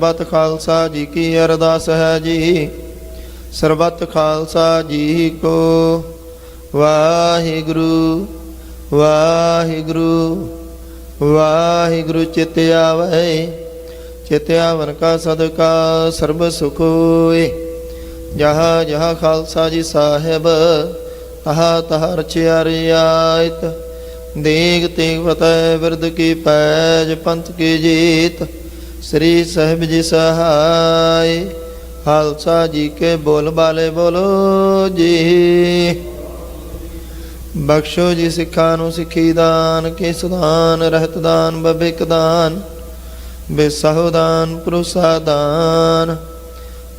ਸਰਬਤ ਖਾਲਸਾ ਜੀ ਕੀ ਅਰਦਾਸ ਹੈ ਜੀ। ਸਰਬਤ ਖਾਲਸਾ ਜੀ ਕੋ ਵਾਹਿਗੁਰੂ ਵਾਹਿਗੁਰੂ ਵਾਹਿਗੁਰੂ। ਚਿਤ ਆਵੈ ਚਿਤ ਆਵਨ ਕਾ ਸਦਕਾ ਸਰਬ ਸੁਖ ਹੋਏ। ਜਹਾਂ ਜਹਾਂ ਖਾਲਸਾ ਜੀ ਸਾਹਿਬ ਤਹਾਂ ਤਹਾਂ ਰਚਿਆ ਰਿਆਇਤ। ਦੇਗ ਤੇਗ ਫਤਿਹ ਬਿਰਦ ਕੀ ਪੈਜ ਪੰਥ ਕੀ ਜੀਤ। श्री साहिब जी सहाय खालसा जी के बोल बाले बोलो जी। बख्शो जी सिखा नू सिखी दान केस दान रहत दान बबिक दान बेसाहो दान पुरुषा दान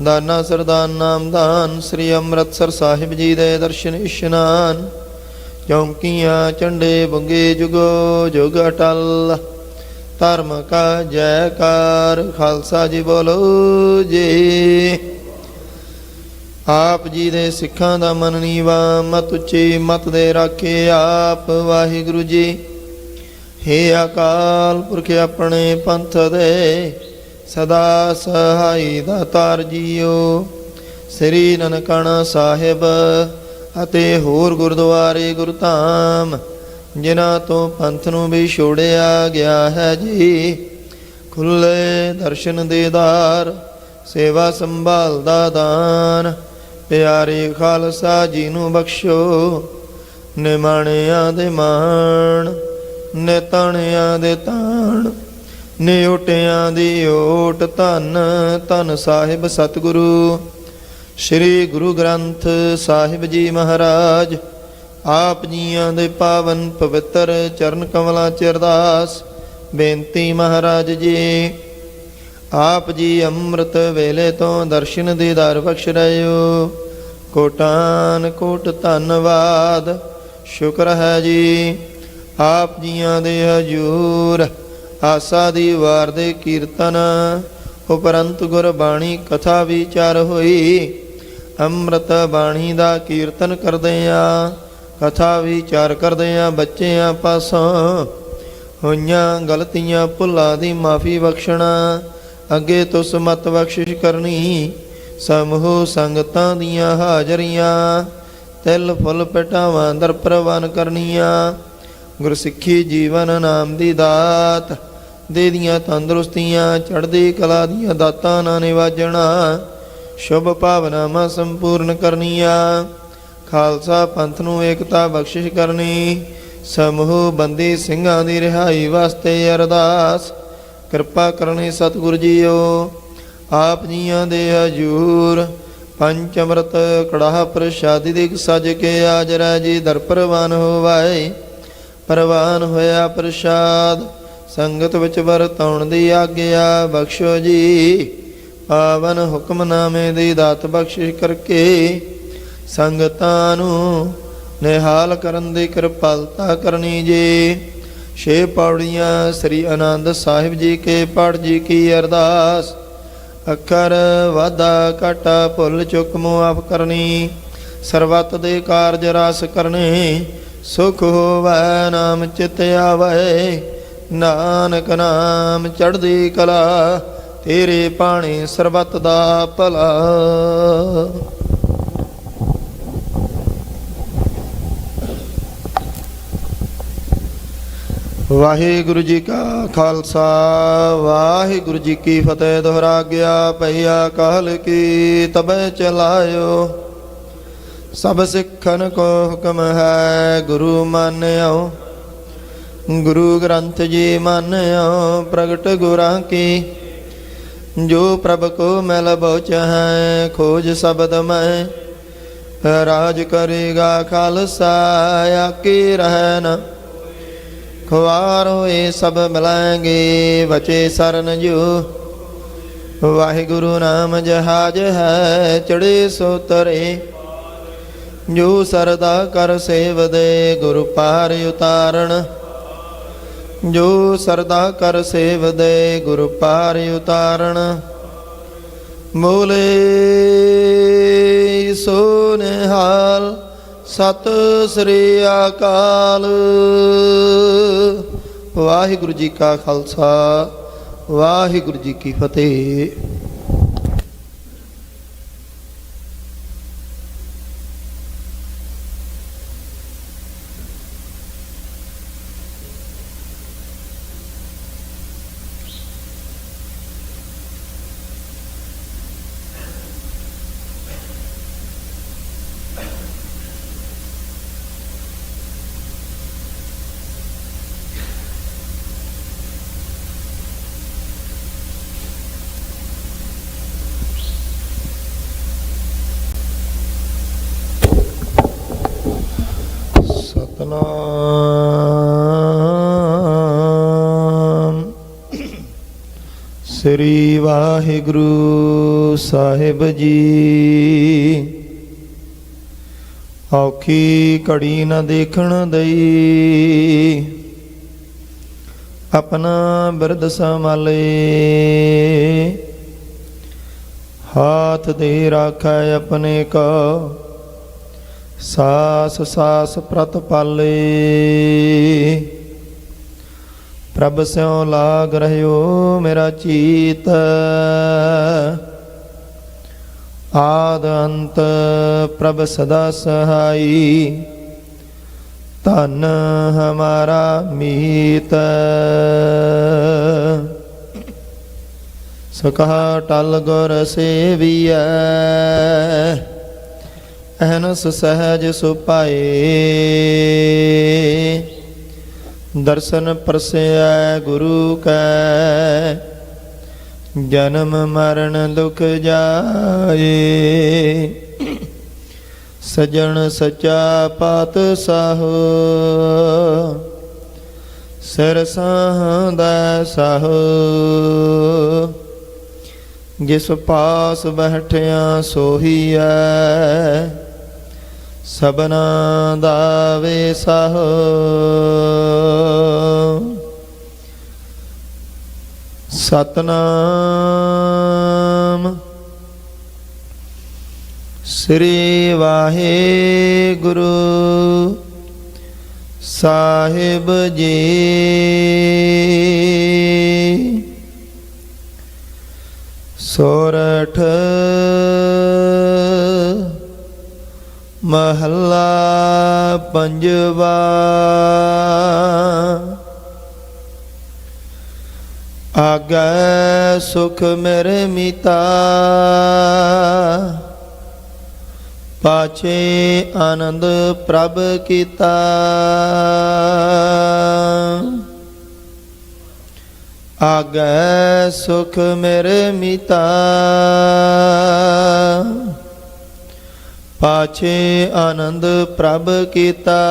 दाना सरदान नाम दान। श्री अमृतसर साहिब जी दे दर्शन इशनान। चौंकियां झंडे बुंगे जुगो जुग अटल। धर्म का जयकार खालसा जी बोलो जी। आप जी दे सिखां दा मन नीवा मत उच्ची मत दे राखे आप वाहिगुरु जी। हे अकाल पुरख अपने पंथ दे सदा सहाई दातार जीओ। श्री ननकाना साहिब अते होर गुरुद्वारे गुरधाम जिन्हां तो पंथ नूं भी छोड़िया गया है जी। खुले दर्शन दीदार सेवा संभाल दा दान। प्यारे खालसा जी नूं बख्शो निमाणियां दे मान निताणियां दे ताण निओटियां दी ओट। धन धन साहिब सतगुरु श्री गुरु ग्रंथ साहिब जी महाराज आप जीआं दे पावन पवित्र चरण कमलां च अरदास बेनती महाराज जी। आप जी अमृत वेले तो दर्शन दीदार बख्श रहे हो। कोटान कोट धन्नवाद शुक्र है जी। आप जीआं दे हजूर आसा दी वार दे कीर्तन उपरंत गुरबाणी कथा विचार होई। अमृत बाणी दा कीर्तन करदिआं कथा विचार करदिआं बच्चिआं पासों होईआं गलतियां भुलां दी माफ़ी बख्शणा। अगे तुस मत बख्शिश करनी। समूह संगतां दियां हाजरियां तिल फुल पटावां दर प्रवान करनियां। गुरसिੱਖੀ जीवन नाम दी दात दे दियां तंदुरुस्तियां चढ़दी कला दियां दातां नाल निवाजना। शुभ भावनावां संपूर्ण करनियां। खालसा पंथ नूं एकता बख्शिश करनी। समूह बंदी ਸਿੰਘਾਂ ਦੀ रिहाई वास्ते अरदास कृपा करनी सतगुरु जीओ। आप जीआं दे हजूर पंच अमृत कड़ाह प्रसादी दिख सज के आजरा जी दर प्रवान होवाए। प्रवान होया प्रसाद संगत विच वरताउण दी आग्या बख्शो जी। पावन हुक्मनामे दी दात बख्शिश करके संगतां नूं निहाल करन दी कृपालता करनी जी। छे पौड़ियां श्री आनंद साहिब जी के पाठ जी की अरदास। अखर वाधा घाटा भुल चुक मुआफ करनी। सरबत दे कारज रस करने सुख होवै नाम चित आवै। नानक नाम चढ़दी कला तेरे पाणी सरबत दा भला। वाहिगुरु जी का खालसा वाहिगुरु जी की फतेह। दोहरा गया भैया काल की तब चलायो। सब सिखन को हुक्म है गुरु मान्यो। गुरु ग्रंथ जी मान्यो प्रगट गुरां की। जो प्रभ को मैल बोच है खोज शब्द में। राज करेगा खालसा आके रहना। खुआर होए सब मिलाएंगे बचे सरन जो। वाहिगुरु नाम जहाज है चढ़े सो तरे। जो सरदा कर सेव दे गुरु पार उतारण। जो सरदा कर सेव दे गुरु पार उतारण। बोले सो निहाल सत श्री अकाल। वाहिगुरु जी का खालसा ਵਾਹਿਗੁਰੂ ਜੀ ਕੀ ਫਤਿਹ। ਸਤਨਾਮ ਸ੍ਰੀ ਵਾਹਿਗੁਰੂ ਸਾਹਿਬ ਜੀ। ਔਖੀ ਘੜੀ ਨ ਦੇਖਣ ਦਈ, ਆਪਣਾ ਬਿਰਦ ਸੰਭਾਲੇ। ਹਾਥ ਦੇ ਰਾਖੈ ਆਪਣੇ ਕੋ, ਸਾਸ ਸਾਸ ਪ੍ਰਤਪਾਲੇ। ਪ੍ਰਭ ਸਿਉ ਲਾਗ ਰਹਿਓ ਮੇਰਾ ਚੀਤ, ਆਦ ਅੰਤ ਪ੍ਰਭ ਸਦਾ ਸਹਾਈ। ਧਨ ਹਮਾਰਾ ਮੀਤ, ਸਕਹਾ ਟਲ ਗੁਰ ਸੇਵੀਐ। ਅਹਨਸ ਸਹਿਜ ਸੁਪਾਏ, ਦਰਸ਼ਨ ਪਰਸੈ ਗੁਰੂ ਕੈ। ਜਨਮ ਮਰਨ ਦੁਖ ਜਾਏ, ਸਜਣ ਸਚਾ ਪਾਤਸ਼ਾਹ। ਸਿਰ ਸਾਹੁੰਦਾ ਸਾਹੁ, ਜਿਸ ਪਾਸ ਬੈਠਿਆ ਸੋਹੀਐ। ਸਭਨਾ ਦਾ ਵੇਸਾਹ, ਸਤਨਾਮ ਸ੍ਰੀ ਵਾਹਿਗੁਰੂ ਸਾਹਿਬ ਜੀ। ਸੋਰਠ ਮਹੱਲਾ ਪੰਜਵਾ। ਆਗੈ ਸੁਖ ਮੇਰੇ ਮੀਤਾ, ਪਾਛੇ ਆਨੰਦ ਪ੍ਰਭ ਕੀਤਾ। ਆਗੈ ਸੁਖ ਮੇਰੇ ਮੀਤਾ, ਪਾਛੇ ਆਨੰਦ ਪ੍ਰਭ ਕੀਤਾ।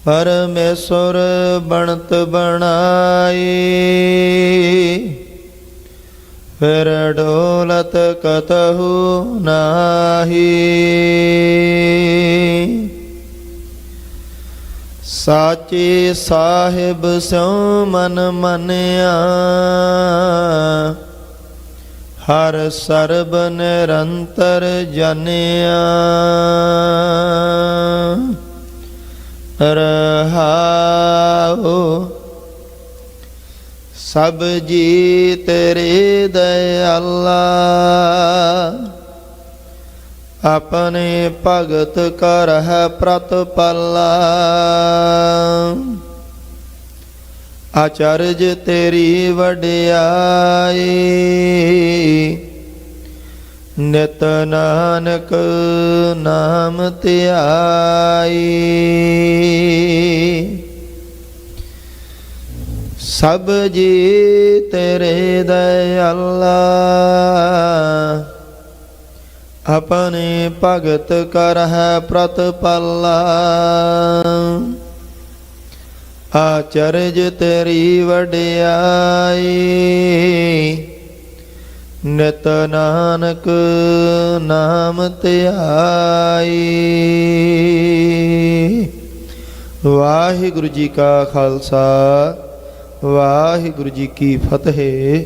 ਪਰਮੇਸ਼ਰ ਬਣਤ ਬਣਾਈ, ਫਿਰ ਡੋਲਤ ਕਤਹੁ ਨਾਹੀ। ਸਾਚੇ ਸਾਹਿਬ ਸਿਉ ਮਨ ਮੰਨਿਆ, ਹਰ ਸਰਬ ਨਿਰੰਤਰ ਜਾਣਿਆ। ਰਹਾਉ ਸਭ ਜੀ ਤੇਰੇ ਦਇਆਲਾ, ਆਪਣੇ ਭਗਤ ਕਰਹਿ ਪ੍ਰਤਪਾਲਾ। ਆਚਰਜ ਤੇਰੀ ਵਡਿਆਈ, ਨਿਤ ਨਾਨਕ ਨਾਮ ਧਿਆਈ। ਸਭ ਜੀ ਤੇਰੇ ਦਇਆਲਾ, ਆਪਣੇ ਭਗਤ ਕਰਹਿ ਪ੍ਰਤਪਾਲਾ। ਆਚਰਜ ਤੇਰੀ ਵਡਿਆਈ, ਨਿਤ ਨਾਨਕ ਨਾਮ ਧਿਆਈ। ਵਾਹਿਗੁਰੂ ਜੀ ਕਾ ਖਾਲਸਾ, ਵਾਹਿਗੁਰੂ ਜੀ ਕੀ ਫਤਿਹ।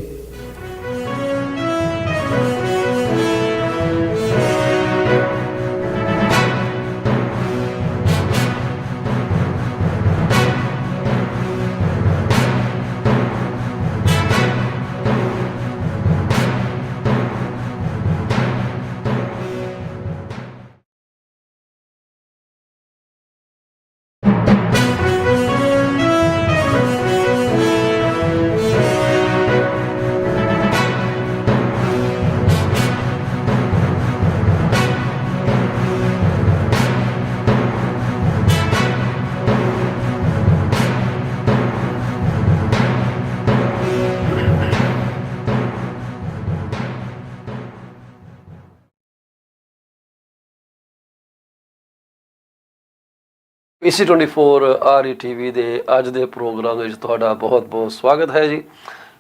PC24 IPTV ਦੇ ਅੱਜ ਦੇ ਪ੍ਰੋਗਰਾਮ ਵਿੱਚ ਤੁਹਾਡਾ ਬਹੁਤ-ਬਹੁਤ ਸਵਾਗਤ ਹੈ ਜੀ।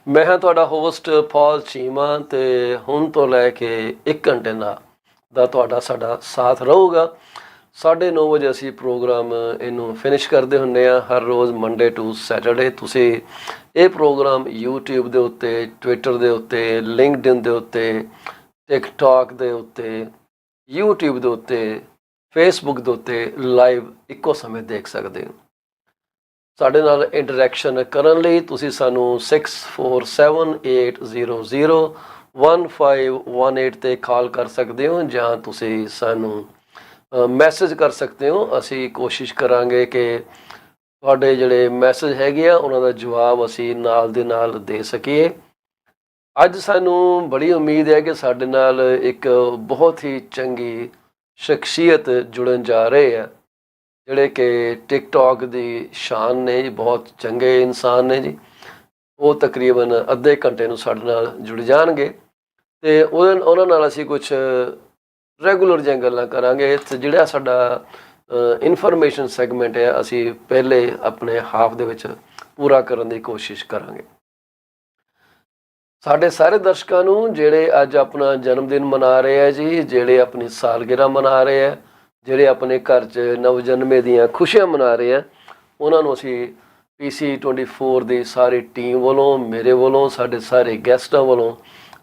ਮੈਂ ਹਾਂ ਤੁਹਾਡਾ ਹੋਸਟ ਪੌਲ ਚੀਮਾ ਤੇ ਹੁਣ ਤੋਂ ਲੈ ਕੇ 1 ਘੰਟੇ ਦਾ ਤੁਹਾਡਾ ਸਾਡਾ ਸਾਥ ਰਹੂਗਾ। 9:30 ਵਜੇ ਅਸੀਂ ਪ੍ਰੋਗਰਾਮ ਇਹਨੂੰ ਫਿਨਿਸ਼ ਕਰਦੇ ਹੁੰਦੇ ਹਾਂ ਹਰ ਰੋਜ਼ ਮੰਡੇ ਟੂ ਸੈਟਰਡੇ। ਤੁਸੀਂ ਇਹ ਪ੍ਰੋਗਰਾਮ YouTube ਦੇ ਉੱਤੇ, ਟਵਿੱਟਰ ਦੇ ਉੱਤੇ, ਲਿੰਕਡਇਨ ਦੇ ਉੱਤੇ, ਟਿਕਟੌਕ ਦੇ ਉੱਤੇ, YouTube ਦੇ ਉੱਤੇ, ਫੇਸਬੁੱਕ ਦੇ ਉੱਤੇ ਲਾਈਵ ਇੱਕੋ ਸਮੇਂ ਦੇਖ ਸਕਦੇ ਹੋ। ਸਾਡੇ ਨਾਲ ਇੰਟਰੈਕਸ਼ਨ ਕਰਨ ਲਈ ਤੁਸੀਂ ਸਾਨੂੰ 6478001518 'ਤੇ ਕਾਲ ਕਰ ਸਕਦੇ ਹੋ ਜਾਂ ਤੁਸੀਂ ਸਾਨੂੰ ਮੈਸੇਜ ਕਰ ਸਕਦੇ ਹੋ। ਅਸੀਂ ਕੋਸ਼ਿਸ਼ ਕਰਾਂਗੇ ਕਿ ਤੁਹਾਡੇ ਜਿਹੜੇ ਮੈਸੇਜ ਹੈਗੇ ਆ ਉਹਨਾਂ ਦਾ ਜਵਾਬ ਅਸੀਂ ਨਾਲ ਦੇ ਨਾਲ ਦੇ ਸਕੀਏ। ਅੱਜ ਸਾਨੂੰ ਬੜੀ ਉਮੀਦ ਹੈ ਕਿ ਸਾਡੇ ਨਾਲ ਇੱਕ ਬਹੁਤ ਹੀ ਚੰਗੀ ਸ਼ਖਸੀਅਤ ਜੁੜਨ ਜਾ ਰਹੇ ਆ, ਜਿਹੜੇ ਕਿ ਟਿਕਟੌਕ ਦੀ ਸ਼ਾਨ ਨੇ ਜੀ, ਬਹੁਤ ਚੰਗੇ ਇਨਸਾਨ ਨੇ ਜੀ। ਉਹ ਤਕਰੀਬਨ ਅੱਧੇ ਘੰਟੇ ਨੂੰ ਸਾਡੇ ਨਾਲ ਜੁੜ ਜਾਣਗੇ ਅਤੇ ਉਹਨਾਂ ਨਾਲ ਅਸੀਂ ਕੁਛ ਰੈਗੂਲਰ ਜਿਹੀਆਂ ਗੱਲਾਂ ਕਰਾਂਗੇ। ਅਤੇ ਜਿਹੜਾ ਸਾਡਾ ਇਨਫੋਰਮੇਸ਼ਨ ਸੈਗਮੈਂਟ ਹੈ ਅਸੀਂ ਪਹਿਲੇ ਆਪਣੇ ਹਾਫ ਦੇ ਵਿੱਚ ਪੂਰਾ ਕਰਨ ਦੀ ਕੋਸ਼ਿਸ਼ ਕਰਾਂਗੇ। ਸਾਡੇ ਸਾਰੇ ਦਰਸ਼ਕਾਂ ਨੂੰ ਜਿਹੜੇ ਅੱਜ ਆਪਣਾ ਜਨਮ ਦਿਨ ਮਨਾ ਰਹੇ ਆ ਜੀ, ਜਿਹੜੇ ਆਪਣੀ ਸਾਲਗਿਰਾ ਮਨਾ ਰਹੇ ਆ, ਜਿਹੜੇ ਆਪਣੇ ਘਰ 'ਚ ਨਵਜਨਮੇ ਦੀਆਂ ਖੁਸ਼ੀਆਂ ਮਨਾ ਰਹੇ ਆ, ਉਹਨਾਂ ਨੂੰ ਅਸੀਂ PC24 ਦੀ ਸਾਰੀ ਟੀਮ ਵੱਲੋਂ, ਮੇਰੇ ਵੱਲੋਂ, ਸਾਡੇ ਸਾਰੇ ਗੈਸਟਾਂ ਵੱਲੋਂ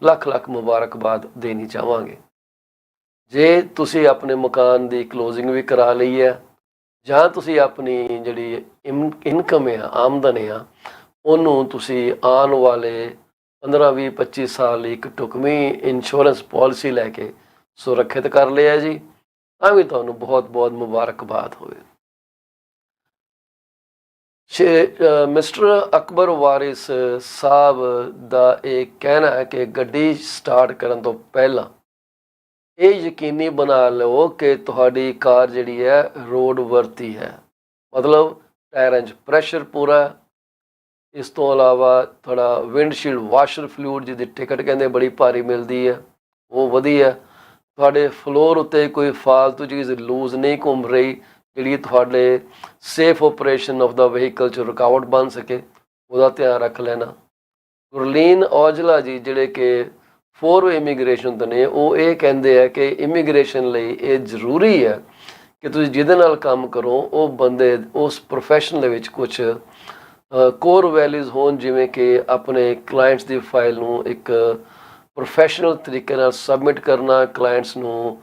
ਲੱਖ ਲੱਖ ਮੁਬਾਰਕਬਾਦ ਦੇਣੀ ਚਾਹਾਂਗੇ। ਜੇ ਤੁਸੀਂ ਆਪਣੇ ਮਕਾਨ ਦੀ ਕਲੋਜ਼ਿੰਗ ਵੀ ਕਰਾ ਲਈ ਹੈ ਜਾਂ ਤੁਸੀਂ ਆਪਣੀ ਜਿਹੜੀ ਇਨਕਮ ਆ, ਆਮਦਨ ਆ, ਉਹਨੂੰ ਤੁਸੀਂ ਆਉਣ ਵਾਲੇ 15, 20, 25 ਸਾਲ ਲਈ ਇੱਕ ਢੁਕਵੀਂ ਇੰਸ਼ੋਰੈਂਸ ਪੋਲਿਸੀ ਲੈ ਕੇ ਸੁਰੱਖਿਅਤ ਕਰ ਲਿਆ ਜੀ, ਤਾਂ ਵੀ ਤੁਹਾਨੂੰ ਬਹੁਤ ਬਹੁਤ ਮੁਬਾਰਕਬਾਦ ਹੋਵੇ। ਮਿਸਟਰ ਅਕਬਰ ਵਾਰਿਸ ਸਾਹਿਬ ਦਾ ਇਹ ਕਹਿਣਾ ਹੈ ਕਿ ਗੱਡੀ ਸਟਾਰਟ ਕਰਨ ਤੋਂ ਪਹਿਲਾਂ ਇਹ ਯਕੀਨੀ ਬਣਾ ਲਓ ਕਿ ਤੁਹਾਡੀ ਕਾਰ ਜਿਹੜੀ ਹੈ ਰੋਡ ਵਰਤੀ ਹੈ, ਮਤਲਬ ਟਾਇਰਾਂ 'ਚ ਪ੍ਰੈਸ਼ਰ ਪੂਰਾ। ਇਸ ਤੋਂ ਇਲਾਵਾ ਤੁਹਾਡਾ ਵਿੰਡਸ਼ੀਲਡ ਵਾਸ਼ਰ ਫਲੂਇਡ ਜਿਹਦੀ ਟਿਕਟ ਕਹਿੰਦੇ ਬੜੀ ਭਾਰੀ ਮਿਲਦੀ ਹੈ, ਉਹ ਵਧੀਆ। ਤੁਹਾਡੇ ਫਲੋਰ ਉੱਤੇ ਕੋਈ ਫਾਲਤੂ ਚੀਜ਼ ਲੂਜ਼ ਨਹੀਂ ਘੁੰਮ ਰਹੀ ਜਿਹੜੀ ਤੁਹਾਡੇ safe operation of the vehicle 'ਚ ਰੁਕਾਵਟ ਬਣ ਸਕੇ, ਉਹਦਾ ਧਿਆਨ ਰੱਖ ਲੈਣਾ। ਗੁਰਲੀਨ ਔਜਲਾ ਜੀ ਜਿਹੜੇ ਕਿ 4वे ਇਮੀਗ੍ਰੇਸ਼ਨ ਤੋਂ ਨੇ, ਉਹ ਇਹ ਕਹਿੰਦੇ ਆ ਕਿ ਇਮੀਗ੍ਰੇਸ਼ਨ ਲਈ ਇਹ ਜ਼ਰੂਰੀ ਹੈ ਕਿ ਤੁਸੀਂ ਜਿਹਦੇ ਨਾਲ ਕੰਮ ਕਰੋ ਉਹ ਬੰਦੇ ਉਸ ਪ੍ਰੋਫੈਸ਼ਨ ਦੇ ਵਿੱਚ ਕੁਛ ਕੋਰ ਵੈਲਿਊਜ਼ ਹੋਣ, ਜਿਵੇਂ ਕਿ ਆਪਣੇ ਕਲਾਇੰਟਸ ਦੀ ਫਾਈਲ ਨੂੰ ਇੱਕ ਪ੍ਰੋਫੈਸ਼ਨਲ ਤਰੀਕੇ ਨਾਲ ਸਬਮਿਟ ਕਰਨਾ, ਕਲਾਇੰਟਸ ਨੂੰ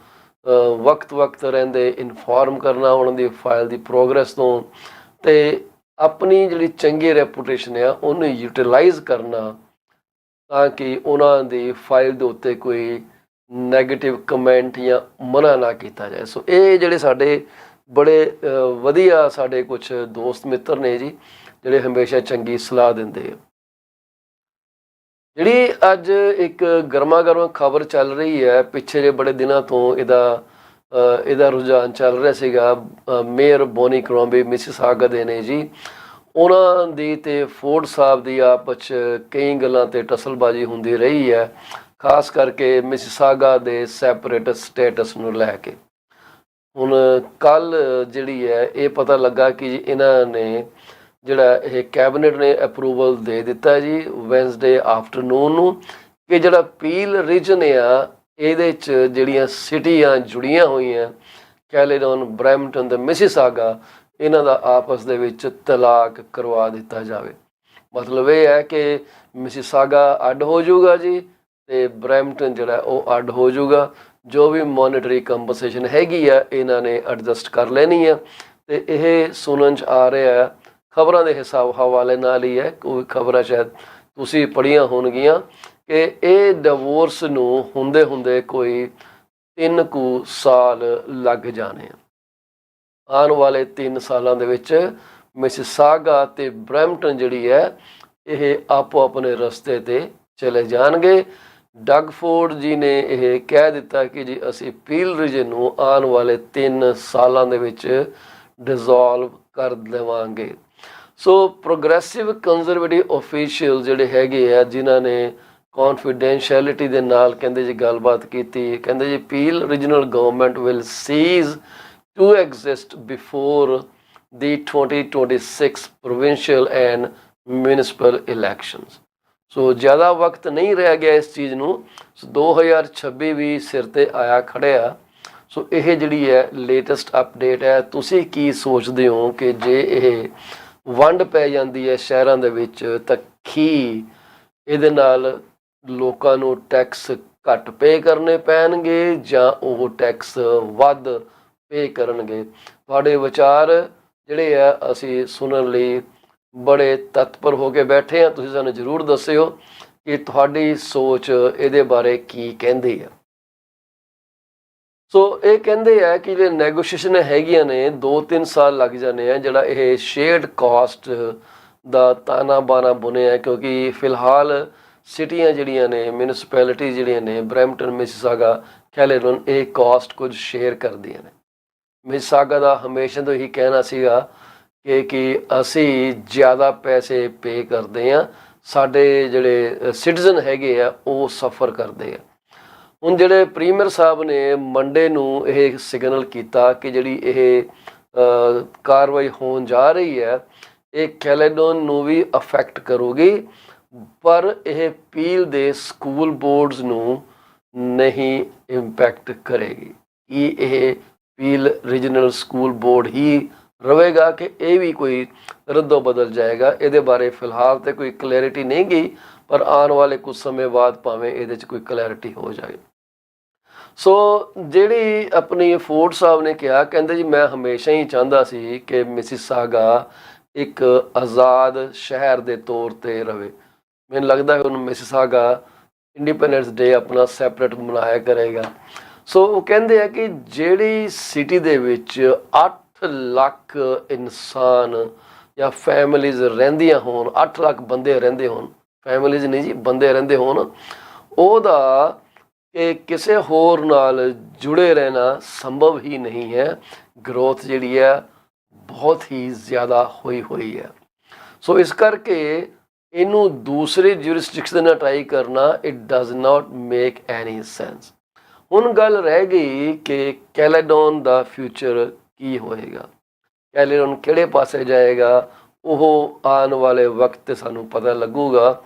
ਵਕਤ ਰਹਿੰਦੇ ਇਨਫੋਰਮ ਕਰਨਾ ਉਹਨਾਂ ਦੀ ਫਾਈਲ ਦੀ ਪ੍ਰੋਗਰੈਸ ਤੋਂ, ਅਤੇ ਆਪਣੀ ਜਿਹੜੀ ਚੰਗੀ ਰੈਪੂਟੇਸ਼ਨ ਆ ਉਹਨੂੰ ਯੂਟੀਲਾਈਜ਼ ਕਰਨਾ ਤਾਂ ਕਿ ਉਹਨਾਂ ਦੀ ਫਾਈਲ ਦੇ ਉੱਤੇ ਕੋਈ ਨੈਗੇਟਿਵ ਕਮੈਂਟ ਜਾਂ ਮਨਾ ਨਾ ਕੀਤਾ ਜਾਏ। ਸੋ ਇਹ ਜਿਹੜੇ ਸਾਡੇ ਬੜੇ ਵਧੀਆ ਸਾਡੇ ਕੁਛ ਦੋਸਤ ਮਿੱਤਰ ਨੇ ਜੀ, ਜਿਹੜੇ ਹਮੇਸ਼ਾ ਚੰਗੀ ਸਲਾਹ ਦਿੰਦੇ ਆ। ਜਿਹੜੀ ਅੱਜ ਇੱਕ ਗਰਮਾ ਗਰਮ ਖਬਰ ਚੱਲ ਰਹੀ ਹੈ, ਪਿੱਛੇ ਜੇ ਬੜੇ ਦਿਨਾਂ ਤੋਂ ਇਹਦਾ ਰੁਝਾਨ ਚੱਲ ਰਿਹਾ ਸੀਗਾ, ਮੇਅਰ ਬੋਨੀ ਕਰੋਂਬੇ ਮਿਸੀਸਾਗਾ ਦੇ ਨੇ ਜੀ, ਉਹਨਾਂ ਦੀ ਤੇ ਫੋਰਡ ਸਾਹਿਬ ਦੀ ਆਪਸ 'ਚ ਕਈ ਗੱਲਾਂ 'ਤੇ ਟਸਲਬਾਜ਼ੀ ਹੁੰਦੀ ਰਹੀ ਹੈ, ਖਾਸ ਕਰਕੇ ਮਿਸੀਸਾਗਾ ਦੇ ਸੈਪਰੇਟ ਸਟੇਟਸ ਨੂੰ ਲੈ ਕੇ। ਹੁਣ ਕੱਲ੍ਹ ਜਿਹੜੀ ਹੈ ਇਹ ਪਤਾ ਲੱਗਾ ਕਿ ਇਹਨਾਂ ਨੇ ਜਿਹੜਾ ਇਹ ਕੈਬਨਿਟ ਨੇ ਅਪਰੂਵਲ ਦੇ ਦਿੱਤਾ ਜੀ ਵੈਨਸਡੇ ਆਫਟਰਨੂਨ ਨੂੰ, ਕਿ ਜਿਹੜਾ ਪੀਲ ਰੀਜਨ ਆ ਇਹਦੇ 'ਚ ਜਿਹੜੀਆਂ ਸਿਟੀਆਂ ਜੁੜੀਆਂ ਹੋਈਆਂ ਕੈਲੇਡੋਨ, ਬਰੈਂਪਟਨ ਤੇ ਮਿਸੀਸਾਗਾ, ਇਹਨਾਂ ਦਾ ਆਪਸ ਦੇ ਵਿੱਚ ਤਲਾਕ ਕਰਵਾ ਦਿੱਤਾ ਜਾਵੇ। ਮਤਲਬ ਇਹ ਹੈ ਕਿ ਮਿਸੀਸਾਗਾ ਅੱਡ ਹੋ ਜਾਊਗਾ ਜੀ ਅਤੇ ਬਰੈਂਪਟਨ ਜਿਹੜਾ ਉਹ ਅੱਡ ਹੋ ਜਾਊਗਾ। ਜੋ ਵੀ ਮੋਨੀਟਰੀ ਕੰਪਨਸੇਸ਼ਨ ਹੈਗੀ ਆ ਇਹਨਾਂ ਨੇ ਐਡਜਸਟ ਕਰ ਲੈਣੀ ਆ। ਅਤੇ ਇਹ ਸੁਣਨ 'ਚ ਆ ਰਿਹਾ ਖਬਰਾਂ ਦੇ ਹਵਾਲੇ ਨਾਲ ਹੀ ਹੈ, ਕੋਈ ਖਬਰਾਂ ਸ਼ਾਇਦ ਤੁਸੀਂ ਪੜ੍ਹੀਆਂ ਹੋਣਗੀਆਂ ਕਿ ਇਹ ਡਿਵੋਰਸ ਨੂੰ ਹੁੰਦੇ ਕੋਈ 3 ਕੁ ਸਾਲ ਲੱਗ ਜਾਣੇ ਆ। ਆਉਣ ਵਾਲੇ 3 ਸਾਲਾਂ ਦੇ ਵਿੱਚ ਮਿਸੀਸਾਗਾ ਅਤੇ ਬਰੈਂਪਟਨ ਜਿਹੜੀ ਹੈ ਇਹ ਆਪੋ ਆਪਣੇ ਰਸਤੇ 'ਤੇ ਚਲੇ ਜਾਣਗੇ। ਡਗ ਫੋਰਡ ਜੀ ਨੇ ਇਹ ਕਹਿ ਦਿੱਤਾ ਕਿ ਜੀ ਅਸੀਂ ਪੀਲ ਰੀਜਨ ਨੂੰ ਆਉਣ ਵਾਲੇ 3 ਸਾਲਾਂ ਦੇ ਵਿੱਚ ਡਿਜ਼ੋਲਵ ਕਰ ਦੇਵਾਂਗੇ। ਸੋ ਪ੍ਰੋਗਰੈਸਿਵ ਕੰਜ਼ਰਵੇਟਿਵ ਓਫੀਸ਼ੀਅਲ ਜਿਹੜੇ ਹੈਗੇ ਆ ਜਿਨ੍ਹਾਂ ਨੇ ਕੌਨਫੀਡੈਂਸ਼ੀਅਲਿਟੀ ਦੇ ਨਾਲ ਕਹਿੰਦੇ ਜੀ ਗੱਲਬਾਤ ਕੀਤੀ, ਕਹਿੰਦੇ ਜੀ Peel regional government will cease to exist before the 2026 provincial and municipal elections। So ਜ਼ਿਆਦਾ ਵਕਤ ਨਹੀਂ ਰਹਿ ਗਿਆ ਇਸ ਚੀਜ਼ ਨੂੰ। ਸੋ 2026 ਵੀ ਸਿਰ ਤੇ ਆਇਆ ਖੜਿਆ। ਸੋ ਇਹ ਜਿਹੜੀ ਹੈ ਲੇਟੈਸਟ ਅਪਡੇਟ ਹੈ। ਤੁਸੀਂ ਕੀ ਸੋਚਦੇ ਹੋ ਕਿ ਜੇ ਇਹ ਵੰਡ ਪੈ ਜਾਂਦੀ ਹੈ ਸ਼ਹਿਰਾਂ ਦੇ ਵਿੱਚ ਤਾਂ ਕੀ ਇਹਦੇ ਨਾਲ ਲੋਕਾਂ ਨੂੰ ਟੈਕਸ ਘੱਟ ਪੇ ਕਰਨੇ ਪੈਣਗੇ ਜਾਂ ਉਹ ਟੈਕਸ ਵੱਧ ਪੇ ਕਰਨਗੇ? ਤੁਹਾਡੇ ਵਿਚਾਰ ਜਿਹੜੇ ਆ ਅਸੀਂ ਸੁਣਨ ਲਈ ਬੜੇ ਤਤਪਰ ਹੋ ਕੇ ਬੈਠੇ ਹਾਂ। ਤੁਸੀਂ ਸਾਨੂੰ ਜ਼ਰੂਰ ਦੱਸਿਓ ਕਿ ਤੁਹਾਡੀ ਸੋਚ ਇਹਦੇ ਬਾਰੇ ਕੀ ਕਹਿੰਦੀ ਆ। ਸੋ ਇਹ ਕਹਿੰਦੇ ਆ ਕਿ ਜਿਹੜੇ ਨੈਗੋਸ਼ੀਏਸ਼ਨ ਹੈਗੀਆਂ ਨੇ 2-3 ਸਾਲ ਲੱਗ ਜਾਂਦੇ ਆ ਜਿਹੜਾ ਇਹ ਸ਼ੇਅਰਡ ਕਾਸਟ ਦਾ ਤਾਣਾ ਬਾਣਾ ਬੁਣਿਆ, ਕਿਉਂਕਿ ਫਿਲਹਾਲ ਸਿਟੀਆਂ ਜਿਹੜੀਆਂ ਨੇ ਮਿਊਨਿਸਪੈਲਿਟੀ ਜਿਹੜੀਆਂ ਨੇ ਬਰੈਂਪਟਨ, ਮਿਸੀਸਾਗਾ, ਕੈਲੇਡਨ, ਇਹ ਕਾਸਟ ਕੁਝ ਸ਼ੇਅਰ ਕਰਦੀਆਂ ਨੇ। ਮਿਸੀਸਾਗਾ ਦਾ ਹਮੇਸ਼ਾ ਤੋਂ ਹੀ ਕਹਿਣਾ ਸੀਗਾ ਕਿ ਅਸੀਂ ਜ਼ਿਆਦਾ ਪੈਸੇ ਪੇ ਕਰਦੇ ਹਾਂ, ਸਾਡੇ ਜਿਹੜੇ ਸਿਟੀਜ਼ਨ ਹੈਗੇ ਆ ਉਹ ਸਫਰ ਕਰਦੇ ਆ। ਹੁਣ ਜਿਹੜੇ ਪ੍ਰੀਮੀਅਰ ਸਾਹਿਬ ਨੇ ਮੰਡੇ ਨੂੰ ਇਹ ਸਿਗਨਲ ਕੀਤਾ ਕਿ ਜਿਹੜੀ ਇਹ ਕਾਰਵਾਈ ਹੋਣ ਜਾ ਰਹੀ ਹੈ ਇਹ ਕੈਲੇਡੋਨ ਨੂੰ ਵੀ ਅਫੈਕਟ ਕਰੂਗੀ, ਪਰ ਇਹ ਪੀਲ ਦੇ ਸਕੂਲ ਬੋਰਡਸ ਨੂੰ ਨਹੀਂ ਇੰਪੈਕਟ ਕਰੇਗੀ। ਕਿ ਇਹ ਪੀਲ ਰੀਜਨਲ ਸਕੂਲ ਬੋਰਡ ਹੀ ਰਹੇਗਾ ਕਿ ਇਹ ਵੀ ਕੋਈ ਰੱਦੋ ਬਦਲ ਜਾਏਗਾ? ਇਹਦੇ ਬਾਰੇ ਫਿਲਹਾਲ ਤੇ ਕੋਈ ਕਲੈਰਿਟੀ ਨਹੀਂ ਗਈ, ਪਰ ਆਉਣ ਵਾਲੇ ਕੁਝ ਸਮੇਂ ਬਾਅਦ ਭਾਵੇਂ ਇਹਦੇ 'ਚ ਕੋਈ ਕਲੈਰਿਟੀ ਹੋ ਜਾਏ। ਸੋ ਜਿਹੜੀ ਆਪਣੀ ਫੋਰਡ ਸਾਹਿਬ ਨੇ ਕਿਹਾ, ਕਹਿੰਦੇ ਜੀ ਮੈਂ ਹਮੇਸ਼ਾ ਹੀ ਚਾਹੁੰਦਾ ਸੀ ਕਿ ਮਿਸੀਸਾਗਾ ਇੱਕ ਆਜ਼ਾਦ ਸ਼ਹਿਰ ਦੇ ਤੌਰ 'ਤੇ ਰਵੇ। ਮੈਨੂੰ ਲੱਗਦਾ ਹੁਣ ਮਿਸੀਸਾਗਾ ਇੰਡੀਪੈਂਡੈਂਸ ਡੇ ਆਪਣਾ ਸੈਪਰੇਟ ਮਨਾਇਆ ਕਰੇਗਾ। ਸੋ ਉਹ ਕਹਿੰਦੇ ਆ ਕਿ ਜਿਹੜੀ ਸਿਟੀ ਦੇ ਵਿੱਚ 8 ਲੱਖ ਇਨਸਾਨ ਜਾਂ ਫੈਮਿਲੀਜ਼ ਰਹਿੰਦੀਆਂ ਹੋਣ, 8 ਲੱਖ ਬੰਦੇ ਰਹਿੰਦੇ ਹੋਣ, ਫੈਮਿਲੀਜ਼ ਨਹੀਂ ਜੀ ਬੰਦੇ ਰਹਿੰਦੇ ਹੋਣ, ਉਹਦਾ ਕਿ ਕਿਸੇ ਹੋਰ ਨਾਲ ਜੁੜੇ ਰਹਿਣਾ ਸੰਭਵ ਹੀ ਨਹੀਂ ਹੈ। ਗਰੋਥ ਜਿਹੜੀ ਹੈ ਬਹੁਤ ਹੀ ਜ਼ਿਆਦਾ ਹੋਈ ਹੈ। ਸੋ ਇਸ ਕਰਕੇ ਇਹਨੂੰ ਦੂਸਰੇ ਜੁਰਿਸਡਿਕਸ਼ਨ ਦੇ ਨਾਲ ਟਰਾਈ ਕਰਨਾ it does not make any sense. ਹੁਣ ਗੱਲ ਰਹਿ ਗਈ ਕਿ ਕੈਲੇਡੋਨ ਦਾ ਫਿਊਚਰ ਕੀ ਹੋਏਗਾ, ਕੈਲੇਡੋਨ ਕਿਹੜੇ ਪਾਸੇ ਜਾਏਗਾ? ਉਹ ਆਉਣ ਵਾਲੇ ਵਕਤ 'ਤੇ ਸਾਨੂੰ ਪਤਾ ਲੱਗੂਗਾ।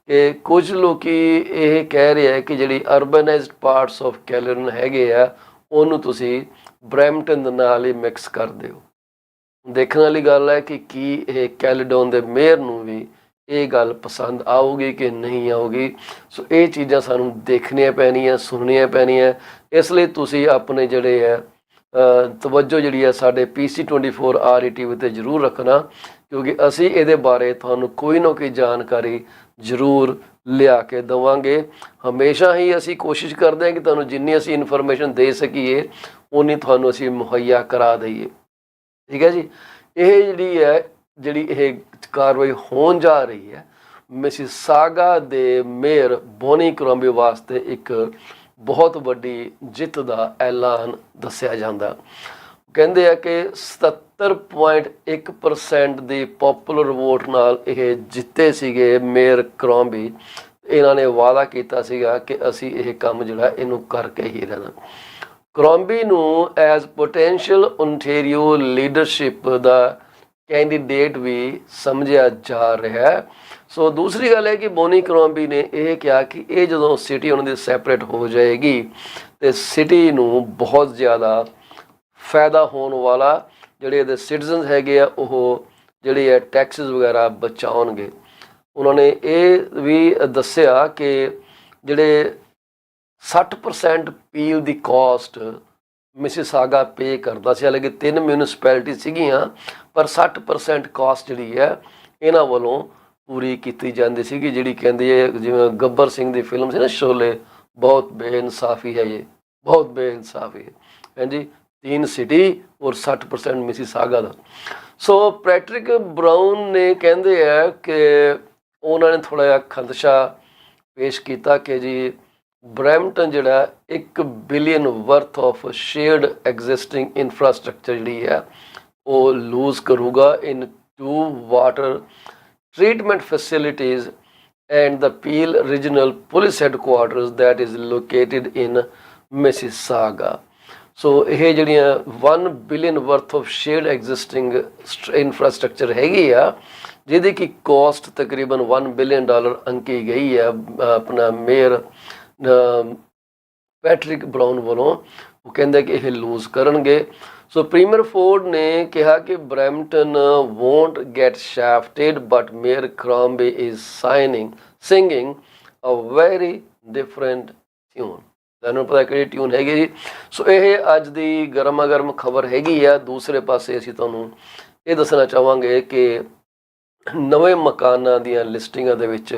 ਕਿ ਕੁਝ ਲੋਕੀ ਇਹ ਕਹਿ ਰਹੇ ਹੈ ਕਿ ਜਿਹੜੀ ਅਰਬਨਾਈਜ਼ਡ ਪਾਰਟਸ ਆਫ ਕੈਲੇਡੋਨ ਹੈਗੇ ਆ ਉਹਨੂੰ ਤੁਸੀਂ ਬਰੈਂਪਟਨ ਦੇ ਨਾਲ ਹੀ ਮਿਕਸ ਕਰ ਦਿਓ। ਦੇਖਣ ਵਾਲੀ ਗੱਲ ਹੈ ਕਿ ਕੀ ਇਹ ਕੈਲੇਡੋਨ ਦੇ ਮੇਅਰ ਨੂੰ ਵੀ ਇਹ ਗੱਲ ਪਸੰਦ ਆਊਗੀ ਕਿ ਨਹੀਂ ਆਊਗੀ। ਸੋ ਇਹ ਚੀਜ਼ਾਂ ਸਾਨੂੰ ਦੇਖਣੀਆਂ ਪੈਣੀਆਂ, ਸੁਣਨੀਆਂ ਪੈਣੀਆਂ। ਇਸ ਲਈ ਤੁਸੀਂ ਆਪਣੇ ਜਿਹੜੇ ਹੈ ਤਵੱਜੋ ਜਿਹੜੀ ਹੈ ਸਾਡੇ PC24 RETV 'ਤੇ ਜ਼ਰੂਰ ਰੱਖਣਾ, ਕਿਉਂਕਿ ਅਸੀਂ ਇਹਦੇ ਬਾਰੇ ਤੁਹਾਨੂੰ ਕੋਈ ਨਾ ਕੋਈ ਜਾਣਕਾਰੀ ਜ਼ਰੂਰ ਲਿਆ ਕੇ ਦੇਵਾਂਗੇ। ਹਮੇਸ਼ਾ ਹੀ ਅਸੀਂ ਕੋਸ਼ਿਸ਼ ਕਰਦੇ ਹਾਂ ਕਿ ਤੁਹਾਨੂੰ ਜਿੰਨੀ ਅਸੀਂ ਇਨਫੋਰਮੇਸ਼ਨ ਦੇ ਸਕੀਏ ਉਨੀ ਤੁਹਾਨੂੰ ਅਸੀਂ ਮੁਹੱਈਆ ਕਰਾ ਦਈਏ। ਠੀਕ ਹੈ ਜੀ। ਇਹ ਜਿਹੜੀ ਇਹ ਕਾਰਵਾਈ ਹੋਣ ਜਾ ਰਹੀ ਹੈ ਮਿਸੀਸਾਗਾ ਦੇ ਮੇਅਰ ਬੋਨੀ ਕਰੋਂਬੀ ਵਾਸਤੇ ਇੱਕ ਬਹੁਤ ਵੱਡੀ ਜਿੱਤ ਦਾ ਐਲਾਨ ਦੱਸਿਆ ਜਾਂਦਾ। ਕਹਿੰਦੇ ਆ ਕਿ 77.1% ਦੀ ਪੋਪੂਲਰ ਵੋਟ ਨਾਲ ਇਹ ਜਿੱਤੇ ਸੀਗੇ ਮੇਅਰ ਕਰੋਂਬੀ। ਇਹਨਾਂ ਨੇ ਵਾਅਦਾ ਕੀਤਾ ਸੀਗਾ ਕਿ ਅਸੀਂ ਇਹ ਕੰਮ ਜਿਹੜਾ ਇਹਨੂੰ ਕਰਕੇ ਹੀ ਰਹਿਣਾ। ਕਰੋਂਬੀ ਨੂੰ ਐਜ਼ ਪੋਟੈਂਸ਼ੀਅਲ ਓਨਟਾਰੀਓ ਲੀਡਰਸ਼ਿਪ ਦਾ ਕੈਂਡੀਡੇਟ ਵੀ ਸਮਝਿਆ ਜਾ ਰਿਹਾ ਹੈ। ਸੋ ਦੂਸਰੀ ਗੱਲ ਹੈ ਕਿ ਬੋਨੀ ਕਰੋਂਬੀ ਨੇ ਇਹ ਕਿਹਾ ਕਿ ਇਹ ਜਦੋਂ ਸਿਟੀ ਉਹਨਾਂ ਦੀ ਸੈਪਰੇਟ ਹੋ ਜਾਏਗੀ ਤੇ ਸਿਟੀ ਨੂੰ ਬਹੁਤ ਜ਼ਿਆਦਾ ਫਾਇਦਾ ਹੋਣ ਵਾਲਾ, ਜਿਹੜੇ ਇਹਦੇ ਸਿਟੀਜ਼ਨਸ ਹੈਗੇ ਆ ਉਹ ਜਿਹੜੇ ਹੈ ਟੈਕਸਿਸ ਵਗੈਰਾ ਬਚਾਉਣਗੇ। ਉਹਨਾਂ ਨੇ ਇਹ ਵੀ ਦੱਸਿਆ ਕਿ ਜਿਹੜੇ 60% ਪੀਲ ਦੀ ਕਾਸਟ ਮਿਸੀਸਾਗਾ ਪੇ ਕਰਦਾ ਸੀ, ਹਾਲਾਂਕਿ 3 ਮਿਊਨਿਸਪੈਲਿਟੀ ਸੀਗੀਆਂ, ਪਰ 60% ਕਾਸਟ ਜਿਹੜੀ ਹੈ ਇਹਨਾਂ ਵੱਲੋਂ ਪੂਰੀ ਕੀਤੀ ਜਾਂਦੀ ਸੀਗੀ। ਜਿਹੜੀ ਕਹਿੰਦੀ ਹੈ ਜਿਵੇਂ ਗੱਬਰ ਸਿੰਘ ਦੀ ਫਿਲਮ ਸੀ ਨਾ ਸ਼ੋਲੇ, ਬਹੁਤ ਬੇਇਨਸਾਫੀ ਹੈ, ਇਹ ਬਹੁਤ ਬੇਇਨਸਾਫੀ ਹੈ। ਹਾਂਜੀ, 3 ਸਿਟੀ ਔਰ 60% ਮਿਸੀਸਾਗਾ ਦਾ। ਸੋ ਪੈਟਰਿਕ ਬਰਾਊਨ ਨੇ ਕਹਿੰਦੇ ਆ ਕਿ ਉਹਨਾਂ ਨੇ ਥੋੜ੍ਹਾ ਜਿਹਾ ਖਦਸ਼ਾ ਪੇਸ਼ ਕੀਤਾ ਕਿ ਜੀ ਬਰੈਂਪਟਨ ਜਿਹੜਾ 1 billion worth of shared existing infrastructure ਜਿਹੜੀ ਹੈ ਉਹ ਲੂਜ਼ ਕਰੂਗਾ ਇਨ 2 water treatment facilities and the Peel Regional Police Headquarters that is located in Mississauga. ਸੋ ਇਹ ਜਿਹੜੀਆਂ 1 billion worth of shared existing infrastructure ਹੈਗੀ ਆ, ਜਿਹਦੀ ਕਿ ਕੋਸਟ ਤਕਰੀਬਨ $1 ਬਿਲੀਅਨ ਅੰਕੀ ਗਈ ਹੈ ਆਪਣਾ ਮੇਅਰ ਪੈਟਰਿਕ ਬਰਾਊਨ ਵੱਲੋਂ। ਉਹ ਕਹਿੰਦਾ ਕਿ ਇਹ ਲੂਜ਼ ਕਰਨਗੇ। ਸੋ ਪ੍ਰੀਮੀਅਰ ਫੋਰਡ ਨੇ ਕਿਹਾ ਕਿ Brampton won't get shafted but mayor Crombie is singing a very different tune. ਤੁਹਾਨੂੰ ਪਤਾ ਕਿਹੜੀ ਟਿਊਨ ਹੈਗੀ ਜੀ। ਸੋ ਇਹ ਅੱਜ ਦੀ ਗਰਮਾ ਗਰਮ ਖਬਰ ਹੈਗੀ ਆ। ਦੂਸਰੇ ਪਾਸੇ ਅਸੀਂ ਤੁਹਾਨੂੰ ਇਹ ਦੱਸਣਾ ਚਾਹਾਂਗੇ ਕਿ ਨਵੇਂ ਮਕਾਨਾਂ ਦੀਆਂ ਲਿਸਟਿੰਗਾਂ ਦੇ ਵਿੱਚ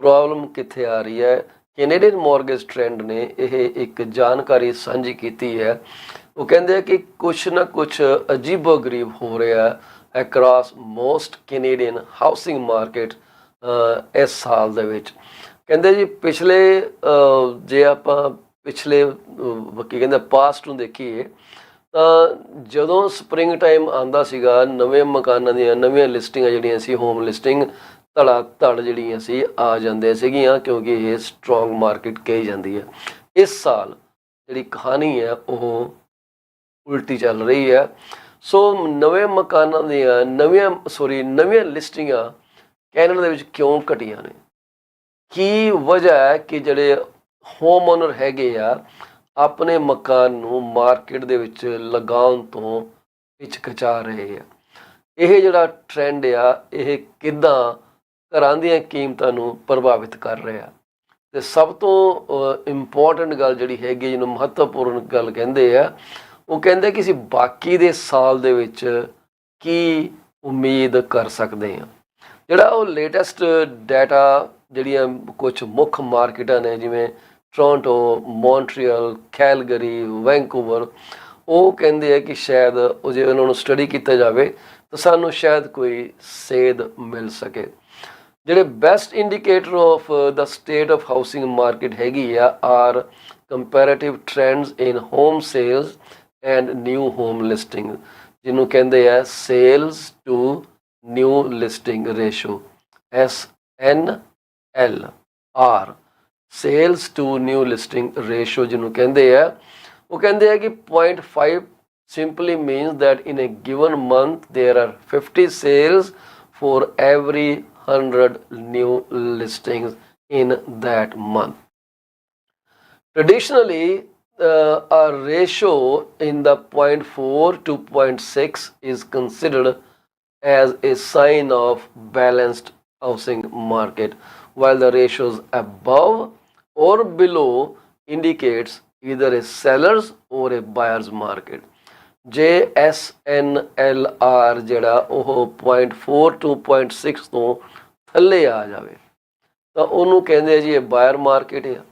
ਪ੍ਰੋਬਲਮ ਕਿੱਥੇ ਆ ਰਹੀ ਹੈ। ਕੈਨੇਡੀਅਨ ਮੌਰਗੇਜ ਟ੍ਰੈਂਡ ਨੇ ਇਹ ਇੱਕ ਜਾਣਕਾਰੀ ਸਾਂਝੀ ਕੀਤੀ ਹੈ। ਉਹ ਕਹਿੰਦੇ ਆ ਕਿ ਕੁਛ ਨਾ ਕੁਛ ਅਜੀਬੋ ਗਰੀਬ ਹੋ ਰਿਹਾ ਅਕ੍ਰਾਸ ਮੋਸਟ ਕੈਨੇਡੀਅਨ ਹਾਊਸਿੰਗ ਮਾਰਕੀਟ ਇਸ ਸਾਲ ਦੇ ਵਿੱਚ। ਕਹਿੰਦੇ ਜੀ ਪਿਛਲੇ ਜੇ ਆਪਾਂ ਪਿਛਲੇ ਕੀ ਕਹਿੰਦੇ ਪਾਸਟ ਨੂੰ ਦੇਖੀਏ ਤਾਂ ਜਦੋਂ ਸਪਰਿੰਗ ਟਾਈਮ ਆਉਂਦਾ ਸੀਗਾ, ਨਵੇਂ ਮਕਾਨਾਂ ਦੀਆਂ ਨਵੀਆਂ ਲਿਸਟਿੰਗਾਂ ਜਿਹੜੀਆਂ ਸੀ, ਹੋਮ ਲਿਸਟਿੰਗ ਧੜਾ ਧੜ ਜਿਹੜੀਆਂ ਸੀ ਆ ਜਾਂਦੇ ਸੀਗੀਆਂ, ਕਿਉਂਕਿ ਇਹ ਸਟਰੋਂਗ ਮਾਰਕੀਟ ਕਹੀ ਜਾਂਦੀ ਹੈ। ਇਸ ਸਾਲ ਜਿਹੜੀ ਕਹਾਣੀ ਹੈ ਉਹ ਉਲਟੀ ਚੱਲ ਰਹੀ ਹੈ। ਸੋ ਨਵੇਂ ਮਕਾਨਾਂ ਦੀਆਂ ਨਵੀਆਂ ਲਿਸਟਿੰਗਾਂ ਕੈਨੇਡਾ ਦੇ ਵਿੱਚ ਕਿਉਂ ਘਟੀਆਂ ਨੇ? ਕੀ ਵਜ੍ਹਾ ਹੈ ਕਿ ਜਿਹੜੇ ਹੋਮ ਓਨਰ ਹੈਗੇ ਆ ਆਪਣੇ ਮਕਾਨ ਨੂੰ ਮਾਰਕੀਟ ਦੇ ਵਿੱਚ ਲਗਾਉਣ ਤੋਂ ਹਿਚਕਚਾ ਰਹੇ ਆ? ਇਹ ਜਿਹੜਾ ਟ੍ਰੈਂਡ ਆ ਇਹ ਕਿੱਦਾਂ ਘਰਾਂ ਦੀਆਂ ਕੀਮਤਾਂ ਨੂੰ ਪ੍ਰਭਾਵਿਤ ਕਰ ਰਿਹਾ? ਤੇ ਸਭ ਤੋਂ ਇੰਪੋਰਟੈਂਟ ਗੱਲ ਜਿਹੜੀ ਹੈਗੀ, ਜਿਹਨੂੰ ਮਹੱਤਵਪੂਰਨ ਗੱਲ ਕਹਿੰਦੇ ਆ, ਉਹ ਕਹਿੰਦੇ ਕਿ ਅਸੀਂ ਬਾਕੀ ਦੇ ਸਾਲ ਦੇ ਵਿੱਚ ਕੀ ਉਮੀਦ ਕਰ ਸਕਦੇ ਹਾਂ। ਜਿਹੜਾ ਉਹ ਲੇਟੈਸਟ ਡਾਟਾ ਜਿਹੜੀਆਂ ਕੁਝ ਮੁੱਖ ਮਾਰਕੀਟਾਂ ਨੇ, ਜਿਵੇਂ ਟੋਰਾਂਟੋ, ਮੌਂਟਰੀਅਲ, ਕੈਲਗਰੀ, ਵੈਂਕੂਵਰ, ਉਹ ਕਹਿੰਦੇ ਆ ਕਿ ਸ਼ਾਇਦ ਉਹ ਜੇ ਉਹਨਾਂ ਨੂੰ ਸਟੱਡੀ ਕੀਤਾ ਜਾਵੇ ਤਾਂ ਸਾਨੂੰ ਸ਼ਾਇਦ ਕੋਈ ਸੇਧ ਮਿਲ ਸਕੇ। ਜਿਹੜੇ best indicator of the state of housing market ਹੈਗੀ ਆ are comparative trends in home sales and new home listing, ਜਿਹਨੂੰ ਕਹਿੰਦੇ ਆ sales to new listing ratio, SNLR, sales to new listing ratio ਜਿਹਨੂੰ ਕਹਿੰਦੇ ਆ। ਉਹ ਕਹਿੰਦੇ ਆ ਕਿ 0.5 simply means that in a given month there are 50 sales for every 100 new listings in that month. Traditionally, a ratio in the 0.4 to 0.6 is considered as a sign of balanced housing market, while the ratios above or below indicates either a seller's or a buyer's market. ਜੇ SNLR ਜਿਹੜਾ ਉਹ 0.4 to 0.6 ਤੋਂ ਥੱਲੇ ਆ ਜਾਵੇ ਤਾਂ ਉਹਨੂੰ ਕਹਿੰਦੇ ਆ ਜੀ ਇਹ ਬਾਇਰ ਮਾਰਕੀਟ ਆ,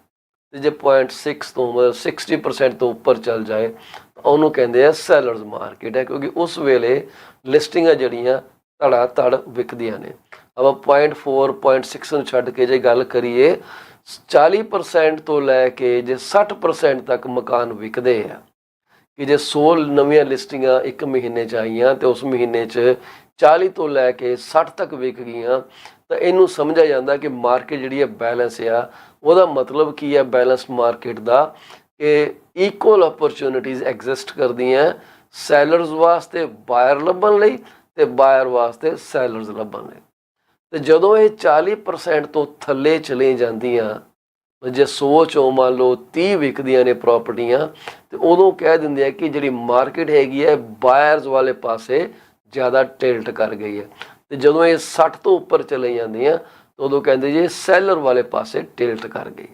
ਤੇ ਜੇ 0.6 ਤੋਂ ਮਤਲਬ 60% ਤੋਂ ਉੱਪਰ ਚੱਲ ਜਾਏ ਤਾਂ ਉਹਨੂੰ ਕਹਿੰਦੇ ਆ ਸੈਲਰਸ ਮਾਰਕੀਟ ਹੈ, ਕਿਉਂਕਿ ਉਸ ਵੇਲੇ ਲਿਸਟਿੰਗਾਂ ਜਿਹੜੀਆਂ ਧੜਾ ਧੜ ਵਿਕਦੀਆਂ ਨੇ। ਆਪਾਂ 0.4 0.6 ਨੂੰ ਛੱਡ ਕੇ ਜੇ ਗੱਲ ਕਰੀਏ 40% ਤੋਂ ਲੈ ਕੇ ਜੇ 60% ਤੱਕ ਮਕਾਨ ਵਿਕਦੇ ਆ ਕਿ ਜੇ 100 ਨਵੀਆਂ ਲਿਸਟਿੰਗਾਂ ਇੱਕ ਮਹੀਨੇ 'ਚ ਆਈਆਂ ਅਤੇ ਉਸ ਮਹੀਨੇ 'ਚ 40 ਤੋਂ ਲੈ ਕੇ 60 ਤੱਕ ਵਿਕ ਗਈਆਂ ਤਾਂ ਇਹਨੂੰ ਸਮਝਿਆ ਜਾਂਦਾ ਕਿ ਮਾਰਕੀਟ ਜਿਹੜੀ ਹੈ ਬੈਲੈਂਸ ਆ। ਉਹਦਾ ਮਤਲਬ ਕੀ ਹੈ ਬੈਲੈਂਸ ਮਾਰਕੀਟ ਦਾ? ਕਿ ਇਕੁਅਲ ਅਪਰਚੁਨਿਟੀਜ਼ ਐਗਜ਼ਿਸਟ ਕਰਦੀਆਂ ਸੈਲਰਸ ਵਾਸਤੇ ਬਾਇਰ ਲੱਭਣ ਲਈ ਅਤੇ ਬਾਇਰ ਵਾਸਤੇ ਸੈਲਰਸ ਲੱਭਣ ਲਈ। ਅਤੇ ਜਦੋਂ ਇਹ 40% ਤੋਂ ਥੱਲੇ ਚਲੇ ਜਾਂਦੀਆਂ, ਜੇ 100 ਚੋਂ ਮੰਨ ਲਓ 30 ਵਿਕਦੀਆਂ ਨੇ ਪ੍ਰਾਪਰਟੀਆਂ, ਤੇ ਉਦੋਂ ਕਹਿ ਦਿੰਦੇ ਆ ਕਿ ਜਿਹੜੀ ਮਾਰਕੀਟ ਹੈਗੀ ਹੈ ਬਾਇਰਸ ਵਾਲੇ ਪਾਸੇ ਜ਼ਿਆਦਾ ਟਿਲਟ ਕਰ ਗਈ ਹੈ। ਤੇ ਜਦੋਂ ਇਹ 60 ਤੋਂ ਉੱਪਰ ਚਲੇ ਜਾਂਦੀਆਂ ਤਾਂ ਉਦੋਂ ਕਹਿੰਦੇ ਜੀ ਸੈਲਰ ਵਾਲੇ ਪਾਸੇ ਟਿਲਟ ਕਰ ਗਈ।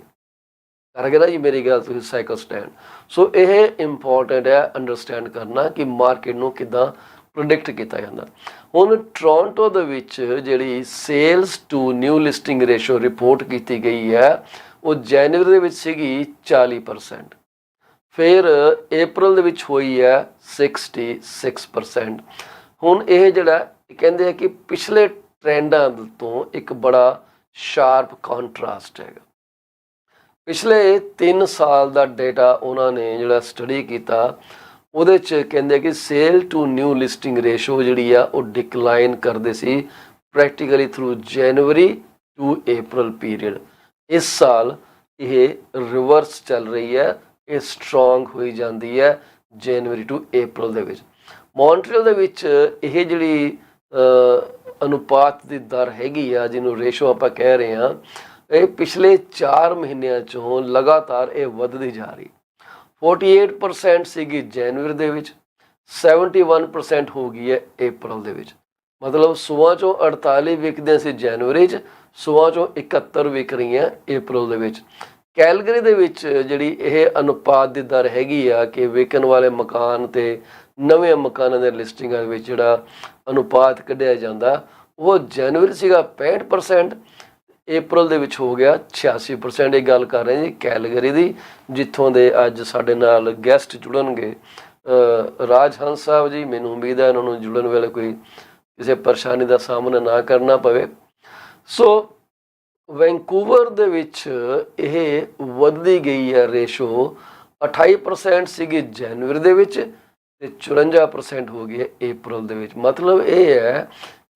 ਕਰ ਗਿਆ ਨਾ ਜੀ ਮੇਰੀ ਗੱਲ ਤੁਸੀਂ ਸਾਈਕਲ ਸਟੈਂਡ। ਸੋ ਇਹ ਇੰਪੋਰਟੈਂਟ ਹੈ ਅੰਡਰਸਟੈਂਡ ਕਰਨਾ ਕਿ ਮਾਰਕੀਟ ਨੂੰ ਕਿੱਦਾਂ ਪ੍ਰੋਡਿਕਟ ਕੀਤਾ ਜਾਂਦਾ। ਹੁਣ ਟੋਰਾਂਟੋ ਦੇ ਵਿੱਚ ਜਿਹੜੀ sales to new listing ratio report ਕੀਤੀ ਗਈ ਹੈ ਉਹ ਜਨਵਰੀ ਦੇ ਵਿੱਚ ਸੀਗੀ 40%, ਫਿਰ ਅਪ੍ਰੈਲ ਦੇ ਵਿੱਚ ਹੋਈ ਹੈ 66%। ਹੁਣ ਇਹ ਜਿਹੜਾ ਕਹਿੰਦੇ ਆ ਕਿ ਪਿਛਲੇ ਟ੍ਰੈਂਡਾਂ ਤੋਂ ਇੱਕ ਬੜਾ ਸ਼ਾਰਪ ਕੰਟਰਾਸਟ ਹੈਗਾ। ਪਿਛਲੇ 3 ਸਾਲ ਦਾ ਡੇਟਾ ਉਹਨਾਂ ਨੇ ਜਿਹੜਾ ਸਟੱਡੀ ਕੀਤਾ ਉਹਦੇ 'ਚ ਕਹਿੰਦੇ ਕਿ sale to new listing ratio ਜਿਹੜੀ ਆ ਉਹ ਡਿਕਲਾਈਨ ਕਰਦੇ ਸੀ practically through January to April period. ਇਸ ਸਾਲ ਇਹ ਰਿਵਰਸ ਚੱਲ ਰਹੀ ਹੈ ਇਹ ਸਟਰੋਂਗ ਹੋਈ ਜਾਂਦੀ ਹੈ ਜਨਵਰੀ ਟੂ ਅਪ੍ਰੈਲ ਦੇ ਵਿੱਚ। ਮੌਂਟਰੀਅਲ ਦੇ ਵਿੱਚ ਇਹ ਜਿਹੜੀ ਅਨੁਪਾਤ ਦੀ ਦਰ ਹੈਗੀ ਆ, ਜਿਹਨੂੰ ਰੇਸ਼ੋ ਆਪਾਂ ਕਹਿ ਰਹੇ ਹਾਂ, ਇਹ ਪਿਛਲੇ 4 ਮਹੀਨਿਆਂ 'ਚੋਂ ਲਗਾਤਾਰ ਇਹ ਵੱਧਦੀ ਜਾ ਰਹੀ। 48% ਸੀਗੀ ਜਨਵਰੀ ਦੇ ਵਿੱਚ, 71% ਹੋ ਗਈ ਹੈ ਅਪ੍ਰੈਲ ਦੇ ਵਿੱਚ। ਮਤਲਬ 100 ਚੋਂ 48 ਵਿਕਦੀਆਂ ਸੀ ਜਨਵਰੀ 'ਚ, 100 ਚੋਂ 71 ਵਿਕ ਰਹੀਆਂ ਅਪ੍ਰੈਲ ਦੇ ਵਿੱਚ। ਕੈਲਗਰੀ ਦੇ ਵਿੱਚ ਜਿਹੜੀ ਇਹ ਅਨੁਪਾਤ ਦੀ ਦਰ ਹੈਗੀ ਆ ਕਿ ਵਿਕਣ ਵਾਲੇ ਮਕਾਨ ਤੇ ਨਵੇਂ ਮਕਾਨਾਂ ਦੇ ਲਿਸਟਿੰਗਾਂ ਵਿੱਚ ਜਿਹੜਾ ਅਨੁਪਾਤ ਕੱਢਿਆ ਜਾਂਦਾ, ਉਹ ਜਨਵਰੀ ਸੀਗਾ 65%, ਅਪ੍ਰੈਲ ਦੇ ਵਿੱਚ ਹੋ ਗਿਆ 86%। ਇਹ ਗੱਲ ਕਰ ਰਹੇ ਜੀ ਕੈਲਗਰੀ ਦੀ, ਜਿੱਥੋਂ ਦੇ ਅੱਜ ਸਾਡੇ ਨਾਲ ਗੈਸਟ ਜੁੜਨਗੇ ਰਾਜ ਹੰਸ ਸਾਹਿਬ ਜੀ। ਮੈਨੂੰ ਉਮੀਦ ਹੈ ਇਹਨਾਂ ਨੂੰ ਜੁੜਨ ਵੇਲੇ ਕੋਈ ਕਿਸੇ ਪਰੇਸ਼ਾਨੀ ਦਾ ਸਾਹਮਣਾ ਨਾ ਕਰਨਾ ਪਵੇ। ਸੋ ਵੈਂਕੂਵਰ ਦੇ ਵਿੱਚ ਇਹ ਵੱਧਦੀ ਗਈ ਹੈ ਰੇਸ਼ੋ, 28% ਸੀਗੀ ਜਨਵਰੀ ਦੇ ਵਿੱਚ ਤੇ 54% ਹੋ ਗਈ ਹੈ ਅਪ੍ਰੈਲ ਦੇ ਵਿੱਚ। ਮਤਲਬ ਇਹ ਹੈ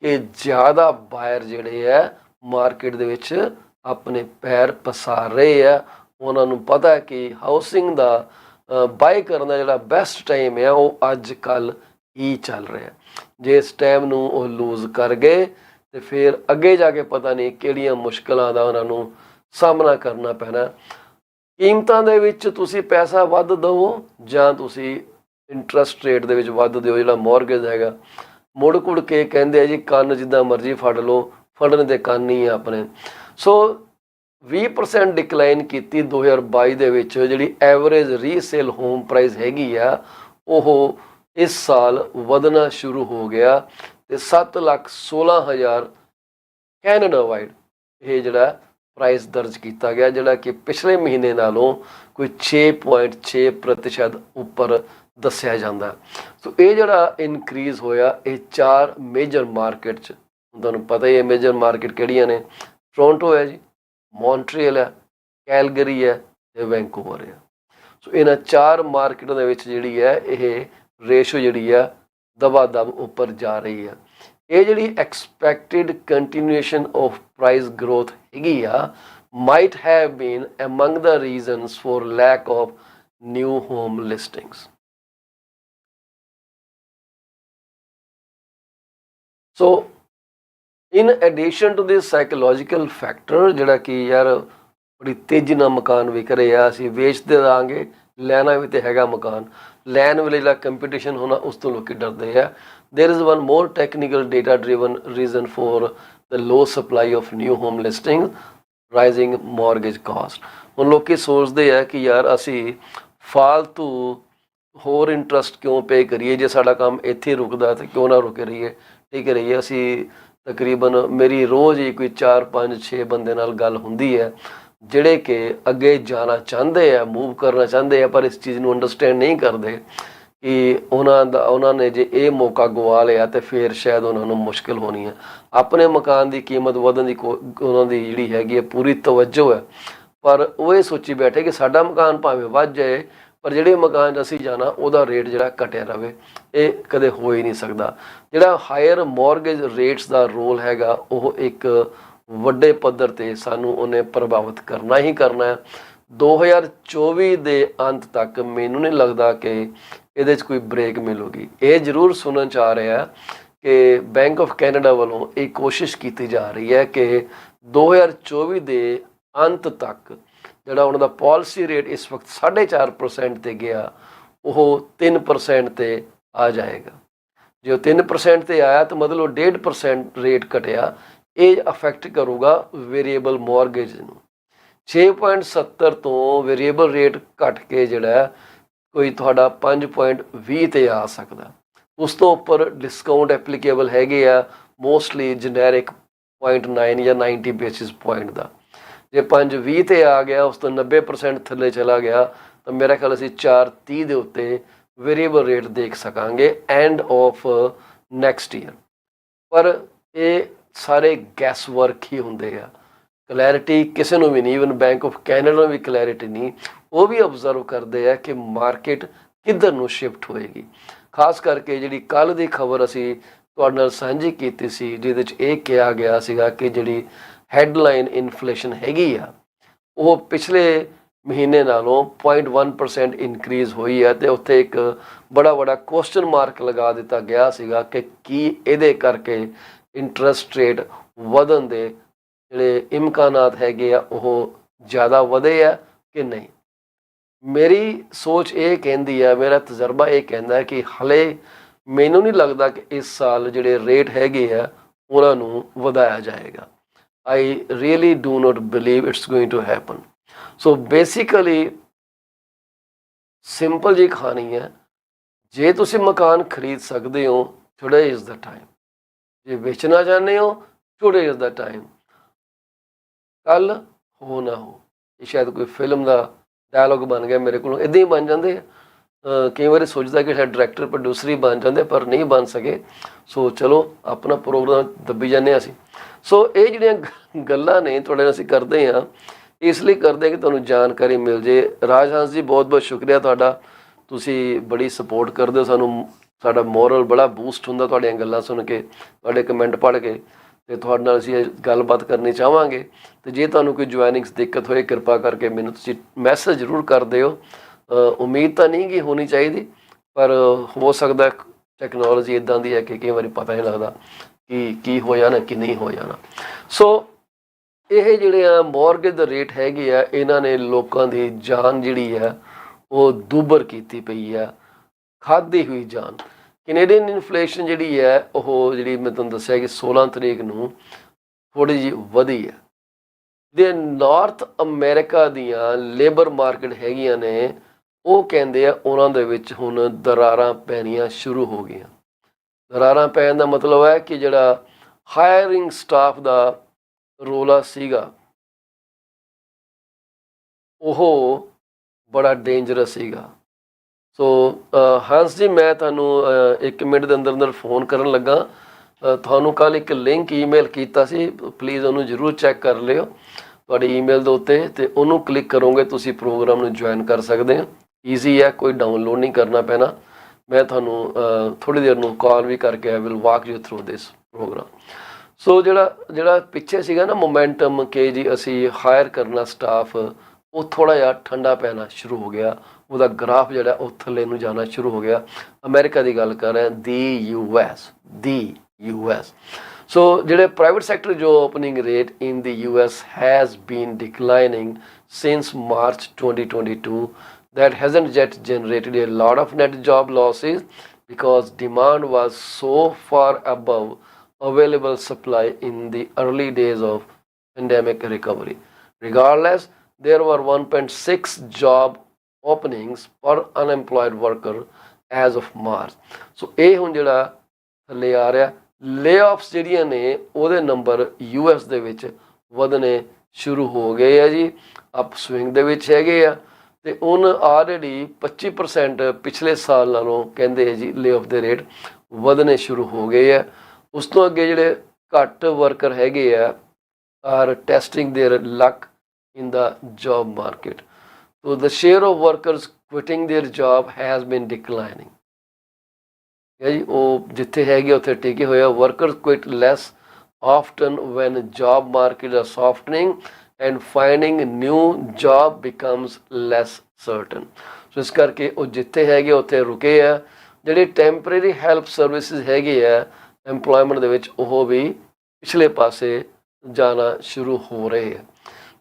ਕਿ ਜ਼ਿਆਦਾ ਬਾਇਰ ਜਿਹੜੇ ਹੈ ਮਾਰਕੀਟ ਦੇ ਵਿੱਚ ਆਪਣੇ ਪੈਰ ਪਸਾਰ ਰਹੇ ਆ। ਉਹਨਾਂ ਨੂੰ ਪਤਾ ਹੈ ਕਿ ਹਾਊਸਿੰਗ ਦਾ ਬਾਏ ਕਰਨ ਦਾ ਜਿਹੜਾ ਬੈਸਟ ਟਾਈਮ ਹੈ ਉਹ ਅੱਜ ਕੱਲ੍ਹ ਹੀ ਚੱਲ ਰਿਹਾ। ਜੇ ਇਸ ਟਾਈਮ ਨੂੰ ਉਹ ਲੂਜ਼ ਕਰ ਗਏ ਤੇ ਫਿਰ ਅੱਗੇ ਜਾ ਕੇ ਪਤਾ ਨਹੀਂ ਕਿਹੜੀਆਂ ਮੁਸ਼ਕਲਾਂ ਦਾ ਉਹਨਾਂ ਨੂੰ ਸਾਹਮਣਾ ਕਰਨਾ ਪੈਣਾ। ਕੀਮਤਾਂ ਦੇ ਵਿੱਚ ਤੁਸੀਂ ਪੈਸਾ ਵੱਧ ਦਿਓ ਜਾਂ ਤੁਸੀਂ ਇੰਟਰਸਟ ਰੇਟ ਦੇ ਵਿੱਚ ਵੱਧ ਦਿਓ, ਜਿਹੜਾ ਮੌਰਗੇਜ ਹੈਗਾ। ਮੁੜ ਕੁੜ ਕੇ ਕਹਿੰਦੇ ਆ ਜੀ ਕੰਨ ਜਿੱਦਾਂ ਮਰਜ਼ੀ ਫੜ ਲਓ, ਫੜਨ ਦੇ ਕੰਨ ਹੀ ਆ ਆਪਣੇ। ਸੋ 20% ਡਿਕਲਾਈਨ ਕੀਤੀ 2022 ਦੇ ਵਿੱਚ। ਜਿਹੜੀ ਐਵਰੇਜ ਰੀਸੇਲ ਹੋਮ ਪ੍ਰਾਈਸ ਹੈਗੀ ਆ ਉਹ ਇਸ ਸਾਲ ਵਧਣਾ ਸ਼ੁਰੂ ਹੋ ਗਿਆ ਤੇ 7,16,000 ਕੈਨੇਡਾ ਵਾਈਡ ਇਹ ਜਿਹੜਾ ਪ੍ਰਾਈਸ ਦਰਜ ਕੀਤਾ ਗਿਆ, ਜਿਹੜਾ ਕਿ ਪਿਛਲੇ ਮਹੀਨੇ ਨਾਲੋਂ ਕੋਈ 6.6% ਉੱਪਰ ਦੱਸਿਆ ਜਾਂਦਾ। ਸੋ ਇਹ ਜਿਹੜਾ ਇਨਕਰੀਜ਼ ਹੋਇਆ ਇਹ 4 ਮੇਜਰ ਮਾਰਕੀਟ 'ਚ, ਤੁਹਾਨੂੰ ਪਤਾ ਹੀ ਹੈ ਮੇਜਰ ਮਾਰਕੀਟ ਕਿਹੜੀਆਂ ਨੇ। ਟੋਰਾਂਟੋ ਹੈ ਜੀ, ਮੌਂਟਰੀਅਲ ਹੈ, ਕੈਲਗਰੀ ਹੈ ਤੇ ਵੈਂਕੂਵਰ ਹੈ। ਸੋ ਇਹਨਾਂ 4 ਮਾਰਕੀਟਾਂ ਦੇ ਵਿੱਚ ਜਿਹੜੀ ਹੈ ਇਹ ਰੇਸ਼ੋ ਜਿਹੜੀ ਆ ਦਬਾ ਦਬ ਉੱਪਰ ਜਾ ਰਹੀ ਹੈ। ਇਹ ਜਿਹੜੀ expected continuation of price growth ਹੈਗੀ ਆ might have been among the reasons for lack of new home listings. So in addition to this psychological factor, ਜਿਹੜਾ ਕਿ ਯਾਰ ਬੜੀ ਤੇਜ਼ੀ ਨਾਲ ਮਕਾਨ ਵਿਕ ਰਹੇ ਆ, ਅਸੀਂ ਵੇਚਦੇ ਦਾਂਗੇ, ਲੈਣਾ ਵੀ ਤੇ ਹੈਗਾ ਮਕਾਨ, ਲੈਣ ਵੇਲੇ ਜਿਹੜਾ ਕੰਪੀਟੀਸ਼ਨ ਹੋਣਾ ਉਸ ਤੋਂ ਲੋਕੀ ਡਰਦੇ ਆ। There is one more technical data driven reason for the low supply of new home listings, rising mortgage cost. ਹੁਣ ਲੋਕੀ ਸੋਚਦੇ ਆ ਕਿ ਯਾਰ ਅਸੀਂ ਫਾਲਤੂ ਹੋਰ ਇੰਟਰਸਟ ਕਿਉਂ ਪੇ ਕਰੀਏ, ਜੇ ਸਾਡਾ ਕੰਮ ਇੱਥੇ ਰੁਕਦਾ ਤਾਂ ਕਿਉਂ ਨਾ ਰੁਕੇ ਰਹੀਏ, ਠੀਕ ਰਹੀਏ। ਅਸੀਂ ਤਕਰੀਬਨ ਮੇਰੀ ਰੋਜ਼ ਹੀ ਕੋਈ 4 5 6 ਬੰਦੇ ਨਾਲ ਗੱਲ ਹੁੰਦੀ ਹੈ ਜਿਹੜੇ ਕਿ ਅੱਗੇ ਜਾਣਾ ਚਾਹੁੰਦੇ ਆ, ਮੂਵ ਕਰਨਾ ਚਾਹੁੰਦੇ ਆ, ਪਰ ਇਸ ਚੀਜ਼ ਨੂੰ ਅੰਡਰਸਟੈਂਡ ਨਹੀਂ ਕਰਦੇ ਕਿ ਉਹਨਾਂ ਨੇ ਜੇ ਇਹ ਮੌਕਾ ਗਵਾ ਲਿਆ ਤੇ ਫਿਰ ਸ਼ਾਇਦ ਉਹਨਾਂ ਨੂੰ ਮੁਸ਼ਕਿਲ ਹੋਣੀ ਹੈ। ਆਪਣੇ ਮਕਾਨ ਦੀ ਕੀਮਤ ਵਧਣ ਦੀ ਉਹਨਾਂ ਦੀ ਜਿਹੜੀ ਹੈਗੀ ਹੈ ਪੂਰੀ ਤਵੱਜੋ ਹੈ, ਪਰ ਉਹ ਇਹ ਸੋਚੀ ਬੈਠੇ ਕਿ ਸਾਡਾ ਮਕਾਨ ਭਾਵੇਂ ਵੱਧ ਜਾਏ ਪਰ ਜਿਹੜੇ ਮਕਾਨ 'ਚ ਅਸੀਂ ਜਾਣਾ ਉਹਦਾ ਰੇਟ ਜਿਹੜਾ ਘਟਿਆ ਰਹੇ। ਇਹ ਕਦੇ ਹੋ ਹੀ ਨਹੀਂ ਸਕਦਾ। ਜਿਹੜਾ ਹਾਇਰ ਮੌਰਗੇਜ ਰੇਟਸ ਦਾ ਰੋਲ ਹੈਗਾ ਉਹ ਇੱਕ ਵੱਡੇ ਪੱਧਰ 'ਤੇ ਸਾਨੂੰ ਉਹਨੇ ਪ੍ਰਭਾਵਿਤ ਕਰਨਾ ਹੀ ਕਰਨਾ ਹੈ। 2024 ਦੇ ਅੰਤ ਤੱਕ ਮੈਨੂੰ ਨਹੀਂ ਲੱਗਦਾ ਕਿ ਇਹਦੇ 'ਚ ਕੋਈ ਬ੍ਰੇਕ ਮਿਲੂਗੀ। ਇਹ ਜ਼ਰੂਰ ਸੁਣਨ 'ਚ ਆ ਰਿਹਾ ਕਿ ਬੈਂਕ ਆਫ ਕੈਨੇਡਾ ਵੱਲੋਂ ਇਹ ਕੋਸ਼ਿਸ਼ ਕੀਤੀ ਜਾ ਰਹੀ ਹੈ ਕਿ 2024 ਦੇ ਅੰਤ ਤੱਕ ਜਿਹੜਾ ਉਹਨਾਂ ਦਾ ਪਾਲਿਸੀ ਰੇਟ ਇਸ ਵਕਤ 4.5% 'ਤੇ ਗਿਆ ਉਹ 3% 'ਤੇ ਆ ਜਾਏਗਾ। ਜੇ ਉਹ 3% 'ਤੇ ਆਇਆ ਤਾਂ ਮਤਲਬ 1.5% ਰੇਟ ਘਟਿਆ। ਇਹ ਅਫੈਕਟ ਕਰੂਗਾ ਵੇਰੀਏਬਲ ਮੌਰਗੇਜ ਨੂੰ। 6.70 ਤੋਂ ਵੇਰੀਏਬਲ ਰੇਟ ਘਟ ਕੇ ਜਿਹੜਾ ਕੋਈ ਤੁਹਾਡਾ 5.20 'ਤੇ ਆ ਸਕਦਾ। ਉਸ ਤੋਂ ਉੱਪਰ ਡਿਸਕਾਊਂਟ ਐਪਲੀਕੇਬਲ ਹੈਗੇ ਆ ਮੋਸਟਲੀ ਜਨੈਰਿਕ 0.9 ਜਾਂ 90 ਬੇਸਿਸ ਪੁਆਇੰਟ ਦਾ। ਜੇ 5.20 'ਤੇ ਆ ਗਿਆ, ਉਸ ਤੋਂ 90% ਥੱਲੇ ਚਲਾ ਗਿਆ ਤਾਂ ਮੇਰਾ ਖਿਆਲ ਅਸੀਂ 4.30 ਦੇ ਉੱਤੇ ਵੇਰੀਏਬਲ ਰੇਟ ਦੇਖ ਸਕਾਂਗੇ ਐਂਡ ਆਫ ਨੈਕਸਟ ਈਅਰ। ਪਰ ਇਹ ਸਾਰੇ ਗੈਸ ਵਰਕ ਹੀ ਹੁੰਦੇ ਆ, ਕਲੈਰਿਟੀ ਕਿਸੇ ਨੂੰ ਵੀ ਨਹੀਂ, ਈਵਨ ਬੈਂਕ ਆਫ ਕੈਨੇਡਾ ਨੂੰ ਵੀ ਕਲੈਰਿਟੀ ਨਹੀਂ। ਉਹ ਵੀ ਓਬਜ਼ਰਵ ਕਰਦੇ ਆ ਕਿ ਮਾਰਕੀਟ ਕਿੱਧਰ ਨੂੰ ਸ਼ਿਫਟ ਹੋਏਗੀ। ਖਾਸ ਕਰਕੇ ਜਿਹੜੀ ਕੱਲ੍ਹ ਦੀ ਖਬਰ ਅਸੀਂ ਤੁਹਾਡੇ ਨਾਲ ਸਾਂਝੀ ਕੀਤੀ ਸੀ ਜਿਹਦੇ 'ਚ ਇਹ ਕਿਹਾ ਗਿਆ ਸੀਗਾ ਕਿ ਜਿਹੜੀ ਹੈਡਲਾਈਨ ਇਨਫਲੇਸ਼ਨ ਹੈਗੀ ਆ ਉਹ ਪਿਛਲੇ ਮਹੀਨੇ ਨਾਲੋਂ 0.1% ਇਨਕਰੀਜ਼ ਹੋਈ ਹੈ। ਤੇ ਉੱਥੇ ਇੱਕ ਬੜਾ ਕੁਐਸਚਨ ਮਾਰਕ ਲਗਾ ਦਿੱਤਾ ਗਿਆ ਸੀਗਾ ਕਿ ਕੀ ਇਹਦੇ ਕਰਕੇ ਇੰਟਰਸਟ ਰੇਟ ਵਧਣ ਦੇ ਜਿਹੜੇ ਇਮਕਾਨਾਤ ਹੈਗੇ ਆ ਉਹ ਜ਼ਿਆਦਾ ਵਧੇ ਆ ਕਿ ਨਹੀਂ। ਮੇਰੀ ਸੋਚ ਇਹ ਕਹਿੰਦੀ ਆ, ਮੇਰਾ ਤਜਰਬਾ ਇਹ ਕਹਿੰਦਾ ਹੈ ਕਿ ਹਲੇ ਮੈਨੂੰ ਨਹੀਂ ਲੱਗਦਾ ਕਿ ਇਸ ਸਾਲ ਜਿਹੜੇ ਰੇਟ ਹੈਗੇ ਆ ਉਹਨਾਂ ਨੂੰ ਵਧਾਇਆ ਜਾਏਗਾ। I really do not believe it's going to happen. So basically simple ਜੀ ਕਹਾਣੀ ਹੈ, ਜੇ ਤੁਸੀਂ ਮਕਾਨ ਖਰੀਦ ਸਕਦੇ ਹੋ ਟੁਡੇ ਇਜ਼ ਦਾ ਟਾਈਮ, ਜੇ ਵੇਚਣਾ ਚਾਹੁੰਦੇ ਹੋ ਟੁਡੇ ਇਜ਼ ਦਾ ਟਾਈਮ। ਕੱਲ ਹੋ ਨਾ ਹੋ, ਇਹ ਸ਼ਾਇਦ ਕੋਈ ਫਿਲਮ ਦਾ ਡਾਇਲੋਗ ਬਣ ਗਿਆ ਮੇਰੇ ਕੋਲੋਂ, ਇੱਦਾਂ ਹੀ ਬਣ ਜਾਂਦੇ ਆ। ਕਈ ਵਾਰੀ ਸੋਚਦਾ ਕਿ ਸ਼ਾਇਦ ਡਾਇਰੈਕਟਰ ਪ੍ਰੋਡਿਊਸਰ ਹੀ ਬਣ ਜਾਂਦੇ, ਪਰ ਨਹੀਂ ਬਣ ਸਕੇ। ਸੋ ਚਲੋ ਆਪਣਾ ਪ੍ਰੋਗਰਾਮ ਦੱਬੀ ਜਾਂਦੇ ਹਾਂ ਅਸੀਂ। ਸੋ ਇਹ ਜਿਹੜੀਆਂ ਗੱਲਾਂ ਨੇ ਤੁਹਾਡੇ ਨਾਲ ਅਸੀਂ ਕਰਦੇ ਹਾਂ, ਇਸ ਲਈ ਕਰਦੇ ਹਾਂ ਕਿ ਤੁਹਾਨੂੰ ਜਾਣਕਾਰੀ ਮਿਲ ਜੇ। ਰਾਜਹੰਸ ਜੀ ਬਹੁਤ ਬਹੁਤ ਸ਼ੁਕਰੀਆ ਤੁਹਾਡਾ, ਤੁਸੀਂ ਬੜੀ ਸਪੋਰਟ ਕਰਦੇ ਹੋ ਸਾਨੂੰ, ਸਾਡਾ ਮੋਰਲ ਬੜਾ ਬੂਸਟ ਹੁੰਦਾ ਤੁਹਾਡੀਆਂ ਗੱਲਾਂ ਸੁਣ ਕੇ, ਤੁਹਾਡੇ ਕਮੈਂਟ ਪੜ੍ਹ ਕੇ। ਅਤੇ ਤੁਹਾਡੇ ਨਾਲ ਅਸੀਂ ਇਹ ਗੱਲਬਾਤ ਕਰਨੀ ਚਾਹਾਂਗੇ। ਅਤੇ ਜੇ ਤੁਹਾਨੂੰ ਕੋਈ ਜੁਆਇਨਿੰਗਸ ਦਿੱਕਤ ਹੋਏ, ਕਿਰਪਾ ਕਰਕੇ ਮੈਨੂੰ ਤੁਸੀਂ ਮੈਸੇਜ ਜ਼ਰੂਰ ਕਰ ਦਿਓ। ਉਮੀਦ ਤਾਂ ਨਹੀਂ ਗੀ ਹੋਣੀ ਚਾਹੀਦੀ, ਪਰ ਹੋ ਸਕਦਾ ਟੈਕਨੋਲੋਜੀ ਇੱਦਾਂ ਦੀ ਹੈ ਕਿ ਕਈ ਵਾਰੀ ਪਤਾ ਨਹੀਂ ਲੱਗਦਾ ਕਿ ਕੀ ਹੋ ਜਾਣਾ ਕਿ ਨਹੀਂ ਹੋ ਜਾਣਾ। ਸੋ ਇਹ ਜਿਹੜੇ ਆ ਮੌਰਗੇਜ ਦੇ ਰੇਟ ਹੈਗੇ ਆ, ਇਹਨਾਂ ਨੇ ਲੋਕਾਂ ਦੀ ਜਾਨ ਜਿਹੜੀ ਹੈ ਉਹ ਦੁੱਬਰ ਕੀਤੀ ਪਈ ਆ, ਖਾਧੀ ਹੋਈ ਜਾਨ। ਕੈਨੇਡੀਅਨ ਇਨਫਲੇਸ਼ਨ ਜਿਹੜੀ ਹੈ ਉਹ ਜਿਹੜੀ ਮੈਂ ਤੁਹਾਨੂੰ ਦੱਸਿਆ ਕਿ 16 ਤਰੀਕ ਨੂੰ ਥੋੜ੍ਹੀ ਜਿਹੀ ਵਧੀ ਹੈ। ਜੇ ਨਾਰਥ ਅਮਰੀਕਾ ਦੀਆਂ ਲੇਬਰ ਮਾਰਕੀਟ ਹੈਗੀਆਂ ਨੇ, ਉਹ ਕਹਿੰਦੇ ਆ ਉਹਨਾਂ ਦੇ ਵਿੱਚ ਹੁਣ ਦਰਾਰਾਂ ਪੈਣੀਆਂ ਸ਼ੁਰੂ ਹੋ ਗਈਆਂ। ਦਰਾਰਾਂ ਪੈਣ ਦਾ ਮਤਲਬ ਹੈ ਕਿ ਜਿਹੜਾ ਹਾਇਰਿੰਗ ਸਟਾਫ ਦਾ ਰੋਲਾ ਸੀਗਾ ਉਹ ਬੜਾ ਡੇਂਜਰਸ ਸੀਗਾ। ਸੋ ਹੰਸ ਜੀ, ਮੈਂ ਤੁਹਾਨੂੰ 1 ਮਿੰਟ ਦੇ ਅੰਦਰ ਅੰਦਰ ਫੋਨ ਕਰਨ ਲੱਗਾ। ਤੁਹਾਨੂੰ ਕੱਲ੍ਹ ਇੱਕ ਲਿੰਕ ਈਮੇਲ ਕੀਤਾ ਸੀ, ਪਲੀਜ਼ ਉਹਨੂੰ ਜ਼ਰੂਰ ਚੈੱਕ ਕਰ ਲਿਓ ਤੁਹਾਡੀ ਈਮੇਲ ਦੇ ਉੱਤੇ, ਅਤੇ ਉਹਨੂੰ ਕਲਿੱਕ ਕਰੋਗੇ ਤੁਸੀਂ ਪ੍ਰੋਗਰਾਮ ਨੂੰ ਜੁਆਇਨ ਕਰ ਸਕਦੇ ਹੋ। ਈਜ਼ੀ ਹੈ, ਕੋਈ ਡਾਊਨਲੋਡ ਨਹੀਂ ਕਰਨਾ ਪੈਣਾ। ਮੈਂ ਤੁਹਾਨੂੰ ਥੋੜ੍ਹੀ ਦੇਰ ਨੂੰ ਕਾਲ ਵੀ ਕਰਕੇ I will walk you through this programme. So ਜਿਹੜਾ ਪਿੱਛੇ ਸੀਗਾ ਨਾ ਮੋਮੈਂਟਮ ਕਿ ਜੀ ਅਸੀਂ ਹਾਇਰ ਕਰਨਾ ਸਟਾਫ, ਉਹ ਥੋੜ੍ਹਾ ਜਿਹਾ ਠੰਡਾ ਪੈਣਾ ਸ਼ੁਰੂ ਹੋ ਗਿਆ। ਉਹਦਾ ਗ੍ਰਾਫ ਜਿਹੜਾ ਉਹ ਥੱਲੇ ਨੂੰ ਜਾਣਾ ਸ਼ੁਰੂ ਹੋ ਗਿਆ। ਅਮਰੀਕਾ ਦੀ ਗੱਲ ਕਰ ਰਿਹਾ, ਦੀ ਯੂ ਐਸ। ਸੋ ਜਿਹੜੇ ਪ੍ਰਾਈਵੇਟ ਸੈਕਟਰ ਜੋ opening rate in the US has been declining since March 2022. That hasn't yet generated a lot of net job losses because demand was so far above available supply in the early days of pandemic recovery. Regardless, there were 1.6 job openings per unemployed worker as of March. So ਇਹ ਹੁਣ ਜਿਹੜਾ ਥੱਲੇ ਆ ਰਿਹਾ, ਲੇਆਫਸ ਜਿਹੜੀਆਂ ਨੇ ਉਹਦੇ number US ਦੇ ਵਿੱਚ ਵਧਣੇ ਸ਼ੁਰੂ ਹੋ ਗਏ ਆ ਜੀ, ਅਪ ਸਵਿੰਗ ਦੇ ਵਿੱਚ ਹੈਗੇ ਆ। ਅਤੇ ਹੁਣ ਆਲਰੇਡੀ 25% ਪਿਛਲੇ ਸਾਲ ਨਾਲੋਂ ਕਹਿੰਦੇ ਜੀ ਲੇਆਫ ਦੇ ਰੇਟ ਵਧਣੇ ਸ਼ੁਰੂ ਹੋ ਗਏ ਆ। ਉਸ ਤੋਂ ਅੱਗੇ ਜਿਹੜੇ ਘੱਟ ਵਰਕਰ ਹੈਗੇ ਆ are testing their luck in the job market. So the share of workers quitting their job has been declining. ਜੀ ਉਹ ਜਿੱਥੇ ਹੈਗੇ ਉੱਥੇ ਟਿਕੇ ਹੋਏ ਆ। Workers quit less often when job market are softening and finding new job becomes less certain. So ਇਸ ਕਰਕੇ ਉਹ ਜਿੱਥੇ ਹੈਗੇ ਉੱਥੇ ਰੁਕੇ ਆ। ਜਿਹੜੇ ਟੈਂਪਰੇਰੀ ਹੈਲਪ ਸਰਵਿਸਿਜ਼ ਹੈਗੇ ਆ ਐਮਪਲੋਇਮੈਂਟ ਦੇ ਵਿੱਚ, ਉਹ ਵੀ ਪਿਛਲੇ ਪਾਸੇ ਜਾਣਾ ਸ਼ੁਰੂ ਹੋ ਰਹੇ ਆ।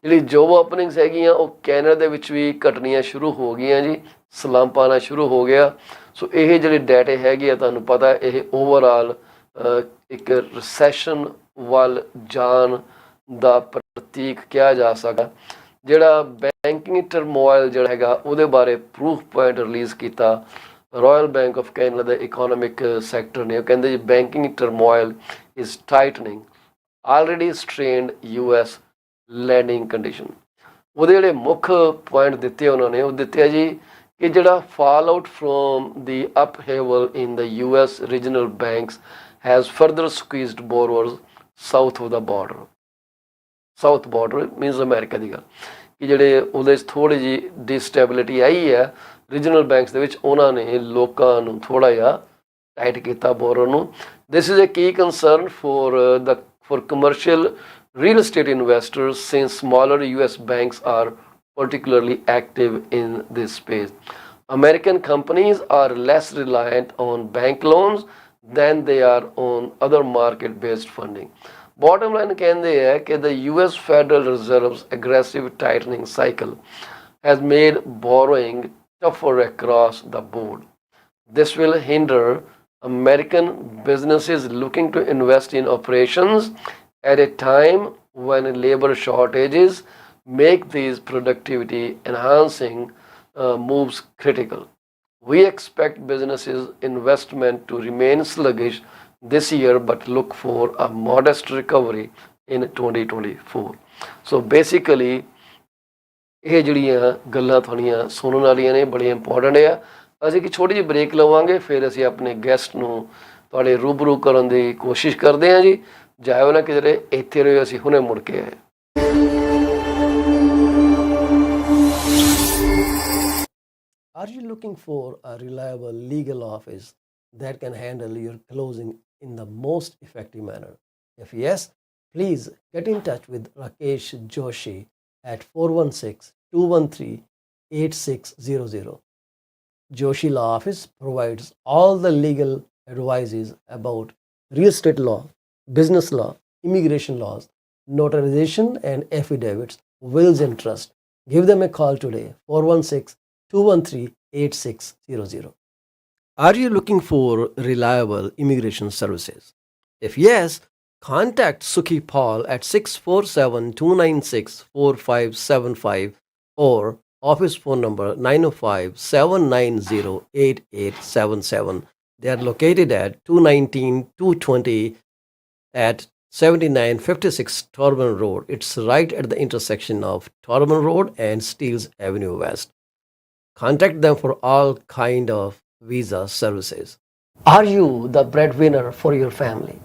ਜਿਹੜੀ ਜੋਬ ਓਪਨਿੰਗਸ ਹੈਗੀਆਂ ਉਹ ਕੈਨੇਡਾ ਦੇ ਵਿੱਚ ਵੀ ਘਟਣੀਆਂ ਸ਼ੁਰੂ ਹੋ ਗਈਆਂ ਜੀ, ਸਲੰਪ ਆਉਣਾ ਸ਼ੁਰੂ ਹੋ ਗਿਆ। ਸੋ ਇਹ ਜਿਹੜੇ ਡਾਟੇ ਹੈਗੇ ਆ ਤੁਹਾਨੂੰ ਪਤਾ ਇਹ ਓਵਰਆਲ ਇੱਕ ਰਿਸੈਸ਼ਨ ਵੱਲ ਜਾਣ ਦਾ ਪ੍ਰਤੀਕ ਕਿਹਾ ਜਾ ਸਕਦਾ। ਜਿਹੜਾ ਬੈਂਕਿੰਗ ਟਰਮੋਇਲ ਜਿਹੜਾ ਹੈਗਾ ਉਹਦੇ ਬਾਰੇ ਪ੍ਰੂਫ ਪੁਆਇੰਟ ਰਿਲੀਜ਼ ਕੀਤਾ ਰਾਇਲ ਬੈਂਕ ਆਫ ਕੈਨੇਡਾ ਦੇ ਇਕੋਨੋਮਿਕ ਸੈਕਟਰ ਨੇ। ਉਹ ਕਹਿੰਦੇ ਜੀ banking turmoil is tightening already strained US lending condition. ਉਹਦੇ ਜਿਹੜੇ ਮੁੱਖ ਪੁਆਇੰਟ ਦਿੱਤੇ ਉਹਨਾਂ ਨੇ, ਉਹ ਦਿੱਤੇ ਆ ਜੀ ਕਿ ਜਿਹੜਾ fall out from the upheaval in the US regional banks has further squeezed borrowers south of the border. South border means America ਦੀ ਗੱਲ, ਕਿ ਜਿਹੜੇ ਉਹਦੇ 'ਚ ਥੋੜ੍ਹੀ ਜਿਹੀ ਡਿਸਟੈਬਿਲਿਟੀ ਆਈ ਹੈ ਰੀਜਨਲ ਬੈਂਕਸ ਦੇ ਵਿੱਚ, ਉਹਨਾਂ ਨੇ ਲੋਕਾਂ ਨੂੰ ਥੋੜ੍ਹਾ ਜਿਹਾ ਟਾਈਟ ਕੀਤਾ ਬੋਰੋਅਰ ਨੂੰ। This is a Ki concern for commercial real estate investors since smaller US banks are particularly active in this space. American companies are less reliant on bank loans than they are on other market based funding. Bottom line ਕਹਿੰਦੇ ਹੈ ਕਿ the US Federal Reserve's aggressive tightening cycle has made borrowing tougher across the board. This will hinder American businesses looking to invest in operations at a time when labor shortages make these productivity enhancing moves critical. We expect businesses' investment to remain sluggish this year but look for a modest recovery in 2024. So basically ਇਹ ਜਿਹੜੀਆਂ ਗੱਲਾਂ ਥੋੜੀਆਂ ਸੁਣਨ ਵਾਲੀਆਂ ਨੇ ਬੜੀਆਂ important ਆ। ਅਸੀਂ ਇੱਕ ਛੋਟੀ ਜਿਹੀ ਬ੍ਰੇਕ ਲਵਾਂਗੇ, ਫਿਰ ਅਸੀਂ ਆਪਣੇ ਗੈਸਟ ਨੂੰ ਤੁਹਾਡੇ ਰੂਬਰੂ ਕਰਨ ਦੀ ਕੋਸ਼ਿਸ਼ ਕਰਦੇ ਹਾਂ ਜੀ। ਜਾਇਓ ਨਾ ਕਿਧਰੇ, ਇੱਥੇ ਰਹੋ, ਅਸੀਂ ਹੁਣੇ ਮੁੜ ਕੇ ਆਏ। Are you looking for a reliable legal office that can handle your closing in the most effective manner? If yes, please get in touch with Rakesh Joshi at 416-213-8600. Joshi Law Office provides all the legal advices about real estate law, business law, immigration laws, notarization and affidavits, wills and trust. Give them a call today, 416-213-8600. Are you looking for reliable immigration services? If yes, contact Sukhi Paul at 647-296-4575 or office phone number 905-790-8877. They are located at 219-220 at 7956 Torban Road. It's right at the intersection of Torban Road and Steeles Avenue West. Contact them for all kind of visa services. Are you the breadwinner for your family?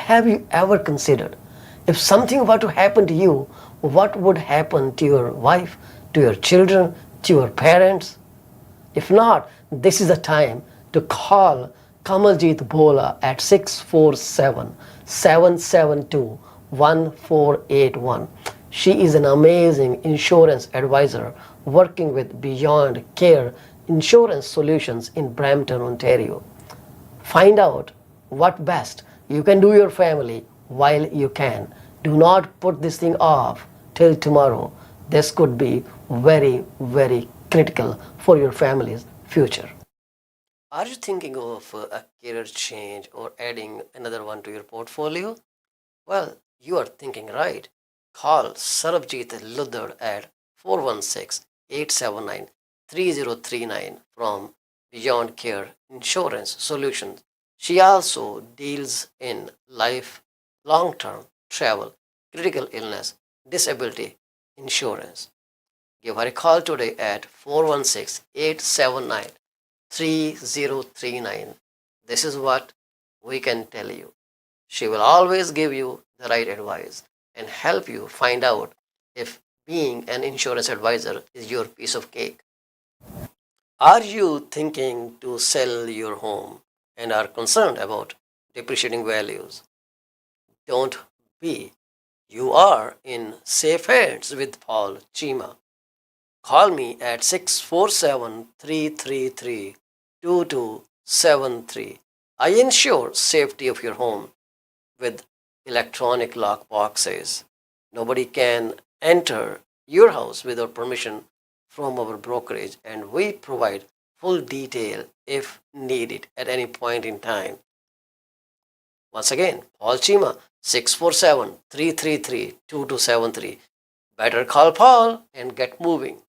Have you ever considered if something were to happen to you, what would happen to your wife, to your children, to your parents? If not, this is the time to call Kamaljeet Bhola at 647-772-1481. She is an amazing insurance advisor working with Beyond Care Insurance Solutions in Brampton, Ontario. Find out what best you can do your family while you can. Do not put this thing off till tomorrow. This could be very, very critical for your family's future. Are you thinking of a career change or adding another one to your portfolio? Well, you are thinking right. Call Sarabjit Luddar at 416-879-3039 from Beyond Care Insurance Solutions. She also deals in life, long-term, travel, critical illness, disability insurance. Give her a call today at 416-879-3039. This is what we can tell you. She will always give you the right advice and help you find out if being an insurance advisor is your piece of cake. Are you thinking to sell your home and are concerned about depreciating values? Don't be. You are in safe hands with Paul Chima. Call me at 647-333-2273. I ensure safety of your home with electronic lock boxes. Nobody can enter your house without permission from our brokerage, and we provide full detail if needed at any point in time. Once again, Paul Chima, 647-333-2273. Better call Paul and get moving.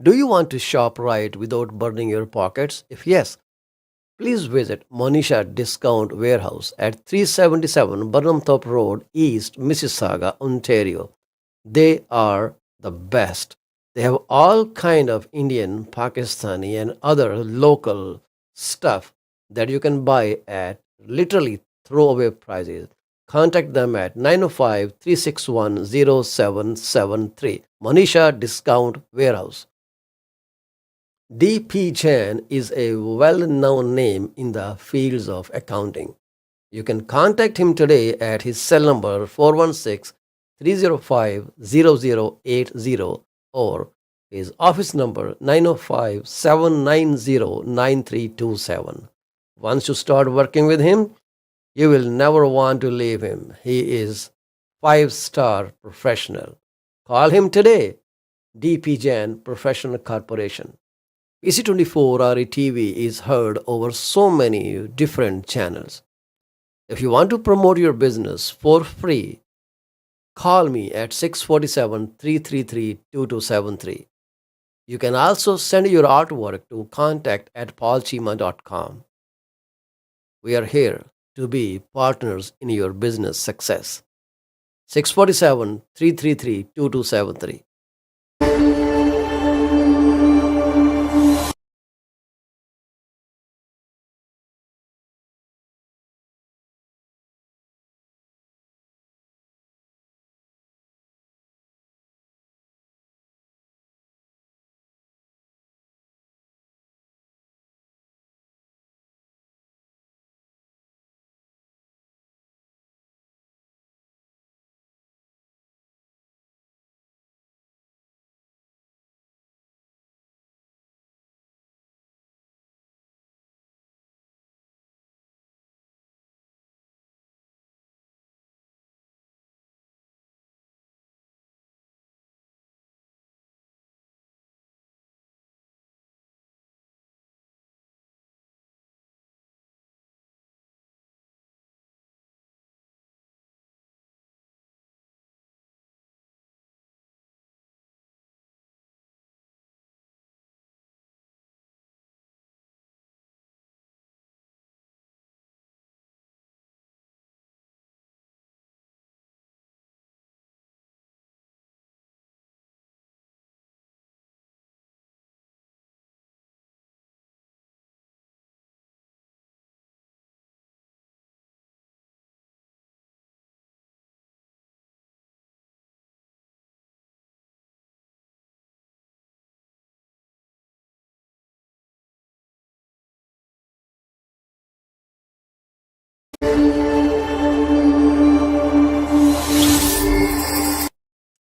Do you want to shop right without burning your pockets? If yes, please visit Monisha Discount Warehouse at 377 Burnhamthorpe Road, East Mississauga, Ontario. They are the best. They have all kind of Indian, Pakistani and other local stuff that you can buy at literally throwaway prices. Contact them at 905-361-0773. Monisha Discount Warehouse. D.P. Jain is a well-known name in the fields of accounting. You can contact him today at his cell number 305-0080 or his office number 905-790-9327. Once you start working with him, you will never want to leave him. He is 5-star professional. Call him today. DP Jain Professional Corporation. PC24 RETV is heard over so many different channels. If you want to promote your business for free, call me at 647-333-2273. You can also send your artwork to contact@paulchima.com. We are here to be partners in your business success. 647-333-2273.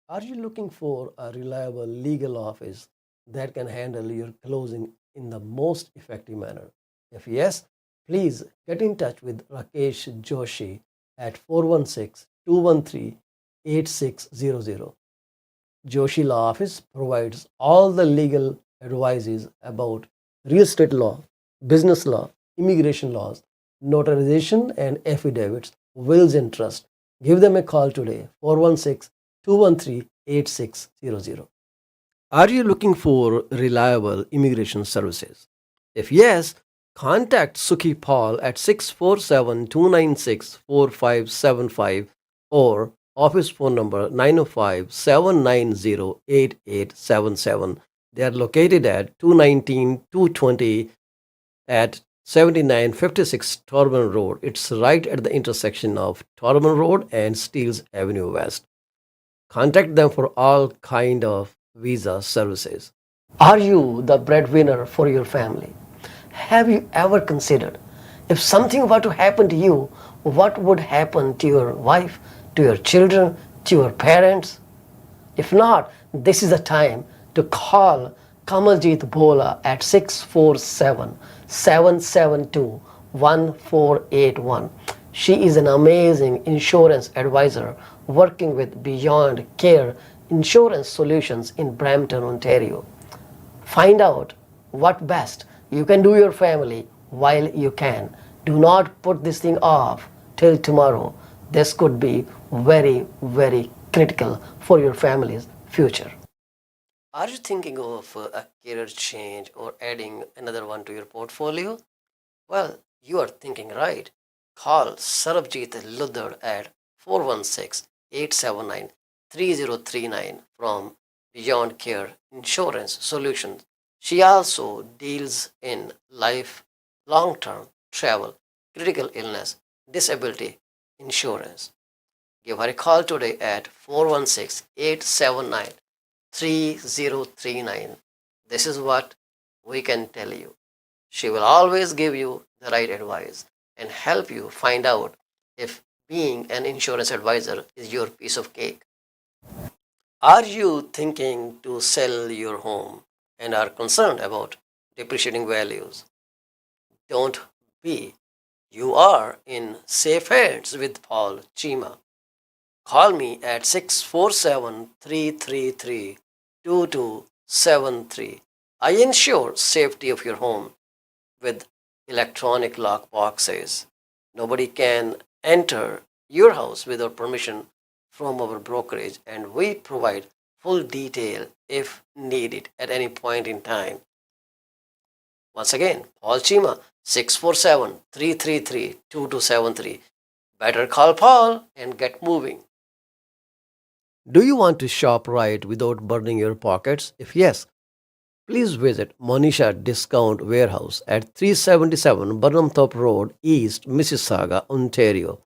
Are you looking for a reliable legal office that can handle your closing in the most effective manner? If yes, please get in touch with Rakesh Joshi at 416-213-8600. Joshi Law Office provides all the legal advices about real estate law, business law, immigration laws, notarization and affidavits, wills and trust. Give them a call today, 416-213-8600. Are you looking for reliable immigration services? If yes, contact Sukhi Paul at 647-296-4575 or office phone number 905-790-8877. They are located at 219-220 at 7956 Torban Road. It's right at the intersection of Torban Road and Steeles Avenue West. Contact them for all kind of visa services. Are you the breadwinner for your family? Have you ever considered if something were to happen to you, what would happen to your wife, to your children, to your parents? If not, this is the time to call Kamaljeet Bhola at 647-772-1481. She is an amazing insurance advisor working with Beyond Care Insurance Solutions in Brampton, Ontario. Find out what best you can do your family while you can. Do not put this thing off till tomorrow. This could be very, very critical for your family's future. Are you thinking of a career change or adding another one to your portfolio? Well, you are thinking right. Call Sarabjit Luddar at 416-879-3039 from Beyond Care Insurance Solutions. She also deals in life, long-term travel, critical illness, disability insurance. Give her a call today at 416-879-3039. This is what we can tell you. She will always give you the right advice and help you find out if being an insurance advisor is your piece of cake. Are you thinking to sell your home and are concerned about depreciating values? Don't be. You are in safe hands with Paul Chima. Call me at 647 333 2273. I ensure safety of your home with electronic lock boxes. Nobody can enter your house without permission from our brokerage, and we provide full detail if needed at any point in time. Once again, Paul Chima, 647 333 2273. Better call Paul and get moving. Do you want to shop right without burning your pockets? If yes, please visit Monisha Discount Warehouse at 377 Burnhamthorpe Road, East Mississauga, Ontario.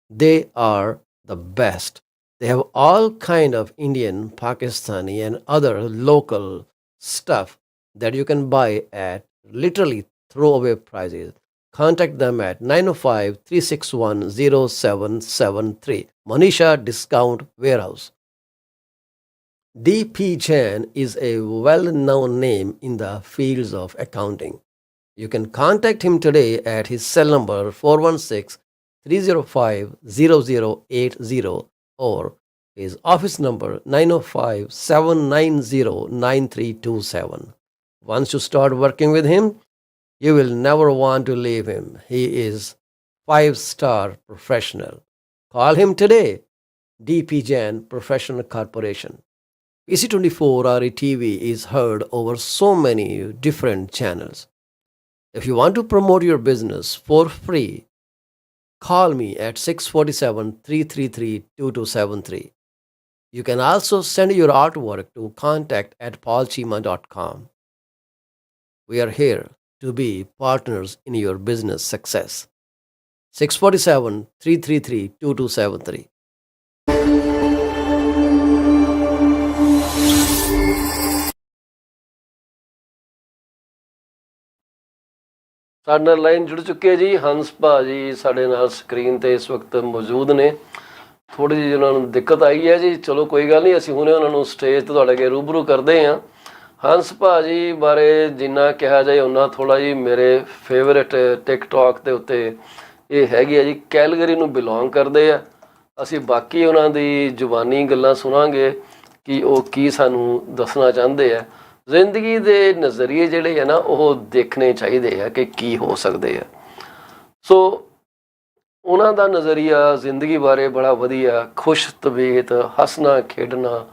They are the best. They have all kind of Indian, Pakistani and other local stuff that you can buy at literally throwaway prices. Contact them at 905 361 0773. Monisha Discount Warehouse. D.P. Jain is a well-known name in the fields of accounting. You can contact him today at his cell number 416-305-0080 or his office number 905-790-9327. Once you start working with him, you will never want to leave him. He is 5-star professional. Call him today. D.P. Jain Professional Corporation. PC24 RETV is heard over so many different channels. If you want to promote your business for free, call me at 647 333 2273. You can also send your artwork to contact@paulchima.com. We are here to be partners in your business success. 647 333 2273. ਸਾਡੇ ਨਾਲ line ਜੁੜ ਚੁੱਕੇ ਜੀ ਹੰਸ ਭਾਜੀ ਸਾਡੇ ਨਾਲ screen ਤੇ ਇਸ ਵਕਤ ਮੌਜੂਦ ਨੇ। ਥੋੜੀ ਜਿਹੀ ਉਹਨਾਂ ਨੂੰ ਦਿੱਕਤ ਆਈ ਹੈ ਜੀ, ਚਲੋ ਕੋਈ ਗੱਲ ਨਹੀਂ, ਅਸੀਂ ਹੁਣੇ ਉਹਨਾਂ ਨੂੰ ਸਟੇਜ ਤੇ ਤੁਹਾਡੇ ਅੱਗੇ ਰੂਬਰੂ ਕਰਦੇ ਹਾਂ। ਹੰਸ ਭਾਜੀ ਬਾਰੇ ਜਿੰਨਾ ਕਿਹਾ ਜਾਏ ਉਹਨਾਂ ਥੋੜ੍ਹਾ ਜੀ ਮੇਰੇ ਫੇਵਰੇਟ ਟਿਕਟੋਕ ਦੇ ਉੱਤੇ ਇਹ ਹੈਗੀ ਆ ਜੀ, ਕੈਲਗਰੀ ਨੂੰ ਬਿਲੋਂਗ ਕਰਦੇ ਆ। ਅਸੀਂ ਬਾਕੀ ਉਹਨਾਂ ਦੀ ਜ਼ੁਬਾਨੀ ਗੱਲਾਂ ਸੁਣਾਂਗੇ ਕਿ ਉਹ ਕੀ ਸਾਨੂੰ ਦੱਸਣਾ ਚਾਹੁੰਦੇ ਆ। ਜ਼ਿੰਦਗੀ ਦੇ ਨਜ਼ਰੀਏ ਜਿਹੜੇ ਆ ਨਾ ਉਹ ਦੇਖਣੇ ਚਾਹੀਦੇ ਆ ਕਿ ਕੀ ਹੋ ਸਕਦੇ ਆ। ਸੋ ਉਹਨਾਂ ਦਾ ਨਜ਼ਰੀਆ ਜ਼ਿੰਦਗੀ ਬਾਰੇ ਬੜਾ ਵਧੀਆ, ਖੁਸ਼ ਤਬੀਅਤ, ਹੱਸਣਾ ਖੇਡਣਾ,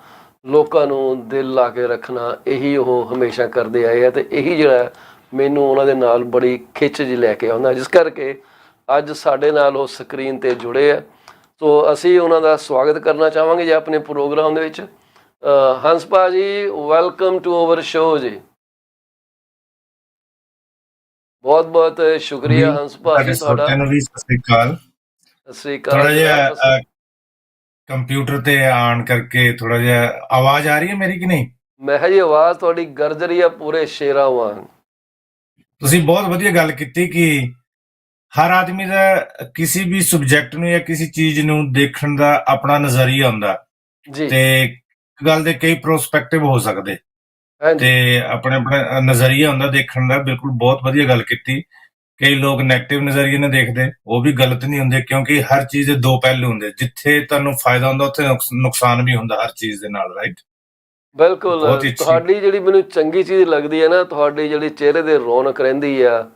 ਲੋਕਾਂ ਨੂੰ ਦਿਲ ਲਾ ਕੇ ਰੱਖਣਾ, ਇਹੀ ਉਹ ਹਮੇਸ਼ਾ ਕਰਦੇ ਆਏ ਆ। ਅਤੇ ਇਹੀ ਜਿਹੜਾ ਮੈਨੂੰ ਉਹਨਾਂ ਦੇ ਨਾਲ ਬੜੀ ਖਿੱਚ ਜਿਹੀ ਲੈ ਕੇ ਆਉਂਦਾ, ਜਿਸ ਕਰਕੇ ਅੱਜ ਸਾਡੇ ਨਾਲ ਉਹ ਸਕਰੀਨ 'ਤੇ ਜੁੜੇ ਆ। ਸੋ ਅਸੀਂ ਉਹਨਾਂ ਦਾ ਸਵਾਗਤ ਕਰਨਾ ਚਾਹਾਂਗੇ ਜੀ ਆਪਣੇ ਪ੍ਰੋਗਰਾਮ ਦੇ ਵਿੱਚ। ਹੰਸ ਭਾਜੀ, ਵੈਲਕਮ ਟੂ ਅਵਰ ਸ਼ੋ ਜੀ। ਬਹੁਤ ਬਹੁਤ ਸ਼ੁਕਰੀਆ ਹੰਸ ਭਾਜੀ ਤੁਹਾਡਾ। ਸਤਿ ਸ੍ਰੀ ਅਕਾਲ। ਸਤਿ ਸ੍ਰੀ ਅਕਾਲ। ਥੋੜਾ ਜਿਹਾ ਕੰਪਿਊਟਰ ਤੇ ਆਨ ਕਰਕੇ ਥੋੜਾ ਜਿਹਾ ਆਵਾਜ਼ ਆ ਰਹੀ ਹੈ ਮੇਰੀ ਕਿ ਨਹੀਂ? ਮੈਂ ਕਿਹਾ ਜੀ ਆਵਾਜ਼ ਤੁਹਾਡੀ ਗਰਜ ਰਹੀ ਆ ਪੂਰੇ ਸ਼ੇਰਾਂ ਵਾਂਗ। ਤੁਸੀਂ ਬਹੁਤ ਵਧੀਆ ਗੱਲ ਕੀਤੀ ਕਿ ਹਰ ਆਦਮੀ ਦਾ ਕਿਸੇ ਵੀ ਸਬਜੈਕਟ ਨੂੰ ਜਾਂ ਕਿਸੇ ਚੀਜ਼ ਨੂੰ ਦੇਖਣ ਦਾ ਆਪਣਾ ਨਜ਼ਰੀਆ ਹੁੰਦਾ ਤੇ ਗੱਲ ਦੇ ਕਈ ਪ੍ਰੋਸਪੈਕਟਿਵ ਹੋ ਸਕਦੇ ਤੇ ਆਪਣੇ ਆਪਣਾ ਨਜ਼ਰੀਆ ਹੁੰਦਾ ਦੇਖਣ ਦਾ। ਬਿਲਕੁਲ ਬਹੁਤ ਵਧੀਆ ਗੱਲ ਕੀਤੀ। ਕਈ ਲੋਕ ਨੈਗੇਟਿਵ ਨਜ਼ਰੀਏ ਨਾਲ ਦੇਖਦੇ, ਉਹ ਵੀ ਗਲਤ ਨਹੀਂ ਹੁੰਦੇ ਕਿਉਂਕਿ ਹਰ ਚੀਜ਼ ਦੇ ਦੋ ਪਹਿਲੂ ਹੁੰਦੇ। ਜਿੱਥੇ ਤੁਹਾਨੂੰ ਫਾਇਦਾ ਹੁੰਦਾ ਉੱਥੇ ਨੁਕਸਾਨ ਵੀ ਹੁੰਦਾ ਹਰ ਚੀਜ਼ ਦੇ ਨਾਲ, ਰਾਈਟ? ਬਿਲਕੁਲ। ਤੁਹਾਡੀ ਜਿਹੜੀ ਮੈਨੂੰ ਚੰਗੀ ਚੀਜ਼ ਲੱਗਦੀ ਹੈ ਨਾ, ਤੁਹਾਡੀ ਜਿਹੜੀ ਚਿਹਰੇ ਦੇ ਰੌਣਕ ਰਹਿੰਦੀ ਆ।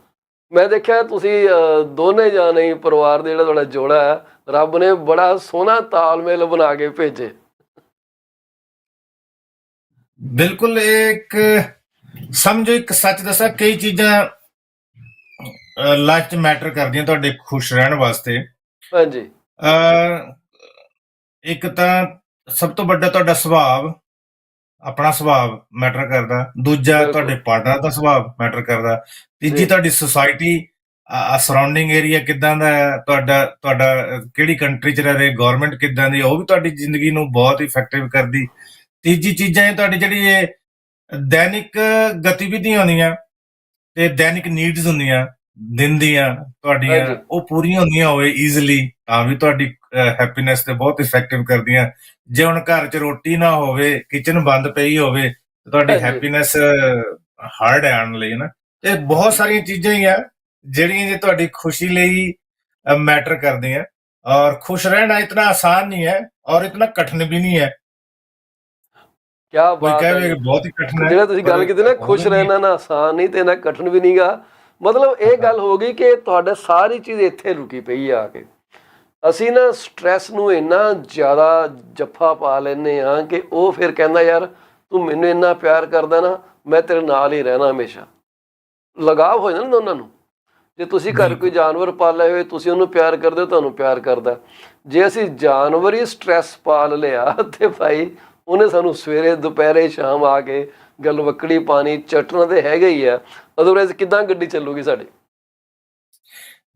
ਮੈਂ ਦੇਖਿਆ ਤੁਸੀਂ ਦੋਨੇ ਜਾਣੇ ਪਰਿਵਾਰ ਦੇ ਜਿਹੜਾ ਤੁਹਾਡਾ ਜੋੜਾ ਹੈ, ਰੱਬ ਨੇ ਬੜਾ ਸੋਹਣਾ ਤਾਲਮੇਲ ਬਣਾ ਕੇ ਭੇਜੇ। ਬਿਲਕੁਲ। ਇੱਕ ਸਮਝੋ, ਇੱਕ ਸੱਚ ਦੱਸਾਂ, ਕਈ ਚੀਜ਼ਾਂ ਲਾਈਫ 'ਚ ਮੈਟਰ ਕਰਦੀਆਂ ਤੁਹਾਡੇ ਖੁਸ਼ ਰਹਿਣ ਵਾਸਤੇ। ਹਾਂਜੀ। ਇੱਕ ਤਾਂ ਸਭ ਤੋਂ ਵੱਡਾ ਤੁਹਾਡਾ ਸੁਭਾਅ, ਆਪਣਾ ਸੁਭਾਅ ਮੈਟਰ ਕਰਦਾ। ਦੂਜਾ ਤੁਹਾਡੇ ਪਾਰਟਨਰ ਦਾ ਸੁਭਾਅ ਮੈਟਰ ਕਰਦਾ। ਤੀਜੀ ਤੁਹਾਡੀ ਸੁਸਾਇਟੀ, ਸਰਾਊਂਡਿੰਗ ਏਰੀਆ ਕਿੱਦਾਂ ਦਾ, ਤੁਹਾਡਾ ਕਿਹੜੀ ਕੰਟਰੀ 'ਚ ਰਹਿ ਰਹੇ, ਗੌਰਮੈਂਟ ਕਿੱਦਾਂ ਦੀ, ਉਹ ਵੀ ਤੁਹਾਡੀ ਜ਼ਿੰਦਗੀ ਨੂੰ ਬਹੁਤ ਇਫੈਕਟਿਵ ਕਰਦੀ। ਤੀਜੀ ਚੀਜ਼ਾਂ ਇਹ ਤੁਹਾਡੀ ਜਿਹੜੀ ਇਹ ਦੈਨਿਕ ਗਤੀਵਿਧੀਆਂ ਹੁੰਦੀਆਂ ਤੇ ਦੈਨਿਕ ਨੀਡਸ ਹੁੰਦੀਆਂ ਦਿਨ ਦੀਆਂ ਤੁਹਾਡੀਆਂ, ਉਹ ਪੂਰੀਆਂ ਹੁੰਦੀਆਂ ਹੋਵੇ ਈਜ਼ਲੀ, ਤਾਂ ਵੀ ਤੁਹਾਡੀ ਹੈਪੀਨੈਸ ਤੇ ਬਹੁਤ ਇਫੈਕਟਿਵ ਕਰਦੀਆਂ। ਜੇ ਹੁਣ ਘਰ 'ਚ ਰੋਟੀ ਨਾ ਹੋਵੇ, ਕਿਚਨ ਬੰਦ ਪਈ ਹੋਵੇ, ਤੇ ਤੁਹਾਡੀ ਹਾਂਜੀ ਹੈਪੀਨੈਸ ਹਾਰਡ ਹੈ ਆਉਣ ਲਈ ਨਾ। ਤੇ ਬਹੁਤ ਸਾਰੀਆਂ ਚੀਜ਼ਾਂ ਹੀ ਆ ਜਿਹੜੀਆਂ ਜੇ ਤੁਹਾਡੀ ਖੁਸ਼ੀ ਲਈ ਮੈਟਰ ਕਰਦੀਆਂ। ਔਰ ਖੁਸ਼ ਰਹਿਣਾ ਇਤਨਾ ਆਸਾਨ ਨਹੀਂ ਹੈ ਔਰ ਇਤਨਾ ਕਠਿਨ ਵੀ ਨਹੀਂ ਹੈ। ਕਿਆ ਕੋਈ ਬਾਤ ਹੈ ਕਹੇ ਜੀ। ਕਿ ਬਹੁਤ ਹੀ ਕਠਿਨ ਹੈ, ਜਿਹੜਾ ਤੁਸੀਂ ਪਰ ਗੱਲ ਕੀਤੀ ਨਾ, ਉਹ ਵੀ ਖੁਸ਼ ਨਹੀਂ ਰਹਿਣਾ ਨਾ ਆਸਾਨ ਨਹੀਂ ਤੇ ਨਾ ਕਠਿਨ ਵੀ ਨਹੀਂਗਾ। ਮਤਲਬ ਇਹ ਗੱਲ ਹੋ ਗਈ ਕਿ ਤੁਹਾਡਾ ਸਾਰੀ ਚੀਜ਼ ਇੱਥੇ ਰੁਕੀ ਪਈ ਆ ਕੇ। ਅਸੀਂ ਨਾ ਸਟ੍ਰੈਸ ਨੂੰ ਇੰਨਾ ਜ਼ਿਆਦਾ ਜੱਫਾ ਪਾ ਲੈਂਦੇ ਹਾਂ ਕਿ ਉਹ ਫਿਰ ਕਹਿੰਦਾ ਯਾਰ ਤੂੰ ਮੈਨੂੰ ਇੰਨਾ ਪਿਆਰ ਕਰਦਾ ਨਾ, ਮੈਂ ਤੇਰੇ ਨਾਲ ਹੀ ਰਹਿਣਾ ਹਮੇਸ਼ਾ। ਲਗਾਵ ਹੋ ਜਾਂਦਾ ਦੋਨਾਂ ਨੂੰ। ਜੇ ਤੁਸੀਂ ਘਰ ਕੋਈ ਬਿਲਕੁਲ ਜਾਨਵਰ ਪਾਲਿਆ ਹੋਏ, ਤੁਸੀਂ ਉਹਨੂੰ ਪਿਆਰ ਕਰਦੇ ਹੋ, ਤੁਹਾਨੂੰ ਪਿਆਰ ਕਰਦਾ। ਜੇ ਅਸੀਂ ਜਾਨਵਰ ਹੀ ਸਟ੍ਰੈਸ ਪਾਲ ਲਿਆ ਤੇ ਭਾਈ ਉਹਨੇ ਸਾਨੂੰ ਸਵੇਰੇ ਦੁਪਹਿਰੇ ਸ਼ਾਮ ਆ ਕੇ ਗਲਵੱਕੜੀ ਪਾਣੀ ਚੱਟਣਾ ਤੇ ਹੈਗਾ ਹੀ ਆ। ਅਦਰਵਾਈਜ਼ ਕਿੱਦਾਂ ਗੱਡੀ ਚੱਲੂਗੀ ਸਾਡੀ।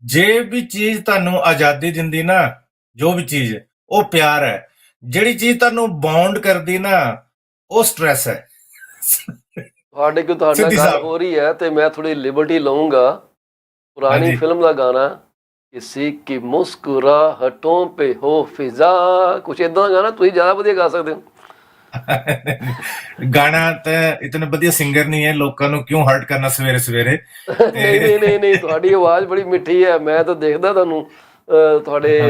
ਜੇ ਵੀ ਚੀਜ਼ ਤੁਹਾਨੂੰ ਆਜ਼ਾਦੀ ਦਿੰਦੀ ਨਾ, ਜੋ ਵੀ ਚੀਜ਼, ਉਹ ਪਿਆਰ ਹੈ। ਜਿਹੜੀ ਚੀਜ਼ ਤੁਹਾਨੂੰ ਬਾਉਂਡ ਕਰਦੀ ਨਾ, ਉਹ ਸਟ੍ਰੈਸ ਹੈ। ਤੁਹਾਡੇ ਕੋਲ ਤੁਹਾਡੇ ਨਾਲ ਸਿੱਧੀ ਗੱਲ ਸਾਹਿਬ। ਹੋ ਰਹੀ ਹੈ ਤੇ ਮੈਂ ਥੋੜੀ ਲਿਬਰਟੀ ਲਵਾਂਗਾ। ਪੁਰਾਣੀ ਹਾਂਜੀ। ਫਿਲਮ ਦਾ ਗਾਣਾ, ਕਿਸੀ ਕੀ ਮੁਸਕਰਾਹਟੋਂ ਪੇ ਹੋ ਫਿਜ਼ਾ, ਕੁਛ ਏਦਾਂ ਦਾ ਗਾਣਾ ਤੁਸੀਂ ਜ਼ਿਆਦਾ ਵਧੀਆ ਗਾ ਸਕਦੇ ਹੋ। ਗਾਣਾ ਤਾਂ ਇਤਨਾ ਵਧੀਆ ਸਿੰਗਰ ਨਹੀਂ ਹੈ, ਲੋਕਾਂ ਨੂੰ ਕਿਉਂ ਹਰਟ ਕਰਨਾ ਸਵੇਰੇ ਸਵੇਰੇ। ਨਹੀਂ ਤੇ ਨਹੀਂ ਨਹੀਂ ਨਹੀਂ, ਤੁਹਾਡੀ ਆਵਾਜ਼ ਬੜੀ ਮਿੱਠੀ ਹੈ। ਮੈਂ ਤਾਂ ਦੇਖਦਾ ਤੁਹਾਨੂੰ ਤੁਹਾਡੇ ਹਾਂ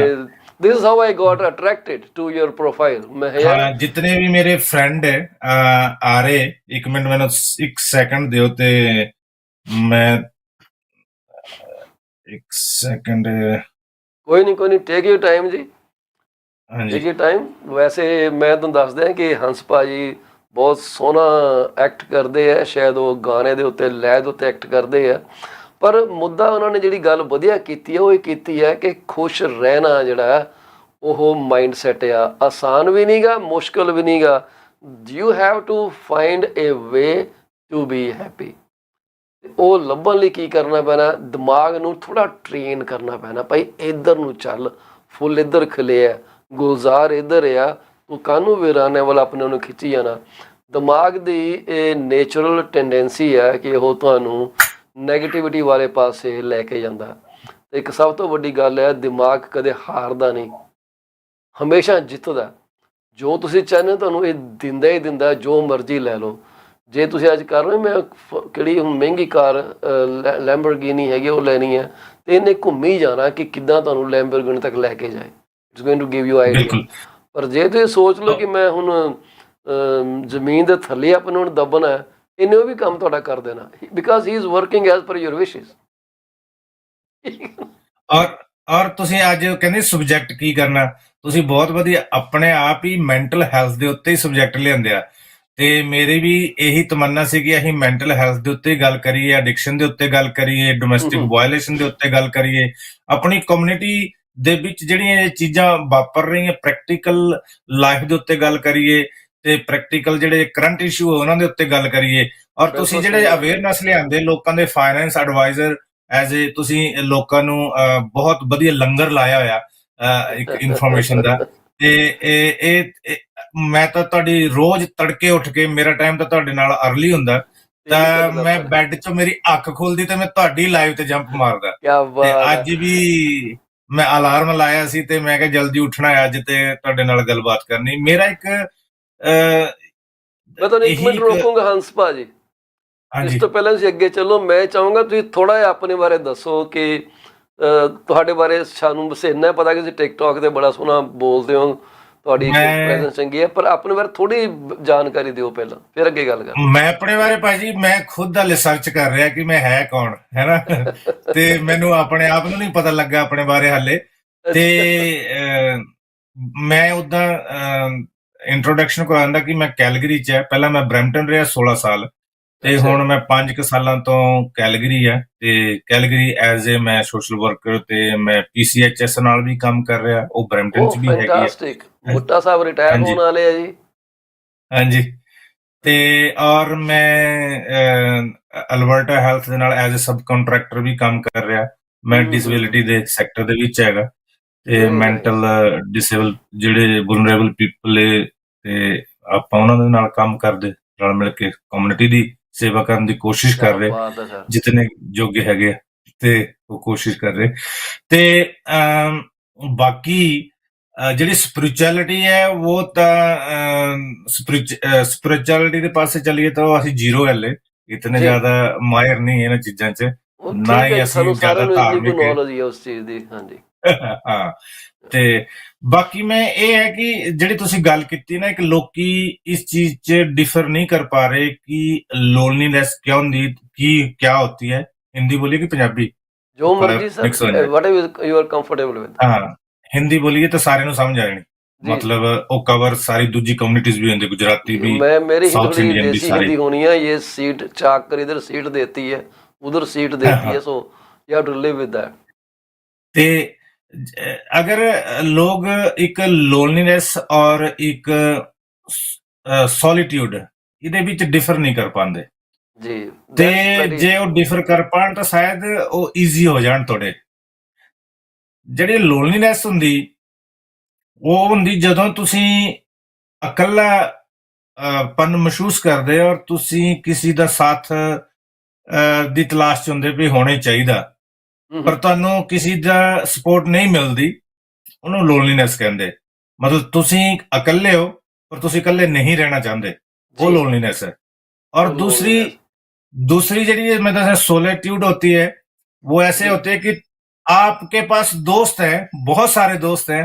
this is how I got attracted to your profile. ਮੈਂ ਯਾਰ ਹਾਂ, ਜਿਤਨੇ ਵੀ ਮੇਰੇ ਫਰੈਂਡ ਆ ਰਹੇ, ਇੱਕ ਮਿੰਟ ਮੈਨੂੰ ਇੱਕ ਸੈਕਿੰਡ ਦਿਓ ਤੇ ਮੈਂ ਇੱਕ ਸੈਕਿੰਡ। ਕੋਈ ਨਹੀਂ ਕੋਈ ਨਹੀਂ, ਟੇਕ ਯੂ ਟਾਈਮ ਜੀ, ਹਾਂਜੀ। ਟੇਕ ਯੂ ਟਾਈਮ। ਵੈਸੇ ਮੈਂ ਤੁਹਾਨੂੰ ਦੱਸ ਦਿਆਂ ਕਿ ਹੰਸ ਭਾਜੀ ਬਹੁਤ ਸੋਹਣਾ ਐਕਟ ਕਰਦੇ ਆ। ਸ਼ਾਇਦ ਉਹ ਗਾਣੇ ਦੇ ਉੱਤੇ, ਲੈਅ ਦੇ ਉੱਤੇ ਐਕਟ ਕਰਦੇ ਆ। ਪਰ ਮੁੱਦਾ ਉਹਨਾਂ ਨੇ ਜਿਹੜੀ ਗੱਲ ਵਧੀਆ ਕੀਤੀ ਹੈ ਉਹ ਇਹ ਕੀਤੀ ਹੈ ਕਿ ਖੁਸ਼ ਰਹਿਣਾ ਜਿਹੜਾ ਉਹ ਮਾਈਂਡ ਸੈਟ ਆ। ਆਸਾਨ ਵੀ ਨਹੀਂਗਾ, ਮੁਸ਼ਕਿਲ ਵੀ ਨਹੀਂਗਾ। You have to find a way to be happy. ਉਹ ਲੱਭਣ ਲਈ ਕੀ ਕਰਨਾ ਪੈਣਾ, ਦਿਮਾਗ ਨੂੰ ਥੋੜ੍ਹਾ ਟ੍ਰੇਨ ਕਰਨਾ ਪੈਣਾ। ਭਾਈ ਇੱਧਰ ਨੂੰ ਚੱਲ, ਫੁੱਲ ਇੱਧਰ ਖਿਲੇ ਆ, ਗੁਲਜ਼ਾਰ ਇੱਧਰ ਆ, ਤੂੰ ਕਾਹਨੂੰ ਵੀਰਾਨੇ ਵੱਲ ਆਪਣੇ ਨੂੰ ਖਿੱਚੀ ਜਾਣਾ। ਦਿਮਾਗ ਦੀ ਇਹ ਨੇਚਰਲ ਟੈਂਡੈਂਸੀ ਹੈ ਕਿ ਉਹ ਤੁਹਾਨੂੰ ਨੈਗੇਟਿਵਿਟੀ ਵਾਲੇ ਪਾਸੇ ਲੈ ਕੇ ਜਾਂਦਾ। ਇੱਕ ਸਭ ਤੋਂ ਵੱਡੀ ਗੱਲ ਹੈ, ਦਿਮਾਗ ਕਦੇ ਹਾਰਦਾ ਨਹੀਂ, ਹਮੇਸ਼ਾ ਜਿੱਤਦਾ। ਜੋ ਤੁਸੀਂ ਚਾਹੁੰਦੇ ਹੋ ਤੁਹਾਨੂੰ ਇਹ ਦਿੰਦਾ ਹੀ ਦਿੰਦਾ। ਜੋ ਮਰਜ਼ੀ ਲੈ ਲਓ। ਜੇ ਤੁਸੀਂ ਅੱਜ ਕਰ ਰਹੇ ਮੈਂ ਕਿਹੜੀ ਹੁਣ ਮਹਿੰਗੀ ਕਾਰ ਲੈਂਬਰਗਿਨੀ ਹੈਗੀ ਉਹ ਲੈਣੀ ਹੈ, ਤੇ ਇਹਨੇ ਘੁੰਮੀ ਜਾਣਾ ਕਿ ਕਿੱਦਾਂ ਤੁਹਾਨੂੰ ਲੈਂਬਰਗਿਨੀ ਤੱਕ ਲੈ ਕੇ ਜਾਏ। It's going to give you idea. ਬਿਲਕੁਲ। ਪਰ ਜੇ ਤੁਸੀਂ ਸੋਚ ਲਓ ਕਿ ਮੈਂ ਹੁਣ ਜ਼ਮੀਨ ਦੇ ਥੱਲੇ ਆਪਣੇ ਹੁਣ ਦੱਬਣਾ ਹੈ, ਇਹਨੇ ਉਹ ਵੀ ਕੰਮ ਤੁਹਾਡਾ ਕਰ ਦੇਣਾ, because he is working as per your wishes. ਔਰ ਔਰ ਤੁਸੀਂ ਅੱਜ ਕਹਿੰਦੇ ਸਬਜੈਕਟ ਕੀ ਕਰਨਾ, ਤੁਸੀਂ ਬਹੁਤ ਵਧੀਆ ਆਪਣੇ ਆਪ ਹੀ ਮੈਂਟਲ ਹੈਲਥ ਦੇ ਉੱਤੇ ਹੀ ਸਬਜੈਕਟ ਲਿਆਂਦੇ ਆ। ਤੇ ਮੇਰੀ ਵੀ ਇਹੀ ਤਮੰਨਾ ਸੀ ਕਿ ਅਸੀਂ ਮੈਂਟਲ ਹੈਲਥ ਦੇ ਉੱਤੇ ਗੱਲ ਕਰੀਏ, ਐਡਿਕਸ਼ਨ ਦੇ ਉੱਤੇ ਗੱਲ ਕਰੀਏ, ਡੋਮੈਸਟਿਕ ਵਾਇਲੇਸ਼ਨ ਦੇ ਉੱਤੇ ਗੱਲ ਕਰੀਏ, ਆਪਣੀ ਕਮਿਊਨਿਟੀ ਦੇ ਵਿੱਚ ਜਿਹੜੀਆਂ ਇਹ ਚੀਜ਼ਾਂ ਵਾਪਰ ਰਹੀਆਂ ਪ੍ਰੈਕਟੀਕਲ ਲਾਈਫ ਦੇ ਉੱਤੇ ਗੱਲ ਕਰੀਏ, ਤੇ ਪ੍ਰੈਕਟੀਕਲ ਜਿਹੜੇ ਕਰੰਟ ਇਸ਼ੂ ਉਹਨਾਂ ਦੇ ਉੱਤੇ ਗੱਲ ਕਰੀਏ। ਔਰ ਤੁਸੀਂ ਜਿਹੜੇ ਅਵੇਅਰਨੈਸ ਲਿਆਂਦੇ ਲੋਕਾਂ ਦੇ, ਫਾਈਨੈਂਸ ਐਡਵਾਈਜ਼ਰ ਐਜ਼ ਏ, ਤੁਸੀਂ ਲੋਕਾਂ ਨੂੰ ਬਹੁਤ ਵਧੀਆ ਲੰਗਰ ਲਾਇਆ ਹੋਇਆ ਇੱਕ ਇਨਫੋਰਮੇਸ਼ਨ ਦਾ। ਤੇ ਇਹ ਮੈਂ ਤਾਂ ਤੁਹਾਡੀ ਰੋਜ਼ ਤੜਕੇ ਉੱਠ ਕੇ, ਮੇਰਾ ਟਾਈਮ ਤਾਂ ਤੁਹਾਡੇ ਨਾਲ ਅਰਲੀ ਹੁੰਦਾ, ਤਾਂ ਮੈਂ ਬੈੱਡ 'ਚੋਂ ਮੇਰੀ ਅੱਖ ਖੁੱਲਦੀ ਤੇ ਮੈਂ ਤੁਹਾਡੀ ਲਾਈਵ ਤੇ ਜੰਪ ਮਾਰਦਾ। ਤੇ ਅੱਜ ਵੀ ਮੈਂ ਅਲਾਰਮ ਲਾਇਆ ਸੀ ਤੇ ਮੈਂ ਕਿਹਾ ਜਲਦੀ ਉੱਠਣਾ ਹੈ ਅੱਜ ਤੇ ਤੁਹਾਡੇ ਨਾਲ ਗੱਲਬਾਤ ਕਰਨੀ। ਮੇਰਾ ਇੱਕ ਮੈਂ ਤੁਹਾਨੂੰ ਇੱਕ ਮਿੰਟ ਇਹੀ ਰੋਕੂੰਗਾ ਹੰਸ ਭਾਜੀ। ਇਸ ਹਾਂਜੀ ਤੋਂ ਪਹਿਲਾਂ ਤੁਸੀਂ ਅੱਗੇ ਚੱਲੋ, ਮੈਂ ਚਾਹੂੰਗਾ ਤੁਸੀਂ ਥੋੜਾ ਜਿਹਾ ਆਪਣੇ ਬਾਰੇ ਦੱਸੋ ਕਿ ਤੁਹਾਡੇ ਬਾਰੇ ਸਾਨੂੰ ਬਸ ਇੰਨਾ ਪਤਾ ਕਿ ਤੁਸੀਂ ਟਿਕਟੌਕ ਤੇ ਬੜਾ ਸੋਹਣਾ ਬੋਲਦੇ ਹੋ, ਤੁਹਾਡੀ ਇੱਕ ਮੈਂ ਪ੍ਰੈਜ਼ੈਂਸ ਚੰਗੀ ਹੈ, ਪਰ ਆਪਣੇ ਬਾਰੇ ਥੋੜੀ ਜਾਣਕਾਰੀ ਦਿਓ ਪਹਿਲਾਂ, ਫਿਰ ਅੱਗੇ ਗੱਲ ਕਰ। ਮੈਂ ਆਪਣੇ ਬਾਰੇ ਭਾਜੀ ਮੈਂ ਖੁਦ ਦਾ ਰਿਸਰਚ ਕਰ ਰਿਹਾ ਕਿ ਮੈਂ ਹੈ ਕੌਣ, ਹੈਨਾ। ਤੇ ਮੈਨੂੰ ਆਪਣੇ ਆਪ ਨੂੰ ਨਹੀਂ ਪਤਾ ਲੱਗਾ ਆਪਣੇ ਬਾਰੇ ਹਾਲੇ। ਤੇ ਮੈਂ ਉਦਾਂ ਇੰਟਰੋਡਕਸ਼ਨ ਕਰਾਉਂਦਾ ਕਿ ਮੈਂ ਕੈਲਗਰੀ 'ਚ ਹੈ। ਪਹਿਲਾਂ ਮੈਂ ਬਰੈਂਪਟਨ ਰਿਹਾ 16 ਸਾਲ, ਤੇ ਹੁਣ ਮੈਂ 5 ਕੁ ਸਾਲਾਂ ਤੋਂ ਕੈਲਗਰੀ ਆ। ਤੇ ਕੈਲਗਰੀ ਐਜ਼ ਏ ਮੈਂ ਸੋਸ਼ਲ ਵਰਕਰ, ਤੇ ਮੈਂ PCHS ਨਾਲ ਵੀ ਕੰਮ ਕਰ ਰਿਹਾ, ਉਹ ਬਰੈਂਪਟਨ 'ਚ ਵੀ ਹੈਗੀ ਹੈ। ਫੈਂਟਾਸਟਿਕ। ਬੁੱਟਾ ਸਾਹਿਬ ਰਿਟਾਇਰ ਹੋਣ ਹਾਂਜੀ ਵਾਲੇ ਆ ਜੀ। ਹਾਂਜੀ। ਤੇ ਔਰ ਮੈਂ ਅਲਬਰਟਾ ਹੈਲਥ ਦੇ ਨਾਲ ਐਜ਼ ਅ ਸਬ ਕੰਟਰੈਕਟਰ ਵੀ ਕੰਮ ਕਰ ਰਿਹਾ। ਮੈਂ ਡਿਸੇਬਿਲਿਟੀ ਦੇ ਸੈਕਟਰ ਦੇ ਵਿੱਚ ਹੈਗਾ, ਤੇ ਵੈਰੀ ਮੈਂਟਲ ਨਾਈਸ। ਡਿਸੇਬਲ ਜਿਹੜੇ ਵਲਨਰੇਬਲ ਪੀਪਲ ਏ, ਤੇ ਆਪਾਂ ਉਹਨਾਂ ਦੇ ਨਾਲ ਕੰਮ ਕਰਦੇ, ਰਲ ਮਿਲ ਕੇ ਕਮਿਊਨਿਟੀ ਦੀ ਸੇਵਾ ਕਰਨ ਦੀ ਕੋਸ਼ਿਸ਼ ਕਰ ਕਿਆ ਰਹੇ, ਬਾਤ ਹੈ ਸਰ। ਜਿਤਨੇ ਜੋਗੇ ਹੈਗੇ, ਤੇ ਉਹ ਕੋਸ਼ਿਸ਼ ਕਰ ਰਹੇ। ਤੇ ਬਾਕੀ ਜਿਹੜੀ ਸਪਿਰਿਚੁਅਲਿਟੀ ਹੈ ਉਹ ਤਾਂ ਸਪਿਰਿਚੁਅਲਿਟੀ ਦੇ ਪਾਸੇ ਚੱਲੀਏ ਤਾਂ ਅਸੀਂ ਜ਼ੀਰੋ ਹਲੇ ਇਤਨੇ ਜੀ ਜ਼ਿਆਦਾ ਮਾਹਿਰ ਨਹੀਂ ਇਹਨਾਂ ਚੀਜ਼ਾਂ 'ਚ, ਉਹ ਨਾ ਠੀਕ ਹੈ ਹੀ ਜੀ, ਅਸੀਂ ਸਾਨੂੰ ਸਾਰਿਆਂ ਜ਼ਿਆਦਾ ਨੂੰ ਇੰਨੀ ਕੋਈ ਧਾਰਮਿਕ ਹੈ। ਨੌਲੇਜ ਹੈ ਉਸ ਚੀਜ਼ ਦੀ। ਹਾਂਜੀ ਹਾਂ, ਤੇ ਬਾਕੀ ਮੈਂ ਇਹ ਹੈ ਕਿ ਜਿਹੜੀ ਤੁਸੀਂ ਗੱਲ ਕੀਤੀ ਨਾ, ਇੱਕ ਲੋਕੀ ਇਸ ਚੀਜ਼ 'ਚ ਡਿਫਰ ਨਹੀਂ ਕਰ ਪਾ ਰਹੇ ਕਿ ਲੋਨਲੀਨੈਸ ਕਿਆ ਹੁੰਦੀ, ਕੀ ਕਿਆ ਹੋਤੀ ਹੈ। ਹਿੰਦੀ बोलिए कि पंजाबी? ਜੋ थोड़ा ਮਰਜੀ ਸਰ, मिक्स हो जाए। ਵਟ ਯੂ ਆਰ ਕੰਫਰਟੇਬਲ ਵਿਦ। ਹਾਂ, ਹਿੰਦੀ ਬੋਲੀਏ ਤਾਂ ਸਾਰਿਆਂ ਨੂੰ ਸਮਝ ਆ ਜਾਣੀ। ਜੀ ਮਤਲਬ ਉਹ ਕਵਰ ਸਾਰੀ ਦੂਜੀ ਕਮਿਊਨਿਟੀਜ਼ ਵੀ ਹੁੰਦੀ, ਗੁਜਰਾਤੀ जी, भी, मैं मेरी ही साउथ थोड़ी इंडियन भी देसी सारे। हिंदी होनी है। ये सीट चाक कर इधर सीट देती है, उधर सीट देती है, so you have to live with that. ਤੇ ਅਗਰ ਲੋग ਇੱਕ ਲੋਨਲੀਨੈਸ ਔਰ ਇੱਕ ਸੋਲੀਟਿਊਡ ਇਹਦੇ ਵਿੱਚ ਡਿਫਰ ਨਹੀਂ ਕਰ ਪਾਉਂਦੇ, जी ਤੇ दैट्स वेरी। ਜੇ ਉਹ ਡਿਫਰ ਕਰ ਪਾਣ ਤਾਂ ਸ਼ਾਇਦ ਉਹ ਈਜ਼ੀ ਹੋ ਜਾਣ ਥੋੜੇ। ਜਿਹੜੀ ਲੋਨਲੀਨੈਸ ਹੁੰਦੀ ਉਹ ਹੁੰਦੀ ਜਦੋਂ ਤੁਸੀਂ ਇਕੱਲਾ ਪਨ ਮਹਿਸੂਸ ਕਰਦੇ ਹੋ ਔਰ ਤੁਸੀਂ ਕਿਸੇ ਦਾ ਸਾਥ ਦੀ ਤਲਾਸ਼ ਚ ਹੁੰਦੇ ਵੀ ਹੋਣੇ ਚਾਹੀਦਾ, ਪਰ ਤੁਹਾਨੂੰ ਕਿਸੇ ਦਾ ਸਪੋਰਟ ਨਹੀਂ ਮਿਲਦੀ, ਉਹਨੂੰ ਲੋਨਲੀਨੈਸ ਕਹਿੰਦੇ। ਮਤਲਬ ਤੁਸੀਂ ਇਕੱਲੇ ਹੋ ਪਰ ਤੁਸੀਂ ਇਕੱਲੇ ਨਹੀਂ ਰਹਿਣਾ ਚਾਹੁੰਦੇ, वो जी लोनलीनेस है। और वो दूसरी लोनलीनेस। दूसरी जड़ी मैं तो सोलिट्यूड होती है, वो ऐसे जी होते हैं कि आपके पास दोस्त हैं, बहुत सारे दोस्त हैं,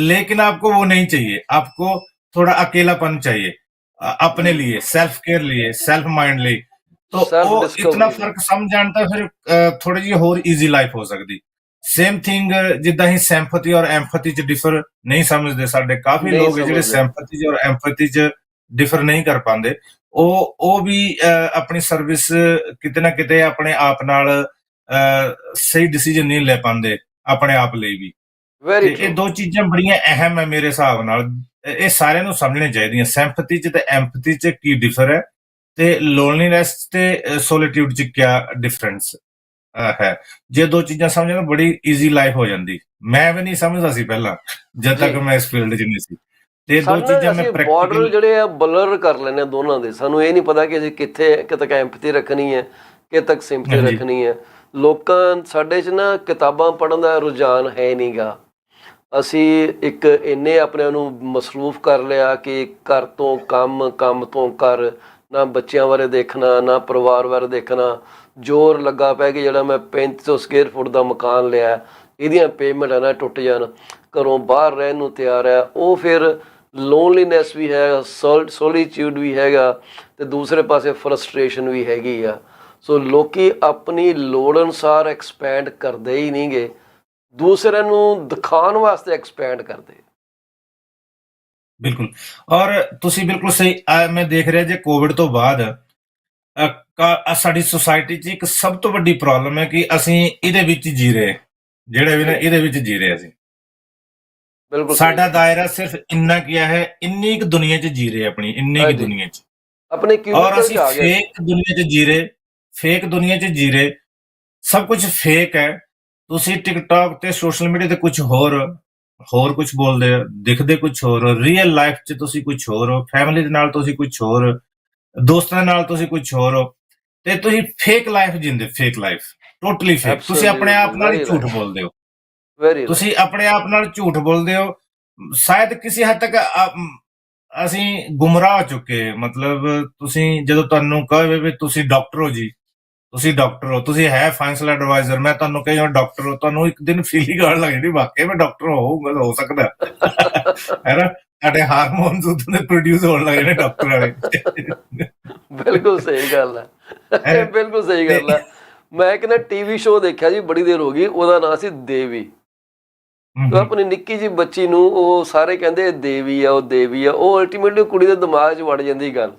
लेकिन आपको वो नहीं चाहिए, आपको थोड़ा अकेलापन चाहिए अपने लिए, सेल्फ केयर लिए, सेल्फ माइंड लिए। तो सेल्फ वो इतना डिस्कवरी फर्क समझ जाता फिर थोड़ी जी होर ईजी लाइफ हो सकती। ਸੇਮ ਥਿੰਗ ਜਿੱਦਾਂ ਹੀ ਸੈਂਪਥੀ ਔਰ ਐਮਪਥੀ ਚ ਡਿਫਰ ਨਹੀਂ ਸਮਝਦੇ, ਸਾਡੇ ਕਾਫੀ नहीं ਲੋਕ ਹੈ ਜਿਹੜੇ समझते। ਸੈਂਪਥੀ ਚ ਔਰ ਐਮਪਥੀ ਚ ਡਿਫਰ ਨਹੀਂ ਕਰ ਪਾਉਂਦੇ, ਉਹ ਵੀ ਆਪਣੀ ਸਰਵਿਸ ਕਿਤੇ ਨਾ ਕਿਤੇ ਆਪਣੇ ਆਪ ਨਾਲ ਸਹੀ ਡਿਸੀਜਨ ਨਹੀਂ ਲੈ ਪਾਉਂਦੇ ਆਪਣੇ ਆਪ ਲਈ ਵੀ। वेरी ਤੇ ट्रू। ਇਹ ਦੋ ਚੀਜ਼ਾਂ ਬੜੀਆਂ ਅਹਿਮ ਹੈ ਮੇਰੇ ਹਿਸਾਬ ਨਾਲ, ਇਹ ਸਾਰਿਆਂ ਨੂੰ ਸਮਝਣੀਆਂ ਚਾਹੀਦੀਆਂ। ਸੈਂਪਥੀ ਚ ਤੇ ਐਮਪਥੀ ਚ ਕੀ ਡਿਫਰ ਹੈ, ਤੇ ਲੋਨਲੀਨੈਸ ਤੇ ਸੋਲੀਟਿਊਡ ਚ ਕਿਆ ਡਿਫਰੈਂਸ ਹੈ। ਜੇ ਦੋ ਚੀਜ਼ਾਂ ਸਮਝਣ ਤਾਂ ਬੜੀ ਈਜ਼ੀ ਲਾਈਫ ਹੋ ਜਾਂਦੀ। ਮੈਂ ਵੀ ਨਹੀਂ ਸਮਝਦਾ ਸੀ ਪਹਿਲਾਂ, ਜਦ जी ਤੱਕ ਮੈਂ ਇਸ ਫੀਲਡ 'ਚ ਨਹੀਂ ਸੀ। ਤੇ ਦੋ ਸਾਨੂੰ ਚੀਜ਼ਾਂ ਮੈਂ ਅਸੀਂ ਬਾਰਡਰ ਪ੍ਰੈਕਟੀਕਲ। ਜਿਹੜੇ ਆ ਬਲਰ ਕਰ ਲੈਂਦੇ ਹਾਂ ਦੋਨਾਂ ਦੇ। ਸਾਨੂੰ ਇਹ ਨਹੀਂ ਪਤਾ ਕਿ ਅਸੀਂ ਕਿੱਥੇ ਤੱਕ ਐਂਪਥੀ ਰੱਖਣੀ ਹੈ, ਕਿੱਥੇ ਤੱਕ ਸਿੰਪਥੀ ਹਾਂਜੀ ਰੱਖਣੀ ਹੈ। ਲੋਕਾਂ ਸਾਡੇ 'ਚ ਨਾ ਕਿਤਾਬਾਂ ਪੜ੍ਹਨ ਦਾ ਰੁਝਾਨ ਹੈ ਨਹੀਂਗਾ। ਅਸੀਂ ਇੱਕ ਇੰਨੇ ਆਪਣੇ ਨੂੰ ਮਸਰੂਫ ਕਰ ਲਿਆ ਕਿ ਘਰ ਤੋਂ ਕੰਮ, ਕੰਮ ਤੋਂ ਘਰ, ਨਾ ਬੱਚਿਆਂ ਬਾਰੇ ਦੇਖਣਾ, ਨਾ ਪਰਿਵਾਰ ਬਾਰੇ ਦੇਖਣਾ। ਜ਼ੋਰ ਲੱਗਾ ਪਿਆ ਕਿ ਜਿਹੜਾ ਮੈਂ 3500 ਸਕੁਅਰ ਫੁੱਟ ਦਾ ਮਕਾਨ ਲਿਆ, ਇਹਦੀਆਂ ਪੇਮੈਂਟ ਨਾ ਟੁੱਟ ਜਾਣ, ਘਰੋਂ ਬਾਹਰ ਰਹਿਣ ਨੂੰ ਤਿਆਰ ਹੈ। ਉਹ ਫਿਰ ਲੋਨਲੀਨੈਸ ਵੀ ਹੈ, ਸੋਲੀਟਿਊਡ ਵੀ ਹੈਗਾ, ਅਤੇ ਦੂਸਰੇ ਪਾਸੇ ਫਰਸਟ੍ਰੇਸ਼ਨ ਵੀ ਹੈਗੀ ਆ। ਸੋ ਲੋਕੀ ਆਪਣੀ ਲੋੜ ਅਨੁਸਾਰ ਐਕਸਪੈਂਡ ਕਰਦੇ ਹੀ ਨਹੀਂ ਗੇ, ਦੂਸਰਿਆਂ ਨੂੰ ਦਿਖਾਉਣ ਵਾਸਤੇ ਐਕਸਪੈਂਡ ਕਰਦੇ। ਬਿਲਕੁਲ। ਔਰ ਤੁਸੀਂ ਬਿਲਕੁਲ ਸਹੀ, ਮੈਂ ਦੇਖ ਰਿਹਾ ਜੇ ਕੋਵਿਡ ਤੋਂ ਬਾਅਦ ਸਾਡੀ ਸੁਸਾਇਟੀ 'ਚ ਇੱਕ ਸਭ ਤੋਂ ਵੱਡੀ ਪ੍ਰੋਬਲਮ ਹੈ ਕਿ ਅਸੀਂ ਇਹਦੇ ਵਿੱਚ ਜੀ ਰਹੇ, ਜਿਹੜੇ ਵੀ ਨਾ ਇਹਦੇ ਵਿੱਚ ਜੀ ਰਹੇ ਅਸੀਂ। ਬਿਲਕੁਲ ਸਾਡਾ ਦਾਇਰਾ ਸਿਰਫ ਇੰਨਾ ਕਿਆ ਹੈ, ਇੰਨੀ ਕੁ ਦੁਨੀਆ 'ਚ ਜੀ ਰਹੇ, ਆਪਣੀ ਇੰਨੀ ਕੁ ਦੁਨੀਆ 'ਚ। ਆਪਣੇ ਔਰ ਕਿਊਬਿਕਲ 'ਚ ਅਸੀਂ ਆ ਗਏ। ਫੇਕ ਦੁਨੀਆ 'ਚ ਜੀ ਰਹੇ, ਫੇਕ ਦੁਨੀਆ 'ਚ ਜੀ ਰਹੇ, ਸਭ ਕੁਝ ਫੇਕ ਹੈ। ਤੁਸੀਂ ਟਿਕਟੌਕ ਤੇ ਸੋਸ਼ਲ ਮੀਡੀਆ ਤੇ ਕੁਝ ਹੋਰ ਕੁਝ ਬੋਲਦੇ ਹੋ, ਦਿਖਦੇ ਕੁਝ ਹੋਰ ਹੋ, ਰੀਅਲ ਲਾਈਫ 'ਚ ਤੁਸੀਂ ਕੁਝ ਹੋਰ ਹੋ, ਫੈਮਿਲੀ ਦੇ ਨਾਲ ਤੁਸੀਂ ਕੁਝ ਹੋਰ, ਦੋਸਤਾਂ ਦੇ ਨਾਲ ਤੁਸੀਂ ਕੁਝ ਹੋਰ ਹੋ, ਤੇ ਤੁਸੀਂ ਫੇਕ ਲਾਈਫ ਜਿੰਦੇ, ਫੇਕ ਲਾਈਫ, ਟੋਟਲੀ ਫੇਕ। ਤੁਸੀਂ ਆਪਣੇ ਆਪ ਐਬਸੋਲੂਟਲੀ ਨਾਲ ਹੀ ਵੈਰੀ ਝੂਠ ਰਾਈਟ, ਬੋਲਦੇ ਹੋ, ਵੈਰੀ ਰਾਈਟ। ਤੁਸੀਂ ਆਪਣੇ ਆਪ ਨਾਲ ਝੂਠ ਬੋਲਦੇ ਹੋ। ਸ਼ਾਇਦ ਕਿਸੇ ਹੱਦ ਤੱਕ ਅਸੀਂ ਗੁੰਮਰਾਹ ਹੋ ਚੁੱਕੇ। ਮਤਲਬ ਤੁਸੀਂ ਜਦੋਂ ਤੁਹਾਨੂੰ ਕਹੇ ਵੀ ਤੁਸੀਂ ਡਾਕਟਰ ਹੋ ਜੀ, ਤੁਸੀਂ ਡਾਕਟਰ ਹੋ, ਤੁਸੀਂ ਹੈ ਫਾਈਨੈਂਸ਼ੀਅਲ ਐਡਵਾਈਜ਼ਰ, ਮੈਂ ਤੁਹਾਨੂੰ ਕਹੀ ਡਾਕਟਰ ਹੋ, ਤੁਹਾਨੂੰ ਇੱਕ ਦਿਨ ਫੀਲਿੰਗ ਆਉਣ ਲੱਗ ਜਾਂਦੀ ਵਾਕਈ ਮੈਂ ਡਾਕਟਰ ਹੋਊਗਾ, ਹੋ ਸਕਦਾ ਹੈ ਨਾ। ਸਾਡੇ ਹਾਰਮੋਨਸ ਉਦੋਂ ਪ੍ਰੋਡਿਊਸ ਹੋਣ ਲੱਗ ਜਾਂਦੇ ਡਾਕਟਰ ਵਾਲੇ। ਬਿਲਕੁਲ ਸਹੀ ਗੱਲ ਹੈ, ਬਿਲਕੁਲ ਸਹੀ ਗੱਲ ਹੈ। ਮੈਂ ਇੱਕ ਨਾ ਟੀਵੀ ਸ਼ੋਅ ਦੇਖਿਆ ਜੀ, ਬੜੀ ਦੇਰ ਹੋ ਗਈ, ਉਹਦਾ ਨਾਂ ਸੀ ਦੇਵੀ। ਆਪਣੀ ਨਿੱਕੀ ਜਿਹੀ ਬੱਚੀ ਨੂੰ ਉਹ ਸਾਰੇ ਕਹਿੰਦੇ ਦੇਵੀ ਆ, ਉਹ ਦੇਵੀ ਆ। ਉਹ ਅਲਟੀਮੇਟਲੀ ਕੁੜੀ ਦੇ ਦਿਮਾਗ 'ਚ ਵੜ ਜਾਂਦੀ ਗੱਲ।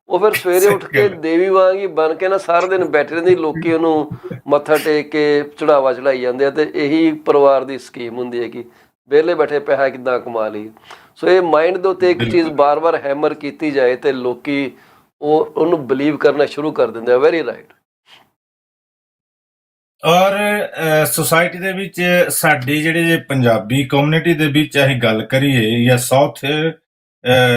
ਉਹ ਫਿਰ ਸਵੇਰੇ ਉੱਠ ਕੇ ਦੇਵੀ ਵਾਂਗ ਹੀ ਬਣ ਕੇ ਨਾ ਸਾਰਾ ਦਿਨ ਬੈਠੇ ਰਹਿੰਦੀ, ਲੋਕੀ ਉਹਨੂੰ ਮੱਥਾ ਟੇਕ ਕੇ ਚੜਾਵਾ ਚੜਾਈ ਜਾਂਦੇ ਆ। ਅਤੇ ਇਹੀ ਪਰਿਵਾਰ ਦੀ ਸਕੀਮ ਹੁੰਦੀ ਹੈ ਕਿ ਵਿਹਲੇ ਬੈਠੇ ਪੈਸਾ ਕਿੱਦਾਂ ਕਮਾ ਲਈ। ਸੋ ਇਹ ਮਾਇੰਡ ਦੇ ਉੱਤੇ ਇੱਕ ਚੀਜ਼ ਬਾਰ ਬਾਰ ਹੈਮਰ ਕੀਤੀ ਜਾਏ ਅਤੇ ਲੋਕੀ ਉਹਨੂੰ ਬਿਲੀਵ ਕਰਨਾ ਸ਼ੁਰੂ ਕਰ ਦਿੰਦੇ ਆ। Very right. ਔਰ ਸੁਸਾਇਟੀ ਦੇ ਵਿੱਚ ਸਾਡੀ ਜਿਹੜੇ ਪੰਜਾਬੀ ਕਮਿਊਨਿਟੀ ਦੇ ਵਿੱਚ ਅਸੀਂ ਗੱਲ ਕਰੀਏ, ਜਾਂ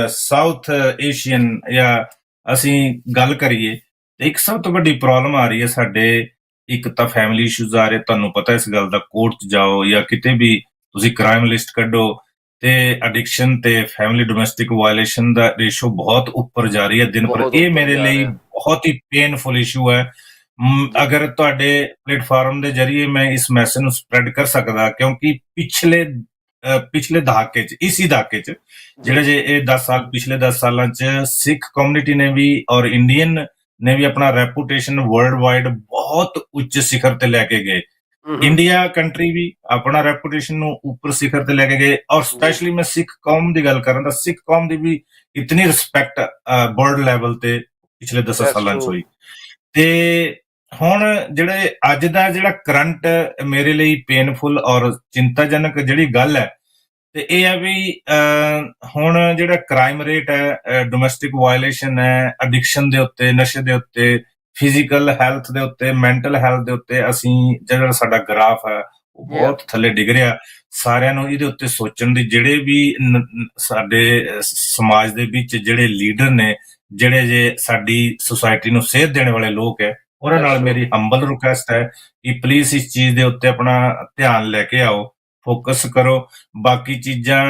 ਸਾਊਥ ਏਸ਼ੀਅਨ, ਜਾਂ ਅਸੀਂ ਗੱਲ ਕਰੀਏ, ਤੇ ਇੱਕ ਸਭ ਤੋਂ ਵੱਡੀ ਪ੍ਰੋਬਲਮ ਆ ਰਹੀ ਹੈ ਸਾਡੇ। ਇੱਕ ਤਾਂ ਫੈਮਿਲੀ ਇਸ਼ੂਜ਼ ਆ ਰਹੇ, ਤੁਹਾਨੂੰ ਪਤਾ ਇਸ ਗੱਲ ਦਾ। ਕੋਰਟ 'ਚ ਜਾਓ ਜਾਂ ਕਿਤੇ ਵੀ ਤੁਸੀਂ ਕ੍ਰਾਈਮ ਲਿਸਟ ਕੱਢੋ, ਤੇ ਐਡਿਕਸ਼ਨ ਤੇ ਫੈਮਿਲੀ ਡੋਮੈਸਟਿਕ ਵਾਇਲੇਸ਼ਨ ਦਾ ਰੇਸ਼ੋ ਬਹੁਤ ਉੱਪਰ ਜਾ ਰਹੀ ਹੈ ਦਿਨ ਪਰ। ਬਹੁਤ ਇਹ ਉੱਪਰ ਮੇਰੇ ਜਾ ਲਈ ਰਿਹਾ ਬਹੁਤ ਹੀ ਪੇਨਫੁਲ ਇਸ਼ੂ ਹੈ। ਜੀ। ਅਗਰ ਤੁਹਾਡੇ ਪਲੇਟਫਾਰਮ ਦੇ ਜਰੀਏ ਮੈਂ ਇਸ ਮੈਸੇਜ ਨੂੰ ਸਪਰੈਡ ਕਰ ਸਕਦਾ, ਕਿਉਂਕਿ ਪਿਛਲੇ ਦਹਾਕੇ ਚ, ਇਸੀ ਦਹਾਕੇ ਚ, ਜਿਹੜੇ ਜੀ ਜੇ ਇਹ 10 ਸਾਲ, ਪਿਛਲੇ 10 ਸਾਲਾਂ ਚ ਸਿੱਖ ਕਮਿਊਨਿਟੀ ਨੇ ਵੀ ਔਰ ਇੰਡੀਅਨ ਨੇ ਵੀ ਆਪਣਾ ਰੈਪੂਟੇਸ਼ਨ ਵਰਲਡ ਵਾਈਡ ਬਹੁਤ ਉੱਚ ਸਿਖਰ ਤੇ ਲੈ ਕੇ ਗਏ। ਇੰਡੀਆ ਕੰਟਰੀ ਵੀ ਆਪਣਾ ਰੈਪੂਟੇਸ਼ਨ ਨੂੰ ਉੱਪਰ ਸਿਖਰ ਤੇ ਲੈ ਕੇ ਗਏ, ਔਰ ਜੀ ਸਪੈਸ਼ਲੀ ਮੈਂ ਸਿੱਖ ਕੌਮ ਦੀ ਗੱਲ ਕਰਾਂ ਤਾਂ ਸਿੱਖ ਕੌਮ ਦੀ ਵੀ ਇਤਨੀ ਰਿਸਪੈਕਟ ਵਰਲਡ ਲੈਵਲ ਤੇ ਪਿਛਲੇ 10 ਦੈਟਸ ਸਾਲਾਂ ਚ ਟਰੂ। ਹੋਈ। ਤੇ ਹੁਣ ਜਿਹੜੇ ਅੱਜ ਦਾ ਜਿਹੜਾ ਕਰੰਟ ਮੇਰੇ ਲਈ ਪੇਨਫੁਲ ਔਰ ਚਿੰਤਾਜਨਕ ਜਿਹੜੀ ਗੱਲ ਹੈ, ਤੇ ਇਹ ਹੈ ਵੀ ਹੁਣ ਜਿਹੜਾ ਕ੍ਰਾਈਮ ਰੇਟ ਹੈ, ਡੋਮੈਸਟਿਕ ਵਾਇਲੇਸ਼ਨ ਹੈ, ਐਡਿਕਸ਼ਨ ਦੇ ਉੱਤੇ, ਨਸ਼ੇ ਦੇ ਉੱਤੇ, ਫਿਜ਼ੀਕਲ ਹੈਲਥ ਦੇ ਉੱਤੇ, ਮੈਂਟਲ ਹੈਲਥ ਦੇ ਉੱਤੇ, ਅਸੀਂ ਜਿਹੜਾ ਸਾਡਾ ਗ੍ਰਾਫ ਹੈ ਉਹ ਯਾ ਬਹੁਤ ਥੱਲੇ ਡਿੱਗ ਰਿਹਾ। ਸਾਰਿਆਂ ਨੂੰ ਇਹਦੇ ਉੱਤੇ ਸੋਚਣ ਦੀ, ਜਿਹੜੇ ਵੀ ਸਾਡੇ ਸਮਾਜ ਦੇ ਵਿੱਚ ਜਿਹੜੇ ਲੀਡਰ ਨੇ, ਜਿਹੜੇ ਜੇ ਸਾਡੀ ਸੁਸਾਇਟੀ ਨੂੰ ਸੇਧ ਦੇਣ ਵਾਲੇ ਲੋਕ ਹੈ, ਉਹਨਾਂ ਦੈਟਸ ਨਾਲ ਟਰੂ। ਮੇਰੀ ਹੰਬਲ ਰਿਕੁਐਸਟ ਹੈ ਕਿ ਪਲੀਜ਼ ਇਸ ਚੀਜ਼ ਦੇ ਉੱਤੇ ਆਪਣਾ ਧਿਆਨ ਲੈ ਕੇ ਆਓ, ਫੋਕਸ ਕਰੋ। ਬਾਕੀ ਚੀਜ਼ਾਂ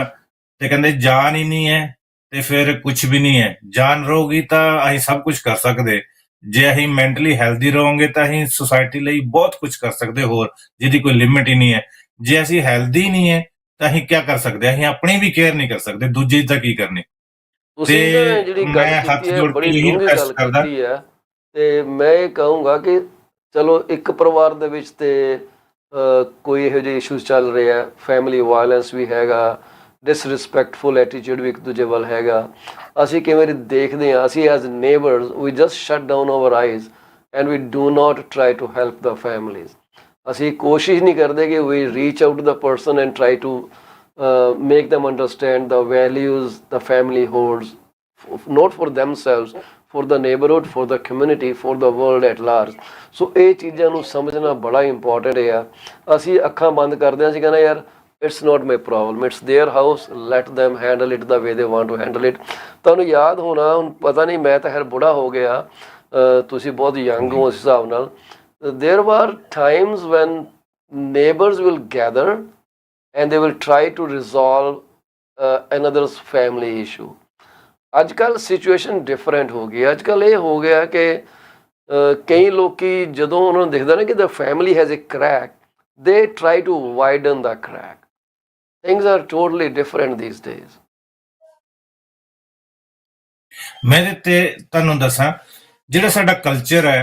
ਤੇ ਕਹਿੰਦੇ ਜਾਨ ਹੀ ਨਹੀਂ ਹੈ ਤੇ ਫਿਰ ਕੁਝ ਵੀ ਨਹੀਂ ਹੈ। ਜਾਨ ਰਹੂਗੀ ਤਾਂ ਅਸੀਂ ਸਭ ਕੁਝ ਕਰ ਸਕਦੇ, ਜੇ ਅਸੀਂ ਮੈਂਟਲੀ ਹੈਲਦੀ ਰਹਾਂਗੇ ਤਾਂ ਅਸੀਂ ਸੁਸਾਇਟੀ ਲਈ ਬਹੁਤ ਕੁਝ ਕਰ ਸਕਦੇ ਹੋਰ, ਜਿਹਦੀ ਕੋਈ ਲਿਮਿਟ ਹੀ ਨਹੀਂ ਹੈ। ਜੇ ਅਸੀਂ ਹੈਲਦੀ ਨਹੀਂ ਹੈ ਤਾਂ ਅਸੀਂ ਕੀ ਕਰ ਸਕਦੇ, ਅਸੀਂ ਆਪਣੀ ਵੀ ਕੇਅਰ ਨਹੀਂ ਕਰ ਸਕਦੇ, ਦੂਜੇ ਦੀ ਤਾਂ ਕੀ ਕਰਨੀ। ਤੇ ਤੁਸੀਂ ਨਾ ਜਿਹੜੀ ਗੱਲ ਮੈਂ ਹੱਥ ਕੀਤੀ ਹੈ ਜੋੜ ਕੇ ਬੜੀ ਇਹੀ ਡੂੰਘੀ ਰਿਕੁਐਸਟ ਗੱਲ ਕਰਦਾ। ਕੀਤੀ ਹੈ। ਤੇ ਮੈਂ ਇਹ ਕਹੂੰਗਾ ਕਿ ਚਲੋ ਇੱਕ ਪਰਿਵਾਰ ਦੇ ਵਿੱਚ ਤੇ ਕੋਈ ਇਹੋ ਜਿਹੇ ਇਸ਼ੂਜ਼ ਚੱਲ ਰਹੇ ਆ, ਫੈਮਿਲੀ ਵਾਇਲੈਂਸ ਵੀ ਹੈਗਾ, ਡਿਸਰਿਸਪੈਕਟਫੁਲ ਐਟੀਟਿਊਡ ਵੀ ਇੱਕ ਦੂਜੇ ਵੱਲ ਹੈਗਾ। ਅਸੀਂ ਕਈ ਵਾਰੀ ਦੇਖਦੇ ਹਾਂ, ਅਸੀਂ as neighbours we just shut down our eyes and we do not try to help the families. ਅਸੀਂ ਕੋਸ਼ਿਸ਼ ਨਹੀਂ ਕਰਦੇ ਕਿ we reach out the person and try to make them understand the values the family holds, not for themselves, for the neighborhood, for the community, for the world at large. ਸੋ ਇਹ ਚੀਜ਼ਾਂ ਨੂੰ ਸਮਝਣਾ ਬੜਾ ਇੰਪੋਰਟੈਂਟ ਹੈ। ਅਸੀਂ ਅੱਖਾਂ ਬੰਦ ਕਰਦੇ ਹਾਂ, ਅਸੀਂ ਕਹਿੰਦੇ ਯਾਰ it's not my problem, it's their house, let them handle it the way they want to handle it. ਤੁਹਾਨੂੰ ਯਾਦ ਹੋਣਾ, ਹੁਣ ਪਤਾ ਨਹੀਂ, ਮੈਂ ਤਾਂ ਖੈਰ ਬੁੜਾ ਹੋ ਗਿਆ, ਤੁਸੀਂ ਬਹੁਤ ਯੰਗ ਹੋ ਉਸ ਹਿਸਾਬ ਨਾਲ। there were times when neighbors will gather and they will try to resolve another's family issue. ਅੱਜ ਕੱਲ੍ਹ ਸਿਚੁਏਸ਼ਨ ਡਿਫਰੈਂਟ ਹੋ ਗਈ। ਅੱਜ ਕੱਲ੍ਹ ਇਹ ਹੋ ਗਿਆ ਕਿ ਕਈ ਲੋਕੀ ਜਦੋਂ ਉਹਨਾਂ ਨੂੰ ਦਿਖਦਾ ਨਾ ਕਿ the family has a crack, they try to widen the crack. Things are totally different these days. ਮੈਂ ਇਹਦੇ ਤੇ ਤੁਹਾਨੂੰ ਦੱਸਾਂ, ਜਿਹੜਾ ਸਾਡਾ ਕਲਚਰ ਹੈ,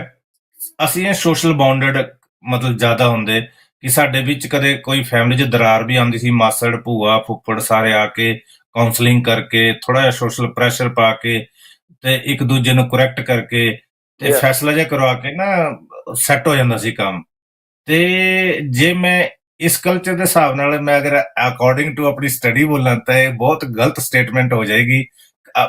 ਅਸੀਂ ਇਹ ਸੋਸ਼ਲ ਬਾਉਂਡਡ ਮਤਲਬ ਜ਼ਿਆਦਾ ਹੁੰਦੇ ਕਿ ਸਾਡੇ ਵਿੱਚ ਕਦੇ ਕੋਈ ਫੈਮਿਲੀ 'ਚ ਦਰਾਰ ਵੀ ਆਉਂਦੀ ਸੀ, ਮਾਸੜ, ਭੂਆ, ਫੁੱਫੜ ਸਾਰੇ ਆ ਕੇ ਕਾਉਂਸਲਿੰਗ ਕਰਕੇ, ਥੋੜਾ ਜਿਹਾ ਸੋਸ਼ਲ ਪ੍ਰੈਸ਼ਰ ਪਾ ਕੇ ਤੇ ਇੱਕ ਦੂਜੇ ਨੂੰ ਕਰੈਕਟ ਕਰਕੇ ਤੇ Yeah. ਫੈਸਲਾ ਜਿਹਾ ਕਰਵਾ ਕੇ ਨਾ ਸੈੱਟ ਹੋ ਜਾਂਦਾ ਸੀ ਕੰਮ। ਤੇ ਜੇ ਮੈਂ ਇਸ ਕਲਚਰ ਦੇ ਹਿਸਾਬ ਨਾਲ ਮੈਂ ਅਗਰ ਅਕੋਰਡਿੰਗ ਟੂ ਆਪਣੀ ਸਟੱਡੀ ਬੋਲਾਂ ਤਾਂ ਇਹ ਬਹੁਤ ਗਲਤ ਸਟੇਟਮੈਂਟ ਹੋ ਜਾਏਗੀ।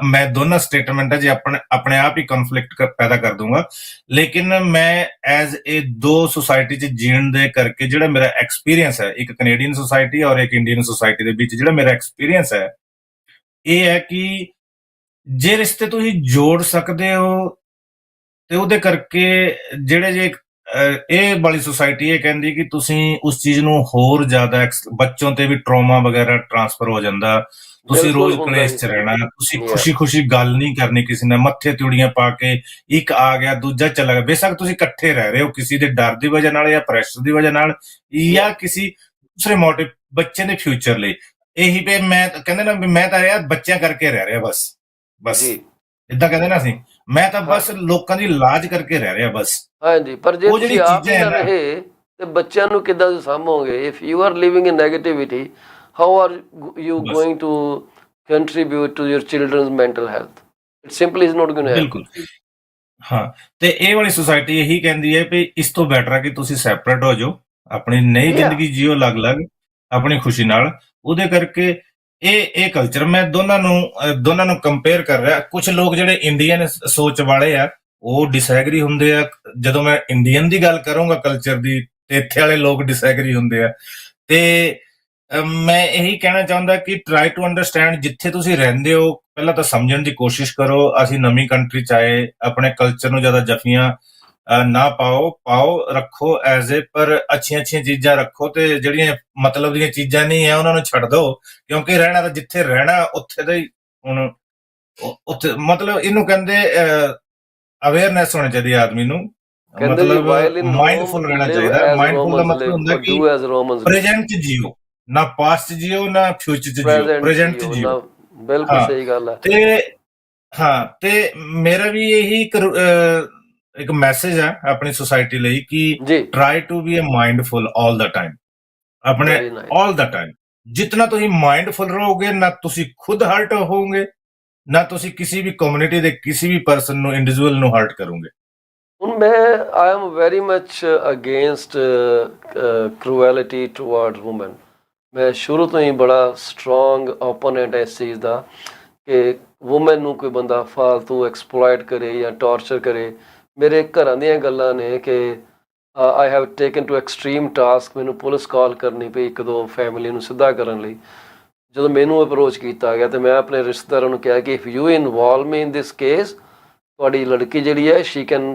ਮੈਂ ਦੋਨਾਂ ਸਟੇਟਮੈਂਟਾਂ 'ਚ ਆਪਣੇ ਆਪ ਹੀ ਕਨਫਲਿਕਟ ਪੈਦਾ ਕਰ ਦੂੰਗਾ। ਲੇਕਿਨ ਮੈਂ ਐਜ਼ ਏ ਦੋ ਸੁਸਾਇਟੀ 'ਚ ਜੀਣ ਦੇ ਕਰਕੇ ਜਿਹੜਾ ਮੇਰਾ ਐਕਸਪੀਰੀਅੰਸ ਹੈ, ਇੱਕ ਕੈਨੇਡੀਅਨ ਸੁਸਾਇਟੀ ਔਰ ਇੱਕ ਇੰਡੀਅਨ ਸੁਸਾਇਟੀ ਦੇ ਵਿੱਚ ਜਿਹੜਾ ਮੇਰਾ ਐਕਸਪੀਰੀਅੰਸ ਹੈ, ਇਹ ਹੈ ਕਿ ਜੇ ਰਿਸ਼ਤੇ ਤੁਸੀਂ ਜੋੜ ਸਕਦੇ ਹੋ ਤੇ ਉਹਦੇ ਕਰਕੇ ਜਿਹੜੇ ਜੇ ਇਹ ਵਾਲੀ ਸੁਸਾਇਟੀ ਇਹ ਕਹਿੰਦੀ ਕਿ ਤੁਸੀਂ ਉਸ ਚੀਜ਼ ਨੂੰ ਹੋਰ ਜ਼ਿਆਦਾ ਬੱਚੋਂ ਤੇ ਵੀ ਟਰੋਮਾ ਵਗੈਰਾ ਟਰਾਂਸਫਰ ਹੋ ਜਾਂਦਾ, ਤੁਸੀਂ ਬਿਲਕੁਲ ਰੋਜ਼ ਹੁੰਦਾ ਕਲੇਸ਼ ਜੀ। 'ਚ ਰਹਿਣਾ, ਤੁਸੀਂ Yeah. ਖੁਸ਼ੀ-ਖੁਸ਼ੀ ਗੱਲ ਨਹੀਂ ਕਰਨੀ ਕਿਸੇ ਨਾਲ, ਮੱਥੇ ਤਿਉੜੀਆਂ ਪਾ ਕੇ ਇੱਕ ਆ ਗਿਆ ਦੂਜਾ ਚਲਾ ਗਿਆ। ਬੇਸ਼ੱਕ ਤੁਸੀਂ ਇਕੱਠੇ ਰਹਿ ਰਹੇ ਹੋ ਕਿਸੇ ਦੇ ਡਰ ਦੀ ਵਜ੍ਹਾ ਨਾਲ ਜਾਂ ਪ੍ਰੈਸ਼ਰ ਦੀ ਵਜ੍ਹਾ ਨਾਲ ਜਾਂ ਕਿਸੇ ਦੂਸਰੇ ਮੋਟਿਵ, ਬੱਚੇ ਦੇ ਫਿਊਚਰ ਲਈ। ਇਹੀ ਵੀ ਮੈਂ ਕਹਿੰਦੇ ਨਾ ਵੀ ਮੈਂ ਤਾਂ ਯਾਰ ਬੱਚਿਆਂ ਕਰਕੇ ਰਹਿ ਰਿਹਾ, ਬਸ ਜੀ ਇਦਾਂ ਕਹਿੰਦੇ ਨਾ ਅਸੀਂ, ਮੈਂ ਤਾਂ ਹਾਂ ਬਸ ਲੋਕਾਂ ਦੀ ਲਾਜ ਕਰਕੇ ਰਹਿ ਰਿਹਾ ਬਸ। ਹਾਂਜੀ, ਪਰ ਜੇ ਉਹ ਤੁਸੀਂ ਜਿਹੜੀ ਆਪ ਹੀ ਚੀਜ਼ਾਂ ਹੈ ਨਾ ਨਾ, ਰਹੇ ਤੇ ਬੱਚਿਆਂ ਨੂੰ ਕਿੱਦਾਂ ਸਾਂਭੋਗੇ? If you are living in negativity, how are you ਬਸ going to contribute to your children's mental health? It simply is not going to happen. ਬਿਲਕੁਲ ਹਾਂ। ਤੇ ਇਹ ਵਾਲੀ ਸੁਸਾਇਟੀ ਇਹੀ ਕਹਿੰਦੀ ਹੈ ਵੀ ਇਸ ਤੋਂ ਬੈਟਰ ਹੈ ਕਿ ਤੁਸੀਂ ਸੈਪਰੇਟ ਹੋ ਜਾਓ, ਆਪਣੀ ਨਈ Yeah. ਜ਼ਿੰਦਗੀ ਜੀਓ ਅਲੱਗ-ਅਲੱਗ ਆਪਣੀ ਖੁਸ਼ੀ ਨਾਲ। ਉਹਦੇ ਕਰਕੇ ਇਹ ਕਲਚਰ ਮੈਂ ਦੋਨਾਂ ਨੂੰ ਕੰਪੇਅਰ ਕਰ ਰਿਹਾ। ਕੁਝ ਲੋਕ ਜਿਹੜੇ ਇੰਡੀਅਨ ਸੋਚ ਵਾਲੇ ਆ ਉਹ ਡਿਸਐਗਰੀ ਹੁੰਦੇ ਆ ਜਦੋਂ ਮੈਂ ਇੰਡੀਅਨ ਦੀ ਗੱਲ ਕਰੂੰਗਾ ਕਲਚਰ ਦੀ, ਤੇ ਇੱਥੇ ਵਾਲੇ ਲੋਕ ਡਿਸਐਗਰੀ ਹੁੰਦੇ ਆ। ਤੇ ਮੈਂ ਇਹੀ ਕਹਿਣਾ ਚਾਹੁੰਦਾ ਕਿ ਟਰਾਈ ਟੂ ਅੰਡਰਸਟੈਂਡ, ਜਿੱਥੇ ਤੁਸੀਂ ਰਹਿੰਦੇ ਹੋ ਪਹਿਲਾਂ ਤਾਂ ਸਮਝਣ ਦੀ ਕੋਸ਼ਿਸ਼ ਕਰੋ। ਅਸੀਂ ਨਵੀਂ ਕੰਟਰੀ 'ਚ ਆਏ, ਆਪਣੇ ਕਲਚਰ ਨੂੰ ਜ਼ਿਆਦਾ ਜਫੀਆਂ ਨਾ ਪਾਓ ਰੱਖੋ ਐਜ਼ ਏ, ਪਰ ਅੱਛੀਆਂ ਚੀਜ਼ਾਂ ਰੱਖੋ, ਤੇ ਜਿਹੜੀਆਂ ਮਤਲਬ ਦੀਆਂ ਚੀਜ਼ਾਂ ਨਹੀਂ ਆ ਉਹਨਾਂ ਨੂੰ ਛੱਡ ਦਿਓ, ਕਿਉਂਕਿ ਰਹਿਣਾ ਤਾਂ ਜਿੱਥੇ ਰਹਿਣਾ ਉੱਥੇ ਦਾ ਹੀ। ਹੁਣ ਉੱਥੇ ਮਤਲਬ ਇਹਨੂੰ ਕਹਿੰਦੇ ਅਵੇਅਰਨੈਸ ਹੋਣੀ ਚਾਹੀਦੀ ਆਦਮੀ ਨੂੰ, ਕਹਿੰਦੇ ਜੀ ਮਤਲਬ ਵਾਈਲ ਇਨ ਰੋਮ ਮਾਈਂਡਫੁਲ ਰਹਿਣਾ ਲਿਵ ਚਾਹੀਦਾ। ਐਜ਼ ਮਾਈਂਡਫੁਲ ਦਾ ਰੋਮਨਸ ਮਤਲਬ ਲਿਵ ਹੁੰਦਾ ਔਰ ਕਿ ਡੂ ਐਜ਼ ਰੋਮਨਸ ਡੂ। ਪ੍ਰੈਜ਼ੈਂਟ 'ਚ ਜੀਓ, ਨਾ ਪਾਸਟ 'ਚ ਜੀਓ ਨਾ ਫਿਊਚਰ 'ਚ ਜੀਓ, ਪ੍ਰੈਜ਼ੈਂਟ ਪ੍ਰੈਜ਼ੈਂਟ 'ਚ ਜੀਓ ਜੀਓ। ਨਾ, ਬਿਲਕੁਲ ਹਾਂ ਸਹੀ ਗੱਲ ਹੈ। ਤੇ ਹਾਂ, ਤੇ ਮੇਰਾ ਵੀ ਇਹੀ ਇੱਕ ਮੈਸੇਜ ਹੈ ਆਪਣੀ ਸੁਸਾਇਟੀ ਲਈ ਕਿ ਜੀ, try to be a mindful all the time, ਆਪਣੇ very nice. All the time. ਜਿਤਨਾ ਤੁਸੀਂ ਮਾਈਂਡਫੁਲ ਰਹੋਗੇ, ਨਾ ਤੁਸੀਂ ਖੁਦ ਹਰਟ ਹੋਵੋਗੇ, ਨਾ ਤੁਸੀਂ ਕਿਸੇ ਵੀ ਕਮਿਊਨਿਟੀ ਦੇ ਕਿਸੇ ਵੀ ਪਰਸਨ ਨੂੰ, ਇੰਡੀਵਿਜੂਅਲ ਨੂੰ ਹਰਟ ਕਰੋਗੇ। ਹੁਣ ਮੈਂ I am very much against cruelty toward woman. ਮੈਂ ਸ਼ੁਰੂ ਤੋਂ ਹੀ ਬੜਾ ਸਟਰੋਂਗ ਓਪੋਨੈਂਟ ਇਸ ਚੀਜ਼ ਦਾ ਕਿ ਵੂਮਨ ਨੂੰ ਕੋਈ ਬੰਦਾ ਫਾਲਤੂ ਐਕਸਪਲੋਇਟ ਕਰੇ ਜਾਂ ਟਾਰਚਰ ਕਰੇ। ਮੇਰੇ ਘਰਾਂ ਦੀਆਂ ਗੱਲਾਂ ਨੇ ਕਿ I have taken to extreme task. ਮੈਨੂੰ ਪੁਲਿਸ ਕਾਲ ਕਰਨੀ ਪਈ ਇੱਕ ਦੋ ਫੈਮਿਲੀ ਨੂੰ ਸਿੱਧਾ ਕਰਨ ਲਈ। ਜਦੋਂ ਮੈਨੂੰ ਅਪਰੋਚ ਕੀਤਾ ਗਿਆ ਤੇ ਮੈਂ ਆਪਣੇ ਰਿਸ਼ਤੇਦਾਰਾਂ ਨੂੰ ਕਿਹਾ ਕਿ if you involve me in this case, ਤੁਹਾਡੀ ਲੜਕੀ ਜਿਹੜੀ ਹੈ she can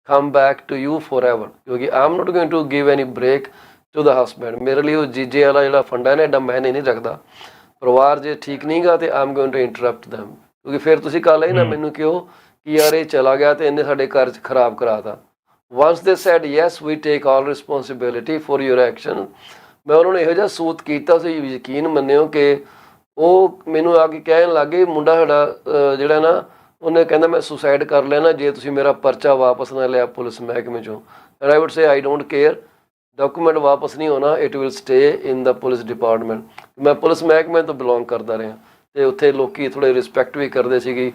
come back to you forever, ਕਿਉਂਕਿ I am not going to give any break to the husband. ਮੇਰੇ ਲਈ ਉਹ ਜੀਜੇ ਵਾਲਾ ਜਿਹੜਾ ਫੰਡਾ ਨੇ ਐਡਾ ਮੈਂ ਨਹੀਂ ਰੱਖਦਾ। ਪਰਿਵਾਰ ਜੇ ਠੀਕ ਨਹੀਂ ਗਾ ਤੇ I am going to interrupt them, ਕਿਉਂਕਿ ਫਿਰ ਤੁਸੀਂ ਕੱਲ੍ਹ ਹੀ ਨਾ ਮੈਨੂੰ ਕਿਹੋ ਕਿ ਯਾਰ ਇਹ ਚਲਾ ਗਿਆ ਤੇ ਇਹਨੇ ਸਾਡੇ ਘਰ 'ਚ ਖਰਾਬ ਕਰਾਤਾ। Once they said yes we take all responsibility for your action. ਮੈਂ ਉਹਨਾਂ ਨੂੰ ਇਹੋ ਜਿਹਾ ਸੂਤ ਕੀਤਾ ਸੀ, ਯਕੀਨ ਮੰਨਿਓ ਕਿ ਉਹ ਮੈਨੂੰ ਆ ਕੇ ਕਹਿਣ ਲੱਗ ਗਏ ਮੁੰਡਾ ਸਾਡਾ ਜਿਹੜਾ ਨਾ, ਉਹਨੇ ਕਹਿੰਦਾ ਮੈਂ ਸੁਸਾਈਡ ਕਰ ਲੈਣਾ ਜੇ ਤੁਸੀਂ ਮੇਰਾ ਪਰਚਾ ਵਾਪਸ ਨਾ ਲਿਆ ਪੁਲਿਸ ਮਹਿਕਮੇ 'ਚੋਂ। And I wood say I don't care, document ਵਾਪਸ ਨਹੀਂ ਹੋਣਾ, it will stay in the police department. ਮੈਂ ਪੁਲਿਸ ਮਹਿਕਮੇ ਤੋਂ ਬਿਲੋਂਗ ਕਰਦਾ ਰਿਹਾ ਅਤੇ ਉੱਥੇ ਲੋਕ ਥੋੜ੍ਹੇ ਰਿਸਪੈਕਟ ਵੀ ਕਰਦੇ ਸੀਗੇ।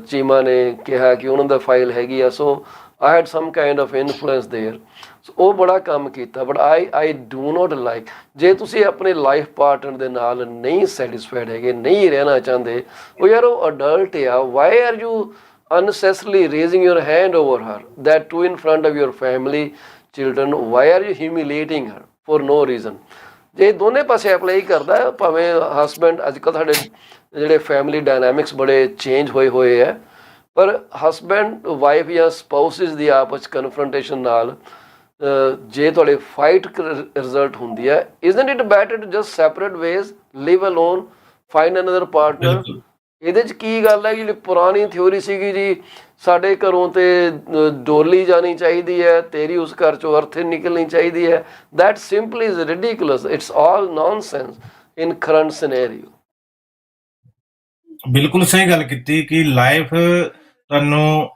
ਚੀਮਾ ਨੇ ਕਿਹਾ ਕਿ ਉਹਨਾਂ ਦਾ ਫਾਈਲ ਹੈਗੀ ਆ, so I had some kind of influence there. So ਉਹ ਬੜਾ ਕੰਮ ਕੀਤਾ। But I do not like, ਜੇ ਤੁਸੀਂ ਆਪਣੇ ਲਾਈਫ ਪਾਰਟਨਰ ਦੇ ਨਾਲ ਨਹੀਂ ਸੈਟਿਸਫਾਈਡ ਹੈਗੇ, ਨਹੀਂ ਰਹਿਣਾ ਚਾਹੁੰਦੇ, ਉਹ ਯਾਰ ਉਹ ਅਡਲਟ ਆ, why are you unnecessarily raising your hand over her, that too in front of your family, children? Why are you humiliating her for no reason? ਜੇ ਦੋਨੇ ਪਾਸੇ ਅਪਲਾਈ ਕਰਦਾ, ਭਾਵੇਂ ਹਸਬੈਂਡ, ਅੱਜ ਕੱਲ੍ਹ ਸਾਡੇ ਜਿਹੜੇ ਫੈਮਿਲੀ ਡਾਇਨਾਮਿਕਸ ਬੜੇ ਚੇਂਜ ਹੋਏ ਹੈ, ਪਰ ਹਸਬੈਂਡ ਵਾਈਫ ਜਾਂ ਸਪਾਊਸਿਸ ਦੀ ਆਪਸ 'ਚ ਕਨਫਰੰਟੇਸ਼ਨ ਨਾਲ ਜੇ ਤੁਹਾਡੇ ਫਾਈਟ ਰਿਜ਼ਲਟ ਹੁੰਦੀ ਹੈ, isn't it better to just separate ways, live alone, find another partner? ਇਹਦੇ 'ਚ ਕੀ ਗੱਲ ਹੈ? ਜਿਹੜੀ ਪੁਰਾਣੀ ਥਿਊਰੀ ਸੀਗੀ ਜੀ ਸਾਡੇ ਘਰੋਂ ਤੇ ਡੋਲੀ ਜਾਣੀ ਚਾਹੀਦੀ ਹੈ, ਤੇਰੀ ਉਸ ਘਰ 'ਚੋਂ ਅਰਥ ਨਿਕਲਣੀ ਚਾਹੀਦੀ ਹੈ, that simply is ridiculous, it's all nonsense in current scenario. ਬਿਲਕੁਲ ਸਹੀ ਗੱਲ ਕੀਤੀ ਕਿ ਲਾਈਫ ਤੁਹਾਨੂੰ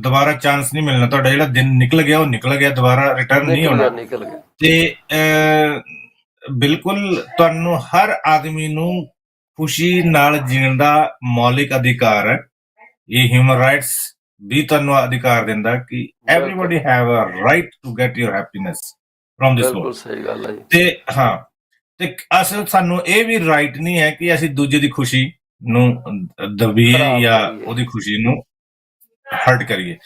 ਦੁਬਾਰਾ ਚਾਂਸ ਨਹੀਂ ਮਿਲਣਾ। ਤੁਹਾਡਾ ਜਿਹੜਾ ਦਿਨ ਨਿਕਲ ਗਿਆ ਉਹ ਨਿਕਲ ਗਿਆ, ਦੁਬਾਰਾ ਰਿਟਰਨ ਨਹੀਂ ਹੋਣਾ। ਨਿਕਲ ਗਿਆ। ਤੇ ਬਿਲਕੁਲ ਤੁਹਾਨੂੰ ਹਰ ਆਦਮੀ ਨੂੰ ਖੁਸ਼ੀ ਨਾਲ ਜੀਣ ਦਾ ਮੌਲਿਕ ਅਧਿਕਾਰ ਹੈ। ਇਹ ਹਿਊਮਨ ਰਾਈਟਸ ਵੀ ਤੁਹਾਨੂੰ ਅਧਿਕਾਰ ਦਿੰਦਾ ਕਿ everybody have a right to get your happiness from this world. ਬਿਲਕੁਲ ਸਹੀ ਗੱਲ ਹੈ ਜੀ। ਤੇ ਹਾਂ, ਤੇ ਸਾਨੂੰ ਇਹ ਵੀ ਰਾਈਟ ਨਹੀਂ ਹੈ ਕਿ ਅਸੀਂ ਦੂਜੇ ਦੀ ਖੁਸ਼ੀ ਨੂੰ ਦਬੀਏ ਜਾਂ ਉਹਦੀ ਖੁਸ਼ੀ ਨੂੰ ਹਰਟ ਕਰੀਏ।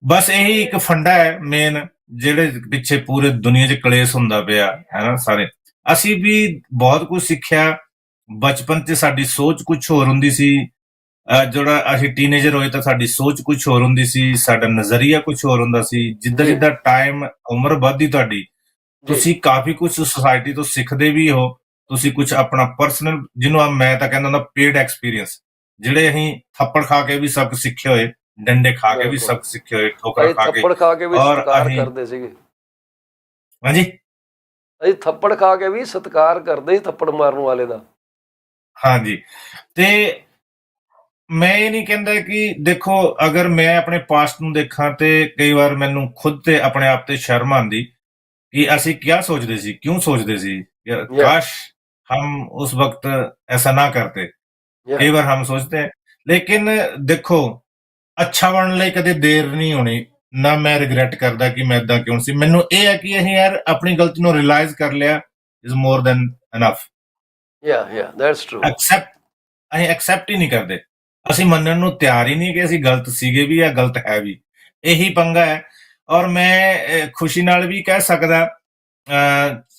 ਬਸ ਇਹੀ ਇੱਕ ਫੰਡਾ ਹੈ ਮੇਨ, ਜਿਹੜੇ ਪਿੱਛੇ ਪੂਰੇ ਦੁਨੀਆ 'ਚ ਕਲੇਸ਼ ਹੁੰਦਾ ਪਿਆ ਹੈ ਨਾ। ਸਾਰੇ ਅਸੀਂ ਵੀ ਬਹੁਤ ਕੁਝ ਸਿੱਖਿਆ ਬਚਪਨ 'ਚ, ਸਾਡੀ ਸੋਚ ਕੁਝ ਹੋਰ ਹੁੰਦੀ ਸੀ। ਜਿਹੜਾ ਅਸੀਂ ਟੀਨੇਜਰ ਹੋਏ ਤਾਂ ਸਾਡੀ ਸੋਚ ਕੁਝ ਹੋਰ ਹੁੰਦੀ ਸੀ, ਸਾਡਾ ਨਜ਼ਰੀਆ ਕੁਝ ਹੋਰ ਹੁੰਦਾ ਸੀ। ਜਿੱਦਾਂ ਜਿੱਦਾਂ ਟਾਈਮ, ਉਮਰ ਵੱਧਦੀ ਤੁਹਾਡੀ, ਤੁਸੀਂ ਕਾਫੀ ਕੁਝ ਸੁਸਾਇਟੀ ਤੋਂ ਸਿੱਖਦੇ ਵੀ ਹੋ। ਤੁਸੀਂ ਕੁਝ ਆਪਣਾ ਪਰਸਨਲ, ਜਿਹਨੂੰ ਮੈਂ ਤਾਂ ਕਹਿੰਦਾ ਹੁੰਦਾ ਪੇਡ ਐਕਸਪੀਰੀਅੰਸ, ਜਿਹੜੇ ਅਸੀਂ ਥੱਪੜ ਖਾ ਕੇ ਵੀ ਸਬਕ ਸਿੱਖੇ ਹੋਏ, ਡੰਡੇ ਖਾ ਕੇ ਵੀ ਸਬਕ ਸਿੱਖੇ ਹੋਏ, ਠੋਕਰ ਖਾ ਕੇ, ਥੱਪੜ ਖਾ ਕੇ ਵੀ ਸਤਿਕਾਰ ਕਰਦੇ ਸੀਗੇ। ਹਾਂਜੀ, ਅਸੀਂ ਥੱਪੜ ਖਾ ਕੇ ਵੀ ਸਤਿਕਾਰ ਕਰਦੇ ਸੀ ਥੱਪੜ ਮਾਰਨ ਵਾਲੇ ਦਾ। ਹਾਂਜੀ, ਤੇ ਮੈਂ ਇਹ ਨਹੀਂ ਕਹਿੰਦਾ ਕਿ ਦੇਖੋ, ਅਗਰ ਮੈਂ ਆਪਣੇ ਪਾਸਟ ਨੂੰ ਦੇਖਾਂ ਤੇ ਕਈ ਵਾਰ ਮੈਨੂੰ ਖੁਦ ਤੇ ਆਪਣੇ ਆਪ ਤੇ ਸ਼ਰਮ ਆਉਂਦੀ कि ਅਸੀਂ क्या सोचते सी, क्यों सोचते सी, काश हम उस वक्त ऐसा ना करते। कई बार हम सोचते हैं, लेकिन देखो अच्छा बनने ਲਈ ਕਦੇ ਦੇਰ ਨਹੀਂ ਹੋਣੀ। ਨਾ ਮੈਂ ਰਿਗਰੈਟ ਕਰਦਾ ਕਿ ਮੈਂ ਇਦਾਂ ਕਿਉਂ ਸੀ। ਮੈਨੂੰ ਇਹ ਹੈ ਕਿ ਅਸੀਂ ਯਾਰ ਆਪਣੀ ਗਲਤੀ ਨੂੰ ਰਿਅਲਾਈਜ਼ ਕਰ ਲਿਆ, is more than enough. That's true. ਅਸੀਂ ਐਕਸੈਪਟ ਹੀ ਨਹੀਂ ਕਰਦੇ, ਅਸੀਂ ਮੰਨਣ ਨੂੰ ਤਿਆਰ ਹੀ ਨਹੀਂ ਕਿ ਅਸੀਂ ਗਲਤ ਸੀਗੇ ਵੀ ਜਾਂ ਗਲਤ ਹੈ ਵੀ। ਇਹੀ ਪੰਗਾ ਹੈ। ਔਰ ਮੈਂ ਖੁਸ਼ੀ ਨਾਲ ਵੀ ਕਹਿ ਸਕਦਾ,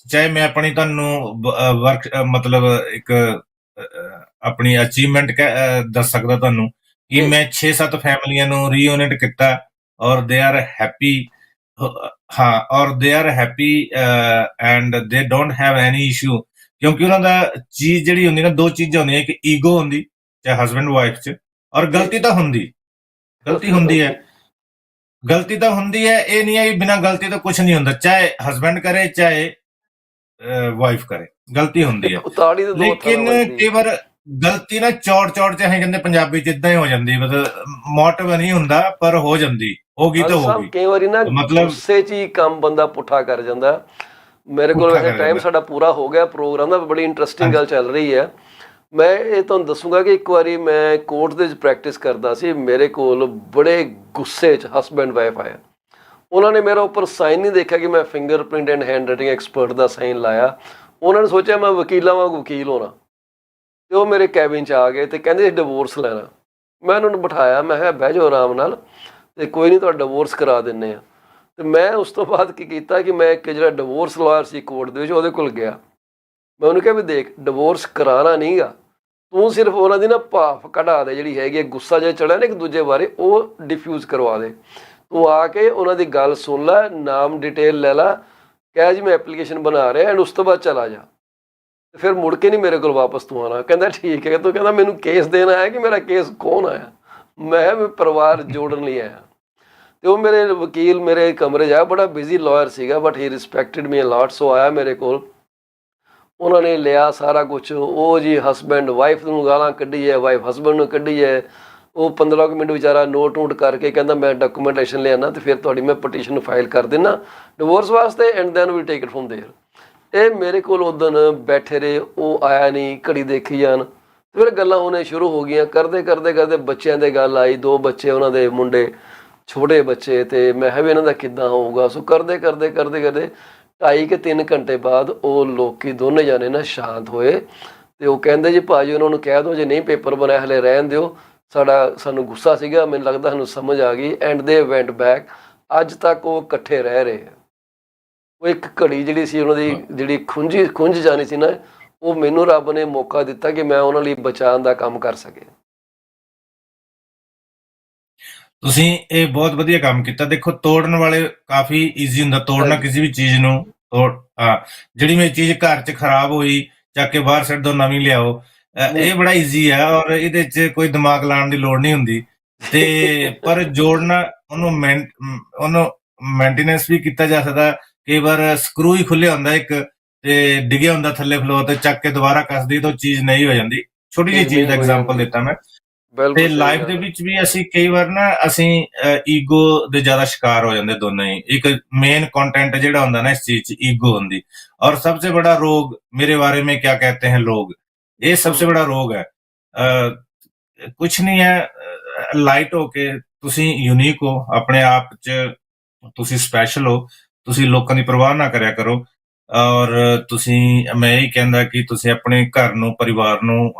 ਚਾਹੇ ਮੈਂ ਆਪਣੀ ਤੁਹਾਨੂੰ ਵਰਕ ਮਤਲਬ ਇੱਕ ਆਪਣੀ ਅਚੀਵਮੈਂਟ ਦੱਸ ਸਕਦਾ ਤੁਹਾਨੂੰ ਕਿ ਮੈਂ 6-7 ਫੈਮਲੀਆਂ ਨੂੰ ਰੀਯੂਨਿਟ ਕੀਤਾ ਔਰ ਦੇ ਆਰ ਹੈਪੀ, ਹਾਂ, ਔਰ ਦੇ ਆਰ ਹੈਪੀ ਐਂਡ ਦੇ ਡੋਂਟ ਹੈਵ ਐਨੀ ਇਸ਼ੂ। ਕਿਉਂਕਿ ਉਹਨਾਂ ਦਾ ਚੀਜ਼ ਜਿਹੜੀ ਹੁੰਦੀ ਨਾ, ਦੋ ਚੀਜ਼ਾਂ ਹੁੰਦੀਆਂ, ਇੱਕ ਈਗੋ ਹੁੰਦੀ ਚਾਹੇ ਹਸਬੈਂਡ ਵਾਈਫ 'ਚ, ਔਰ ਗਲਤੀ ਤਾਂ ਹੁੰਦੀ, ਗਲਤੀ ਹੁੰਦੀ ਹੈ, ਗਲਤੀ ਤਾਂ ਹੁੰਦੀ ਹੈ। ਇਹ ਨਹੀਂ ਹੈ ਵੀ ਬਿਨਾਂ ਗਲਤੀ ਤੋਂ ਕੁਝ ਨਹੀਂ ਹੁੰਦਾ, ਚਾਹੇ ਹਸਬੈਂਡ ਕਰੇ ਚਾਹੇ ਵਾਈਫ ਕਰੇ, ਗਲਤੀ ਹੁੰਦੀ ਹੈ। ਤਾੜੀ ਦੇ ਦੋ ਹੱਥਾਂ ਨਾਲ ਲੇਕਿਨ ਵੱਜਦੀ। ਕਈ ਵਾਰ ਗਲਤੀ ਨਾ ਚੌੜ ਚੌੜ ਚਾਹੇ ਕਹਿੰਦੇ ਪੰਜਾਬੀ 'ਚ ਇਦਾਂ ਹੀ ਹੋ ਜਾਂਦੀ, ਮਤਲਬ ਮੋਟਿਵ ਨਹੀਂ ਹੁੰਦਾ ਪਰ ਹੋ ਜਾਂਦੀ, ਹੋ ਗਈ ਤਾਂ ਹਾਂਜੀ ਹੋ ਸਾਹਿਬ, ਗਈ, ਕਈ ਵਾਰੀ ਨਾ ਮਤਲਬ ਗੁੱਸੇ 'ਚ ਹੀ ਕੰਮ ਬੰਦਾ ਪੁੱਠਾ ਕਰ ਜਾਂਦਾ। ਮੇਰੇ ਕੋਲ ਪੁੱਠਾ ਵੈਸੇ ਕਰ ਟਾਈਮ ਜਾਂਦਾ। ਸਾਡਾ ਪੂਰਾ ਹੋ ਗਿਆ ਪ੍ਰੋਗਰਾਮ ਦਾ, ਬੜੀ ਇੰਟਰਸਟਿੰਗ ਹਾਂਜੀ ਗੱਲ ਚੱਲ ਰਹੀ ਹੈ। ਮੈਂ ਇਹ ਤੁਹਾਨੂੰ ਦੱਸੂਗਾ ਕਿ ਇੱਕ ਵਾਰੀ ਮੈਂ ਕੋਰਟ ਦੇ ਵਿੱਚ ਪ੍ਰੈਕਟਿਸ ਕਰਦਾ ਸੀ, ਮੇਰੇ ਕੋਲ ਬੜੇ ਗੁੱਸੇ 'ਚ ਹਸਬੈਂਡ ਵਾਈਫ ਆਇਆ। ਉਹਨਾਂ ਨੇ ਮੇਰਾ ਉੱਪਰ ਸਾਈਨ ਨਹੀਂ ਦੇਖਿਆ ਕਿ ਮੈਂ fingerprint and hand writing expert the sign ਲਾਇਆ। ਉਹਨਾਂ ਨੇ ਸੋਚਿਆ ਮੈਂ ਵਕੀਲਾਂ ਵਾਂਗ ਵਕੀਲ ਹੋਣਾ, ਤੇ ਉਹ ਮੇਰੇ ਕੈਬਿਨ 'ਚ ਆ ਗਏ ਤੇ ਕਹਿੰਦੇ ਡਿਵੋਰਸ ਲੈਣਾ। ਮੈਂ ਉਹਨਾਂ ਨੂੰ ਬਿਠਾਇਆ, ਮੈਂ ਕਿਹਾ ਬਹਿ ਜਾਓ ਆਰਾਮ ਨਾਲ, ਤੇ ਕੋਈ ਨਹੀਂ ਤੁਹਾਡਾ ਡਿਵੋਰਸ ਕਰਾ ਦਿੰਦੇ ਆ। ਤੇ ਮੈਂ ਉਸ ਤੋਂ ਬਾਅਦ ਕੀ ਕੀਤਾ ਕਿ ਮੈਂ ਇੱਕ ਜਿਹੜਾ ਡਿਵੋਰਸ ਲਾਇਰ ਸੀ ਕੋਰਟ ਦੇ ਵਿੱਚ, ਉਹਦੇ ਕੋਲ ਗਿਆ। ਮੈਂ ਉਹਨੂੰ ਕਿਹਾ ਵੀ ਦੇਖ, ਡਿਵੋਰਸ ਕਰਾਉਣਾ ਨਹੀਂ ਗਾ, ਤੂੰ ਸਿਰਫ ਉਹਨਾਂ ਦੀ ਨਾ ਭਾਫ ਕਢਾ ਦੇ, ਜਿਹੜੀ ਹੈਗੀ ਗੁੱਸਾ ਜਿਹਾ ਚੜਿਆ ਨਾ ਇੱਕ ਦੂਜੇ ਬਾਰੇ, ਉਹ ਡਿਫਿਊਜ਼ ਕਰਵਾ ਦੇ। ਤੂੰ ਆ ਕੇ ਉਹਨਾਂ ਦੀ ਗੱਲ ਸੁਣ ਲੈ, ਨਾਮ ਡਿਟੇਲ ਲੈ ਲਾ, ਕਹਿ ਜੀ ਮੈਂ ਐਪਲੀਕੇਸ਼ਨ ਬਣਾ ਰਿਹਾ, ਐਂਡ ਉਸ ਤੋਂ ਬਾਅਦ ਚਲਾ ਜਾ, ਤੇ ਫਿਰ ਮੁੜ ਕੇ ਨਹੀਂ ਮੇਰੇ ਕੋਲ ਵਾਪਸ ਤੂੰ ਆਉਣਾ। ਕਹਿੰਦਾ ਠੀਕ ਹੈ। ਤੂੰ ਕਹਿੰਦਾ ਮੈਨੂੰ ਕੇਸ ਦੇਣਾ ਹੈ ਕਿ ਮੇਰਾ ਕੇਸ ਕੌਣ ਆਇਆ? ਮੈਂ ਪਰਿਵਾਰ ਜੋੜਨ ਲਈ ਆਇਆ। ਤੇ ਉਹ ਮੇਰੇ ਵਕੀਲ ਮੇਰੇ ਕਮਰੇ 'ਚ ਆਇਆ, ਬੜਾ ਬਿਜ਼ੀ ਲਾਇਰ ਸੀਗਾ, ਬਟ ਹੀ ਰਿਸਪੈਕਟਡ ਮੀ ਅ ਲਾਟ। ਸੋ ਆਇਆ ਮੇਰੇ ਕੋਲ, ਉਹਨਾਂ ਨੇ ਲਿਆ ਸਾਰਾ ਕੁਛ। ਉਹ ਜੀ ਹਸਬੈਂਡ ਵਾਈਫ ਨੂੰ ਗਾਲਾਂ ਕੱਢੀ ਹੈ, ਵਾਈਫ ਹਸਬੈਂਡ ਨੂੰ ਕੱਢੀ ਹੈ। ਉਹ 15 ਕੁ ਮਿੰਟ ਵਿਚਾਰਾ ਨੋਟ ਨੂਟ ਕਰਕੇ ਕਹਿੰਦਾ ਮੈਂ ਡਾਕੂਮੈਂਟੇਸ਼ਨ ਲਿਆਣਾ ਤੇ ਫਿਰ ਤੁਹਾਡੀ ਮੈਂ ਪਟੀਸ਼ਨ ਫਾਈਲ ਕਰ ਦੇਣਾ ਡਿਵੋਰਸ ਵਾਸਤੇ, and then we take it from there. ਇਹ ਮੇਰੇ ਕੋਲ ਉਦੋਂ ਬੈਠੇ ਰਹੇ, ਉਹ ਆਇਆ ਨਹੀਂ, ਘੜੀ ਦੇਖੀ ਜਾਣ। ਫਿਰ ਗੱਲਾਂ ਹੋਣੇ ਸ਼ੁਰੂ ਹੋ ਗਈਆਂ, ਕਰਦੇ ਕਰਦੇ ਕਰਦੇ ਬੱਚਿਆਂ ਦੇ ਗੱਲ ਆਈ, 2 ਬੱਚੇ ਉਹਨਾਂ ਦੇ ਮੁੰਡੇ, ਛੋਟੇ ਬੱਚੇ, ਤੇ ਮੈਂ ਕਿਹਾ ਵੀ ਇਹਨਾਂ ਦਾ ਕਿੱਦਾਂ ਹੋਊਗਾ। ਸੋ ਕਰਦੇ ਕਰਦੇ ਕਰਦੇ ਕਰਦੇ 2.5 ਕਿ 3 ਘੰਟੇ ਬਾਅਦ ਉਹ ਲੋਕੀ ਦੋਨੇ ਜਾਣੇ ਨਾ ਸ਼ਾਂਤ ਹੋਏ, ਤੇ ਉਹ ਕਹਿੰਦੇ ਜੀ ਭਾਜੀ ਉਹਨਾਂ ਨੂੰ ਕਹਿ ਦਿਓ ਜੇ ਨਹੀਂ ਪੇਪਰ ਬਣਾਇਆ ਹਲੇ ਰਹਿਣ ਦਿਓ, ਸਾਨੂੰ ਗੁੱਸਾ ਸੀਗਾ, ਮੈਨੂੰ ਲੱਗਦਾ ਸਾਨੂੰ ਸਮਝ ਆ ਗਈ। ਐਂਡ ਦੇ ਵੈਂਟ ਬੈਕ। ਅੱਜ ਤੱਕ ਉਹ ਇਕੱਠੇ ਰਹਿ ਰਹੇ ਆ। ਉਹ ਇੱਕ ਘੜੀ ਜਿਹੜੀ ਸੀ ਉਹਨਾਂ ਦੀ, ਜਿਹੜੀ ਖੁੰਝ ਜਾਣੀ ਸੀ ਨਾ, ਉਹ ਮੈਨੂੰ ਰੱਬ ਨੇ ਮੌਕਾ ਦਿੱਤਾ ਕਿ ਮੈਂ ਉਹਨਾਂ ਲਈ ਬਚਾਉਣ ਦਾ ਕੰਮ ਕਰ ਸਕੇ। ਤੁਸੀਂ ਇਹ ਬਹੁਤ ਵਧੀਆ ਕੰਮ ਕੀਤਾ। ਦੇਖੋ, ਤੋੜਨ ਵਾਲੇ ਕਾਫੀ ਈਜ਼ੀ ਹੁੰਦਾ ਤੋੜਨਾ ਕਿਸੇ ਵੀ ਚੀਜ਼ ਨੂੰ। ਜਿਹੜੀ ਮੇਰੀ ਚੀਜ਼ ਘਰ 'ਚ ਖਰਾਬ ਹੋਈ, ਚੱਕ ਕੇ ਬਾਹਰ ਸਿੱਟ ਦੋ, ਨਵੀਂ ਲਿਆਓ, ਇਹ ਬੜਾ ਈਜ਼ੀ ਹੈ, ਔਰ ਇਹਦੇ 'ਚ ਕੋਈ ਦਿਮਾਗ ਲਾਉਣ ਦੀ ਲੋੜ ਨਹੀਂ ਹੁੰਦੀ। ਤੇ ਪਰ ਜੋੜਨਾ, ਉਹਨੂੰ ਮੇਨਟੇਨੈਂਸ ਵੀ ਕੀਤਾ ਜਾ ਸਕਦਾ। ਕਈ ਵਾਰ ਸਕਰੂ ਹੀ ਖੁੱਲਿਆ ਹੁੰਦਾ ਇੱਕ, ਤੇ ਡਿੱਗਿਆ ਹੁੰਦਾ ਥੱਲੇ ਫਲੋਰ ਤੇ, ਚੱਕ ਕੇ ਦੁਬਾਰਾ ਕੱਸ ਦੀ ਤਾਂ ਚੀਜ਼ ਨਹੀਂ ਹੋ ਜਾਂਦੀ। ਛੋਟੀ ਜਿਹੀ ਚੀਜ਼ ਦਾ ਐਗਜ਼ਾਮਪਲ ਦਿੱਤਾ ਮੈਂ। ਤੇ ਲਾਈਫ ਦੇ ਵਿੱਚ ਵੀ ਅਸੀਂ ਕਈ ਵਾਰ ਨਾ ਅਸੀਂ ਈਗੋ ਦੇ ਜ਼ਿਆਦਾ ਸ਼ਿਕਾਰ ਹੋ ਜਾਂਦੇ ਦੋਨੋਂ ਹੀ। ਇੱਕ ਮੇਨ ਕੰਟੈਂਟ ਜਿਹੜਾ ਹੁੰਦਾ ਨਾ ਇਸ ਚੀਜ਼ 'ਚ, ਈਗੋ ਹੁੰਦੀ। और सबसे बड़ा रोग, मेरे बारे में क्या कहते हैं लोग, ये सबसे बड़ा रोग है। कुछ नहीं है, लाइट होके ਤੁਸੀਂ ਯੂਨੀਕ ਹੋ, ਆਪਣੇ ਆਪ 'ਚ ਤੁਸੀਂ ਸਪੈਸ਼ਲ ਹੋ, ਤੁਸੀਂ ਲੋਕਾਂ ਦੀ ਪਰਵਾਹ ਨਾ ਕਰਿਆ ਕਰੋ। ਔਰ ਤੁਸੀਂ, ਮੈਂ ਇਹ ਕਹਿੰਦਾ ਕਿ ਤੁਸੀਂ ਆਪਣੇ ਘਰ ਨੂੰ, ਪਰਿਵਾਰ ਨੂੰ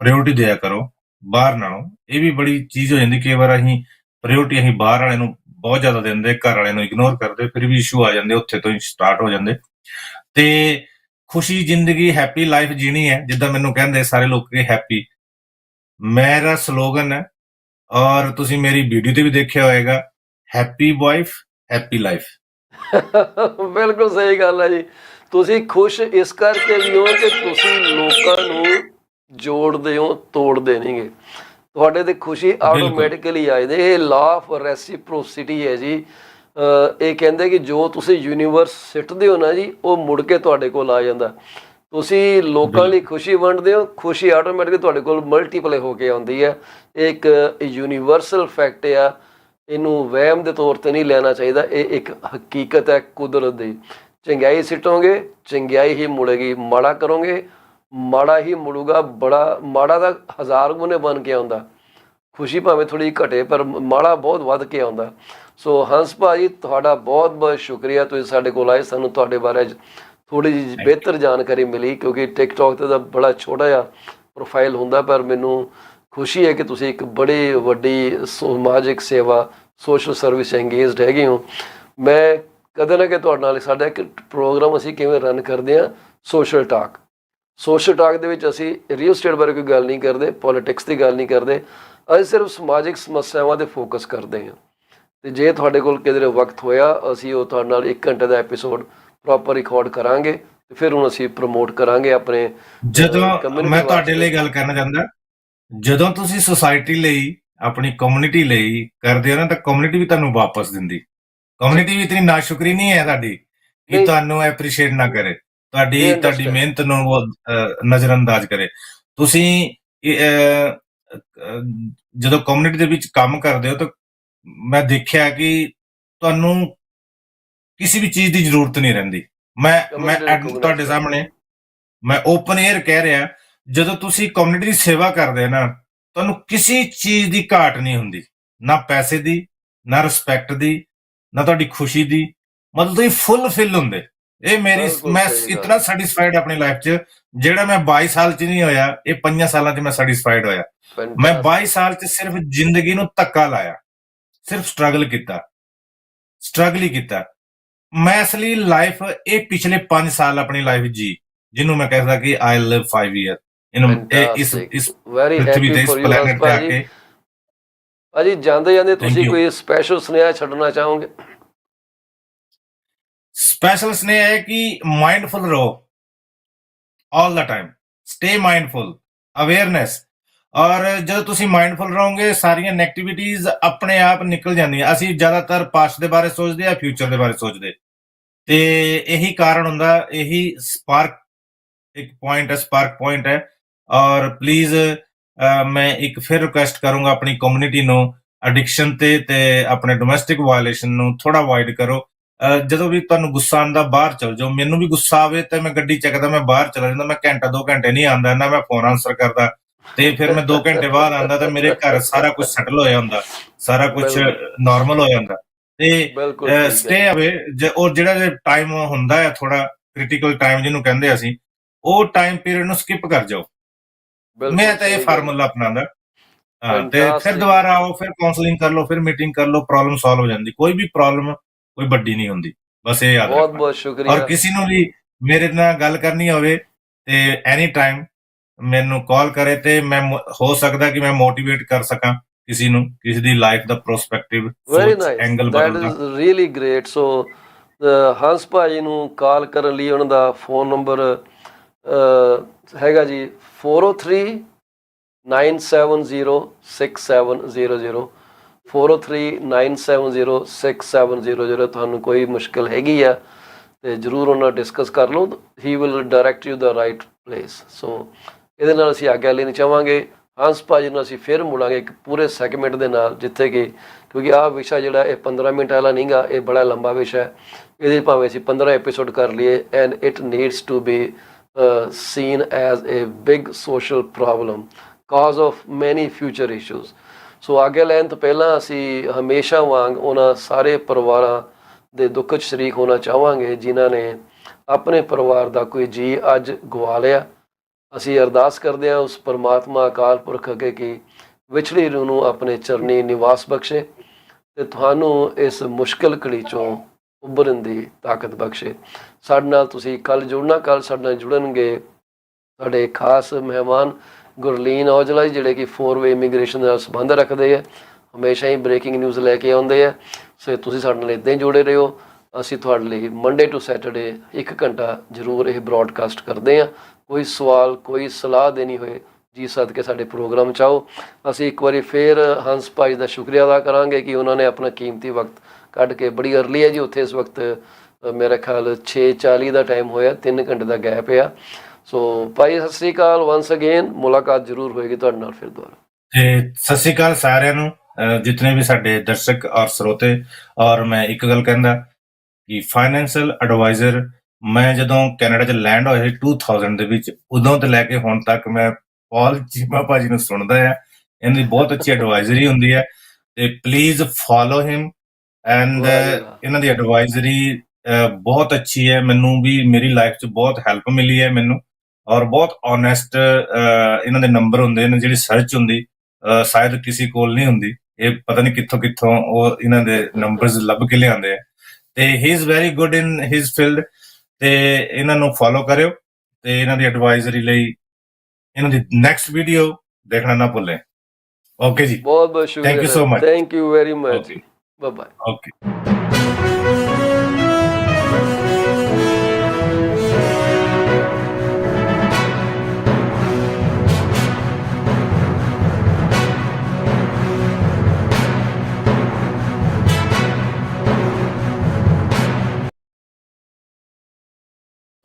ਪ੍ਰਾਇੋਰਟੀ ਦਿਆ ਕਰੋ ਬਾਹਰ ਨਾਲੋਂ। ਇਹ ਵੀ ਬੜੀ ਚੀਜ਼ ਹੋ ਜਾਂਦੀ, ਕਈ ਵਾਰ ਅਸੀਂ ਪ੍ਰਾਇੋਰਟੀ ਅਸੀਂ ਬਾਹਰ ਵਾਲੇ ਨੂੰ ਬਹੁਤ ਜ਼ਿਆਦਾ ਦਿੰਦੇ, ਘਰ ਵਾਲੇ ਨੂੰ ਇਗਨੋਰ ਕਰਦੇ, ਫਿਰ ਵੀ ਇਸ਼ੂ ਆ ਜਾਂਦੇ, ਉੱਥੇ ਤੋਂ ਹੀ ਸਟਾਰਟ ਹੋ ਜਾਂਦੇ। ਤੇ ਖੁਸ਼ੀ ਜ਼ਿੰਦਗੀ, ਹੈਪੀ ਲਾਈਫ ਜੀਣੀ ਹੈ, ਜਿੱਦਾਂ ਮੈਨੂੰ ਕਹਿੰਦੇ ਸਾਰੇ ਲੋਕ ਹੈਪੀ, ਮੇਰਾ ਸਲੋਗਨ ਹੈ। ਔਰ ਤੁਸੀਂ ਮੇਰੀ ਵੀਡੀਓ ਤੇ ਵੀ ਦੇਖਿਆ ਹੋਏਗਾ, ਹੈਪੀ ਵਾਈਫ ਹੈਪੀ ਲਾਈਫ। ਬਿਲਕੁਲ ਸਹੀ ਗੱਲ ਹੈ ਜੀ। ਤੁਸੀਂ ਖੁਸ਼ ਇਸ ਕਰਕੇ ਵੀ ਹੋ ਕਿ ਤੁਸੀਂ ਲੋਕਾਂ ਨੂੰ ਜੋੜਦੇ ਹੋ, ਤੋੜਦੇ ਨਹੀਂਗੇ। ਤੁਹਾਡੇ ਤੇ ਖੁਸ਼ੀ ਆਟੋਮੈਟਿਕਲੀ ਆ ਜਾਂਦੀ। ਇਹ ਲਾਅ ਆਫ ਰੈਸੀਪ੍ਰੋਸਿਟੀ ਹੈ ਜੀ। ਇਹ ਕਹਿੰਦੇ ਕਿ ਜੋ ਤੁਸੀਂ ਯੂਨੀਵਰਸ ਸਿੱਟਦੇ ਹੋ ਨਾ ਜੀ, ਉਹ ਮੁੜ ਕੇ ਤੁਹਾਡੇ ਕੋਲ ਆ ਜਾਂਦਾ। ਤੁਸੀਂ ਲੋਕਾਂ ਲਈ ਖੁਸ਼ੀ ਵੰਡਦੇ ਹੋ, ਖੁਸ਼ੀ ਆਟੋਮੈਟਿਕਲੀ ਤੁਹਾਡੇ ਕੋਲ ਮਲਟੀਪਲਾਈ ਹੋ ਕੇ ਆਉਂਦੀ ਹੈ। ਇਹ ਇੱਕ ਯੂਨੀਵਰਸਲ ਫੈਕਟ ਆ, ਇਹਨੂੰ ਵਹਿਮ ਦੇ ਤੌਰ 'ਤੇ ਨਹੀਂ ਲੈਣਾ ਚਾਹੀਦਾ। ਇਹ ਇੱਕ ਹਕੀਕਤ ਹੈ ਕੁਦਰਤ ਦੀ। ਚੰਗਿਆਈ ਸਿੱਟੋਗੇ, ਚੰਗਿਆਈ ਹੀ ਮੁੜੇਗੀ। ਮਾੜਾ ਕਰੋਗੇ, ਮਾੜਾ ਹੀ ਮੁੜੂਗਾ। ਬੜਾ ਮਾੜਾ ਦਾ 1000 ਗੁਣੇ ਬਣ ਕੇ ਆਉਂਦਾ। ਖੁਸ਼ੀ ਭਾਵੇਂ ਥੋੜ੍ਹੀ ਘਟੇ, ਪਰ ਮਾੜਾ ਬਹੁਤ ਵੱਧ ਕੇ ਆਉਂਦਾ। ਸੋ ਹੰਸ ਭਾਜੀ, ਤੁਹਾਡਾ ਬਹੁਤ ਬਹੁਤ ਸ਼ੁਕਰੀਆ, ਤੁਸੀਂ ਸਾਡੇ ਕੋਲ ਆਏ। ਸਾਨੂੰ ਤੁਹਾਡੇ ਬਾਰੇ ਥੋੜ੍ਹੀ ਜਿਹੀ ਬਿਹਤਰ ਜਾਣਕਾਰੀ ਮਿਲੀ, ਕਿਉਂਕਿ ਟਿਕਟੋਕ 'ਤੇ ਤਾਂ ਬੜਾ ਛੋਟਾ ਜਿਹਾ ਪ੍ਰੋਫਾਈਲ ਹੁੰਦਾ, ਪਰ ਮੈਨੂੰ ਖੁਸ਼ੀ ਹੈ ਕਿ ਤੁਸੀਂ ਇੱਕ ਬੜੀ ਵੱਡੀ ਸਮਾਜਿਕ ਸੇਵਾ, ਸੋਸ਼ਲ ਸਰਵਿਸ ਇੰਗੇਜਡ ਹੈਗੇ ਹੋ। ਮੈਂ ਕਦੇ ਨਾ ਕਦੇ ਤੁਹਾਡੇ ਨਾਲ, ਸਾਡਾ ਇੱਕ ਪ੍ਰੋਗਰਾਮ ਅਸੀਂ ਕਿਵੇਂ ਰਨ ਕਰਦੇ ਹਾਂ, ਸੋਸ਼ਲ ਟਾਕ। ਸੋਸ਼ਲ ਟਾਕ ਦੇ ਵਿੱਚ ਅਸੀਂ ਰੀਅਲ ਸਟੇਟ ਬਾਰੇ ਕੋਈ ਗੱਲ ਨਹੀਂ ਕਰਦੇ, ਪੋਲੀਟਿਕਸ ਦੀ ਗੱਲ ਨਹੀਂ ਕਰਦੇ, ਅਸੀਂ ਸਿਰਫ ਸਮਾਜਿਕ ਸਮੱਸਿਆਵਾਂ 'ਤੇ ਫੋਕਸ ਕਰਦੇ ਹਾਂ। ਤੇ ਜੇ ਤੁਹਾਡੇ ਕੋਲ ਕਿਧਰੇ ਵਕਤ ਹੋਇਆ ਅਸੀਂ ਉਹ ਤੁਹਾਡੇ ਨਾਲ 1 ਘੰਟੇ ਦਾ ਐਪੀਸੋਡ ਪ੍ਰੋਪਰ ਰਿਕਾਰਡ ਕਰਾਂਗੇ ਤੇ ਫਿਰ ਉਹਨੂੰ ਅਸੀਂ ਪ੍ਰਮੋਟ ਕਰਾਂਗੇ ਆਪਣੇ ਜਦੋਂ ਕਮਿਊਨਿਟੀ ਮੈਂ ਤੁਹਾਡੇ ਵਾਸਤੇ। ਲਈ ਗੱਲ ਕਰਨਾ ਚਾਹੁੰਦਾ, ਜਦੋਂ ਤੁਸੀਂ ਸੁਸਾਇਟੀ ਲਈ, ਆਪਣੀ ਕਮਿਊਨਿਟੀ ਲਈ ਕਰਦੇ ਹੋ ਨਾ, ਤਾਂ ਕਮਿਊਨਿਟੀ ਵੀ ਤੁਹਾਨੂੰ ਵਾਪਸ ਦਿੰਦੀ। ਕਮਿਊਨਿਟੀ ਵੀ ਇਤਨੀ ਨਾਸ਼ੁਕਰੀ ਨਹੀਂ ਹੈ ਤੁਹਾਡੀ ਕਿ ਨਹੀਂ, ਤੁਹਾਨੂੰ ਐਪਰੀਸ਼ੀਏਟ ਨਾ ਕਰੇ, ਦੇ ਤੁਹਾਡੀ ਅੰਡਰਸਟੈਂਡ। ਮਿਹਨਤ ਨੂੰ ਉਹ ਨਜ਼ਰਅੰਦਾਜ਼ ਕਰੇ। ਤੁਸੀਂ ਇਹ, ਜਦੋਂ ਕਮਿਊਨਿਟੀ ਦੇ ਵਿੱਚ ਕੰਮ ਕਰਦੇ ਹੋ ਤਾਂ ਮੈਂ ਦੇਖਿਆ ਕਿ ਤੁਹਾਨੂੰ ਕਿਸੇ ਵੀ ਚੀਜ਼ ਦੀ ਜ਼ਰੂਰਤ ਨਹੀਂ ਰਹਿੰਦੀ। ਮੈਂ ਕਮਿਊਨਿਟੀ ਰਿਕੋਗਨਾਈਜ਼ ਤੁਹਾਡੇ ਕਰਦੇ। ਸਾਹਮਣੇ ਮੈਂ ਓਪਨ 에ਅਰ ਕਹਿ ਰਿਹਾ, ਜਦੋਂ ਤੁਸੀਂ ਕਮਿਊਨਿਟੀ ਦੀ ਸੇਵਾ ਕਰਦੇ ਹੋ ਨਾ, ਤੁਹਾਨੂੰ ਕਿਸੇ ਚੀਜ਼ ਦੀ ਘਾਟ ਨਹੀਂ ਹੁੰਦੀ, ਨਾ ਪੈਸੇ ਦੀ, ਨਾ ਰਿਸਪੈਕਟ ਦੀ, ਨਾ ਤੁਹਾਡੀ ਖੁਸ਼ੀ ਦੀ। ਮਤਲਬ ਤੁਸੀਂ ਫੁੱਲਫਿਲ ਹੁੰਦੇ। ਬਿਲਕੁਲ ਮੈਂ ਸਹੀ ਇਤਨਾ ਗੱਲ। ਸੈਟੀਸਫਾਈਡ ਆਪਣੀ ਲਾਈਫ 'ਚ, ਜਿਹੜਾ ਮੈਂ 22 ਸਾਲ 'ਚ ਨਹੀਂ ਹੋਇਆ, ਇਹ 5 ਸਾਲਾਂ 'ਚ ਮੈਂ ਸੈਟੀਸਫਾਈਡ ਹੋਇਆ। ਮੈਂ 22 ਫੈਂਟਾਸਟਿਕ। ਸਾਲ 'ਚ ਸਿਰਫ ਜ਼ਿੰਦਗੀ ਨੂੰ ਧੱਕਾ ਲਾਇਆ, ਸਿਰਫ ਸਟਰਗਲ ਹੀ ਕੀਤਾ। ਮੈਂ ਅਸਲੀ ਲਾਈਫ ਇਹ ਪਿਛਲੇ 5 ਸਾਲ ਆਪਣੀ ਲਾਈਫ ਜੀ, ਜਿਹਨੂੰ ਮੈਂ ਕਹਿੰਦਾ ਕਿ ਆਈ ਲਿਵ 5 ਈਅਰ ਫੈਂਟਾਸਟਿਕ। ਇਸ ਵੈਰੀ ਪ੍ਰithvi ਹੈਪੀ ਤੇ, ਇਸ ਫॉर ਯੂ ਹੰਸ ਪਲੈਨਟ ਤੇ ਆ ਭਾਜੀ। ਕੇ। ਭਾਜੀ ਜਾਂਦੇ ਜਾਂਦੇ ਥੈਂਕ ਤੁਸੀਂ ਯੂ। ਕੋਈ ਸਪੈਸ਼ਲ ਸੁਨੇਹਾ ਛੱਡਣਾ ਚਾਹੋਗੇ? ਸਪੈਸ਼ਲ ਸਨੇਹ ਹੈ ਕਿ ਮਾਈਂਡਫੁਲ ਰਹੋ ਆਲ ਦਾ ਟਾਈਮ, ਸਟੇ ਮਾਈਂਡਫੁਲ, ਅਵੇਅਰਨੈਸ। ਔਰ ਜਦੋਂ ਤੁਸੀਂ ਮਾਈਂਡਫੁਲ ਰਹੋਗੇ, ਸਾਰੀਆਂ ਨੈਗੇਟਿਵਿਟੀਜ਼ ਆਪਣੇ ਆਪ ਨਿਕਲ ਜਾਂਦੀਆਂ। ਅਸੀਂ ਜ਼ਿਆਦਾਤਰ ਪਾਸਟ ਦੇ ਬਾਰੇ ਸੋਚਦੇ ਆ, ਫਿਊਚਰ ਦੇ ਬਾਰੇ ਸੋਚਦੇ, ਤੇ ਇਹੀ ਕਾਰਨ ਹੁੰਦਾ, ਇਹੀ ਸਪਾਰਕ ਪੁਆਇੰਟ ਹੈ। ਔਰ ਪਲੀਜ਼ ਮੈਂ ਇੱਕ ਫਿਰ ਰਿਕੁਐਸਟ ਕਰੂੰਗਾ ਆਪਣੀ ਕਮਿਊਨਿਟੀ ਨੂੰ, ਐਡਿਕਸ਼ਨ ਤੇ ਆਪਣੇ ਡੋਮੈਸਟਿਕ ਵਾਇਲੇਸ਼ਨ ਨੂੰ ਥੋੜਾ ਅਵੋਇਡ ਕਰੋ। ਜਦੋਂ ਵੀ ਤੁਹਾਨੂੰ ਗੁੱਸਾ ਆਉਂਦਾ, ਬਾਹਰ ਚਲ ਜਾਓ। ਮੈਨੂੰ ਵੀ ਗੁੱਸਾ ਆਵੇ ਤੇ ਮੈਂ ਗੱਡੀ ਚੱਕਦਾ, ਮੈਂ ਬਾਹਰ ਚਲਾ ਜਾਂਦਾ। ਮੈਂ ਘੰਟਾ 2 ਘੰਟੇ ਨਹੀਂ ਆਉਂਦਾ, ਨਾ ਮੈਂ ਫੋਨ ਆਨਸਰ ਕਰਦਾ, ਤੇ ਫਿਰ ਮੈਂ 2 ਘੰਟੇ ਬਾਅਦ ਆਉਂਦਾ ਤੇ ਮੇਰੇ ਘਰ ਸਾਰਾ ਕੁਝ ਸੈਟਲ ਹੋਇਆ ਹੁੰਦਾ, ਸਾਰਾ ਕੁਝ ਬਿਲਕੁਲ ਨਾਰਮਲ ਹੋ ਜਾਂਦਾ। ਤੇ ਬਿਲਕੁਲ ਠੀਕ ਹੈ ਸਟੇ ਜੀ। ਅਵੇ। ਔਰ ਜਿਹੜਾ ਟਾਈਮ ਹੁੰਦਾ ਹੈ ਥੋੜਾ ਕ੍ਰਿਟੀਕਲ ਟਾਈਮ ਜਿਹਨੂੰ ਕਹਿੰਦੇ ਅਸੀਂ, ਉਹ ਟਾਈਮ ਪੀਰੀਅਡ ਨੂੰ ਸਕਿਪ ਕਰ ਜਾਓ। ਮੈਂ ਬਿਲਕੁਲ ਤਾਂ ਇਹ ਸਹੀ ਗੱਲ। ਫਾਰਮੂਲਾ ਅਪਣਾਉਂਦਾ। ਹਾਂ, ਤੇ ਫਿਰ ਫੈਂਟਾਸਟਿਕ। ਦੁਬਾਰਾ ਆਓ, ਫਿਰ ਕਾਉਂਸਲਿੰਗ ਕਰ ਲਓ, ਫਿਰ ਮੀਟਿੰਗ ਕਰ ਲਓ, ਪ੍ਰੋਬਲਮ ਸੋਲਵ ਹੋ ਜਾਂਦੀ। ਕੋਈ ਵੀ ਪ੍ਰੋਬਲਮ ਕੋਈ ਵੱਡੀ ਨਹੀਂ ਹੁੰਦੀ, ਬਸ ਇਹ ਯਾਦ ਬਹੁਤ ਰੱਖਣਾ। ਬਹੁਤ ਔਰ ਸ਼ੁਕਰੀਆ। ਕਿਸੇ ਨੂੰ ਵੀ ਮੇਰੇ ਨਾਲ ਗੱਲ ਕਰਨੀ ਹੋਵੇ ਤੇ ਐਨੀ ਟਾਈਮ ਮੈਨੂੰ ਕਾਲ ਕਰੇ, ਤੇ ਮੈਂ ਹੋ ਸਕਦਾ ਕਿ ਮੈਂ ਮੋਟੀਵੇਟ ਕਰ ਸਕਾਂ ਕਿਸੇ ਨੂੰ, ਕਿਸੇ ਦੀ ਲਾਈਫ ਦਾ ਪ੍ਰੋਸਪੈਕਟਿਵ, ਵੈਰੀ ਸੋਚ, ਨਾਈਸ, ਐਂਗਲ ਦੈਟ ਬਦਲਦਾ। Is really great. So Hans ਭਾਜੀ ਨੂੰ ਕਾਲ ਕਰਨ ਲਈ ਉਹਨਾਂ ਦਾ ਫੋਨ ਨੰਬਰ ਹੈਗਾ ਜੀ 4039706700, 4039706700। ਤੁਹਾਨੂੰ ਕੋਈ ਮੁਸ਼ਕਿਲ ਹੈਗੀ ਆ ਤੇ ਜ਼ਰੂਰ ਉਹਨਾਂ ਨਾਲ ਡਿਸਕਸ ਕਰ ਲਓ। He will direct you the right place. So ਇਹਦੇ ਨਾਲ ਅਸੀਂ ਆਗਿਆ ਲੈਣੀ ਚਾਹਾਂਗੇ। ਹੰਸ ਭਾਜੀ ਨੂੰ ਅਸੀਂ ਫਿਰ ਮੁੜਾਂਗੇ ਇੱਕ ਪੂਰੇ ਸੈਗਮੈਂਟ ਦੇ ਨਾਲ, ਜਿੱਥੇ ਕਿ ਕਿਉਂਕਿ ਆਹ ਵਿਸ਼ਾ ਜਿਹੜਾ ਇਹ 15 ਮਿੰਟ ਵਾਲਾ ਨਹੀਂਗਾ, ਇਹ ਬੜਾ ਲੰਬਾ ਵਿਸ਼ਾ ਹੈ। ਇਹਦੇ ਭਾਵੇਂ ਅਸੀਂ 15 ਐਪੀਸੋਡ ਕਰ ਲਈਏ, and it needs to be seen as a big social problem, cause of many future issues. ਸੋ ਆਗੇ ਲੈਣ ਤੋਂ ਪਹਿਲਾਂ ਅਸੀਂ ਹਮੇਸ਼ਾ ਵਾਂਗ ਉਹਨਾਂ ਸਾਰੇ ਪਰਿਵਾਰਾਂ ਦੇ ਦੁੱਖ 'ਚ ਸ਼ਰੀਕ ਹੋਣਾ ਚਾਹਾਂਗੇ ਜਿਨ੍ਹਾਂ ਨੇ ਆਪਣੇ ਪਰਿਵਾਰ ਦਾ ਕੋਈ ਜੀ ਅੱਜ ਗਵਾ ਲਿਆ। ਅਸੀਂ ਅਰਦਾਸ ਕਰਦੇ ਹਾਂ ਉਸ ਪਰਮਾਤਮਾ ਅਕਾਲ ਪੁਰਖ ਅੱਗੇ ਕਿ ਵਿਛੜੀ ਰੂਹ ਨੂੰ ਆਪਣੇ ਚਰਨੀ ਨਿਵਾਸ ਬਖਸ਼ੇ ਤੇ ਤੁਹਾਨੂੰ ਇਸ ਮੁਸ਼ਕਿਲ ਘੜੀ 'ਚੋਂ ਉੱਭਰਨ ਦੀ ਤਾਕਤ ਬਖਸ਼ੇ। ਸਾਡੇ ਨਾਲ ਤੁਸੀਂ ਕੱਲ੍ਹ ਜੁੜਨਾ। ਕੱਲ੍ਹ ਸਾਡੇ ਨਾਲ ਜੁੜਨਗੇ ਸਾਡੇ ਖਾਸ ਮਹਿਮਾਨ ਗੁਰਲੀਨ ਔਜਲਾ ਜੀ, ਜਿਹੜੇ ਕਿ 4-ਵੇ ਇਮੀਗ੍ਰੇਸ਼ਨ ਨਾਲ ਸੰਬੰਧ ਰੱਖਦੇ ਆ, ਹਮੇਸ਼ਾ ਹੀ ਬ੍ਰੇਕਿੰਗ ਨਿਊਜ਼ ਲੈ ਕੇ ਆਉਂਦੇ ਆ। ਸੋ ਤੁਸੀਂ ਸਾਡੇ ਨਾਲ ਇੱਦਾਂ ਹੀ ਜੁੜੇ ਰਹੋ। ਅਸੀਂ ਤੁਹਾਡੇ ਲਈ ਮੰਡੇ ਟੂ ਸੈਟਰਡੇ 1 ਘੰਟਾ ਜ਼ਰੂਰ ਇਹ ਬ੍ਰੌਡਕਾਸਟ ਕਰਦੇ ਹਾਂ। ਕੋਈ ਸਵਾਲ, ਕੋਈ ਸਲਾਹ ਦੇਣੀ ਹੋਏ ਜੀ ਸਦਕੇ ਸਾਡੇ ਪ੍ਰੋਗਰਾਮ 'ਚ ਆਓ। ਅਸੀਂ ਇੱਕ ਵਾਰੀ ਫੇਰ ਹੰਸ ਭਾਈ ਦਾ ਸ਼ੁਕਰੀਆ ਅਦਾ ਕਰਾਂਗੇ ਕਿ ਉਹਨਾਂ ਨੇ ਆਪਣਾ ਕੀਮਤੀ ਵਕਤ ਕੱਢ ਕੇ, ਬੜੀ ਅਰਲੀ ਹੈ ਜੀ ਉੱਥੇ ਇਸ ਵਕਤ ਮੇਰਾ ਖਿਆਲ 6:40 ਦਾ ਟਾਈਮ ਹੋਇਆ, 3 ਘੰਟੇ ਦਾ ਗੈਪ ਆ। ਸੋ ਭਾਈ ਸਤਿ ਸ੍ਰੀ ਅਕਾਲ, ਵੰਸ ਅਗੇਨ ਮੁਲਾਕਾਤ ਜ਼ਰੂਰ ਹੋਏਗੀ ਤੁਹਾਡੇ ਨਾਲ ਫਿਰ ਦੁਬਾਰਾ। ਤੇ ਸਤਿ ਸ਼੍ਰੀ ਅਕਾਲ ਸਾਰਿਆਂ ਨੂੰ, ਜਿਤਨੇ ਵੀ ਸਾਡੇ ਦਰਸ਼ਕ ਔਰ ਸਰੋਤੇ। ਔਰ ਮੈਂ ਇੱਕ ਗੱਲ ਕਹਿੰਦਾ ਕਿ ਫਾਈਨੈਂਸ਼ੀਅਲ ਐਡਵਾਈਜ਼ਰ, ਮੈਂ ਜਦੋਂ ਕੈਨੇਡਾ 'ਚ ਲੈਂਡ ਹੋਇਆ ਸੀ 2000 ਦੇ ਵਿੱਚ, ਉਦੋਂ ਤੋਂ ਲੈ ਕੇ ਹੁਣ ਤੱਕ ਮੈਂ ਪੌਲ ਚੀਮਾ ਭਾਜੀ ਨੂੰ ਸੁਣਦਾ ਆ। ਇਹਨਾਂ ਦੀ ਬਹੁਤ ਅੱਛੀ ਐਡਵਾਈਜ਼ਰੀ ਹੁੰਦੀ ਹੈ, ਤੇ ਪਲੀਜ਼ ਫੋਲੋ ਹਿਮ। ਐਂਡ ਇਹਨਾਂ ਦੀ ਐਡਵਾਈਜ਼ਰੀ ਬਹੁਤ ਅੱਛੀ ਹੈ। ਮੈਨੂੰ ਵੀ ਮੇਰੀ ਲਾਈਫ 'ਚ ਬਹੁਤ ਹੈਲਪ ਮਿਲੀ ਹੈ ਮੈਨੂੰ। ਔਰ ਬਹੁਤ ਓਨੈਸਟ ਇਹਨਾਂ ਦੇ ਨੰਬਰ ਹੁੰਦੇ ਨੇ, ਜਿਹੜੀ ਸਰਚ ਹੁੰਦੀ ਸ਼ਾਇਦ ਕਿਸੇ ਕੋਲ ਨਹੀਂ ਹੁੰਦੀ। ਇਹ ਪਤਾ ਨਹੀਂ ਕਿੱਥੋਂ ਕਿੱਥੋਂ ਉਹ ਇਹਨਾਂ ਦੇ ਨੰਬਰਸ ਲੱਭ ਕੇ ਲਿਆਉਂਦੇ ਆ। ਤੇ ਹੀ is very good in his field, ਤੇ ਇਹਨਾਂ ਨੂੰ ਫੋਲੋ ਕਰਿਓ। ਤੇ ਇਹਨਾਂ ਦੀ ਐਡਵਾਈਜ਼ਰੀ ਲਈ ਇਹਨਾਂ ਦੀ ਨੈਕਸਟ ਵੀਡੀਓ ਦੇਖਣਾ ਨਾ ਭੁੱਲੇ। ਓਕੇ ਜੀ, ਬਹੁਤ ਬਹੁਤ ਥੈਂਕ ਸ਼ੁਕਰੀਆ you sir, so much. Thank you very much. Okay. Bye-bye. Okay.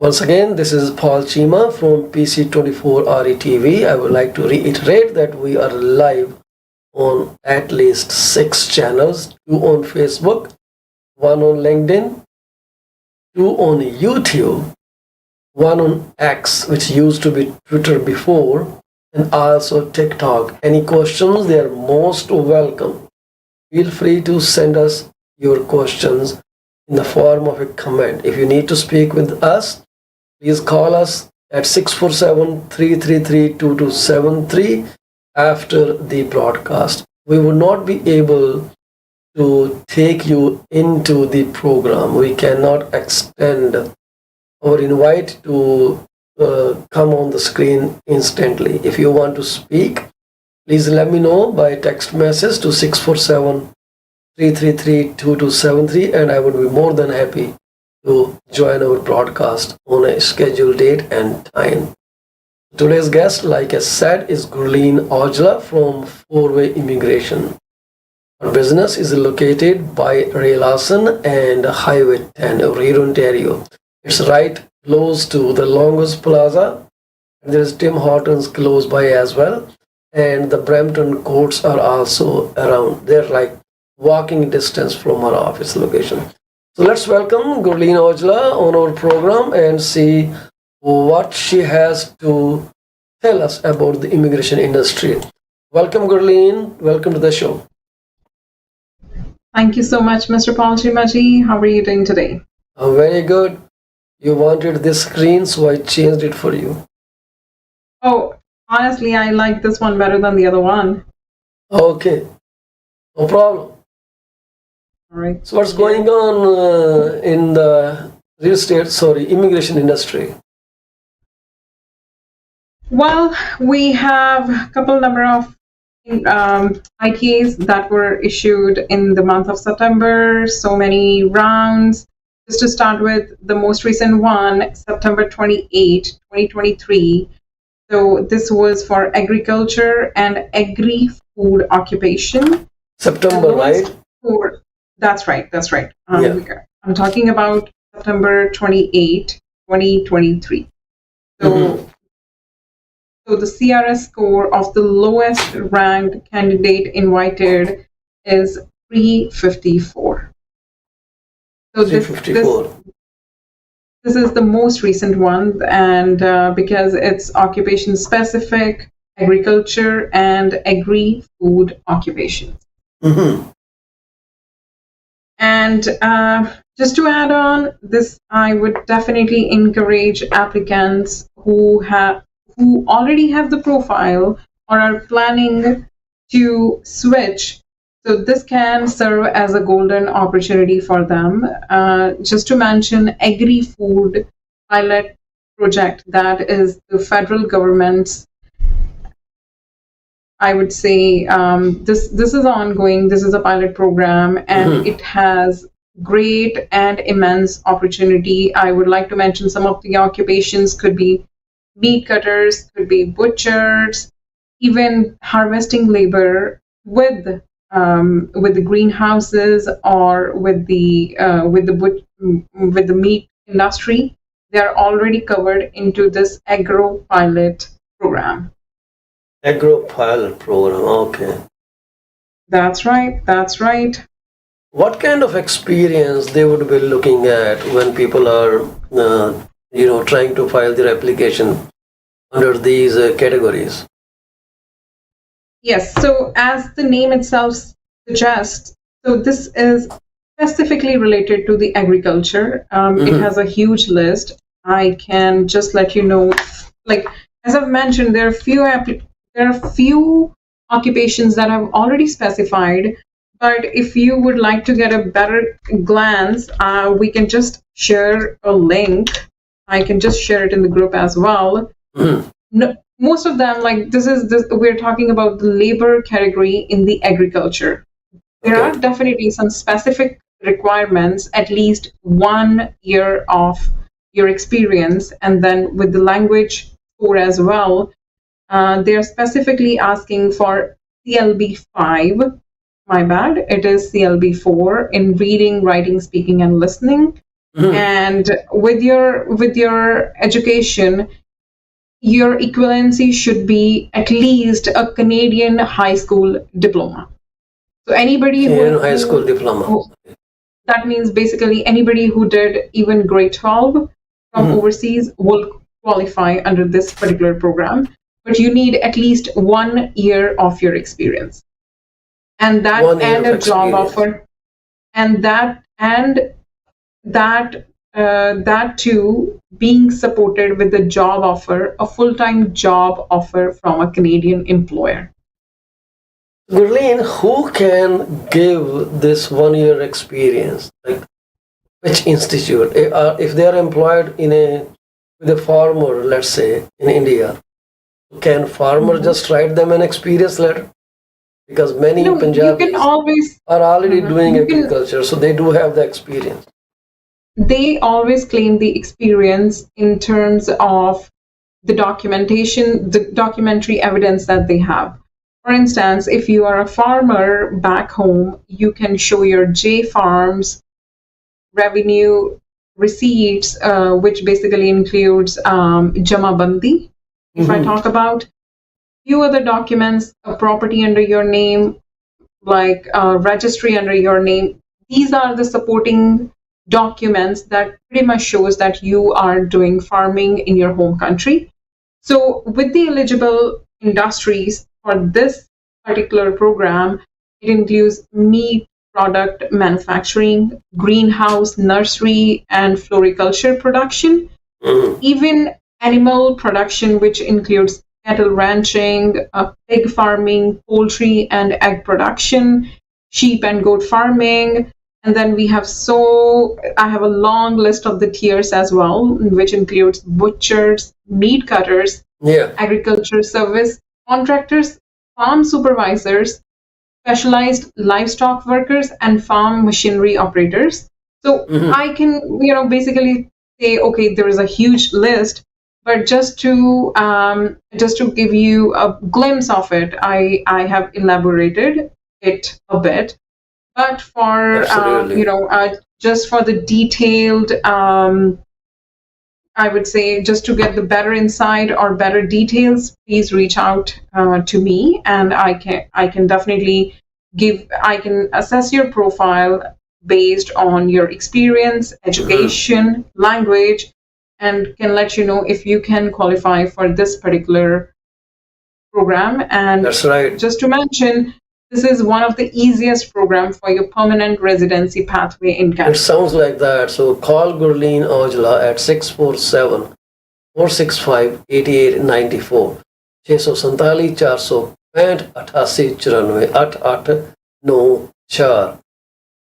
Once again, this is Paul Chima from PC24 RETV. I would like to reiterate that we are live on at least 6 channels, 2 on Facebook, 1 on LinkedIn, 2 on YouTube, 1 on X, which used to be Twitter before, and also TikTok. Any questions? They are most welcome. Feel free to send us your questions in the form of a comment. If you need to speak with us, please call us at 647-333-2273 after the broadcast. We will not be able to take you into the program. We cannot extend our invite to come on the screen instantly. If you want to speak, please let me know by text message to 647-333-2273, and I would be more than happy to join our broadcast on a scheduled date and time. Today's guest, like I said, is Gurleen Aujla from 4-Way Immigration. Our business is located by Ray Larson and Highway 10, Rear, Ontario. It's right close to the Longos Plaza. There's Tim Hortons close by as well. And the Brampton courts are also around. They're like walking distance from our office location. So let's welcome Gurleen Aujla on our program and see what she has to tell us about the immigration industry. Welcome, Gurleen. Welcome to the show. Thank you so much, Mr. Paul Chimaji. How are you doing today? I'm very good. You wanted this screen, so I changed it for you. Oh, honestly, I like this one better than the other one. Okay, no problem. All right. So what's going on in the immigration industry? Well, we have a couple number of ITAs that were issued in the month of September, so many rounds. Just to start with, the most recent one, September 28, 2023. So this was for agriculture and agri-food occupation. September, right? That's right. Yeah. I'm talking about September 28, 2023. So the CRS score of the lowest ranked candidate invited is 354. So 354. This is the most recent one, and because it's occupation specific, agriculture and agri-food occupations. Mm-hmm. And just to add on this, I would definitely encourage applicants who already have the profile or are planning to switch. So this can serve as a golden opportunity for them. Just to mention, agri-food pilot project, that is the federal government's, I would say, this is ongoing. This is a pilot program, and it has great and immense opportunity. I would like to mention some of the occupations could be meat cutters, could be butchers, even harvesting labor with the greenhouses or with the meat industry. They are already covered into this agro pilot program. Agro pilot program, okay. That's right. What kind of experience they would be looking at when people are, trying to file their application under these categories? Yes, so as the name itself suggests, so this is specifically related to the agriculture. It has a huge list. I can just let you know, like, as I've mentioned, there are few occupations that I've already specified, but if you would like to get a better glance, we can just share a link. I can just share it in the group as well. No, most of them, like we're talking about the labor category in the agriculture. There are definitely some specific requirements, at least 1 year of your experience, and then with the language score as well. They are specifically asking for CLB 5. My bad, it is CLB 4 in reading, writing, speaking, and listening. And with your education, your equivalency should be at least a Canadian high school diploma. So anybody Canadian high school diploma. That means basically anybody who did even grade 12 from overseas will qualify under this particular program. But you need at least 1 year of your experience, and that and a job offer, and that too being supported with a job offer, a full-time job offer from a Canadian employer. Gurleen, who can give this 1 year experience? Like which institute? If they are employed with a farmer, let's say in India, can farmer just write them an experience letter? Because many Punjabis are already doing agriculture, so they do have the experience. They always claim the experience in terms of the documentation, the documentary evidence that they have. For instance, if you are a farmer back home, you can show your J Farms revenue receipts, which basically includes Jamabandi. If I talk about few other documents, a property under your name, like registry under your name, these are the supporting documents that pretty much shows that you are doing farming in your home country. So with the eligible industries for this particular program, it includes meat product manufacturing, greenhouse, nursery, and floriculture production, even animal production, which includes cattle ranching, pig farming, poultry and egg production, sheep and goat farming. And then I have a long list of the tiers as well, which includes butchers, meat cutters, agriculture service contractors, farm supervisors, specialized livestock workers, and farm machinery operators. So I can, basically say, okay, there is a huge list, but just to give you a glimpse of it, I have elaborated it a bit. But for just for the detailed, I would say, just to get the better insight or better details, please reach out to me, and I can definitely I can assess your profile based on your experience, education, language, and can let you know if you can qualify for this particular program. And that's right. Just to mention, this is one of the easiest programs for your permanent residency pathway in Canada. It sounds like that. So call Gurleen Aujla at 647-465-8894. 647-465-8894.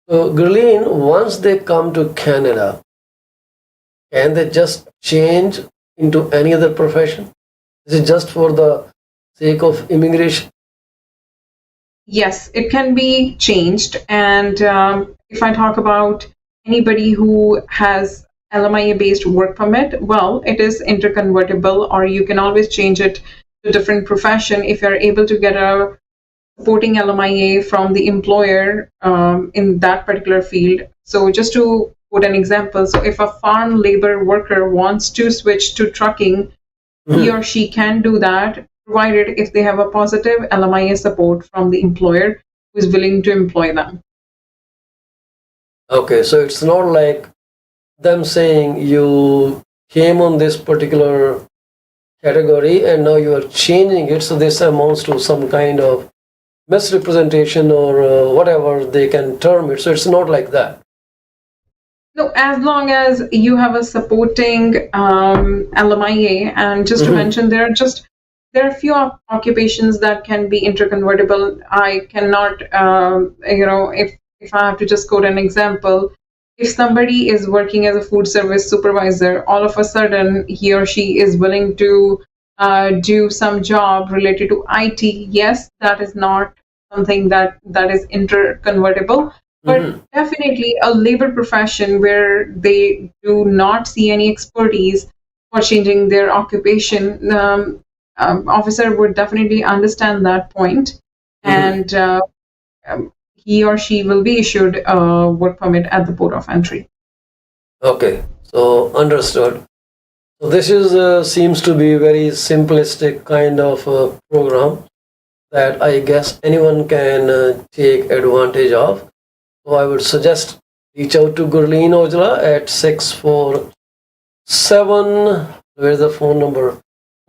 So Gurleen, once they come to Canada, can they just change into any other profession? Is it just for the sake of immigration? Yes, it can be changed. And if I talk about anybody who has LMIA-based work permit, well, it is interconvertible, or you can always change it to a different profession if you're able to get a supporting LMIA from the employer in that particular field. So just to quote an example, so if a farm labor worker wants to switch to trucking, he or she can do that, provided if they have a positive LMIA support from the employer who is willing to employ them. Okay, so it's not like them saying you came on this particular category and now you are changing it, so this amounts to some kind of misrepresentation or whatever they can term it. So it's not like that. No, as long as you have a supporting LMIA, and just to mention, there are a few occupations that can be interconvertible. I cannot, if I have to just quote an example, if somebody is working as a food service supervisor, all of a sudden he or she is willing to do some job related to IT, yes, that is not something that is interconvertible. But definitely a labor profession where they do not see any expertise for changing their occupation, officer would definitely understand that point, and he or she will be issued a work permit at the port of entry. Okay, so understood. So this is seems to be very simplistic kind of program that I guess anyone can take advantage of. So I would suggest reach out to Gurleen Ojla at 647. Where's the phone number?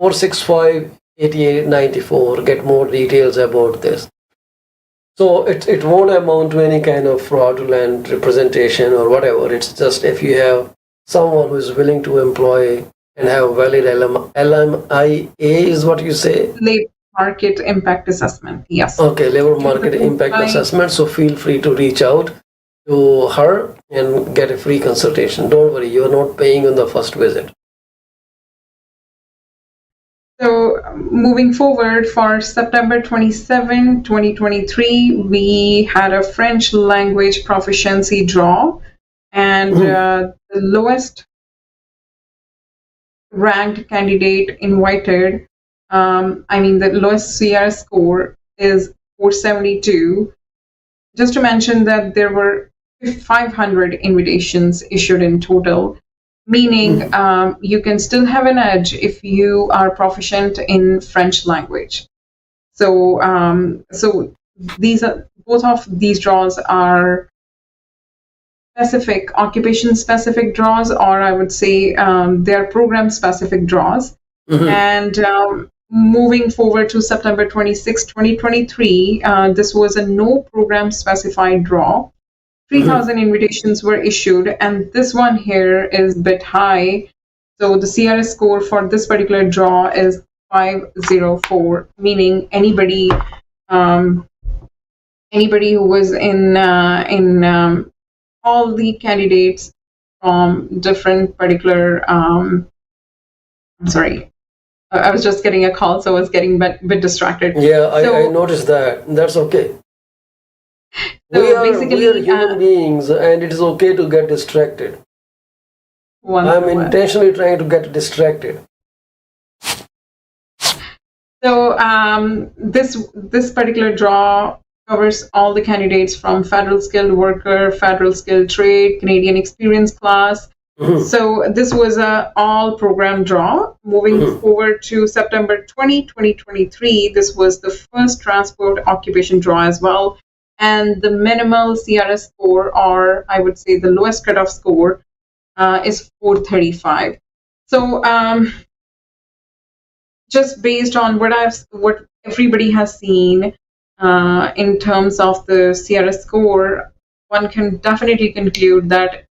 465-8894. Get more details about this. So it won't amount to any kind of fraudulent representation or whatever. It's just if you have someone who is willing to employ and have valid LMIA is what you say? Labor market impact assessment, yes. Okay, labor market impact assessment. So feel free to reach out to her and get a free consultation. Don't worry, you're not paying on the first visit. So moving forward, for September 27, 2023, we had a French language proficiency draw, and the lowest ranked candidate invited, the lowest CR score is 472. Just to mention that there were 500 invitations issued in total, meaning you can still have an edge if you are proficient in French language. So, both of these draws are specific, occupation-specific draws, or I would say they're program-specific draws. And moving forward to September 26, 2023, this was a no program-specified draw. 3,000 invitations were issued, and this one here is a bit high. So the CRS score for this particular draw is 504, meaning anybody who was in all the candidates from different particular. I'm sorry, I was just getting a call, so I was getting a bit distracted. Yeah, I noticed that. That's okay. So we are human beings, and it is okay to get distracted. I'm intentionally trying to get distracted. So this particular draw covers all the candidates from federal skilled worker, federal skilled trade, Canadian experience class. So this was a all program draw. Moving forward to September 20, 2023, this was the first transport occupation draw as well. And the minimal CRS score, or I would say the lowest cutoff score, is 435. So just based on what everybody has seen in terms of the CRS score, one can definitely conclude that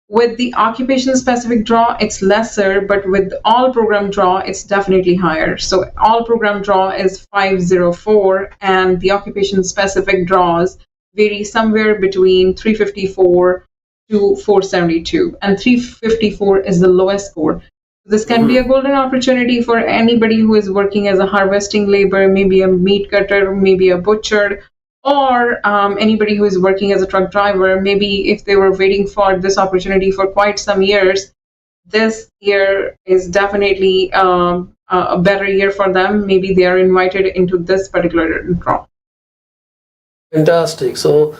with the occupation-specific draw, it's lesser, but with the all-program draw, it's definitely higher. So all-program draw is 504, and the occupation-specific draws vary somewhere between 354 to 472, and 354 is the lowest score. This can be a golden opportunity for anybody who is working as a harvesting labor, maybe a meat cutter, maybe a butcher, or anybody who is working as a truck driver. Maybe if they were waiting for this opportunity for quite some years, this year is definitely a better year for them. Maybe they are invited into this particular draw. Fantastic. So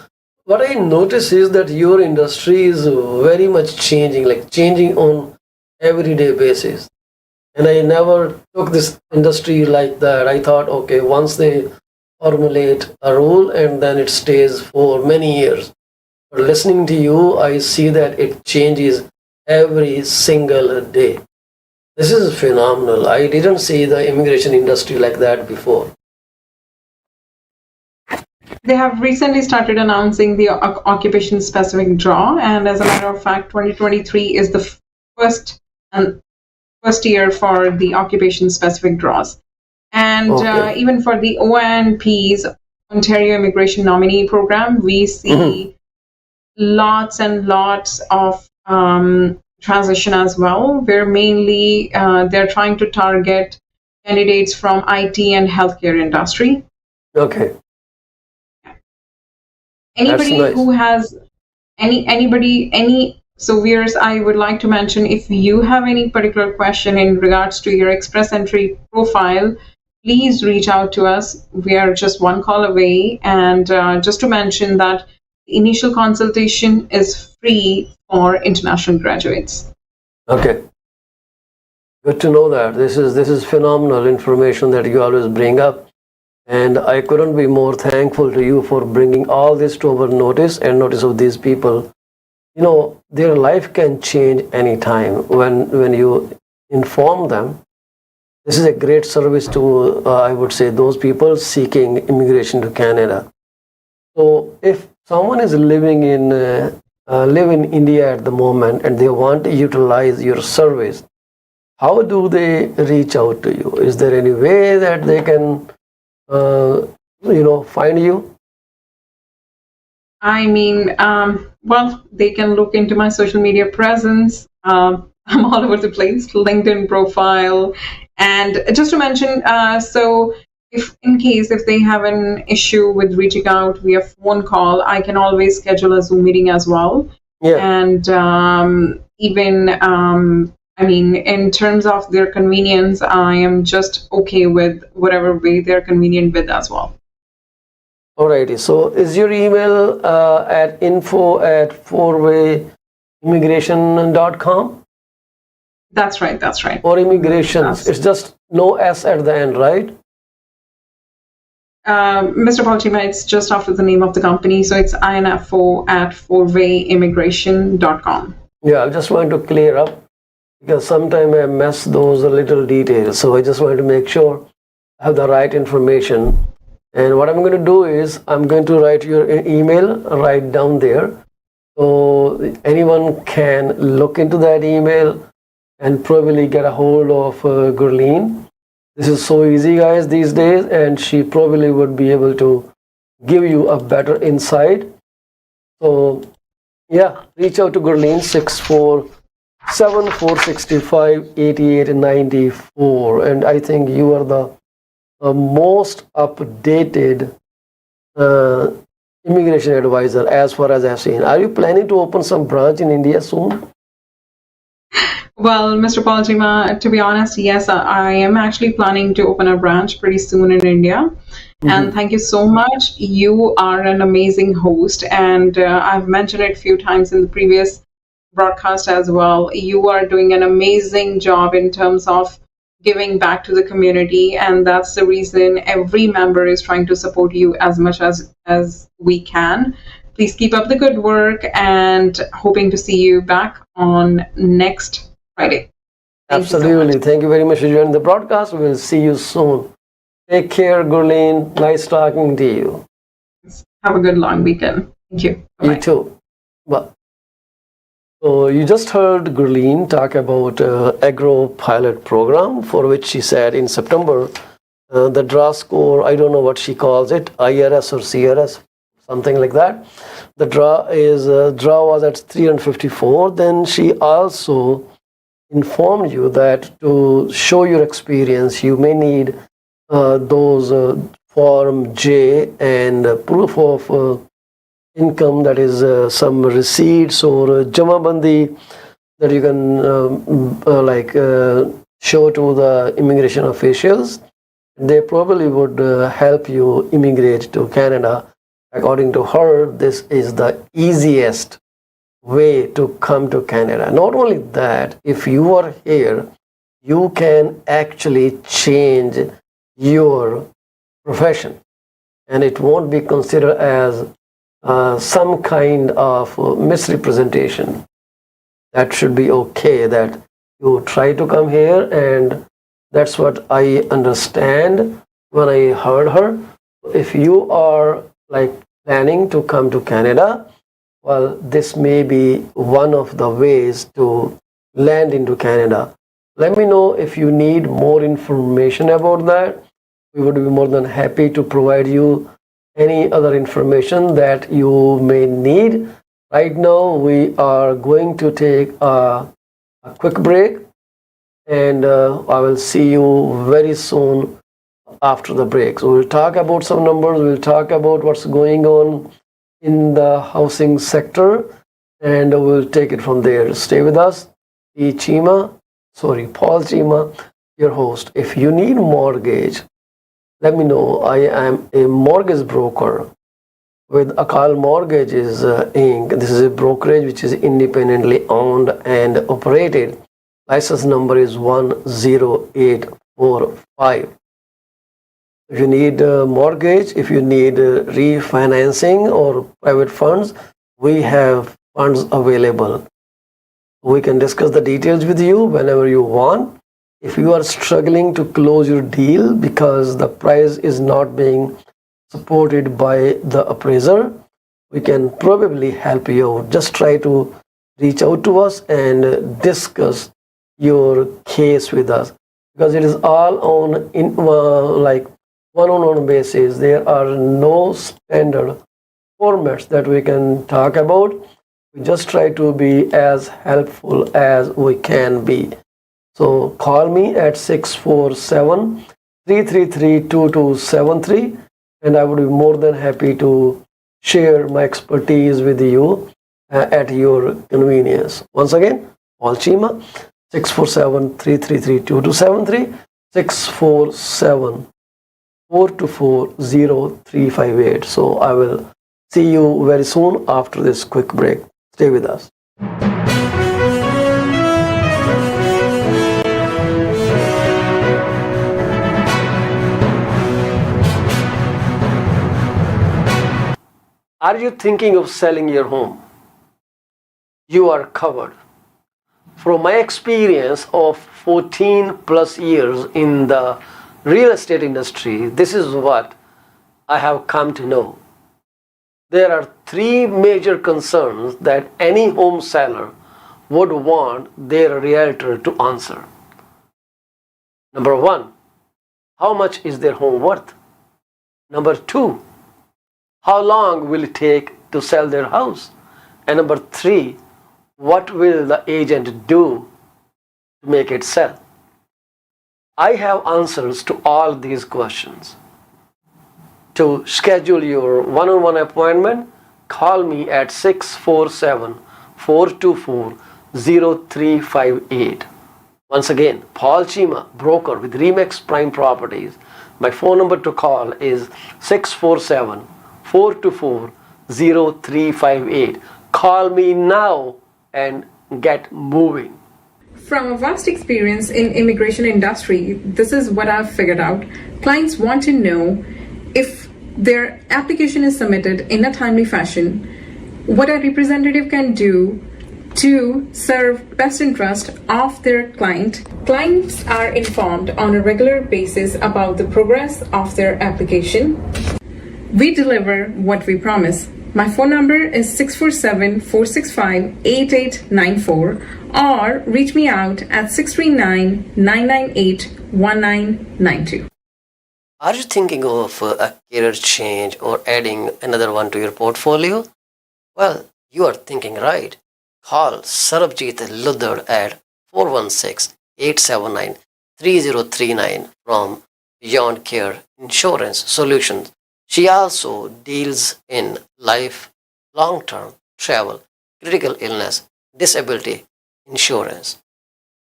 what I notice is that your industry is very much changing, like changing on everyday basis. And I never took this industry like that. I thought, okay, once they formulate a rule and then it stays for many years. But listening to you, I see that it changes every single day. This is phenomenal. I didn't see the immigration industry like that before. They have recently started announcing the occupation-specific draw, and as a matter of fact, 2023 is the first year for the occupation-specific draws. And even for the ONP's Ontario Immigration Nominee Program, we see lots and lots of transition as well, where mainly they're trying to target candidates from IT and healthcare industry. Okay. Anybody nice. who has so viewers, I would like to mention, if you have any particular question in regards to your express entry profile, please reach out to us. We are just one call away. And just to mention that the initial consultation is free for international graduates. Okay. Good to know that. This is phenomenal information that you always bring up. And I couldn't be more thankful to you for bringing all this to our notice and notice of these people. You know, their life can change anytime when you inform them. This is a great service to, I would say, those people seeking immigration to Canada. So if someone is living in India at the moment and they want to utilize your service, how do they reach out to you? Is there any way that they can, find you? I mean, well, they can look into my social media presence. I'm all over the place, LinkedIn profile. And just to mention, so if in case if they have an issue with reaching out via phone call, I can always schedule a Zoom meeting as well. Yeah. And I mean, in terms of their convenience, I am just okay with whatever way they're convenient with as well. Alrighty. So is your email at info@fourwayimmigration.com? That's right. That's right. Or immigrations? It's just no S at the end, right? Mr. Palchima, it's just after the name of the company, so it's info@fourwayimmigration.com. Yeah, I just want to clear up because sometimes I mess those little details. So I just want to make sure I have the right information. And what I'm going to do is I'm going to write your email right down there. So anyone can look into that email and probably get a hold of Gurleen. This is so easy, guys, these days, and she probably would be able to give you a better insight. So yeah, reach out to Gurleen, 647-465-8894. And I think you are the most updated immigration advisor as far as I've seen. Are you planning to open some branch in India soon? Well, Mr. Palchima, to be honest, yes, I am actually planning to open a branch pretty soon in India. Mm-hmm. And thank you so much. You are an amazing host. And I've mentioned it a few times in the previous broadcast as well. You are doing an amazing job in terms of giving back to the community, and that's the reason every member is trying to support you as much as we can. Please keep up the good work, and hoping to see you back on next Friday. Absolutely. Thank you very much for joining the broadcast. We'll see you soon. Take care, Gurleen. Nice talking to you. Have a good long weekend. Thank you. Bye-bye. You too. Bye. So you just heard Gurleen talk about agro pilot program, for which she said in September the draw score, I don't know what she calls it, IRS or CRS, something like that. The draw was at 354. Then she also informed you that to show your experience, you may need those Form J and proof of income, that is some receipts or jamabandi that you can show to the immigration officials. They probably would help you immigrate to Canada. According to her, this is the easiest way to come to Canada. Not only that, if you are here, you can actually change your profession and it won't be considered as some kind of misrepresentation. That should be okay, that you try to come here, and that's what I understand when I heard her. If you are planning to come to Canada, well, this may be one of the ways to land into Canada. Let me know if you need more information about that. We would be more than happy to provide you any other information that you may need. Right now, we are going to take a quick break, and I will see you very soon after the break. So we'll talk about some numbers, we'll talk about what's going on in the housing sector, and we'll take it from there. Stay with us. Paul Chima, your host. If you need mortgage, let me know. I am a mortgage broker with Akal Mortgages Inc. This is a brokerage which is independently owned and operated. License number is 10845. If you need a mortgage, if you need refinancing or private funds, we have funds available. We can discuss the details with you whenever you want. If you are struggling to close your deal because the price is not being supported by the appraiser, we can probably help you out. Just try to reach out to us and discuss your case with us, because it is all on like one-on-one basis. There are no standard formats that we can talk about. We just try to be as helpful as we can be. So call me at 647-333-2273, and I would be more than happy to share my expertise with you at your convenience. Once again, Paul Chima, 647-333-2273, 647-424-0358. So I will see you very soon after this quick break. Stay with us. Are you thinking of selling your home? You are covered. From my experience of 14 plus years in the real estate industry, this is what I have come to know. There are three major concerns that any home seller would want their realtor to answer. Number one, how much is their home worth? Number two, how long will it take to sell their house? And number three, what will the agent do to make it sell? I have answers to all these questions. To schedule your one-on-one appointment, call me at 647-424-0358. Once again, Paul Chima, broker with Remax Prime Properties. My phone number to call is 647-424-0358. Call me now and get moving. From a vast experience in immigration industry, this is what I've figured out. Clients want to know if their application is submitted in a timely fashion, what a representative can do to serve best interest of their client. Clients are informed on a regular basis about the progress of their application. We deliver what we promise. My phone number is 647-465-8894, or reach me out at 639-998-1992. Are you thinking of a career change or adding another one to your portfolio? Well, you are thinking right. Call Sarabjit Luddar at 416-879-3039 from Beyond Care Insurance Solutions. She also deals in life, long-term, travel, critical illness, disability insurance.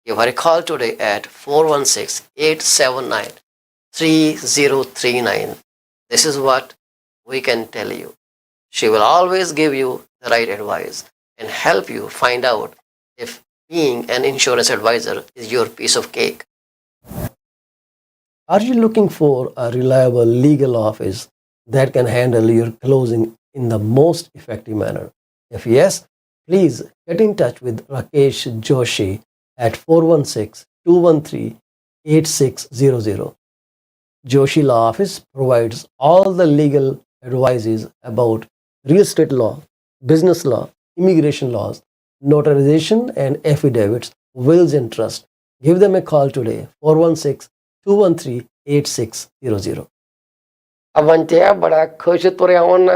Give her a call today at 416-879-3039. This is what we can tell you. She will always give you the right advice and help you find out if being an insurance advisor is your piece of cake. Are you looking for a reliable legal office that can handle your closing in the most effective manner? If yes, please get in touch with Rakesh Joshi at 416-213-8600. Joshi Law Office provides all the legal advices about real estate law, business law, immigration laws, notarization and affidavits, wills and trust. Give them a call today, 416-213-8600. ਅਵੰਤਿਆ ਬੜਾ ਖੁਸ਼ ਤੁਰਿਆ ਹੋਣਾ,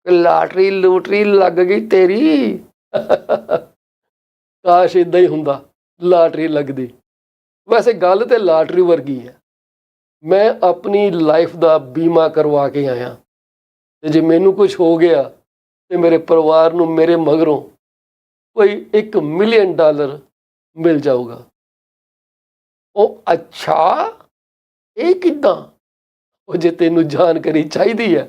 lottery ਲੂਟਰੀ ਲੱਗ ਗਈ ਤੇਰੀ। ਕਾਸ਼ ਇਦਾਂ ਹੀ ਹੁੰਦਾ, ਲਾਟਰੀ ਲੱਗਦੀ। ਵੈਸੇ ਗੱਲ ਤੇ ਲਾਟਰੀ ਵਰਗੀ ਹੈ। ਮੈਂ ਆਪਣੀ ਲਾਈਫ ਦਾ ਬੀਮਾ ਕਰਵਾ ਕੇ ਆਇਆ, ਤੇ ਜੇ ਮੈਨੂੰ ਕੁਝ ਹੋ ਗਿਆ ਤੇ ਮੇਰੇ ਪਰਿਵਾਰ ਨੂੰ ਮੇਰੇ ਮਗਰੋਂ ਕੋਈ $1 ਮਿਲੀਅਨ ਮਿਲ ਜਾਊਗਾ। ਉਹ ਅੱਛਾ, ਇਹ ਕਿੱਦਾਂ? ਉਹ ਜੇ ਤੈਨੂੰ ਜਾਣਕਾਰੀ ਚਾਹੀਦੀ ਹੈ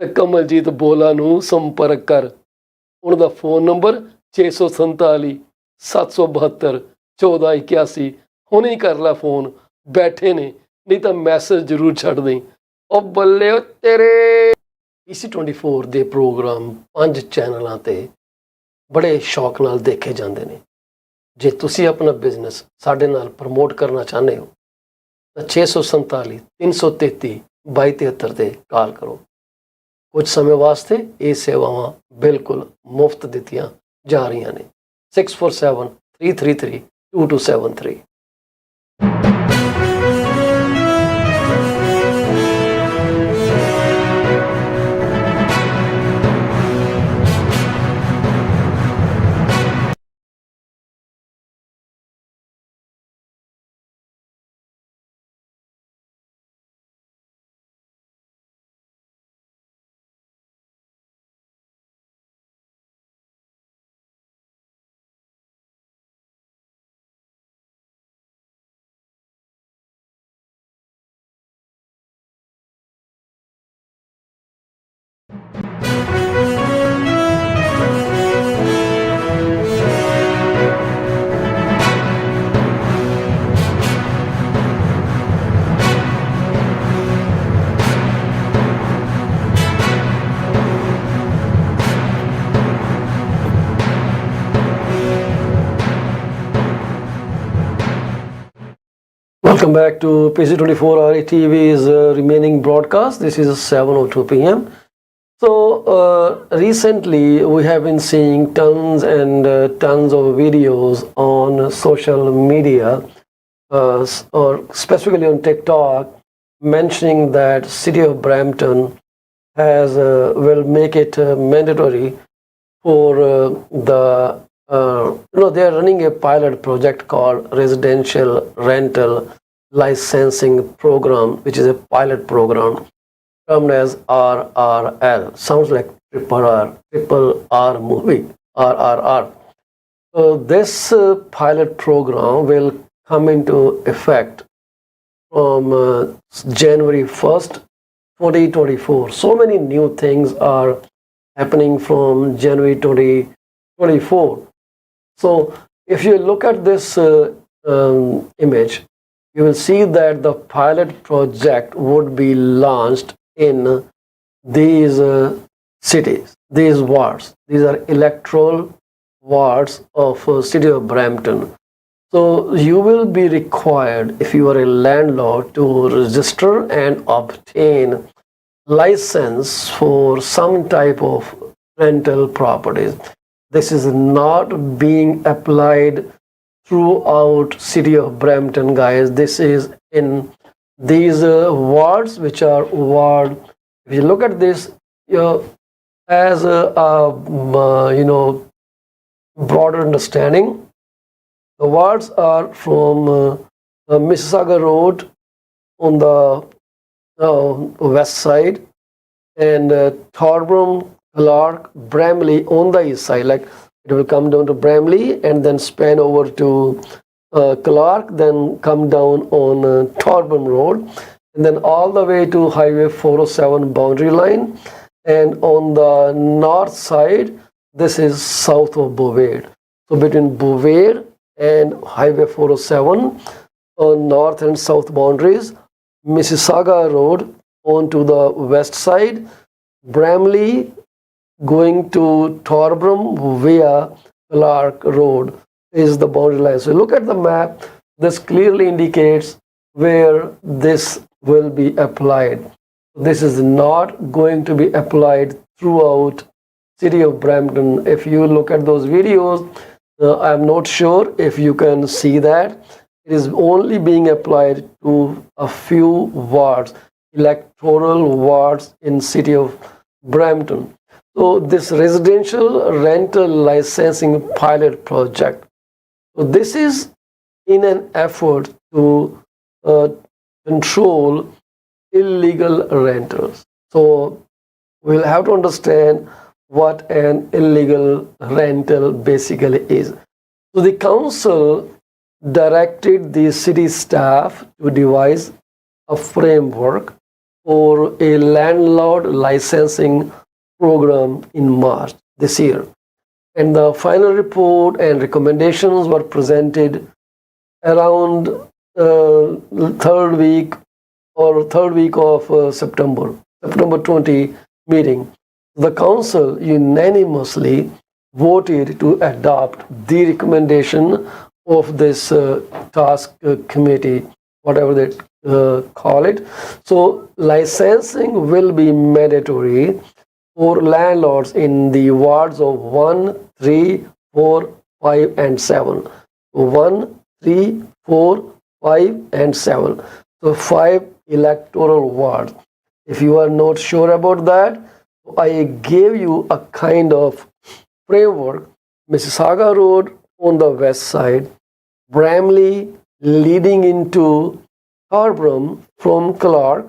ਤਾਂ ਕਮਲਜੀਤ ਬੋਲਾ ਨੂੰ ਸੰਪਰਕ ਕਰ। ਉਹਨਾਂ ਦਾ ਫੋਨ ਨੰਬਰ 647 772 1481। ਹੁਣੇ ਹੀ ਕਰ ਲੈ ਫੋਨ, ਬੈਠੇ ਨੇ, ਨਹੀਂ ਤਾਂ ਮੈਸੇਜ ਜ਼ਰੂਰ ਛੱਡ ਦੇਂ। ਉਹ ਬੱਲੇ ਉਹ ਤੇਰੇ। PC24 ਦੇ ਪ੍ਰੋਗਰਾਮ 5 ਚੈਨਲਾਂ ਤੇ ਬੜੇ ਸ਼ੌਕ ਨਾਲ ਦੇਖੇ ਜਾਂਦੇ ਨੇ। ਜੇ ਤੁਸੀਂ ਆਪਣਾ ਬਿਜ਼ਨਸ ਸਾਡੇ ਨਾਲ ਪ੍ਰਮੋਟ ਕਰਨਾ ਚਾਹੁੰਦੇ ਹੋ ਤਾਂ 647 333 2273 ਤੇ ਕਾਲ ਕਰੋ। ਕੁਝ ਸਮੇਂ ਵਾਸਤੇ ਇਹ ਸੇਵਾਵਾਂ ਬਿਲਕੁਲ ਮੁਫਤ ਦਿੱਤੀਆਂ ਜਾ ਰਹੀਆਂ ਨੇ। 647 333 2273। Welcome back to PC24 IPTV's remaining broadcast. This is 7:02 p.m. So recently we have been seeing tons and tons of videos on social media, or specifically on TikTok, mentioning that city of Brampton will make it mandatory for they are running a pilot project called residential rental licensing program, which is a pilot program termed as RRL. Sounds like triple R movie, RRR. So this pilot program will come into effect from January 1st, 2024. So many new things are happening from January 2024. So if you look at this image, you will see that the pilot project would be launched in these cities, these wards. These are electoral wards of city of Brampton. So you will be required, if you are a landlord, to register and obtain license for some type of rental properties. This is not being applied throughout city of Brampton, guys. This is in these wards, which are ward. If you look at this, as broader understanding, the wards are from Mississauga Road on the west side, and Torbram, Clark, Bramley on the east side. Like it will come down to Bramley and then span over to Clark, then come down on Torbram Road, and then all the way to Highway 407 boundary line. And on the north side, this is south of Bovair. So between Bovair and Highway 407 on north and south boundaries, Mississauga Road on to the west side, Bramley going to Torbram via Clark Road is the boundary line. So look at the map. This clearly indicates where this will be applied. This is not going to be applied throughout city of Brampton. If you look at those videos, I'm not sure if you can see that. It is only being applied to a few wards, electoral wards in city of Brampton. So this residential rental licensing pilot project, so this is in an effort to control illegal rentals. So we'll have to understand what an illegal rental basically is. So the council directed the city staff to devise a framework for a landlord licensing program in March this year. And the final report and recommendations were presented around third week of September 20 meeting. The council unanimously voted to adopt the recommendation of this task committee, whatever they call it. So licensing will be mandatory for landlords in the wards of 1, 3, 4, 5, and 7. 1, 3, 4, 5, and 7. So 5 electoral wards. If you are not sure about that, I gave you a kind of framework. Mississauga Road on the west side, Bramley leading into Scarborough from Clark,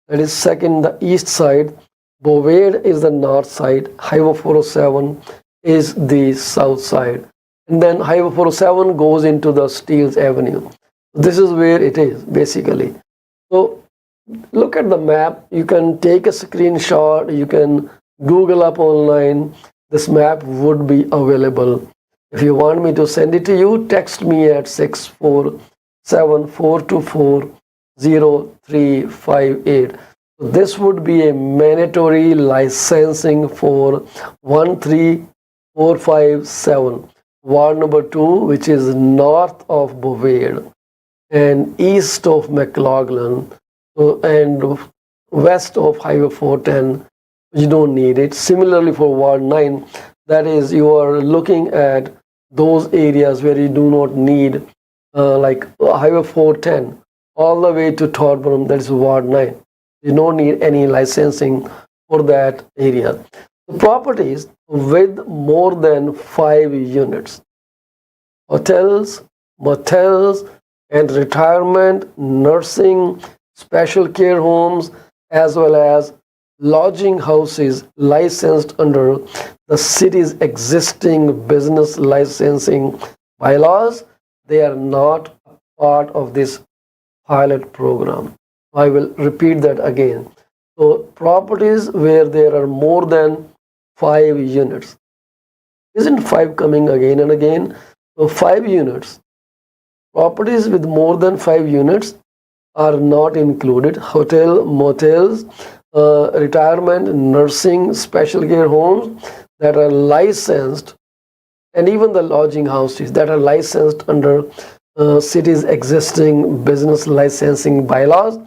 that is second the east side, Bovaird is the north side, Highway 407 is the south side, and then Highway 407 goes into the Steeles Avenue. This is where it is basically. So look at the map. You can take a screenshot, you can Google up online. This map would be available. If you want me to send it to you, text me at 647-424-0358. This would be a mandatory licensing for 13457, ward number 2, which is north of Bovaird and east of McLaughlin, and west of Highway 410. You don't need it. Similarly for ward 9, that is, you are looking at those areas where you do not need like Highway 410 all the way to Torbram, that is ward 9. You don't need any licensing for that area. The properties with more than 5 units, hotels, motels, and retirement, nursing, special care homes, as well as lodging houses licensed under the city's existing business licensing bylaws, they are not part of this pilot program. I will repeat that again. So properties where there are more than 5 units. Isn't 5 coming again and again? So 5 units. Properties with more than 5 units are not included. Hotel, motels, retirement, nursing, special care homes that are licensed, and even the lodging houses that are licensed under city's existing business licensing bylaws,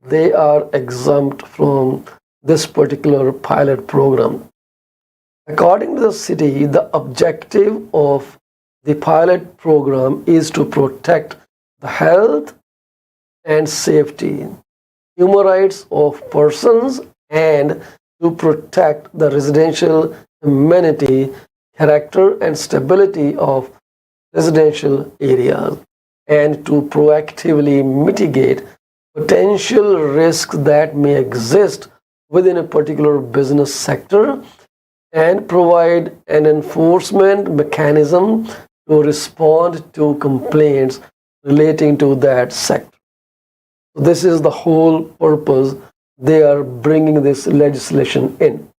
they are exempt from this particular pilot program. According to the city, the objective of the pilot program is to protect the health and safety, human rights of persons, and to protect the residential amenity, character, and stability of residential areas, and to proactively mitigate potential risks that may exist within a particular business sector, and provide an enforcement mechanism to respond to complaints relating to that sector. This is the whole purpose they are bringing this legislation in,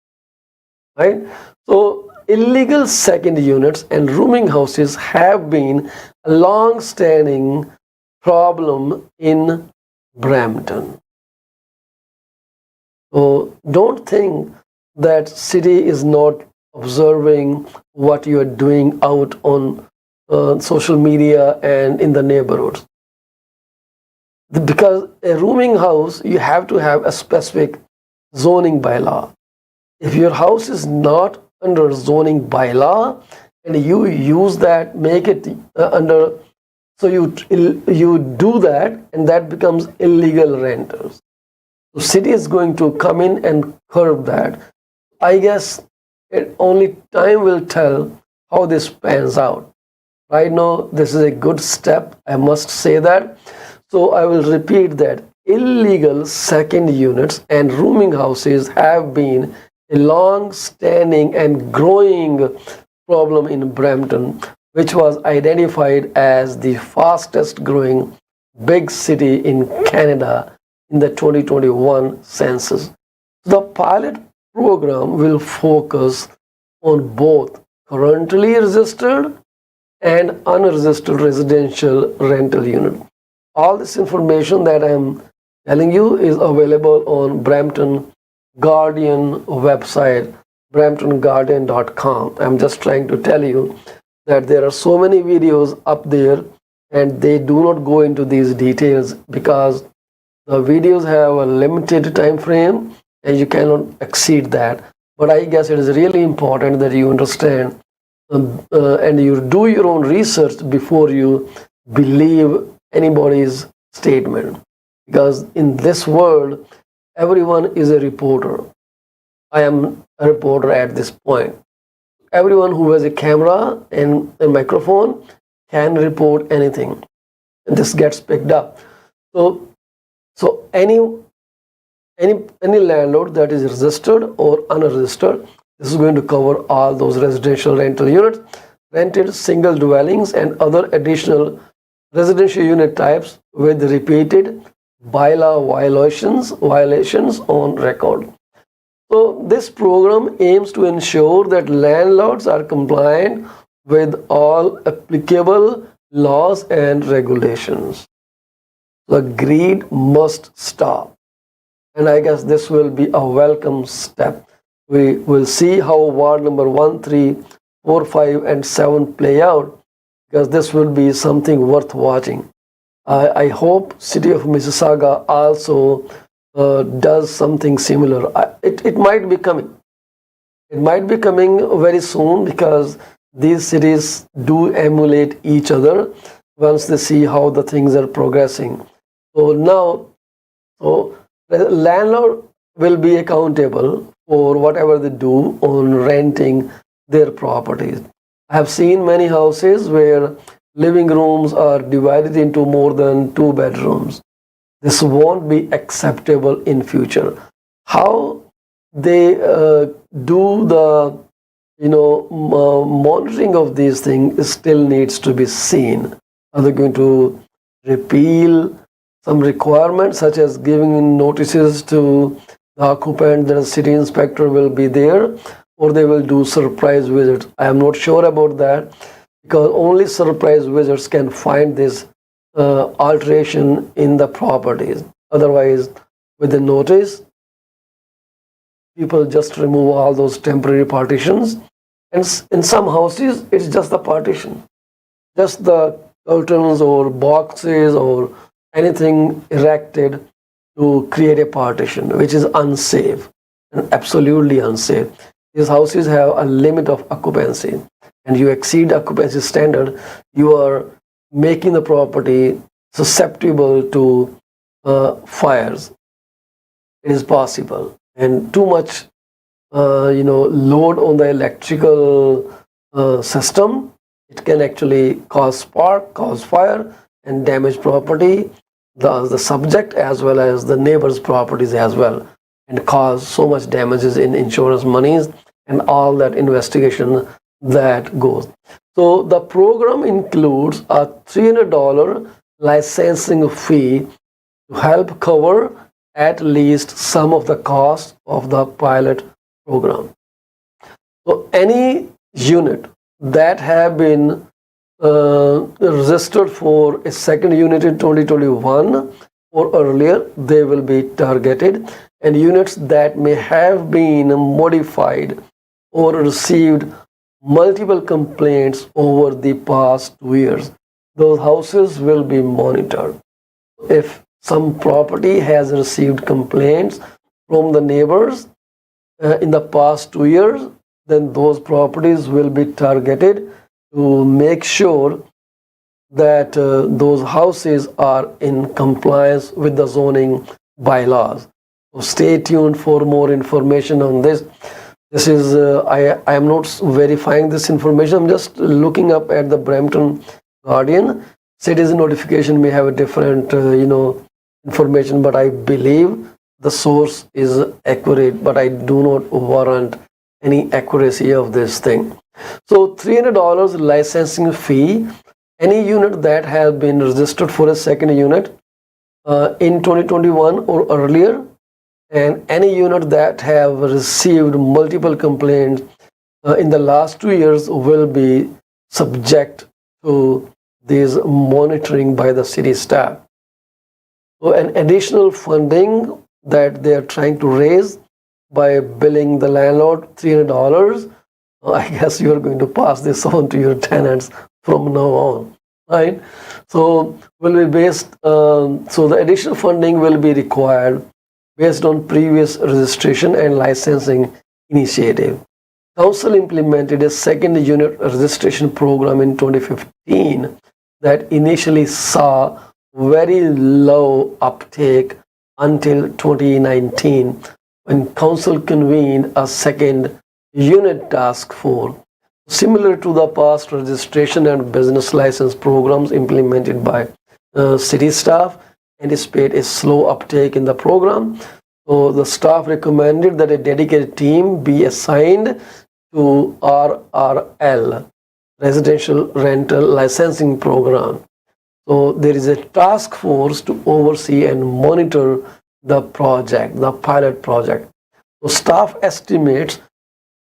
right? So illegal second units and rooming houses have been a long-standing problem in Brampton. So don't think that city is not observing what you are doing out on social media and in the neighborhoods. Because a rooming house, you have to have a specific zoning bylaw. If your house is not under zoning bylaw and you use that, make it under, so you do that, and that becomes illegal renters. So city is going to come in and curb that. I guess only time will tell how this pans out. Right now, this is a good step, I must say that. So I will repeat that illegal second units and rooming houses have been a long-standing and growing problem in Brampton, which was identified as the fastest growing big city in Canada in the 2021 census. The pilot program will focus on both currently registered and unregistered residential rental unit. All this information that I'm telling you is available on Brampton Guardian website, bramptonguardian.com. I'm just trying to tell you that there are so many videos up there and they do not go into these details because the videos have a limited time frame and you cannot exceed that. But I guess it is really important that you understand and you do your own research before you believe anybody's statement. Because in this world, everyone is a reporter. I am a reporter at this point. Everyone who has a camera and a microphone can report anything. And this gets picked up. So any landlord that is registered or unregistered, this is going to cover all those residential rental units, rented single dwellings, and other additional residential unit types with repeated bylaw violations on record. So this program aims to ensure that landlords are compliant with all applicable laws and regulations. The greed must stop. And I guess this will be a welcome step. We will see how ward number 1, 3, 4, 5, and 7 play out, because this will be something worth watching. I hope City of Mississauga also does something similar. It might be coming. It might be coming very soon because these cities do emulate each other once they see how the things are progressing. So now, the landlord will be accountable for whatever they do on renting their properties. I have seen many houses where living rooms are divided into more than 2 bedrooms. This won't be acceptable in future. How they do the monitoring of these things still needs to be seen. Are they going to repeal some requirements such as giving notices to the occupant that a city inspector will be there, or they will do surprise visits? I am not sure about that because only surprise visits can find this alteration in the properties. Otherwise, with the notice, people just remove all those temporary partitions. And in some houses, it's just the partition, just the curtains or boxes or anything erected to create a partition, which is unsafe and absolutely unsafe. These houses have a limit of occupancy, and you exceed occupancy standard, you are making the property susceptible to fires. It is possible, and too much load on the electrical system, it can actually cause spark, cause fire, and damage property, the subject as well as the neighbor's properties as well, and cause so much damages in insurance monies and all that investigation that goes. So the program includes a $300 licensing fee to help cover at least some of the cost of the pilot program. So any unit that have been registered for a second unit in 2021 or earlier, they will be targeted, and units that may have been modified or received multiple complaints over the past 2 years, those houses will be monitored. If some property has received complaints from the neighbors in the past 2 years, then those properties will be targeted to make sure that those houses are in compliance with the zoning bylaws. So stay tuned for more information on this. This is, I am not verifying this information. I'm just looking up at the Brampton Guardian. Citizen notification may have a different, information, but I believe the source is accurate, but I do not warrant any accuracy of this thing. So $300 licensing fee, any unit that has been registered for a second unit in 2021 or earlier, and any unit that have received multiple complaints in the last 2 years will be subject to this monitoring by the city staff. So an additional funding that they are trying to raise by billing the landlord $300, I guess you are going to pass this on to your tenants from now on, right? So will be based. So the additional funding will be required based on previous registration and licensing initiative. Council implemented a second unit registration program in 2015 that initially saw very low uptake until 2019, when Council convened a second unit task force. Similar to the past registration and business license programs implemented by city staff, anticipate a slow uptake in the program. So the staff recommended that a dedicated team be assigned to RRL, Residential Rental Licensing Program. So there is a task force to oversee and monitor the project, the pilot project. So staff estimates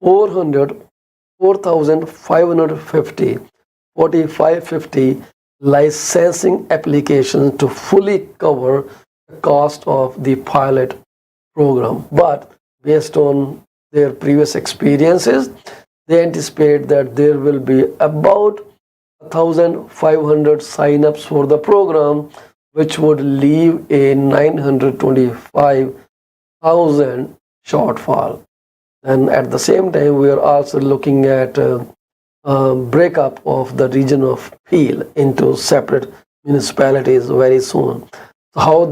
4,550 licensing applications to fully cover the cost of the pilot program. But based on their previous experiences, they anticipate that there will be about 1,500 sign-ups for the program, which would leave a 925,000 shortfall. And at the same time, we are also looking at breakup of the region of Peel into separate municipalities very soon. So how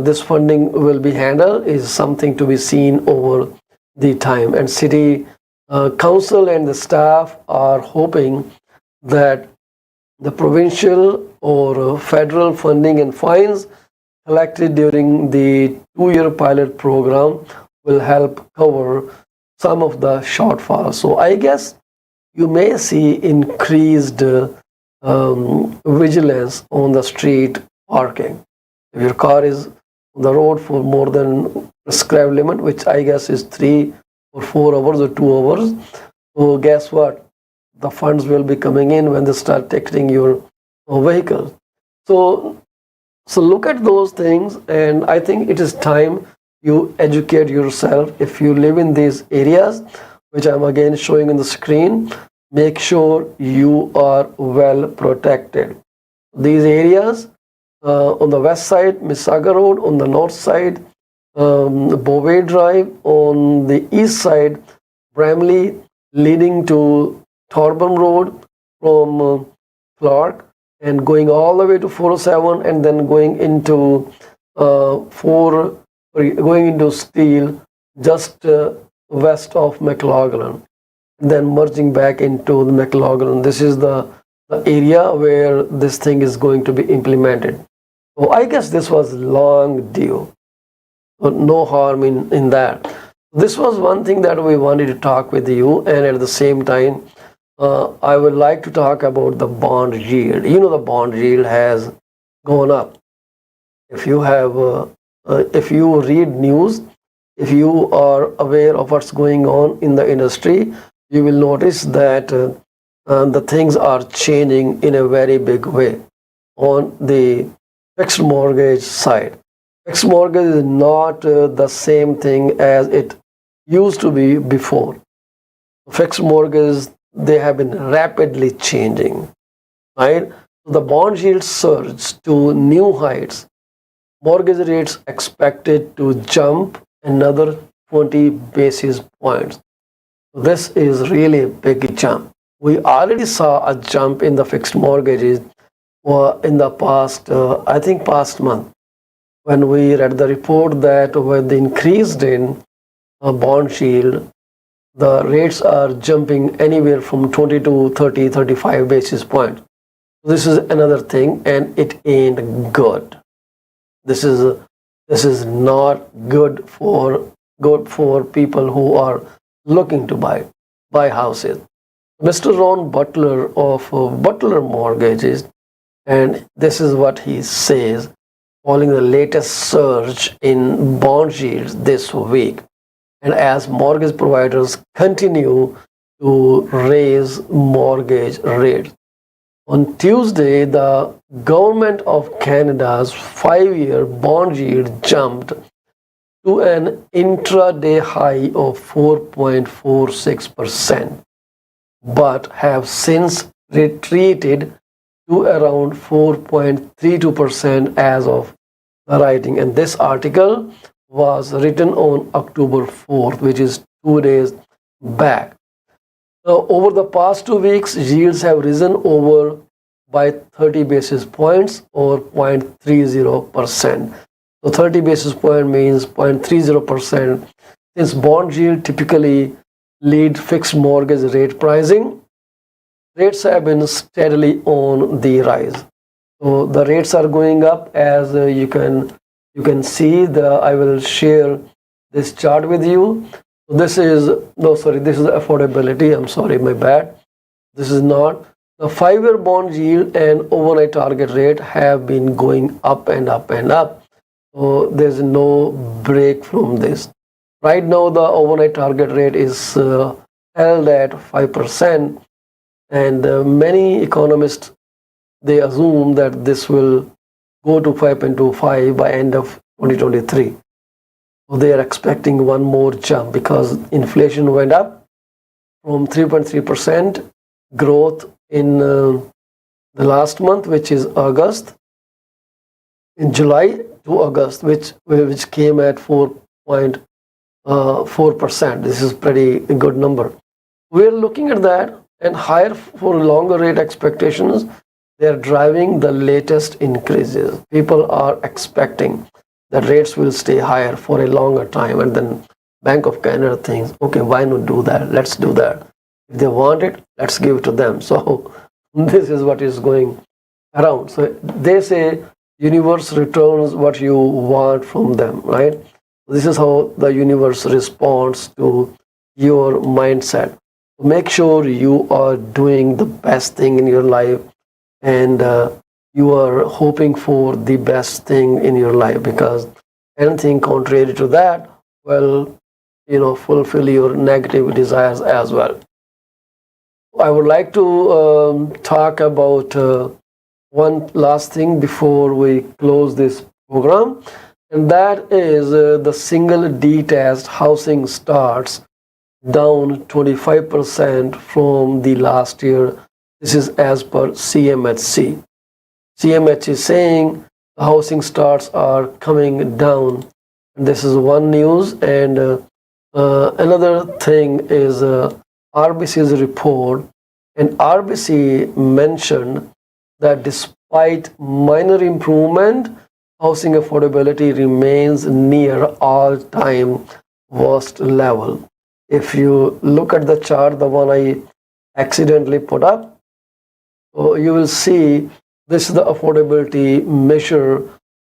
this funding will be handled is something to be seen over the time. And city council and the staff are hoping that the provincial or federal funding and fines collected during the 2-year pilot program will help cover some of the shortfalls. So I guess you may see increased vigilance on the street parking. If your car is on the road for more than prescribed limit, which I guess is 3 or 4 hours or 2 hours, so guess what? The funds will be coming in when they start ticketing your vehicle. So look at those things, and I think it is time you educate yourself. If you live in these areas, which I'm again showing on the screen, make sure you are well protected. These areas on the west side, Mississauga Road, on the north side, Beauvais Drive, on the east side, Bramley, leading to Thorburn Road from Clark, and going all the way to 407, and then going into going into Steel, just west of McLaughlin, then merging back into the McLaughlin. This is the area where this thing is going to be implemented. So I guess this was long due. So no harm in that. This was one thing that we wanted to talk with you, and at the same time, I would like to talk about the bond yield. You know, the bond yield has gone up. If you have, if you read news, if you are aware of what's going on in the industry, you will notice that the things are changing in a very big way on the fixed mortgage side. Fixed mortgage is not the same thing as it used to be before. Fixed mortgages, they have been rapidly changing, right? The bond yield surged to new heights. Mortgage rates expected to jump another 20 basis points. This is really a big jump. We already saw a jump in the fixed mortgages in the past, I think past month, when we read the report that with the increased in bond yield, the rates are jumping anywhere from 20 to 30, 35 basis points. This is another thing, and it ain't good. This is This is not good for people who are looking to buy houses. Mr. Ron Butler of Butler Mortgages, and this is what he says following the latest surge in bond yields this week, and as mortgage providers continue to raise mortgage rates. On Tuesday, the Government of Canada's 5-year bond yield jumped to an intraday high of 4.46%, but have since retreated to around 4.32% as of the writing. And this article was written on October 4th, which is 2 days back. So over the past 2 weeks, yields have risen over by 30 basis points or 0.30%. So 30 basis point means 0.30%. Since bond yield typically lead fixed mortgage rate pricing, rates have been steadily on the rise. So the rates are going up, as you can see. I will share this chart with you. This is this is affordability. I'm sorry, my bad. This is not. The 5-year bond yield and overnight target rate have been going up and up and up. So there's no break from this. Right now, the overnight target rate is held at 5%, and many economists, they assume that this will go to 5.25 by end of 2023. So they are expecting one more jump because inflation went up from 3.3% growth in the last month, which is August, in July to August, which came at 4.4%. This is pretty good number. We're looking at that, and higher for longer rate expectations. They're driving the latest increases. People are expecting that rates will stay higher for a longer time, and then Bank of Canada thinks, okay, why not do that? Let's do that. If they want it, let's give it to them. So this is what is going around. So they say universe returns what you want from them, right? This is how the universe responds to your mindset. Make sure you are doing the best thing in your life, and you are hoping for the best thing in your life, because anything contrary to that will, fulfill your negative desires as well. I would like to talk about one last thing before we close this program, and that is the single detached housing starts down 25% from the last year. This is as per CMHC. CMHC is saying the housing starts are coming down. This is one news, and another thing is RBC's report, and RBC mentioned that despite minor improvement, housing affordability remains near all-time worst level. If you look at the chart, the one I accidentally put up, you will see this is the affordability measure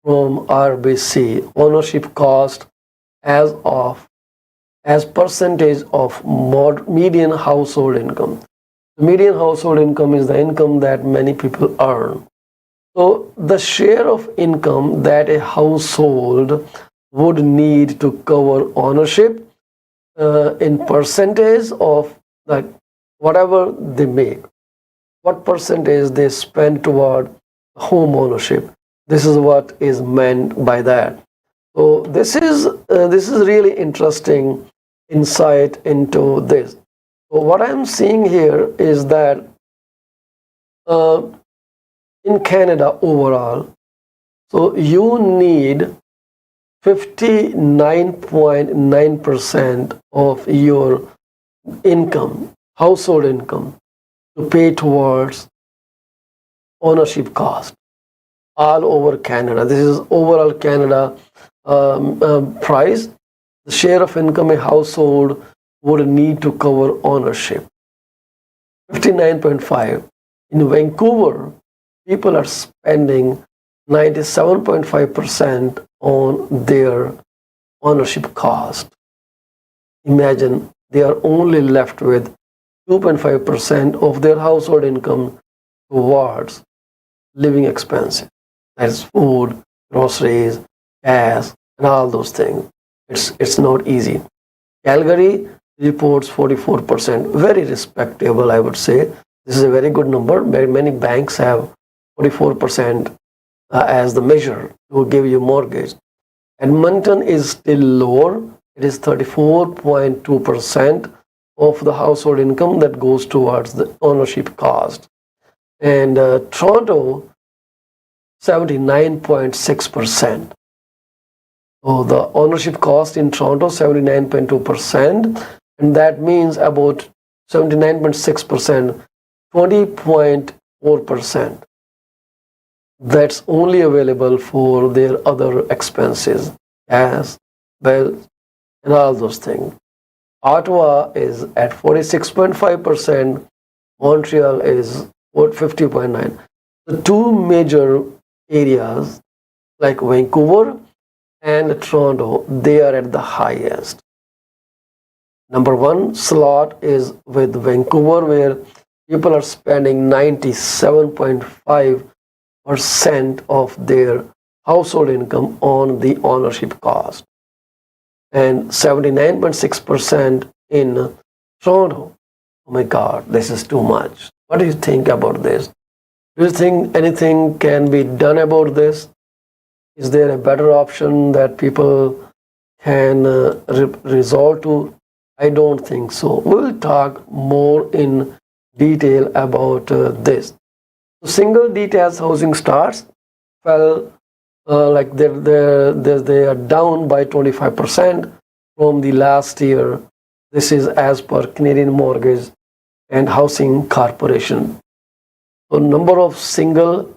from RBC, ownership cost as percentage of median household income. The median household income is the income that many people earn. So the share of income that a household would need to cover ownership in percentage of like whatever they make, what percentage they spend toward home ownership. This is what is meant by that. So this is really interesting insight into this. So what I'm seeing here is that in Canada overall, so you need 59.9% of your income, household income, to pay towards ownership cost all over Canada. This is overall Canada price. The share of income a household would need to cover ownership. 59.5. In Vancouver, people are spending 97.5% on their ownership cost. Imagine they are only left with 2.5% of their household income towards living expenses. That is food, groceries, gas, and all those things. It's not easy. Calgary reports 44%, very respectable, I would say. This is a very good number. Many banks have 44% as the measure to give you mortgage. Edmonton is still lower. It is 34.2% of the household income that goes towards the ownership cost. And Toronto, 79.6%. So the ownership cost in Toronto, 79.2%, and that means about 79.6%, 20.4%. That's only available for their other expenses, gas, bills, and all those things. Ottawa is at 46.5%, Montreal is 50.9%. The two major areas like Vancouver and Toronto, they are at the highest. Number one slot is with Vancouver, where people are spending 97.5% of their household income on the ownership cost, and 79.6% in Toronto. Oh my God, this is too much. What do you think about this? Do you think anything can be done about this? Is there a better option that people can resort to? I don't think so. We'll talk more in detail about this. Single detached housing starts fell they are down by 25% from the last year. This is as per Canadian Mortgage and Housing Corporation. So number of single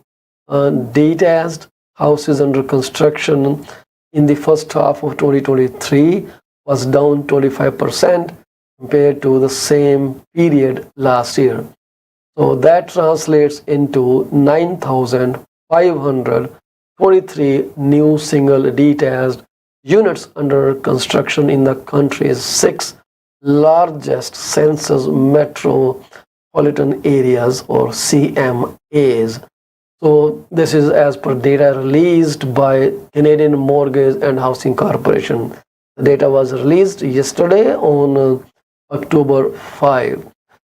detached houses under construction in the first half of 2023 was down 25% compared to the same period last year. So that translates into 9,523 new single detached units under construction in the country's 6 largest census metropolitan areas, or CMAs. So this is as per data released by Canadian Mortgage and Housing Corporation. The data was released yesterday on October 5.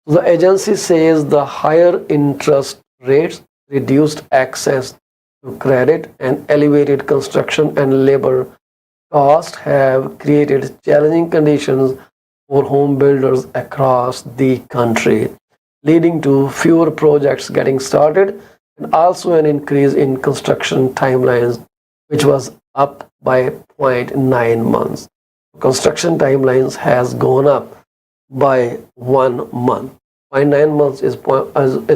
The agency says the higher interest rates, reduced access to credit, and elevated construction and labor costs have created challenging conditions for home builders across the country, leading to fewer projects getting started and also an increase in construction timelines, which was up by 0.9 months. Construction timelines has gone up by 1 month. 0.9 months is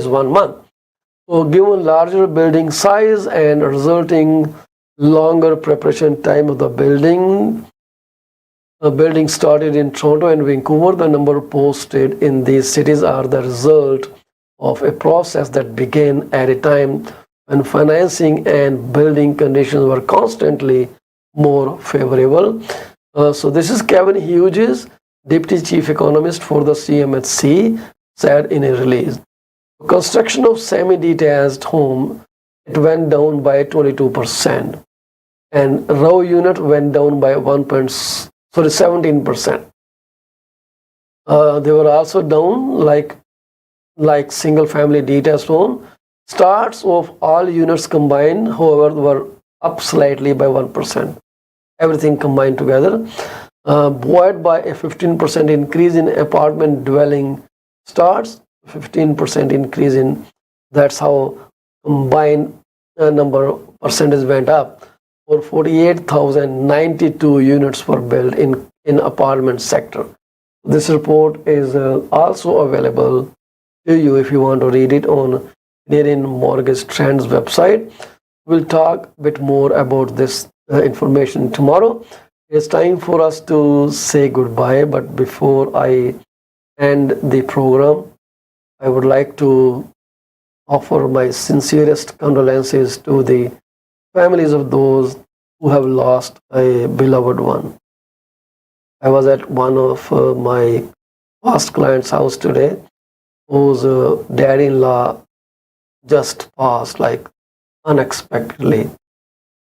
1 month. So given larger building size and resulting longer preparation time of the building started in Toronto and Vancouver, the number posted in these cities are the result of a process that began at a time when financing and building conditions were constantly more favorable. So this is Kevin Hughes, Deputy Chief Economist for the CMHC, said in a release. Construction of semi-detached home, it went down by 22%, and row unit went down by 17%. They were also down like single-family detached home. Starts of all units combined, however, were up slightly by 1%. Everything combined together, buoyed by a 15% increase in apartment dwelling starts, 15% increase in, that's how combined number percentage went up, or 48,092 units were built in apartment sector. This report is also available to you if you want to read it on Canadian Mortgage Trends website. We'll talk a bit more about this information tomorrow. It's time for us to say goodbye, but before I end the program, I would like to offer my sincerest condolences to the families of those who have lost a beloved one. I was at one of my past clients' house today, whose dad-in-law just passed like unexpectedly.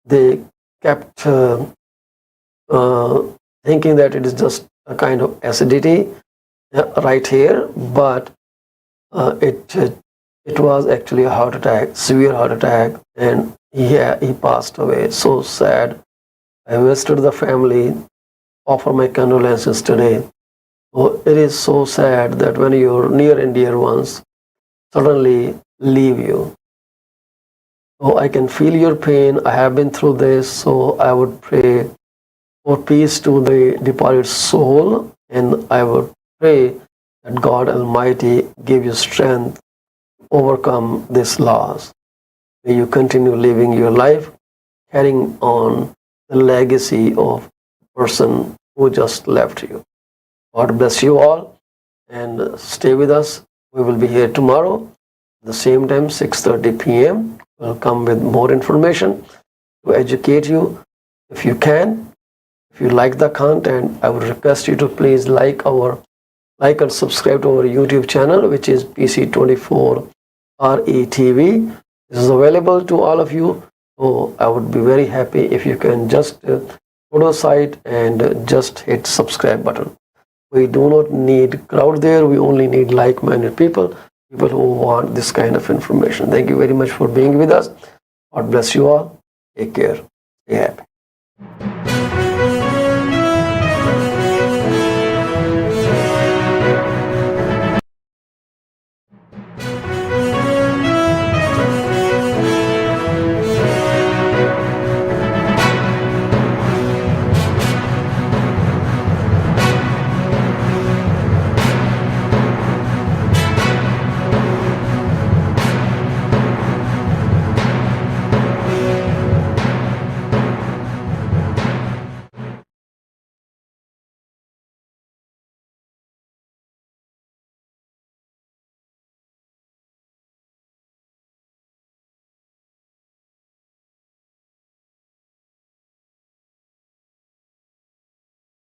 They kept thinking that it is just a kind of acidity right here, but it was actually a heart attack, severe heart attack, and he passed away. So sad. I visited the family, offer my condolences today. Oh, it is so sad that when your near and dear ones suddenly leave you. Oh, I can feel your pain. I have been through this, so I would pray for peace to the departed soul, and I would pray that God Almighty give you strength to overcome this loss. May you continue living your life, carrying on the legacy of the person who just left you. God bless you all, and stay with us. We will be here tomorrow at the same time, 6:30 p.m. We'll come with more information to educate you if you can. If you like the content, I would request you to please like and subscribe to our YouTube channel, which is PC24 RETV. This is available to all of you. So I would be very happy if you can just go to the site and just hit subscribe button. We do not need crowd there. We only need like-minded people who want this kind of information. Thank you very much for being with us. God bless you all. Take care. Stay happy.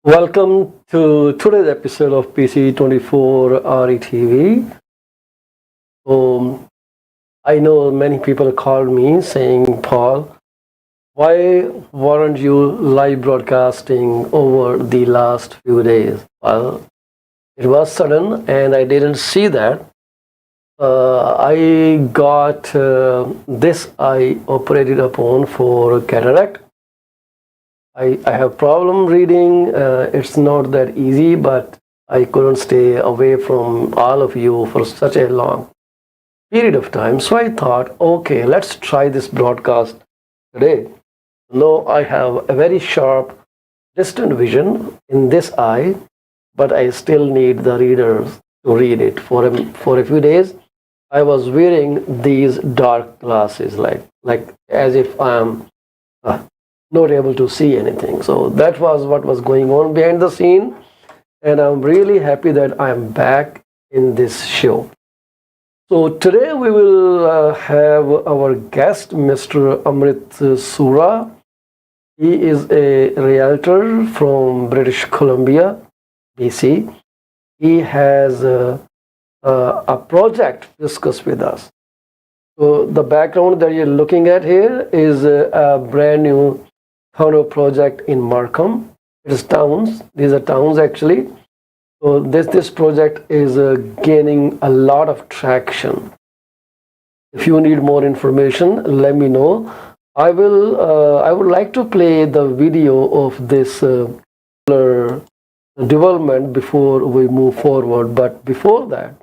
Welcome to today's episode of PC24 RETV. I know many people called me saying, Paul, why weren't you live broadcasting over the last few days? Well, it was sudden and I didn't see that. I got this eye operated upon for cataract. I have problem reading. It's not that easy, but I couldn't stay away from all of you for such a long period of time. So I thought, okay, let's try this broadcast today. No, I have a very sharp, distant vision in this eye, but I still need the readers to read it. For a few days, I was wearing these dark glasses, like as if I'm not able to see anything. So that was what was going on behind the scene, and I'm really happy that I'm back in this show. So today we will have our guest, Mr. Amrit Sura. He is a realtor from British Columbia, BC. He has a project to discuss with us. So the background that you're looking at here is a brand new condo project in Markham. It is towns. These are towns actually. So this project is gaining a lot of traction. If you need more information, let me know. I would like to play the video of this development before we move forward. But before that,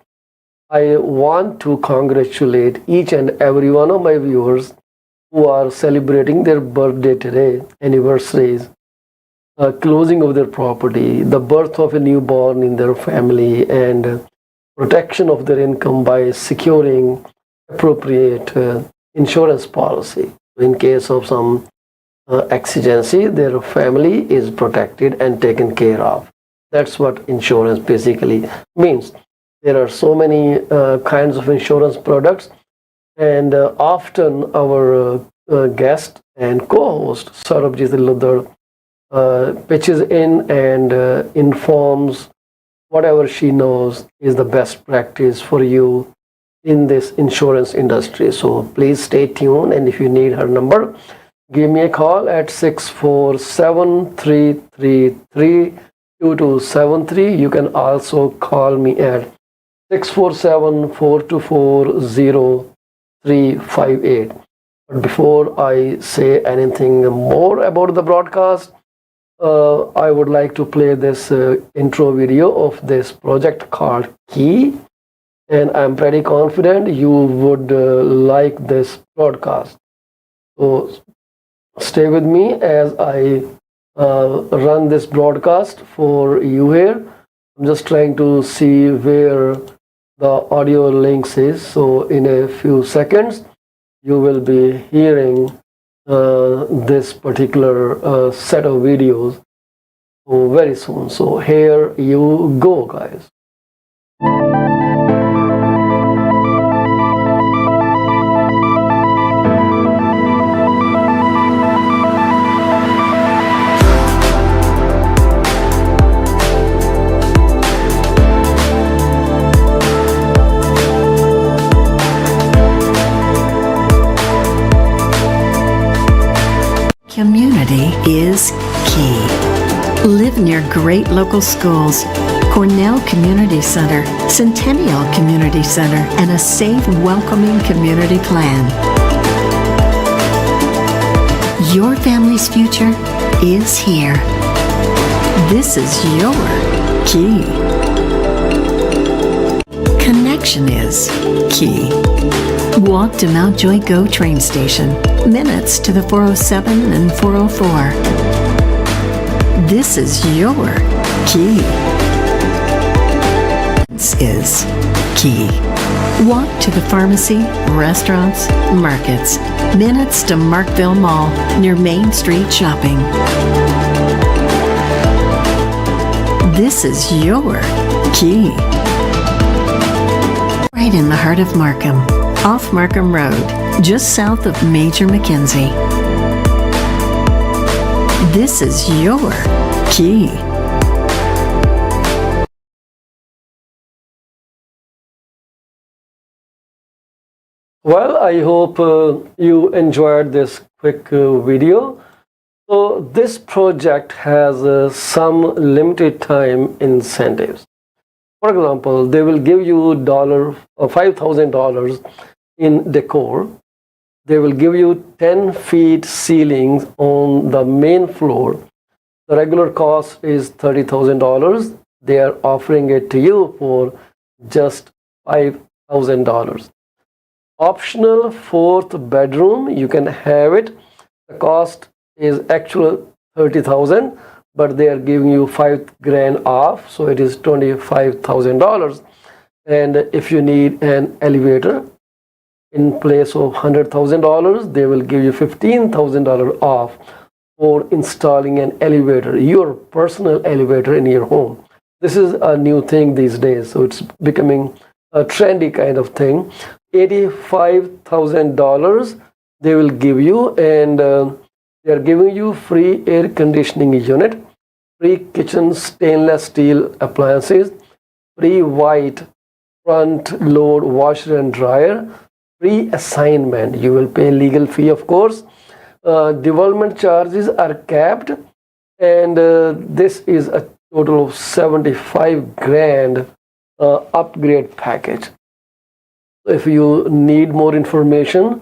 I want to congratulate each and every one of my viewers who are celebrating their birthday today, anniversaries, closing of their property, the birth of a newborn in their family, and protection of their income by securing appropriate insurance policy. In case of some exigency, their family is protected and taken care of. That's what insurance basically means. There are so many kinds of insurance products, and often our guests and co-host Saurabhjit Luddar pitches in and informs whatever she knows is the best practice for you in this insurance industry. So please stay tuned, and if you need her number, give me a call at 647-333-2273. You can also call me at 647-424-0358. But before I say anything more about the broadcast, I would like to play this intro video of this project called Key, and I'm pretty confident you would like this broadcast. So stay with me as I run this broadcast for you here. I'm just trying to see where the audio links is. So in a few seconds, you will be hearing this particular set of videos very soon. So here you go, guys. Community is key. Live near great local schools, Cornell Community Center, Centennial Community Center, and a safe, welcoming community plan. Your family's future is here. This is your key. Connection is key. Walk to Mount Joy GO train station, minutes to the 407 and 404. This is your key. This is key. Walk to the pharmacy, restaurants, markets, minutes to Markville Mall, near Main Street shopping. This is your key. Right in the heart of Markham, off Markham Road, just south of Major Mackenzie. This is your key. Well, I hope you enjoyed this quick video. So this project has some limited time incentives. For example, they will give you $5,000 in decor. They will give you 10 feet ceilings on the main floor. The regular cost is $30,000. They are offering it to you for just $5,000. Optional fourth bedroom, you can have it. The cost is actual $30,000, but they are giving you $5,000 off, so it is $25,000. And if you need an elevator, in place of $100,000, they will give you $15,000 off for installing an elevator, your personal elevator in your home. This is a new thing these days, so it's becoming a trendy kind of thing. $85,000 they will give you, and they are giving you free air conditioning unit, free kitchen stainless steel appliances, free white front load washer and dryer, free assignment. You will pay legal fee, of course. Development charges are capped, and this is a total of $75,000 upgrade package. If you need more information,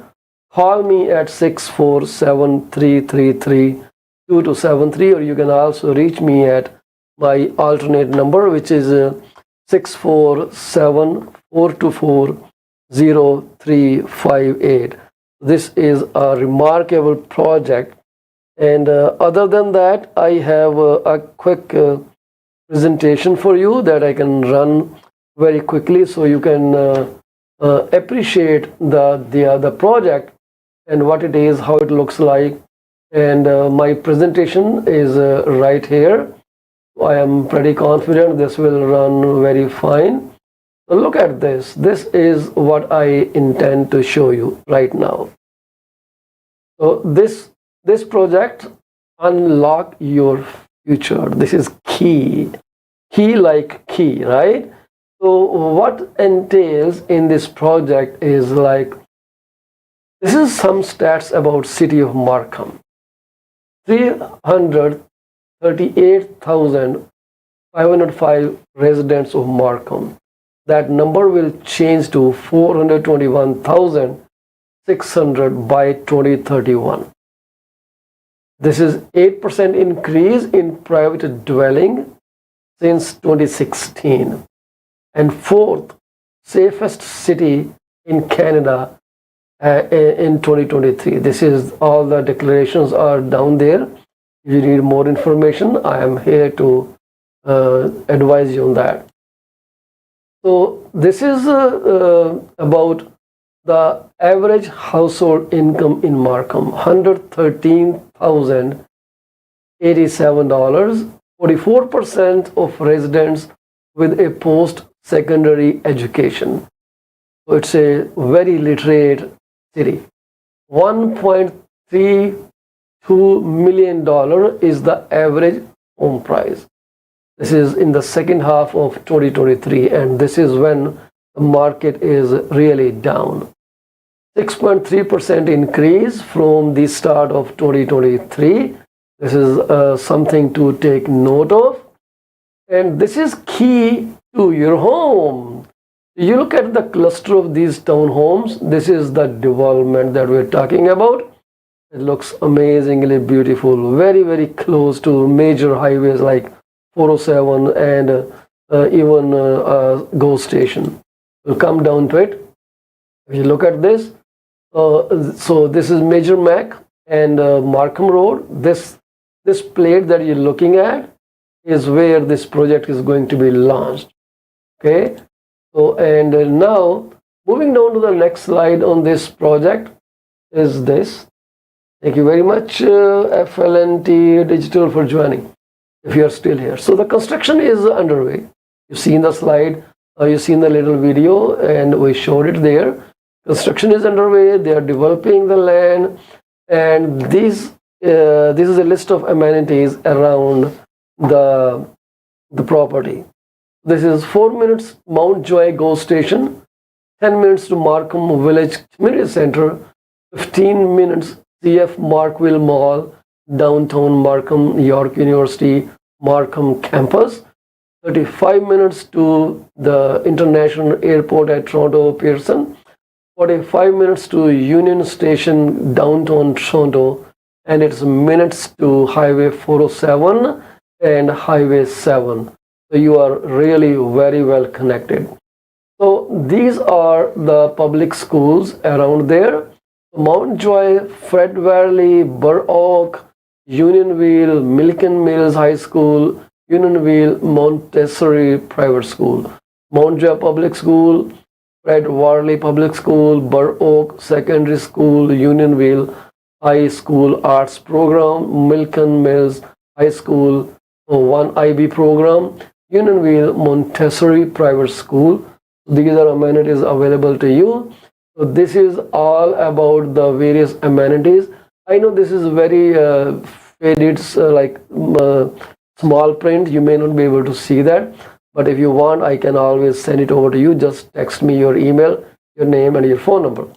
call me at 647-333-2273, or you can also reach me at my alternate number, which is 647-424-0358. This is a remarkable project. And other than that, I have a quick presentation for you that I can run very quickly, so you can appreciate the project and what it is, how it looks like. And my presentation is right here. I am pretty confident this will run very fine. So look at this. This is what I intend to show you right now. So this this project unlock your future. This is key. Key like key, right? So what entails in this project is like, this is some stats about city of Markham. 338,505 residents of Markham. That number will change to 421,600 by 2031. This is 8% increase in private dwelling since 2016. And fourth, safest city in Canada in 2023. This is all the declarations are down there. If you need more information, I am here to advise you on that. So this is about the average household income in Markham, $113,087. 44% of residents with a post-secondary education. So it's a very literate city. $1.32 million is the average home price. This is in the second half of 2023, and this is when the market is really down. 6.3% increase from the start of 2023. This is something to take note of. And this is key to your home. You look at the cluster of these townhomes. This is the development that we're talking about. It looks amazingly beautiful, very, very close to major highways like 407 and even GO station. We'll come down to it. If you look at this, so this is Major Mac and Markham Road. This plate that you're looking at is where this project is going to be launched. Okay. So, and now moving down to the next slide on this project is this. Thank you very much, FLNT Digital, for joining, if you are still here. So the construction is underway. You've seen the slide, you've seen the little video, and we showed it there. Construction is underway. They are developing the land, and this is a list of amenities around the property. This is 4 minutes Mount Joy GO station, 10 minutes to Markham Village Community Center, 15 minutes CF Markville Mall, downtown Markham, York University, Markham campus, 35 minutes to the International Airport at Toronto Pearson, 45 minutes to Union Station, downtown Toronto, and it's minutes to Highway 407 and Highway 7. So you are really very well connected. So these are the public schools around there. Mount Joy, Fred Valley, Burr Oak, Unionville, Milton Mills High School, Unionville Montessori Private School, Mount Joy Public School, Fred Varley Public School, Burr Oak Secondary School, Unionville High School Arts Program, Milton Mills High School 1 IB program, Unionville Montessori Private School. These are amenities available to you. So this is all about the various amenities. I know this is very faded, small print. You may not be able to see that, but if you want, I can always send it over to you. Just text me your email, your name, and your phone number.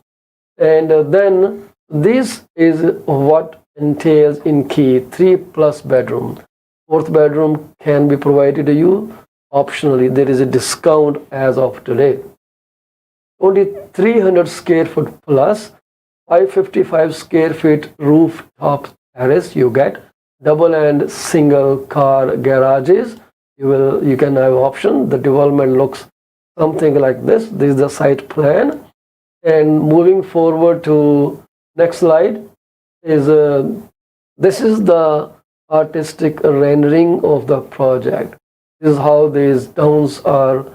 And then this is what entails in key 3+ bedroom. 4th bedroom can be provided to you optionally. There is a discount as of today. 2,300 square foot plus 555 square feet rooftop terrace. You get double and single car garages. You can have option. The development looks something like this. This is the site plan. And moving forward to next slide is this is the artistic rendering of the project. This is how these towns are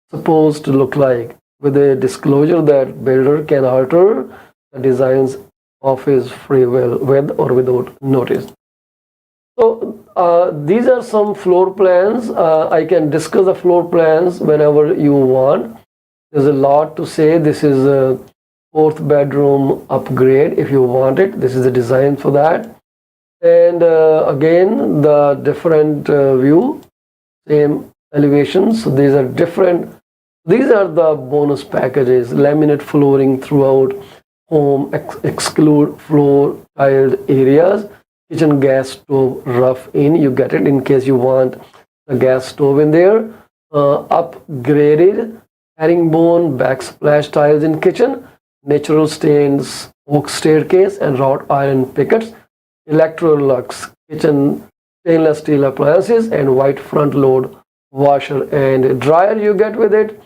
supposed to look like, with a disclosure that builder can alter the designs of his free will with or without notice. So these are some floor plans. I can discuss the floor plans whenever you want. There's a lot to say. This is a 4th bedroom upgrade if you want it. This is the design for that. And again, the different view, same elevations. So these are different. These are the bonus packages. Laminate flooring throughout home, exclude floor tiled areas, kitchen gas stove rough in. You get it in case you want a gas stove in there. Upgraded herringbone backsplash tiles in kitchen, natural stains oak staircase and wrought iron pickets, Electrolux kitchen stainless steel appliances, and white front load washer and dryer you get with it.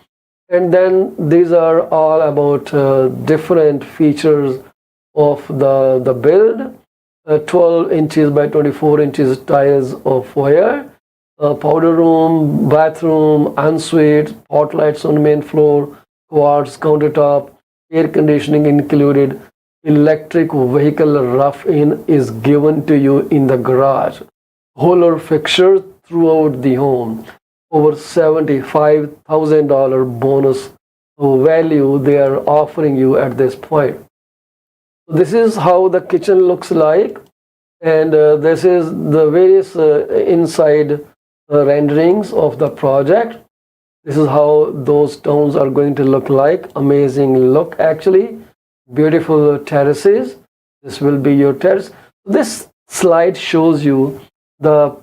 And then these are all about different features of the build. 12 inches by 24 inches tiles of foyer, powder room, bathroom, ensuite, spotlights on main floor, quartz countertop, air conditioning included, electric vehicle rough-in is given to you in the garage, Holler fixtures throughout the home, over $75,000 bonus value they are offering you at this point. This is how the kitchen looks like, and this is the various inside renderings of the project. This is how those towns are going to look like. Amazing look, actually. Beautiful terraces. This will be your terrace. This slide shows you the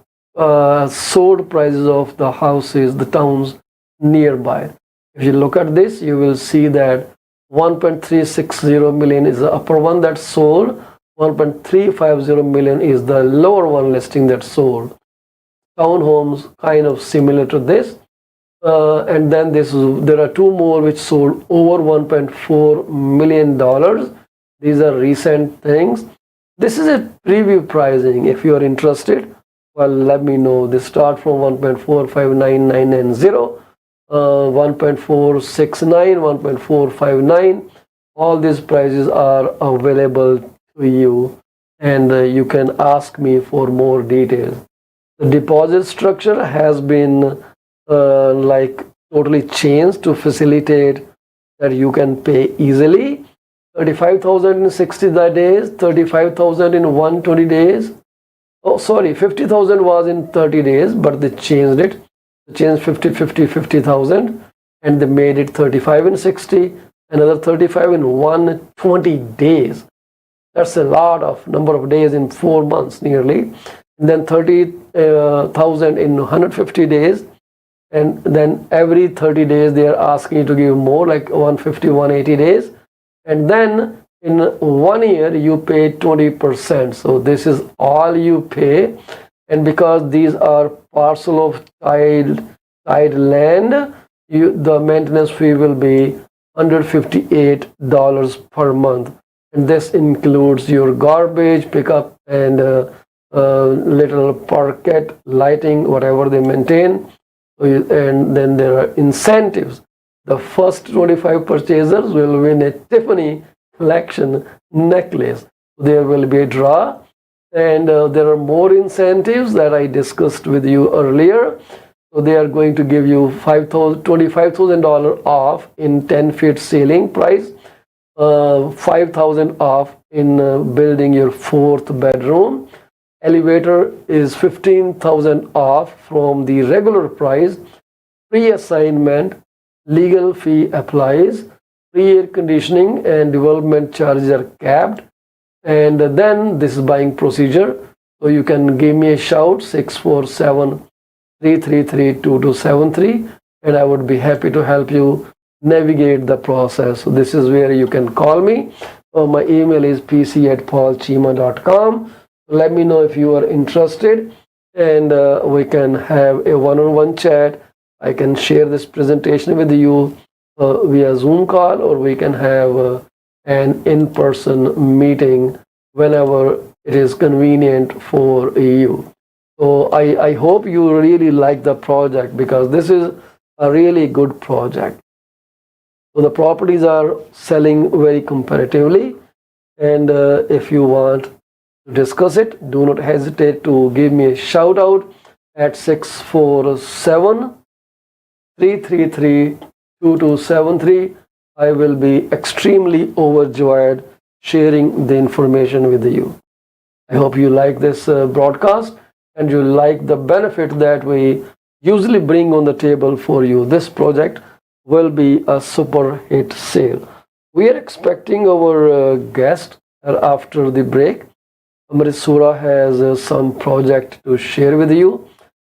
sold prices of the houses, the towns nearby. If you look at this, you will see that 1.360 million is the upper one that sold. 1.350 million is the lower one listing that sold. Townhomes kind of similar to this. And then there are two more which sold over $1.4 million. These are recent things. This is a preview pricing. If you are interested, well, let me know. They start from 1.459990, 1.469, 1.459. All these prices are available to you, and you can ask me for more details. The deposit structure has been like totally changed to facilitate that you can pay easily. 35,000 in 60 days, 35,000 in 120 days. Oh, sorry, 50,000 was in 30 days, but they changed it. They changed 50,000, and they made it 35 in 60, another 35 in 120 days. That's a lot of number of days in 4 months nearly. And then 30,000 in 150 days. And then every 30 days they are asking you to give more, like 150, 180 days. And then in 1 year you pay 20%. So this is all you pay. And because these are parcel of tiled land, the maintenance fee will be $158 per month. And this includes your garbage pickup and little parquet lighting, whatever they maintain. And then there are incentives. The first 25 purchasers will win a Tiffany collection necklace. There will be a draw, and there are more incentives that I discussed with you earlier. So they are going to give you $25,000 off in 10 feet ceiling price, $5,000 off in building your 4th bedroom. Elevator is $15,000 off from the regular price. Free assignment, legal fee applies. Free air conditioning and development charges are capped. And then this is buying procedure. So you can give me a shout, 647-333-2273, and I would be happy to help you navigate the process. So this is where you can call me. My email is pc@paulchima.com. Let me know if you are interested, and we can have a one-on-one chat. I can share this presentation with you via Zoom call, or we can have an in-person meeting whenever it is convenient for you. So I hope you really like the project, because this is a really good project. So the properties are selling very comparatively, and if you want to discuss it, do not hesitate to give me a shout out at 647-333-2273. I will be extremely overjoyed sharing the information with you. I hope you like this broadcast and you like the benefit that we usually bring on the table for you. This project will be a super hit sale. We are expecting our guest after the break. Amrit Sura has some project to share with you.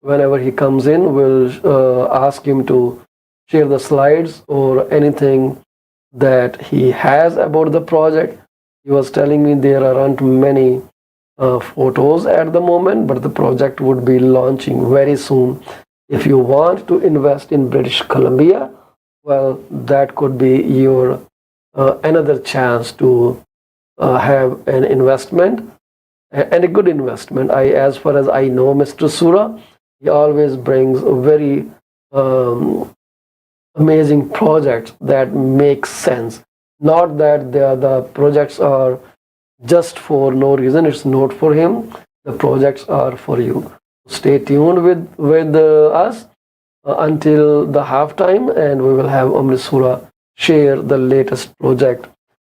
Whenever he comes in, we'll ask him to share the slides or anything that he has about the project. He was telling me there aren't many photos at the moment, but the project would be launching very soon. If you want to invest in British Columbia, well, that could be your another chance to have an investment and a good investment. As far as I know, Mr. Sura, he always brings a very amazing projects that make sense. Not that the projects are just for no reason. It's not for him. The projects are for you. Stay tuned with us until the halftime, and we will have Amrit Sura share the latest project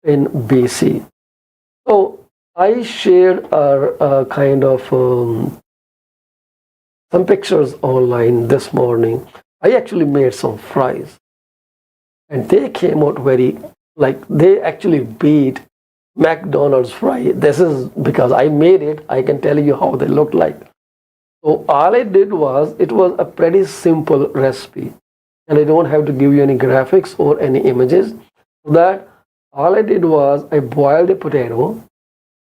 in BC. So I shared a kind of some pictures online this morning. I actually made some fries, and they came out very, like, they actually beat McDonald's fry. This is because I made it. I can tell you how they look like. So all I did was, it was a pretty simple recipe, and I don't have to give you any graphics or any images. So that all I did was, I boiled a potato,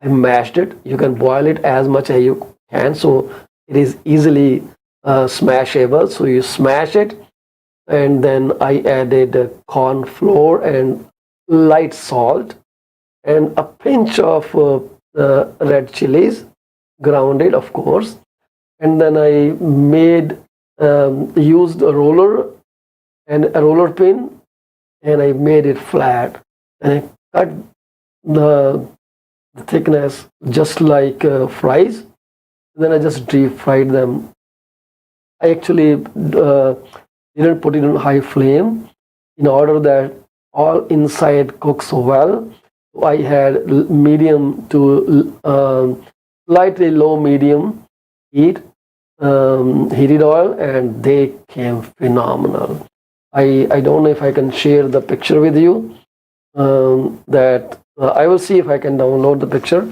I mashed it. You can boil it as much as you can, so it is easily smashable. So you smash it, and then I added corn flour and light salt and a pinch of red chilies, grounded, of course. And then I used a roller and a roller pin, and I made it flat, and I cut the thickness just like fries. Then I just deep fried them. I actually didn't put it on high flame in order that all inside cooks well. I had medium to slightly low medium heat, heated oil, and they came phenomenal. I don't know if I can share the picture with you. That I will see if I can download the picture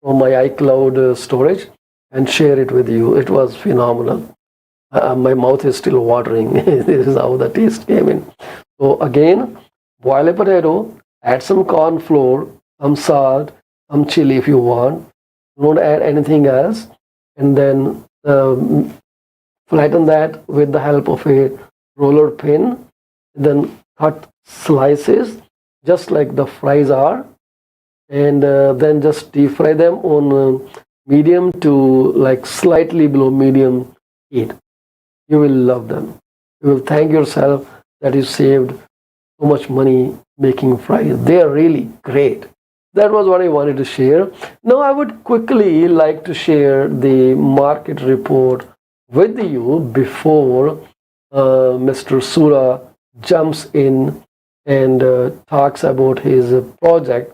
from my iCloud storage and share it with you. It was phenomenal. My mouth is still watering. This is how the taste came in. So again, boil a potato, add some corn flour, some salt, some chili if you want. Don't add anything else. And then flatten that with the help of a roller pin. Then cut slices just like the fries are. And then just deep fry them on medium to like slightly below medium heat. You will love them. You will thank yourself that you saved so much money making fries. They are really great. That was what I wanted to share. Now I would quickly like to share the market report with you before Mr. Sura jumps in and talks about his project.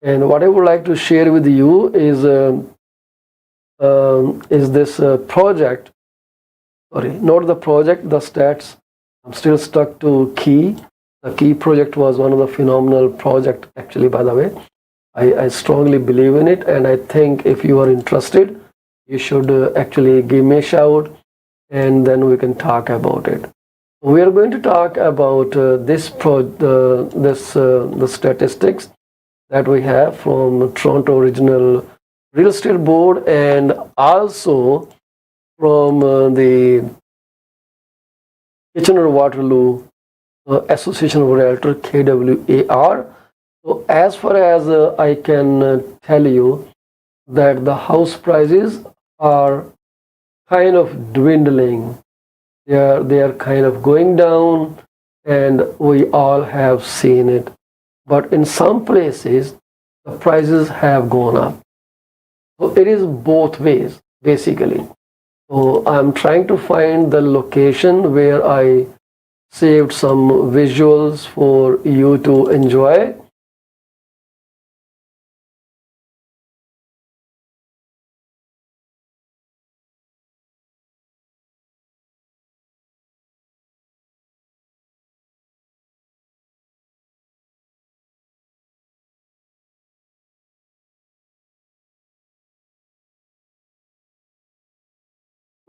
And what I would like to share with you is this project. Sorry, not the project, the stats. I'm still stuck to Key. The Key project was one of the phenomenal project, actually, by the way. I strongly believe in it, and I think if you are interested, you should actually give me a shout, and then we can talk about it. We are going to talk about the statistics that we have from Toronto Regional Real Estate Board, and also from the Kitchener-Waterloo Association of Realtors, KWAR. So as far as I can tell you, that the house prices are kind of dwindling. They are kind of going down, and we all have seen it. But in some places, the prices have gone up. So it is both ways, basically. So I'm trying to find the location where I saved some visuals for you to enjoy.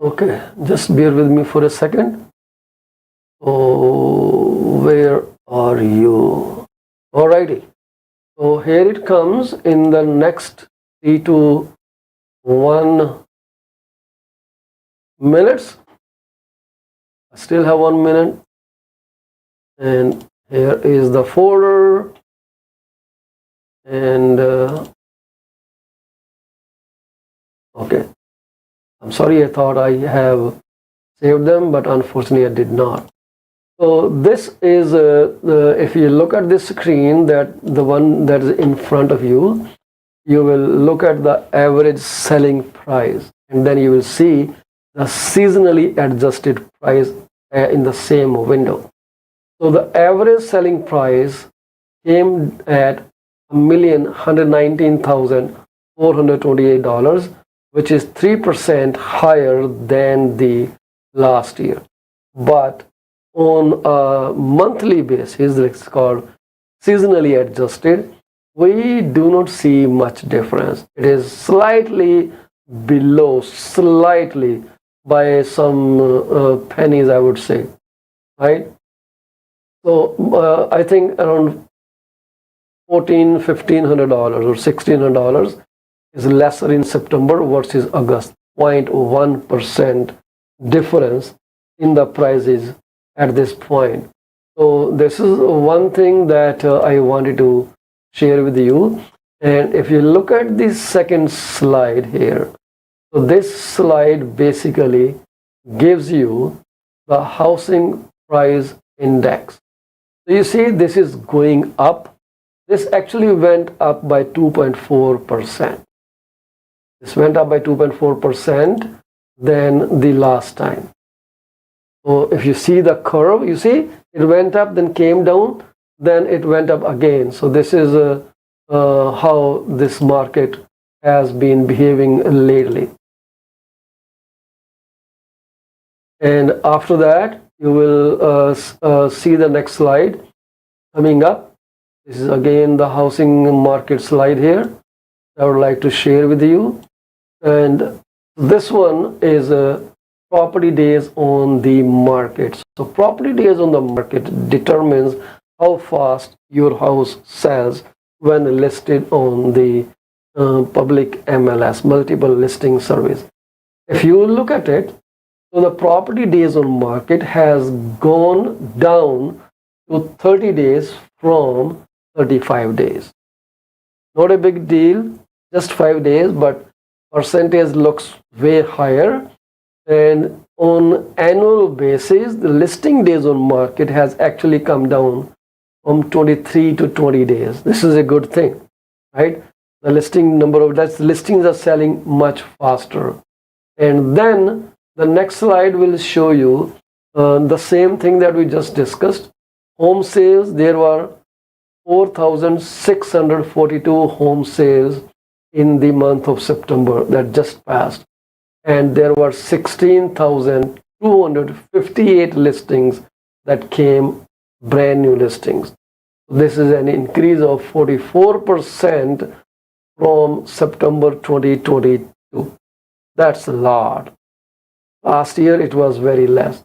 Okay, just bear with me for a second. Oh, where are you? Alrighty. So here it comes in the next 3 to 1 minutes. I still have 1 minute. And here is the folder. And okay. I'm sorry, I thought I have saved them, but unfortunately I did not. So this is, if you look at this screen, that the one that is in front of you, you will look at the average selling price, and then you will see the seasonally adjusted price in the same window. So the average selling price came at $1,119,428, which is 3% higher than the last year. But on a monthly basis, it's called seasonally adjusted, we do not see much difference. It is slightly below, slightly by some pennies, I would say, right? So I think around $1,500 or $1,600 is lesser in September versus August. 0.1% difference in the prices at this point. So this is one thing that I wanted to share with you. And if you look at the second slide here, so this slide basically gives you the housing price index. So you see this is going up. This actually went up by 2.4%. This went up by 2.4% than the last time. So if you see the curve, you see it went up, then came down, then it went up again. So this is how this market has been behaving lately. And after that, you will see the next slide coming up. This is again the housing market slide here. I would like to share with you. And this one is property days on the market. So property days on the market determines how fast your house sells when listed on the public MLS, multiple listing service. If you look at it, so the property days on market has gone down to 30 days from 35 days. Not a big deal, just 5 days, but percentage looks way higher. And on annual basis, the listing days on market has actually come down from 23 to 20 days. This is a good thing, right? The listing number of listings are selling much faster. And then the next slide will show you the same thing that we just discussed. Home sales, there were 4,642 home sales in the month of September that just passed. And there were 16,258 listings that came, brand new listings. This is an increase of 44% from September 2022. That's a lot. Last year it was very less.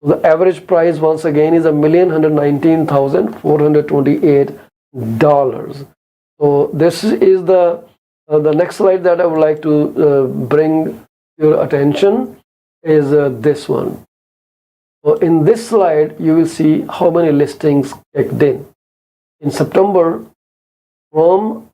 The average price once again is $1,119,428. So this is the next slide that I would like to bring your attention is this one. So in this slide, you will see how many listings kicked in. In September, from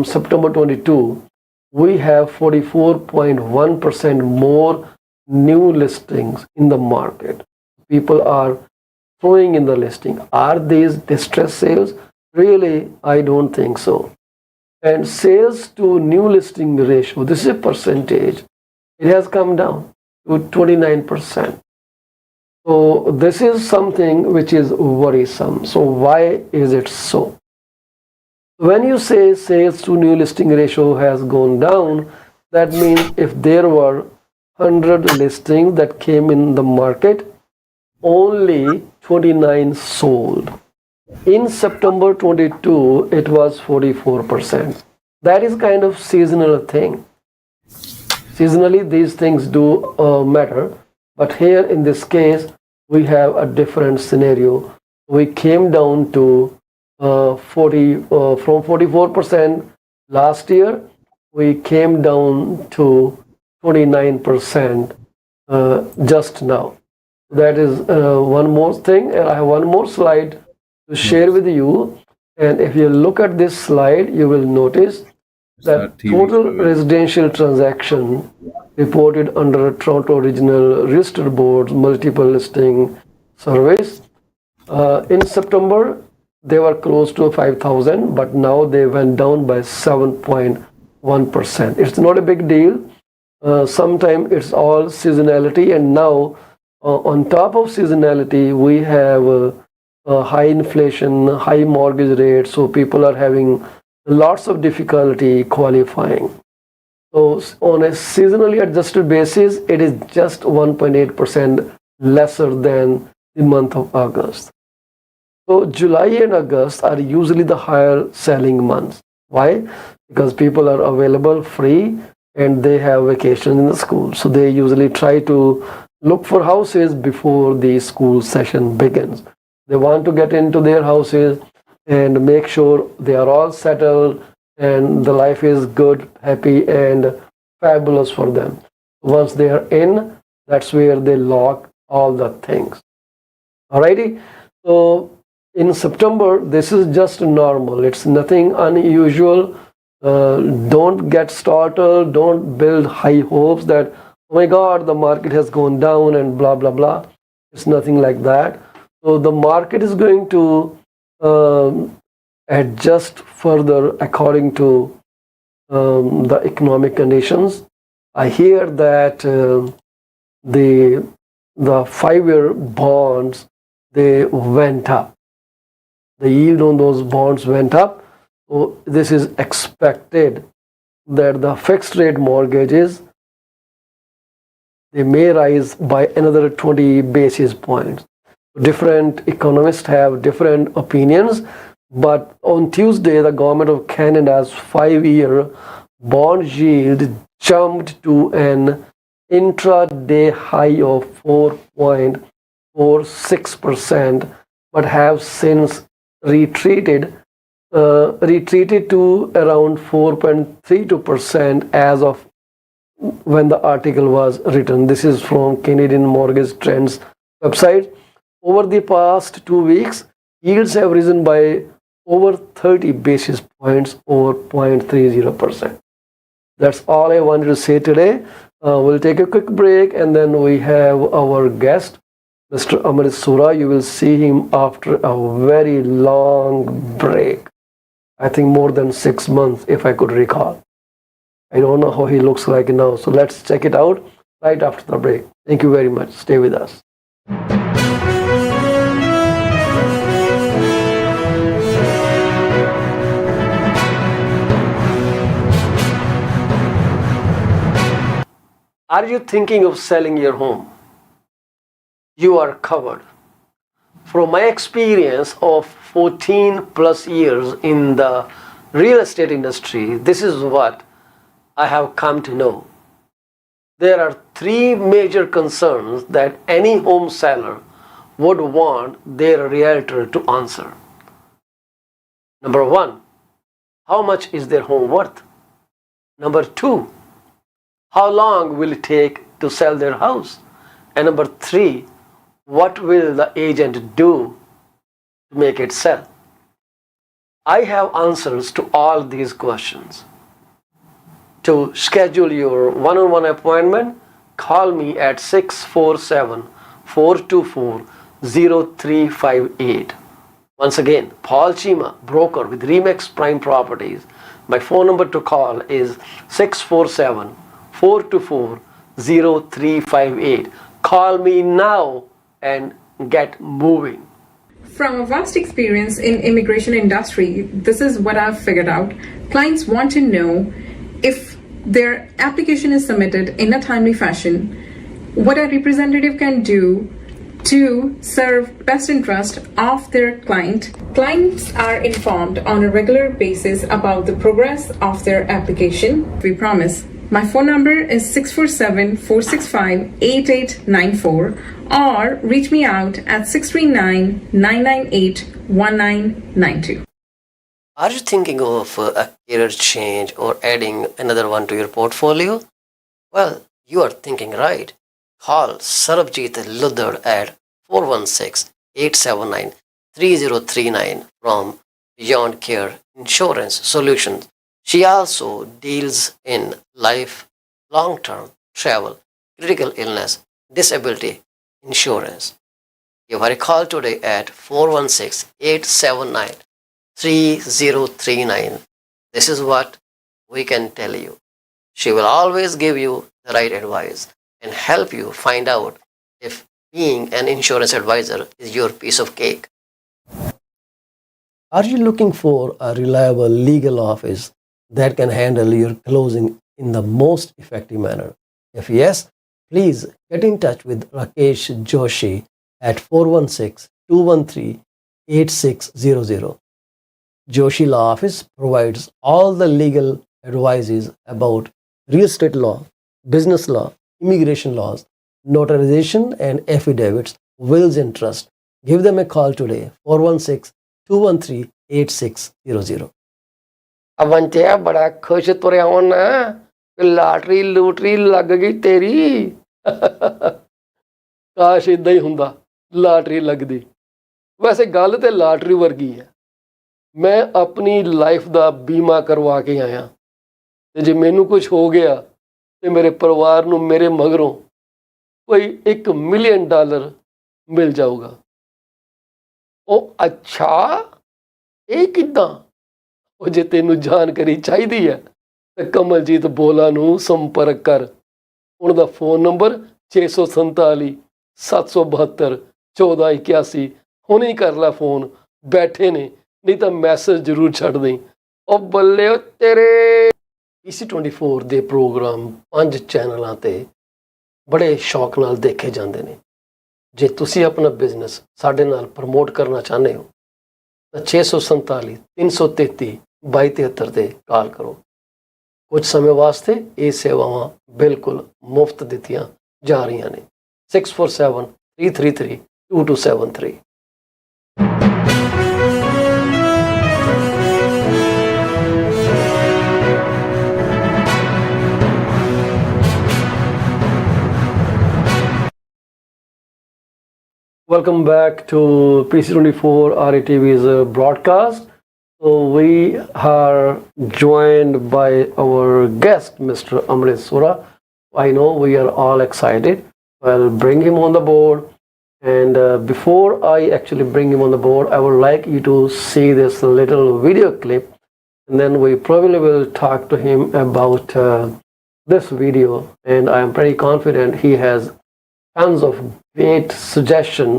September 22, we have 44.1% more new listings in the market. People are throwing in the listing. Are these distress sales? Really, I don't think so. And sales to new listing ratio, this is a percentage. It has come down to 29%. So this is something which is worrisome. So why is it so? When you say sales to new listing ratio has gone down, that means if there were 100 listings that came in the market, only 29 sold. In September 22, it was 44%. That is kind of seasonal thing. Seasonally, these things do matter, but here in this case, we have a different scenario. We came down to from 44% last year, we came down to 29% just now. That is one more thing, and I have one more slide to share with you. And if you look at this slide, you will notice that total residential transaction reported under Toronto Regional Real Estate Board's multiple listing surveys. In September, they were close to 5,000, but now they went down by 7.1%. It's not a big deal. Sometimes it's all seasonality, and now on top of seasonality, we have high inflation, high mortgage rates, so people are having lots of difficulty qualifying. So on a seasonally adjusted basis, it is just 1.8% lesser than the month of August. So July and August are usually the higher selling months. Why? Because people are available free and they have vacation in the school. So they usually try to look for houses before the school session begins. They want to get into their houses and make sure they are all settled and the life is good, happy, and fabulous for them. Once they are in, that's where they lock all the things. Alrighty? So in September, this is just normal. It's nothing unusual. Don't get startled. Don't build high hopes that, oh my God, the market has gone down and blah, blah, blah. It's nothing like that. So the market is going to adjust further according to the economic conditions. I hear that the 5-year bonds, they went up. The yield on those bonds went up. So this is expected that the fixed rate mortgages, they may rise by another 20 basis points. Different economists have different opinions, but on Tuesday, the government of Canada's 5-year bond yield jumped to an intraday high of 4.46%, but have since retreated to around 4.32% as of when the article was written. This is from Canadian Mortgage Trends website. Over the past 2 weeks, yields have risen by over 30 basis points, or 0.30%. That's all I wanted to say today. We'll take a quick break, and then we have our guest, Mr. Amrit Sura. You will see him after a very long break. I think more than 6 months, if I could recall. I don't know how he looks like now. So let's check it out right after the break. Thank you very much. Stay with us. Are you thinking of selling your home? You are covered. From my experience of 14 plus years in the real estate industry, this is what I have come to know. There are 3 major concerns that any home seller would want their realtor to answer. Number 1, how much is their home worth? Number 2, how long will it take to sell their house? And number 3, what will the agent do to make it sell? I have answers to all these questions. To schedule your one-on-one appointment, call me at 647-424-0358. Once again, Paul Chima, broker with Remax Prime Properties. My phone number to call is 647-424-0358. Call me now and get moving. From a vast experience in immigration industry, this is what I've figured out. Clients want to know if their application is submitted in a timely fashion, what a representative can do to serve best interest of their client. Clients are informed on a regular basis about the progress of their application. We promise My phone number is 647-465-8894 or reach me out at 639-998-1992. Are you thinking of a career change or adding another one to your portfolio? Well, you are thinking right. Call Sarabjit Luddar at 416-879-3039 from Beyond Care Insurance Solutions. She also deals in life, long-term travel, critical illness, disability insurance. Give her a call today at 416-879-3039. This is what we can tell you. She will always give you the right advice and help you find out if being an insurance advisor is your piece of cake. Are you looking for a reliable legal office that can handle your closing in the most effective manner? If yes, please get in touch with Rakesh Joshi at 416-213-8600. Joshi Law Office provides all the legal advices about real estate law, business law, immigration laws, notarization and affidavits, wills and trust. Give them a call today, 416-213-8600. ਅਵੰਚਿਆ ਬੜਾ ਖੁਸ਼ ਤੁਰਿਆ ਹੁਣ lottery ਲੂਟਰੀ ਲੱਗ ਗਈ ਤੇਰੀ। ਕਾਸ਼ ਇਦਾਂ ਹੀ ਹੁੰਦਾ, ਲਾਟਰੀ ਲੱਗਦੀ। ਵੈਸੇ ਗੱਲ ਤੇ ਲਾਟਰੀ ਵਰਗੀ ਹੈ। ਮੈਂ ਆਪਣੀ ਲਾਈਫ ਦਾ ਬੀਮਾ ਕਰਵਾ ਕੇ ਆਇਆ ਤੇ ਜੇ ਮੈਨੂੰ ਕੁਝ ਹੋ ਗਿਆ ਤੇ ਮੇਰੇ ਪਰਿਵਾਰ ਨੂੰ ਮੇਰੇ ਮਗਰੋਂ ਕੋਈ $1 ਮਿਲੀਅਨ ਮਿਲ ਜਾਊਗਾ। ਉਹ ਅੱਛਾ, ਇਹ ਕਿੱਦਾਂ? ਉਹ ਜੇ ਤੈਨੂੰ ਜਾਣਕਾਰੀ ਚਾਹੀਦੀ ਹੈ ਤਾਂ ਕਮਲਜੀਤ ਬੋਲਾ ਨੂੰ ਸੰਪਰਕ ਕਰ। ਉਹਨਾਂ ਦਾ ਫੋਨ ਨੰਬਰ 647 772 1481। ਹੁਣੇ ਹੀ ਕਰ ਲੈ ਫੋਨ, ਬੈਠੇ ਨੇ, ਨਹੀਂ ਤਾਂ ਮੈਸੇਜ ਜ਼ਰੂਰ ਛੱਡ ਦੇਂ। ਉਹ ਬੱਲੇ ਤੇਰੇ। PC24 ਦੇ ਪ੍ਰੋਗਰਾਮ 5 ਚੈਨਲਾਂ ਤੇ ਬੜੇ ਸ਼ੌਕ ਨਾਲ ਦੇਖੇ ਜਾਂਦੇ ਨੇ। ਜੇ ਤੁਸੀਂ ਆਪਣਾ ਬਿਜ਼ਨਸ ਸਾਡੇ ਨਾਲ ਪ੍ਰਮੋਟ ਕਰਨਾ ਚਾਹੁੰਦੇ ਹੋ ਤਾਂ 647 333 2273 ਤੇ ਕਾਲ ਕਰੋ। ਕੁਝ ਸਮੇਂ ਵਾਸਤੇ ਇਹ ਸੇਵਾਵਾਂ ਬਿਲਕੁਲ ਮੁਫਤ ਦਿੱਤੀਆਂ ਜਾ ਰਹੀਆਂ ਨੇ। 6473332273। Welcome back to PC24 RATV's broadcast. So we are joined by our guest, Mr. Amrit Sura. I know we are all excited. I'll bring him on the board. And before I actually bring him on the board, I would like you to see this little video clip. And then we probably will talk to him about this video. And I am pretty confident he has tons of great suggestion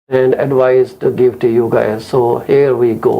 and advice to give to you guys. So here we go.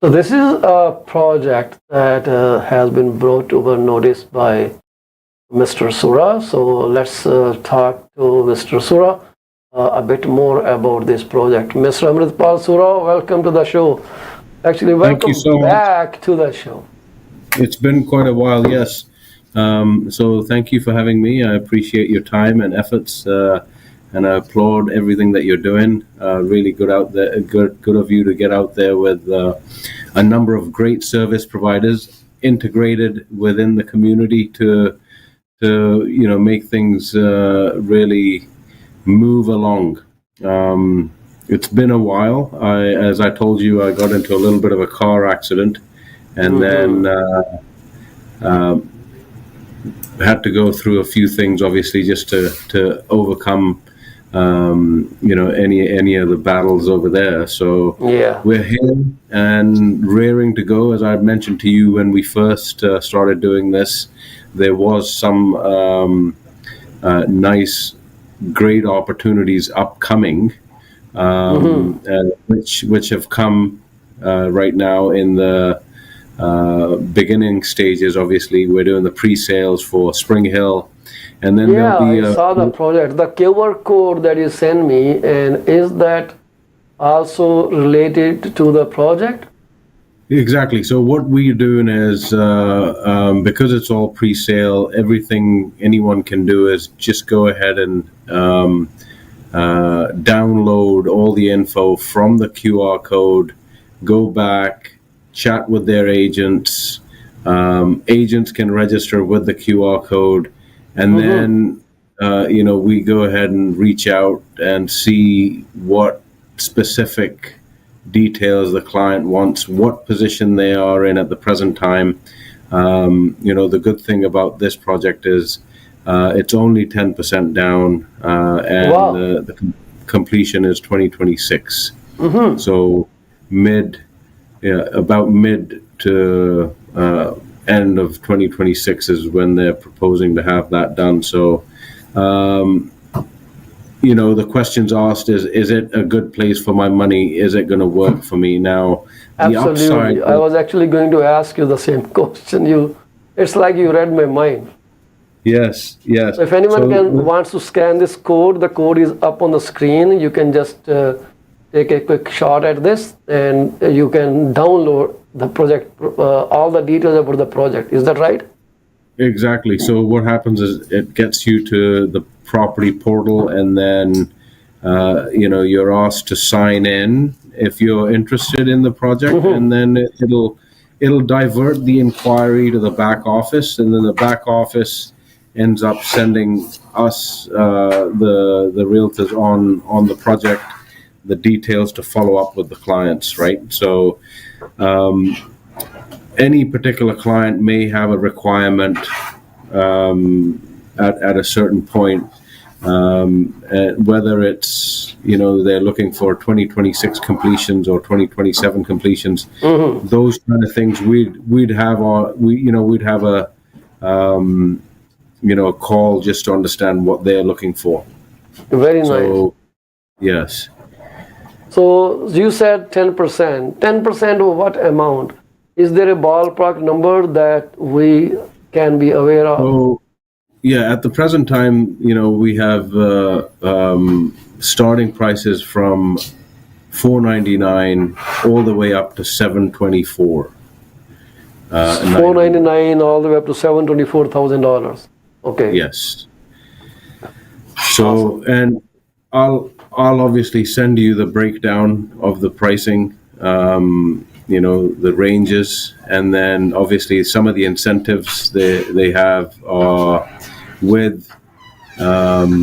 So this is a project that has been brought to our notice by Mr. Sura. So let's talk to Mr. Sura a bit more about this project. Mr. Amritpal Sura, welcome to the show. Actually, welcome back to the show. It's been quite a while, yes. So thank you for having me. I appreciate your time and efforts, and I applaud everything that you're doing. Really good out there. Good of you to get out there with a number of great service providers integrated within the community to make things really move along. It's been a while. As I told you, I got into a little bit of a car accident, and then had to go through a few things, obviously, just to overcome any of the battles over there. So Yeah. we're here and raring to go. As I mentioned to you when we first started doing this, there was some nice, great opportunities upcoming, which have come right now in the beginning stages. Obviously, we're doing the pre-sales for Spring Hill, and then Yeah, there'll be I saw the project, the QR code that you sent me, and is that also related to the project? Exactly. So what we're doing is, because it's all pre-sale, everything anyone can do is just go ahead and download all the info from the QR code, go back, chat with their agents. Agents can register with the QR code, and then we go ahead and reach out and see what specific details the client wants, what position they are in at the present time. The good thing about this project is it's only 10% down, and Wow. the completion is 2026. So about mid to end of 2026 is when they're proposing to have that done. So the questions asked is it a good place for my money? Is it going to work for me? Now, the Absolutely. upside. I was actually going to ask you the same question. It's like you read my mind. Yes. So if anyone wants to scan this code, the code is up on the screen. You can just take a quick shot at this, and you can download the project, all the details about the project. Is that right? Exactly. So what happens is it gets you to the property portal, and then you're asked to sign in if you're interested in the project, and then it'll divert the inquiry to the back office, and then the back office ends up sending us the realtors on the project the details to follow up with the clients, right? So any particular client may have a requirement at a certain point, whether it's they're looking for 2026 completions or 2027 completions. Those kind of things we'd have a call just to understand what they're looking for. Very nice. So yes. So you said 10%. 10% of what amount? Is there a ballpark number that we can be aware of? So, yeah, at the present time, we have starting prices from $499 all the way up to $724. $499 all the way up to $724,000. Okay. Yes. So, and I'll obviously send you the breakdown of the pricing, the ranges, and then obviously some of the incentives they have are with for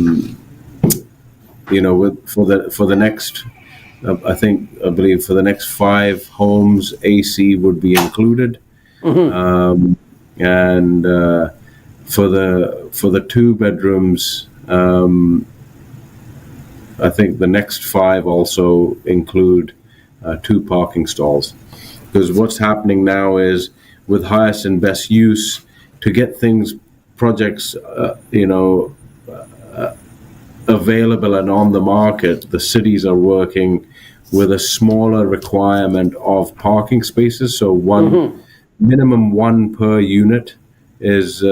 the next I believe for the next 5 homes AC would be included, and for the 2 bedrooms, I think the next 5 also include 2 parking stalls. Because what's happening now is with highest and best use, to get projects available and on the market, the cities are working with a smaller requirement of parking spaces. So minimum 1 per unit is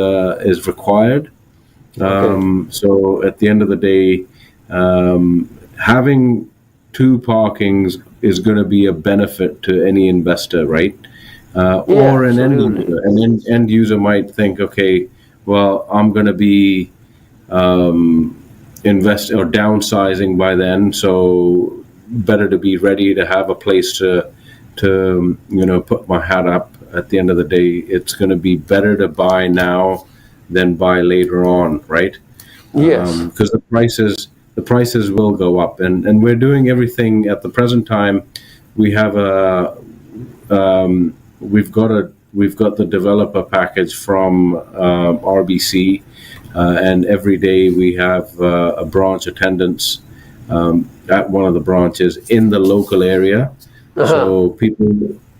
required. Okay. So at the end of the day, having 2 parkings is going to be a benefit to any investor, right? Or an end user. An end user might think, okay, well, I'm going to be invest or downsizing by then, so better to be ready to have a place to put my hat up. At the end of the day, it's going to be better to buy now than buy later on, right? Yes. Because the prices will go up, and we're doing everything at the present time. We have we've got the developer package from RBC, and every day we have a branch attendance at one of the branches in the local area. So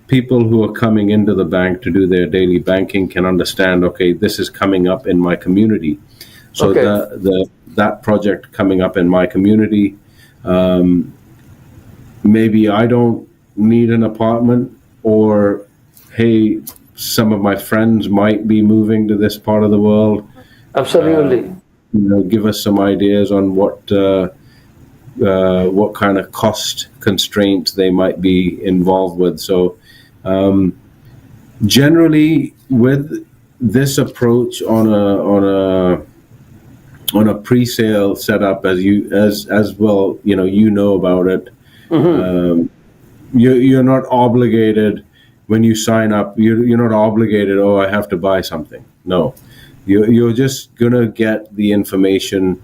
people who are coming into the bank to do their daily banking can understand, okay, this is coming up in my community. So that project coming up in my community, maybe I don't need an apartment, or hey, some of my friends might be moving to this part of the world. Absolutely. Give us some ideas on what kind of cost constraints they might be involved with. So generally, with this approach on a pre-sale setup, as well, about it. You're not obligated when you sign up. You're not obligated. Oh, I have to buy something. No, you're just gonna get the information,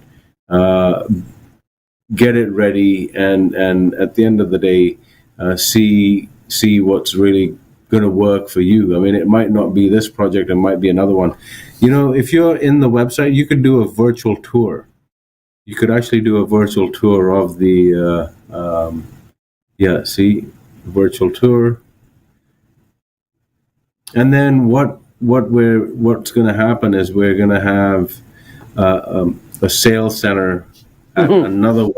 get it ready, and at the end of the day, see what's really gonna work for you. I mean, it might not be this project. It might be another one. If you're in the website, you could do a virtual tour. You could actually do a virtual tour of the. Virtual tour. And then what's going to happen is we're going to have a sales center at another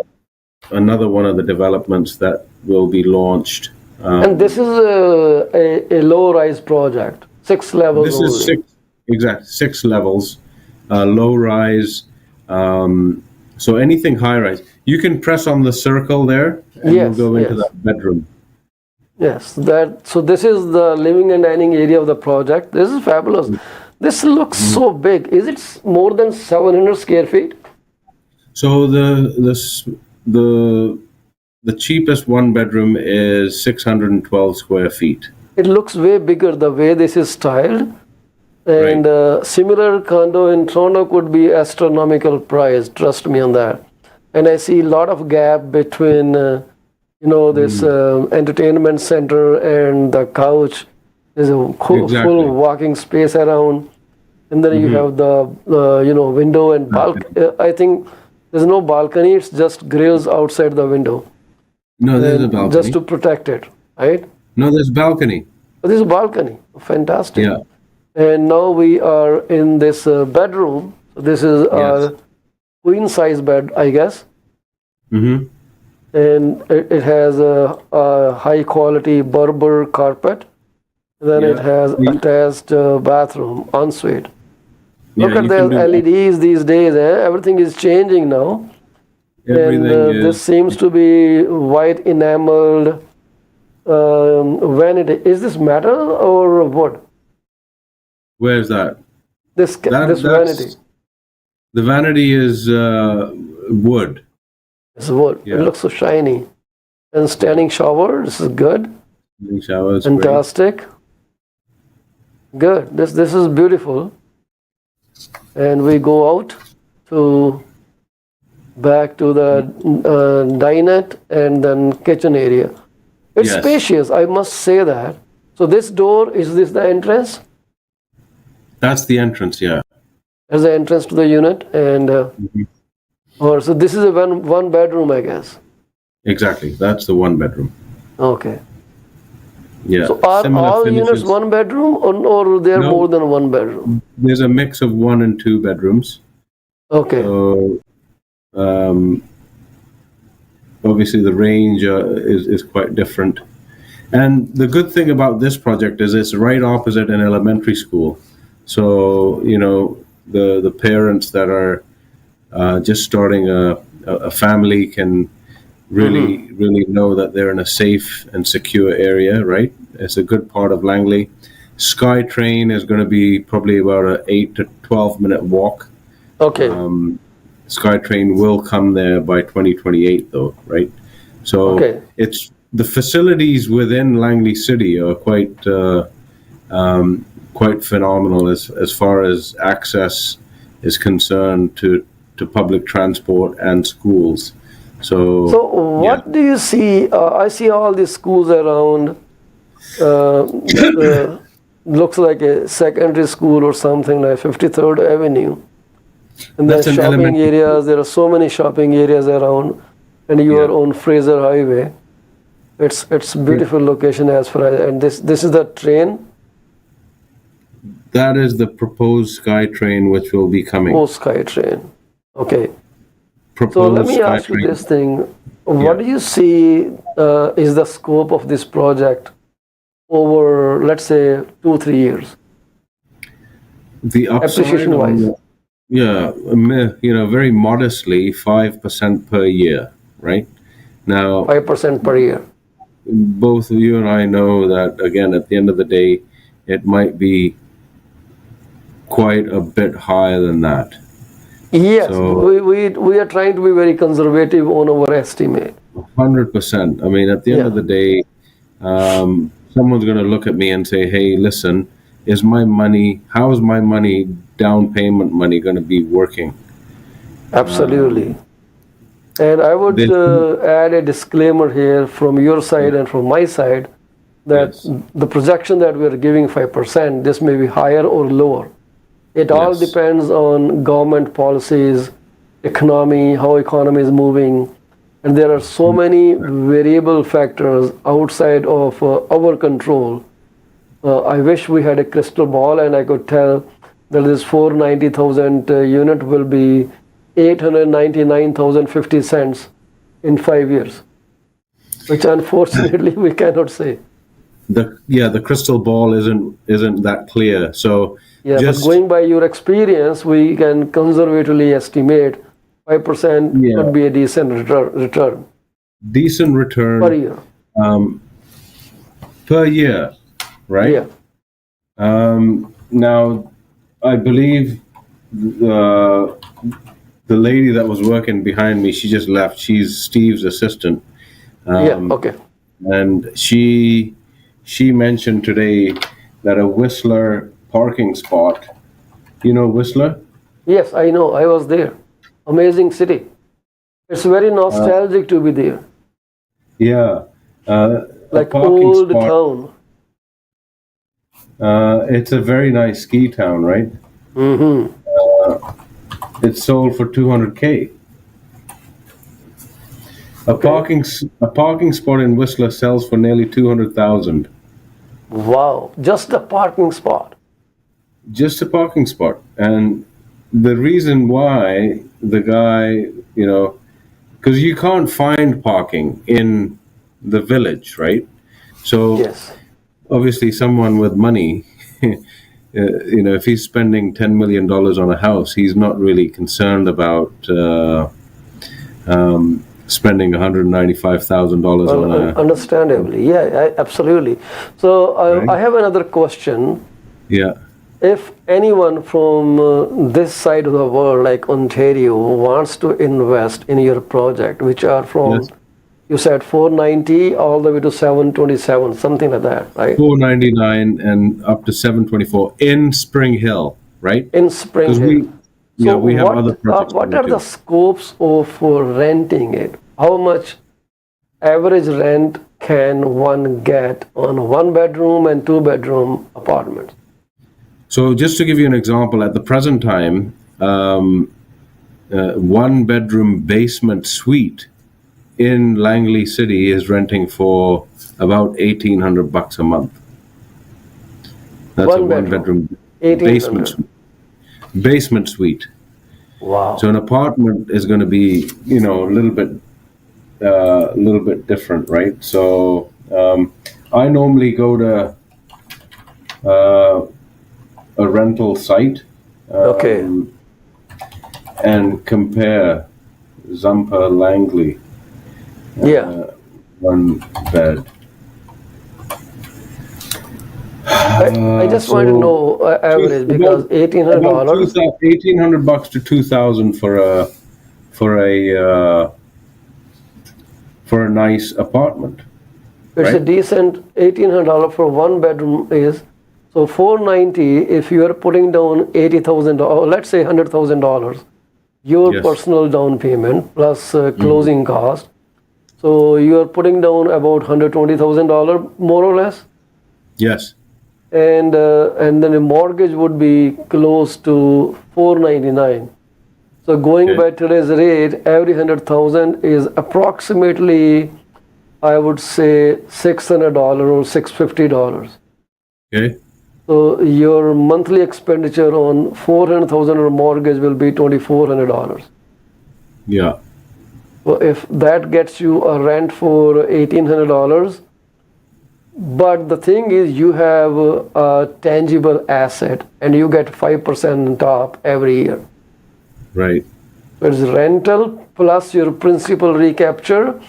one of the developments that will be launched. And this is a low-rise project, 6 levels. This is six levels, low-rise. So anything high-rise, you can press on the circle there, and you'll go into that bedroom. Yes, so this is the living and dining area of the project. This is fabulous. This looks so big. Is it more than 700 square feet? So the cheapest one bedroom is 612 square feet. It looks way bigger the way this is styled. And similar condo in Toronto could be astronomical price. Trust me on that. And I see a lot of gap between, this entertainment center and the couch. There's a full walking space around. And then you have the, window and balcony. I think there's no balcony. It's just grills outside the window. No, there's a balcony. Just to protect it, right? No, there's a balcony. Oh, there's a balcony. Fantastic. Yeah. And now we are in this bedroom. This is our queen size bed, I guess. Mm-hmm. And it has a high quality Berber carpet. Then it has attached bathroom, ensuite. Look at the LEDs these days. Everything is changing now. Everything this seems to be white enameled vanity. Is this metal or wood? Where's that? This vanity. The vanity is wood. It's wood. Yeah. It looks so shiny. And standing shower. This is good. Standing shower is fantastic. Good. This is beautiful. And we go out to back to the dinette and then kitchen area. It's spacious. I must say that. So this door, is this the entrance? That's the entrance, yeah. As the entrance to the unit, and so this is a one bedroom, I guess. Exactly, that's the one bedroom. Okay. Yeah. So are all units one bedroom, or there are more than one bedroom? There's a mix of 1 and 2 bedrooms. Okay. So obviously the range is quite different. And the good thing about this project is it's right opposite an elementary school. So, the parents that are just starting a family can really know that they're in a safe and secure area, right? It's a good part of Langley. SkyTrain is going to be probably about an 8 to 12 minute walk. Okay. SkyTrain will come there by 2028, though, right? So it's the facilities within Langley City are quite phenomenal as far as access is concerned to public transport and schools. So what do you see? I see all these schools around. Looks like a secondary school or something like 53rd Avenue. And there's shopping areas. There are so many shopping areas around, and you are on Fraser Highway. It's beautiful location as far as, and this is the train. That is the proposed SkyTrain which will be coming. Oh, SkyTrain. Okay. So Proposed let me ask you SkyTrain. this thing. What do you see is the scope of this project over, let's say, 2-3 years? The upside, Appreciation-wise. very modestly, 5% per year, right? Now, 5% per year. both of you and I know that, again, at the end of the day, it might be quite a bit higher than that. Yes, So- we are trying to be very conservative on our estimate. 100%. I mean, at the end of the day, someone's going to look at me and say, hey, listen, how is my money, down payment money, going to be working? Absolutely. And I would add a disclaimer here from your side and from my side that Yes. the projection that we are giving 5%, this may be higher or lower. It all Yes. depends on government policies, economy, how economy is moving, and there are so many variable factors outside of our control. I wish we had a crystal ball and I could tell that this 490,000 unit will be 899,050 cents in 5 years, which unfortunately we cannot say. The crystal ball isn't that clear. So Yeah, just but going by your experience, we can conservatively estimate 5% could be a decent return decent return per year. per year, right? Yeah. Now, I believe the lady that was working behind me, she just left. She's Steve's assistant. Okay. And she mentioned today that a Whistler parking spot, you know Whistler? Yes, I know. I was there. Amazing city. It's very nostalgic to be there. Yeah. Like a parking old spot, town. it's a very nice ski town, right? Mm-hmm. It's sold for $200K. A parking spot in Whistler sells for nearly $200,000. Wow. Just a parking spot. Just a parking spot. And the reason why the guy, because you can't find parking in the village, right? So Yes. obviously someone with money, if he's spending $10 million on a house, he's not really concerned about spending $195,000 on a... Understandably. Yeah, absolutely. So I have another question. Yeah. If anyone from this side of the world, like Ontario, wants to invest in your project, which are from, Yes. you said 490 all the way to 727, something like that, right? 499 and up to 724 in Spring Hill, right? In Spring 'Cause Hill. we have other projects. What to are do. the scopes of renting it? How much average rent can one get on a 1-bedroom and 2-bedroom apartments? So just to give you an example, at the present time, 1-bedroom basement suite in Langley City is renting for about $1,800 a month. That's a 1-bedroom basement 1,800. suite. Basement suite. Wow. So an apartment is going to be, a little bit different, right? So I normally go to a rental site and compare Zampa Langley. One bed. I just want to know average because $1,800. $1,800 to $2,000 for a nice apartment. It's a right? decent $1,800 for 1-bedroom is. So $490 if you are putting down $80,000, let's say $100,000, your Yes. personal down payment plus closing cost. So you are putting down about $120,000 more or less, Yes. and then the mortgage would be close to $499. So going Okay. by today's rate, every 100,000 is approximately I would say $600 or $650. Okay. So your monthly expenditure on $400,000 mortgage will be $2,400. Yeah. So if that gets you a rent for $1,800, but the thing is you have a tangible asset and you get 5% on top every year. Right. So it's rental plus your principal recapture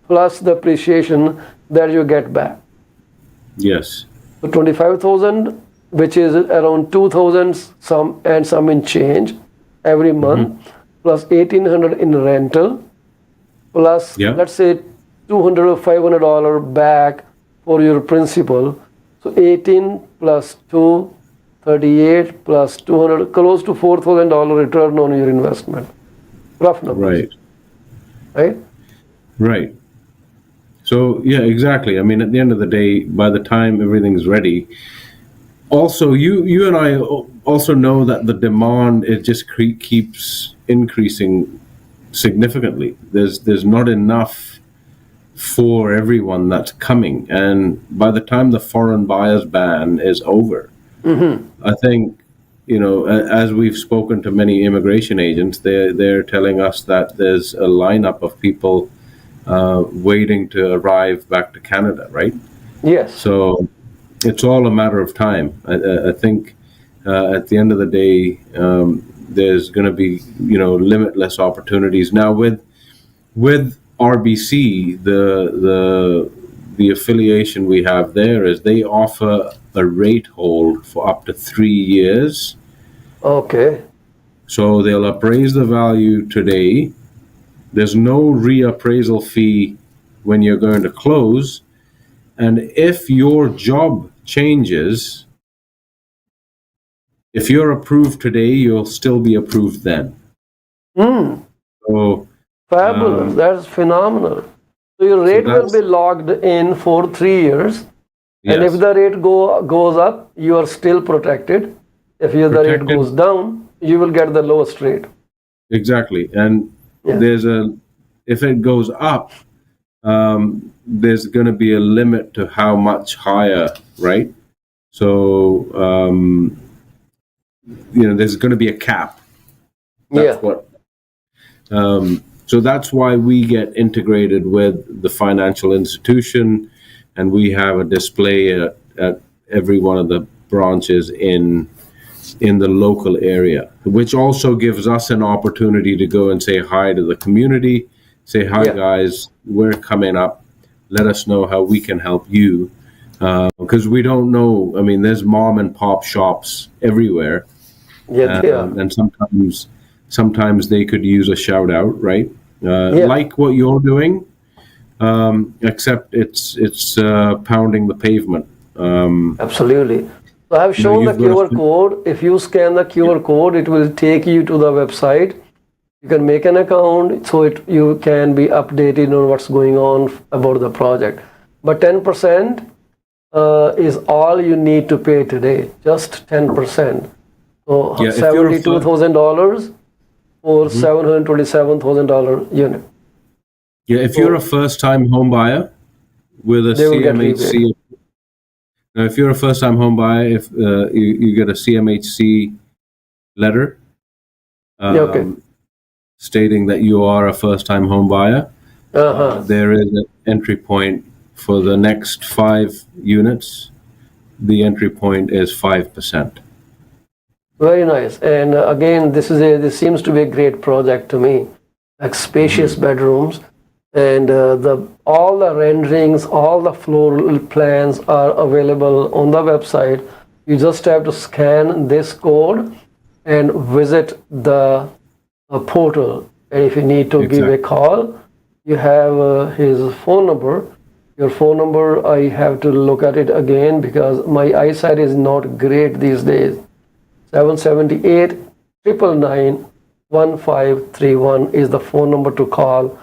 plus the appreciation that you get back. Yes. So 25,000, which is around 2,000 some in change every month, plus 1,800 in rental, plus let's say $200 or $500 back for your principal. So 18 plus 2, 38 plus 200, close to $4,000 return on your investment. Rough numbers. Right? Right. So yeah, exactly. I mean, at the end of the day, by the time everything's ready, also you and I also know that the demand, it just keeps increasing significantly. There's not enough for everyone that's coming, and by the time the foreign buyers ban is over, I think, as we've spoken to many immigration agents, they're telling us that there's a lineup of people waiting to arrive back to Canada, right? Yes. So it's all a matter of time. I think at the end of the day, there's going to be limitless opportunities now with RBC. The affiliation we have there is they offer a rate hold for up to 3 years. Okay. So they'll appraise the value today. There's no reappraisal fee when you're going to close. And if your job changes, if you're approved today, you'll still be approved then. So fabulous. That's phenomenal. So your rate will be locked in for 3 years. And if the rate goes up, you are still protected. If the rate goes down, you will get the lowest rate. Exactly. And if it goes up, there's going to be a limit to how much higher, right? So, there's going to be a cap. That's so that's why we get integrated with the financial institution, and we have a display at every one of the branches in the local area, which also gives us an opportunity to go and say hi to the community, say, hi guys, we're coming up, let us know how we can help you, because we don't know. I mean, there's mom and pop shops everywhere, and sometimes they could use a shout out, right? Like what you're doing, except it's pounding the pavement. Absolutely. So I have shown the QR code. If you scan the QR code, it will take you to the website. You can make an account so you can be updated on what's going on about the project. But 10% is all you need to pay today, just 10%. So $72,000 or $727,000 unit. Yeah, if you're a first-time home buyer with a CMHC, now if you're a first-time home buyer, if you get a CMHC letter stating that you are a first-time home buyer, there is an entry point for the next 5 units. The entry point is 5%. Very nice. And again, this seems to be a great project to me. Like spacious bedrooms, and all the renderings, all the floor plans are available on the website. You just have to scan this code and visit the portal. And if you need to give a call, you have his phone number. Your phone number, I have to look at it again because my eyesight is not great these days. 778-999-1531 is the phone number to call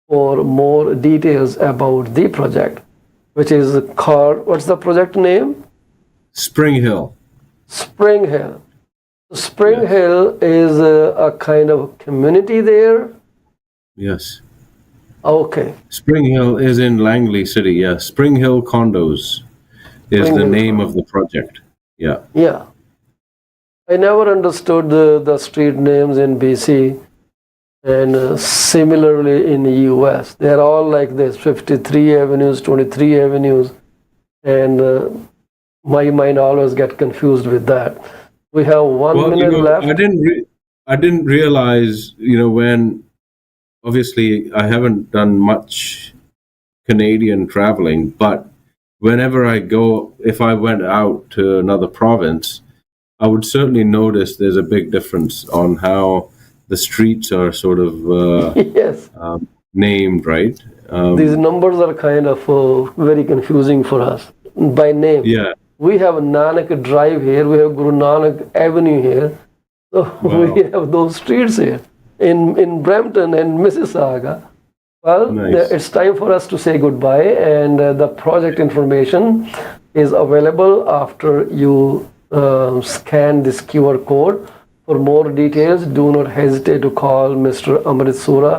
for more details about the project, which is called, what's the project name? Spring Hill. Spring Hill. Spring Hill is a kind of community there. Yes. Okay. Spring Hill is in Langley City. Yeah, Spring Hill Condos is Spring the Hill name Farm. of the project. Yeah. Yeah. I never understood the street names in BC and similarly in the US. They're all like this 53 avenues, 23 avenues, and my mind always get confused with that. We have one Well, minute left. I didn't realize, when obviously I haven't done much Canadian traveling, but whenever if I went out to another province, I would certainly notice there's a big difference on how the streets are sort of Yes, named, right? these numbers are kind of very confusing for us by name. Yeah. We have Nanak Drive here, we have Guru Nanak Avenue here, so Wow. we have those streets here in Brampton and Mississauga. Well, Nice. it's time for us to say goodbye, and the project information is available after you scan this QR code. For more details, do not hesitate to call Mr. Amrit Sura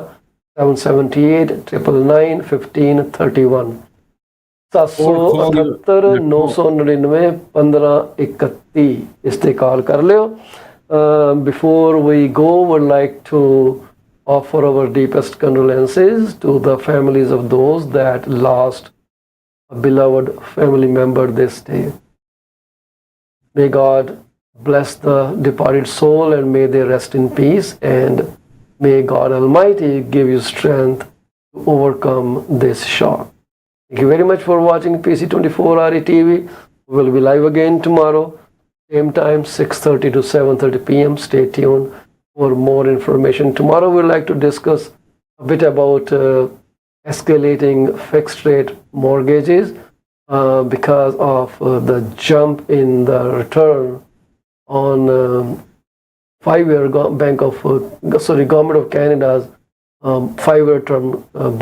778 999 1531. 778 999 1531 ਇਸ ਤੇ ਕਾਲ ਕਰ ਲਿਓ. Before we go, would like to offer our deepest condolences to the families of those that lost a beloved family member this day. May God bless the departed soul and may they rest in peace, and may God Almighty give you strength to overcome this shock. Thank you very much for watching PC24 RETV. We will be live again tomorrow, same time, 6:30 to 7:30 p.m. Stay tuned for more information. Tomorrow we'd like to discuss a bit about escalating fixed rate mortgages because of the jump in the return on 5-year Government of Canada's 5-year term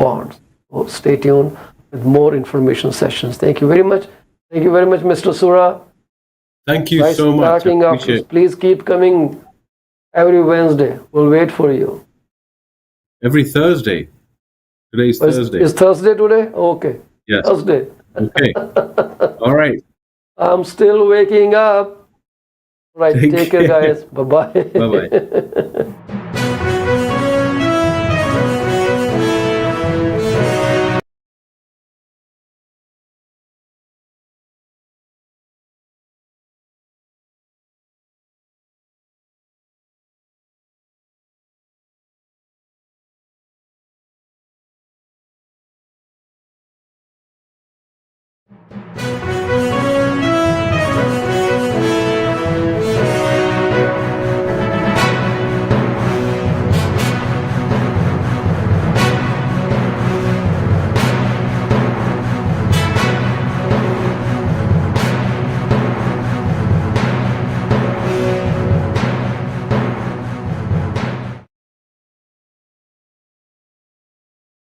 bonds. So stay tuned with more information sessions. Thank you very much. Thank you very much, Mr. Sura. Thank you Nice so much. I talking up. appreciate it. Please keep coming every Wednesday. We'll wait for you. Every Thursday. Today's Thursday. Is Thursday today? Okay. Yes. Thursday. Okay. All right. I'm still waking up. Right. Take care, guys. Bye-bye. Bye-bye.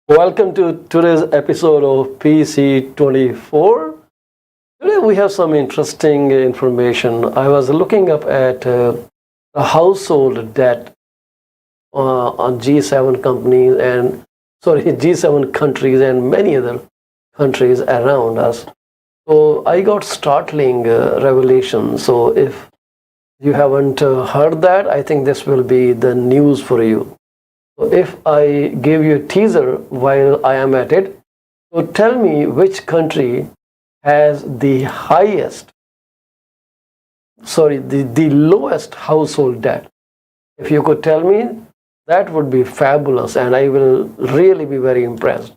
Welcome to today's episode of PC24. Today we have some interesting information. I was looking up at the household debt on G7 companies and G7 countries and many other countries around us. So I got startling revelation. So if you haven't heard that, I think this will be the news for you. So if I give you a teaser while I am at it, so tell me which country has the lowest household debt. If you could tell me, that would be fabulous and I will really be very impressed.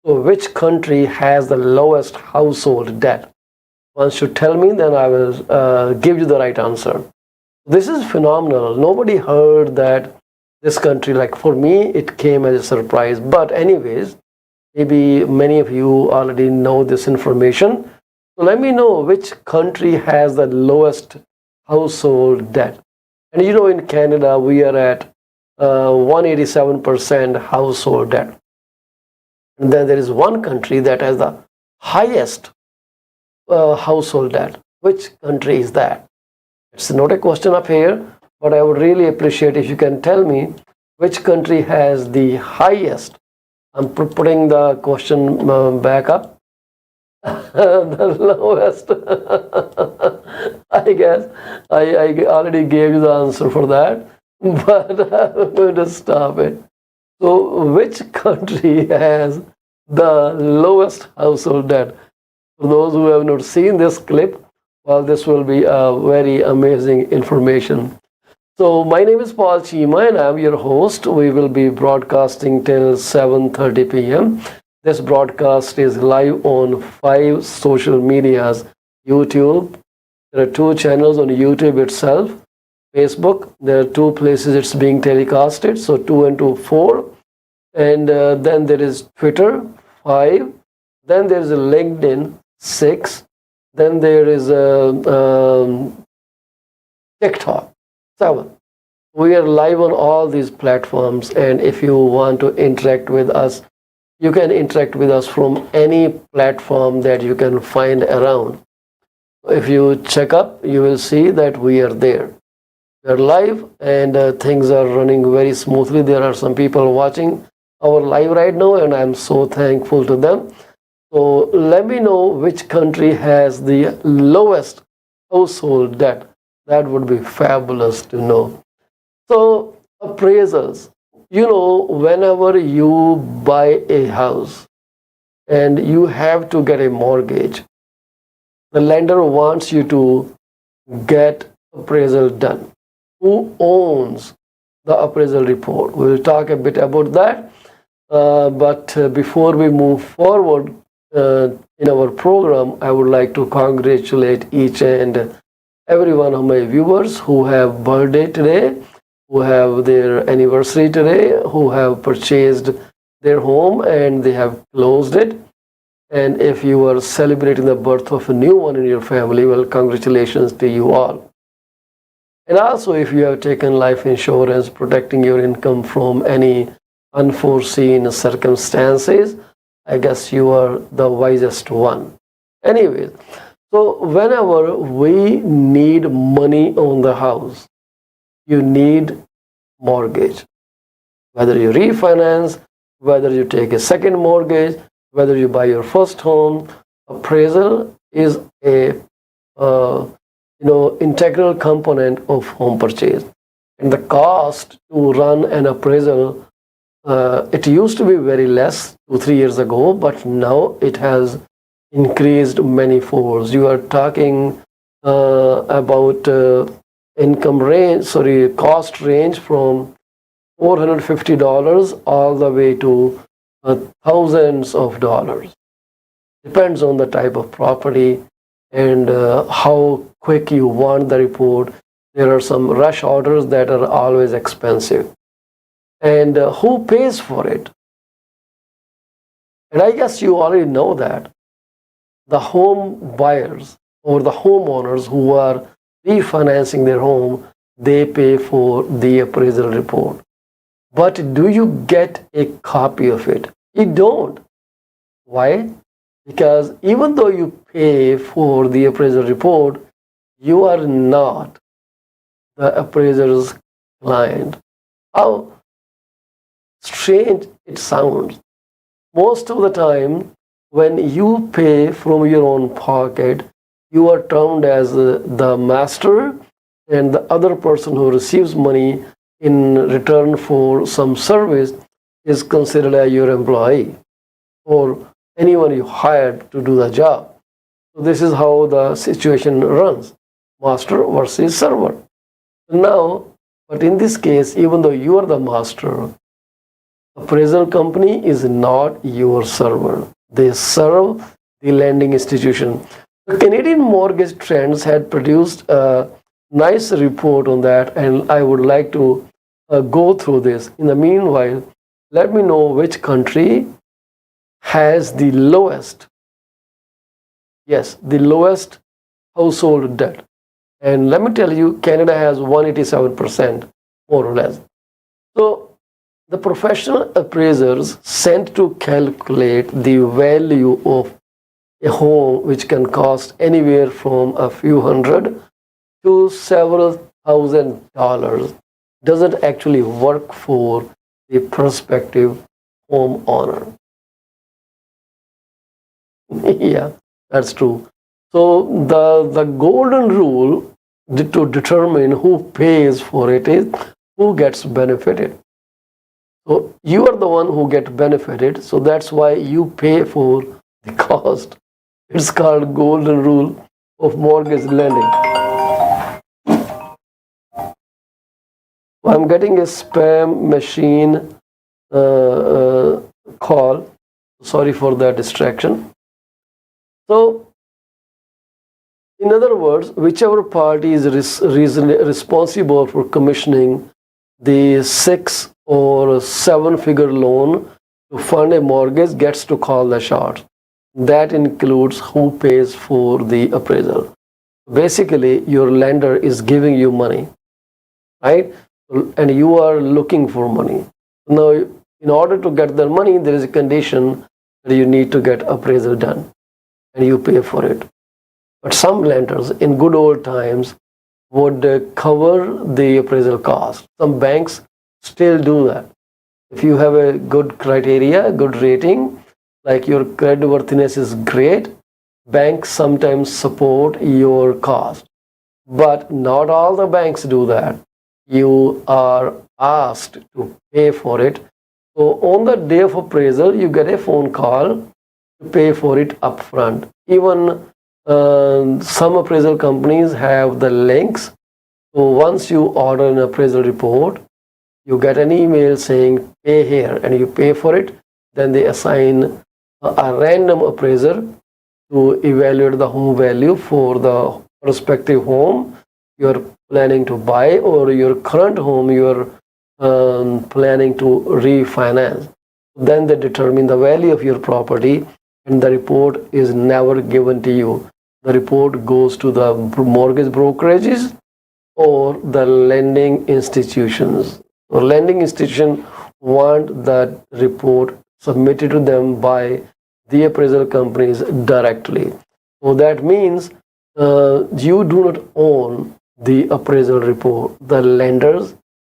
So which country has the lowest household debt? Once you tell me, then I will give you the right answer. This is phenomenal. Nobody heard that this country, like for me, it came as a surprise. But anyways, maybe many of you already know this information. So let me know which country has the lowest household debt. And you know, in Canada, we are at 187% household debt. And then there is one country that has the highest household debt. Which country is that? It's not a question up here, but I would really appreciate if you can tell me which country has the highest I'm putting the question back up. The lowest. I guess I already gave you the answer for that, but I'm going to stop it. So, which country has the lowest household debt? For those who have not seen this clip, well, this will be a very amazing information. So, my name is Paul Chima and I'm your host. We will be broadcasting till 7:30 p.m. This broadcast is live on 5 social medias. YouTube, there are 2 channels on YouTube itself. Facebook, there are 2 places it's being telecasted, so 2 and 2, 4. And then there is Twitter, 5. Then there is a LinkedIn, 6. Then there is a TikTok, 7. We are live on all these platforms, and if you want to interact with us, you can interact with us from any platform that you can find around. If you check up, you will see that we are there. We are live, and things are running very smoothly. There are some people watching our live right now, and I'm so thankful to them. So let me know which country has the lowest household debt. That would be fabulous to know. So appraisals, whenever you buy a house and you have to get a mortgage, the lender wants you to get appraisal done. Who owns the appraisal report? We'll talk a bit about that. But before we move forward in our program, I would like to congratulate each and every one of my viewers who have birthday today, who have their anniversary today, who have purchased their home and they have closed it. And if you are celebrating the birth of a new one in your family, well, congratulations to you all. And also, if you have taken life insurance protecting your income from any unforeseen circumstances, I guess you are the wisest one. Anyways, so whenever we need money on the house, you need mortgage. Whether you refinance, whether you take a second mortgage, whether you buy your first home, appraisal is a integral component of home purchase. And the cost to run an appraisal, it used to be very less 2-3 years ago, but now it has increased many folds. You are talking about cost range from $450 all the way to thousands of dollars. Depends on the type of property and how quick you want the report. There are some rush orders that are always expensive. And who pays for it? And I guess you already know that. The home buyers or the homeowners who are refinancing their home, they pay for the appraisal report. But do you get a copy of it? You don't. Why? Because even though you pay for the appraisal report, you are not the appraiser's client. How strange it sounds. Most of the time, when you pay from your own pocket, you are termed as the master, and the other person who receives money in return for some service is considered as your employee or anyone you hired to do the job. So this is how the situation runs, master versus server. Now, but in this case, even though you are the master, appraisal company is not your server. They serve the lending institution. The Canadian Mortgage Trends had produced a nice report on that, and I would like to go through this. In the meanwhile, let me know which country has the lowest, the lowest household debt. And let me tell you, Canada has 187%, more or less. So the professional appraisers sent to calculate the value of a home, which can cost anywhere from a few hundred to several $1,000, doesn't actually work for the prospective homeowner. Yeah, that's true. So the golden rule to determine who pays for it is who gets benefited. So you are the one who get benefited, so that's why you pay for the cost. It's called golden rule of mortgage lending. I'm getting a spam machine call. Sorry for that distraction. So, in other words, whichever party is responsible for commissioning the 6 or 7 figure loan to fund a mortgage gets to call the shots. That includes who pays for the appraisal. Basically, your lender is giving you money, right? And you are looking for money. Now, in order to get the money, there is a condition that you need to get appraisal done, and you pay for it. But some lenders, in good old times, would cover the appraisal cost. Some banks still do that. If you have a good criteria, good rating, like your creditworthiness is great, banks sometimes support your cost. But not all the banks do that. You are asked to pay for it. So on the day of appraisal, you get a phone call to pay for it upfront. Even some appraisal companies have the links. So once you order an appraisal report, you get an email saying pay here, and you pay for it. Then they assign a random appraiser to evaluate the home value for the prospective home you're planning to buy, or your current home you're planning to refinance. Then they determine the value of your property, and the report is never given to you. The report goes to the mortgage brokerages or the lending institutions. So lending institution want that report submitted to them by the appraisal companies directly. So that means you do not own the appraisal report. The lenders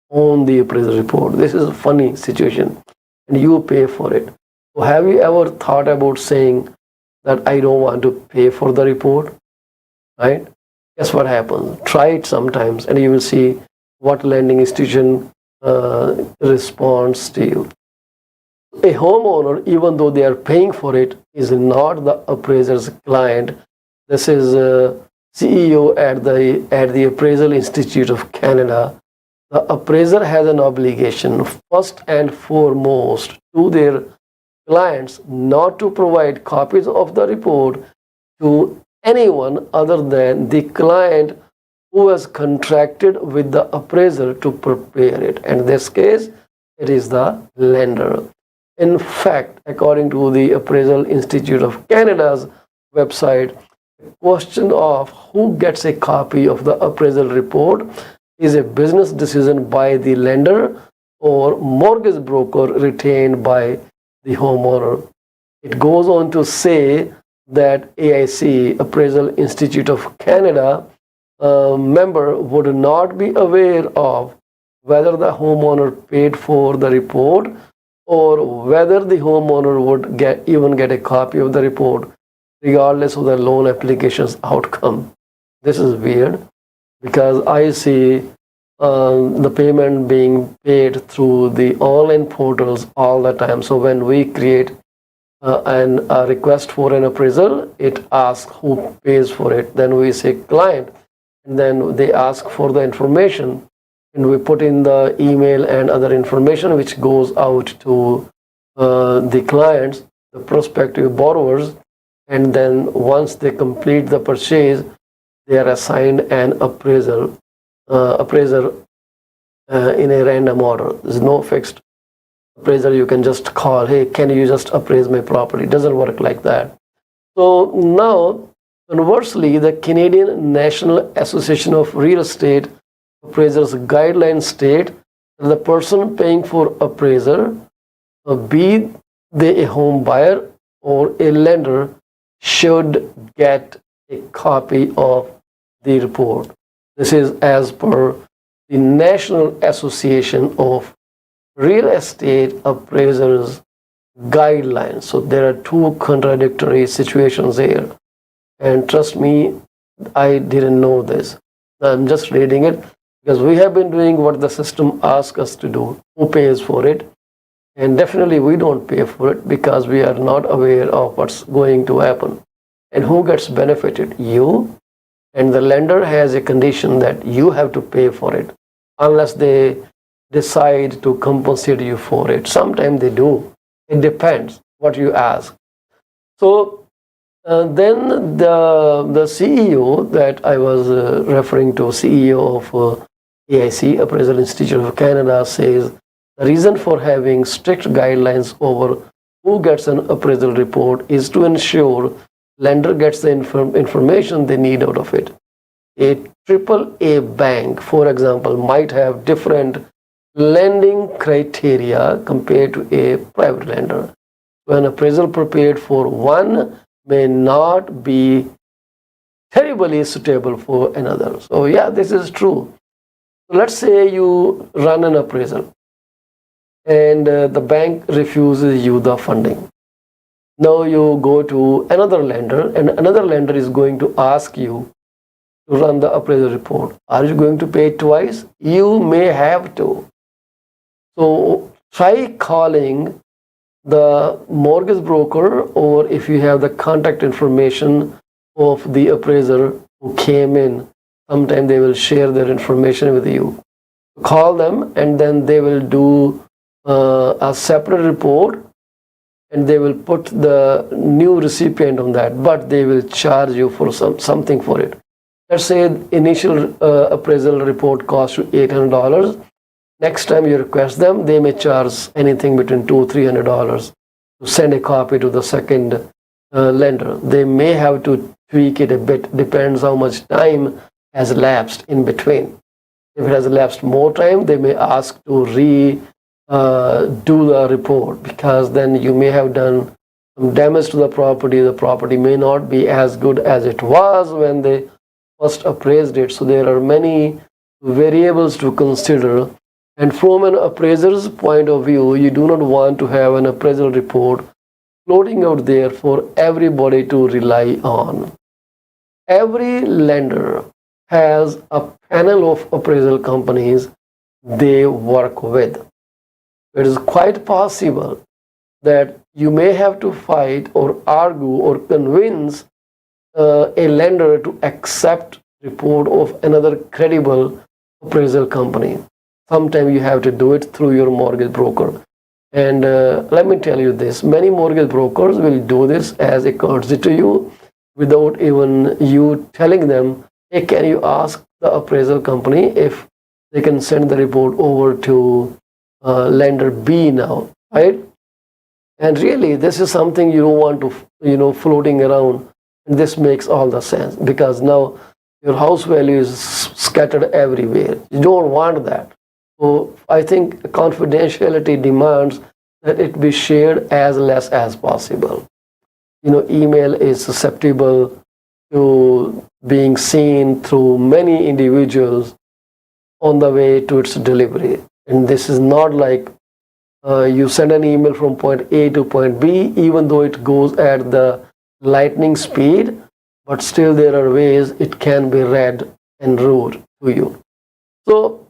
own the appraisal report. This is a funny situation, and you pay for it. So have you ever thought about saying that I don't want to pay for the report? Right? Guess what happens? Try it sometimes, and you will see what lending institution responds to you. A homeowner, even though they are paying for it, is not the appraiser's client. This is CEO at the Appraisal Institute of Canada. The appraiser has an obligation, first and foremost, to their clients not to provide copies of the report to anyone other than the client who has contracted with the appraiser to prepare it. And in this case, it is the lender. In fact, according to the Appraisal Institute of Canada's website, the question of who gets a copy of the appraisal report is a business decision by the lender or mortgage broker retained by the homeowner. It goes on to say that AIC, Appraisal Institute of Canada, member would not be aware of whether the homeowner paid for the report or whether the homeowner would even get a copy of the report regardless of the loan application's outcome. This is weird, because I see the payment being paid through the online portals all the time. So when we create a request for an appraisal, it asks who pays for it. Then we say client, and then they ask for the information, and we put in the email and other information which goes out to the clients, the prospective borrowers, and then once they complete the purchase, they are assigned an appraiser in a random order. There's no fixed appraiser you can just call, hey, can you just appraise my property? It doesn't work like that. So now, conversely, the Canadian National Association of Real Estate Appraisers guidelines state that the person paying for appraiser, be they a home buyer or a lender, should get a copy of the report. This is as per the National Association of Real Estate Appraisers guidelines. So there are two contradictory situations here. And trust me, I didn't know this. I'm just reading it because we have been doing what the system asks us to do. Who pays for it? And definitely we don't pay for it because we are not aware of what's going to happen. And who gets benefited? You. And the lender has a condition that you have to pay for it unless they decide to compensate you for it. Sometimes they do. It depends what you ask. So then the CEO that I was referring to, CEO of AIC, Appraisal Institute of Canada, says the reason for having strict guidelines over who gets an appraisal report is to ensure lender gets the information they need out of it. A AAA bank, for example, might have different lending criteria compared to a private lender. So an appraisal prepared for one may not be terribly suitable for another. So yeah, this is true. So let's say you run an appraisal and the bank refuses you the funding. Now you go to another lender and another lender is going to ask you to run the appraisal report. Are you going to pay twice? You may have to. So try calling the mortgage broker, or if you have the contact information of the appraiser who came in, sometime they will share their information with you. Call them and then they will do a separate report and they will put the new recipient on that, but they will charge you for something for it. Let's say initial appraisal report costs you $800. Next time you request them, they may charge anything between $200-300 to send a copy to the second lender. They may have to tweak it a bit, depends how much time has lapsed in between. If it has lapsed more time, they may ask to do the report, because then you may have done some damage to the property. The property may not be as good as it was when they first appraised it. So there are many variables to consider. And from an appraiser's point of view, you do not want to have an appraisal report floating out there for everybody to rely on. Every lender has a panel of appraisal companies they work with. It is quite possible that you may have to fight or argue or convince a lender to accept report of another credible appraisal company. Sometimes you have to do it through your mortgage broker. And let me tell you this, many mortgage brokers will do this as a courtesy to you without even you telling them, hey, can you ask the appraisal company if they can send the report over to lender B now, right? And really, this is something you don't want to, floating around. And this makes all the sense, because now your house value is scattered everywhere. You don't want that. So I think confidentiality demands that it be shared as less as possible. Email is susceptible to being seen through many individuals on the way to its delivery. And this is not like you send an email from point A to point B, even though it goes at the lightning speed, but still there are ways it can be read and rude to you. So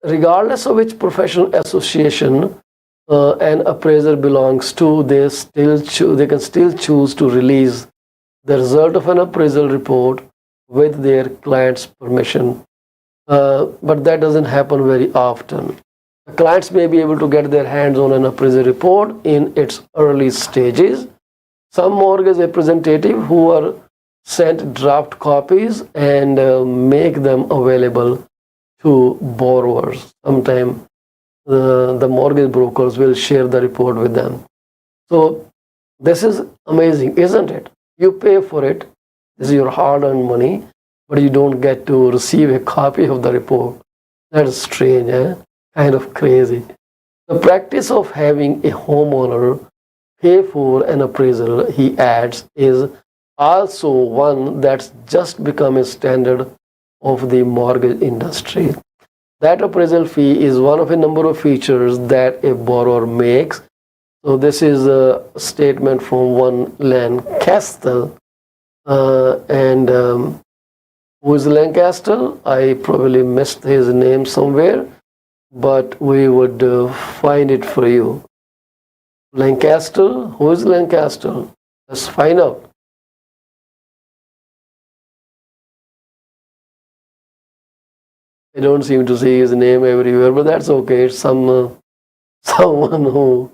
regardless of which professional association an appraiser belongs to, they can still choose to release the result of an appraisal report with their client's permission. But that doesn't happen very often. The clients may be able to get their hands on an appraisal report in its early stages. Some mortgage representatives who are sent draft copies and make them available to borrowers. Sometimes the mortgage brokers will share the report with them. So this is amazing, isn't it? You pay for it. This is your hard-earned money, but you don't get to receive a copy of the report. That is strange, eh? Kind of crazy. The practice of having a homeowner pay for an appraisal, he adds, is also one that's just become a standard of the mortgage industry. That appraisal fee is one of a number of features that a borrower makes So this is a statement from one Lancaster, and who is Lancaster? I probably missed his name somewhere, but we would find it for you. Lancaster, who is Lancaster? Let's find out. I don't seem to see his name everywhere, but that's okay. It's someone who,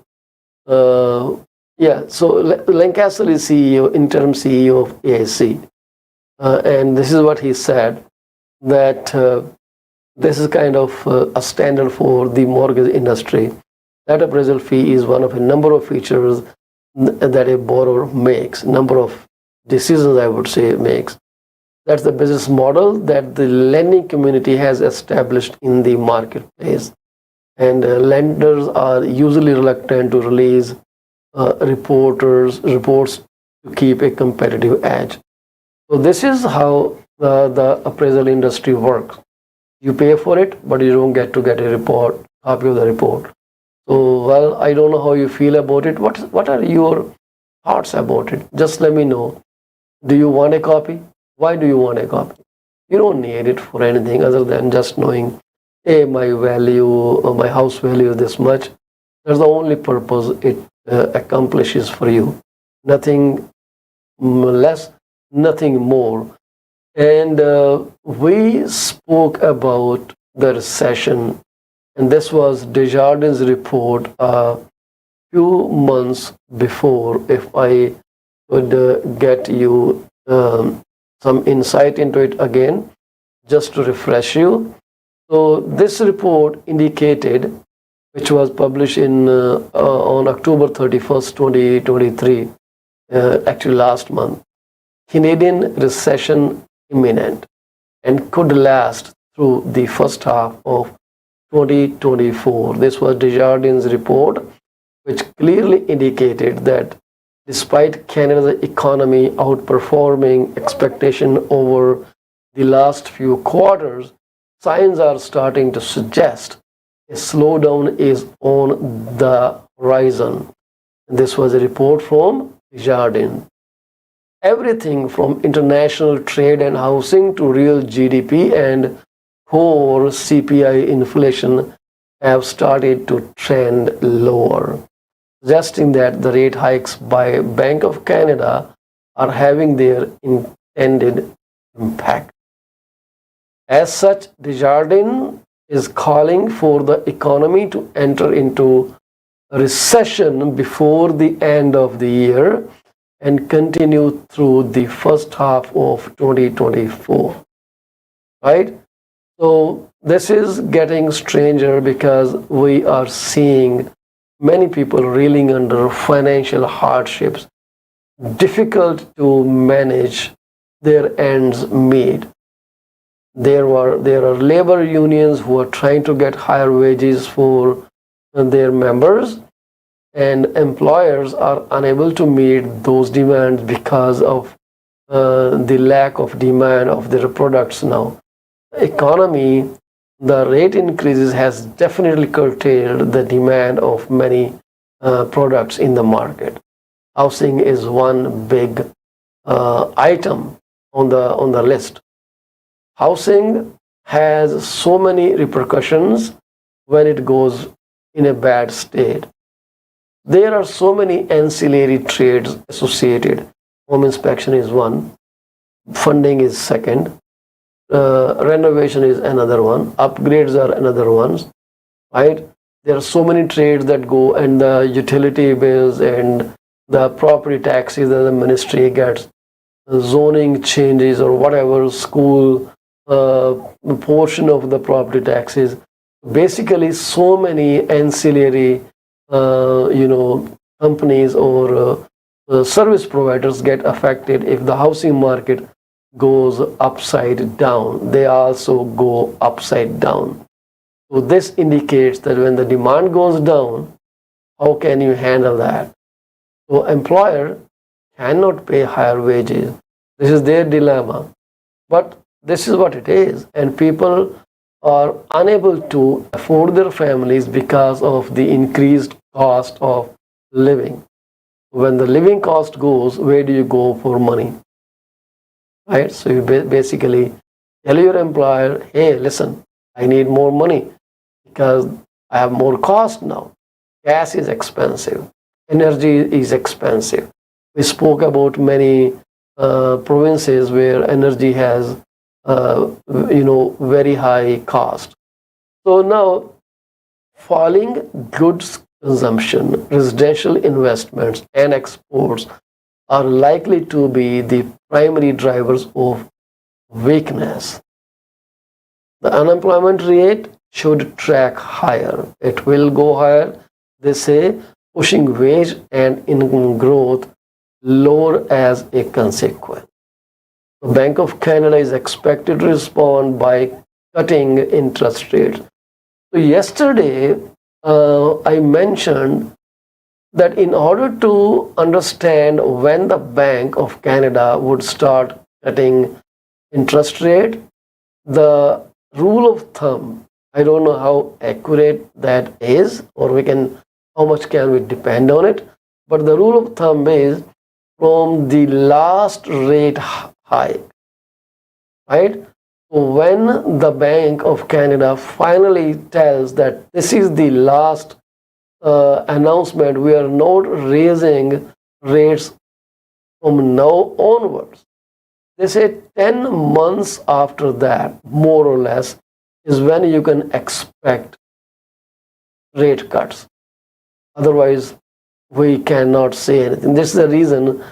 yeah. So Lancaster is CEO, interim CEO of AIC, and this is what he said, that this is kind of a standard for the mortgage industry. That appraisal fee is one of a number of features that a borrower makes, number of decisions, I would say, makes. That's the business model that the lending community has established in the marketplace. And lenders are usually reluctant to release reports to keep a competitive edge. So this is how the appraisal industry works. You pay for it, but you don't get to get a copy of the report. So, well, I don't know how you feel about it. What are your thoughts about it? Just let me know. Do you want a copy? Why do you want a copy? You don't need it for anything other than just knowing, hey, my value, or my house value is this much. That's the only purpose it accomplishes for you. Nothing less, nothing more. And we spoke about the recession, and this was Desjardins' report a few months before. If I could get you some insight into it again, just to refresh you. So this report indicated, which was published on October 31st, 2023, actually last month, Canadian recession imminent and could last through the first half of 2024. This was Desjardins' report, which clearly indicated that despite Canada's economy outperforming expectation over the last few quarters, signs are starting to suggest a slowdown is on the horizon. This was a report from Desjardins. Everything from international trade and housing to real GDP and core CPI inflation have started to trend lower, suggesting that the rate hikes by Bank of Canada are having their intended impact. As such, Desjardins is calling for the economy to enter into a recession before the end of the year and continue through the first half of 2024. Right? So this is getting stranger because we are seeing many people reeling under financial hardships, difficult to manage their ends meet. There are labor unions who are trying to get higher wages for their members, and employers are unable to meet those demands because of the lack of demand of their products now. Economy, the rate increases has definitely curtailed the demand of many products in the market. Housing is one big item on the list. Housing has so many repercussions when it goes in a bad state. There are so many ancillary trades associated. Home inspection is one, funding is second, renovation is another one, upgrades are another ones, right? There are so many trades that go, and the utility bills and the property taxes that the ministry gets, zoning changes or whatever, school portion of the property taxes. Basically, so many ancillary companies or service providers get affected if the housing market goes upside down. They also go upside down. So this indicates that when the demand goes down, how can you handle that? So employer cannot pay higher wages. This is their dilemma. But this is what it is. And people are unable to afford their families because of the increased cost of living. When the living cost goes, where do you go for money? Right? So you basically tell your employer, hey, listen, I need more money because I have more cost now. Gas is expensive. Energy is expensive. We spoke about many provinces where energy has, very high cost. So now, falling goods consumption, residential investments, and exports are likely to be the primary drivers of weakness. The unemployment rate should track higher. It will go higher, they say, pushing wage and income growth lower as a consequence. The Bank of Canada is expected to respond by cutting interest rates. So yesterday, I mentioned that in order to understand when the Bank of Canada would start cutting interest rate, the rule of thumb, I don't know how accurate that is, or how much can we depend on it, but the rule of thumb is from the last rate hike, right? When the Bank of Canada finally tells that this is the last announcement, we are not raising rates from now onwards. They say 10 months after that, more or less, is when you can expect rate cuts. Otherwise, we cannot say anything. This is the reason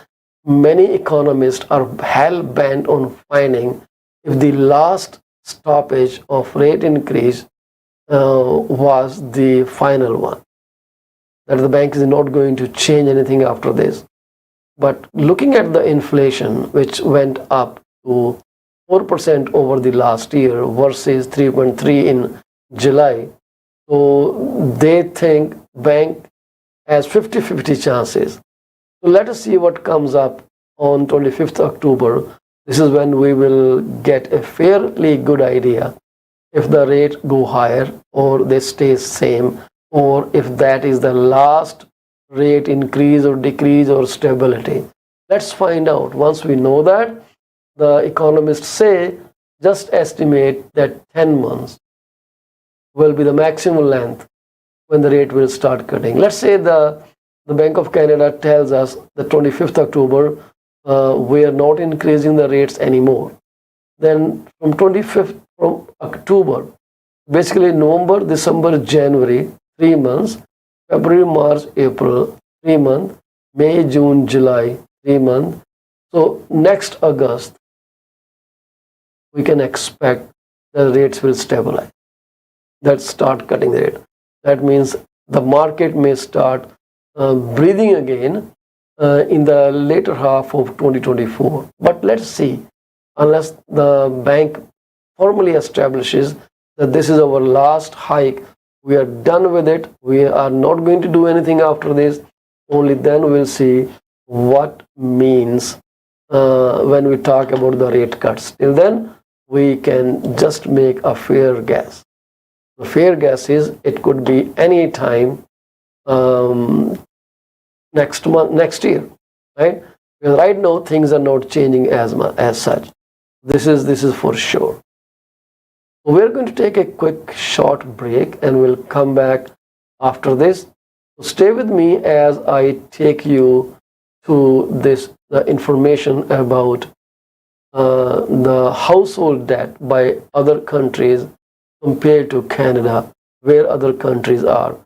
many economists are hell-bent on finding if the last stoppage of rate increase was the final one, that the bank is not going to change anything after this. But looking at the inflation, which went up to 4% over the last year versus 3.3 in July, so they think bank has 50-50 chances. So let us see what comes up on 25th October. This is when we will get a fairly good idea if the rate go higher or they stay same, or if that is the last rate increase or decrease or stability. Let's find out. Once we know that, the economists say just estimate that 10 months will be the maximum length when the rate will start cutting. Let's say the Bank of Canada tells us the 25th October, we are not increasing the rates anymore. Then from 25th from October, basically November, December, January, 3 months, February, March, April, 3 months, May, June, July, 3 months. So next August, we can expect the rates will stabilize. That start cutting the rate. That means the market may start breathing again in the later half of 2024. But let's see, unless the bank formally establishes that this is our last hike, we are done with it, we are not going to do anything after this, only then we'll see what means when we talk about the rate cuts. Till then, we can just make a fair guess. The fair guess is it could be any time next month, next year, right? Because right now things are not changing as such. This is for sure. We're going to take a quick short break and we'll come back after this. So stay with me as I take you to the information about the household debt by other countries compared to Canada, where other countries are.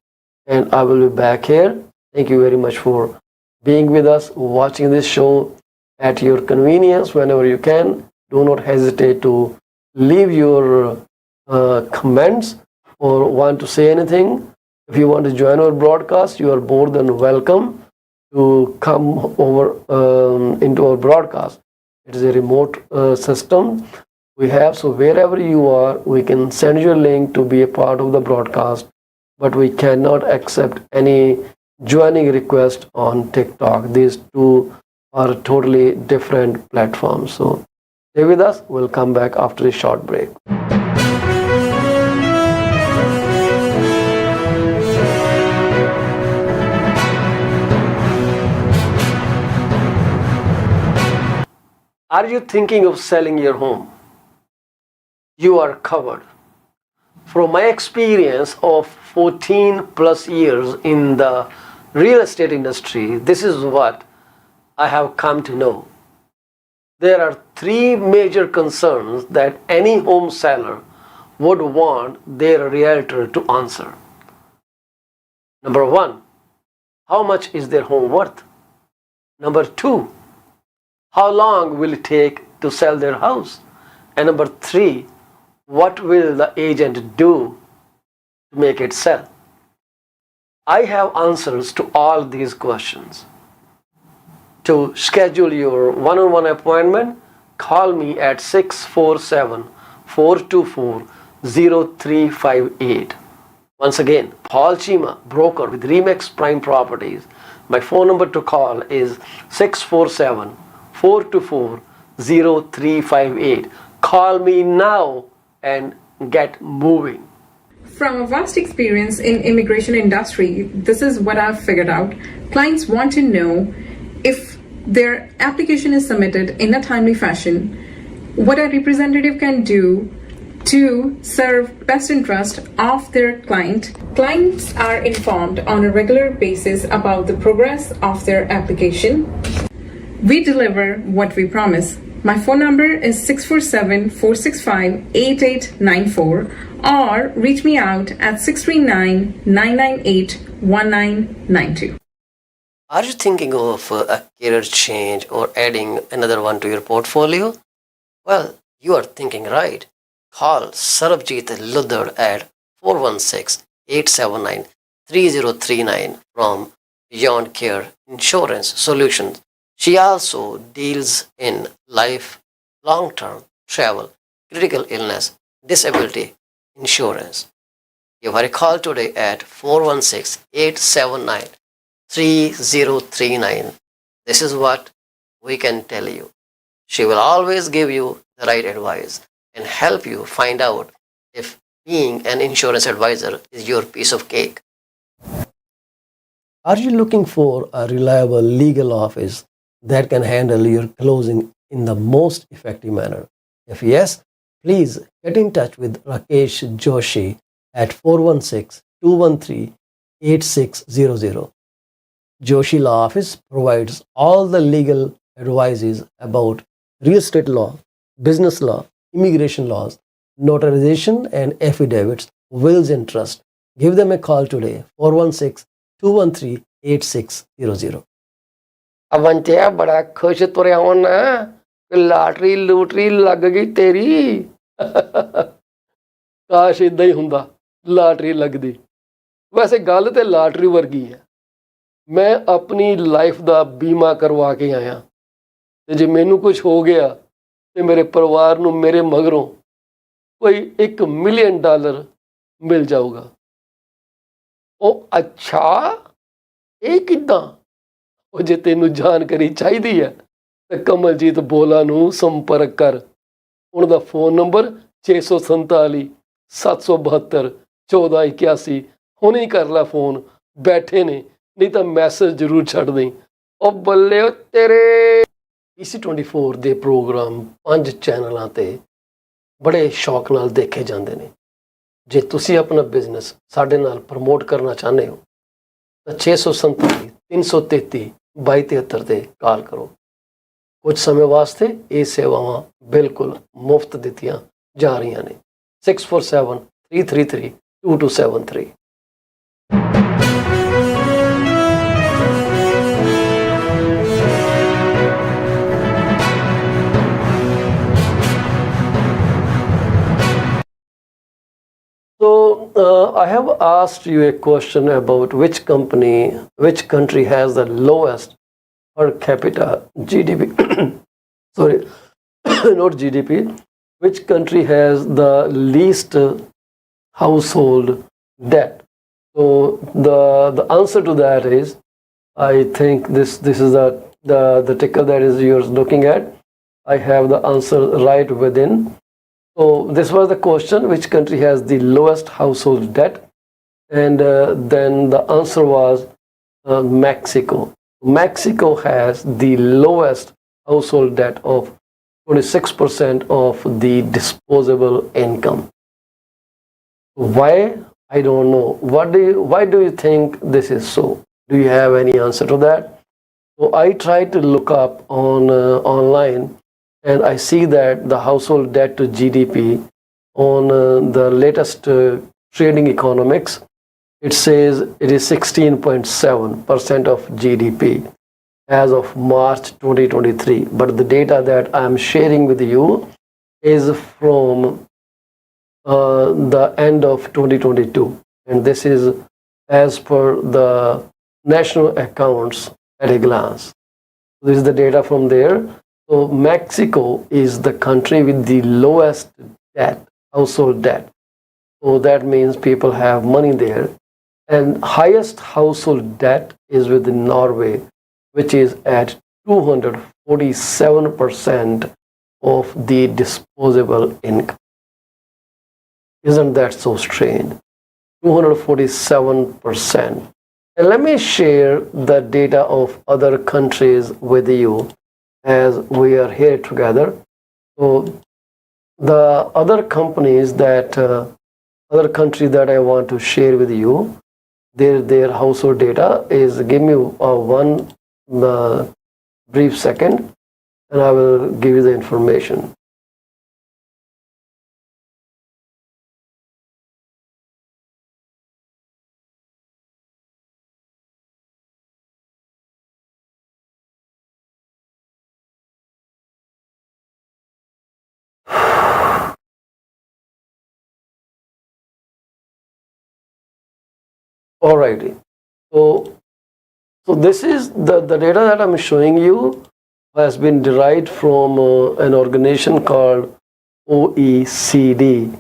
And I will be back here. Thank you very much for being with us, watching this show at your convenience whenever you can. Do not hesitate to leave your comments or want to say anything. If you want to join our broadcast, you are more than welcome to come over into our broadcast. It is a remote system we have, so wherever you are, we can send you a link to be a part of the broadcast, but we cannot accept any joining request on TikTok. These two are totally different platforms. So stay with us. We'll come back after a short break. Are you thinking of selling your home? You are covered. From my experience of 14 plus years in the real estate industry, this is what I have come to know. There are three major concerns that any home seller would want their realtor to answer. Number one, how much is their home worth? Number two, how long will it take to sell their house? And number three, what will the agent do to make it sell? I have answers to all these questions. To schedule your one-on-one appointment, call me at 647-424-0358. Once again, Paul Chima, broker with Remax Prime Properties. My phone number to call is 647-424-0358. Call me now and get moving. From a vast experience in immigration industry, this is what I've figured out. Clients want to know if their application is submitted in a timely fashion, what a representative can do to serve best interest of their client. Clients are informed on a regular basis about the progress of their application. We deliver what we promise. My phone number is 647-465-8894 or reach me out at 639-998-1992. Are you thinking of a career change or adding another one to your portfolio? Well, you are thinking right. Call Sarabjit Luddar at 416-879-3039 from Beyond Care Insurance Solutions. She also deals in life, long-term, travel, critical illness, disability insurance. Give her a call today at 416-879-3039. This is what we can tell you. She will always give you the right advice and help you find out if being an insurance advisor is your piece of cake. Are you looking for a reliable legal office that can handle your closing in the most effective manner? If yes, please get in touch with Rakesh Joshi at 416-213-8600. Joshi Law Office provides all the legal advices about real estate law, business law, immigration laws, notarization and affidavits, wills and trust. Give them a call today, 416-213-8600. ਅਵੰਤਿਆ ਬੜਾ ਖੁਸ਼ ਤੁਰਿਆ ਹੋਣਾ lottery ਲੂਟਰੀ ਲੱਗ ਗਈ ਤੇਰੀ। ਕਾਸ਼ ਇਦਾਂ ਹੀ ਹੁੰਦਾ, ਲਾਟਰੀ ਲੱਗਦੀ। ਵੈਸੇ ਗੱਲ ਤੇ ਲਾਟਰੀ ਵਰਗੀ ਹੈ। ਮੈਂ ਆਪਣੀ ਲਾਈਫ ਦਾ ਬੀਮਾ ਕਰਵਾ ਕੇ ਆਇਆ ਤੇ ਜੇ ਮੈਨੂੰ ਕੁਝ ਹੋ ਗਿਆ ਤੇ ਮੇਰੇ ਪਰਿਵਾਰ ਨੂੰ ਮੇਰੇ ਮਗਰੋਂ ਕੋਈ $1 ਮਿਲੀਅਨ ਮਿਲ ਜਾਊਗਾ। ਉਹ ਅੱਛਾ, ਇਹ ਕਿੱਦਾਂ? ਉਹ ਜੇ ਤੈਨੂੰ ਜਾਣਕਾਰੀ ਚਾਹੀਦੀ ਹੈ ਤਾਂ ਕਮਲਜੀਤ ਬੋਲਾ ਨੂੰ ਸੰਪਰਕ ਕਰ। ਉਹਨਾਂ ਦਾ ਫੋਨ ਨੰਬਰ 647 772 1481। ਹੁਣੇ ਹੀ ਕਰ ਲੈ ਫੋਨ, ਬੈਠੇ ਨੇ, ਨਹੀਂ ਤਾਂ ਮੈਸੇਜ ਜ਼ਰੂਰ ਛੱਡ ਦੇਈਂ। ਉਹ ਬੱਲੇ ਤੇਰੇ। PC24 ਦੇ ਪ੍ਰੋਗਰਾਮ 5 ਚੈਨਲਾਂ ਤੇ ਬੜੇ ਸ਼ੌਕ ਨਾਲ ਦੇਖੇ ਜਾਂਦੇ ਨੇ। ਜੇ ਤੁਸੀਂ ਆਪਣਾ ਬਿਜ਼ਨਸ ਸਾਡੇ ਨਾਲ ਪ੍ਰਮੋਟ ਕਰਨਾ ਚਾਹੁੰਦੇ ਹੋ ਤਾਂ 647 333 2273 ਤੇ ਕਾਲ ਕਰੋ। ਕੁਝ ਸਮੇਂ ਵਾਸਤੇ ਇਹ ਸੇਵਾਵਾਂ ਬਿਲਕੁਲ ਮੁਫਤ ਦਿੱਤੀਆਂ ਜਾ ਰਹੀਆਂ ਨੇ। 6473332273। So I have asked you a question about which country has the lowest per capita GDP. Sorry, not GDP. Which country has the least household debt? So the answer to that is, I think this is the ticker that is yours looking at. I have the answer right within. So this was the question, which country has the lowest household debt? And then the answer was Mexico. Mexico has the lowest household debt of 26% of the disposable income. Why? I don't know. Why do you think this is so? Do you have any answer to that? So I tried to look up on online, and I see that the household debt to GDP on the latest trading economics, it says it is 16.7% of GDP as of March 2023. But the data that I am sharing with you is from the end of 2022, and this is as per the national accounts at a glance. This is the data from there. So Mexico is the country with the lowest debt, household debt. So that means people have money there. And highest household debt is within Norway, which is at 247% of the disposable income. Isn't that so strange? 247%. And let me share the data of other countries with you as we are here together. So the other companies that, other countries that I want to share with you, their household data is, give me one brief second, and I will give you the information. Alrighty. So this is the data that I'm showing you has been derived from an organization called OECD,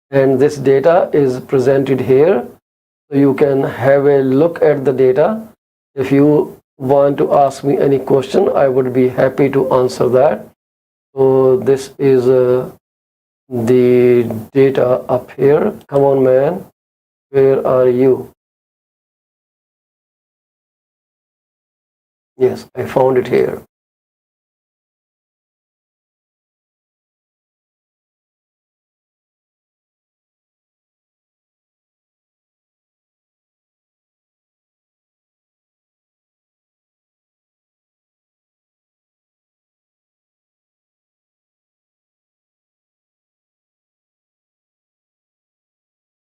and this data is presented here. So you can have a look at the data. If you want to ask me any question, I would be happy to answer that. So this is the data up here. Come on, man. Where are you? Yes, I found it here.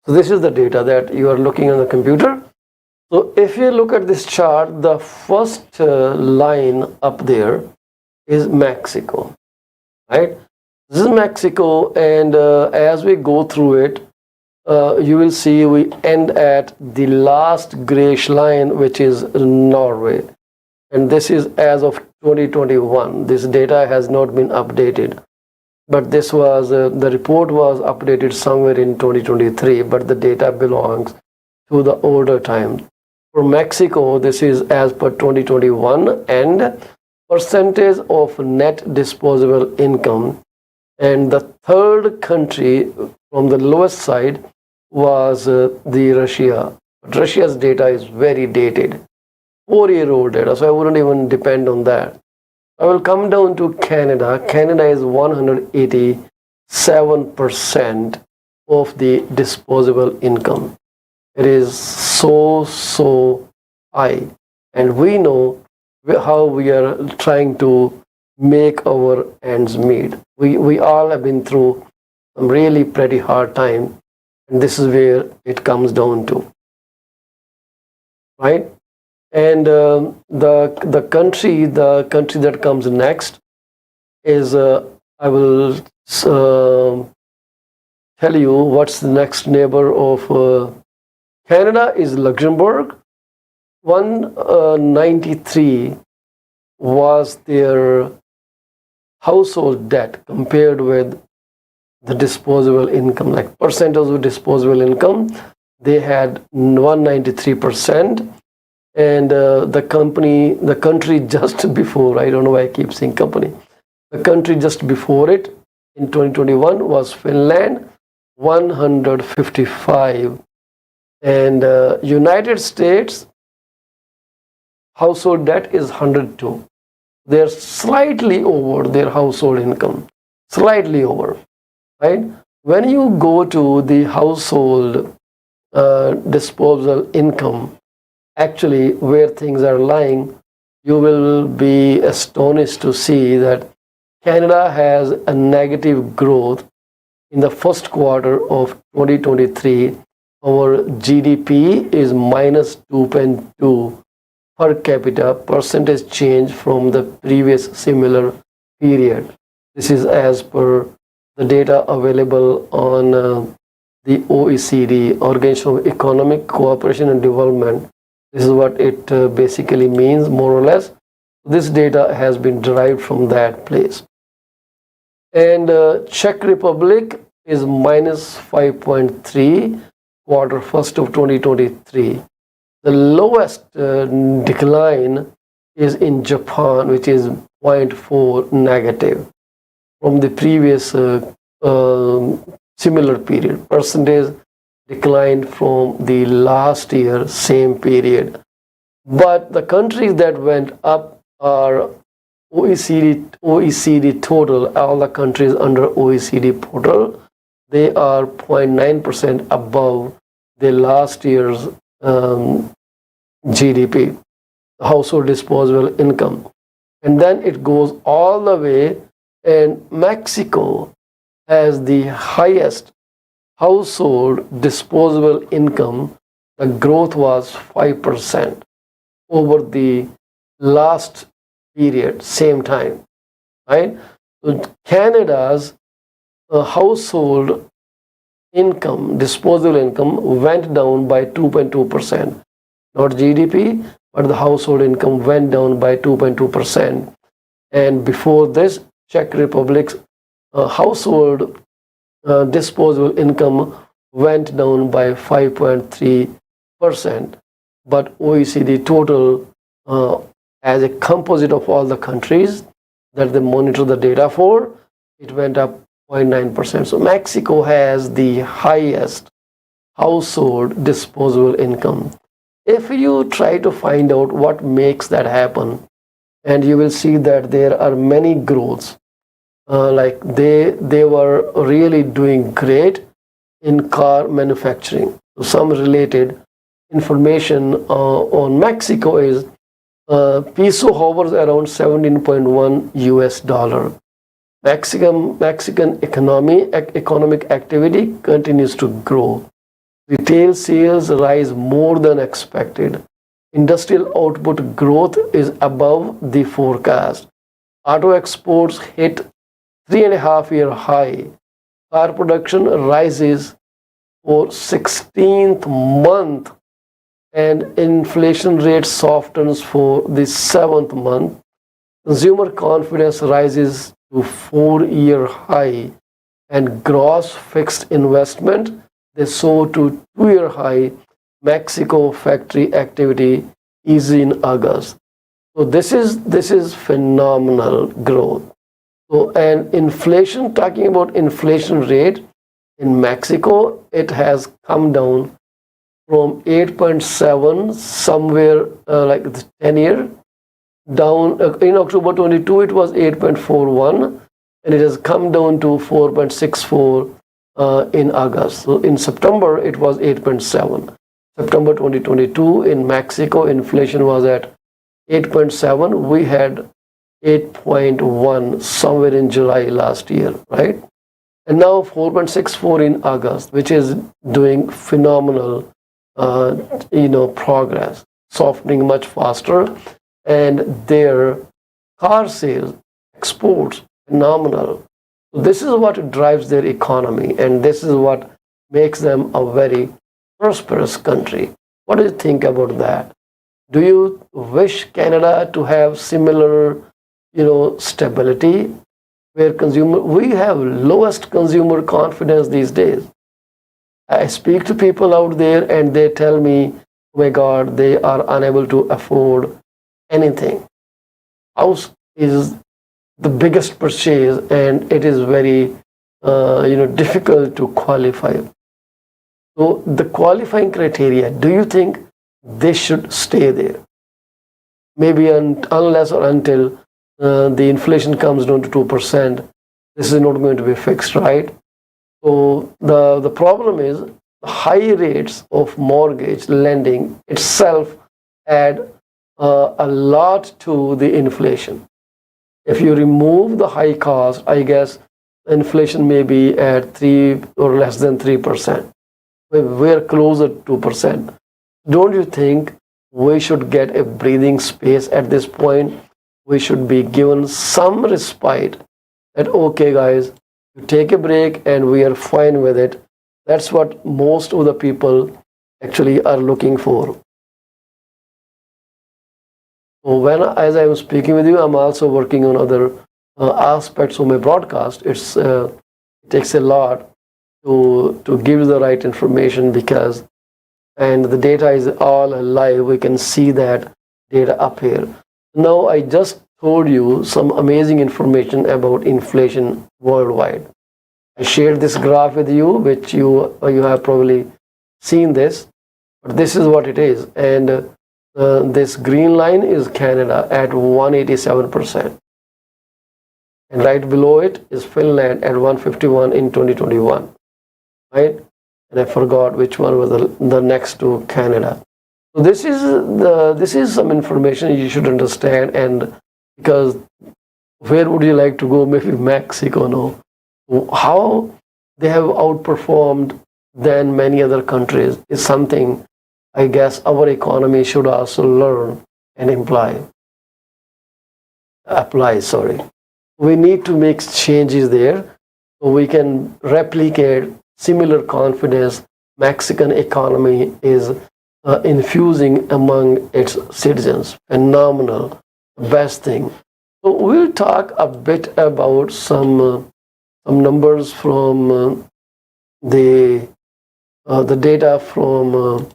So this is the data that you are looking on the computer. So if you look at this chart, the first line up there is Mexico, right? This is Mexico, and as we go through it, you will see we end at the last grayish line, which is Norway. And this is as of 2021. This data has not been updated. But this was, the report was updated somewhere in 2023, but the data belongs to the older time. For Mexico, this is as per 2021 and percentage of net disposable income. And the third country from the lowest side was the Russia. But Russia's data is very dated, 4-year-old data, so I wouldn't even depend on that. I will come down to Canada. Canada is 187% of the disposable income. It is so high. And we know how we are trying to make our ends meet. We all have been through some really pretty hard time. And this is where it comes down to. Right? And the country that comes next is I will tell you what's the next neighbor of Canada is Luxembourg. 193 was their household debt compared with the disposable income, like percentage of disposable income. They had 193%. And the country just before, I don't know why I keep saying company, the country just before it in 2021 was Finland, 155. And United States household debt is 102. They're slightly over their household income. slightly over, right? When you go to the household disposable income, actually where things are lying, you will be astonished to see that Canada has a negative growth in the first quarter of 2023. Our GDP is minus 2.2 per capita percentage change from the previous similar period. This is as per the data available on the OECD, Organization of Economic Cooperation and Development. This is what it basically means, more or less. This data has been derived from that place. And Czech Republic is minus 5.3 quarter first of 2023. The lowest decline is in Japan, which is 0.4 negative from the previous similar period. Percentage declined from the last year same period. But the countries that went up are OECD total, all the countries under OECD portal, they are 0.9% above the last year's GDP, household disposable income. And then it goes all the way, and Mexico has the highest household disposable income. The growth was 5% over the last period, same time, right? So Canada's household income, disposable income, went down by 2.2%. Not GDP, but the household income went down by 2.2%. And before this, Czech Republic's household disposable income went down by 5.3%. But OECD total, as a composite of all the countries that they monitor the data for, it went up 0.9%. So Mexico has the highest household disposable income. If you try to find out what makes that happen, and you will see that there are many growths, like they were really doing great in car manufacturing. So some related information on Mexico is peso hovers around 17.1 US dollar. Mexican economic activity continues to grow. Retail sales rise more than expected. Industrial output growth is above the forecast. Auto exports hit 3.5-year high. Car production rises for 16th month, and inflation rate softens for the 7th month. Consumer confidence rises to 4-year high, and gross fixed investment they soar to 2-year high. Mexico factory activity is in August. So this is phenomenal growth. So, and inflation, talking about inflation rate in Mexico, it has come down from 8.7 somewhere like the 10-year down. In October 22 it was 8.41, and it has come down to 4.64 in August. So in September it was 8.7. September 2022 in Mexico inflation was at 8.7. We had 8.1 somewhere in July last year, right? And now 4.64 in August, which is doing phenomenal progress, softening much faster, and their car sales, exports, phenomenal. So this is what drives their economy, and this is what makes them a very prosperous country. What do you think about that? Do you wish Canada to have similar, stability, where we have lowest consumer confidence these days? I speak to people out there and they tell me, oh my God, they are unable to afford anything. House is the biggest purchase, and it is very, difficult to qualify. So the qualifying criteria, do you think they should stay there? Maybe unless or until the inflation comes down to 2%, This is not going to be fixed, right? So the problem is high rates of mortgage lending itself add a lot to the inflation. If you remove the high cost, I guess inflation may be at 3 or less than 3%. We're closer to 2%. Don't you think we should get a breathing space at this point? We should be given some respite that, okay, guys, you take a break and we are fine with it. That's what most of the people actually are looking for. So as I am speaking with you, I'm also working on other aspects of my broadcast. It takes a lot to give the right information, because and the data is all alive. We can see that data up here. Now I just told you some amazing information about inflation worldwide. I shared this graph with you, which you have probably seen this, but this is what it is. And this green line is Canada at 187%. And right below it is Finland at 151 in 2021, right? And I forgot which one was the next to Canada. So this is some information you should understand. And because where would you like to go? Maybe Mexico, no? How they have outperformed than many other countries is something I guess our economy should also learn and apply. Sorry. We need to make changes there so we can replicate similar confidence Mexican economy is infusing among its citizens. Phenomenal, best thing. So we'll talk a bit about some numbers from the data from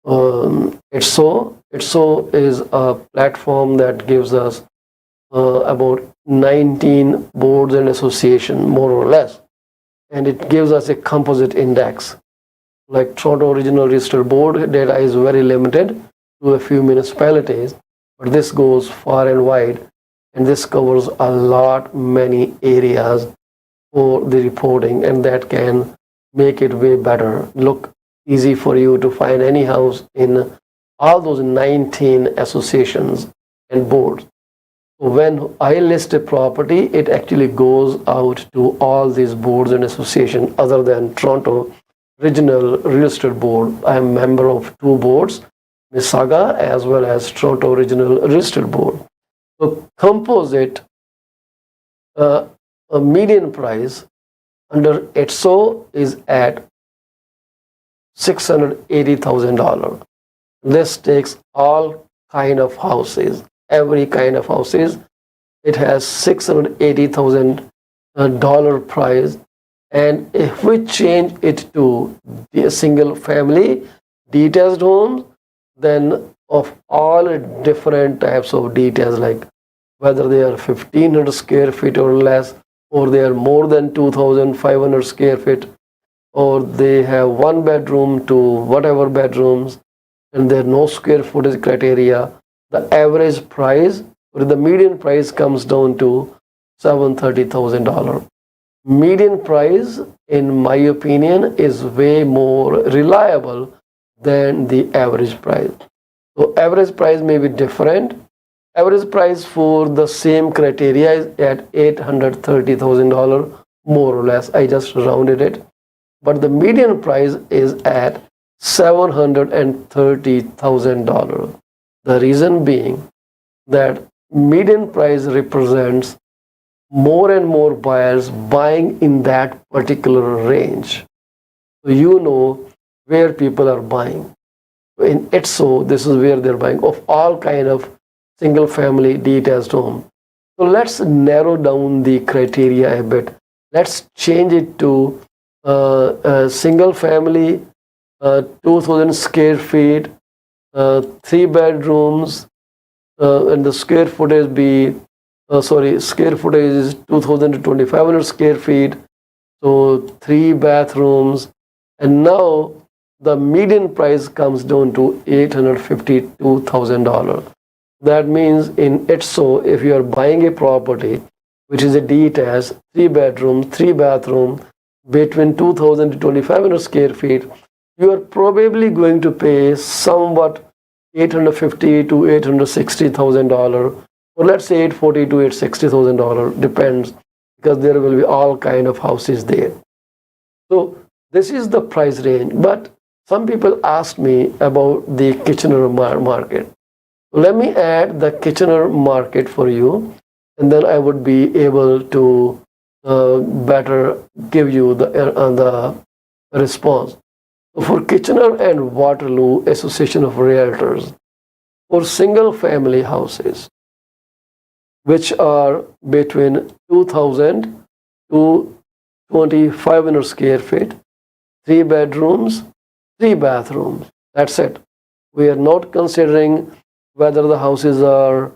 ITSO. ITSO is a platform that gives us about 19 boards and associations, more or less, and it gives us a composite index. Like Toronto Regional Registered Board data is very limited to a few municipalities, but this goes far and wide, and this covers a lot, many areas for the reporting, and that can make it way better. Look easy for you to find any house in all those 19 associations and boards. When I list a property, it actually goes out to all these boards and associations other than Toronto Regional Registered Board. I am a member of 2 boards, Mississauga as well as Toronto Regional Registered Board. So composite a median price under ITSO is at $680,000. This takes all kind of houses, every kind of houses. It has $680,000 price, and if we change it to a single family detached homes, then of all different types of details, like whether they are 1,500 square feet or less, or they are more than 2,500 square feet, or they have 1 bedroom to whatever bedrooms, and there are no square footage criteria, the average price or the median price comes down to $730,000. Median price, in my opinion, is way more reliable than the average price. So average price may be different. Average price for the same criteria is at $830,000, more or less. I just rounded it. But the median price is at $730,000. The reason being that median price represents more and more buyers buying in that particular range. So you know where people are buying. In ITSO, this is where they're buying of all kind of single family detached home. So let's narrow down the criteria a bit. Let's change it to a single family, 2,000 square feet, 3 bedrooms, and the square footage square footage is 2,000 to 2,500 square feet, so 3 bathrooms, and now the median price comes down to $852,000. That means in ITSO, if you are buying a property which is a detached, 3 bedroom, 3 bathroom, between 2,000 to 2,500 square feet, you are probably going to pay somewhat $850 to $860,000, or let's say $840 to $860,000, depends, because there will be all kind of houses there. So this is the price range. But some people ask me about the Kitchener market. Let me add the Kitchener market for you, and then I would be able to better give you the response. For Kitchener and Waterloo Association of Realtors, for single family houses, which are between 2,000 to 2,500 square feet, 3 bedrooms, 3 bathrooms. That's it. We are not considering whether the houses are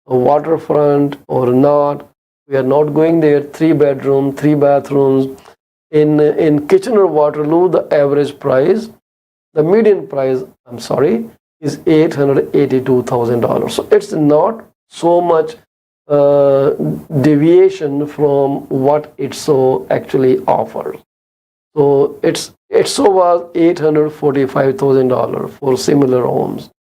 waterfront or not. We are not going there. 3 bedroom, 3 bathrooms. In Kitchener Waterloo, the average price, the median price, is $882,000. So it's not so much deviation from what ITSO actually offers. So ITSO was $845,000 for similar homes,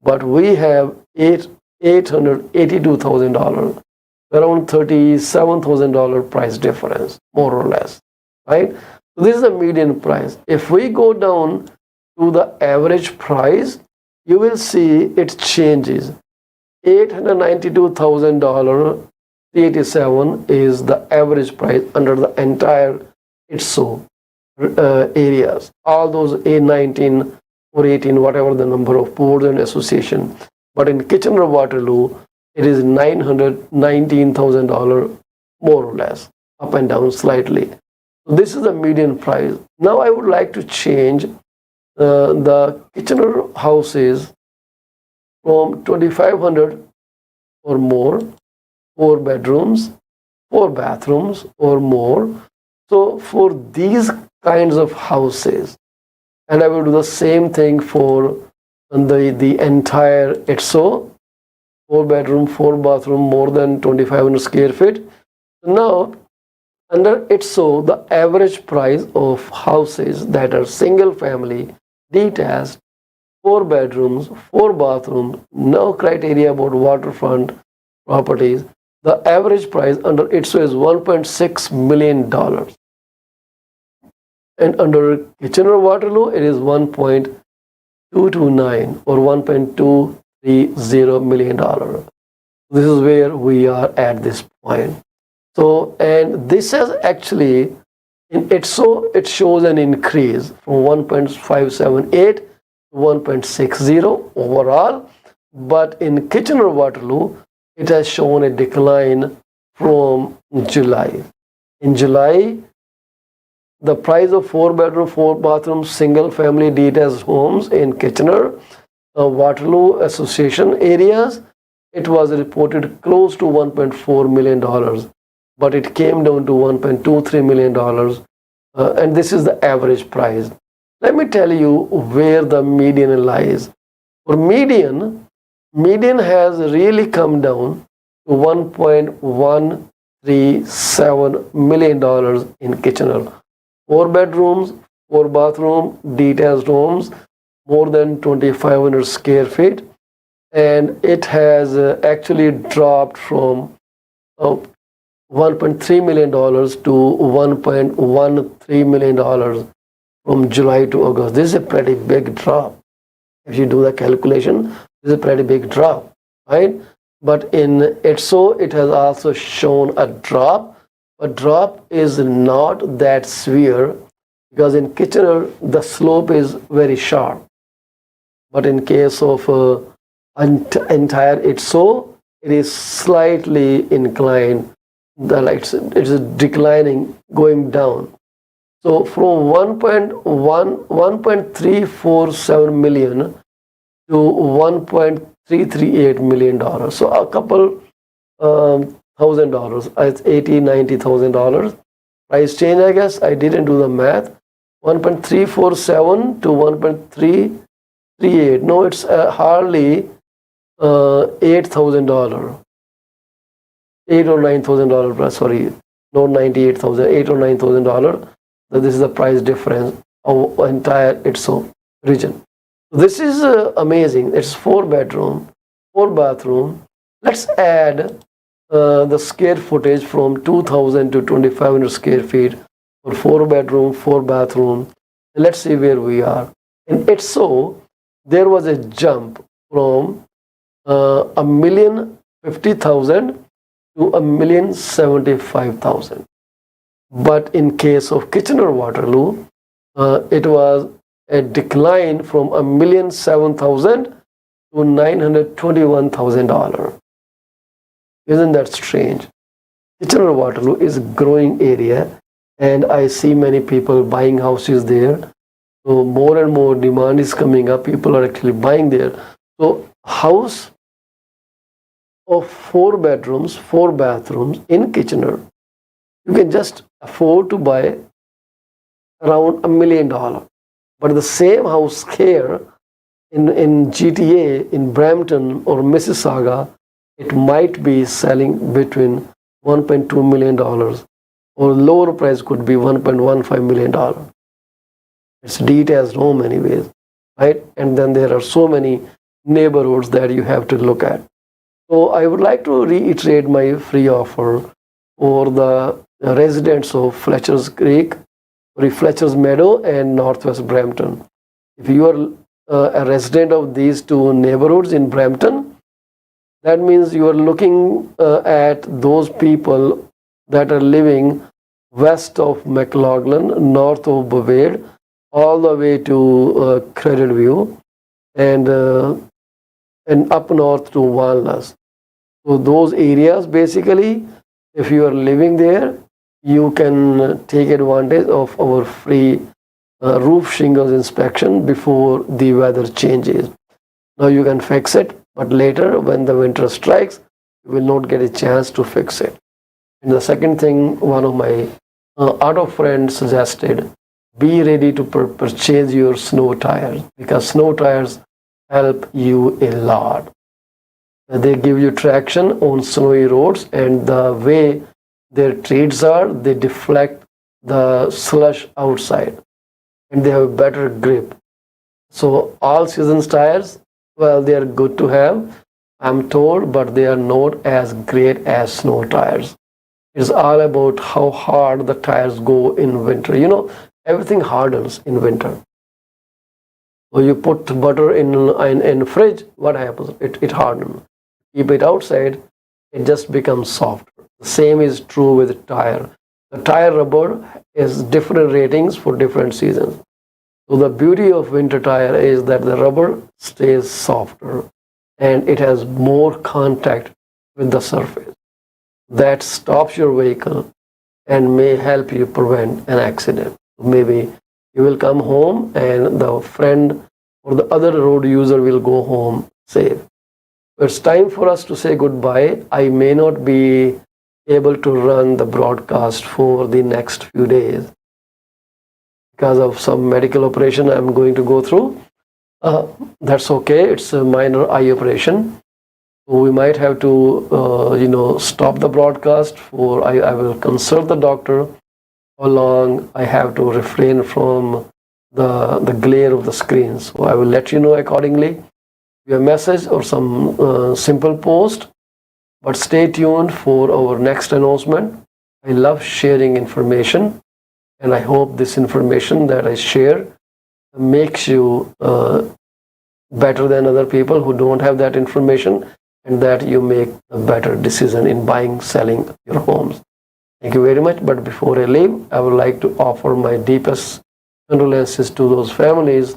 but we have $882,000, around $37,000 price difference, more or less, right? So this is the median price. If we go down to the average price, you will see it changes. $892,000, 387 is the average price under the entire ITSO areas. All those A19 or 18, whatever the number of boards and association. But in Kitchener Waterloo, it is $919,000, more or less, up and down slightly. So this is the median price. Now I would like to change the Kitchener houses from 2,500 or more, 4 bedrooms, 4 bathrooms or more. So for these kinds of houses, and I will do the same thing for the entire ITSO, 4 bedroom, 4 bathroom, more than 2,500 square feet. Now, under ITSO, the average price of houses that are single family, detached, 4 bedrooms, 4 bathrooms, no criteria about waterfront properties, the average price under ITSO is $1.6 million. And under Kitchener Waterloo, it is 1.229 or $1.230 million. This is where we are at this point. So, and this has actually, in ITSO, it shows an increase from 1.578 to 1.60 overall. But in Kitchener Waterloo, it has shown a decline from July. In July, the price of 4 bedroom, 4 bathroom, single family detached homes in Kitchener, Waterloo Association areas, it was reported close to $1.4 million, but it came down to $1.23 million. And this is the average price. Let me tell you where the median lies. For median has really come down to $1.137 million in Kitchener. 4 bedrooms, 4 bathroom, detached homes, more than 2,500 square feet. And it has actually dropped from $1.3 million to $1.13 million from July to August. This is a pretty big drop. If you do the calculation, this is a pretty big drop, right? But in ITSO, it has also shown a drop. A drop is not that severe because in Kitchener, the slope is very sharp. But in case of entire ITSO, it is slightly inclined. It is declining, going down. So from 1.347 million to $1.338 million. So a couple $1,000. It's $80,000-$90,000 price change. I guess I didn't do the math. 1.347 to 1.338. No, it's hardly $8,000. $8 or $9,000. Sorry, not 98,000, $8 or $9,000. So this is the price difference of entire ITSO region. This is amazing. It's 4 bedroom, 4 bathroom. Let's add the square footage from 2,000 to 2,500 square feet for 4 bedroom, 4 bathroom. Let's see where we are. In ITSO, there was a jump from 1,050,000 to 1,075,000. But in case of Kitchener-Waterloo, it was a decline from 1,007,000 to $921,000. Isn't that strange? Kitchener-Waterloo is a growing area, and I see many people buying houses there. So more and more demand is coming up. People are actually buying there. So house of 4 bedrooms, 4 bathrooms in Kitchener, you can just afford to buy around $1 million. But the same house here in GTA, in Brampton or Mississauga, it might be selling between $1.2 million, or lower price could be $1.15 million. It's detached home anyways, right? And then there are so many neighborhoods that you have to look at. So I would like to reiterate my free offer for the residents of Fletcher's Creek, Fletcher's Meadow, and Northwest Brampton. If you are a resident of these two neighborhoods in Brampton, that means you are looking at those people that are living west of McLaughlin, north of Bovade, all the way to Credit View, and up north to Walnut. So those areas, basically, if you are living there, you can take advantage of our free roof shingles inspection before the weather changes. Now you can fix it, but later when the winter strikes, you will not get a chance to fix it. And the second thing, one of my auto friends suggested, be ready to purchase your snow tires, because snow tires help you a lot. They give you traction on snowy roads, and the way their treads are, they deflect the slush outside, and they have a better grip. So all seasons tires, well, they are good to have, I'm told, but they are not as great as snow tires. It's all about how hard the tires go in winter. You know, everything hardens in winter. So you put butter in fridge, what happens? It hardens. Keep it outside, it just becomes softer. The same is true with tire. The tire rubber is different ratings for different seasons. So the beauty of winter tire is that the rubber stays softer and it has more contact with the surface. That stops your vehicle and may help you prevent an accident. Maybe you will come home and the friend or the other road user will go home safe. It's time for us to say goodbye. I may not be able to run the broadcast for the next few days because of some medical operation I'm going to go through. That's okay. It's a minor eye operation. We might have to, stop the broadcast for, I will consult the doctor how long I have to refrain from the glare of the screen. So I will let you know accordingly via message or some simple post. But stay tuned for our next announcement. I love sharing information, and I hope this information that I share makes you better than other people who don't have that information, and that you make a better decision in buying, selling your homes. Thank you very much. But before I leave, I would like to offer my deepest condolences to those families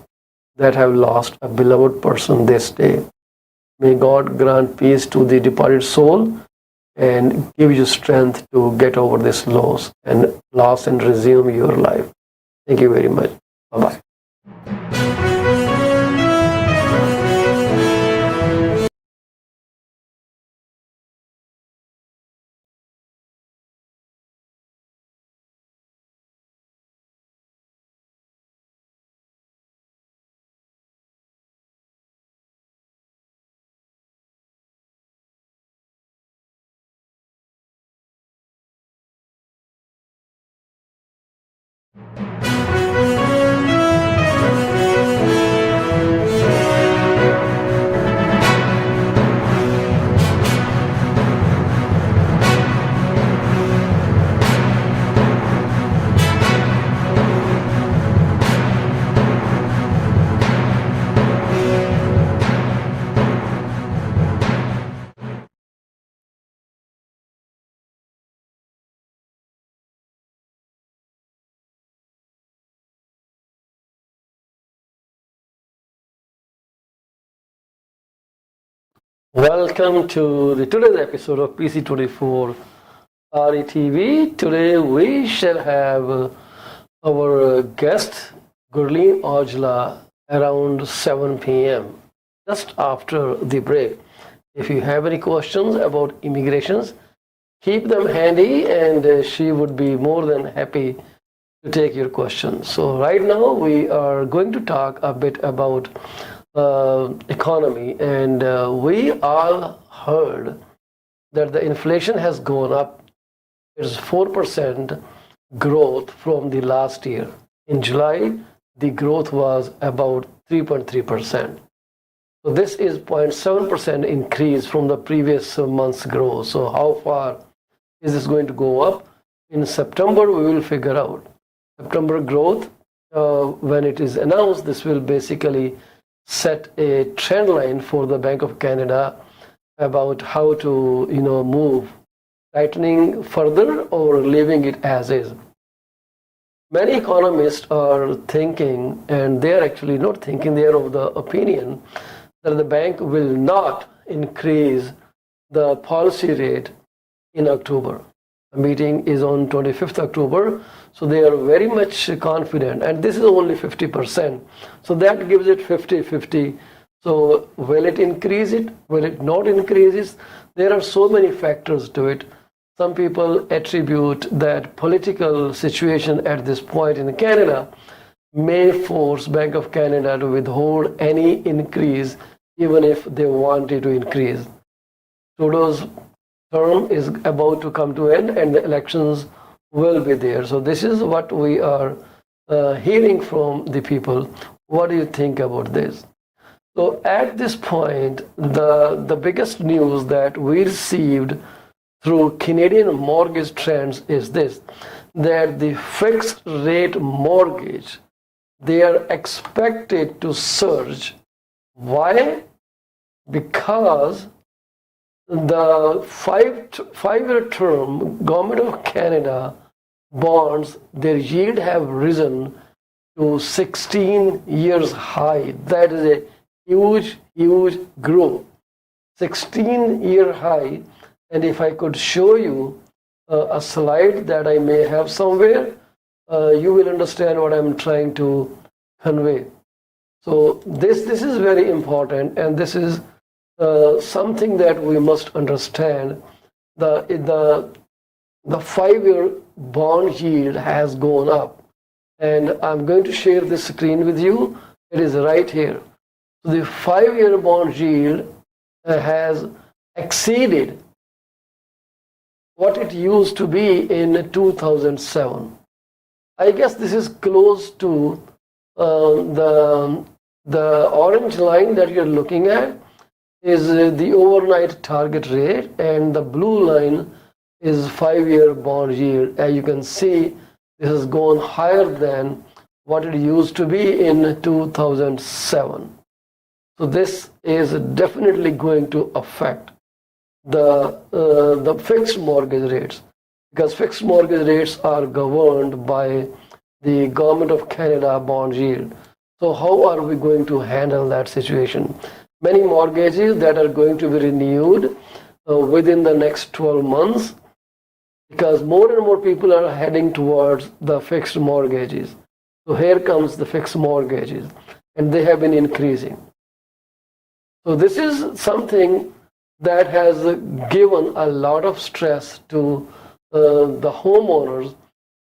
that have lost a beloved person this day. May God grant peace to the departed soul and give you strength to get over this loss and resume your life. Thank you very much. Bye-bye. Welcome to the today's episode of PC24 RETV. Today we shall have our guest Gurleen Aujla around 7 p.m. just after the break. If you have any questions about immigrations, keep them handy and she would be more than happy to take your questions. So right now we are going to talk a bit about economy, and we all heard that the inflation has gone up. It's 4% growth from the last year. In July, the growth was about 3.3%. So this is 0.7% increase from the previous month's growth. So how far is this going to go up? In September, we will figure out. September growth, when it is announced, this will basically set a trend line for the Bank of Canada about how to move, tightening further or leaving it as is. Many economists are thinking, and they are actually not thinking, they are of the opinion that the bank will not increase the policy rate in October. The meeting is on 25th October, so they are very much confident, and this is only 50%. So that gives it 50-50. So will it increase it? Will it not increase it? There are so many factors to it. Some people attribute that political situation at this point in Canada may force Bank of Canada to withhold any increase, even if they wanted to increase. Trudeau's term is about to come to end and the elections will be there. So this is what we are hearing from the people. What do you think about this? So at this point, the biggest news that we received through Canadian mortgage trends is this, that the fixed rate mortgage, they are expected to surge. Why? Because the five-year term Government of Canada bonds, their yield have risen to 16 years high. That is a huge growth. 16-year high. And if I could show you a slide that I may have somewhere, you will understand what I'm trying to convey. So this is very important, and this is something that we must understand. The 5-year bond yield has gone up, and I'm going to share this screen with you. It is right here. So the 5-year bond yield has exceeded what it used to be in 2007. I guess this is close to the orange line that you're looking at is the overnight target rate, and the blue line is 5-year bond yield. As you can see, this has gone higher than what it used to be in 2007. So this is definitely going to affect the fixed mortgage rates, because fixed mortgage rates are governed by the Government of Canada bond yield. So how are we going to handle that situation? Many mortgages that are going to be renewed within the next 12 months, because more and more people are heading towards the fixed mortgages. So here comes the fixed mortgages, and they have been increasing. So this is something that has given a lot of stress to the homeowners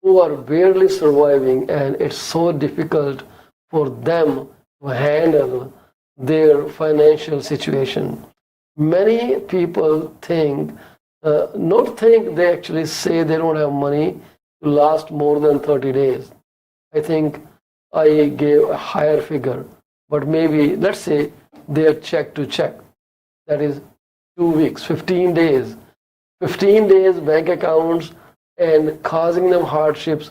who are barely surviving, and it's so difficult for them to handle their financial situation. Many people they actually say they don't have money to last more than 30 days. I think I gave a higher figure, but maybe let's say they are check to check. That is 2 weeks, 15 days. 15 days bank accounts and causing them hardships.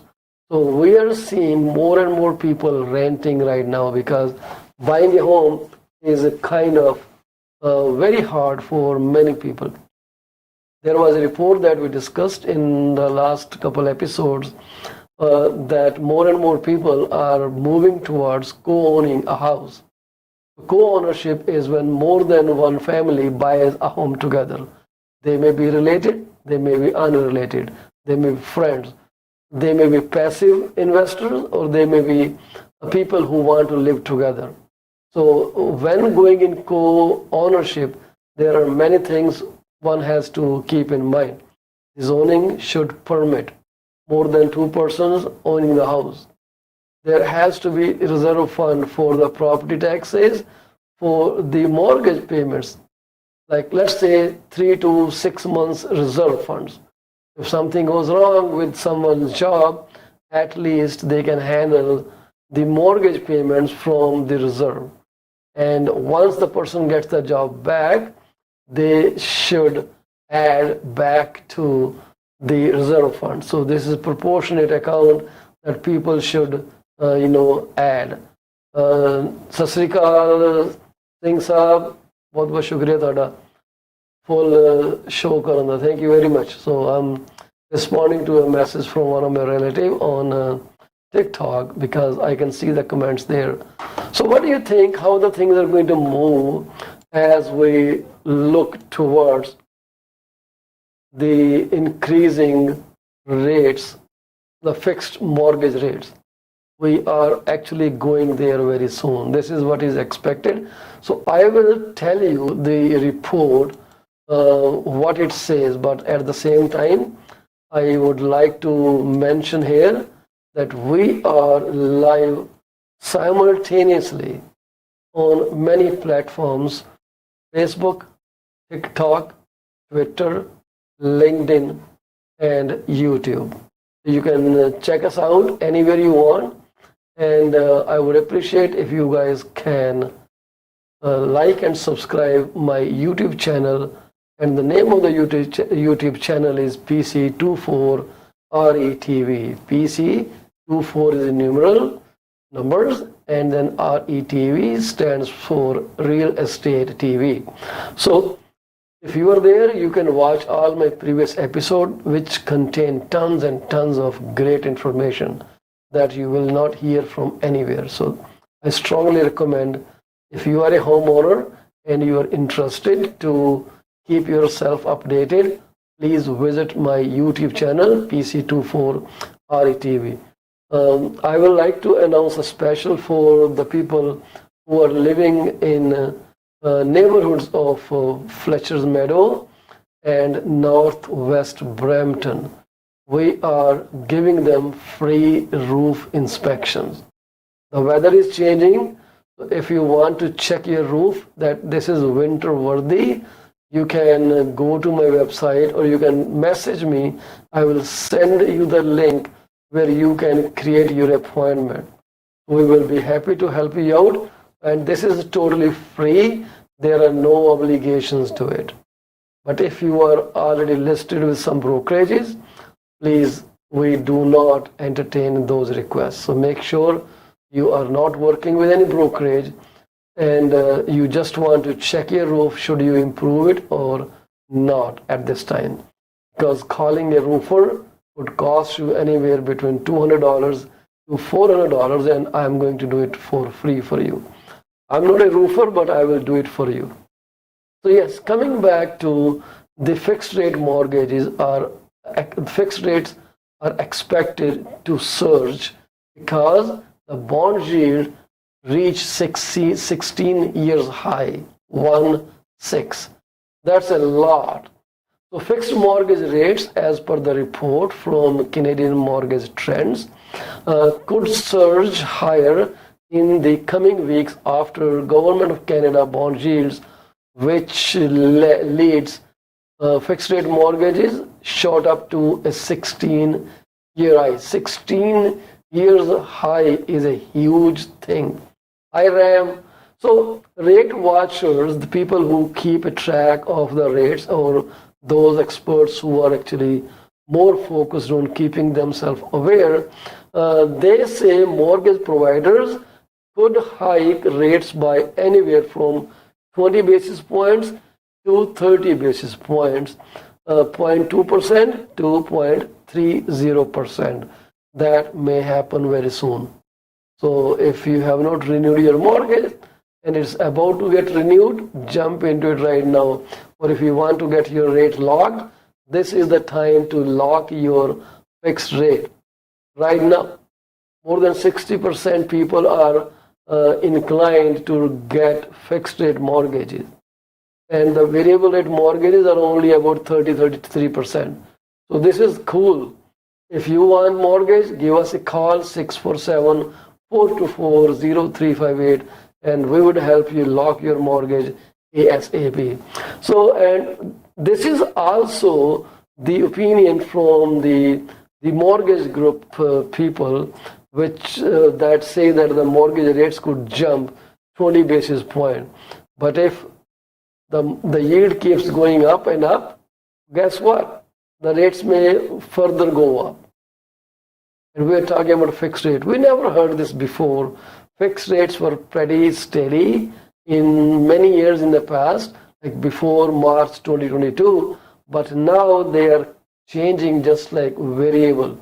So we are seeing more and more people renting right now, because buying a home is a kind of very hard for many people. There was a report that we discussed in the last couple episodes that more and more people are moving towards co-owning a house. Co-ownership is when more than one family buys a home together. They may be related, they may be unrelated, they may be friends, they may be passive investors, or they may be people who want to live together. So when going in co-ownership, there are many things one has to keep in mind. Zoning should permit more than two persons owning the house. There has to be a reserve fund for the property taxes, for the mortgage payments, like let's say 3 to 6 months reserve funds. If something goes wrong with someone's job, at least they can handle the mortgage payments from the reserve. And once the person gets the job back, they should add back to the reserve fund. So this is a proportionate account that people should, add. Sat Sri ਅਕਾਲ ਸਿੰਘ ਸਾਹਿਬ, ਬਹੁਤ ਬਹੁਤ ਸ਼ੁਕਰੀਆ ਤੁਹਾਡਾ full show ਕਰਨ ਦਾ. Thank you very much. So I'm responding to a message from one of my relative on TikTok because I can see the comments there. So what do you think, how the things are going to move as we look towards the increasing rates, the fixed mortgage rates? We are actually going there very soon. This is what is expected. So I will tell you the report, what it says, but at the same time, I would like to mention here that we are live simultaneously on many platforms: Facebook, TikTok, Twitter, LinkedIn, and YouTube. You can check us out anywhere you want, and I would appreciate if you guys can like and subscribe my YouTube channel. And the name of the YouTube channel is PC24RETV. PC24 is in numbers, and then RETV stands for Real Estate TV. So if you are there, you can watch all my previous episodes, which contain tons and tons of great information that you will not hear from anywhere. So I strongly recommend, if you are a homeowner and you are interested to keep yourself updated, please visit my YouTube channel, PC24RETV. I would like to announce a special for the people who are living in neighborhoods of Fletcher's Meadow and Northwest Brampton. We are giving them free roof inspections. The weather is changing. If you want to check your roof that this is winter worthy, you can go to my website or you can message me. I will send you the link where you can create your appointment. We will be happy to help you out, and this is totally free. There are no obligations to it. But if you are already listed with some brokerages, please, we do not entertain those requests. So make sure you are not working with any brokerage, and you just want to check your roof, should you improve it or not at this time. Because calling a roofer would cost you anywhere between $200 to $400, and I'm going to do it for free for you. I'm not a roofer, but I will do it for you. So yes, coming back to the fixed rate mortgages, fixed rates are expected to surge because the bond yield reached 16 years high, 1.6. That's a lot. So fixed mortgage rates, as per the report from Canadian Mortgage Trends, could surge higher in the coming weeks after Government of Canada bond yields, which leads fixed rate mortgages, shot up to a 16-year high. 16 years high is a huge thing. So rate watchers, the people who keep a track of the rates, or those experts who are actually more focused on keeping themselves aware, they say mortgage providers could hike rates by anywhere from 20 basis points to 30 basis points, 0.2% to 0.30%. That may happen very soon. So if you have not renewed your mortgage and it's about to get renewed, jump into it right now. Or if you want to get your rate locked, this is the time to lock your fixed rate right now. More than 60% people are inclined to get fixed rate mortgages, and the variable rate mortgages are only about 33%. So this is cool. If you want mortgage, give us a call, 647-424-0358, and we would help you lock your mortgage ASAP. So, and this is also the opinion from the mortgage group people, which that say that the mortgage rates could jump 20 basis point. But if the yield keeps going up and up, guess what? The rates may further go up. And we're talking about fixed rate. We never heard this before. Fixed rates were pretty steady in many years in the past, like before March 2022, but now they are changing just like variable.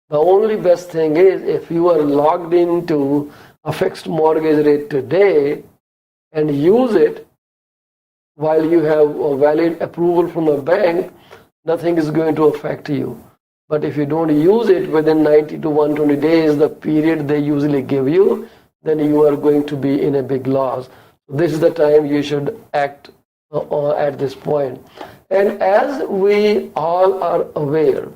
The only best thing is if you are logged into a fixed mortgage rate today and use it while you have a valid approval from a bank, nothing is going to affect you. But if you don't use it within 90 to 120 days, the period they usually give you, then you are going to be in a big loss. This is the time you should act at this point. And as we all are aware,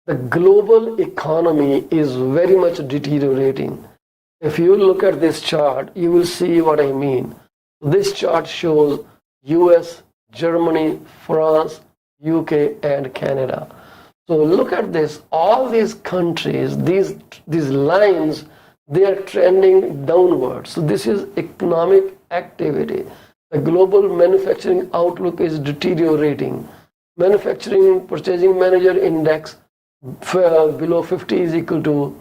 the global economy is very much deteriorating. If you look at this chart, you will see what I mean. This chart shows US, Germany, France, UK, and Canada. So look at this. All these countries, these lines, they are trending downwards. So this is economic activity. The global manufacturing outlook is deteriorating. Manufacturing Purchasing Manager Index below 50 is equal to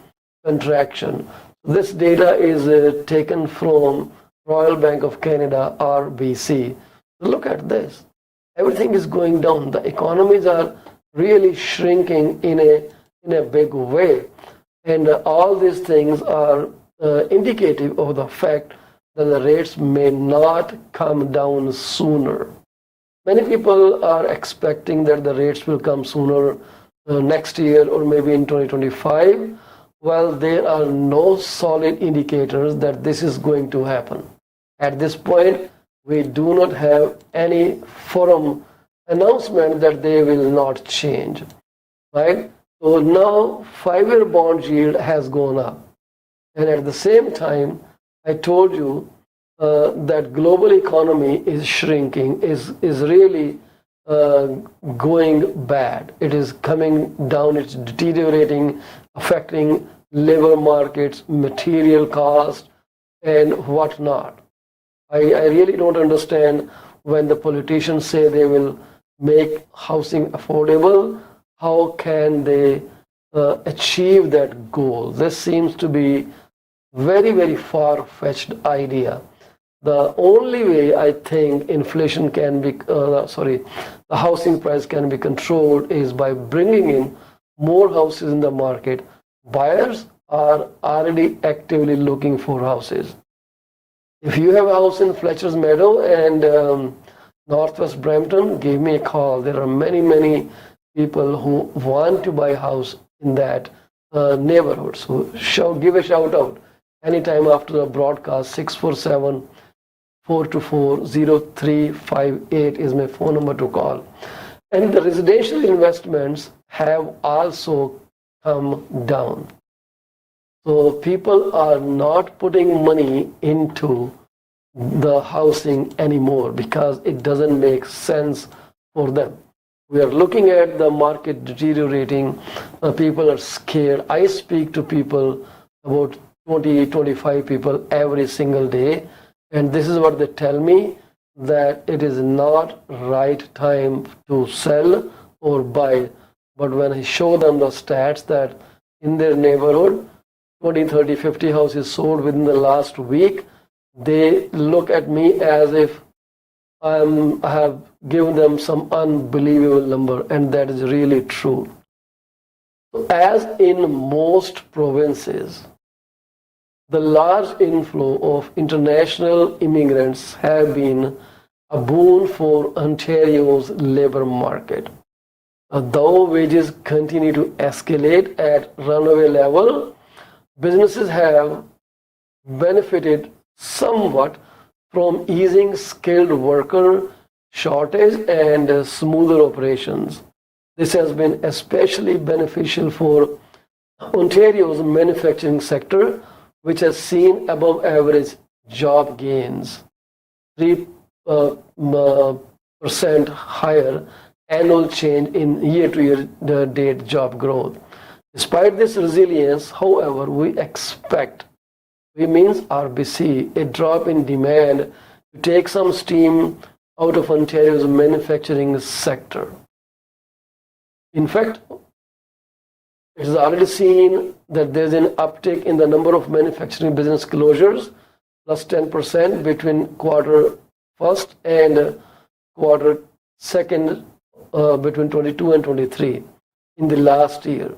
contraction. This data is taken from Royal Bank of Canada, RBC. Look at this. Everything is going down. The economies are really shrinking in a big way. And all these things are indicative of the fact that the rates may not come down sooner. Many people are expecting that the rates will come sooner next year or maybe in 2025. Well, there are no solid indicators that this is going to happen. At this point, we do not have any firm announcement that they will not change, right? So now 5-year bond yield has gone up. And at the same time, I told you that global economy is shrinking, is really going bad. It is coming down, it's deteriorating, affecting labor markets, material cost, and whatnot. I really don't understand when the politicians say they will make housing affordable. How can they achieve that goal? This seems to be very, very far-fetched idea. The only way I think inflation can be, the housing price can be controlled is by bringing in more houses in the market. Buyers are already actively looking for houses. If you have a house in Fletcher's Meadow and Northwest Brampton, give me a call. There are many, many people who want to buy a house in that neighborhood. So give a shout out anytime after the broadcast. 647-424-0358 is my phone number to call. And the residential investments have also come down. So people are not putting money into the housing anymore because it doesn't make sense for them. We are looking at the market deteriorating. People are scared. I speak to people, about 20-25 people every single day, and this is what they tell me, that it is not right time to sell or buy. But when I show them the stats that in their neighborhood 20, 30, 50 houses sold within the last week, they look at me as if I have given them some unbelievable number, and that is really true. As in most provinces, the large inflow of international immigrants have been a boon for Ontario's labour market. Though wages continue to escalate at runaway level, businesses have benefited somewhat from easing skilled worker shortage and smoother operations. This has been especially beneficial for Ontario's manufacturing sector, which has seen above average job gains, 3% higher annual change in year-to-year date job growth. Despite this resilience, however, we means RBC, a drop in demand to take some steam out of Ontario's manufacturing sector. In fact, it is already seen that there's an uptick in the number of manufacturing business closures, plus 10% between quarter first and quarter second, between 22 and 23 in the last year.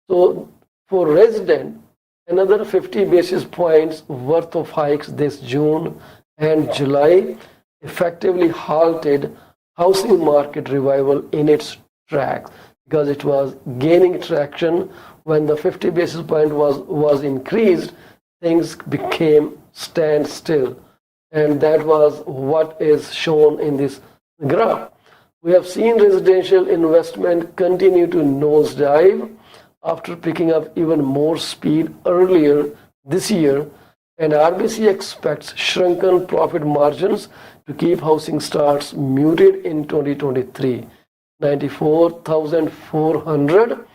So for resident, another 50 basis points worth of hikes this June and July effectively halted housing market revival in its tracks, because it was gaining traction. When the 50 basis point was increased, things became standstill, and that was what is shown in this graph. We have seen residential investment continue to nosedive after picking up even more speed earlier this year, and RBC expects shrunken profit margins to keep housing starts muted in 2023, 94,400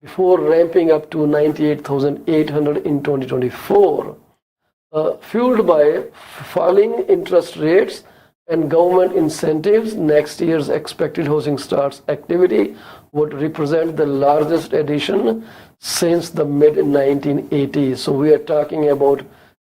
before ramping up to 98,800 in 2024, fueled by falling interest rates and government incentives. Next year's expected housing starts activity would represent the largest addition since the mid-1980s. So we are talking about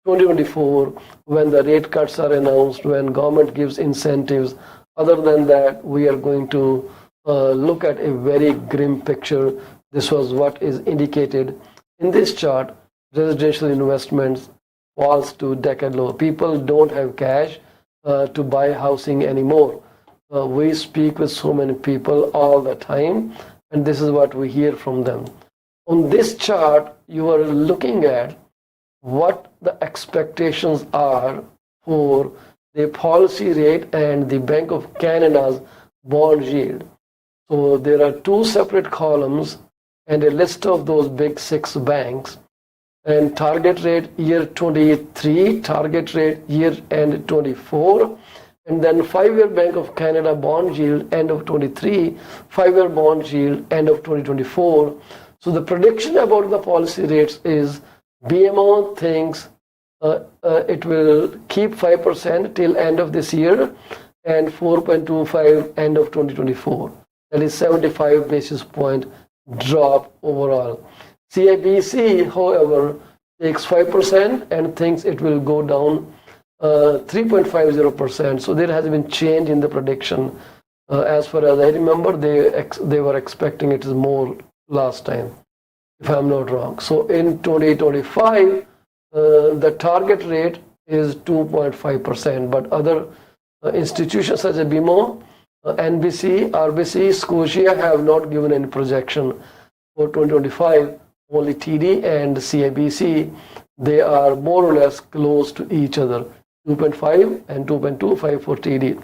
2024 when the rate cuts are announced, when government gives incentives. Other than that, we are going to look at a very grim picture. This was what is indicated in this chart. Residential investments falls to decade low. People don't have cash to buy housing anymore. We speak with so many people all the time, and this is what we hear from them. On this chart, you are looking at what the expectations are for the policy rate and the Bank of Canada's bond yield. So there are two separate columns and a list of those big six banks, and target rate year 23, target rate year end 24, and then 5-year Bank of Canada bond yield end of 23, 5-year bond yield end of 2024. So the prediction about the policy rates is BMO thinks it will keep 5% till end of this year and 4.25 end of 2024. That is 75 basis point drop overall. CIBC, however, takes 5% and thinks it will go down 3.50%. So there has been change in the prediction. As far as I remember, they were expecting it is more last time, if I'm not wrong. So in 2025, the target rate is 2.5%, but other institutions such as BMO, NBC, RBC, Scotia have not given any projection for 2025. Only TD and CIBC, they are more or less close to each other, 2.5 and 2.25 for TD.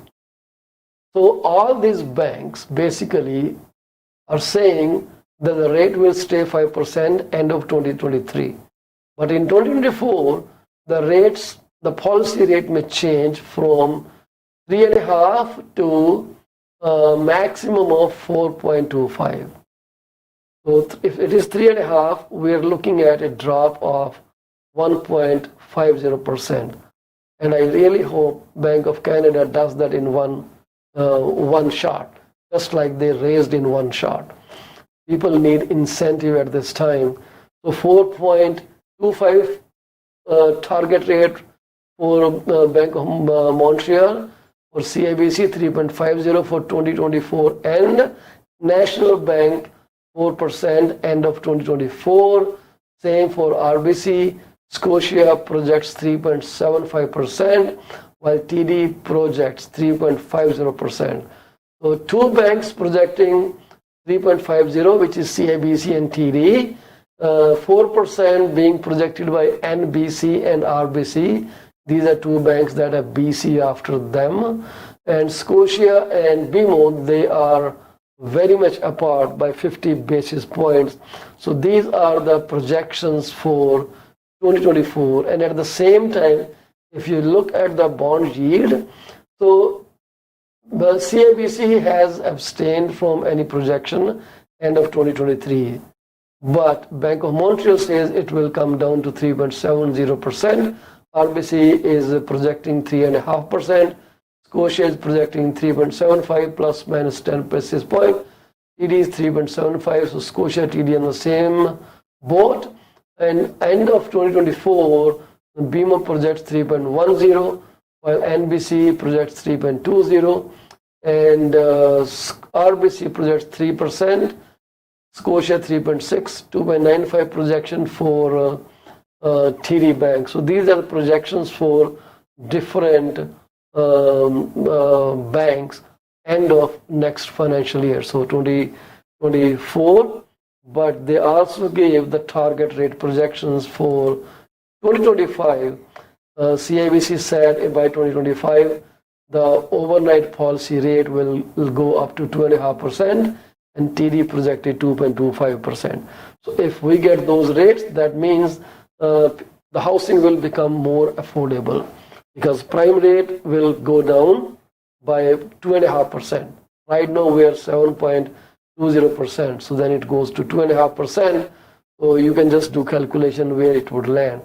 So all these banks basically are saying that the rate will stay 5% end of 2023. But in 2024, the policy rate may change from 3.5 to a maximum of 4.25. So if it is 3.5, we are looking at a drop of 1.50%. And I really hope Bank of Canada does that in one shot, just like they raised in one shot. People need incentive at this time. So 4.25 target rate for Bank of Montreal, for CIBC 3.50 for 2024, and National Bank 4% end of 2024. Same for RBC Scotia projects 3.75%, while TD projects 3.50%. So two banks projecting 3.50, which is CIBC and TD, 4% being projected by NBC and RBC. These are two banks that have BC after them. And Scotia and BMO, they are very much apart by 50 basis points. So these are the projections for 2024. And at the same time, if you look at the bond yield, so the CIBC has abstained from any projection end of 2023. But Bank of Montreal says it will come down to 3.70%. RBC is projecting 3.5%. Scotia is projecting 3.75 plus minus 10 basis point. TD is 3.75. So Scotia, TD on the same boat. And end of 2024, BMO projects 3.10, while NBC projects 3.20, and RBC projects 3%. Scotia 3.6, 2.95 projection for TD Bank. So these are the projections for different banks end of next financial year, so 2024. But they also gave the target rate projections for 2025. CIBC said by 2025 the overnight policy rate will go up to 2.5%, and TD projected 2.25%. So if we get those rates, that means the housing will become more affordable, because prime rate will go down by 2.5%. Right now we are 7.20%, so then it goes to 2.5%. So you can just do calculation where it would land,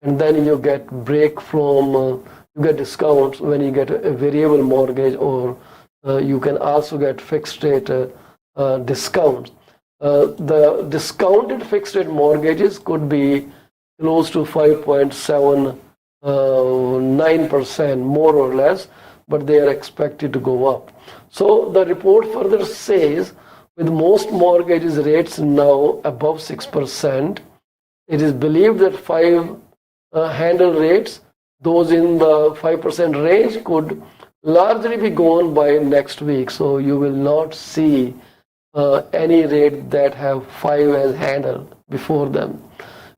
and then you get break from you get discounts when you get a variable mortgage, or you can also get fixed rate discounts. The discounted fixed rate mortgages could be close to 5.79%, more or less, but they are expected to go up. So the report further says, with most mortgages rates now above 6%, it is believed that five handle rates, those in the 5% range, could largely be gone by next week. So you will not see any rate that have 5 as handle before them,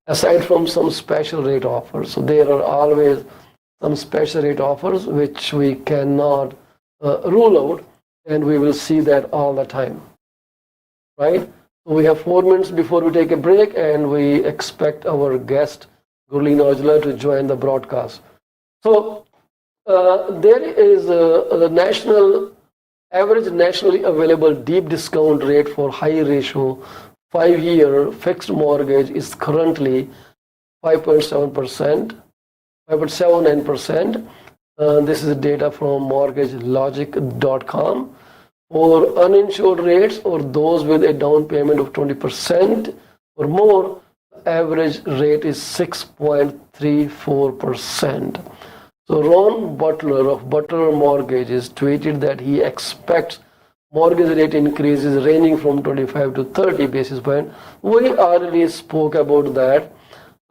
aside from some special rate offers. So there are always some special rate offers which we cannot rule out, and we will see that all the time, right? So we have 4 minutes before we take a break, and we expect our guest Gurleen Aujla to join the broadcast. So there is the national average nationally available deep discount rate for high ratio 5-year fixed mortgage is currently 5.7%, 5.79%. This is data from mortgagelogic.com. For uninsured rates, or those with a down payment of 20% or more, average rate is 6.34%. So Ron Butler of Butler Mortgages tweeted that he expects mortgage rate increases ranging from 25 to 30 basis points. We already spoke about that.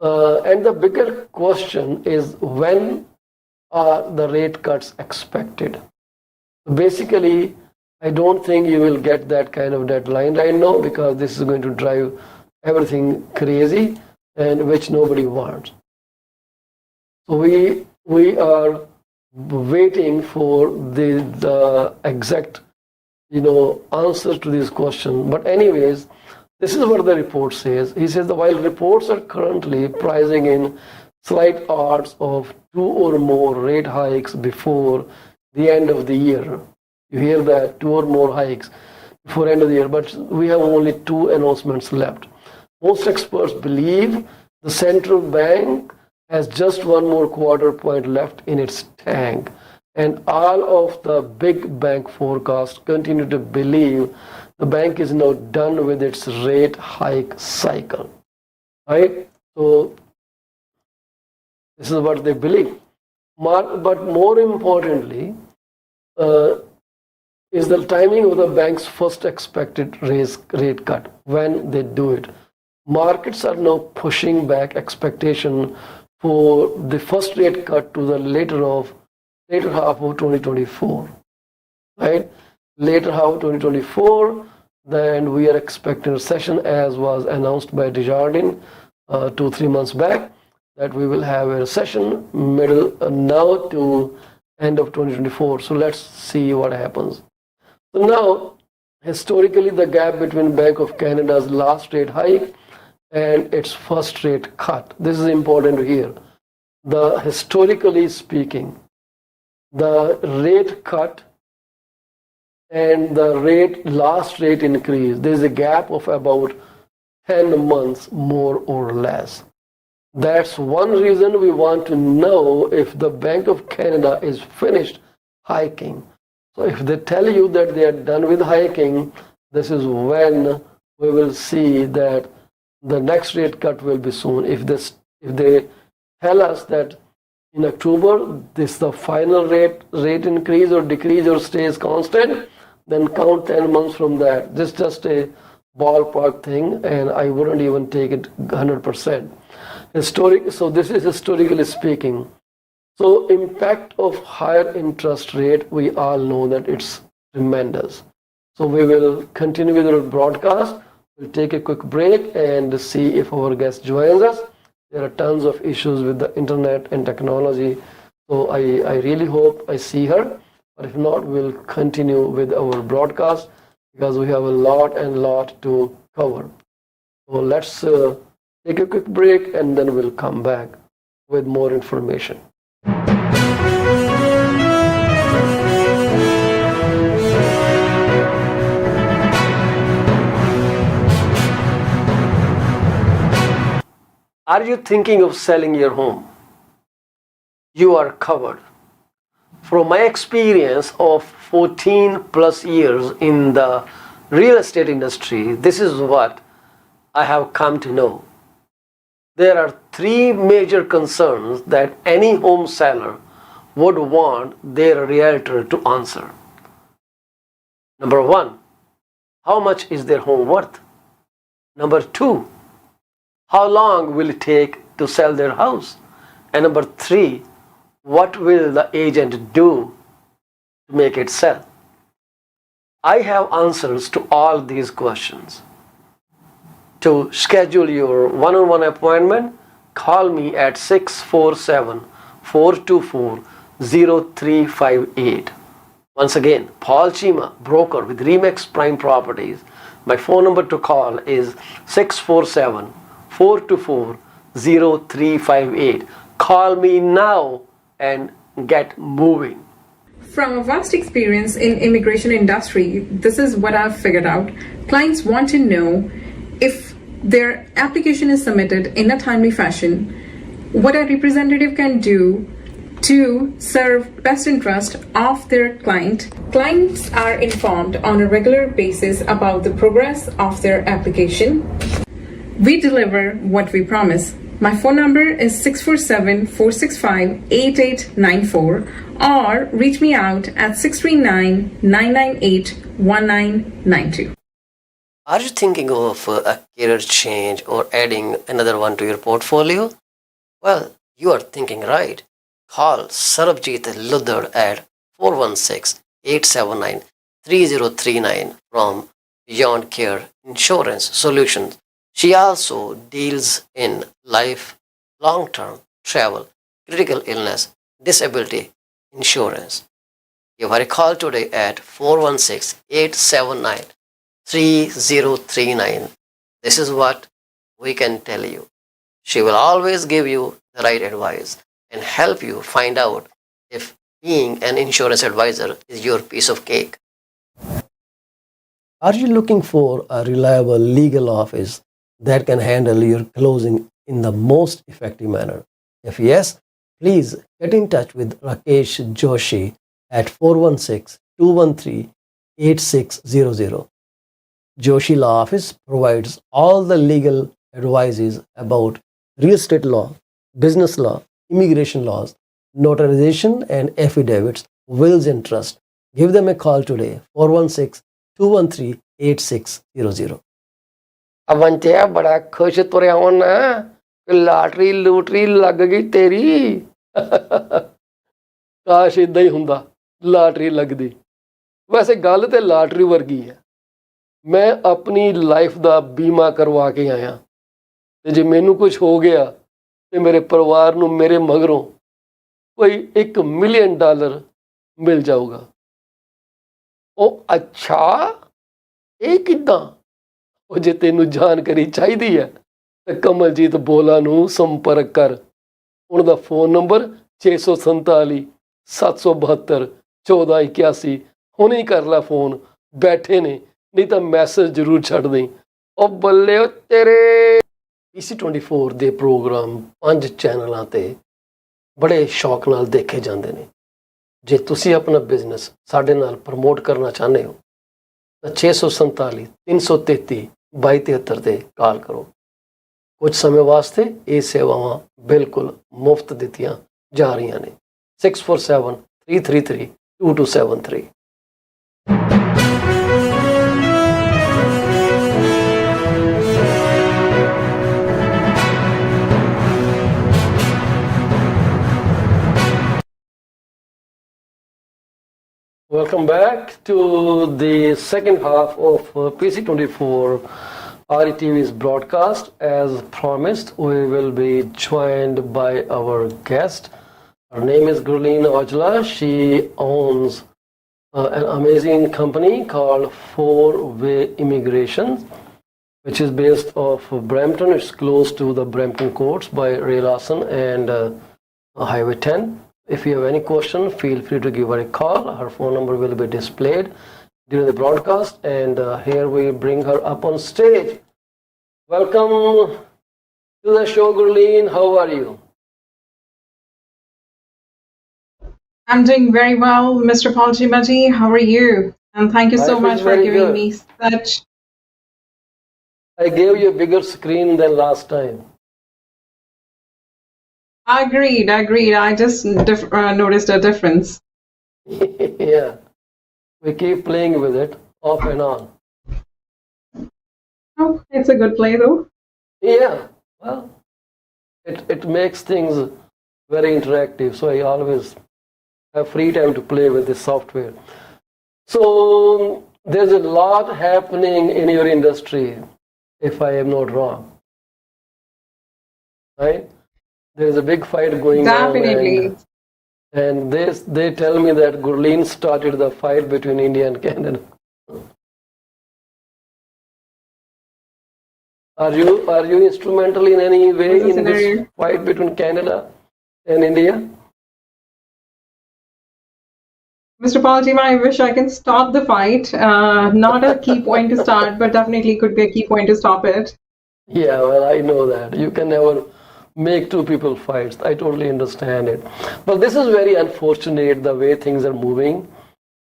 And the bigger question is, when are the rate cuts expected? Basically, I don't think you will get that kind of deadline right now, because this is going to drive everything crazy, and which nobody wants. So we are waiting for the exact answer to this question. But anyways, this is what the report says. He says that while reports are currently pricing in slight odds of 2 or more rate hikes before the end of the year. You hear that, 2 or more hikes before end of the year, but we have only 2 announcements left. Most experts believe the central bank has just 1 more quarter point left in its tank, and all of the big bank forecasts continue to believe the bank is now done with its rate hike cycle, right? So this is what they believe. But more importantly, is the timing of the bank's first expected rate cut, when they do it. markets are now pushing back expectation for the first rate cut to the later half of 2024, right? Later half of 2024, then we are expecting recession, as was announced by Desjardins 2-3 months back, that we will have a recession middle now to end of 2024. So let's see what happens. So now, historically, the gap between Bank of Canada's last rate hike and its first rate cut. This is important to hear. Historically speaking, the rate cut and the last rate increase, there is a gap of about 10 months, more or less. That's one reason we want to know if the Bank of Canada is finished hiking. So if they tell you that they are done with hiking, this is when we will see that the next rate cut will be soon. If they tell us that in October this is the final rate increase or decrease or stays constant, then count 10 months from that. This is just a ballpark thing, and I wouldn't even take it 100%. So this is historically speaking. So impact of higher interest rate, we all know that it's tremendous. So we will continue with our broadcast. We'll take a quick break and see if our guest joins us. There are tons of issues with the internet and technology. So I really hope I see her. But if not, we'll continue with our broadcast because we have a lot to cover. So let's take a quick break and then we'll come back with more information. Are you thinking of selling your home? You are covered. From my experience of 14 plus years in the real estate industry, this is what I have come to know. There are 3 major concerns that any home seller would want their realtor to answer. Number 1, how much is their home worth? Number 2, how long will it take to sell their house? And number 3, what will the agent do to make it sell? I have answers to all these questions. To schedule your one-on-one appointment, call me at 647-424-0358. Once again, Paul Chima, broker with Remax Prime Properties. My phone number to call is 647-424-0358. Call me now and get moving. From a vast experience in immigration industry, this is what I've figured out. Clients want to know if their application is submitted in a timely fashion, what a representative can do to serve best interest of their client. Clients are informed on a regular basis about the progress of their application. We deliver what we promise. My phone number is 647-465-8894 or reach me out at 639-998-1992. Are you thinking of a career change or adding another one to your portfolio? Well, you are thinking right. Call Sarabjit Luddar at 416-879-3039 from Beyond Care Insurance Solutions. She also deals in life, long-term, travel, critical illness, disability insurance. Give her a call today at 416-879-3039. This is what we can tell you. She will always give you the right advice and help you find out if being an insurance advisor is your piece of cake. Are you looking for a reliable legal office that can handle your closing in the most effective manner? If yes, please get in touch with Rakesh Joshi at 416-213-8600. Joshi Law Office provides all the legal advices about real estate law, business law, immigration laws, notarization and affidavits, wills and trust. Give them a call today, 416-213-8600. ਅਵੰਤਿਆ ਬੜਾ ਖੁਸ਼ ਤੁਰਿਆ ਹੋਣਾ lottery ਲੂਟਰੀ ਲੱਗ ਗਈ ਤੇਰੀ। ਕਾਸ਼ ਇਦਾਂ ਹੀ ਹੁੰਦਾ, ਲਾਟਰੀ ਲੱਗਦੀ। ਵੈਸੇ ਗੱਲ ਤੇ ਲਾਟਰੀ ਵਰਗੀ ਹੈ। ਮੈਂ ਆਪਣੀ ਲਾਈਫ ਦਾ ਬੀਮਾ ਕਰਵਾ ਕੇ ਆਇਆ, ਤੇ ਜੇ ਮੈਨੂੰ ਕੁਝ ਹੋ ਗਿਆ ਤੇ ਮੇਰੇ ਪਰਿਵਾਰ ਨੂੰ ਮੇਰੇ ਮਗਰੋਂ ਕੋਈ $1 ਮਿਲੀਅਨ ਮਿਲ ਜਾਊਗਾ। ਉਹ ਅੱਛਾ, ਇਹ ਕਿੱਦਾਂ? ਉਹ ਜੇ ਤੈਨੂੰ ਜਾਣਕਾਰੀ ਚਾਹੀਦੀ ਹੈ ਤਾਂ ਕਮਲਜੀਤ ਬੋਲਾ ਨੂੰ ਸੰਪਰਕ ਕਰ। ਉਹਨਾਂ ਦਾ ਫੋਨ ਨੰਬਰ 647 772 1481। ਹੁਣੇ ਹੀ ਕਰ ਲੈ ਫੋਨ, ਬੈਠੇ ਨੇ, ਨਹੀਂ ਤਾਂ ਮੈਸੇਜ ਜ਼ਰੂਰ ਛੱਡ ਦੇਂ। ਉਹ ਬੱਲੇ ਉਹ ਤੇਰੇ। PC24 ਦੇ ਪ੍ਰੋਗਰਾਮ 5 ਚੈਨਲਾਂ ਤੇ ਬੜੇ ਸ਼ੌਕ ਨਾਲ ਦੇਖੇ ਜਾਂਦੇ ਨੇ। ਜੇ ਤੁਸੀਂ ਆਪਣਾ ਬਿਜ਼ਨਸ ਸਾਡੇ ਨਾਲ ਪ੍ਰਮੋਟ ਕਰਨਾ ਚਾਹੁੰਦੇ ਹੋ ਤਾਂ 647 333 2273 ਤੇ ਕਾਲ ਕਰੋ। ਕੁਝ ਸਮੇਂ ਵਾਸਤੇ ਇਹ ਸੇਵਾਵਾਂ ਬਿਲਕੁਲ ਮੁਫਤ ਦਿੱਤੀਆਂ ਜਾ ਰਹੀਆਂ ਨੇ। 647 333 2273। Welcome back to the second half of PC24 IPTV's broadcast. As promised, we will be joined by our guest. Her name is Gurleen Aujla. She owns an amazing company called 4-Way Immigration, which is based off Brampton. It's close to the Brampton courts by Ray Larson and Highway 10. If you have any question, feel free to give her a call. Her phone number will be displayed during the broadcast, and here we bring her up on stage. Welcome to the show, Gurleen. How are you? I'm doing very well, Mr. Paul Jimaji. How are you? And thank you so much for giving me such... I gave you a bigger screen than last time. Agreed. I just noticed a difference. Yeah, we keep playing with it off and on. Oh, it's a good play though. Yeah, well, it makes things very interactive, so I always have free time to play with this software. So there's a lot happening in your industry, if I am not wrong, right? There's a big fight going Definitely. on. And they tell me that Gurleen started the fight between India and Canada. Are you instrumental in any way in this fight between Canada and India? Mr. Paul, I wish I can stop the fight. Not a key point to start, but definitely could be a key point to stop it. Yeah, well, I know that. You can never make two people fight. I totally understand it. But this is very unfortunate the way things are moving.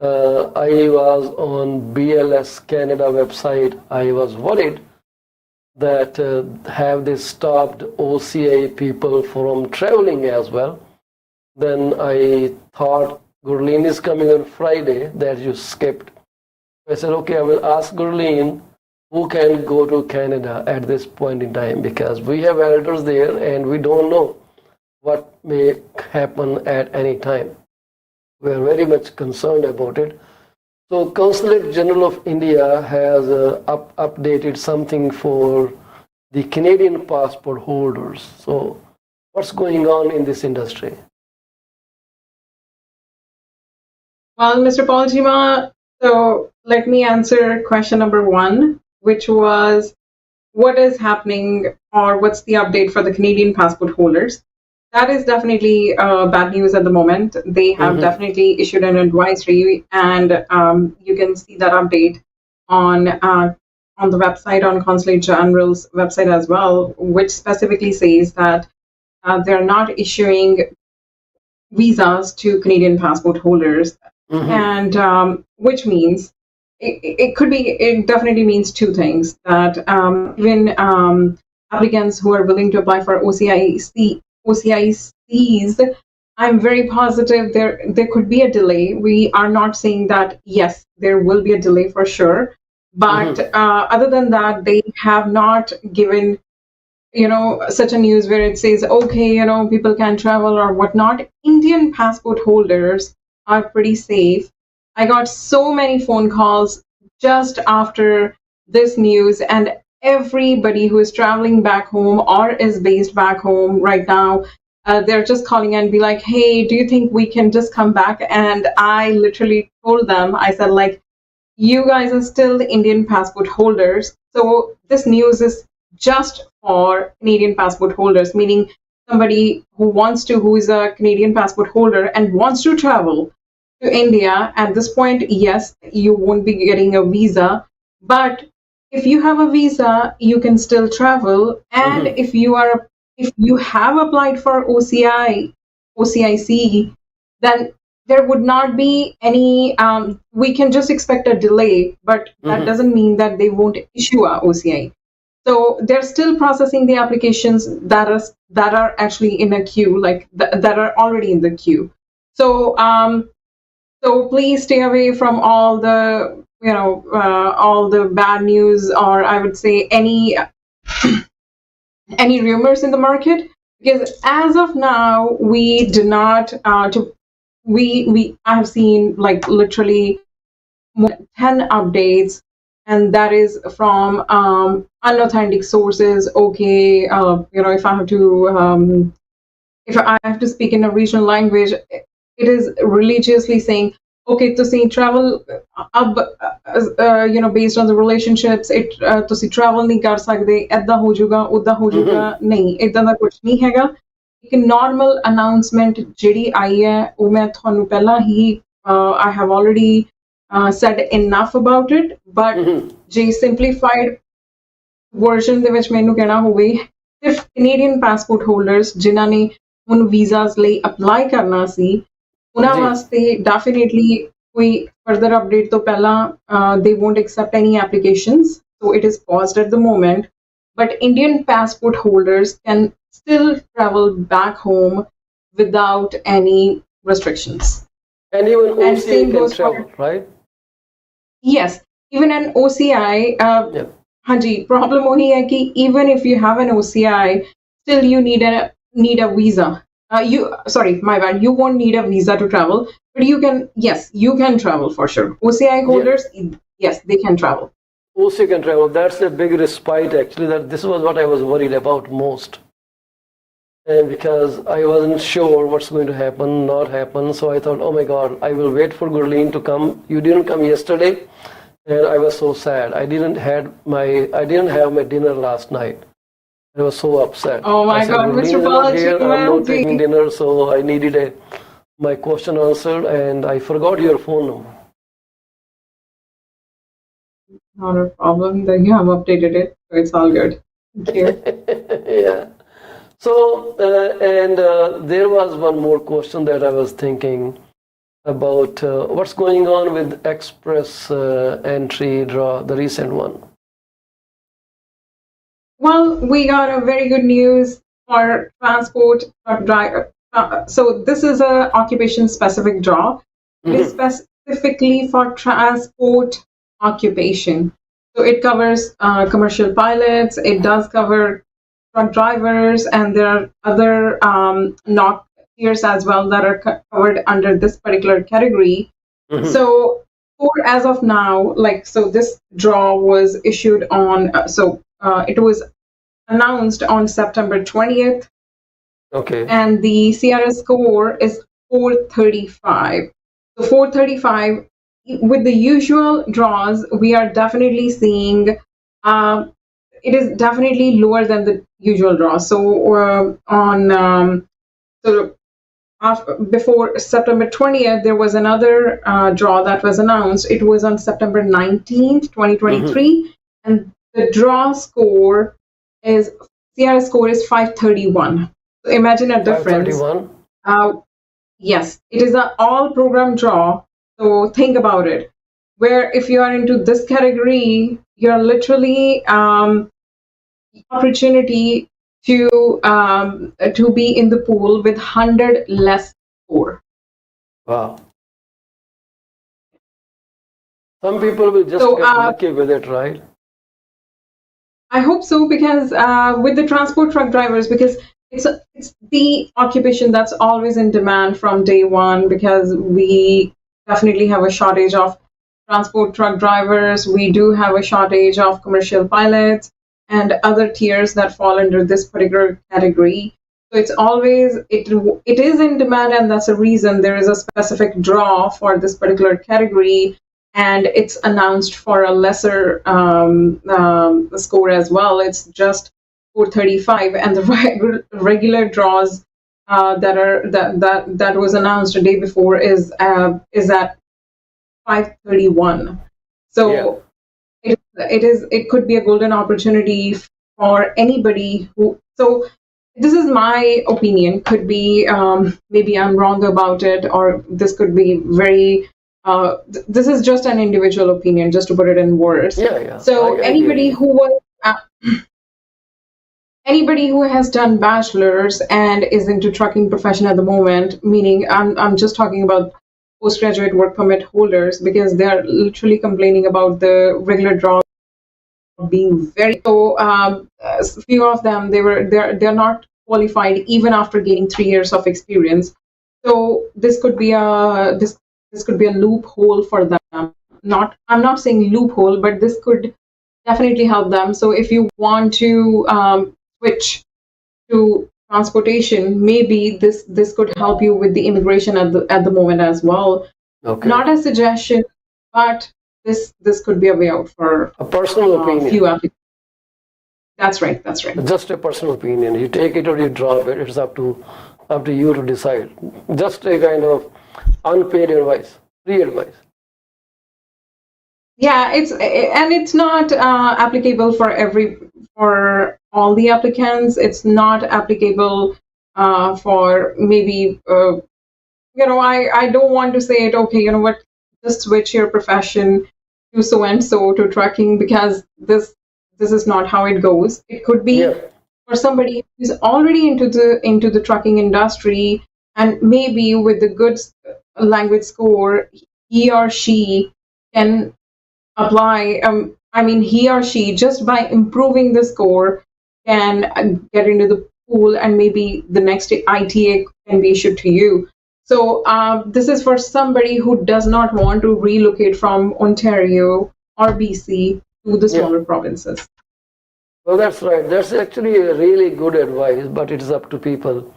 I was on BLS Canada website. I was worried that have they stopped OCI people from traveling as well. Then I thought Gurleen is coming on Friday, that you skipped. I said, okay, I will ask Gurleen who can go to Canada at this point in time, because we have elders there and we don't know what may happen at any time. We are very much concerned about it. So Consulate General of India has updated something for the Canadian passport holders. So what's going on in this industry? Well, Mr. Paul Jima, so let me answer question number 1, which was what is happening or what's the update for the Canadian passport holders. That is definitely bad news at the moment. They have definitely issued an advisory, and you can see that update on the website, on Consulate General's website as well, which specifically says that they're not issuing visas to Canadian passport holders. And which means it definitely means two things, that even applicants who are willing to apply for OCICs, I'm very positive there could be a delay. We are not saying that yes, there will be a delay for sure, But other than that, they have not given, such a news where it says, okay, people can travel or whatnot. Indian passport holders are pretty safe. I got so many phone calls just after this news, and everybody who is traveling back home or is based back home right now, they're just calling and be like, hey, do you think we can just come back? And I literally told them, I said, like, you guys are still the Indian passport holders. So this news is just for Canadian passport holders, meaning somebody who is a Canadian passport holder and wants to travel to India. At this point, yes, you won't be getting a visa, but if you have a visa, you can still travel. And if you have applied for OCIC, then there would not be any, we can just expect a delay, but that doesn't mean that they won't issue a OCI. So they're still processing the applications that are actually in a queue, like that are already in the queue. So so please stay away from all the all the bad news, or I would say any rumors in the market, because as of now we do not I have seen like literally more than 10 updates, and that is from unauthentic sources. Okay, if I have to speak in a regional language, it is religiously saying, okay, ਤੁਸੀਂ travel अब based on the relationships, ਤੁਸੀਂ travel नहीं कर सकते, ऐदा हो जाऊगा, उदा हो जाऊगा, नहीं, इदां दा कुछ नहीं हैगा। एक नॉर्मल अनाउंसमेंट ਜਿਹੜੀ आई है वो मैं ਤੁਹਾਨੂੰ ਪਹਿਲਾਂ ही I have already said enough about it, but ਜੇ simplified version ਦੇ ਵਿੱਚ ਮੈਨੂੰ ਕਹਿਣਾ ਹੋਵੇ, ਸਿਰਫ ਕੈਨੇਡੀਅਨ ਪਾਸਪੋਰਟ ਹੋਲਡਰਸ ਜਿਨ੍ਹਾਂ ਨੇ ਹੁਣ ਵੀਜ਼ਾਸ ਲਈ ਅਪਲਾਈ ਕਰਨਾ ਸੀ, ਉਹਨਾਂ ਵਾਸਤੇ ਡੈਫੀਨੇਟਲੀ ਕੋਈ ਫਰਦਰ ਅਪਡੇਟ ਤੋਂ ਪਹਿਲਾਂ they won't accept any applications, so it is paused at the moment. But Indian passport holders can still travel back home without any restrictions. And even OCI And same can goes travel, right? Yes, even an OCI. Yeah. Hanji, problem वही है कि even if you have an OCI, still you need a visa. Sorry, my bad. You won't need a visa to travel, but you can travel for sure. OCI holders, yes, they can travel. OCI can travel. That's a big respite, actually. That this was what I was worried about most, and because I wasn't sure what's going to happen, not happen. So I thought, oh my God, I will wait for Gurleen to come. You didn't come yesterday, and I was so sad. I didn't have my dinner last night. I was so upset. Oh my I said, God, Gurleen Mr. is not here. I'm not Balaji. taking dinner, so I needed my question answered, and I forgot your phone number. Not a problem. Then you have updated it, so it's all good. Thank you. Yeah. So, there was one more question that I was thinking about. What's going on with Express entry draw, the recent one? Well, we got a very good news for transport truck driver. So this is a occupation specific draw. It is specifically for transport occupation. So it covers commercial pilots. It does cover truck drivers, and there are other not tiers as well that are covered under this particular category. So as of now, this draw was issued on, it was announced on September 20th. Okay. And the CRS score is 435. So 435, with the usual draws, we are definitely seeing it is definitely lower than the usual draw. So before September 20th, there was another draw that was announced. It was on September 19th, 2023, and the draw score is CRS score is 531. So imagine a difference. 531. Yes, it is an all program draw. So think about it. Where if you are into this category, you're literally opportunity to be in the pool with 100 less score. Wow. Some people will just So, get lucky with it, right? I hope so, because with the transport truck drivers, because it's the occupation that's always in demand from day one, because we definitely have a shortage of transport truck drivers. We do have a shortage of commercial pilots and other tiers that fall under this particular category. So it's always it is in demand, and that's a reason there is a specific draw for this particular category, and it's announced for a lesser score as well. It's just 435, and the regular draws that was announced a day before is at 531. So it could be a golden opportunity for anybody who. So this is my opinion. Could be maybe I'm wrong about it, or this could be very. This is just an individual opinion, just to put it in words. Yeah. So anybody who was anybody who has done bachelor's and is into trucking profession at the moment, meaning I'm just talking about postgraduate work permit holders, because they're literally complaining about the regular draw being very so. A few of them they're not qualified even after gaining 3 years of experience. So this could be a this could be a loophole for them. I'm not saying loophole, but this could definitely help them. So if you want to switch to transportation, maybe this could help you with the immigration at the moment as well. Okay. Not a suggestion, but this could be a way out for a personal opinion. Few applicants. That's right. Just a personal opinion. You take it or you drop it. It's up to you to decide. Just a kind of unpaid advice, free advice. Yeah, it's not applicable for all the applicants. It's not applicable for maybe I don't want to say it. Okay, you know what? Just switch your profession to so and so to trucking, because this is not how it goes. It could be for somebody who's already into the trucking industry, and maybe with the good language score, he or she can apply. He or she, just by improving the score, can get into the pool, and maybe the next ITA can be issued to you. So this is for somebody who does not want to relocate from Ontario or BC to the smaller provinces. Well, that's right. That's actually a really good advice, but it's up to people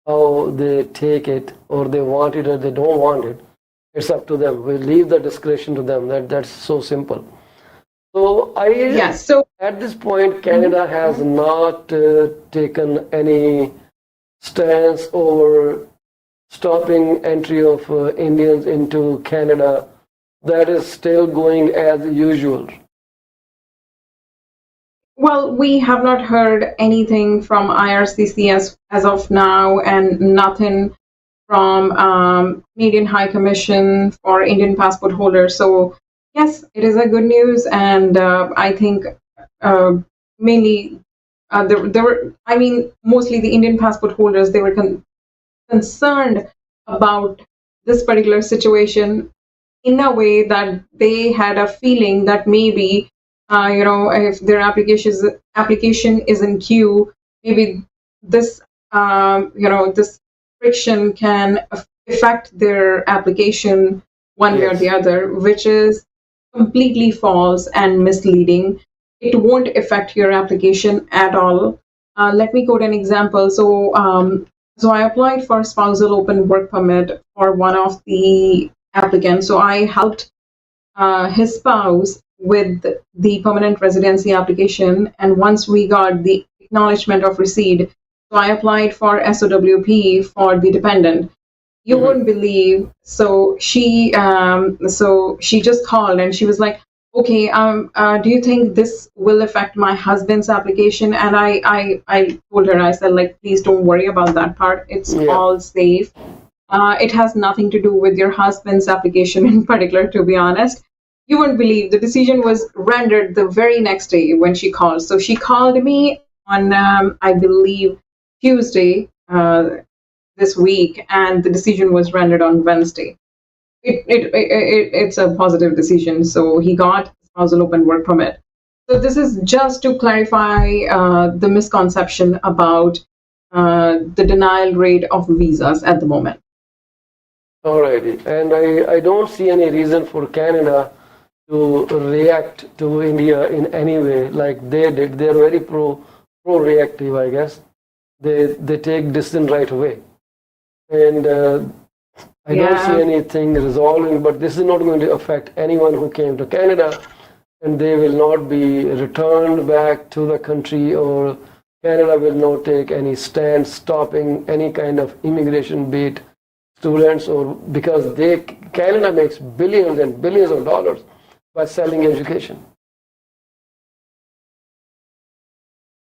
how they take it, or they want it or they don't want it. It's up to them. We leave the discretion to them. That's so simple. So at this point, Canada has not taken any stance over stopping entry of Indians into Canada. That is still going as usual. Well, we have not heard anything from IRCC as of now, and nothing from Canadian High Commission for Indian passport holders. So yes, it is a good news, and I think mainly there were. Mostly the Indian passport holders, they were concerned about this particular situation in a way that they had a feeling that maybe if their application is in queue, maybe this this friction can affect their application one way or the other, which is completely false and misleading. It won't affect your application at all. Let me quote an example. So I applied for spousal open work permit for one of the applicants. So I helped his spouse with the permanent residency application, and once we got the acknowledgement of receipt, so I applied for SOWP for the dependent. You wouldn't believe. So she just called, and she was like, "Okay, do you think this will affect my husband's application?" And I told her, I said, like, please don't worry about that part. It's all safe. It has nothing to do with your husband's application in particular, to be honest. You wouldn't believe the decision was rendered the very next day when she called. So she called me on, I believe, Tuesday this week, and the decision was rendered on Wednesday. it's a positive decision. So he got spousal open work permit. So this is just to clarify the misconception about the denial rate of visas at the moment. Alrighty, and I don't see any reason for Canada to react to India in any way like they did. They're very pro-reactive, I guess. They take decision right away, and I don't see anything resolving. But this is not going to affect anyone who came to Canada, and they will not be returned back to the country, or Canada will not take any stand stopping any kind of immigration, be it students or because Canada makes billions and billions of dollars by selling education.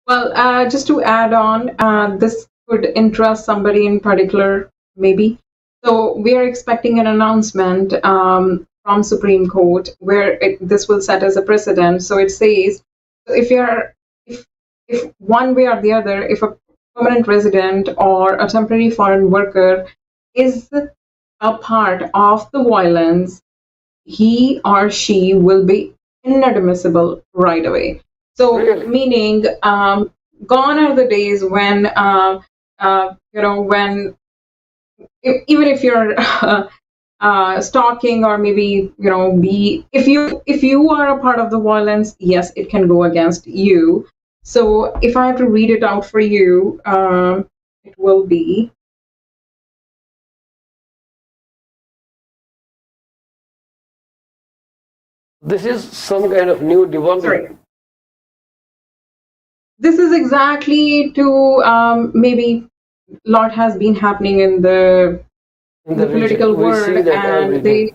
Well, just to add on, this could interest somebody in particular, maybe. So we are expecting an announcement from Supreme Court where this will set as a precedent. So it says, if one way or the other, if a permanent resident or a temporary foreign worker is a part of the violence, he or she will be inadmissible right away. So, Really? meaning, gone are the days when, even if you're stalking or maybe if you are a part of the violence, yes, it can go against you. So, if I have to read it out for you, it will be. This is some kind of new development. Sorry. This is exactly to maybe a lot has been happening in the political region. world, We see that and they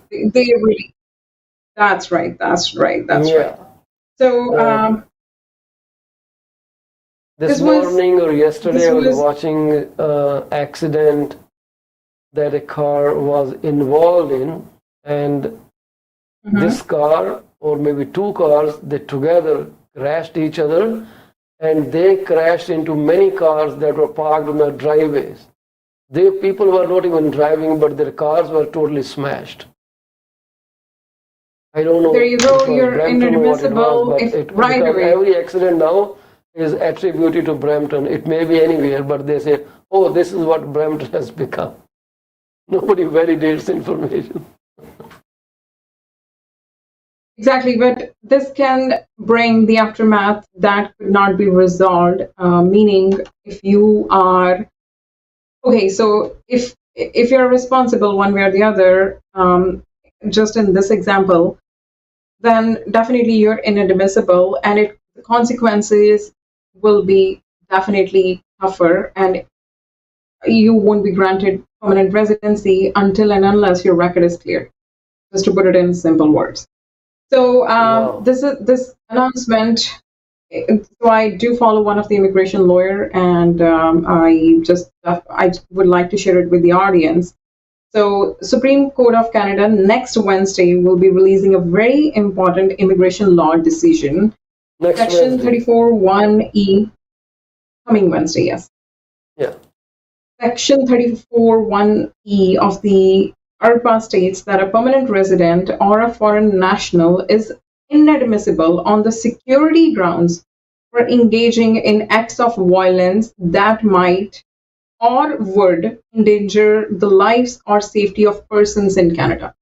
really. That's right. That's right. So this morning or yesterday, I was watching accident that a car was involved in, and this car or maybe two cars, they together crashed each other, and they crashed into many cars that were parked on the driveways. People were not even driving, but their cars were totally smashed. I don't know. There you go. You're inadmissible right away. Every accident now is attributed to Brampton. It may be anywhere, but they say, "Oh, this is what Brampton has become." Nobody validates information. Exactly, but this can bring the aftermath that could not be resolved. Meaning, if you are okay, so if you're responsible one way or the other, just in this example, then definitely you're inadmissible, and the consequences will be definitely tougher, and you won't be granted permanent residency until and unless your record is clear. Just to put it in simple words. So this announcement. So I do follow one of the immigration lawyer, and I would like to share it with the audience. So Supreme Court of Canada next Wednesday will be releasing a very important immigration law decision. Section 34(1)(e) coming Wednesday, yes. Yeah. Section 34(1)(e) of the IRPA states that a permanent resident or a foreign national is inadmissible on the security grounds for engaging in acts of violence that might or would endanger the lives or safety of persons in Canada.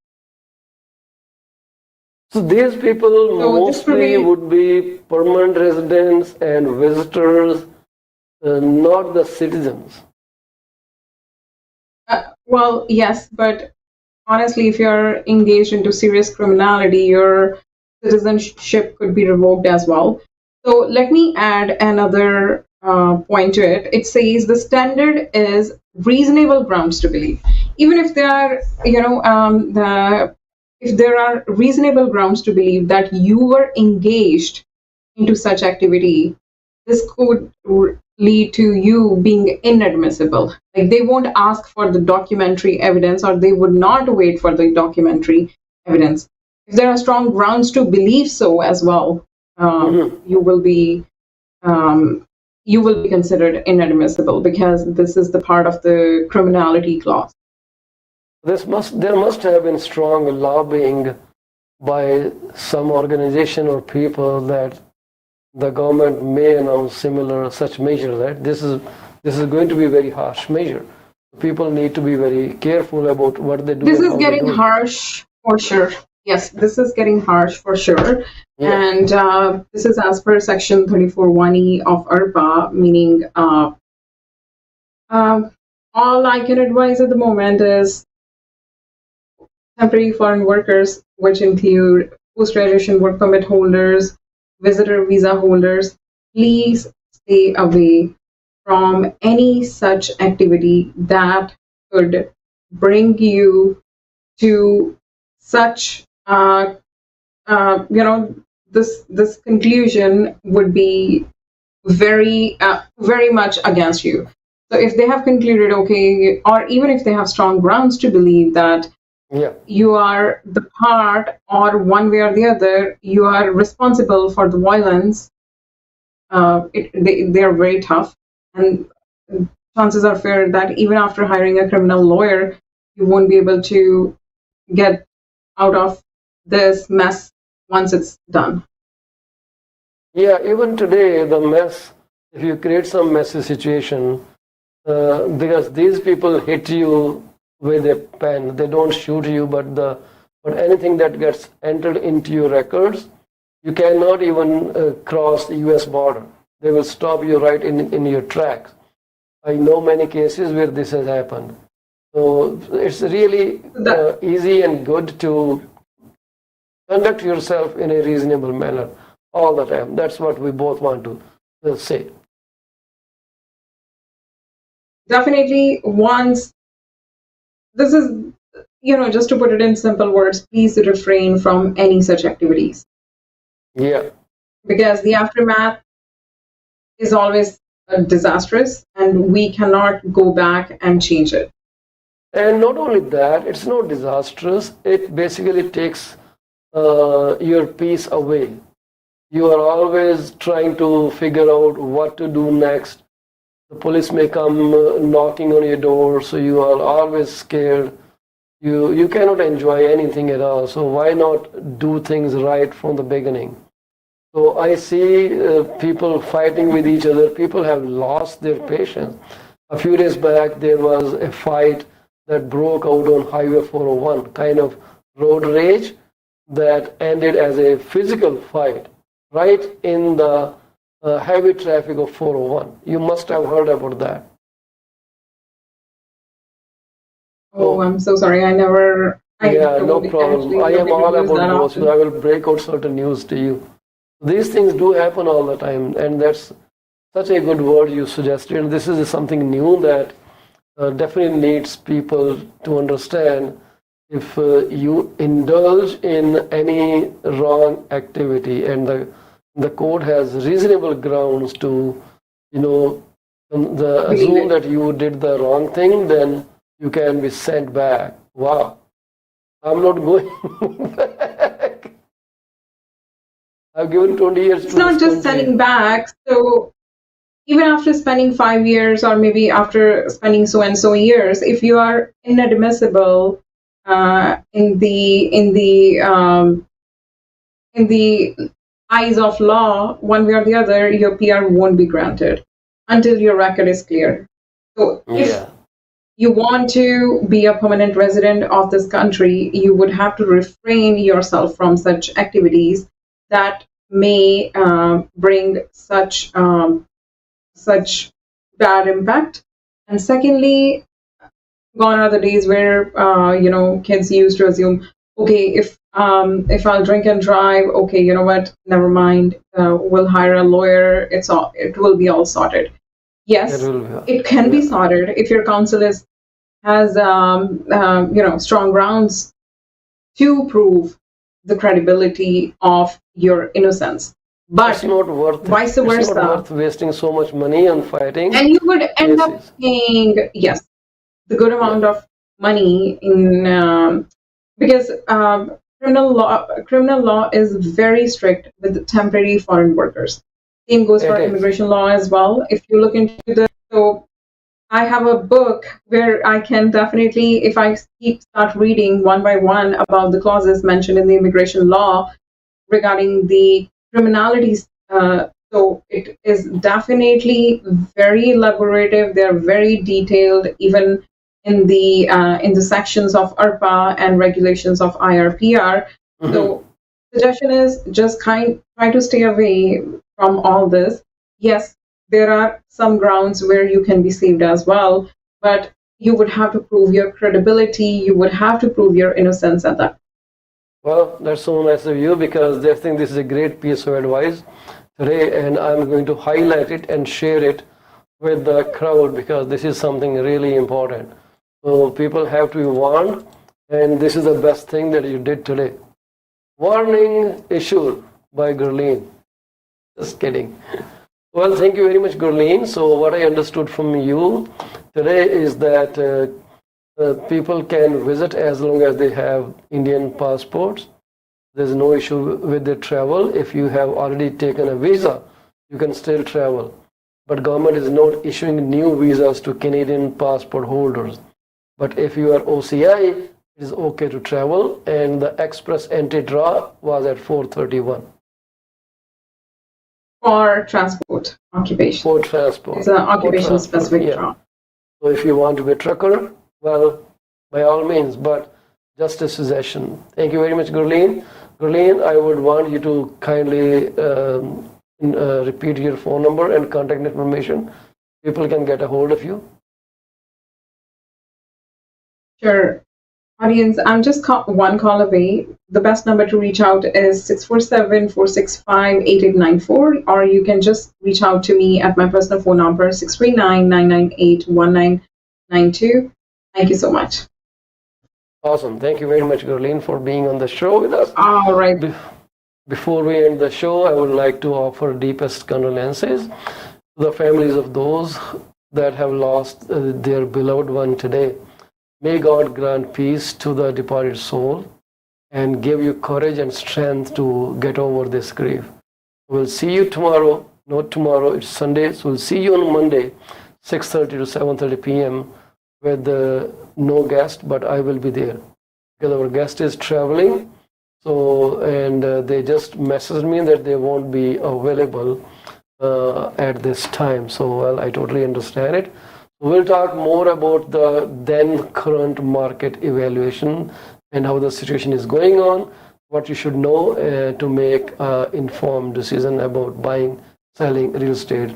So these people mostly would be permanent residents and visitors, not the citizens. Well, yes, but honestly, if you're engaged into serious criminality, your citizenship could be revoked as well. So let me add another point to it. It says the standard is reasonable grounds to believe. Even if there are, if there are reasonable grounds to believe that you were engaged into such activity, this could lead to you being inadmissible. Like they won't ask for the documentary evidence, or they would not wait for the documentary evidence. If there are strong grounds to believe so as well, you will be considered inadmissible because this is the part of the criminality clause. There must have been strong lobbying by some organization or people that the government may announce such measure, that this is going to be a very harsh measure. People need to be very careful about what they do. This is getting harsh for sure. Yes, this is getting harsh for sure. Yeah. And this is as per section 34(1)(e) of ARPA, meaning all I can advise at the moment is temporary foreign workers, which include post-graduation work permit holders, visitor visa holders, please stay away from any such activity that could bring you to such, this conclusion would be very much against you. So if they have concluded, okay, or even if they have strong grounds to believe that you are the part, or one way or the other, you are responsible for the violence, they are very tough. And chances are fair that even after hiring a criminal lawyer, you won't be able to get out of this mess once it's done. Yeah, even today, the mess, if you create some messy situation, because these people hit you with a pen, they don't shoot you, but anything that gets entered into your records, you cannot even cross the US border. They will stop you right in your tracks. I know many cases where this has happened. So it's really easy and good to conduct yourself in a reasonable manner all the time. That's what we both want to say. Definitely, once this is, just to put it in simple words, please refrain from any such activities. Yeah. Because the aftermath is always disastrous, and we cannot go back and change it. And not only that, it's not disastrous. It basically takes your peace away. You are always trying to figure out what to do next. The police may come knocking on your door, so you are always scared. You cannot enjoy anything at all. So why not do things right from the beginning? So I see people fighting with each other. People have lost their patience. A few days back, there was a fight that broke out on Highway 401, kind of road rage that ended as a physical fight right in the heavy traffic of 401. You must have heard about that. Oh, I'm so sorry. No problem. I am all about those. So I will break out certain news to you. These things do happen all the time, and that's such a good word you suggested. This is something new that definitely needs people to understand. If you indulge in any wrong activity and the court has reasonable grounds to, assume that you did the wrong thing, then you can be sent back. Wow, I'm not going back. I've given 20 years. It's not just sending back. So even after spending 5 years, or maybe after spending so and so years, if you are inadmissible in the eyes of law, one way or the other, your PR won't be granted until your record is clear. So if you want to be a permanent resident of this country, you would have to refrain yourself from such activities that may bring such bad impact. And secondly, gone are the days where kids used to assume, okay, if I'll drink and drive, okay, you know what, never mind, we'll hire a lawyer, it will be all sorted. Yes, it can be sorted if your counsel has strong grounds to prove the credibility of your innocence. But it's not worth vice versa. It's not worth wasting so much money on fighting. And you would end up paying, the good amount of money in because criminal law is very strict with the temporary foreign workers. Same goes for immigration law as well. If you look into I have a book where I can definitely, if I start reading one by one about the clauses mentioned in the immigration law regarding the criminalities, so it is definitely very elaborative. They're very detailed, even in the sections of ARPA and regulations of IRPR. Mhm. So suggestion is just try to stay away from all this. Yes, there are some grounds where you can be saved as well, but you would have to prove your credibility. You would have to prove your innocence at that. Well, that's so nice of you, because I think this is a great piece of advice today, and I'm going to highlight it and share it with the crowd, because this is something really important. So people have to be warned, and this is the best thing that you did today. Warning issued by Gurleen. Just kidding. Well, thank you very much, Gurleen. So what I understood from you today is that people can visit as long as they have Indian passports. There's no issue with the travel. If you have already taken a visa, you can still travel. But government is not issuing new visas to Canadian passport holders. But if you are OCI, it is okay to travel, and the express entry draw was at 431. For transport occupation. For transport. It's an occupation specific yeah. draw. So if you want to be a trucker, well, by all means, but just a suggestion. Thank you very much, Gurleen. Gurleen, I would want you to kindly repeat your phone number and contact information. People can get a hold of you. Sure. Audience, I'm just one call away. The best number to reach out is 647-465-8894, or you can just reach out to me at my personal phone number, 639-998-1992. Thank you so much. Awesome. Thank you very much, Gurleen, for being on the show with us. All right. Before we end the show, I would like to offer deepest condolences to the families of those that have lost their beloved one today. May God grant peace to the departed soul and give you courage and strength to get over this grief. We'll see you tomorrow. Not tomorrow, it's Sunday. So we'll see you on Monday, 6:30 to 7:30 p.m. with no guest, but I will be there because our guest is traveling. So, and they just messaged me that they won't be available at this time. So, well, I totally understand it. We'll talk more about the then current market evaluation and how the situation is going on, what you should know to make an informed decision about buying, selling real estate.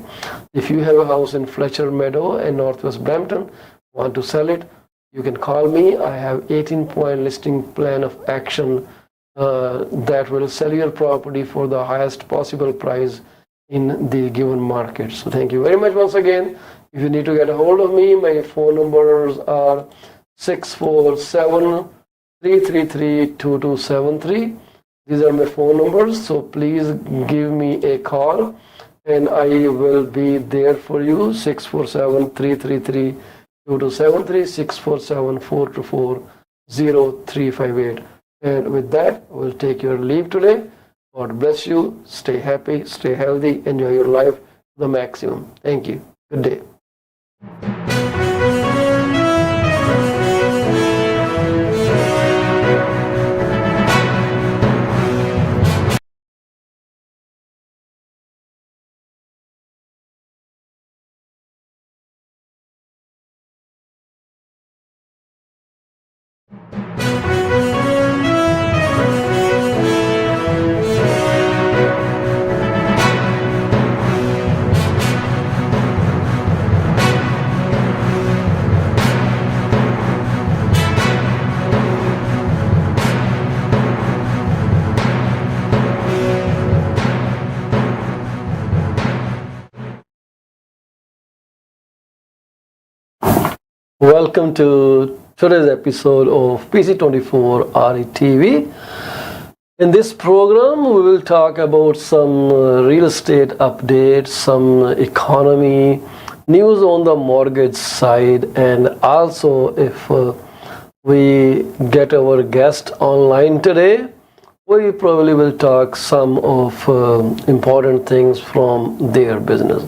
If you have a house in Fletcher Meadow in Northwest Brampton, want to sell it, you can call me. I have 18-point listing plan of action that will sell your property for the highest possible price in the given market. So thank you very much once again. If you need to get a hold of me, my phone numbers are 647-333-2273. These are my phone numbers, so please give me a call and I will be there for you. 647-333-2273, 647-424-0358. And with that, we'll take your leave today. God bless you. Stay happy, stay healthy, enjoy your life to the maximum. Thank you. Good day. Welcome to today's episode of PC24 RETV. In this program, we will talk about some real estate updates, some economy, news on the mortgage side, and also if we get our guest online today, we probably will talk some of important things from their business.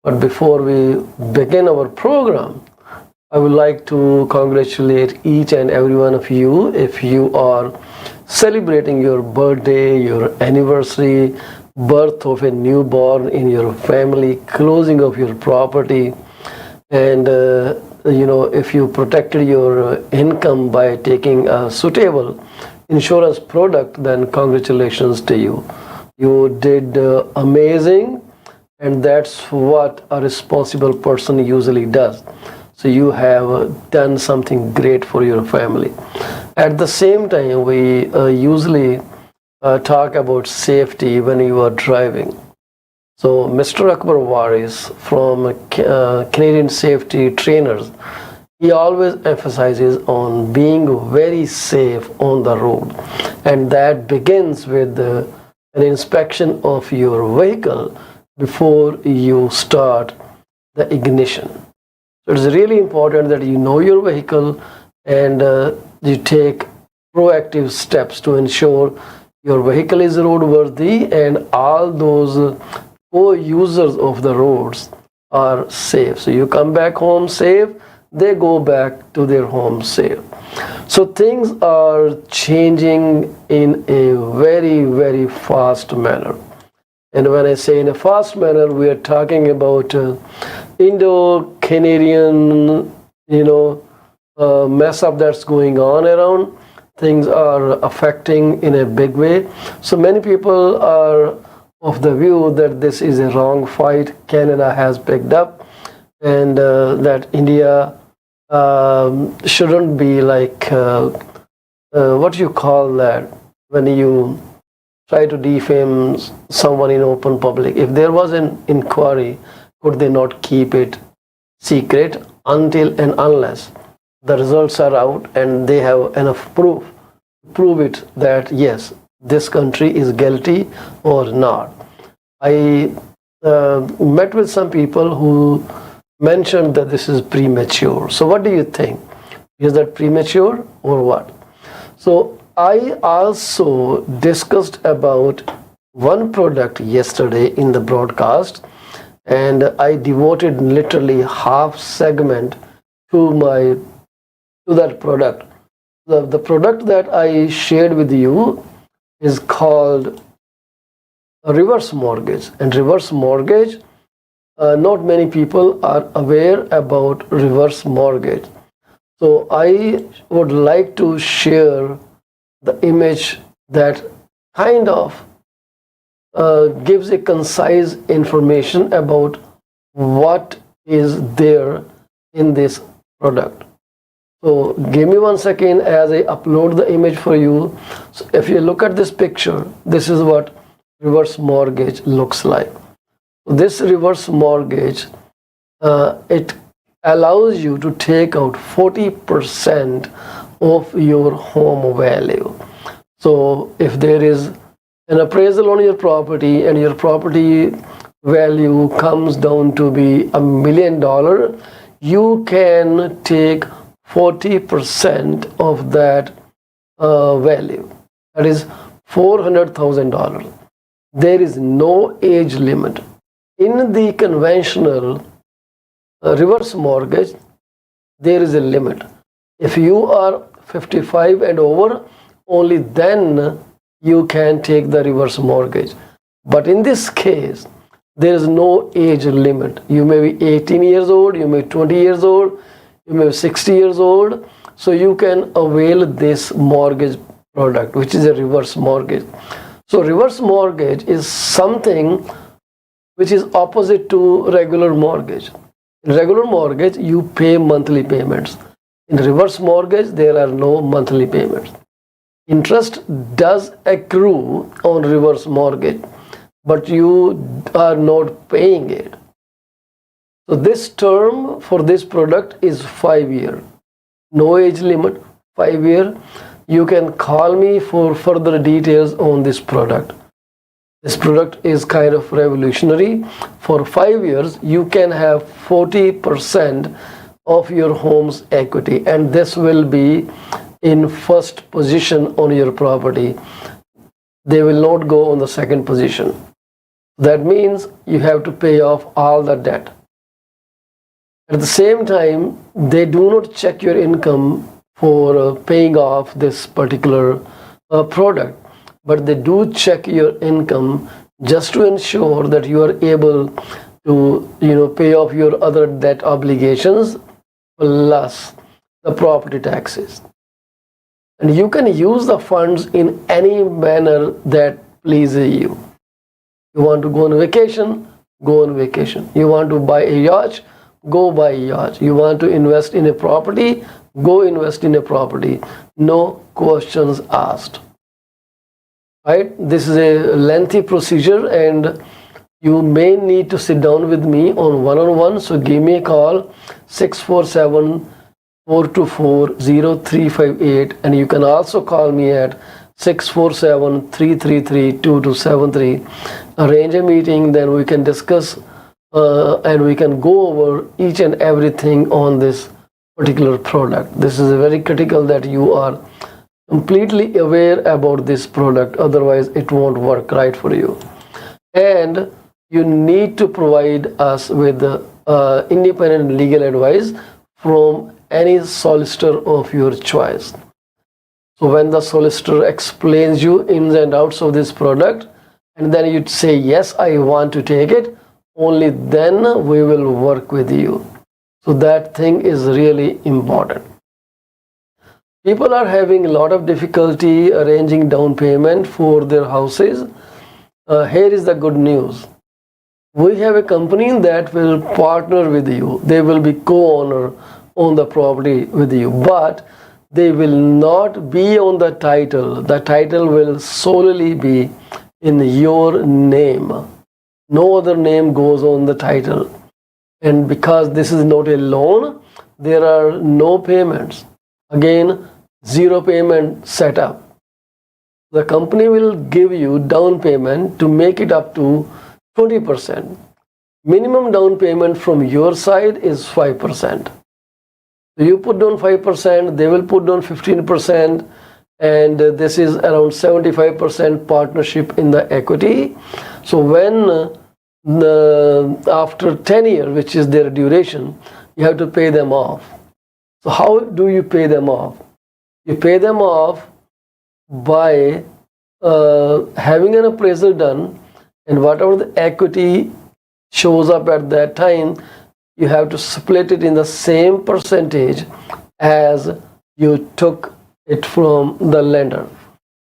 But before we begin our program, I would like to congratulate each and every one of you if you are celebrating your birthday, your anniversary, birth of a newborn in your family, closing of your property, and if you protected your income by taking a suitable insurance product, then congratulations to you. You did amazing, and that's what a responsible person usually does. So you have done something great for your family. At the same time, we usually talk about safety when you are driving. So Mr. Akbar Waris from Canadian Safety Trainers, he always emphasizes on being very safe on the road, and that begins with an inspection of your vehicle before you start the ignition. So it's really important that you know your vehicle and you take proactive steps to ensure your vehicle is roadworthy and all those co-users of the roads are safe. So you come back home safe, they go back to their home safe. So things are changing in a very, very fast manner. And when I say in a fast manner, we are talking about Indo-Canadian, mess up that's going on around. Things are affecting in a big way. So many people are of the view that this is a wrong fight. Canada has picked up, and that India shouldn't be like, what do you call that? When you try to defame someone in open public. If there was an inquiry, could they not keep it secret until and unless the results are out and they have enough proof to prove it that yes, this country is guilty or not. I met with some people who mentioned that this is premature. So what do you think? Is that premature or what? So I also discussed about one product yesterday in the broadcast, and I devoted literally half segment to that product. The product that I shared with you is called a reverse mortgage. And reverse mortgage, not many people are aware about reverse mortgage. So I would like to share the image that kind of gives a concise information about what is there in this product. So give me 1 second as I upload the image for you. So if you look at this picture, this is what reverse mortgage looks like. This reverse mortgage, it allows you to take out 40% of your home value. So if there is an appraisal on your property and your property value comes down to be $1 million, you can take 40% of that value. That is $400,000. There is no age limit. In the conventional reverse mortgage, there is a limit. If you are 55 and over, only then you can take the reverse mortgage. But in this case, there is no age limit. You may be 18 years old, you may be 20 years old, you may be 60 years old. So you can avail this mortgage product, which is a reverse mortgage. So reverse mortgage is something which is opposite to regular mortgage. In regular mortgage, you pay monthly payments. In reverse mortgage, there are no monthly payments. Interest does accrue on reverse mortgage, but you are not paying it. So this term for this product is 5 years. No age limit, 5 years. You can call me for further details on this product. This product is kind of revolutionary. For 5 years, you can have 40% of your home's equity, and this will be in first position on your property. They will not go on the second position. That means you have to pay off all the debt. At the same time, they do not check your income for paying off this particular product, but they do check your income just to ensure that you are able to pay off your other debt obligations plus the property taxes. And you can use the funds in any manner that pleases you. You want to go on vacation, go on vacation. You want to buy a yacht, go buy a yacht. You want to invest in a property, go invest in a property. No questions asked. Right? This is a lengthy procedure and you may need to sit down with me on one-on-one. So give me a call, 647-424-0358, and you can also call me at 647-333-2273. Arrange a meeting, then we can discuss and we can go over each and everything on this particular product. This is very critical that you are completely aware about this product, otherwise it won't work right for you. And you need to provide us with independent legal advice from any solicitor of your choice. So when the solicitor explains you ins and outs of this product, and then you say, yes, I want to take it, only then we will work with you. So that thing is really important. People are having a lot of difficulty arranging down payment for their houses. Here is the good news. We have a company that will partner with you. They will be co-owner on the property with you, but they will not be on the title. The title will solely be in your name. No other name goes on the title. And because this is not a loan, there are no payments. Again, zero payment setup. The company will give you down payment to make it up to 20%. Minimum down payment from your side is 5%. So you put down 5%, they will put down 15%, and this is around 75% partnership in the equity. So when after 10 years, which is their duration, you have to pay them off. So how do you pay them off? You pay them off by having an appraisal done, and whatever the equity shows up at that time, you have to split it in the same percentage as you took it from the lender,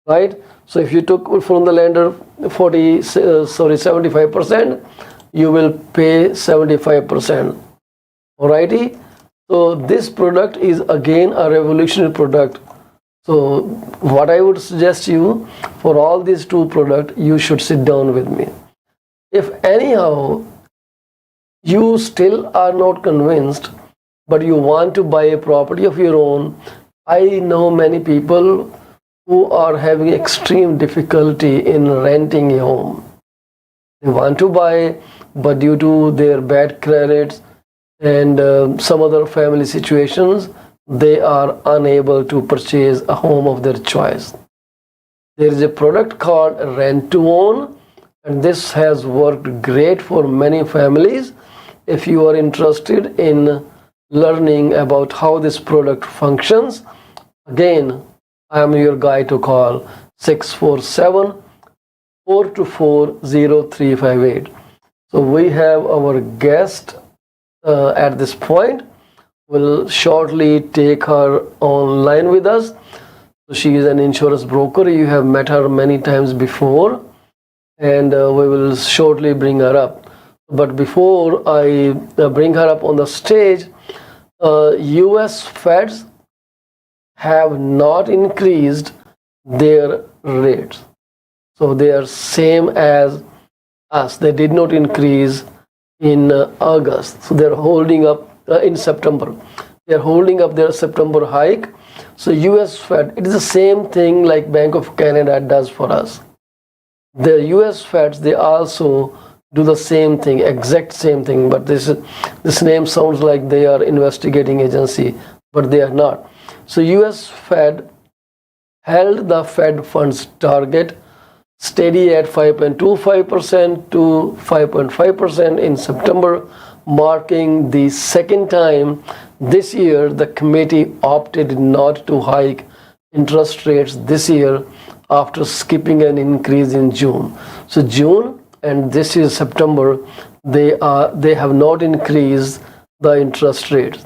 right? So if you took from the lender 75%, you will pay 75%. Alrighty. So this product is again a revolutionary product. So what I would suggest you, for all these two products, you should sit down with me. If anyhow you still are not convinced, but you want to buy a property of your own, I know many people who are having extreme difficulty in renting a home. They want to buy, but due to their bad credits and some other family situations, they are unable to purchase a home of their choice. There is a product called Rent to Own, and this has worked great for many families. If you are interested in learning about how this product functions, again, I am your guy to call, 647-424-0358. So we have our guest at this point. We'll shortly take her online with us. So she is an insurance broker. You have met her many times before, and we will shortly bring her up. But before I bring her up on the stage, US Feds have not increased their rates. So they are same as us. They did not increase in August. So they're holding up in September. They're holding up their September hike. So US Fed, it is the same thing like Bank of Canada does for us. The US Feds, they also do the same thing, exact same thing, but this name sounds like they are investigating agency, but they are not. So US Fed held the Fed funds target steady at 5.25% to 5.5% in September, marking the second time this year the committee opted not to hike interest rates this year after skipping an increase in June. So June and this is September, they have not increased the interest rates.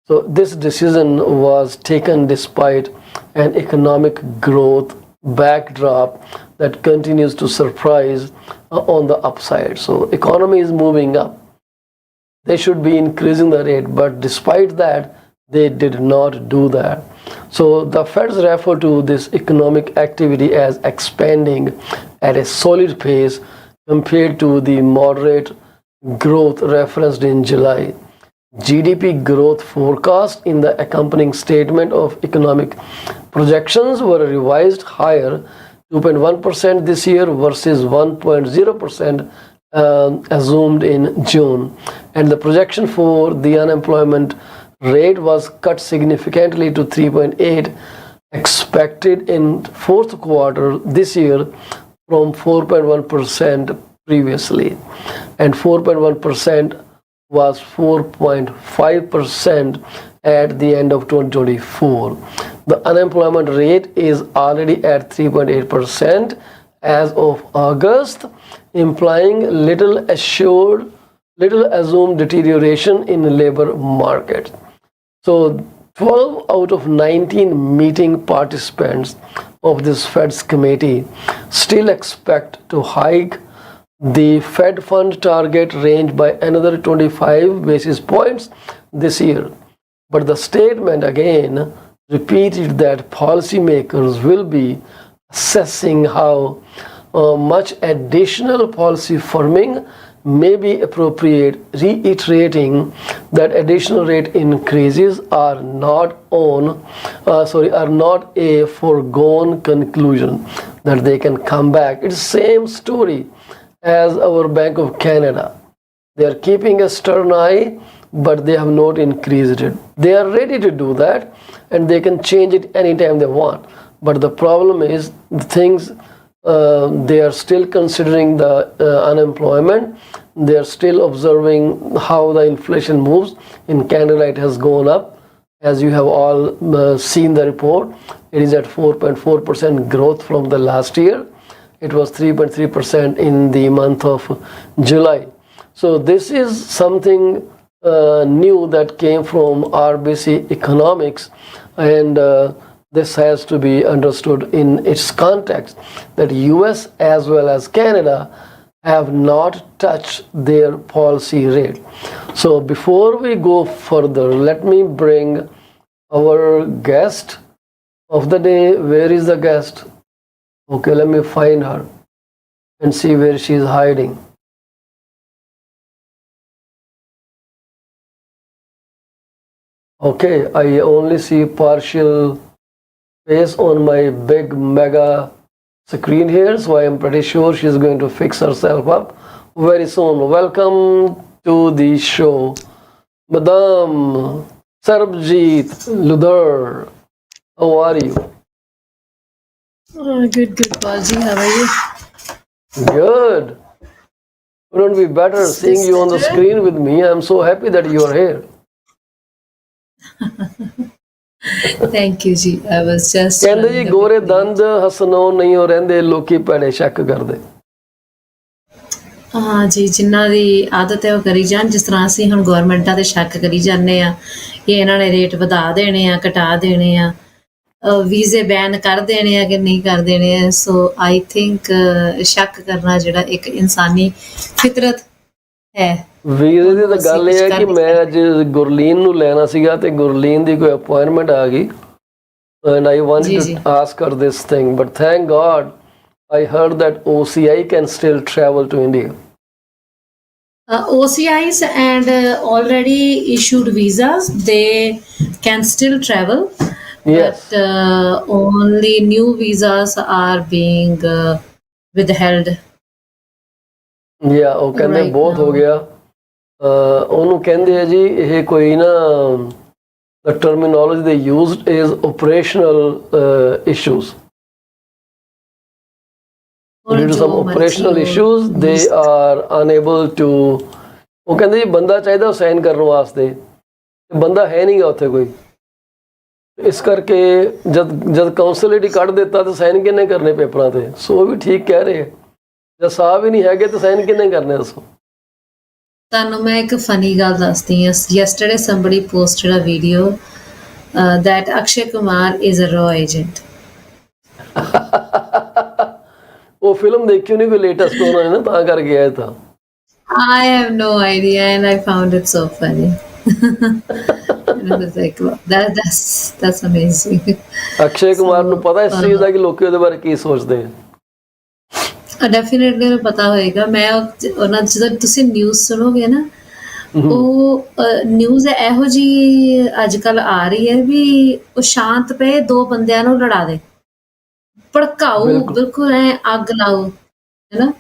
So this decision was taken despite an economic growth backdrop that continues to surprise on the upside. So economy is moving up. They should be increasing the rate, but despite that, they did not do that. So the Feds refer to this economic activity as expanding at a solid pace compared to the moderate growth referenced in July. GDP growth forecast in the accompanying statement of economic projections were revised higher, 2.1% this year versus 1.0% assumed in June. And the projection for the unemployment rate was cut significantly to 3.8, expected in fourth quarter this year from 4.1% previously. And 4.1% was 4.5% at the end of 2024. The unemployment rate is already at 3.8% as of August, implying little assumed deterioration in the labor market. So 12 out of 19 meeting participants of this Fed's committee still expect to hike the Fed fund target range by another 25 basis points this year. But the statement again repeated that policymakers will be assessing how much additional policy firming may be appropriate, reiterating that additional rate increases are not a foregone conclusion, that they can come back. It's the same story as our Bank of Canada. They are keeping a stern eye, but they have not increased it. They are ready to do that, and they can change it anytime they want. But the problem is the things, they are still considering the unemployment. They are still observing how the inflation moves. In Canada, it has gone up. As you have all seen the report, it is at 4.4% growth from the last year. It was 3.3% in the month of July. So this is something new that came from RBC Economics, and this has to be understood in its context, that US as well as Canada have not touched their policy rate. So before we go further, let me bring our guest of the day. Where is the guest? Okay, let me find her and see where she is hiding. Okay, I only see partial face on my big mega screen here, so I am pretty sure she's going to fix herself up very soon. Welcome to the show, Madame Sarbjeet Ludher. How are you? Good, Paulji. How are you? Good. Couldn't be better seeing you on the screen with me. I'm so happy that you are here. Thank you, Ji. I was just. ਕਹਿੰਦੇ ਜੀ ਗੋਰੇ ਦੰਦ ਹਸਨੋਂ ਨਹੀਂ ਹੋ ਰਹਿੰਦੇ, ਲੋਕੀ ਭੈੜੇ ਸ਼ੱਕ ਕਰਦੇ। ਹਾਂ ਜੀ, ਜਿਨ੍ਹਾਂ ਦੀ ਆਦਤ ਹੈ ਉਹ ਕਰੀ ਜਾਣ। ਜਿਸ ਤਰ੍ਹਾਂ ਅਸੀਂ ਹੁਣ ਗਵਰਨਮੈਂਟਾਂ ਤੇ ਸ਼ੱਕ ਕਰੀ ਜਾਂਦੇ ਆ ਕਿ ਇਹਨਾਂ ਨੇ ਰੇਟ ਵਧਾ ਦੇਣੇ ਆ, ਘਟਾ ਦੇਣੇ ਆ, ਵੀਜ਼ੇ ਬੈਨ ਕਰ ਦੇਣੇ ਆ ਕਿ ਨਹੀਂ ਕਰ ਦੇਣੇ ਆ। ਸੋ ਆਈ ਥਿੰਕ ਸ਼ੱਕ ਕਰਨਾ ਜਿਹੜਾ ਇੱਕ ਇਨਸਾਨੀ ਫਿਤਰਤ ਹੈ। ਵੀਜ਼ੇ ਦੀ ਤਾਂ ਗੱਲ ਇਹ ਹੈ ਕਿ ਮੈਂ ਅੱਜ ਗੁਰਲੀਨ ਨੂੰ ਲੈਣਾ ਸੀਗਾ ਤੇ ਗੁਰਲੀਨ ਦੀ ਕੋਈ ਅਪਾਇੰਟਮੈਂਟ ਆ ਗਈ, and I wanted to ask her this thing, but thank God I heard that OCI can still travel to India. OCIs and already issued visas, they can still travel. Yes. But only new visas are being withheld. Yeah, ਉਹ ਕਹਿੰਦੇ ਬਹੁਤ ਹੋ ਗਿਆ। ਉਹਨੂੰ ਕਹਿੰਦੇ ਆ ਜੀ ਇਹ ਕੋਈ ਨਾ, the terminology they used is operational issues. Due to some operational issues, they are unable to ਉਹ ਕਹਿੰਦੇ ਜੀ ਬੰਦਾ ਚਾਹੀਦਾ ਸਾਈਨ ਕਰਨ ਵਾਸਤੇ, ਬੰਦਾ ਹੈ ਨਹੀਂਗਾ ਉੱਥੇ ਕੋਈ। ਇਸ ਕਰਕੇ ਜਦ ਕਾਉਂਸਲਿਟੀ ਕੱਢ ਦਿੱਤਾ ਤਾਂ ਸਾਈਨ ਕਿਹਨੇ ਕਰਨੇ ਪੇਪਰਾਂ ਤੇ? ਸੋ ਉਹ ਵੀ ਠੀਕ ਕਹਿ ਰਹੇ, ਜਦ ਸਾਹ ਵੀ ਨਹੀਂ ਹੈਗੇ ਤਾਂ ਸਾਈਨ ਕਿਹਨੇ ਕਰਨੇ ਦੱਸੋ? ਤੁਹਾਨੂੰ ਮੈਂ ਇੱਕ ਫਨੀ ਗੱਲ ਦੱਸਦੀ ਹਾਂ। Yesterday somebody posted a video that Akshay Kumar is a raw agent. ਉਹ ਫਿਲਮ ਦੇਖੀ ਨਹੀਂ ਕੋਈ ਲੇਟੈਸਟ ਉਹਨਾਂ ਨੇ ਨਾ, ਤਾਂ ਕਰ ਗਿਆ ਤਾਂ। I have no idea and I found it so funny. And I was like, wow, that's amazing. Akshay Kumar ਨੂੰ ਪਤਾ ਇਸ ਚੀਜ਼ ਦਾ ਕਿ ਲੋਕੀ ਉਹਦੇ ਬਾਰੇ ਕੀ ਸੋਚਦੇ ਆ? ਡੈਫੀਨੇਟਲੀ ਉਹਨੂੰ ਪਤਾ ਹੋਏਗਾ। ਮੈਂ ਉਹਨਾਂ ਜਦੋਂ ਤੁਸੀਂ ਨਿਊਜ਼ ਸੁਣੋਗੇ ਨਾ, ਉਹ ਨਿਊਜ਼ ਇਹੋ ਜਿਹੀ ਅੱਜ ਕੱਲ ਆ ਰਹੀ ਹੈ ਵੀ ਉਹ ਸ਼ਾਂਤ ਪਏ ਦੋ ਬੰਦਿਆਂ ਨੂੰ ਲੜਾ ਦੇ, ਭੜਕਾਊ, ਬਿਲਕੁਲ ਐ ਅੱਗ ਲਾਓ, ਹੈ ਨਾ।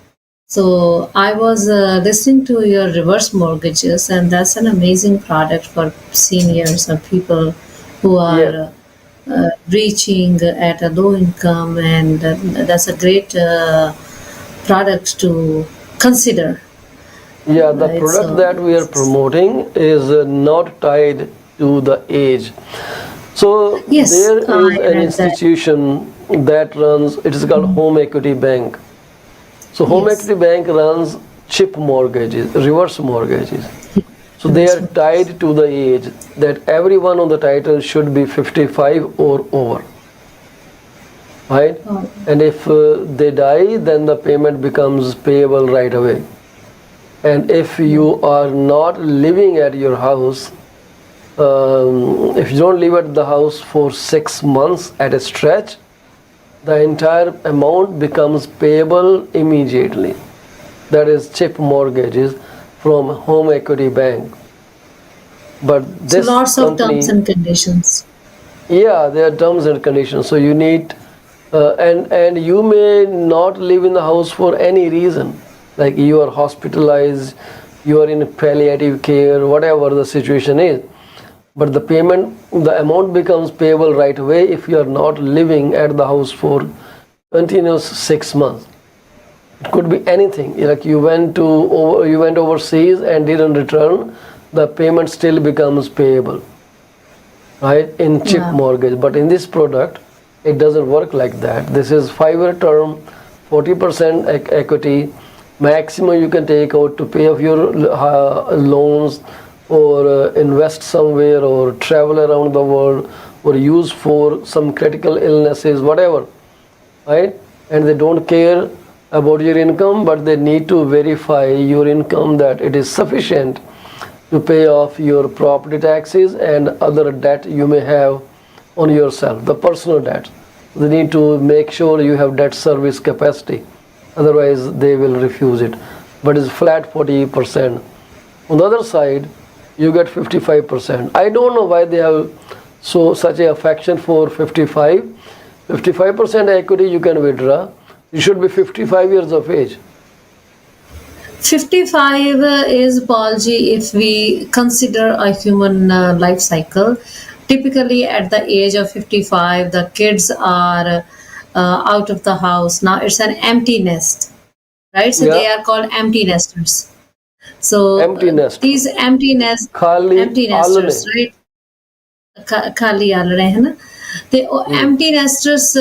So I was listening to your reverse mortgages, and that's an amazing product for seniors or people who are reaching at a low income, and that's a great product to consider. Yeah, the Right, product so that we are promoting is not tied to the age. So Yes, there I is an read institution that runs, it is called Home Equity Bank. So Home Yes. Equity Bank runs chip mortgages, reverse mortgages. So they are tied to the age that everyone on the title should be 55 or over. Right? And if they die, then the payment becomes payable right away. And if you are not living at your house, if you don't live at the house for 6 months at a stretch, the entire amount becomes payable immediately. That is chip mortgages from Home Equity Bank. But so this lots of company, terms and conditions. yeah, there are terms and conditions. So you need, and you may not live in the house for any reason, like you are hospitalized, you are in palliative care, whatever the situation is. But the payment, the amount becomes payable right away if you are not living at the house for continuous 6 months. It could be anything. Like you went overseas and didn't return, the payment still becomes payable, right? In chip mortgage. But in this product, it doesn't work like that. This is 5-year term, 40% equity. Maximum you can take out to pay off your loans, or invest somewhere, or travel around the world, or use for some critical illnesses, whatever, right? And they don't care about your income, but they need to verify your income that it is sufficient to pay off your property taxes and other debt you may have on yourself, the personal debt. They need to make sure you have debt service capacity, otherwise they will refuse it. But it's flat 40%. On the other side, you get 55%. I don't know why they have such a affection for 55. 55% equity you can withdraw. You should be 55 years of age. 55 is, Paulji, if we consider a human life cycle. Typically at the age of 55, the kids are out of the house. Now it's an empty nest, right? So they are called empty nesters. So Empty nest. these empty nesters, right? Khali alre hai na. Empty nesters,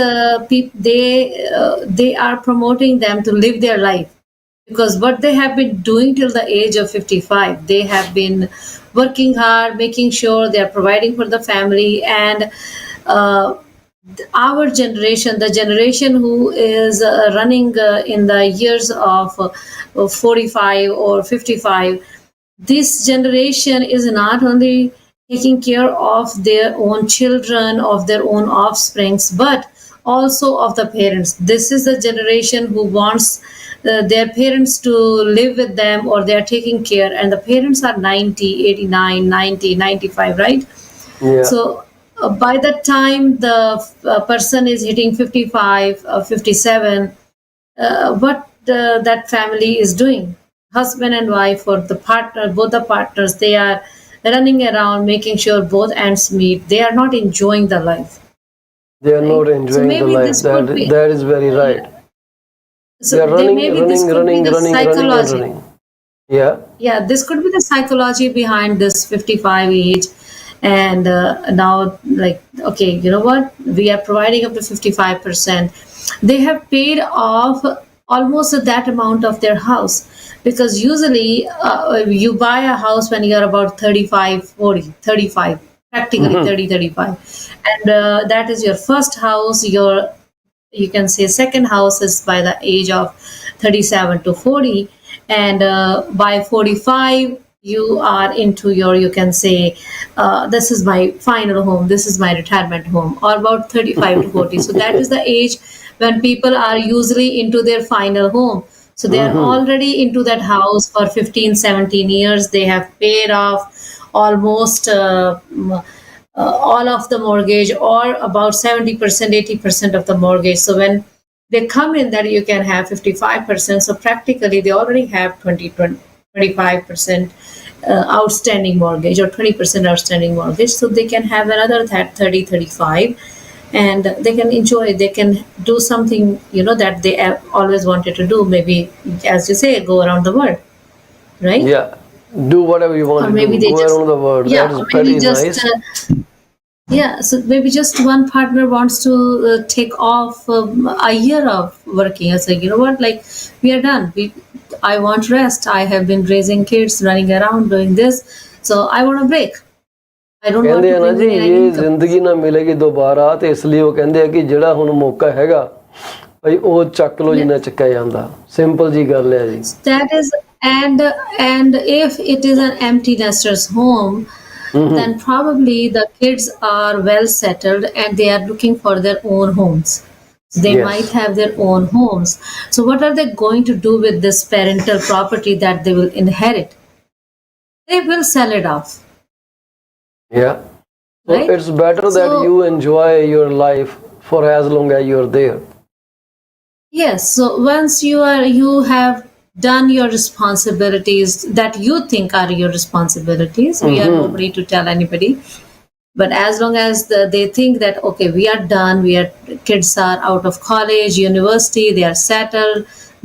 they are promoting them to live their life, because what they have been doing till the age of 55, they have been working hard, making sure they are providing for the family. And our generation, the generation who is running in the years of 45 or 55, this generation is not only taking care of their own children, of their own offsprings, but also of the parents. This is the generation who wants their parents to live with them, or they are taking care, and the parents are 90, 89, 90, 95, right? Yeah. So by the time the person is hitting 55 or 57, what that family is doing, husband and wife, or the partner, both the partners, they are running around making sure both ends meet. They are not enjoying the life. They are not enjoying the life. That is very right. So they are running. Psychology. Yeah, this could be the psychology behind this 55 age. And now, like, okay, you know what? We are providing up to 55%. They have paid off almost that amount of their house, because usually you buy a house when you are about 35, 40, 35, practically 30, 35. And that is your first house. Your, you can say, second house is by the age of 37 to 40. And by 45 you are into your, you can say, this is my final home, this is my retirement home, or about 35 to 40. So that is the age when people are usually into their final home. So they are already into that house for 15, 17 years. They have paid off almost all of the mortgage, or about 70%, 80% of the mortgage. So when they come in, that you can have 55%. So practically they already have 25% outstanding mortgage, or 20% outstanding mortgage. So they can have another that 30, 35, and they can enjoy, they can do something, that they have always wanted to do. Maybe, as you say, go around the world, right? Yeah, do whatever you want Or to maybe do. they Go just, around the world. yeah, That is or pretty maybe just nice. yeah, so maybe just one partner wants to take off a year of working. It's like, you know what, like, we are done. I want rest. I have been raising kids, running around, doing this. So I want a break. I don't want ਕਹਿੰਦੇ to ਆ ਨਾ bring ਜੀ, in any ਇਹ income. ਜ਼ਿੰਦਗੀ ਨਾ ਮਿਲੇਗੀ ਦੁਬਾਰਾ, ਤੇ ਇਸ ਲਈ ਉਹ ਕਹਿੰਦੇ ਆ ਕਿ ਜਿਹੜਾ ਹੁਣ ਮੌਕਾ ਹੈਗਾ ਭਾਈ ਉਹ ਚੱਕ ਲਓ ਜਿੰਨਾ ਚੱਕਿਆ ਜਾਂਦਾ। ਸਿੰਪਲ ਜੀ ਗੱਲ ਹੈ ਜੀ। That is, and if it is an empty nester's home, then probably the kids are well settled and they are looking for their own homes. They Yes. might have their own homes. So what are they going to do with this parental property that they will inherit? They will sell it off. Yeah. So Right? it's better that So- you enjoy your life for as long as you're there. Yes. So once you have done your responsibilities that you think are your responsibilities, we are nobody to tell anybody. But as long as they think that, okay, we are done, kids are out of college, university, they are settled,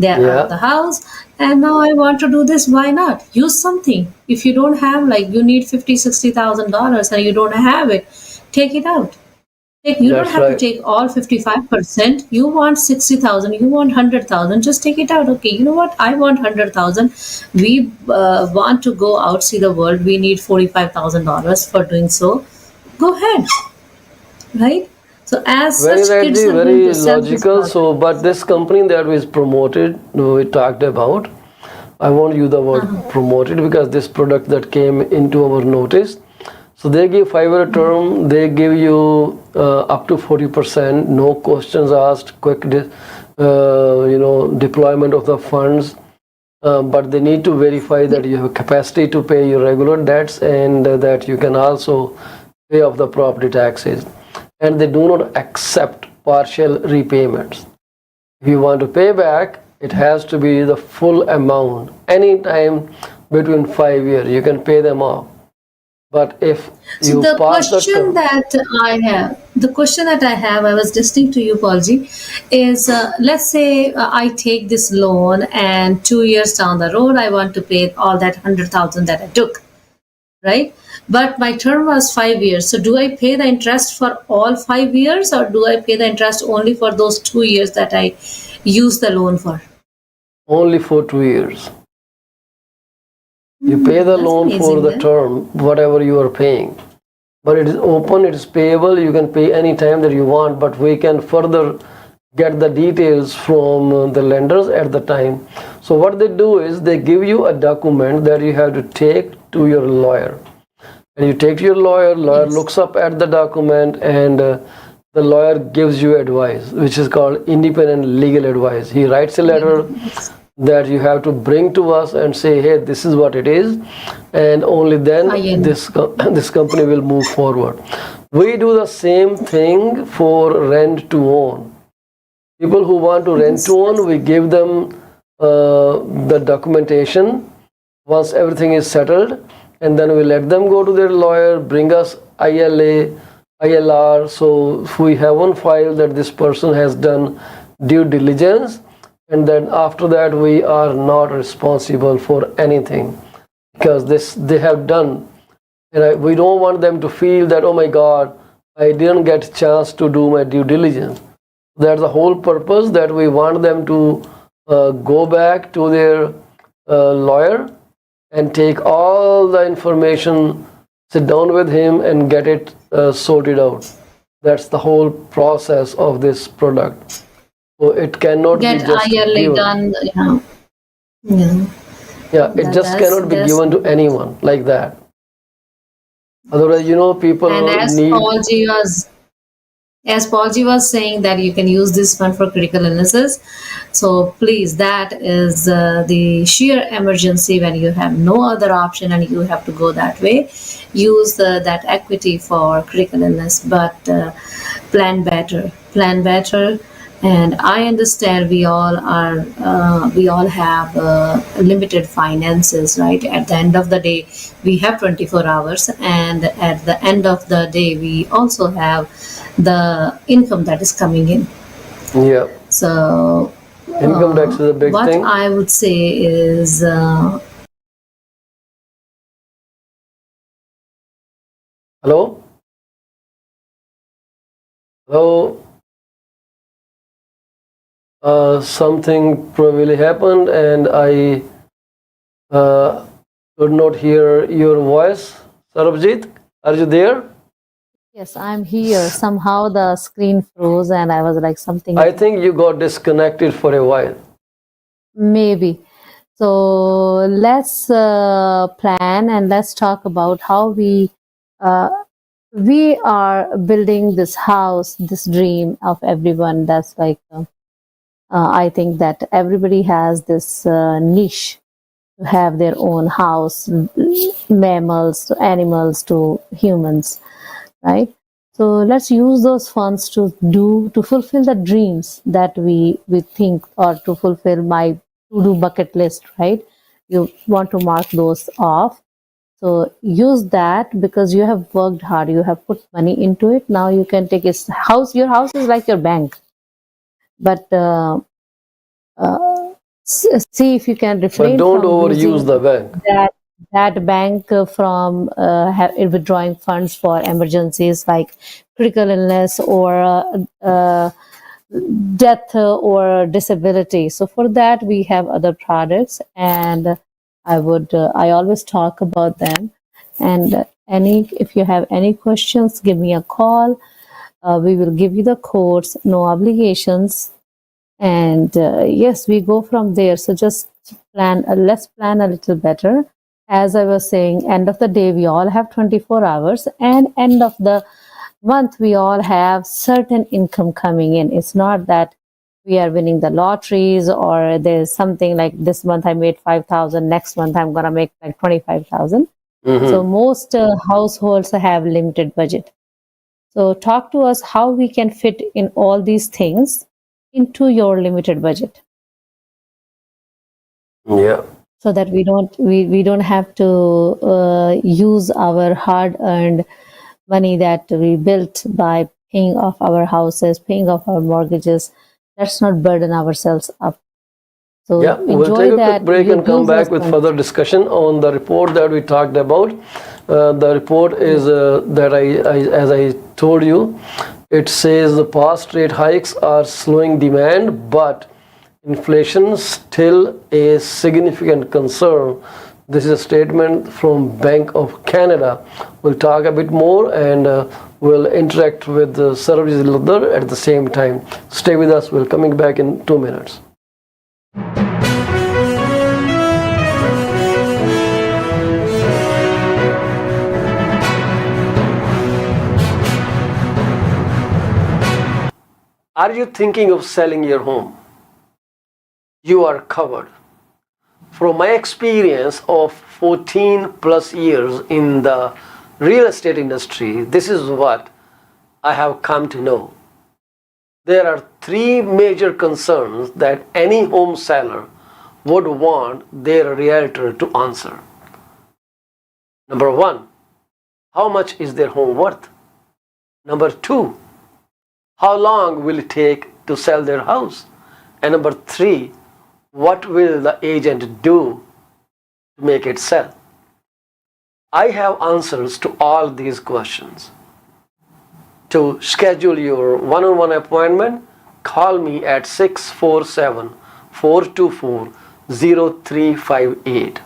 they are out Yeah. of the house, and now I want to do this, why not? Use something. If you don't have, like, you need $50,000-$60,000 and you don't have it, take it out. You don't That's have right. to take all 55%. You want 60,000, you want 100,000, just take it out. Okay, you know what? I want 100,000. We want to go out, see the world. We need $45,000 for doing so. Go ahead, right? So as Very such, kids rightly, are very going to sell this logical. product. So, but this company that was promoted, we talked about, I won't use the word promoted because this product that came into our notice. So they give 5-year term, they give you up to 40%, no questions asked, quick, deployment of the funds. But they need to verify that you have capacity to pay your regular debts and that you can also pay off the property taxes. And they do not accept partial repayments. If you want to pay back, it has to be the full amount. Anytime between 5 years, you can pay them off. But if you So the pass the question term, that I have, I was listening to you, Paulji, is let's say I take this loan and 2 years down the road, I want to pay all that 100,000 that I took, right? But my term was 5 years. So do I pay the interest for all 5 years, or do I pay the interest only for those 2 years that I use the loan for? only for 2 years. You pay the That's loan for amazing, the yeah. term, whatever you are paying. But it is open, it is payable, you can pay any time that you want, but we can further get the details from the lenders at the time. So what they do is they give you a document that you have to take to your lawyer. And you take to your lawyer, Yes. looks up at the document, and the lawyer gives you advice, which is called independent legal advice. He writes a letter that you have to bring to us and say, hey, this is what it is, and only then this company will move forward. We do the same thing for rent to own. People who want to rent to own, we give them the documentation once everything is settled, and then we let them go to their lawyer, bring us ILA, ILR, so if we have on file that this person has done due diligence and then after that we are not responsible for anything, because this they have done, and we don't want them to feel that, oh my God, I didn't get a chance to do my due diligence. That's the whole purpose, that we want them to go back to their lawyer and take all the information, sit down with him and get it sorted out. That's the whole process of this product. So it cannot Get be just yearly given. done. Yeah. Yeah, it just cannot be given to anyone like that. Otherwise, people And as need. Paul G was saying that you can use this fund for critical illnesses. So please, that is the sheer emergency when you have no other option and you have to go that way. Use that equity for critical illness, but plan better. Plan better. And I understand we all have limited finances, right? At the end of the day, we have 24 hours, and at the end of the day, we also have the income that is coming in. Yeah. So Income tax is a big what thing. I would say is Hello? Hello? Something probably happened and I could not hear your voice. Sarabjit, are you there? Yes, I'm here. Somehow the screen froze and I was like something. I think you got disconnected for a while. Maybe. So let's plan and let's talk about how we are building this house, this dream of everyone. That's like I think that everybody has this niche to have their own house, mammals to animals to humans, right? So let's use those funds to fulfill the dreams that we think, or to fulfill my to-do bucket list, right? You want to mark those off. So use that because you have worked hard, you have put money into it. Now you can take a house. Your house is like your bank, but see if you can refrain But don't from overuse the bank. that bank from withdrawing funds for emergencies like critical illness or death or disability. So for that we have other products, and I always talk about them. And if you have any questions, give me a call. We will give you the codes, no obligations. And yes, we go from there. So just let's plan a little better. As I was saying, end of the day, we all have 24 hours, and end of the month, we all have certain income coming in. It's not that we are winning the lotteries or there's something like this month I made 5,000, next month I'm going to make like 25,000. So most households have limited budget. So talk to us how we can fit in all these things into your limited budget. Yeah. So that we don't have to use our hard-earned money that we built by paying off our houses, paying off our mortgages. Let's not burden ourselves up. So yeah, we'll take a quick break and come back with further discussion on the report that we talked about. The report is that as I told you, it says the past rate hikes are slowing demand, but inflation still a significant concern. This is a statement from Bank of Canada. We'll talk a bit more and we'll interact with Sarabjit Luddar at the same time. Stay with us. We're coming back in 2 minutes. Are you thinking of selling your home? You are covered. From my experience of 14 plus years in the real estate industry, this is what I have come to know. There are 3 major concerns that any home seller would want their realtor to answer. Number 1, how much is their home worth? Number 2, how long will it take to sell their house? And number 3, what will the agent do to make it sell? I have answers to all these questions. To schedule your one-on-one appointment, call me at 647-424-0358.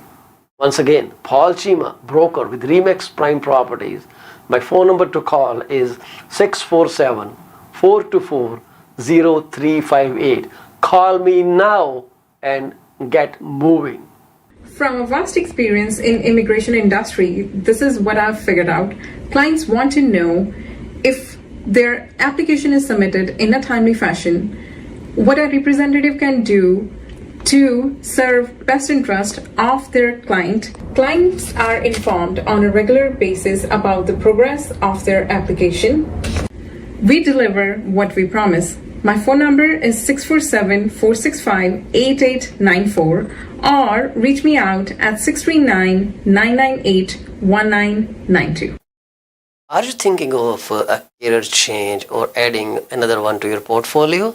Once again, Paul Chima, broker with Remax Prime Properties. My phone number to call is 647-424-0358. Call me now and get moving. From a vast experience in immigration industry, this is what I've figured out. Clients want to know if their application is submitted in a timely fashion, what a representative can do to serve best interest of their client. Clients are informed on a regular basis about the progress of their application. We deliver what we promise. My phone number is 647-465-8894 or reach me out at 639-998-1992. Are you thinking of a career change or adding another one to your portfolio?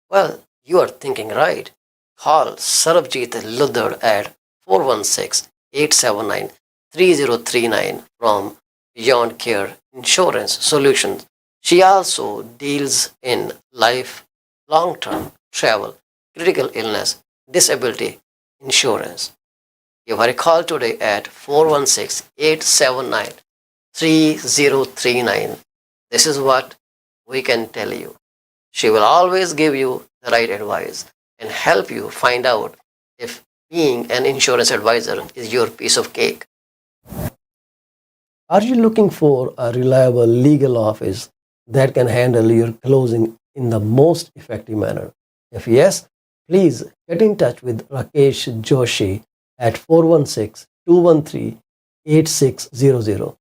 Well, you are thinking right. Call Sarabjit Luddar at 416-879-3039 from Beyond Care Insurance Solutions. She also deals in life, long-term travel, critical illness, disability insurance. Give her a call today at 416-879-3039. This is what we can tell you. She will always give you the right advice and help you find out if being an insurance advisor is your piece of cake. Are you looking for a reliable legal office that can handle your closing in the most effective manner? If yes, please get in touch with Rakesh Joshi at 416-213-8600.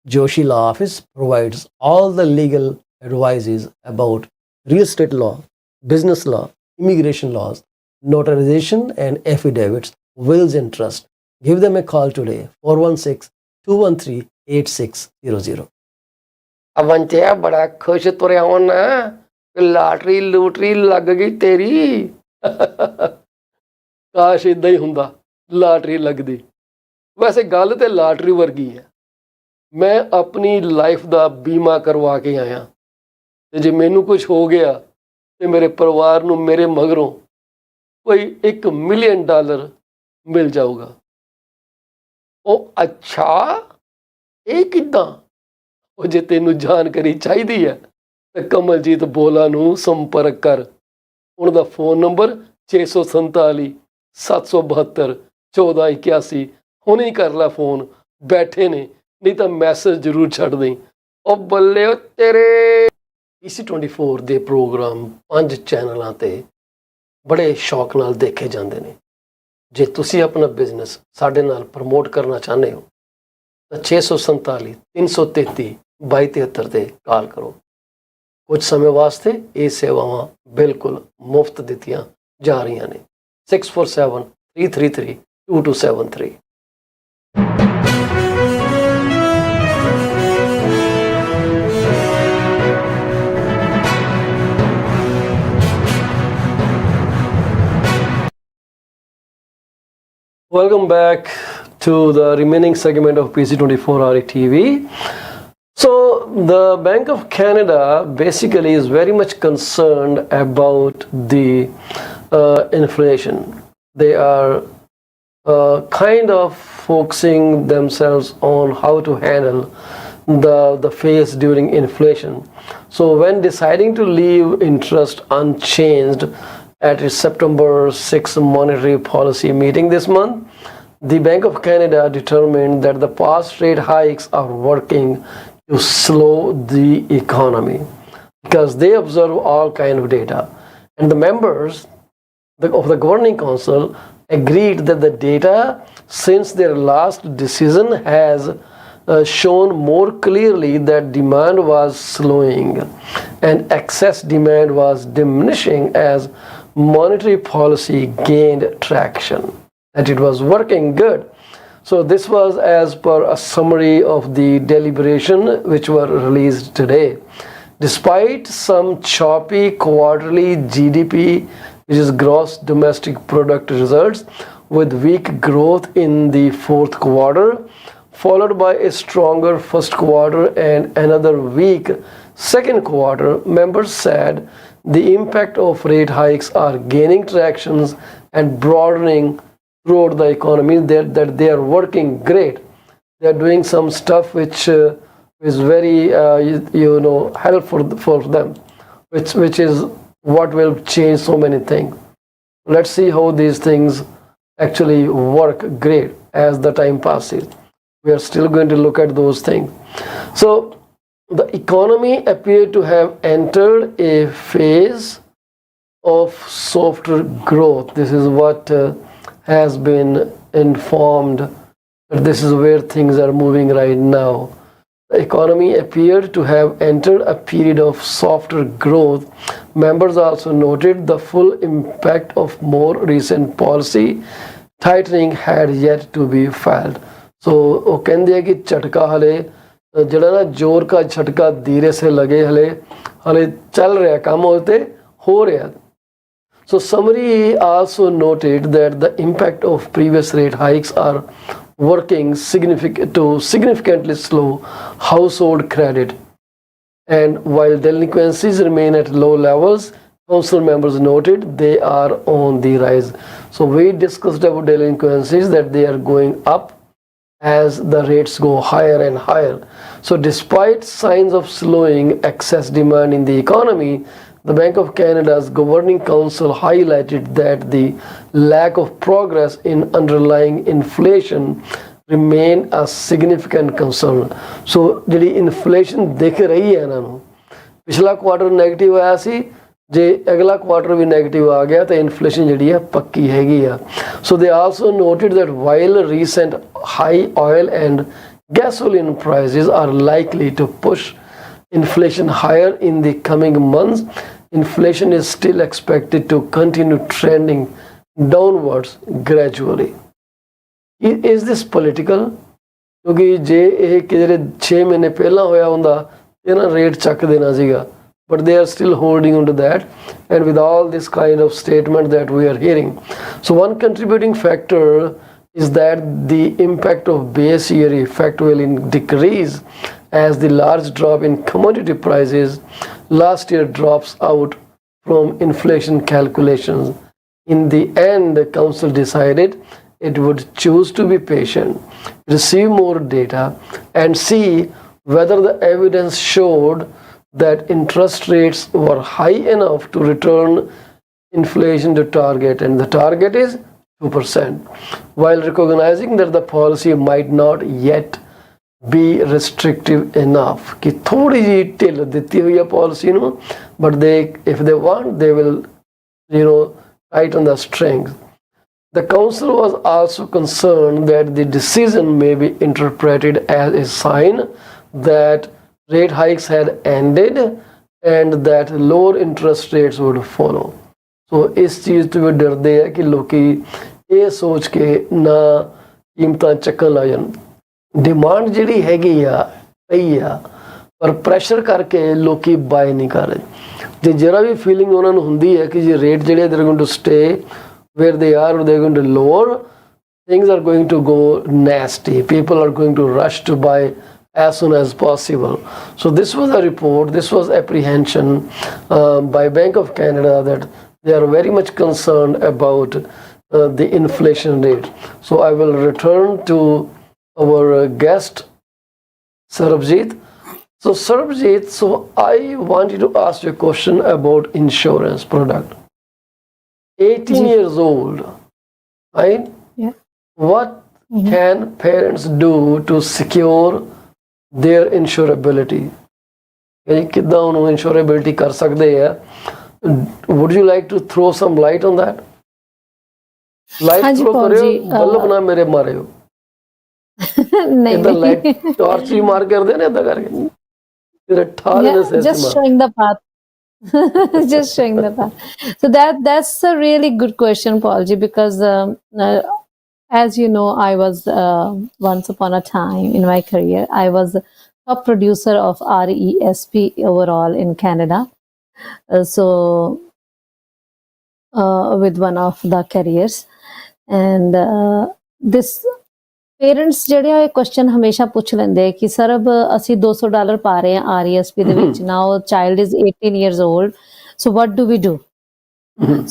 Joshi Law Office provides all the legal advices about real estate law, business law, immigration laws, notarization and affidavits, wills and trust. Give them a call today, 416-213-8600. ਅਵੰਚਿਆ ਬੜਾ ਖੁਸ਼ ਤੁਰਿਆ ਹੋਣਾ lottery ਲੂਟਰੀ ਲੱਗ ਗਈ ਤੇਰੀ। ਕਾਸ਼ ਇਦਾਂ ਹੀ ਹੁੰਦਾ, ਲਾਟਰੀ ਲੱਗਦੀ। ਵੈਸੇ ਗੱਲ ਤੇ ਲਾਟਰੀ ਵਰਗੀ ਹੈ। ਮੈਂ ਆਪਣੀ ਲਾਈਫ ਦਾ ਬੀਮਾ ਕਰਵਾ ਕੇ ਆਇਆ ਤੇ ਜੇ ਮੈਨੂੰ ਕੁਝ ਹੋ ਗਿਆ ਤੇ ਮੇਰੇ ਪਰਿਵਾਰ ਨੂੰ ਮੇਰੇ ਮਗਰੋਂ ਕੋਈ $1 ਮਿਲੀਅਨ ਮਿਲ ਜਾਊਗਾ। ਉਹ ਅੱਛਾ, ਇਹ ਕਿੱਦਾਂ? ਉਹ ਜੇ ਤੈਨੂੰ ਜਾਣਕਾਰੀ ਚਾਹੀਦੀ ਹੈ ਤਾਂ ਕਮਲਜੀਤ ਬੋਲਾ ਨੂੰ ਸੰਪਰਕ ਕਰ। ਉਹਨਾਂ ਦਾ ਫੋਨ ਨੰਬਰ 647 772 1481। ਹੁਣੇ ਹੀ ਕਰ ਲੈ ਫੋਨ, ਬੈਠੇ ਨੇ, ਨਹੀਂ ਤਾਂ ਮੈਸੇਜ ਜ਼ਰੂਰ ਛੱਡ ਦੇਂ। ਉਹ ਬੱਲੇ ਉਹ ਤੇਰੇ। PC24 ਦੇ ਪ੍ਰੋਗਰਾਮ 5 ਚੈਨਲਾਂ ਤੇ ਬੜੇ ਸ਼ੌਕ ਨਾਲ ਦੇਖੇ ਜਾਂਦੇ ਨੇ। ਜੇ ਤੁਸੀਂ ਆਪਣਾ ਬਿਜ਼ਨਸ ਸਾਡੇ ਨਾਲ ਪ੍ਰਮੋਟ ਕਰਨਾ ਚਾਹੁੰਦੇ ਹੋ ਤਾਂ 647 333 2273 ਤੇ ਕਾਲ ਕਰੋ। ਕੁਝ ਸਮੇਂ ਵਾਸਤੇ ਇਹ ਸੇਵਾਵਾਂ ਬਿਲਕੁਲ ਮੁਫਤ ਦਿੱਤੀਆਂ ਜਾ ਰਹੀਆਂ ਨੇ। 6473332273। Welcome back to the remaining segment of PC24 IPTV. So the Bank of Canada basically is very much concerned about the inflation. They are kind of focusing themselves on how to handle the phase during inflation. So when deciding to leave interest unchanged at its September 6th monetary policy meeting this month, the Bank of Canada determined that the past rate hikes are working to slow the economy because they observe all kind of data. And the members of the Governing Council agreed that the data since their last decision has shown more clearly that demand was slowing and excess demand was diminishing as monetary policy gained traction, that it was working good. So this was as per a summary of the deliberation which were released today. Despite some choppy quarterly GDP which is gross domestic product results, with weak growth in the fourth quarter, followed by a stronger first quarter and another weak second quarter. Members said the impact of rate hikes are gaining tractions and broadening throughout the economy, that they are working great. They are doing some stuff which is very helpful for them, which is what will change so many things. Let's see how these things actually work great as the time passes. We are still going to look at those things. So the economy appeared to have entered a phase of softer growth. This is what has been informed, that this is where things are moving right now. The economy appeared to have entered a period of softer growth. Members also noted the full impact of more recent policy tightening had yet to be felt. So वो कहते हैं कि झटका हले जड़ा ना जोर का झटका धीरे से लगे हले हले चल रहा काम होते हो रहा. So summary also noted that the impact of previous rate hikes are working to significantly slow household credit. And while delinquencies remain at low levels, council members noted they are on the rise. So we discussed about delinquencies, that they are going up as the rates go higher and higher. So despite signs of slowing excess demand in the economy, the Bank of Canada's Governing Council highlighted that the lack of progress in underlying inflation remain a significant concern. So ਜਿਹੜੀ inflation दिख रही है ਇਹਨਾਂ ਨੂੰ, ਪਿਛਲਾ quarter negative ਆਇਆ ਸੀ, ਜੇ ਅਗਲਾ ਕੁਆਟਰ ਵੀ ਨੈਗੇਟਿਵ ਆ ਗਿਆ ਤਾਂ ਇਨਫਲੇਸ਼ਨ ਜਿਹੜੀ ਹੈ ਪੱਕੀ ਹੈਗੀ ਆ. So they also noted that while recent high oil and gasoline prices are likely to push inflation higher in the coming months, inflation is still expected to continue trending downwards gradually. Is this political? ਕਿਉਂਕਿ ਜੇ ਇਹ ਕਿਧਰੇ 6 ਮਹੀਨੇ ਪਹਿਲਾਂ ਹੋਇਆ ਹੁੰਦਾ ਇਹਨਾਂ rate ਚੱਕ ਦੇਣਾ ਸੀਗਾ, but they are still holding on to that, and with all this kind of statement that we are hearing. So one contributing factor is that the impact of base year effect will decrease as the large drop in commodity prices last year drops out from inflation calculations. In the end, the council decided it would choose to be patient, receive more data, and see whether the evidence showed that interest rates were high enough to return inflation to target, and the target is 2%, while recognizing that the policy might not yet be restrictive enough. कि थोड़ी जी ढिल देती हुई है policy ਨੂੰ, but if they want, they will tighten the strings. The council was also concerned that the decision may be interpreted as a sign that rate hikes had ended and that lower interest rates would follow. So इस चीज़ ਤੋਂ ਵੀ ਡਰਦੇ ਆ ਕਿ ਲੋਕੀ ਇਹ ਸੋਚ ਕੇ ਨਾ ਕੀਮਤਾਂ ਚੱਕਣ ਲੱਗ ਜਾਣ. ਡਿਮਾਂਡ ਜਿਹੜੀ ਹੈਗੀ ਆ ਪਈ ਆ, ਪਰ ਪ੍ਰੈਸ਼ਰ ਕਰਕੇ ਲੋਕੀ ਬਾਏ ਨਹੀਂ ਕਰ ਰਹੇ. ਜੇ ਜਰਾ ਵੀ ਫੀਲਿੰਗ ਉਹਨਾਂ ਨੂੰ ਹੁੰਦੀ ਹੈ ਕਿ ਜੇ ਰੇਟ ਜਿਹੜੇ they're going to stay where they are, or they're going to lower, things are going to go nasty. People are going to rush to buy as soon as possible. So this was a report, this was apprehension by Bank of Canada, that they are very much concerned about the inflation rate. So I will return to our guest, Sarabjit. So Sarabjit, so I want you to ask you a question about insurance product. 18 years old, right? Yeah. What can parents do to secure their insurability? ਕਿੱਦਾਂ ਉਹਨੂੰ insurability ਕਰ ਸਕਦੇ ਆ? Would you like to throw some light on that? Light ਹਾਂਜੀ throw ਪੌਲ ਕਰਿਓ, ਜੀ, bulb ਨਾ ਮੇਰੇ ਮਾਰਿਓ. ਨਹੀਂ ਇਦਾਂ ਲਾਈਟ ਟਾਰਚ ਹੀ ਮਾਰ ਕਰਦੇ ਨੇ ਇਦਾਂ ਕਰਕੇ. ਤੇਰੇ ਠਾਲੇ ਦੇ ਸਿਰ just showing the path. Just showing the path. So that's a really good question, Paulji, because as you know, I was once upon a time in my career, I was the top producer of RESP overall in Canada. So with one of the carriers. And this parents ਜਿਹੜੇ ਆ ਇਹ question ਹਮੇਸ਼ਾ ਪੁੱਛ ਲੈਂਦੇ ਕਿ sir ਅਬ ਅਸੀਂ $200 ਪਾ ਰਹੇ ਹਾਂ RESP ਦੇ ਵਿੱਚ ਨਾ ਉਹ child is 18 years old, so what do we do?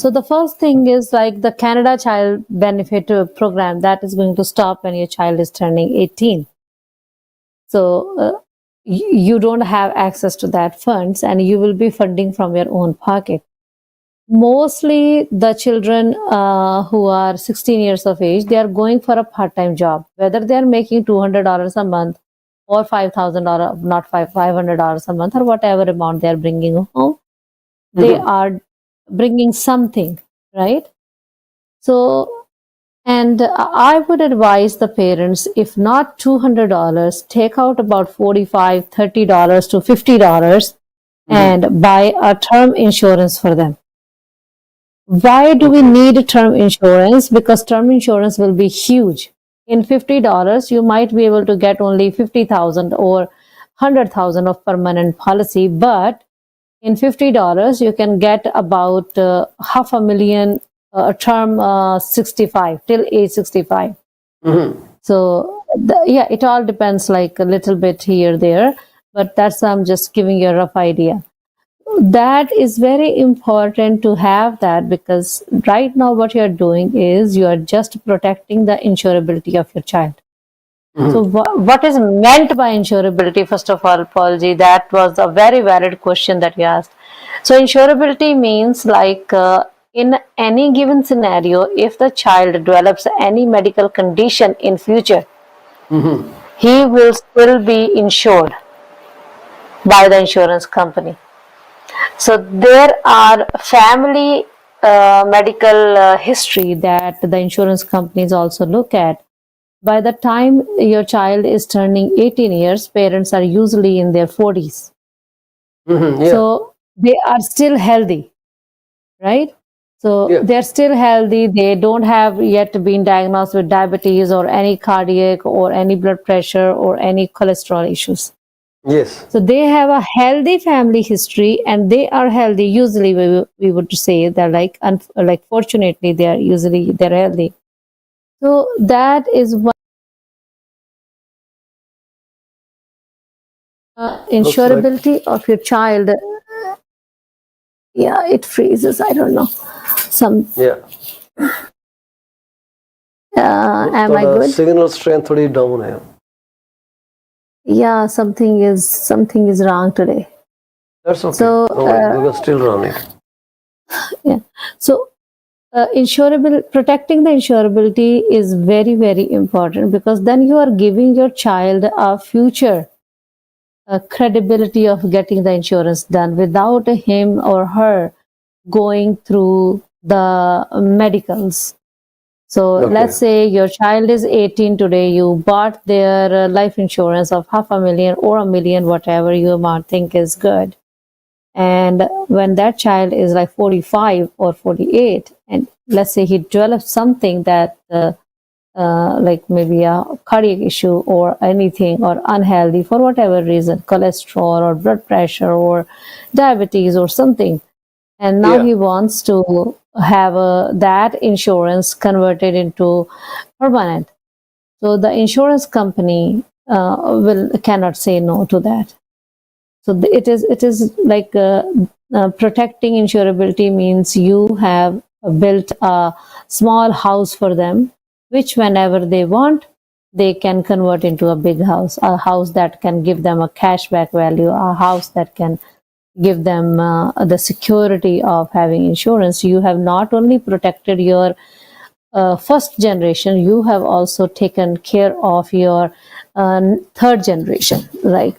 So the first thing is like the Canada Child Benefit Program that is going to stop when your child is turning 18. So you don't have access to that funds and you will be funding from your own pocket. Mostly the children who are 16 years of age, they are going for a part-time job, whether they are making $200 a month or $5,000, not $500 a month, or whatever amount they are bringing home. They are bringing something, right? So, and I would advise the parents, if not $200, take out about $45, $30 to $50 and buy a term insurance for them. Why do we need term insurance? Because term insurance will be huge. In $50, you might be able to get only 50,000 or 100,000 of permanent policy, but in $50, you can get about $500,000 term 65 till age 65. So yeah, it all depends like a little bit here, there, but that's, I'm just giving you a rough idea. That is very important to have that, because right now what you are doing is you are just protecting the insurability of your child. So what is meant by insurability? First of all, Paul ji, that was a very valid question that you asked. So insurability means like in any given scenario, if the child develops any medical condition in future, he will still be insured by the insurance company. So there are family medical history that the insurance companies also look at. By the time your child is turning 18 years, parents are usually in their 40s. So they are still healthy, right? So they're still healthy. They don't have yet been diagnosed with diabetes or any cardiac or any blood pressure or any cholesterol issues. Yes. So they have a healthy family history and they are healthy. Usually we would say that like fortunately they're healthy. So that is why insurability of your child. Yeah, it freezes. I don't know. Am I good? Signal strength थोड़ी down है. Yeah, something is wrong today. That's okay. So we can still run it. Yeah. So protecting the insurability is very, very important, because then you are giving your child a future credibility of getting the insurance done without him or her going through the medicals. So let's say your child is 18 today, you bought their life insurance of $500,000 or $1 million, whatever you amount think is good. And when that child is like 45 or 48, and let's say he develops something that like maybe a cardiac issue or anything, or unhealthy for whatever reason, cholesterol or blood pressure or diabetes or something, and now he wants to have that insurance converted into permanent. So the insurance company cannot say no to that. So it is like protecting insurability means you have built a small house for them, which whenever they want, they can convert into a big house, a house that can give them a cashback value, a house that can give them the security of having insurance. You have not only protected your first generation, you have also taken care of your third generation, right?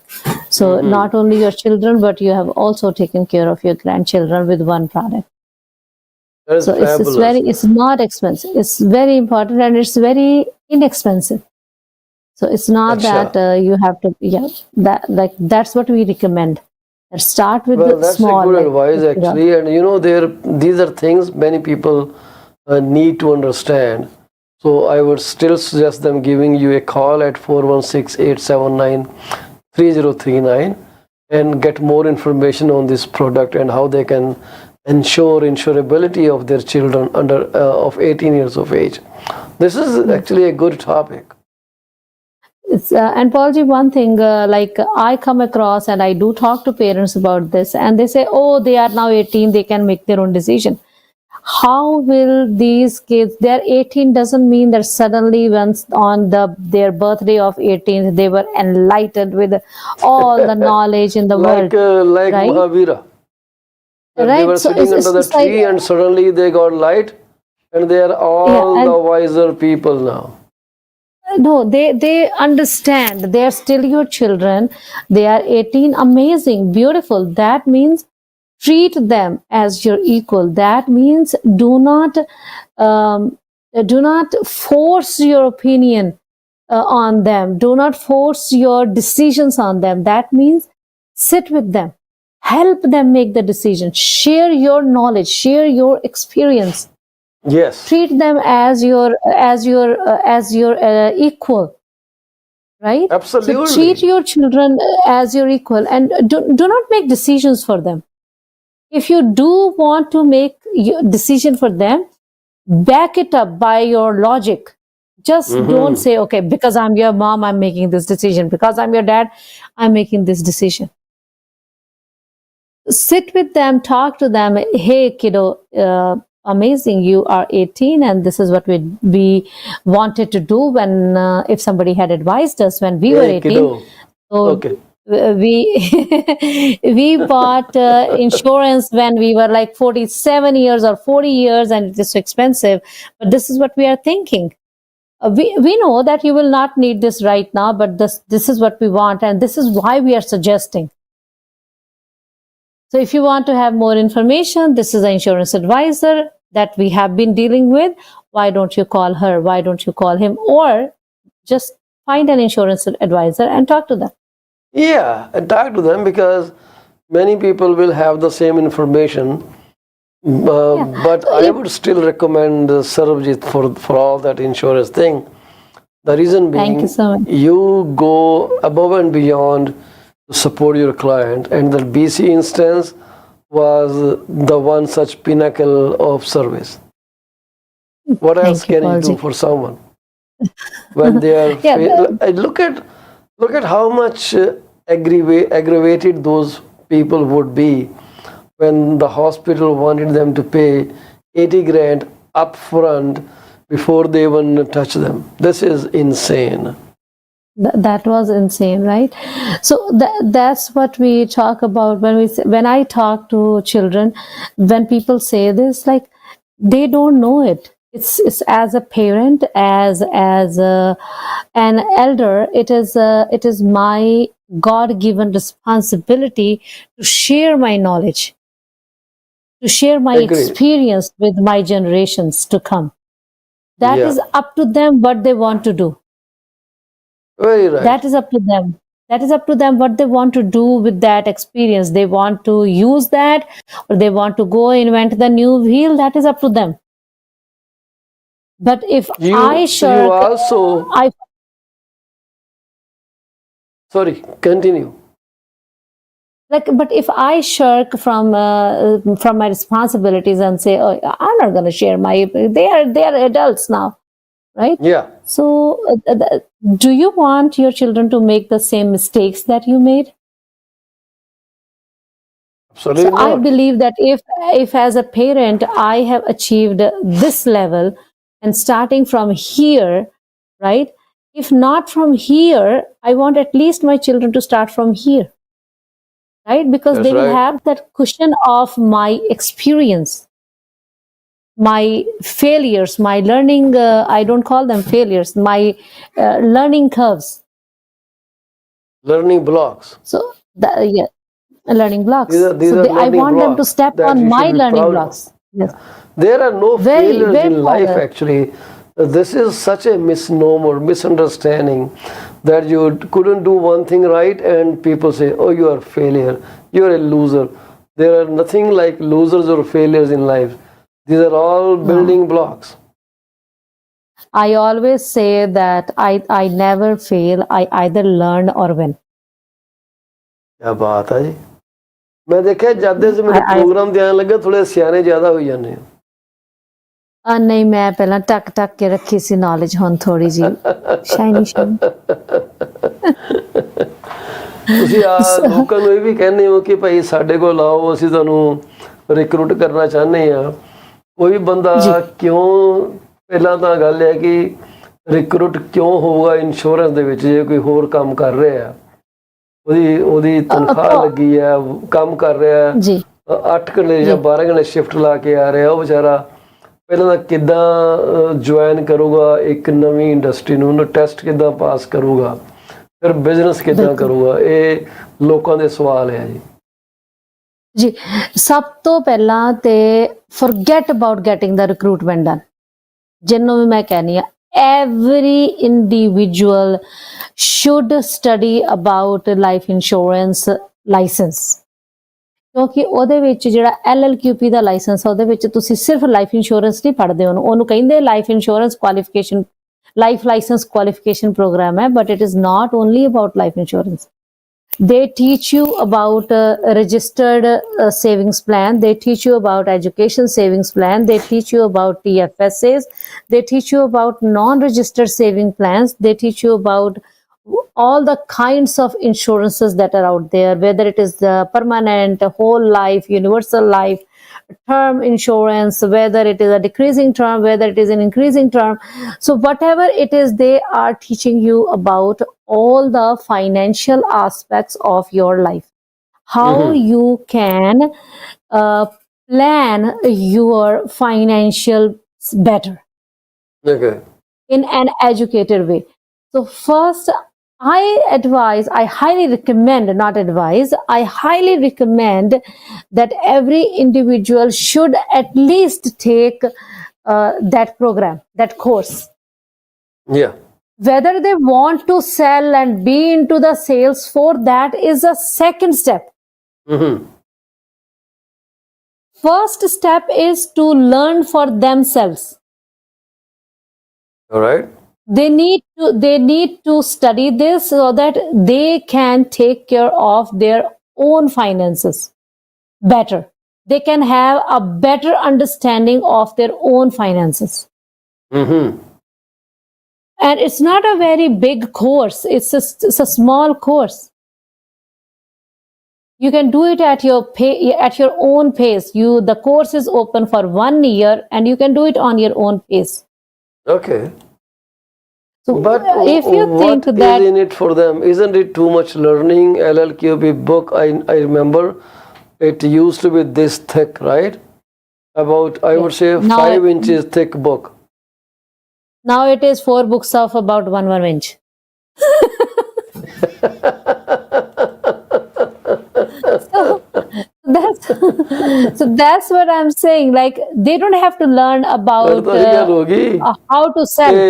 So not only your children, but you have also taken care of your grandchildren with one product. So it's not expensive. It's very important, and it's very inexpensive. So it's not that you have to, that's what we recommend. Start with the small. That's a good advice, actually. And you know, these are things many people need to understand. So I would still suggest them giving you a call at 416-879-3039 and get more information on this product and how they can ensure insurability of their children under of 18 years of age. This is actually a good topic. And Paulji, one thing, like I come across and I do talk to parents about this, and they say, oh, they are now 18, they can make their own decision. How will these kids, they're 18 doesn't mean that suddenly once on their birthday of 18, they were enlightened with all the knowledge in the world. Like right? Mahavira. That Right. They were So sitting under the tree and suddenly they got light and they are all the wiser people now. No, they understand. They are still your children. They are 18. Amazing, beautiful. That means treat them as your equal. That means do not force your opinion on them. Do not force your decisions on them. That means sit with them, help them make the decision, share your knowledge, share your experience. Yes. Treat them as your equal, right? Absolutely. So treat your children as your equal, and do not make decisions for them. If you do want to make a decision for them, back it up by your logic. Just don't say, okay, because I'm your mom, I'm making this decision. Because I'm your dad, I'm making this decision. Sit with them, talk to them. Hey, kiddo, amazing, you are 18 and this is what we wanted to do when if somebody had advised us when we were 18. Kiddo. So okay. we bought insurance when we were like 47 years or 40 years and it is so expensive, but this is what we are thinking. We know that you will not need this right now, but this is what we want and this is why we are suggesting. So if you want to have more information, this is an insurance advisor that we have been dealing with. Why don't you call her? Why don't you call him? Or just find an insurance advisor and talk to them. Yeah, and talk to them because many people will have the same information. But I would still recommend Sarabjit for all that insurance thing. The reason being, thank you so much. You go above and beyond to support your client, and the BC instance was the one such pinnacle of service. What else can you do for someone when they are? Look at how much aggravated those people would be when the hospital wanted them to pay 80 grand up front before they even touch them. This is insane. That was insane, right? So that's what we talk about when I talk to children. When people say this, like they don't know it. It's as a parent, as an elder. It is my God-given responsibility to share my knowledge, to share my experience with my generations to come. That is up to them what they want to do. Very right. That is up to them. That is up to them what they want to do with that experience. They want to use that or they want to go invent the new wheel. That is up to them. But if Sorry, continue. But if I shirk from my responsibilities and say, oh, I'm not going to share they are adults now. Right? Yeah. So, do you want your children to make the same mistakes that you made? Absolutely so not. I believe that if as a parent I have achieved this level and starting from here, right? If not from here, I want at least my children to start from here, right? Because they will have that cushion of my experience. My failures, my learning, I don't call them failures, my learning curves. Learning blocks. So, learning blocks. I want them to step on my learning blocks. Yes. There are no failures in life, actually. This is such a misnomer, misunderstanding that you couldn't do one thing right and people say, oh, you are a failure, you are a loser. There are nothing like losers or failures in life. These are all building blocks. I always say that I never fail. I either learn or win. क्या बात है ਮੈਂ ਦੇਖਿਆ ਜਦ ਦੇ ਮੈਨੂੰ programme ਤੇ ਆਉਣ ਲੱਗਾ ਥੋੜੇ ਸਿਆਣੇ ਜ਼ਿਆਦਾ ਹੋਈ ਜਾਂਦੇ ਆ। ਨਹੀਂ, ਮੈਂ ਪਹਿਲਾਂ ਟੱਕ ਕੇ ਰੱਖੀ ਸੀ ਨੌਲੇਜ, ਹੁਣ ਥੋੜੀ ਜੀ ਸ਼ਾਈਨੀ। ਤੁਸੀਂ ਲੋਕਾਂ ਨੂੰ ਇਹ ਵੀ ਕਹਿੰਦੇ ਹੋ ਕਿ ਭਾਈ ਸਾਡੇ ਕੋਲ ਆਓ, ਅਸੀਂ ਤੁਹਾਨੂੰ ਰਿਕਰੂਟ ਕਰਨਾ ਚਾਹੁੰਦੇ ਆ। ਕੋਈ ਬੰਦਾ ਕਿਉਂ, ਪਹਿਲਾਂ ਤਾਂ ਗੱਲ ਹੈ ਕਿ ਰਿਕਰੂਟ ਕਿਉਂ ਹੋਊਗਾ ਇੰਸ਼ੋਰੈਂਸ ਦੇ ਵਿੱਚ ਜੇ ਕੋਈ ਹੋਰ ਕੰਮ ਕਰ ਰਿਹਾ ਆ, ਉਹਦੀ ਤਨਖਾਹ ਲੱਗੀ ਆ, ਕੰਮ ਕਰ ਰਿਹਾ 8 ਘੰਟੇ ਜਾਂ 12 ਘੰਟੇ ਸ਼ਿਫਟ ਲਾ ਕੇ ਆ ਰਿਹਾ, ਉਹ ਵਿਚਾਰਾ ਪਹਿਲਾਂ ਤਾਂ ਕਿੱਦਾਂ ਜੁਆਇਨ ਕਰੂਗਾ ਇੱਕ ਨਵੀਂ ਇੰਡਸਟਰੀ ਨੂੰ, ਉਹਨੂੰ ਟੈਸਟ ਕਿੱਦਾਂ ਪਾਸ ਕਰੂਗਾ, ਫਿਰ ਬਿਜ਼ਨਸ ਕਿੱਦਾਂ ਕਰੂਗਾ, ਇਹ ਲੋਕਾਂ ਦੇ ਸਵਾਲ ਹੈ ਜੀ। ਸਭ ਤੋਂ ਪਹਿਲਾਂ ਤੇ forget about getting the recruitment done, ਜਿਹਨੂੰ ਵੀ ਮੈਂ ਕਹਿੰਦੀ ਆ every individual should study about life insurance license, ਕਿਉਂਕਿ ਉਹਦੇ ਵਿੱਚ ਜਿਹੜਾ LLQP ਦਾ ਲਾਇਸੈਂਸ ਆ ਉਹਦੇ ਵਿੱਚ ਤੁਸੀਂ ਸਿਰਫ ਲਾਈਫ ਇੰਸ਼ੋਰੈਂਸ ਨਹੀਂ ਪੜ੍ਹਦੇ ਹੋ, ਉਹਨੂੰ ਕਹਿੰਦੇ life insurance qualification, life licence qualification programme ਹੈ, but it is not only about life insurance. They teach you about registered savings plan. They teach you about education savings plan. They teach you about TFSAs. They teach you about non-registered saving plans. They teach you about all the kinds of insurances that are out there, whether it is the permanent, whole life, universal life, term insurance, whether it is a decreasing term, whether it is an increasing term. So whatever it is, they are teaching you about all the financial aspects of your life, how you can plan your financial better in an educated way. So first, I highly recommend, not advise, I highly recommend that every individual should at least take that program, that course. Yeah. Whether they want to sell and be into the sales for, that is a second step. First step is to learn for themselves. All right. They need to study this so that they can take care of their own finances better. They can have a better understanding of their own finances. And it's not a very big course. It's a small course. You can do it at your own pace. The course is open for 1 year and you can do it on your own pace. Okay. So but if you think what that is in it for them? Isn't it too much learning? LLQB book, I remember it used to be this thick, right? About, I would say, 5 inches thick book. Now it is 4 books of about 1 inch. So that's what I'm saying. Like, they don't have to learn about how to sell.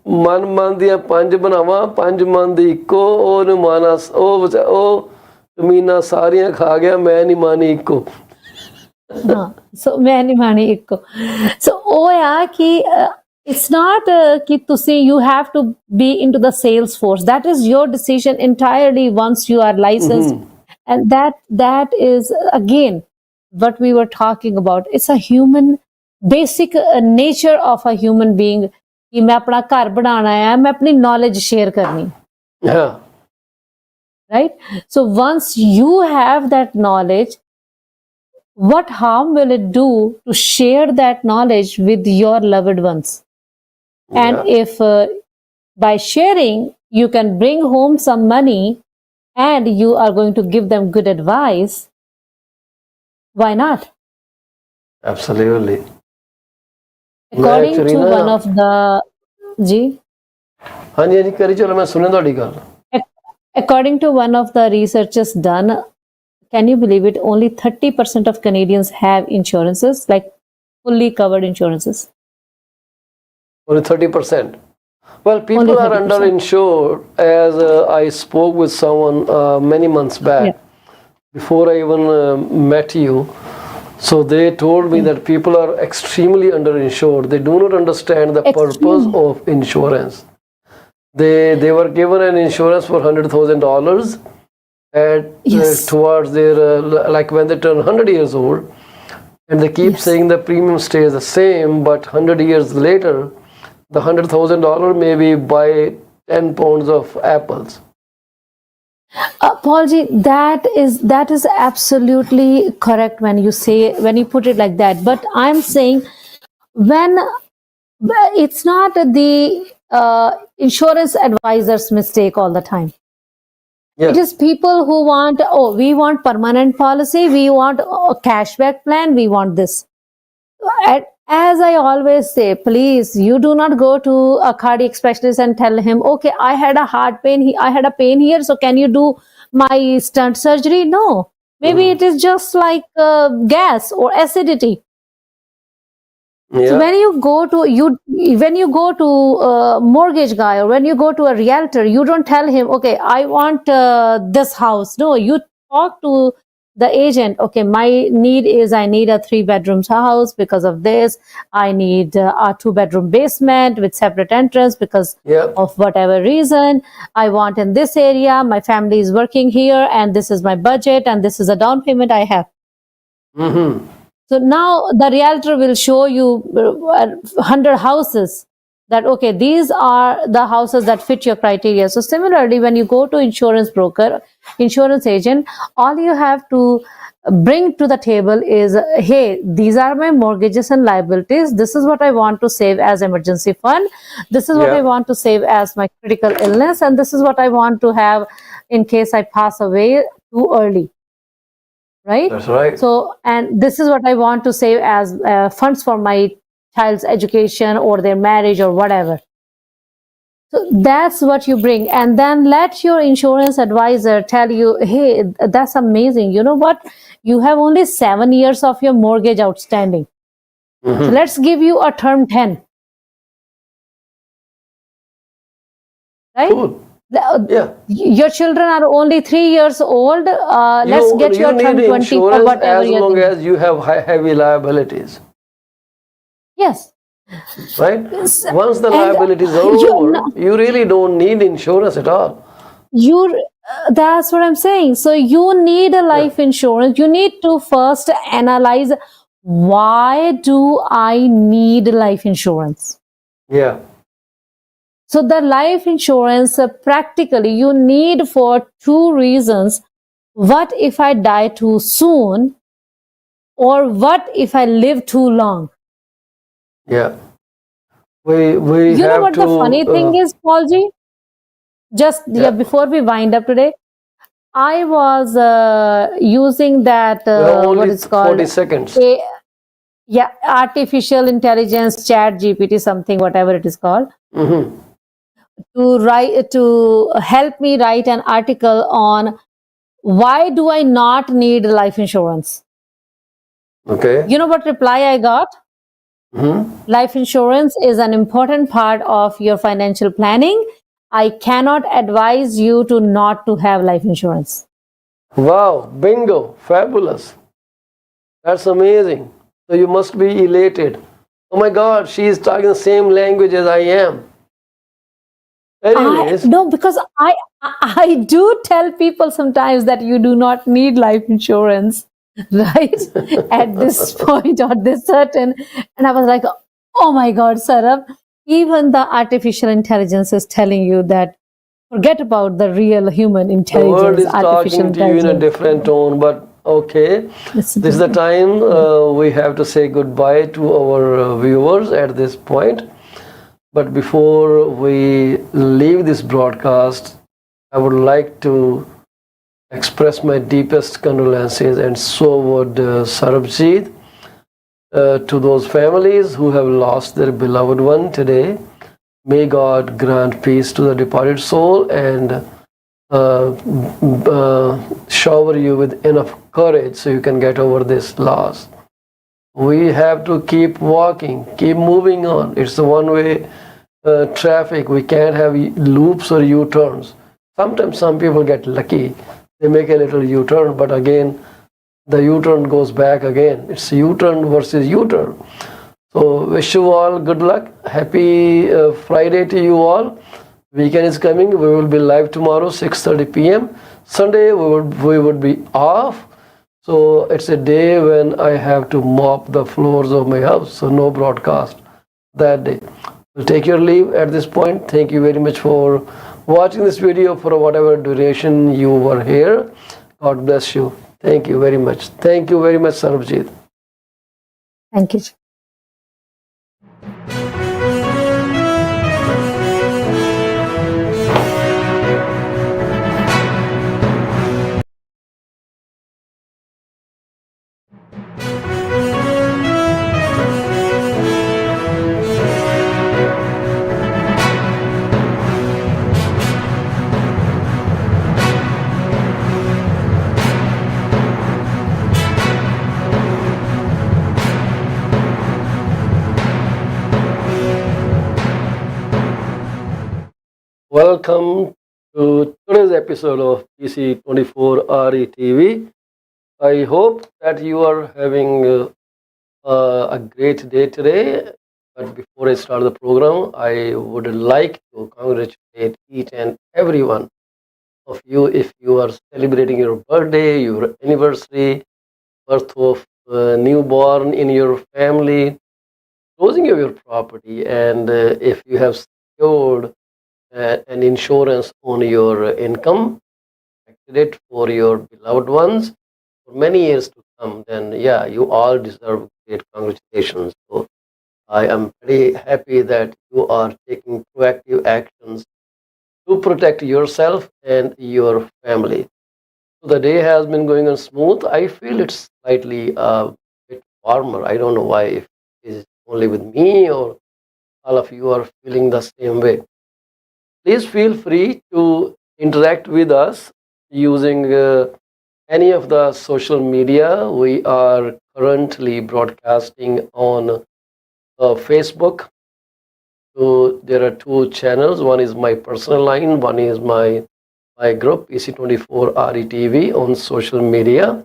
ਮਨ ਦੀਆਂ 5 ਬਣਾਵਾਂ, 5 ਮਨ ਦੀ ਇੱਕੋ, ਉਹਨੂੰ ਮਾਨਾ, ਉਹ ਜ਼ਮੀਨਾਂ ਸਾਰੀਆਂ ਖਾ ਗਿਆ, ਮੈਂ ਨਹੀਂ ਮਾਨੀ ਇੱਕੋ. ਸੋ ਮੈਂ ਨਹੀਂ ਮਾਨੀ ਇੱਕੋ. ਸੋ ਉਹ ਆ ਕਿ it's not ਕਿ ਤੁਸੀਂ you have to be into the sales force. That is your decision entirely once you are licensed. And that is again what we were talking about. It's a human basic nature of a human being. कि मैं अपना घर बनाना है, मैं अपनी knowledge share करनी, right? So once you have that knowledge, what harm will it do to share that knowledge with your loved ones? And if by sharing you can bring home some money and you are going to give them good advice, why not? Absolutely. According to one of the according to one of the researchers done, can you believe it, only 30% of Canadians have insurances, like fully covered insurances. Only 30%. Well, people are underinsured, as I spoke with someone many months back, before I even met you. So they told me that people are extremely underinsured. They do not understand the purpose of insurance. They were given an insurance for $100,000, at Yes. towards their like when they turn 100 years old, and they keep Yes. saying the premium stays the same, but 100 years later, the $100,000 maybe buy 10 pounds of apples. Paul ji, that is absolutely correct when you put it like that. But I'm saying when it's not the insurance advisor's mistake all the time. Yes. It is people who want, oh, we want permanent policy, we want a cashback plan, we want this. As I always say, please, you do not go to a cardiac specialist and tell him, okay, I had a heart pain, I had a pain here, so can you do my stunt surgery? No. Maybe it is just like gas or acidity. Yeah. So when you go to a mortgage guy or when you go to a realtor, you don't tell him, okay, I want this house. No, you talk to the agent. Okay, my need is I need a 3-bedroom house because of this. I need a 2-bedroom basement with separate entrance because Yeah. of whatever reason. I want in this area. My family is working here, and this is my budget, and this is a down payment I have. Mm-hmm. So now the realtor will show you 100 houses that, okay, these are the houses that fit your criteria. So similarly, when you go to insurance broker, insurance agent, all you have to bring to the table is, hey, these are my mortgages and liabilities. This is what I want to save as emergency fund. This is what Yeah. I want to save as my critical illness. And this is what I want to have in case I pass away too early. Right? That's right. So, and this is what I want to save as funds for my child's education or their marriage or whatever. So that's what you bring. And then let your insurance advisor tell you, hey, that's amazing. You know what? You have only 7 years of your mortgage outstanding. So let's give you a term 10. Right? Cool. Yeah. Your children are only 3 years old. Let's get your term need 20 or insurance whatever as you're long thinking. as you have heavy liabilities, Yes. right? Once the And liabilities are over, you really don't need insurance at all. That's what I'm saying. So you need a life insurance. You need to first analyze, why do I need life insurance? Yeah. So the life insurance, practically, you need for 2 reasons. What if I die too soon? Or what if I live too long? Yeah. We You know have what to. the funny thing is, Paulji? Before we wind up today, I was using that, we have only what it's called? 40 seconds. Artificial intelligence, chat GPT, something, whatever it is called. Mm-hmm. To help me write an article on why do I not need life insurance. Okay. You know what reply I got? Mm-hmm. Life insurance is an important part of your financial planning. I cannot advise you to not to have life insurance. Wow, bingo, fabulous. That's amazing. So you must be elated. Oh my God, she is talking the same language as I am. Anyways, No, because I do tell people sometimes that you do not need life insurance, right? At this point or this certain, and I was like, oh my God, Sarab, even the artificial intelligence is telling you that forget about the real human intelligence. the world is artificial talking to you in a different tone, but okay. This is the time we have to say goodbye to our viewers at this point. But before we leave this broadcast, I would like to express my deepest condolences, and so would Sarabjit, to those families who have lost their beloved one today. May God grant peace to the departed soul and shower you with enough courage so you can get over this loss. We have to keep walking, keep moving on. It's a one-way traffic. We can't have loops or U-turns. Sometimes some people get lucky. They make a little U-turn, but again, the U-turn goes back again. It's U-turn versus U-turn. So wish you all good luck. Happy Friday to you all. Weekend is coming. We will be live tomorrow, 6:30 p.m. Sunday we would be off. So it's a day when I have to mop the floors of my house. So no broadcast that day. We'll take your leave at this point. Thank you very much for watching this video for whatever duration you were here. God bless you. Thank you very much. Thank you very much, Sarabjit. Thank you. Welcome to today's episode of PC24 RETV. I hope that you are having a great day today. But before I start the program, I would like to congratulate each and every one of you if you are celebrating your birthday, your anniversary, birth of newborn in your family, closing of your property, and if you have secured an insurance on your income, it for your beloved ones for many years to come, then yeah, you all deserve great congratulations. So I am very happy that you are taking proactive actions to protect yourself and your family. So the day has been going on smooth. I feel it's slightly a bit warmer. I don't know why, if it is only with me or all of you are feeling the same way. Please feel free to interact with us using any of the social media. We are currently broadcasting on Facebook. So there are two channels. One is my personal line. One is my group PC24 RETV on social media.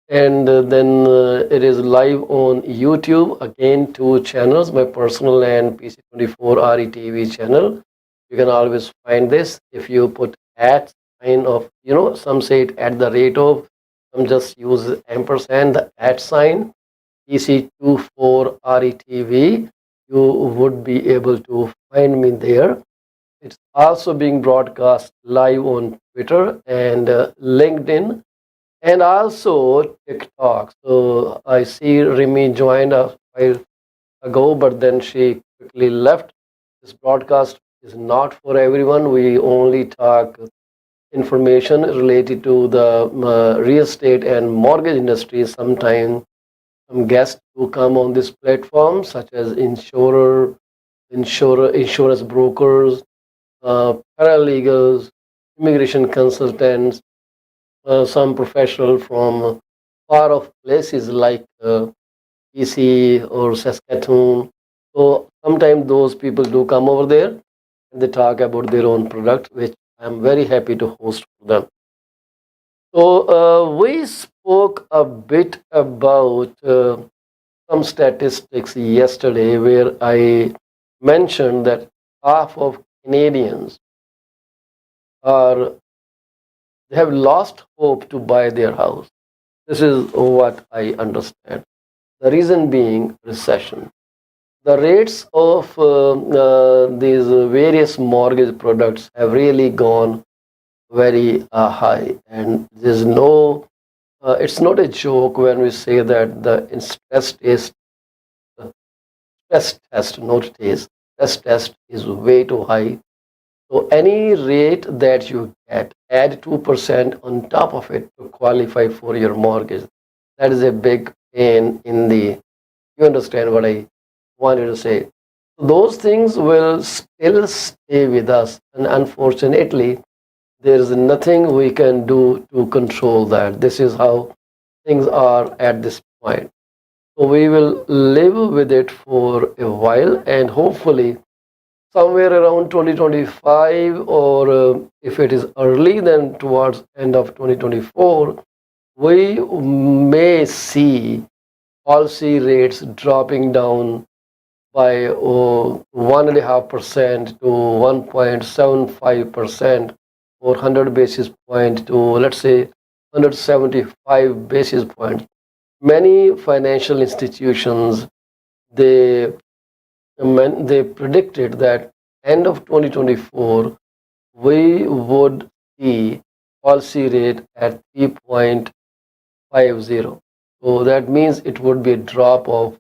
And then it is live on YouTube. Again, two channels, my personal and PC24 RETV channel. You can always find this if you put at sign of, some say it at the rate of, some just use ampersand, the at sign, PC24 RETV. You would be able to find me there. It's also being broadcast live on Twitter and LinkedIn and also TikTok. So I see Remy joined a while ago, but then she quickly left. This broadcast is not for everyone. We only talk information related to the real estate and mortgage industry. Sometimes some guests who come on this platform, such as insurance brokers, paralegals, immigration consultants, some professional from far off places like BC or Saskatoon. So sometimes those people do come over there and they talk about their own product, which I'm very happy to host for them. So we spoke a bit about some statistics yesterday where I mentioned that half of Canadians have lost hope to buy their house. This is what I understand. The reason being recession. The rates of these various mortgage products have really gone very high, and there's no. It's not a joke when we say that the stress test, not test, stress test is way too high. So any rate that you get, add 2% on top of it to qualify for your mortgage. That is a big pain in the. You understand what I wanted to say. Those things will still stay with us, and unfortunately, there is nothing we can do to control that. This is how things are at this point. So we will live with it for a while, and hopefully somewhere around 2025, or if it is early, then towards end of 2024, we may see policy rates dropping down by 1.5% to 1.75% or 100 basis point to, let's say, 175 basis points. Many financial institutions, they they predicted that end of 2024 we would see policy rate at 3.50. So that means it would be a drop of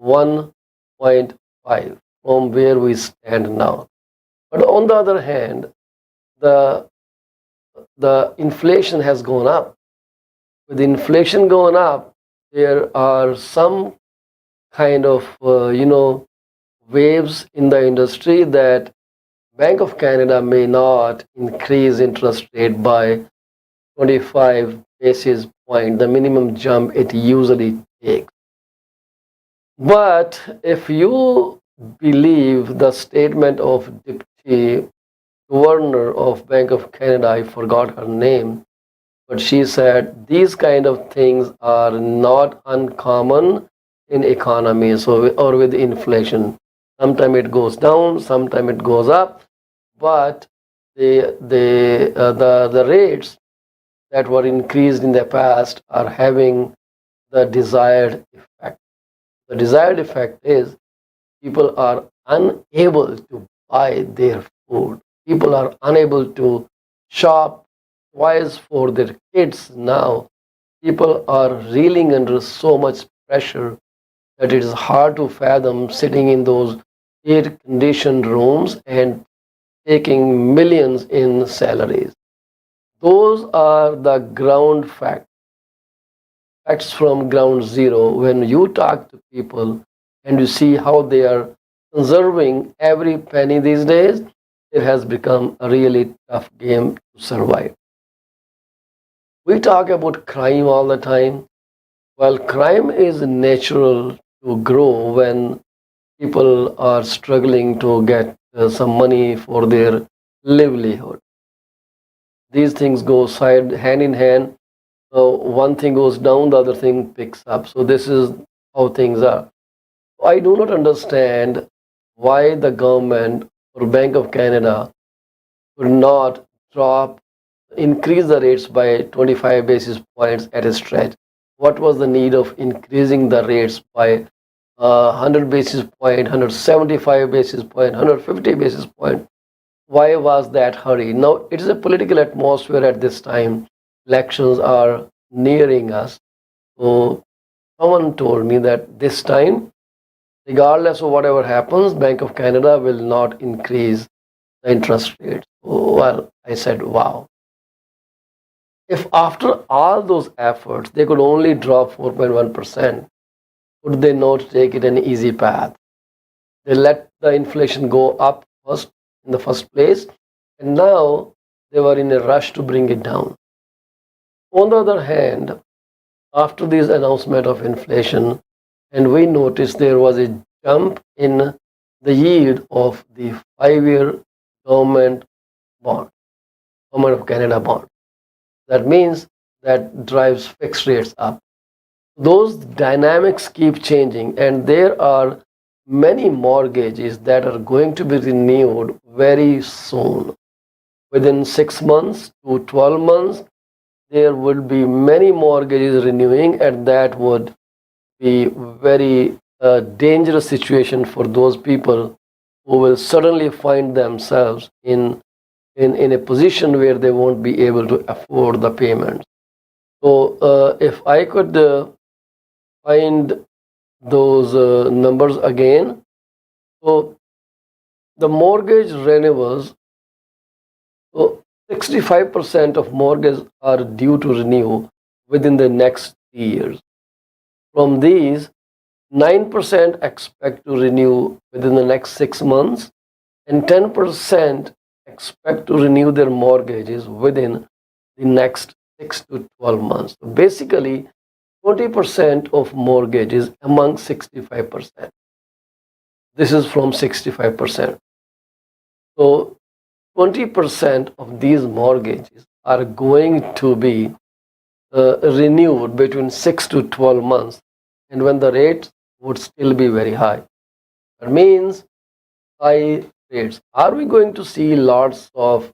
1.5 from where we stand now. But on the other hand, the inflation has gone up. With inflation going up, there are some kind of waves in the industry that Bank of Canada may not increase interest rate by 25 basis point, the minimum jump it usually takes. But if you believe the statement of Deputy Governor of Bank of Canada, I forgot her name, but she said these kind of things are not uncommon in economy, so or with inflation. Sometimes it goes down, sometimes it goes up, but the rates that were increased in the past are having the desired effect. The desired effect is people are unable to buy their food. People are unable to shop twice for their kids now. People are reeling under so much pressure that it is hard to fathom sitting in those air conditioned rooms and taking millions in salaries. Those are the ground facts from ground zero. When you talk to people and you see how they are conserving every penny these days, it has become a really tough game to survive. We talk about crime all the time. Well, crime is natural to grow when people are struggling to get some money for their livelihood. These things go hand in hand. One thing goes down, the other thing picks up. So this is how things are. I do not understand why the government or Bank of Canada could not increase the rates by 25 basis points at a stretch. What was the need of increasing the rates by 100 basis point, 175 basis point, 150 basis point? Why was that hurry? Now, it is a political atmosphere at this time. Elections are nearing us. So, someone told me that this time, regardless of whatever happens, Bank of Canada will not increase the interest rate. Well, I said, wow. If after all those efforts, they could only drop 4.1%, would they not take it an easy path? They let the inflation go up first in the first place, and now they were in a rush to bring it down. On the other hand, after this announcement of inflation, and we noticed there was a jump in the yield of the 5-year government of Canada bond. That means that drives fixed rates up. Those dynamics keep changing, and there are many mortgages that are going to be renewed very soon. Within 6 months to 12 months, there will be many mortgages renewing, and that would be very dangerous situation for those people who will suddenly find themselves in a position where they won't be able to afford the payments. So if I could find those numbers again. So the mortgage renewals, so 65% of mortgages are due to renew within the next 3 years. From these, 9% expect to renew within the next 6 months, and 10% expect to renew their mortgages within the next 6 to 12 months. So basically, 20% of mortgages among 65%. This is from 65%. So 20% of these mortgages are going to be renewed between 6 to 12 months, and when the rates would still be very high. That means high rates. Are we going to see lots of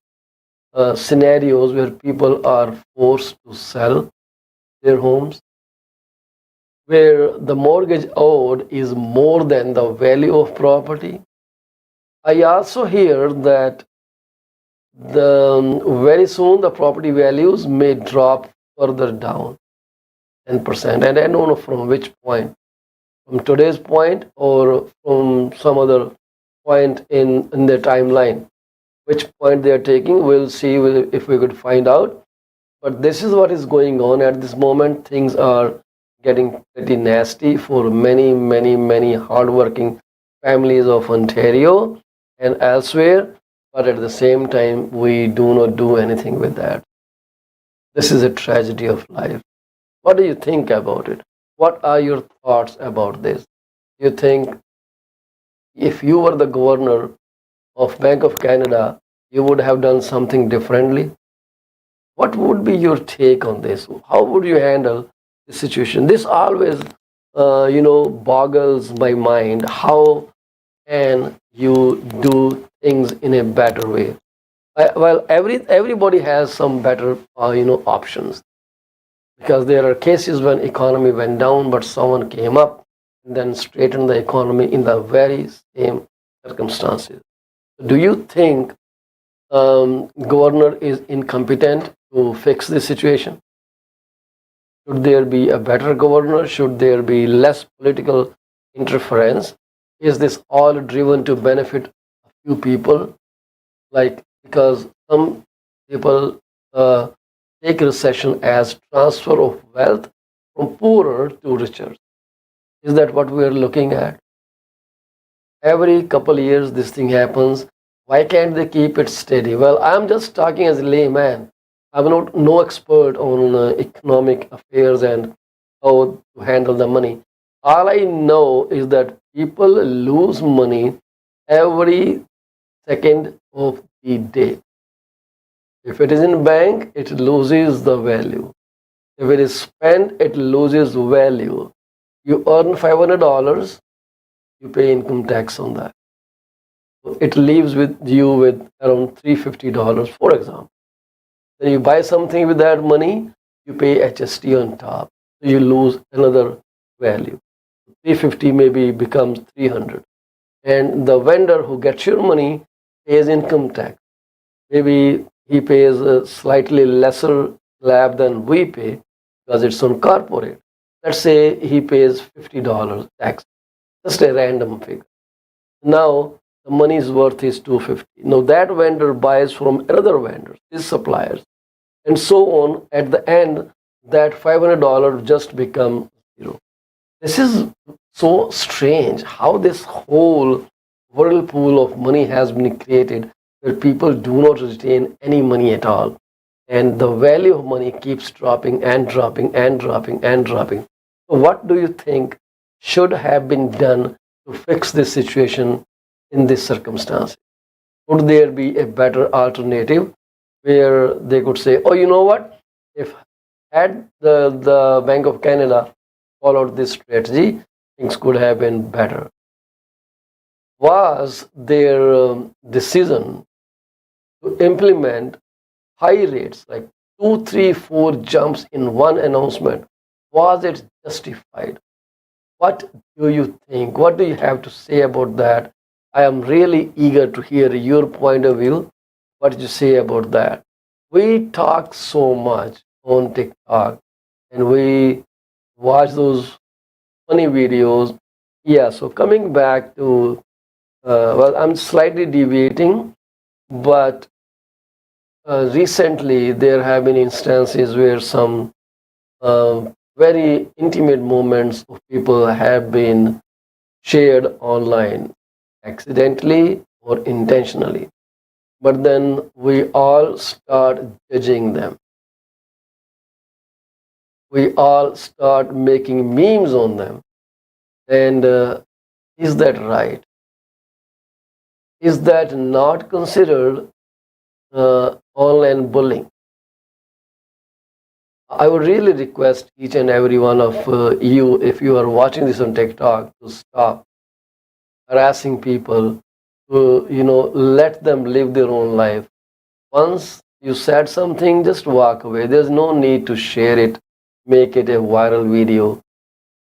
scenarios where people are forced to sell their homes, where the mortgage owed is more than the value of property. I also hear that very soon the property values may drop further down 10%, and I don't know from which point, from today's point or from some other point in the timeline. Which point they are taking, we'll see if we could find out. But this is what is going on at this moment. Things are getting pretty nasty for many, many, many hardworking families of Ontario and elsewhere. But at the same time, we do not do anything with that. This is a tragedy of life. What do you think about it? What are your thoughts about this? Do you think if you were the governor of Bank of Canada, you would have done something differently? What would be your take on this? How would you handle the situation? This always, boggles my mind. How can you do things in a better way? Well, everybody has some better, options, because there are cases when economy went down, but someone came up and then straightened the economy in the very same circumstances. Do you think governor is incompetent to fix this situation? Should there be a better governor? Should there be less political interference? Is this all driven to benefit a few people? Like, because some people take recession as transfer of wealth from poorer to richer. Is that what we are looking at? Every couple of years this thing happens. Why can't they keep it steady? Well, I'm just talking as a layman. I'm not no expert on economic affairs and how to handle the money. All I know is that people lose money every second of the day. If it is in bank, it loses the value. If it is spent, it loses value. You earn $500, you pay income tax on that. So it leaves with you with around $350, for example. Then you buy something with that money, you pay HST on top. So you lose another value. 350 maybe becomes 300. And the vendor who gets your money pays income tax. Maybe he pays a slightly lesser slab than we pay because it's on corporate. Let's say he pays $50 tax. Just a random figure. Now the money's worth is $250. Now that vendor buys from another vendor, his suppliers, and so on. At the end, that $500 just becomes zero. This is so strange how this whole whirlpool of money has been created, where people do not retain any money at all. And the value of money keeps dropping and dropping and dropping and dropping. So what do you think should have been done to fix this situation in this circumstance? Would there be a better alternative where they could say, oh, you know what? If had the Bank of Canada followed this strategy, things could have been better. Was their decision to implement high rates, like 2, 3, 4 jumps in one announcement, was it justified? What do you think? What do you have to say about that? I am really eager to hear your point of view. What did you say about that? We talk so much on TikTok and we watch those funny videos. Yeah, so coming back to, well, I'm slightly deviating, but recently there have been instances where some very intimate moments of people have been shared online, accidentally or intentionally. But then we all start judging them. We all start making memes on them. And is that right? Is that not considered online bullying? I would really request each and every one of you, if you are watching this on TikTok, to stop harassing people, to let them live their own life. Once you said something, just walk away. There's no need to share it, make it a viral video.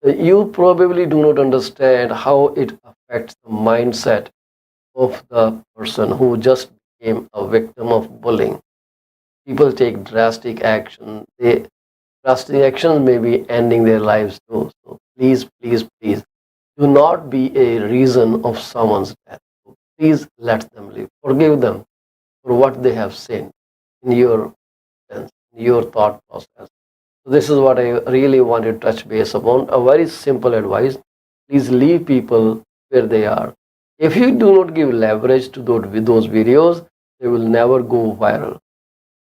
You probably do not understand how it affects the mindset of the person who just became a victim of bullying. People take drastic action. Drastic actions may be ending their lives too. So please, please, please, do not be a reason of someone's death. So please let them live. Forgive them for what they have sinned in your sense, in your thought process. So this is what I really want to touch base upon. A very simple advice. Please leave people where they are. If you do not give leverage to those videos, they will never go viral.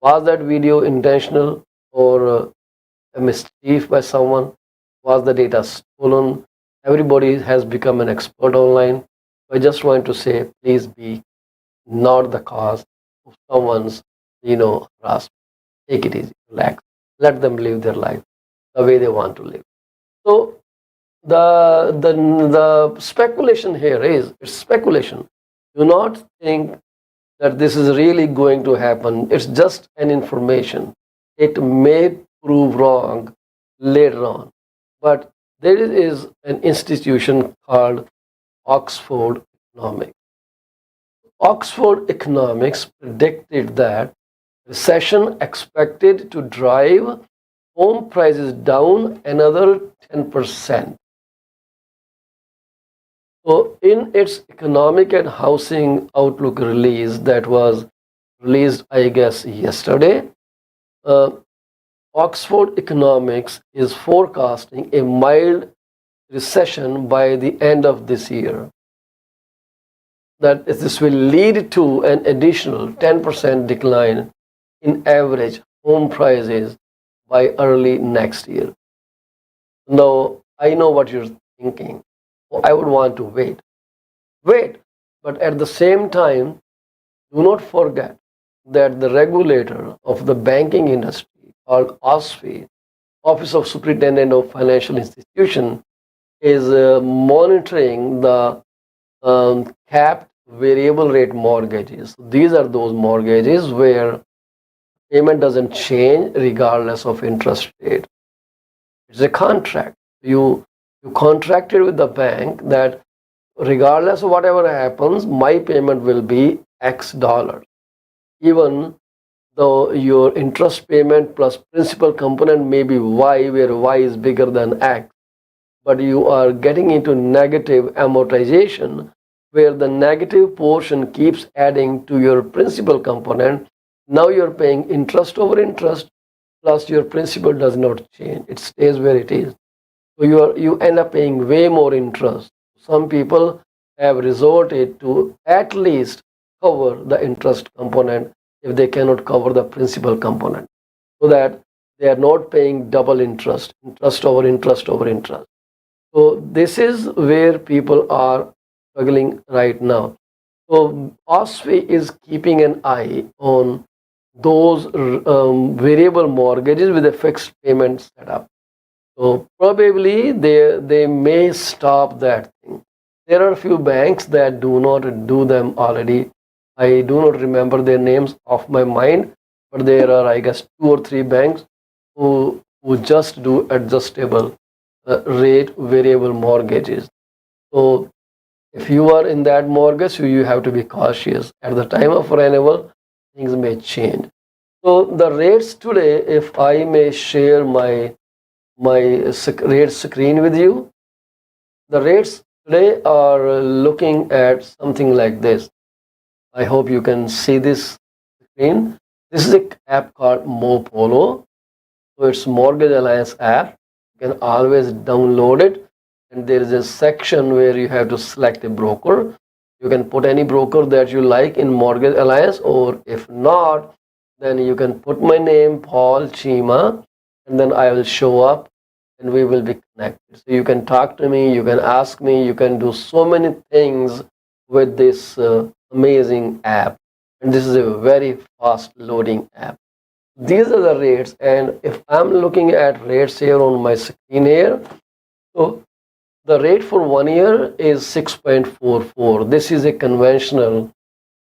Was that video intentional or a mischief by someone? Was the data stolen? Everybody has become an expert online. I just want to say, please be not the cause of someone's, harassment. Take it easy, relax. Let them live their life the way they want to live. So the speculation here is, it's speculation. Do not think that this is really going to happen. It's just an information. It may prove wrong later on. But there is an institution called Oxford Economics. Oxford Economics predicted that recession expected to drive home prices down another 10%. So in its economic and housing outlook release that was released, I guess, yesterday, Oxford Economics is forecasting a mild recession by the end of this year. That this will lead to an additional 10% decline in average home prices by early next year. Now, I know what you're thinking. Oh, I would want to wait. Wait, but at the same time, do not forget that the regulator of the banking industry, called OSFI, Office of Superintendent of Financial Institution, is monitoring the capped variable rate mortgages. These are those mortgages where payment doesn't change regardless of interest rate. It's a contract. You contracted with the bank that regardless of whatever happens, my payment will be X dollars. Even though your interest payment plus principal component may be Y, where Y is bigger than X, but you are getting into negative amortization, where the negative portion keeps adding to your principal component. Now you're paying interest over interest, plus your principal does not change. It stays where it is. So you end up paying way more interest. Some people have resorted to at least cover the interest component if they cannot cover the principal component, so that they are not paying double interest, interest over interest over interest. So this is where people are struggling right now. So OSFI is keeping an eye on those variable mortgages with a fixed payment setup. So probably they may stop that thing. There are a few banks that do not do them already. I do not remember their names off my mind, but there are, I guess, 2 or 3 banks who just do adjustable rate variable mortgages. So if you are in that mortgage, you have to be cautious. At the time of renewal, things may change. So the rates today, if I may share my rate screen with you, the rates today are looking at something like this. I hope you can see this screen. This is an app called Mopolo. So it's Mortgage Alliance app. You can always download it, and there is a section where you have to select a broker. You can put any broker that you like in Mortgage Alliance, or if not, then you can put my name, Paul Chima, and then I will show up and we will be connected. So you can talk to me, you can ask me, you can do so many things with this amazing app. And this is a very fast loading app. These are the rates, and if I'm looking at rates here on my screen here, so the rate for 1 year is 6.44. This is a conventional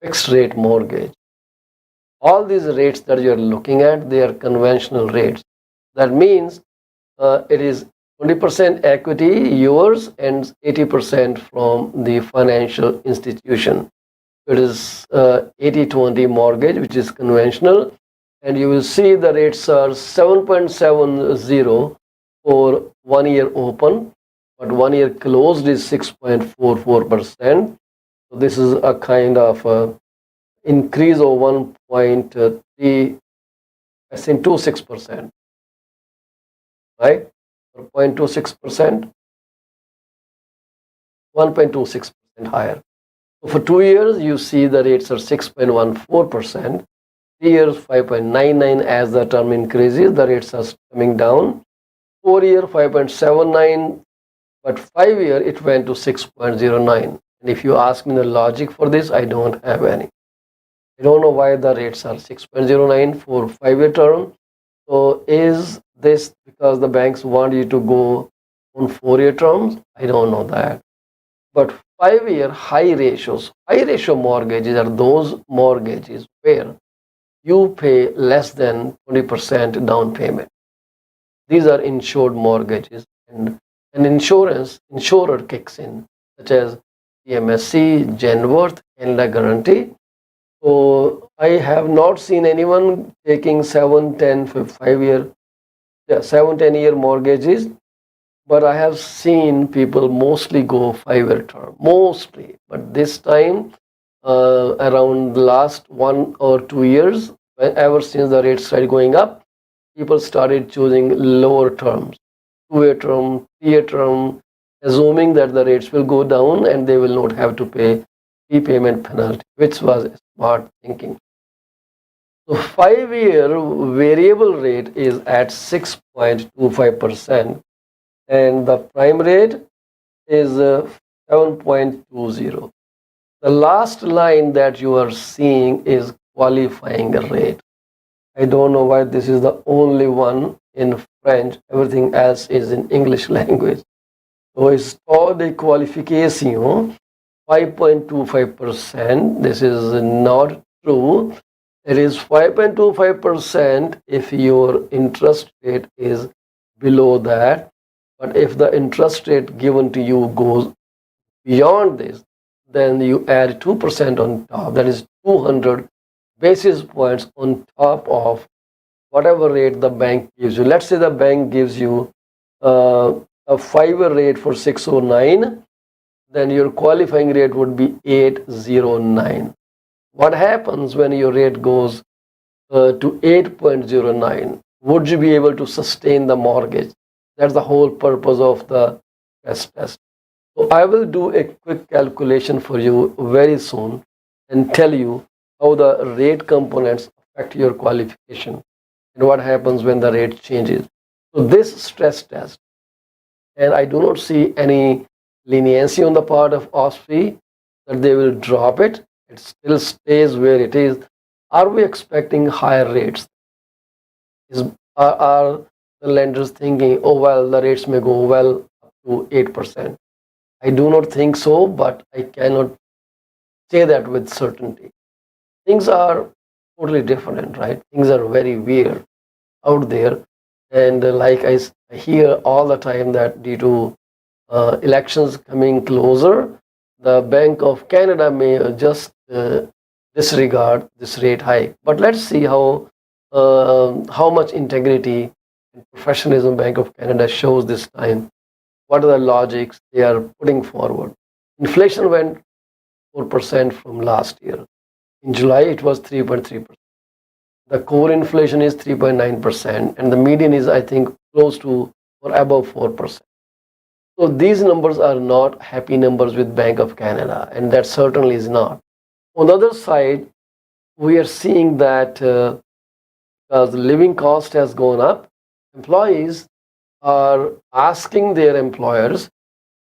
fixed rate mortgage. all these rates that you're looking at, they are conventional rates. That means it is 20% equity yours and 80% from the financial institution. It is 80-20 mortgage, which is conventional, and you will see the rates are 7.70 for 1 year open, but 1 year closed is 6.44%. So this is a kind of increase of 1.326%, right? 0.26%, 1.26% higher. So for 2 years, you see the rates are 6.14%. 3 years, 5.99. As the term increases, the rates are coming down. 4 year, 5.79. But 5 year, it went to 6.09. And if you ask me the logic for this, I don't have any. I don't know why the rates are 6.09 for 5 year term. So is this because the banks want you to go on 4 year terms? I don't know that. But 5 year high ratio mortgages are those mortgages where you pay less than 20% down payment. These are insured mortgages, and an insurer kicks in, such as PMSC, Genworth, Canada Guarantee. So I have not seen anyone taking 7, 10, 5 year, 7, 10 year mortgages, but I have seen people mostly go 5 year term, mostly. But this time, around the last 1 or 2 years, ever since the rates started going up, people started choosing lower terms, 2 year term, 3 year term, assuming that the rates will go down and they will not have to pay prepayment penalty, which was smart thinking. So 5 year variable rate is at 6.25%, and the prime rate is 7.20. The last line that you are seeing is qualifying rate. I don't know why this is the only one in French. Everything else is in English language. So it's taux de qualification 5.25%. This is not true. It is 5.25% if your interest rate is below that. But if the interest rate given to you goes beyond this, then you add 2% on top. That is 200 basis points on top of whatever rate the bank gives you. Let's say the bank gives you a 5-year rate for 609, then your qualifying rate would be 809. What happens when your rate goes to 8.09? Would you be able to sustain the mortgage? That's the whole purpose of the stress test. So I will do a quick calculation for you very soon and tell you how the rate components affect your qualification and what happens when the rate changes. So this stress test, and I do not see any leniency on the part of OSFI that they will drop it. It still stays where it is. Are we expecting higher rates? Are the lenders thinking, oh, well, the rates may go well up to 8%? I do not think so, but I cannot say that with certainty. Things are totally different, right? Things are very weird out there. And like I hear all the time that due to elections coming closer, the Bank of Canada may just disregard this rate hike. But let's see how much integrity and professionalism Bank of Canada shows this time. What are the logics they are putting forward? Inflation went 4% from last year. In July, it was 3.3%. The core inflation is 3.9%, and the median is, I think, close to or above 4%. So these numbers are not happy numbers with Bank of Canada, and that certainly is not. On the other side, we are seeing that as the living cost has gone up, employees are asking their employers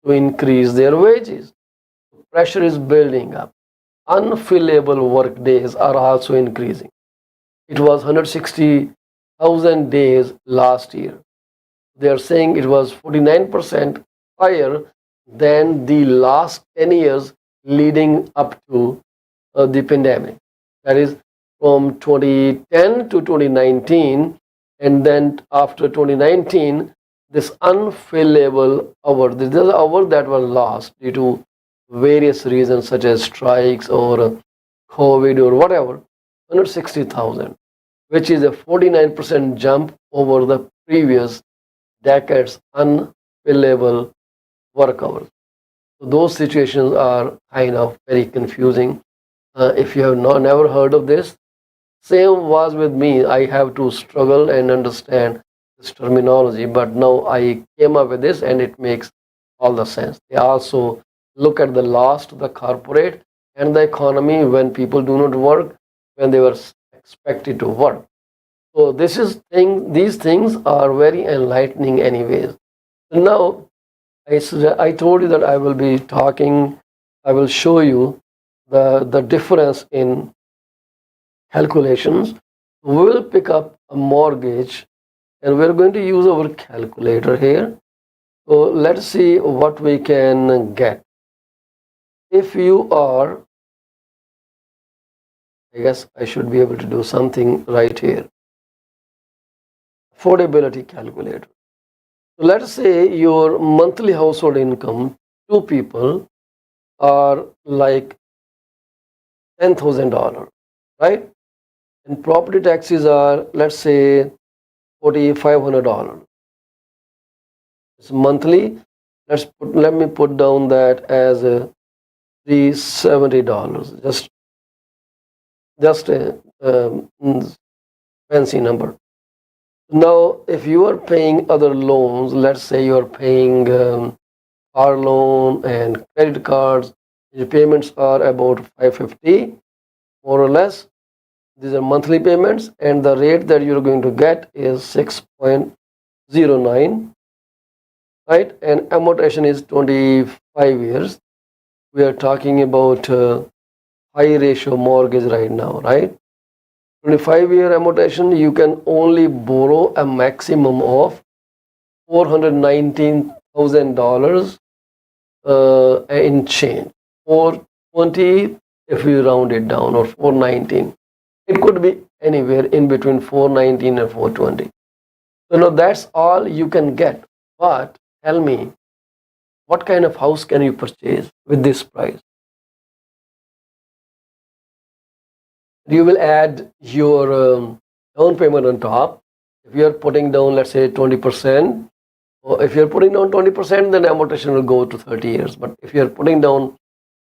to increase their wages. Pressure is building up. Unfillable work days are also increasing. It was 160,000 days last year. They are saying it was 49% higher than the last 10 years leading up to the pandemic. That is, from 2010 to 2019, and then after 2019, this unfillable hour, this is hour that were lost due to various reasons such as strikes or COVID or whatever, 160,000, which is a 49% jump over the previous decades unfillable work hours. So those situations are kind of very confusing. If you have never heard of this, same was with me. I have to struggle and understand this terminology, but now I came up with this and it makes all the sense. They also look at the loss to the corporate and the economy when people do not work, when they were expected to work. So these things are very enlightening anyways. Now, I told you that I will be talking, I will show you the difference in calculations. We will pick up a mortgage and we're going to use our calculator here. So let's see what we can get. If you are, I guess I should be able to do something right here. Affordability calculator. So let's say your monthly household income, 2 people, are like $10,000, right? And property taxes are, let's say, $4,500. It's monthly. Let me put down that as $370. Just a fancy number. Now, if you are paying other loans, let's say you are paying car loan and credit cards, your payments are about $550, more or less. These are monthly payments, and the rate that you're going to get is 6.09, right? And amortization is 25 years. We are talking about high ratio mortgage right now, right? 25-year amortization, you can only borrow a maximum of $419,000 in change, 420 if you round it down, or 419. It could be anywhere in between 419 and 420. So now that's all you can get. But tell me, what kind of house can you purchase with this price? You will add your down payment on top. If you are putting down, let's say 20%, or if you're putting down 20%, then amortization will go to 30 years. But if you're putting down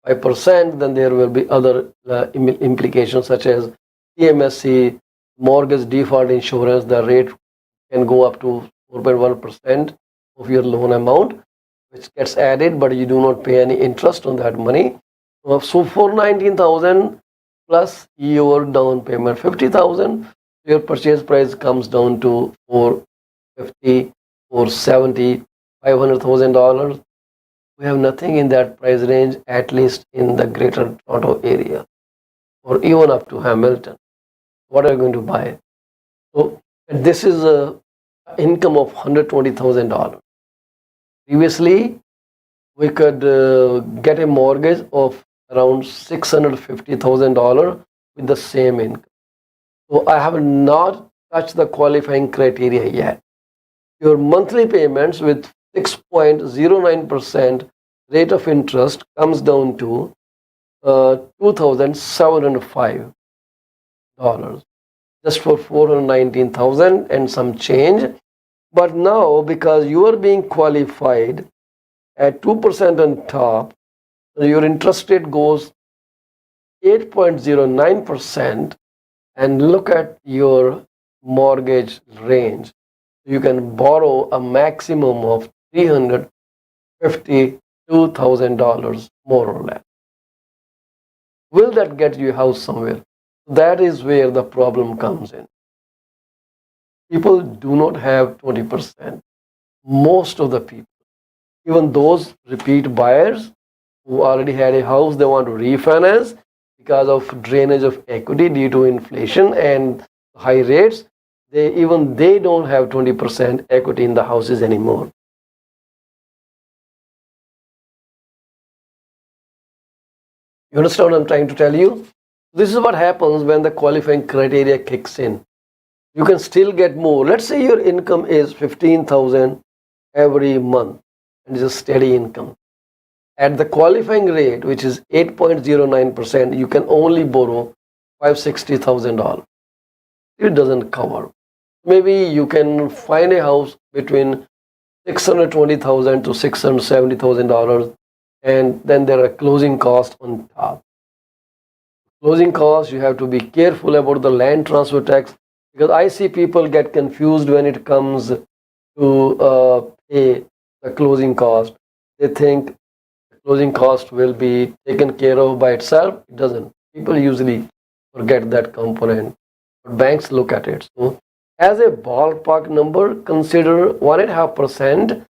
5%, then there will be other implications such as TMSC, mortgage default insurance. The rate can go up to 4.1% of your loan amount, which gets added, but you do not pay any interest on that money. So 419,000 plus your down payment 50,000, your purchase price comes down to 450, 470, $500,000. We have nothing in that price range, at least in the greater Toronto area, or even up to Hamilton. What are you going to buy? So this is a income of $120,000. Previously, we could get a mortgage of around $650,000 with the same income. So I have not touched the qualifying criteria yet. Your monthly payments with 6.09% rate of interest comes down to $2,705 just for 419,000 and some change. But now, because you are being qualified at 2% on top, your interest rate goes 8.09%, and look at your mortgage range. You can borrow a maximum of $352,000, more or less. Will that get you a house somewhere? That is where the problem comes in. People do not have 20%. Most of the people, even those repeat buyers who already had a house, they want to refinance because of drainage of equity due to inflation and high rates. They don't have 20% equity in the houses anymore. You understand what I'm trying to tell you? This is what happens when the qualifying criteria kicks in. You can still get more. Let's say your income is 15,000 every month and it's a steady income. At the qualifying rate, which is 8.09%, you can only borrow $560,000. It doesn't cover. Maybe you can find a house between $620,000 to $670,000, and then there are closing costs on top. Closing costs, you have to be careful about the land transfer tax, because I see people get confused when it comes to pay the closing cost. They think the closing cost will be taken care of by itself. It doesn't. People usually forget that component, but banks look at it. So as a ballpark number, consider 1.5%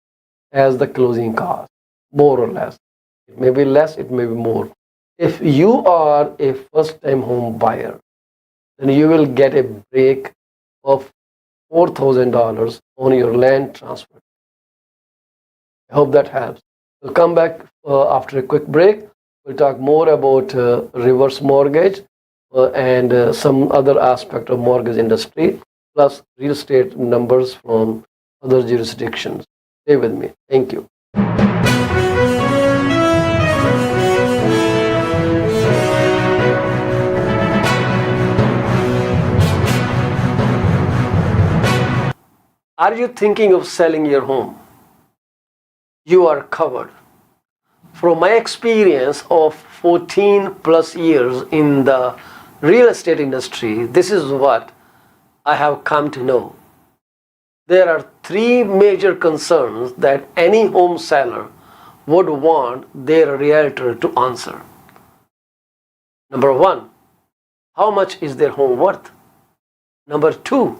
as the closing cost, more or less. It may be less, it may be more. If you are a first-time home buyer, then you will get a break of $4,000 on your land transfer. I hope that helps. We'll come back after a quick break. We'll talk more about reverse mortgage and some other aspect of mortgage industry, plus real estate numbers from other jurisdictions. Stay with me. Thank you. Are you thinking of selling your home? You are covered. From my experience of 14 plus years in the real estate industry, this is what I have come to know. There are three major concerns that any home seller would want their realtor to answer. Number one, how much is their home worth? Number two,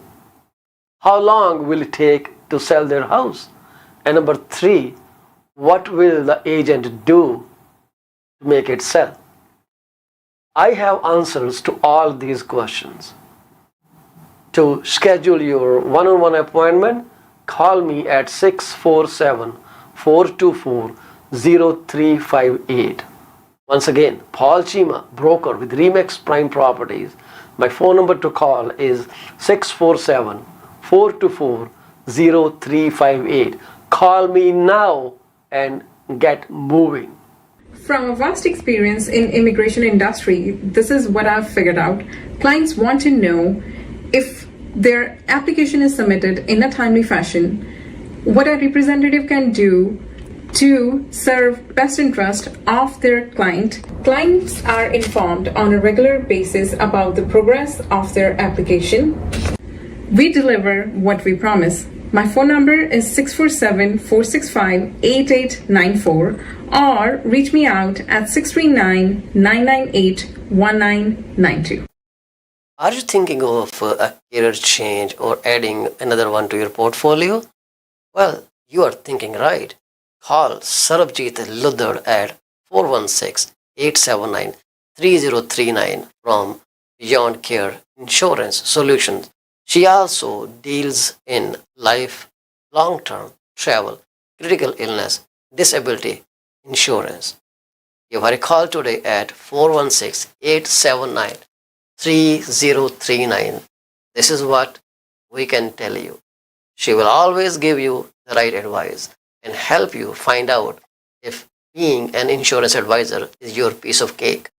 how long will it take to sell their house? And number three, what will the agent do to make it sell? I have answers to all these questions. To schedule your one-on-one appointment, call me at 647-424-0358. Once again, Paul Chima, broker with Remax Prime Properties. My phone number to call is 647-424-0358. Call me now and get moving. From a vast experience in immigration industry, this is what I've figured out. Clients want to know if their application is submitted in a timely fashion, what a representative can do to serve best interest of their client. Clients are informed on a regular basis about the progress of their application. We deliver what we promise. My phone number is 647-465-8894 or reach me out at 639-998-1992. Are you thinking of a career change or adding another one to your portfolio? Well, you are thinking right. Call Sarabjit Luddar at 416-879-3039 from Beyond Care Insurance Solutions. She also deals in life, long-term, travel, critical illness, disability insurance. Give her a call today at 416-879-3039. This is what we can tell you. She will always give you the right advice and help you find out if being an insurance advisor is your piece of cake.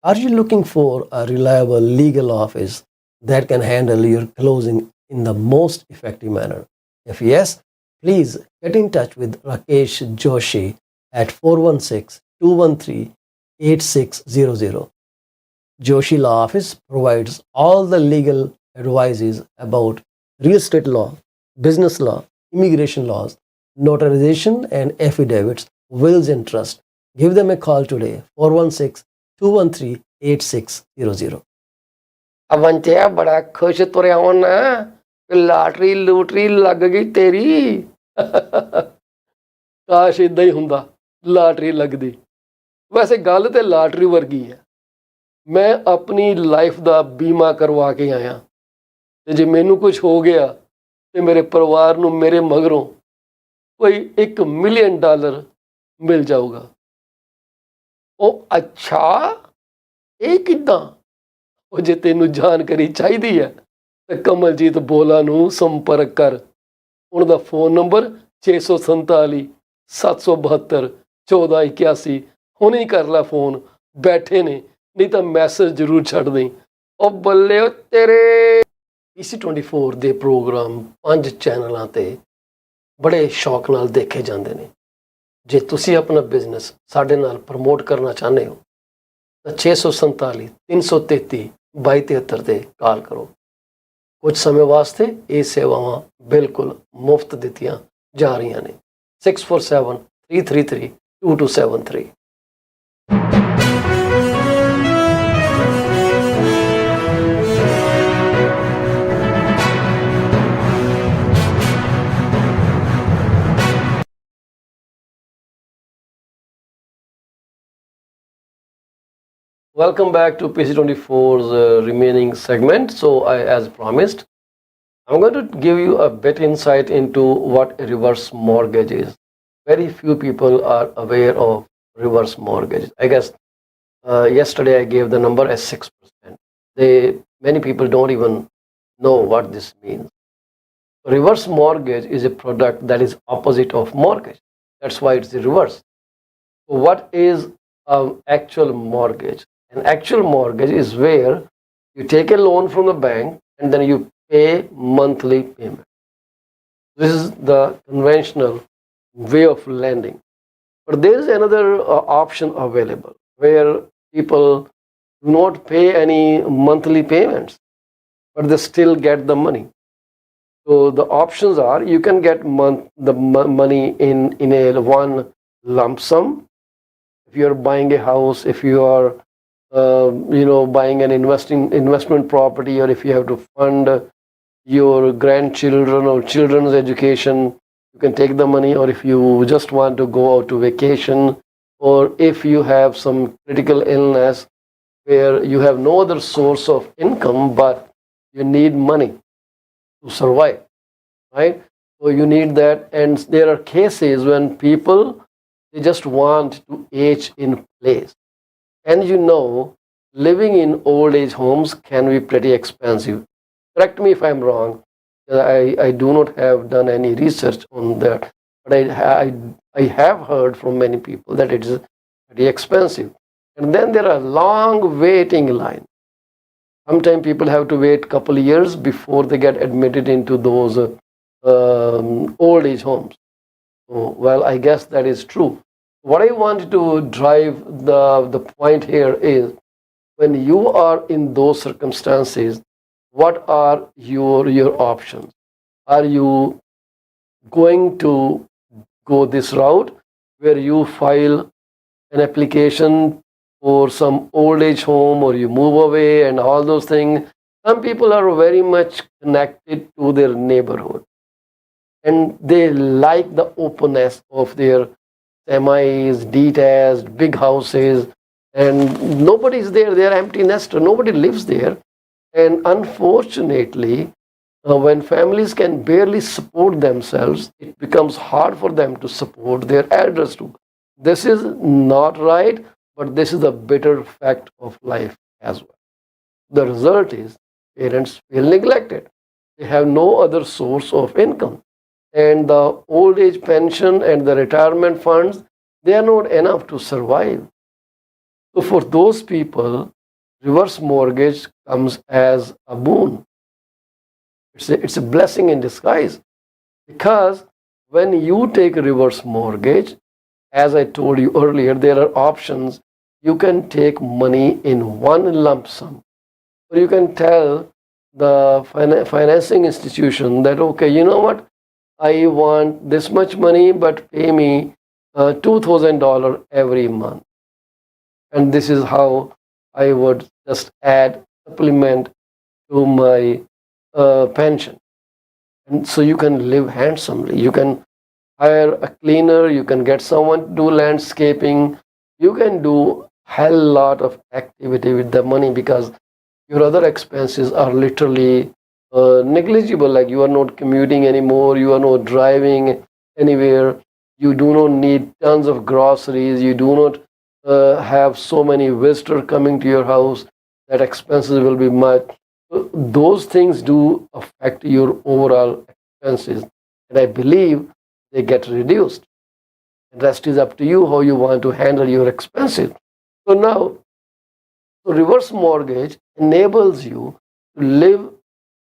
Are you looking for a reliable legal office that can handle your closing in the most effective manner? If yes, please get in touch with Rakesh Joshi at 416-213-8600. Joshi Law Office provides all the legal advices about real estate law, business law, immigration laws, notarization and affidavits, wills and trust. Give them a call today, 416-213-8600. ਅਵੰਤਿਆ ਬੜਾ ਖੁਸ਼ ਤੁਰਿਆ ਹੋਣਾ, lottery ਲੂਟਰੀ ਲੱਗ ਗਈ ਤੇਰੀ। ਕਾਸ਼ ਇਦਾਂ ਹੀ ਹੁੰਦਾ, ਲਾਟਰੀ ਲੱਗਦੀ। ਵੈਸੇ ਗੱਲ ਤੇ ਲਾਟਰੀ ਵਰਗੀ ਹੈ। ਮੈਂ ਆਪਣੀ ਲਾਈਫ ਦਾ ਬੀਮਾ ਕਰਵਾ ਕੇ ਆਇਆ, ਤੇ ਜੇ ਮੈਨੂੰ ਕੁਝ ਹੋ ਗਿਆ ਤੇ ਮੇਰੇ ਪਰਿਵਾਰ ਨੂੰ ਮੇਰੇ ਮਗਰੋਂ ਕੋਈ $1 ਮਿਲੀਅਨ ਮਿਲ ਜਾਊਗਾ। ਉਹ ਅੱਛਾ, ਇਹ ਕਿੱਦਾਂ? ਉਹ ਜੇ ਤੈਨੂੰ ਜਾਣਕਾਰੀ ਚਾਹੀਦੀ ਹੈ ਤਾਂ ਕਮਲਜੀਤ ਬੋਲਾ ਨੂੰ ਸੰਪਰਕ ਕਰ। ਉਹਨਾਂ ਦਾ ਫੋਨ ਨੰਬਰ 647 772 1481। ਹੁਣੇ ਕਰ ਲੈ ਫੋਨ, ਬੈਠੇ ਨੇ, ਨਹੀਂ ਤਾਂ ਮੈਸੇਜ ਜ਼ਰੂਰ ਛੱਡ ਦੇਂ। ਉਹ ਬੱਲੇ ਉਹ ਤੇਰੇ। PC24 ਦੇ ਪ੍ਰੋਗਰਾਮ 5 ਚੈਨਲਾਂ ਤੇ ਬੜੇ ਸ਼ੌਕ ਨਾਲ ਦੇਖੇ ਜਾਂਦੇ ਨੇ। ਜੇ ਤੁਸੀਂ ਆਪਣਾ ਬਿਜ਼ਨਸ ਸਾਡੇ ਨਾਲ ਪ੍ਰਮੋਟ ਕਰਨਾ ਚਾਹੁੰਦੇ ਹੋ ਤਾਂ 647 333 2273 ਤੇ ਕਾਲ ਕਰੋ। ਕੁਝ ਸਮੇਂ ਵਾਸਤੇ ਇਹ ਸੇਵਾਵਾਂ ਬਿਲਕੁਲ ਮੁਫਤ ਦਿੱਤੀਆਂ ਜਾ ਰਹੀਆਂ ਨੇ। 647 333 2273। Welcome back to PC24's remaining segment. So, as promised, I'm going to give you a bit insight into what a reverse mortgage is. Very few people are aware of reverse mortgage. I guess yesterday I gave the number as 6%. Many people don't even know what this means. Reverse mortgage is a product that is opposite of mortgage. That's why it's the reverse. So what is an actual mortgage? An actual mortgage is where you take a loan from the bank and then you pay monthly payment. This is the conventional way of lending. But there is another option available where people do not pay any monthly payments, but they still get the money. So the options are you can get the money in a one lump sum. If you are buying a house, if you are buying an investment property, or if you have to fund your grandchildren or children's education, you can take the money. Or if you just want to go out to vacation, or if you have some critical illness where you have no other source of income but you need money to survive, right? So you need that. And there are cases when people, they just want to age in place. And living in old age homes can be pretty expensive. Correct me if I'm wrong. I do not have done any research on that, but I have heard from many people that it is pretty expensive. And then there are long waiting lines. Sometimes people have to wait a couple of years before they get admitted into those old age homes. So, well, I guess that is true. What I want to drive the point here is, when you are in those circumstances, what are your options? Are you going to go this route where you file an application for some old age home, or you move away and all those things? Some people are very much connected to their neighborhood and they like the openness of their semis, detached, big houses, and nobody's there. They're empty nester. Nobody lives there. And unfortunately, when families can barely support themselves, it becomes hard for them to support their elders too. This is not right, but this is a bitter fact of life as well. The result is parents feel neglected. They have no other source of income. And the old age pension and the retirement funds, they are not enough to survive. So for those people, reverse mortgage comes as a boon. It's a blessing in disguise, because when you take a reverse mortgage, as I told you earlier, there are options. You can take money in one lump sum, or you can tell the financing institution that, okay, you know what, I want this much money, but pay me $2,000 every month. And this is how I would just add supplement to my pension. And so you can live handsomely. You can hire a cleaner, you can get someone to do landscaping, you can do hell lot of activity with the money, because your other expenses are literally negligible. Like, you are not commuting anymore, you are not driving anywhere, you do not need tons of groceries, you do not have so many visitors coming to your house that expenses will be much. Those things do affect your overall expenses, and I believe they get reduced. The rest is up to you how you want to handle your expenses. So now, reverse mortgage enables you to live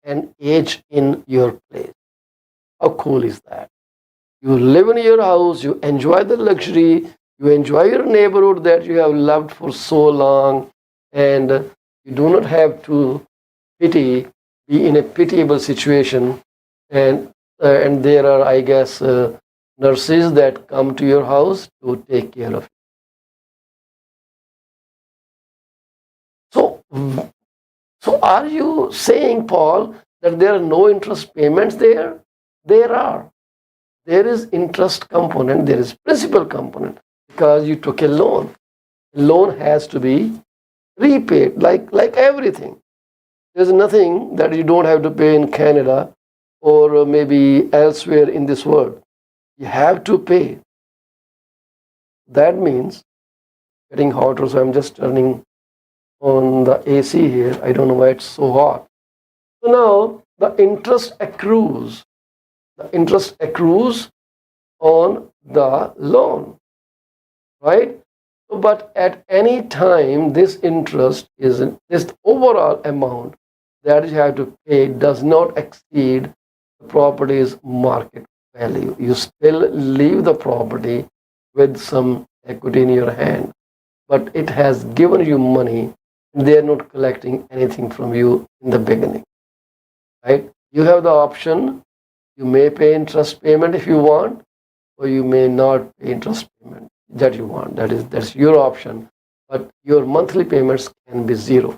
and age in your place. How cool is that? You live in your house, you enjoy the luxury, you enjoy your neighborhood that you have loved for so long, and you do not have to be in a pitiable situation. And there are, I guess, nurses that come to your house to take care of you. So are you saying, Paul, that there are no interest payments there? There are. There is interest component, there is principal component, because you took a loan. Loan has to be repaid, like everything. There's nothing that you don't have to pay in Canada or maybe elsewhere in this world. You have to pay. That means getting hotter, so I'm just turning on the AC here. I don't know why it's so hot. So now the interest accrues. The interest accrues on the loan, right? But at any time, this interest is this overall amount that you have to pay does not exceed the property's market value. You still leave the property with some equity in your hand, but it has given you money. They are not collecting anything from you in the beginning, right? You have the option. You may pay interest payment if you want, or you may not pay interest payment that you want. That's your option. But your monthly payments can be zero.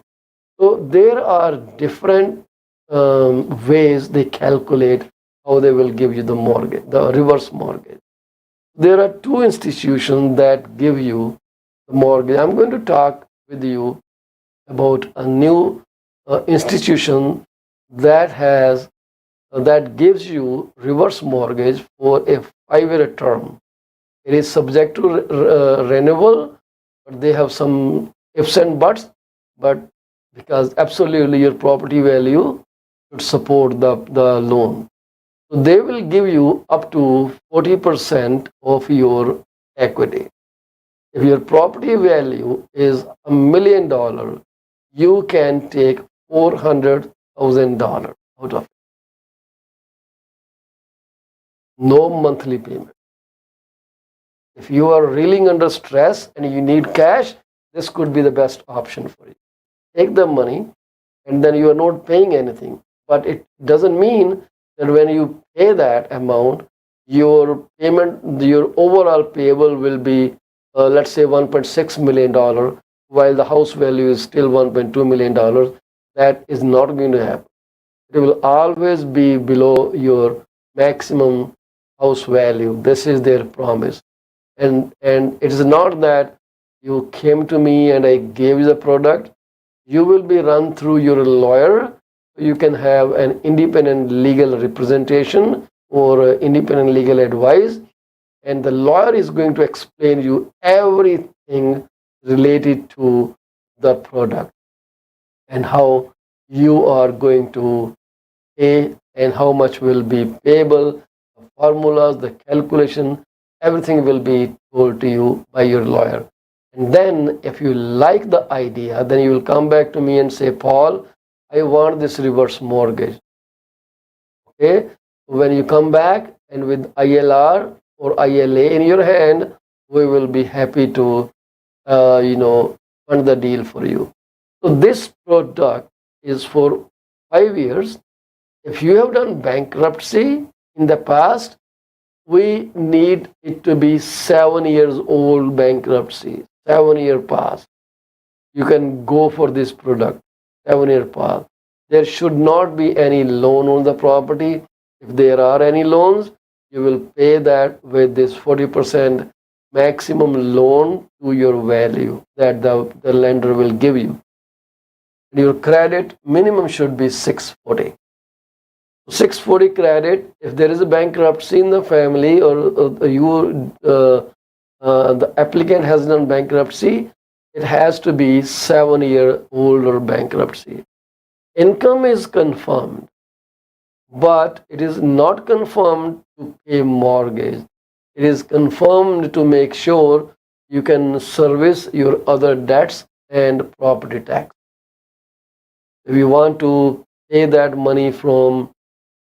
So there are different ways they calculate how they will give you the mortgage, the reverse mortgage. There are two institutions that give you the mortgage. I'm going to talk with you about a new institution that gives you reverse mortgage for a 5-year term. It is subject to renewal, but they have some ifs and buts. But because absolutely your property value should support the loan. So they will give you up to 40% of your equity. If your property value is $1 million, you can take $400,000 out of it. No monthly payment. If you are reeling under stress and you need cash, this could be the best option for you. Take the money and then you are not paying anything. But it doesn't mean that when you pay that amount, your payment, your overall payable will be, let's say, $1.6 million, while the house value is still $1.2 million. That is not going to happen. It will always be below your maximum house value. This is their promise. And it is not that you came to me and I gave you the product. You will be run through your lawyer. You can have an independent legal representation or independent legal advice. And the lawyer is going to explain you everything related to the product and how you are going to pay and how much will be payable, the formulas, the calculation, everything will be told to you by your lawyer. And then if you like the idea, then you will come back to me and say, Paul, I want this reverse mortgage. Okay? When you come back and with ILR or ILA in your hand, we will be happy to, fund the deal for you. So this product is for 5 years. If you have done bankruptcy in the past, we need it to be 7 years old bankruptcy, 7-year pass. You can go for this product, 7-year pass. There should not be any loan on the property. If there are any loans, you will pay that with this 40% maximum loan to your value that the lender will give you. Your credit minimum should be 640. 640 credit. If there is a bankruptcy in the family or you the applicant has done bankruptcy, it has to be 7-year-old or bankruptcy. Income is confirmed, but it is not confirmed to pay mortgage. It is confirmed to make sure you can service your other debts and property tax. If you want to pay that money from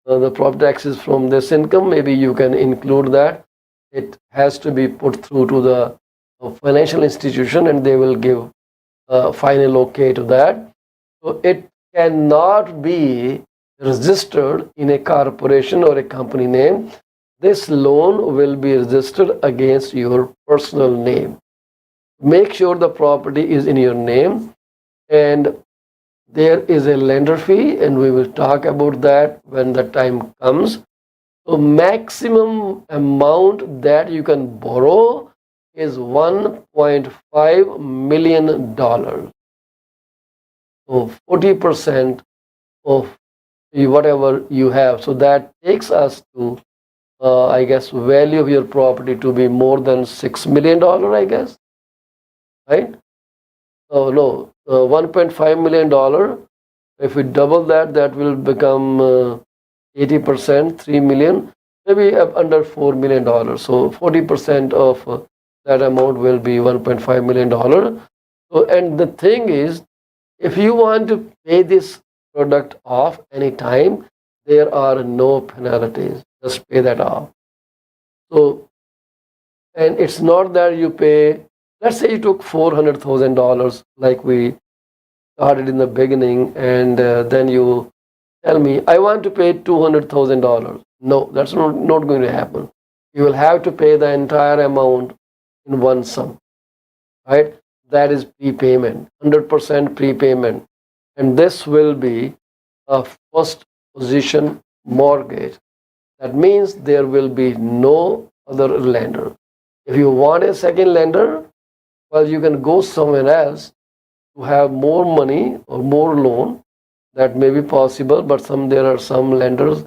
the property taxes from this income, maybe you can include that. It has to be put through to the financial institution and they will give final okay to that. So it cannot be registered in a corporation or a company name. This loan will be registered against your personal name. Make sure the property is in your name, and there is a lender fee, and we will talk about that when the time comes. So maximum amount that you can borrow is $1.5 million. So 40% of whatever you have. So that takes us to, I guess, value of your property to be more than $6 million, I guess, right? Oh no, $1.5 million. If we double that, that will become 80%, 3 million, maybe under $4 million. So 40% of that amount will be $1.5 million. So, and the thing is, if you want to pay this product off anytime, there are no penalties. Just pay that off. So, and it's not that you pay, let's say you took $400,000 like we started in the beginning, and then you tell me, I want to pay $200,000. No, that's not going to happen. You will have to pay the entire amount in one sum, right? That is prepayment, 100% prepayment. And this will be a first position mortgage. That means there will be no other lender. If you want a second lender, well, you can go somewhere else to have more money or more loan. That may be possible, but there are some lenders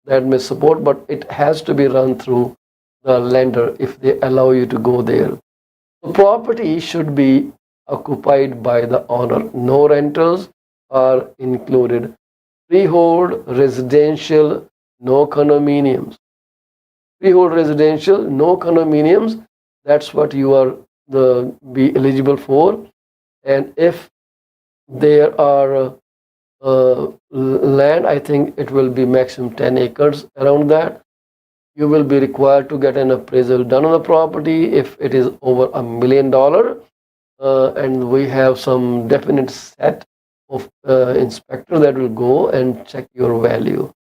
that may support, but it has to be run through the lender if they allow you to go there. The property should be occupied by the owner. No rentals are included. Freehold, residential, no condominiums. Freehold residential, no condominiums. That's what you are be eligible for. And if there are land, I think it will be maximum 10 acres around that. You will be required to get an appraisal done on the property if it is over $1 million. And we have some definite set of inspector that will go and check your value.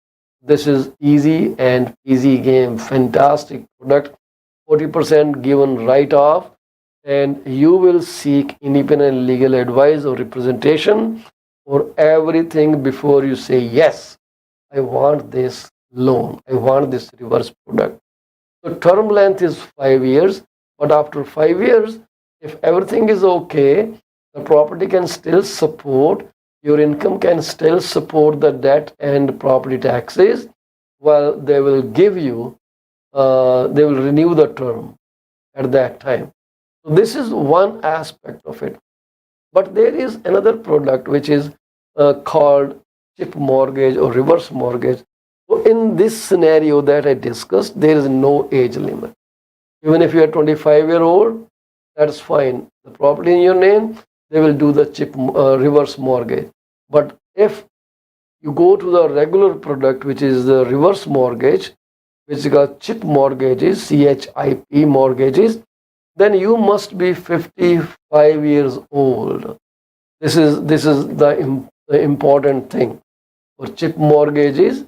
This is easy and easy game. Fantastic product. 40% given right off, and you will seek independent legal advice or representation for everything before you say, yes, I want this loan, I want this reverse product. So term length is 5 years, but after 5 years, if everything is okay, the property can still support, your income can still support the debt and property taxes, while they will give you, they will renew the term at that time. So this is one aspect of it. But there is another product which is called chip mortgage or reverse mortgage. So in this scenario that I discussed, there is no age limit. Even if you are 25-year-old, that's fine. The property in your name, they will do the chip reverse mortgage. But if you go to the regular product, which is the reverse mortgage, which is called chip mortgages, CHIP mortgages, then you must be 55 years old. This is the important thing. For chip mortgages,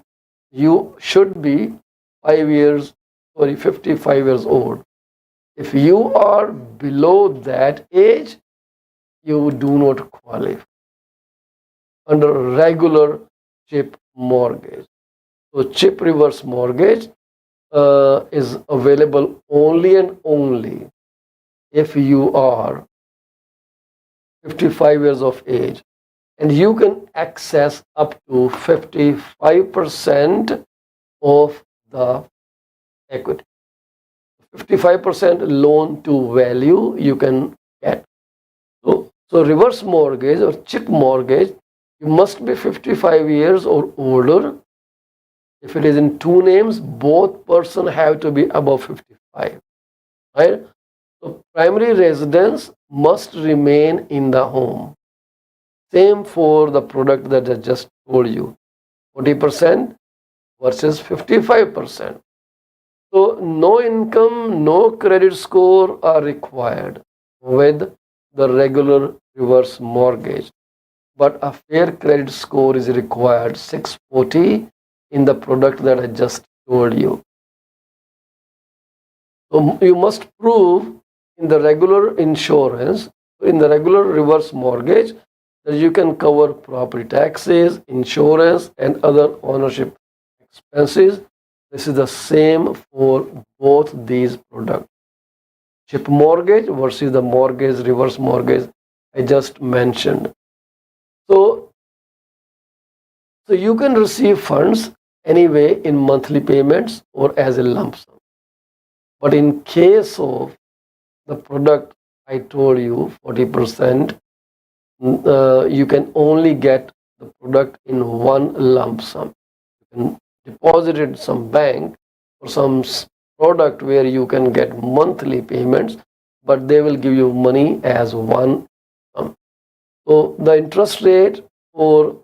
you should be 55 years old. If you are below that age, you do not qualify under regular chip mortgage. So chip reverse mortgage is available only and only if you are 55 years of age, and you can access up to 55% of the equity. 55% loan to value you can get. So reverse mortgage or chip mortgage, you must be 55 years or older. If it is in two names, both person have to be above 55, right? So primary residence must remain in the home. Same for the product that I just told you, 40% versus 55%. So no income, no credit score are required with the regular reverse mortgage. But a fair credit score is required, 640 in the product that I just told you. So you must prove in the regular insurance, in the regular reverse mortgage, that you can cover property taxes, insurance, and other ownership expenses. This is the same for both these products. Chip mortgage versus the mortgage, reverse mortgage I just mentioned. So you can receive funds anyway in monthly payments or as a lump sum. But in case of the product I told you, 40%, you can only get the product in one lump sum. You can deposit it in some bank or some product where you can get monthly payments, but they will give you money as one sum. So the interest rate for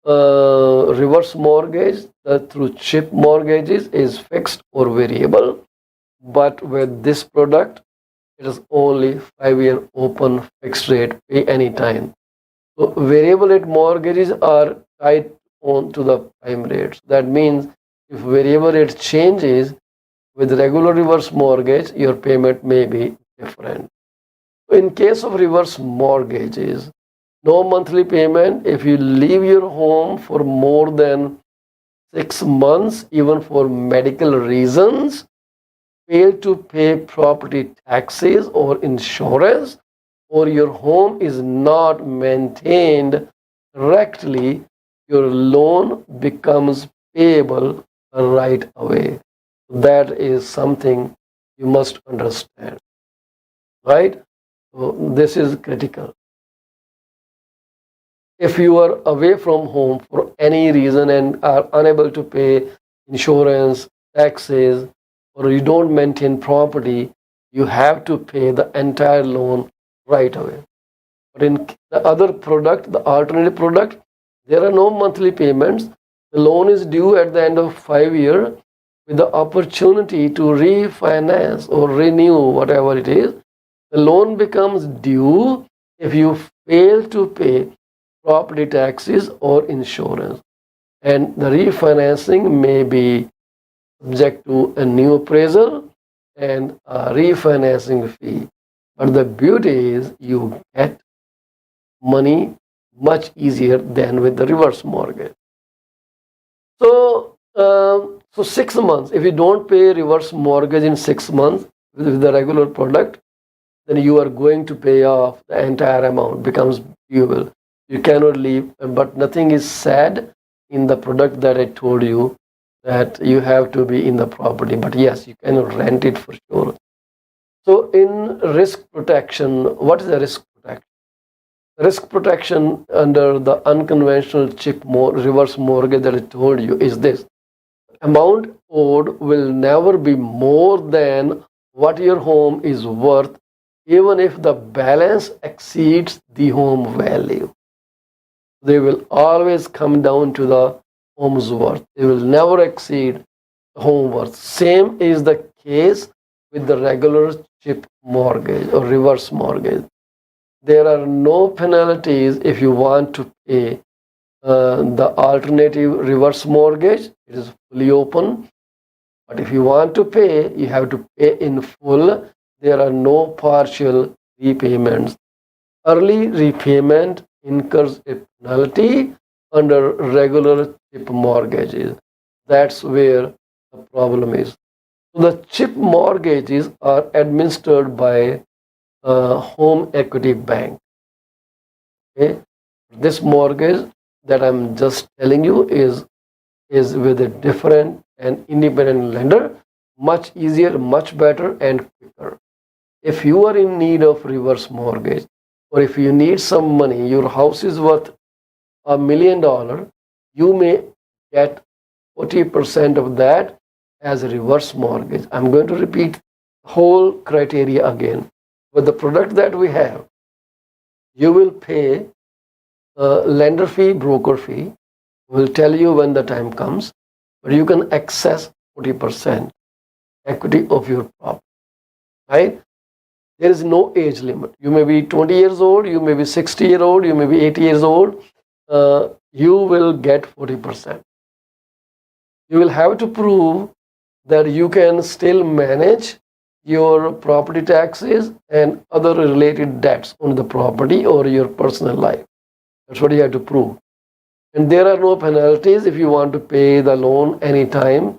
reverse mortgage through chip mortgages is fixed or variable, but with this product it is only 5-year open fixed rate, pay anytime. So variable rate mortgages are tied on to the prime rates. That means if variable rate changes with regular reverse mortgage, your payment may be different. In case of reverse mortgages, no monthly payment. If you leave your home for more than 6 months, even for medical reasons, fail to pay property taxes or insurance, or your home is not maintained correctly, your loan becomes payable right away. That is something you must understand, right? So this is critical. If you are away from home for any reason and are unable to pay insurance, taxes, or you don't maintain property, you have to pay the entire loan right away. But in the other product, the alternative product, there are no monthly payments. The loan is due at the end of 5 years with the opportunity to refinance or renew, whatever it is. The loan becomes due if you fail to pay property taxes or insurance, and the refinancing may be subject to a new appraisal and a refinancing fee. But the beauty is you get money much easier than with the reverse mortgage. So 6 months, if you don't pay reverse mortgage in 6 months with the regular product, then you are going to pay off the entire amount, becomes due. You cannot leave, but nothing is said in the product that I told you that you have to be in the property. But yes, you can rent it for sure. So in risk protection, what is the risk protection? Risk protection under the unconventional chip reverse mortgage that I told you is this. Amount owed will never be more than what your home is worth, even if the balance exceeds the home value. They will always come down to the home's worth. They will never exceed the home worth. Same is the case with the regular chip mortgage or reverse mortgage. There are no penalties if you want to pay the alternative reverse mortgage. It is fully open. But if you want to pay, you have to pay in full. There are no partial repayments. Early repayment incurs a penalty under regular chip mortgages. That's where the problem is. So the chip mortgages are administered by home equity bank. Okay? This mortgage that I'm just telling you is with a different and independent lender. much easier, much better, and quicker. If you are in need of reverse mortgage, or if you need some money, your house is worth $1 million, you may get 40% of that as a reverse mortgage. I'm going to repeat the whole criteria again. With the product that we have, you will pay lender fee, broker fee. We'll tell you when the time comes, but you can access 40% equity of your property, right? There is no age limit. You may be 20 years old, you may be 60-year-old, you may be 80 years old. You will get 40%. You will have to prove that you can still manage your property taxes and other related debts on the property or your personal life. That's what you have to prove. And there are no penalties if you want to pay the loan anytime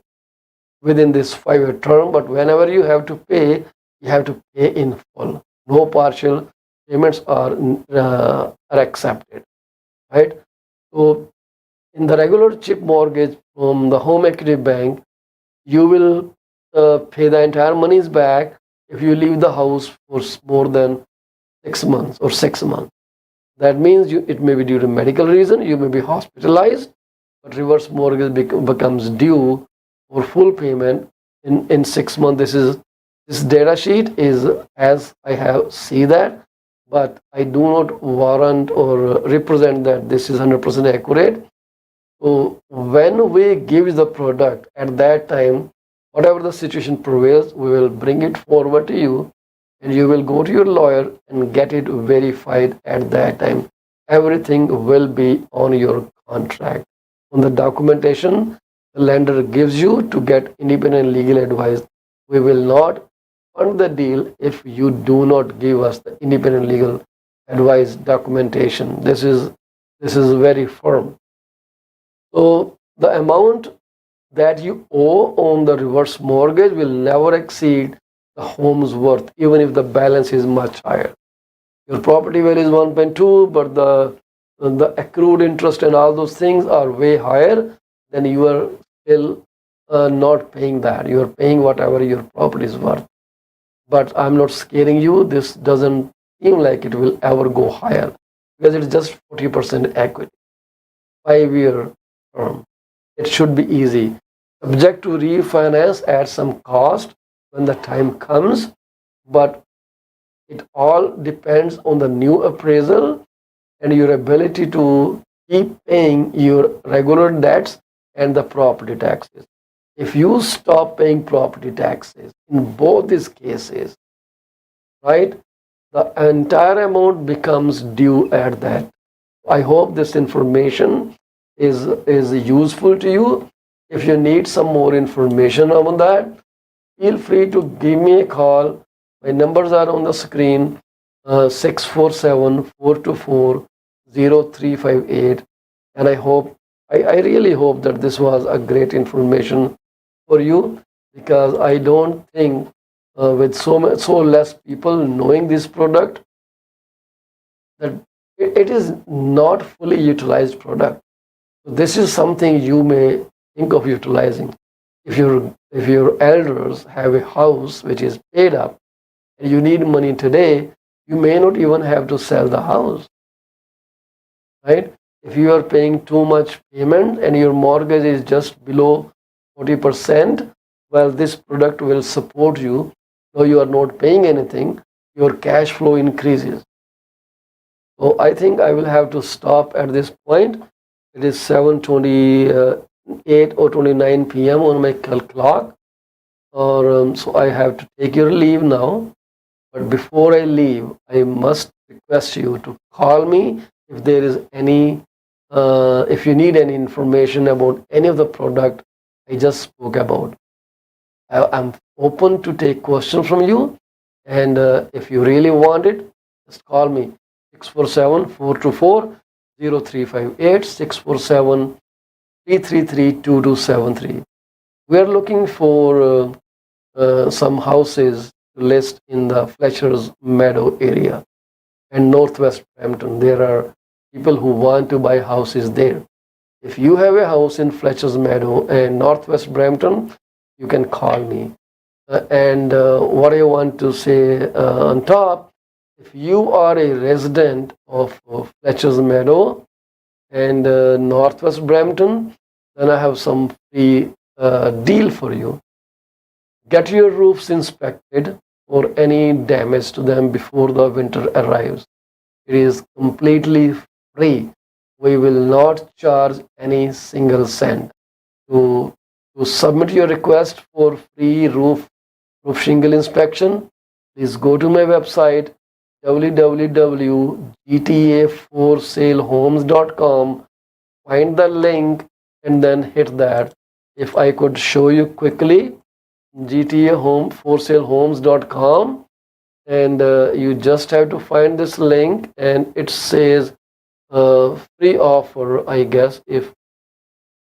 within this 5-year term, but whenever you have to pay, you have to pay in full. No partial payments are accepted, right? So in the regular chip mortgage from the home equity bank, you will pay the entire monies back if you leave the house for more than 6 months or 6 months. That means it may be due to medical reason, you may be hospitalized, but reverse mortgage becomes due for full payment in 6 months. This data sheet is as I have see that, but I do not warrant or represent that this is 100% accurate. So when we give the product at that time, whatever the situation prevails, we will bring it forward to you, and you will go to your lawyer and get it verified at that time. Everything will be on your contract. On the documentation the lender gives you to get independent legal advice, we will not fund the deal if you do not give us the independent legal advice documentation. This is very firm. So the amount that you owe on the reverse mortgage will never exceed the home's worth, even if the balance is much higher. Your property value is 1.2, but the accrued interest and all those things are way higher, then you are still not paying that. You are paying whatever your property is worth. But I'm not scaring you. This doesn't seem like it will ever go higher because it's just 40% equity, 5-year term. It should be easy. Subject to refinance at some cost when the time comes, but it all depends on the new appraisal and your ability to keep paying your regular debts and the property taxes. If you stop paying property taxes in both these cases, right, the entire amount becomes due at that. I hope this information is useful to you. If you need some more information on that, feel free to give me a call. My numbers are on the screen, 647-424-0358. And I really hope that this was a great information for you, because I don't think with so less people knowing this product, that it is not fully utilized product. So this is something you may think of utilizing. If your elders have a house which is paid up and you need money today, you may not even have to sell the house, right? If you are paying too much payment and your mortgage is just below 40%, well, this product will support you. Though you are not paying anything, your cash flow increases. So I think I will have to stop at this point. It is 7:28 or 29 p.m. on my clock. So I have to take your leave now. But before I leave, I must request you to call me if there is any, if you need any information about any of the product I just spoke about. I'm open to take questions from you, and if you really want it, just call me 647-424-0358, 647-333-2273. We are looking for some houses to list in the Fletcher's Meadow area and Northwest Brampton. There are people who want to buy houses there. If you have a house in Fletcher's Meadow and Northwest Brampton, you can call me. And what I want to say on top, if you are a resident of Fletcher's Meadow and Northwest Brampton, then I have some free deal for you. Get your roofs inspected for any damage to them before the winter arrives. It is completely free. We will not charge any single cent. To submit your request for free roof shingle inspection, please go to my website www.gtaforsalehomes.com, find the link and then hit that. If I could show you quickly, gtaforsalehomes.com, and you just have to find this link and it says free offer, I guess. If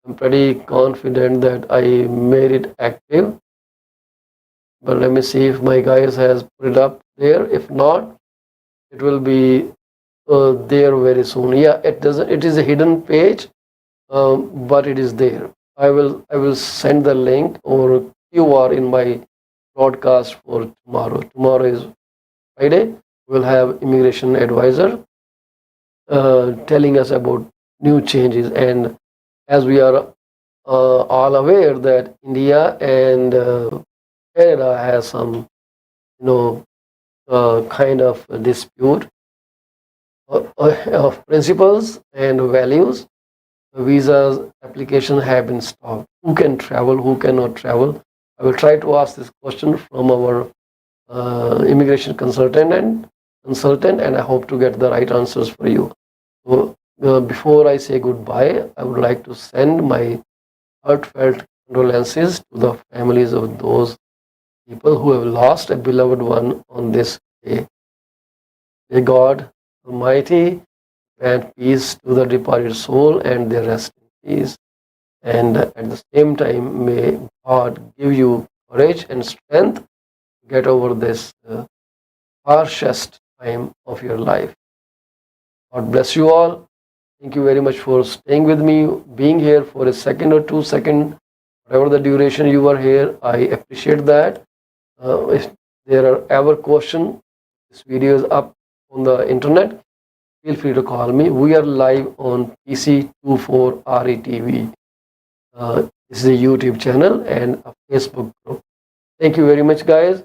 I'm pretty confident that I made it active, but let me see if my guys has put it up there. If not, it will be there very soon. Yeah, it doesn't. It is a hidden page, but it is there. I will send the link or QR in my broadcast for tomorrow. Tomorrow is Friday. We'll have immigration advisor telling us about new changes, and as we are all aware that India and Canada has some, kind of dispute of principles and values. Visas application have been stopped. Who can travel? Who cannot travel? I will try to ask this question from our immigration consultant, and I hope to get the right answers for you. So before I say goodbye, I would like to send my heartfelt condolences to the families of those people who have lost a beloved one on this day. May God Almighty grant peace to the departed soul and their rest in peace. And at the same time, may God give you courage and strength to get over this harshest time of your life. God bless you all. Thank you very much for staying with me, being here for a second or 2 seconds, whatever the duration you were here. I appreciate that. If there are ever questions, this video is up on the internet. Feel free to call me. We are live on PC24RETV. This is a YouTube channel and a Facebook group. Thank you very much, guys.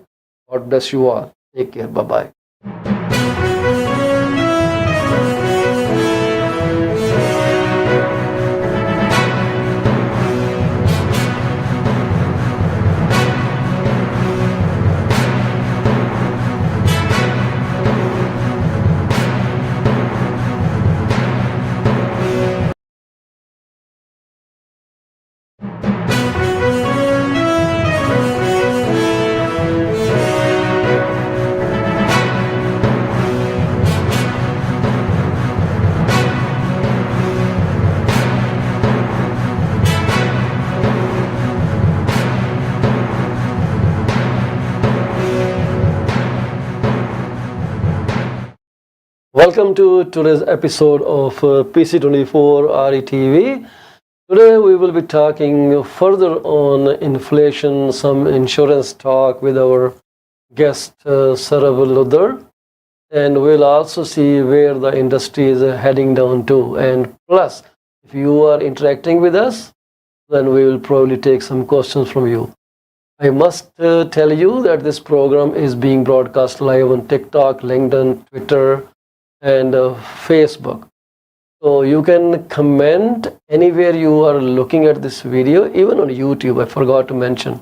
God bless you all. Take care. Bye-bye. Welcome to today's episode of PC24 RETV. Today we will be talking further on inflation, some insurance talk with our guest Sarab Ludher, and we'll also see where the industry is heading down to. And plus, if you are interacting with us, then we will probably take some questions from you. I must tell you that this program is being broadcast live on TikTok, LinkedIn, Twitter, and Facebook. So you can comment anywhere you are looking at this video, even on YouTube. I forgot to mention.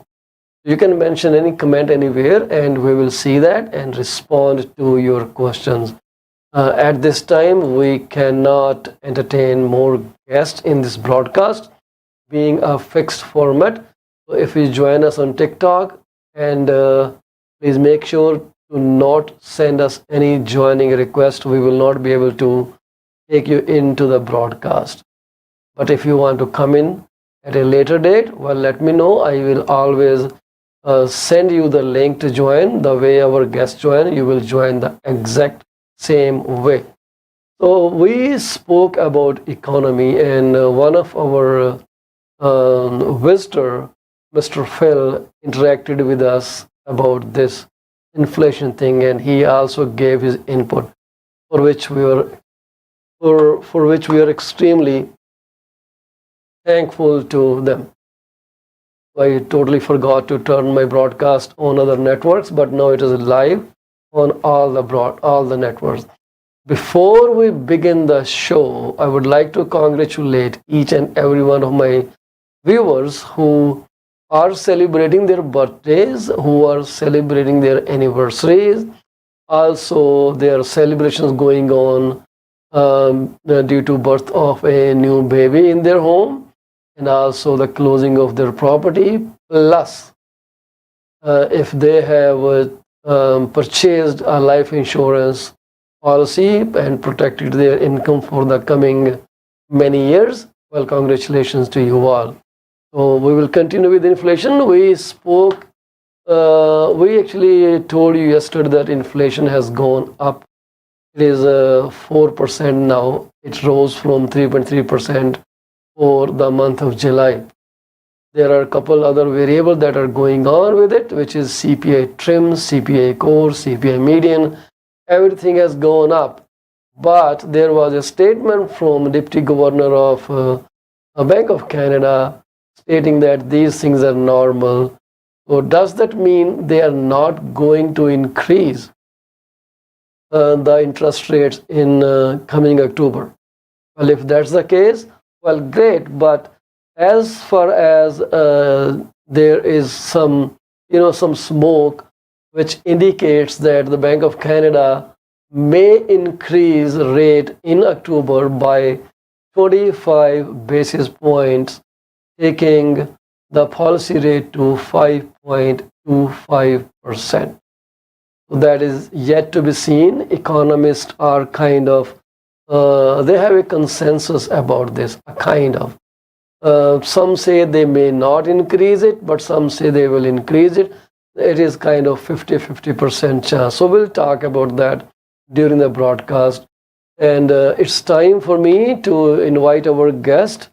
You can mention any comment anywhere and we will see that and respond to your questions. At this time, we cannot entertain more guests in this broadcast, being a fixed format. So if you join us on TikTok, and please make sure to not send us any joining request. We will not be able to take you into the broadcast. But if you want to come in at a later date, well, let me know. I will always send you the link to join. The way our guests join, you will join the exact same way. So we spoke about economy, and one of our visitor, Mr. Phil, interacted with us about this inflation thing, and he also gave his input, for which we are extremely thankful to them. I totally forgot to turn my broadcast on other networks, but now it is live on all the networks. Before we begin the show, I would like to congratulate each and every one of my viewers who are celebrating their birthdays, who are celebrating their anniversaries. Also, there are celebrations going on due to birth of a new baby in their home, and also the closing of their property. Plus, if they have purchased a life insurance policy and protected their income for the coming many years, well, congratulations to you all. So we will continue with inflation. We actually told you yesterday that inflation has gone up. It is 4% now. It rose from 3.3% for the month of July. There are a couple other variables that are going on with it, which is CPI trim, CPI core, CPI median. Everything has gone up. But there was a statement from Deputy Governor of Bank of Canada stating that these things are normal. So does that mean they are not going to increase the interest rates in coming October? Well, if that's the case, well, great. But as far as there is some smoke which indicates that the Bank of Canada may increase rate in October by 25 basis points, taking the policy rate to 5.25%. So that is yet to be seen. Economists are kind of, they have a consensus about this, a kind of. Some say they may not increase it, but some say they will increase it. It is kind of 50% chance. So we'll talk about that during the broadcast. And it's time for me to invite our guest,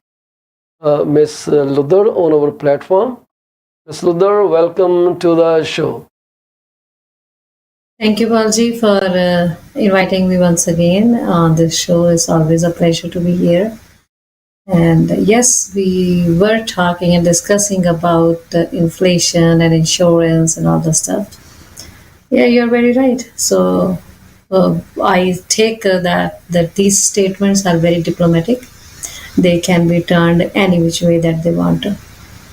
Miss Ludher, on our platform. Miss Ludher, welcome to the show. Thank you, Balji, for inviting me once again on this show. It's always a pleasure to be here. And yes, we were talking and discussing about inflation and insurance and all the stuff. Yeah, you're very right. So I take that these statements are very diplomatic. They can be turned any which way that they want to.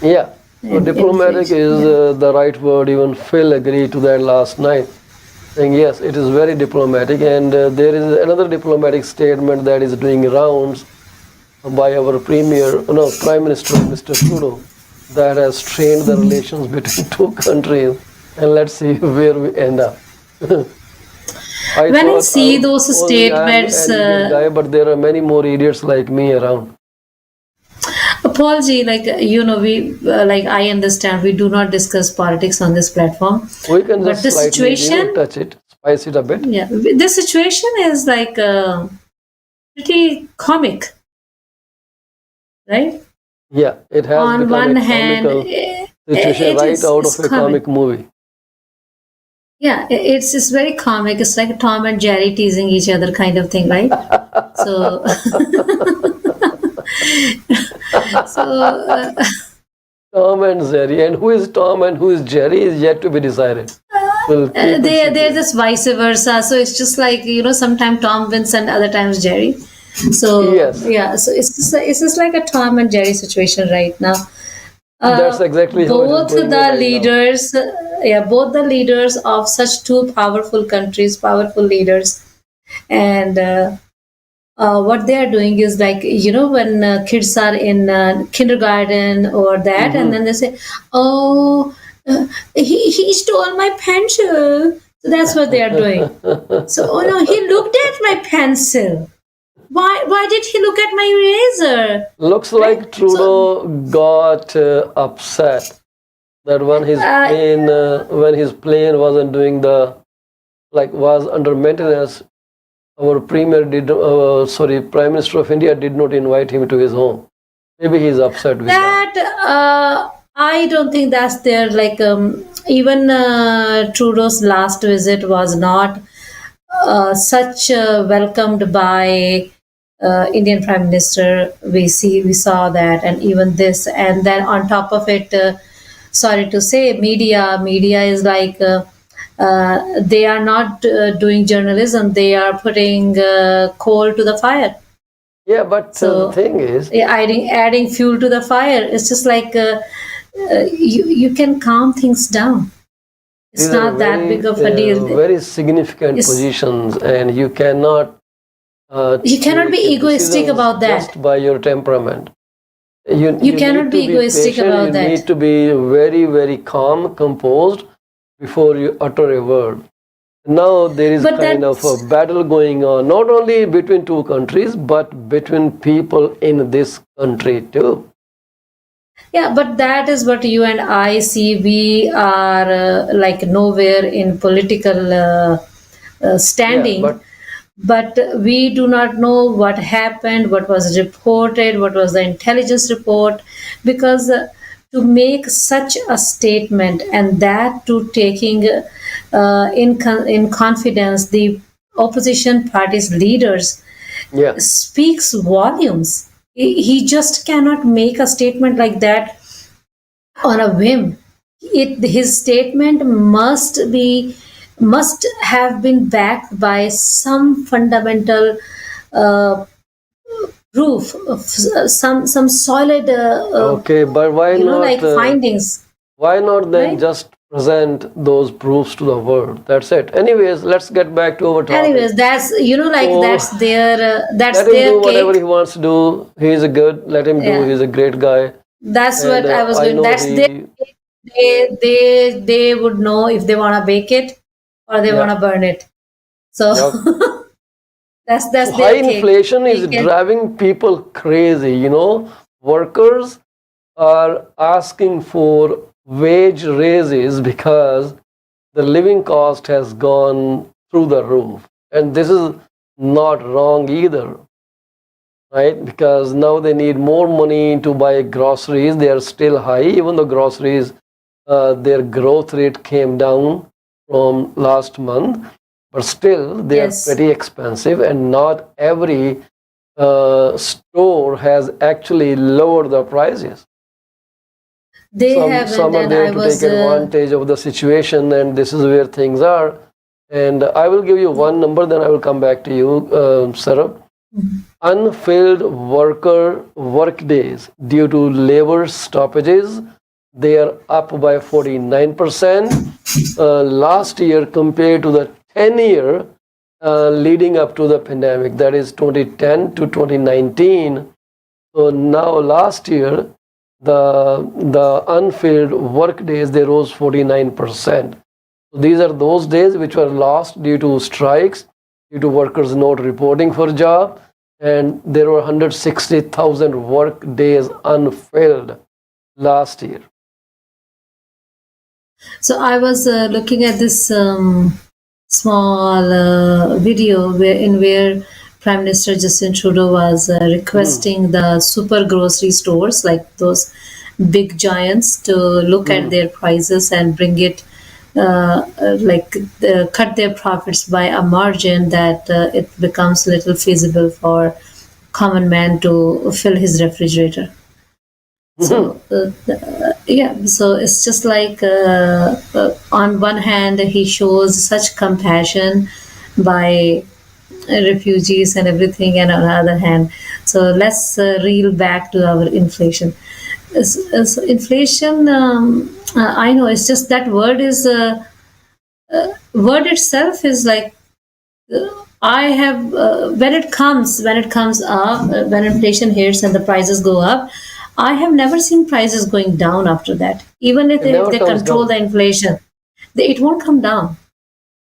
Yeah, so diplomatic is the right word. Even Phil agreed to that last night, saying yes, it is very diplomatic. And there is another diplomatic statement that is doing rounds by our Prime Minister, Mr. Trudeau, that has strained the relations between two countries. And let's see where we end up. When I see those statements, guy, but there are many more idiots like me around. Paulji, we I understand we do not discuss politics on this platform. We can but the situation, touch it, spice it a bit. Yeah, the situation is pretty comic, right? Yeah, it has on become one a hand, situation right out of a comic movie. Yeah, it's just very comic. It's like Tom and Jerry teasing each other kind of thing, right? So, Tom and Jerry, and who is Tom and who is Jerry is yet to be decided. They're just vice versa. So it's just like sometimes Tom wins and other times Jerry. So yes. Yeah, so it's just like a Tom and Jerry situation right now. That's exactly how both the leaders both the leaders of such two powerful countries, powerful leaders, and what they are doing is when kids are in kindergarten or that, and then they say, oh, he stole my pencil. So that's what they are doing. So, oh no, he looked at my pencil. Why did he look at my eraser? Looks like Trudeau got upset that when his plane wasn't doing was under maintenance, our Prime Minister of India did not invite him to his home. Maybe he's upset with that. I don't think that's there. Like even Trudeau's last visit was not such welcomed by Indian Prime Minister. We saw that, and even this, and then on top of it, sorry to say, media is like. They are not doing journalism; they are putting coal to the fire. Yeah, but the So thing is, adding fuel to the fire. It's just like you can calm things down. It's these are not that big of a deal. very significant It's, positions, and you cannot you cannot be take egoistic decisions about that. just by your temperament. You cannot need be to egoistic patient, about you that. need to be very, very calm, composed before you utter a word. Now there is But kind of a that's battle going on, not only between two countries, but between people in this country too. yeah, but that is what you and I see. We are like nowhere in political Yeah, standing, but we do not know what happened, what was reported, what was the intelligence report, because to make such a statement and that to taking in confidence the opposition party's leaders yeah, speaks volumes. He just cannot make a statement like that on a whim. His statement must have been backed by some fundamental uh, proof of some solid okay, but why not? like findings, Why not then right? just present those proofs to the world? That's it. Anyways, let's get back to our topic. Anyways, that's like So that's let him their do whatever cake. he wants to do. He's a good. Let him do. Yeah, He's a great guy, that's what and I was I going. know That's their he. cake. They would know if they want to bake it or they want Yeah. to burn it. So Yep. that's So high their cake. inflation is He can. driving people crazy. Workers are asking for wage raises because the living cost has gone through the roof. And this is not wrong either, right? Because now they need more money to buy groceries. They are still high, even though groceries, their growth rate came down from last month, but still they are Yes, pretty expensive, and not every store has actually lowered the prices. they Some haven't, are and there I to take was. advantage of the situation, and this is where things are. And I will give you one number, then I will come back to you, Sarab. Unfilled work days due to labor stoppages, they are up by 49% last year compared to the 10-year leading up to the pandemic, that is 2010 to 2019. So now last year, the unfilled work days, they rose 49%. So these are those days which were lost due to strikes, due to workers not reporting for job, and there were 160,000 work days unfilled last year. So I was looking at this small video where Prime Minister Justin Trudeau was requesting the super grocery stores, like those big giants, to look at their prices and bring it cut their profits by a margin that it becomes little feasible for common man to fill his refrigerator. So so it's just like on one hand he shows such compassion by refugees and everything, and on the other hand, so let's reel back to our inflation. Inflation, I know it's just that word itself is like I have when it comes up, when inflation hits and the prices go up, I have never seen prices going down after that. Even if It never they comes control down. the inflation, it won't come down.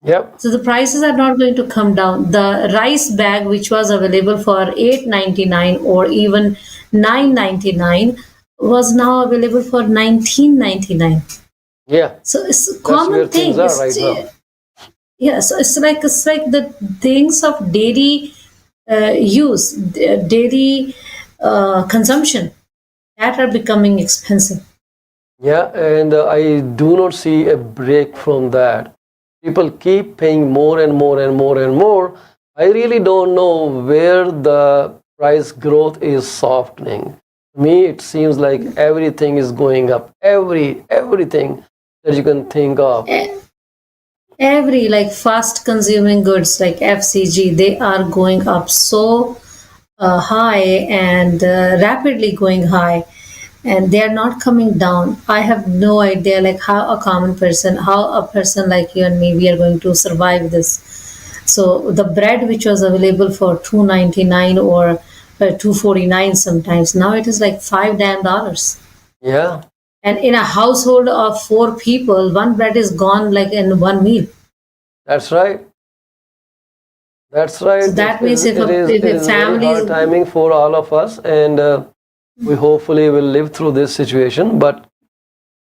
Yep. So the prices are not going to come down. The rice bag, which was available for $8.99 or even $9.99, was now available for $19.99. Yeah. So it's a That's where common things thing. are right now. Yeah, so it's like the things of daily use, daily consumption that are becoming expensive. Yeah, and I do not see a break from that. People keep paying more and more and more and more. I really don't know where the price growth is softening. To me, it seems like everything is going up. Everything that you can think of. Every like fast consuming goods like FCG, they are going up so high and rapidly going high, and they are not coming down. I have no idea like how a common person, how a person like you and me, we are going to survive this. So the bread which was available for $2.99 or $2.49 sometimes, now it is like $5 damn. Yeah, And in a household of 4 people, one bread is gone like in one meal. that's right. That's right. So that means if it a is very family hard is, timing for all of us, and we hopefully will live through this situation. But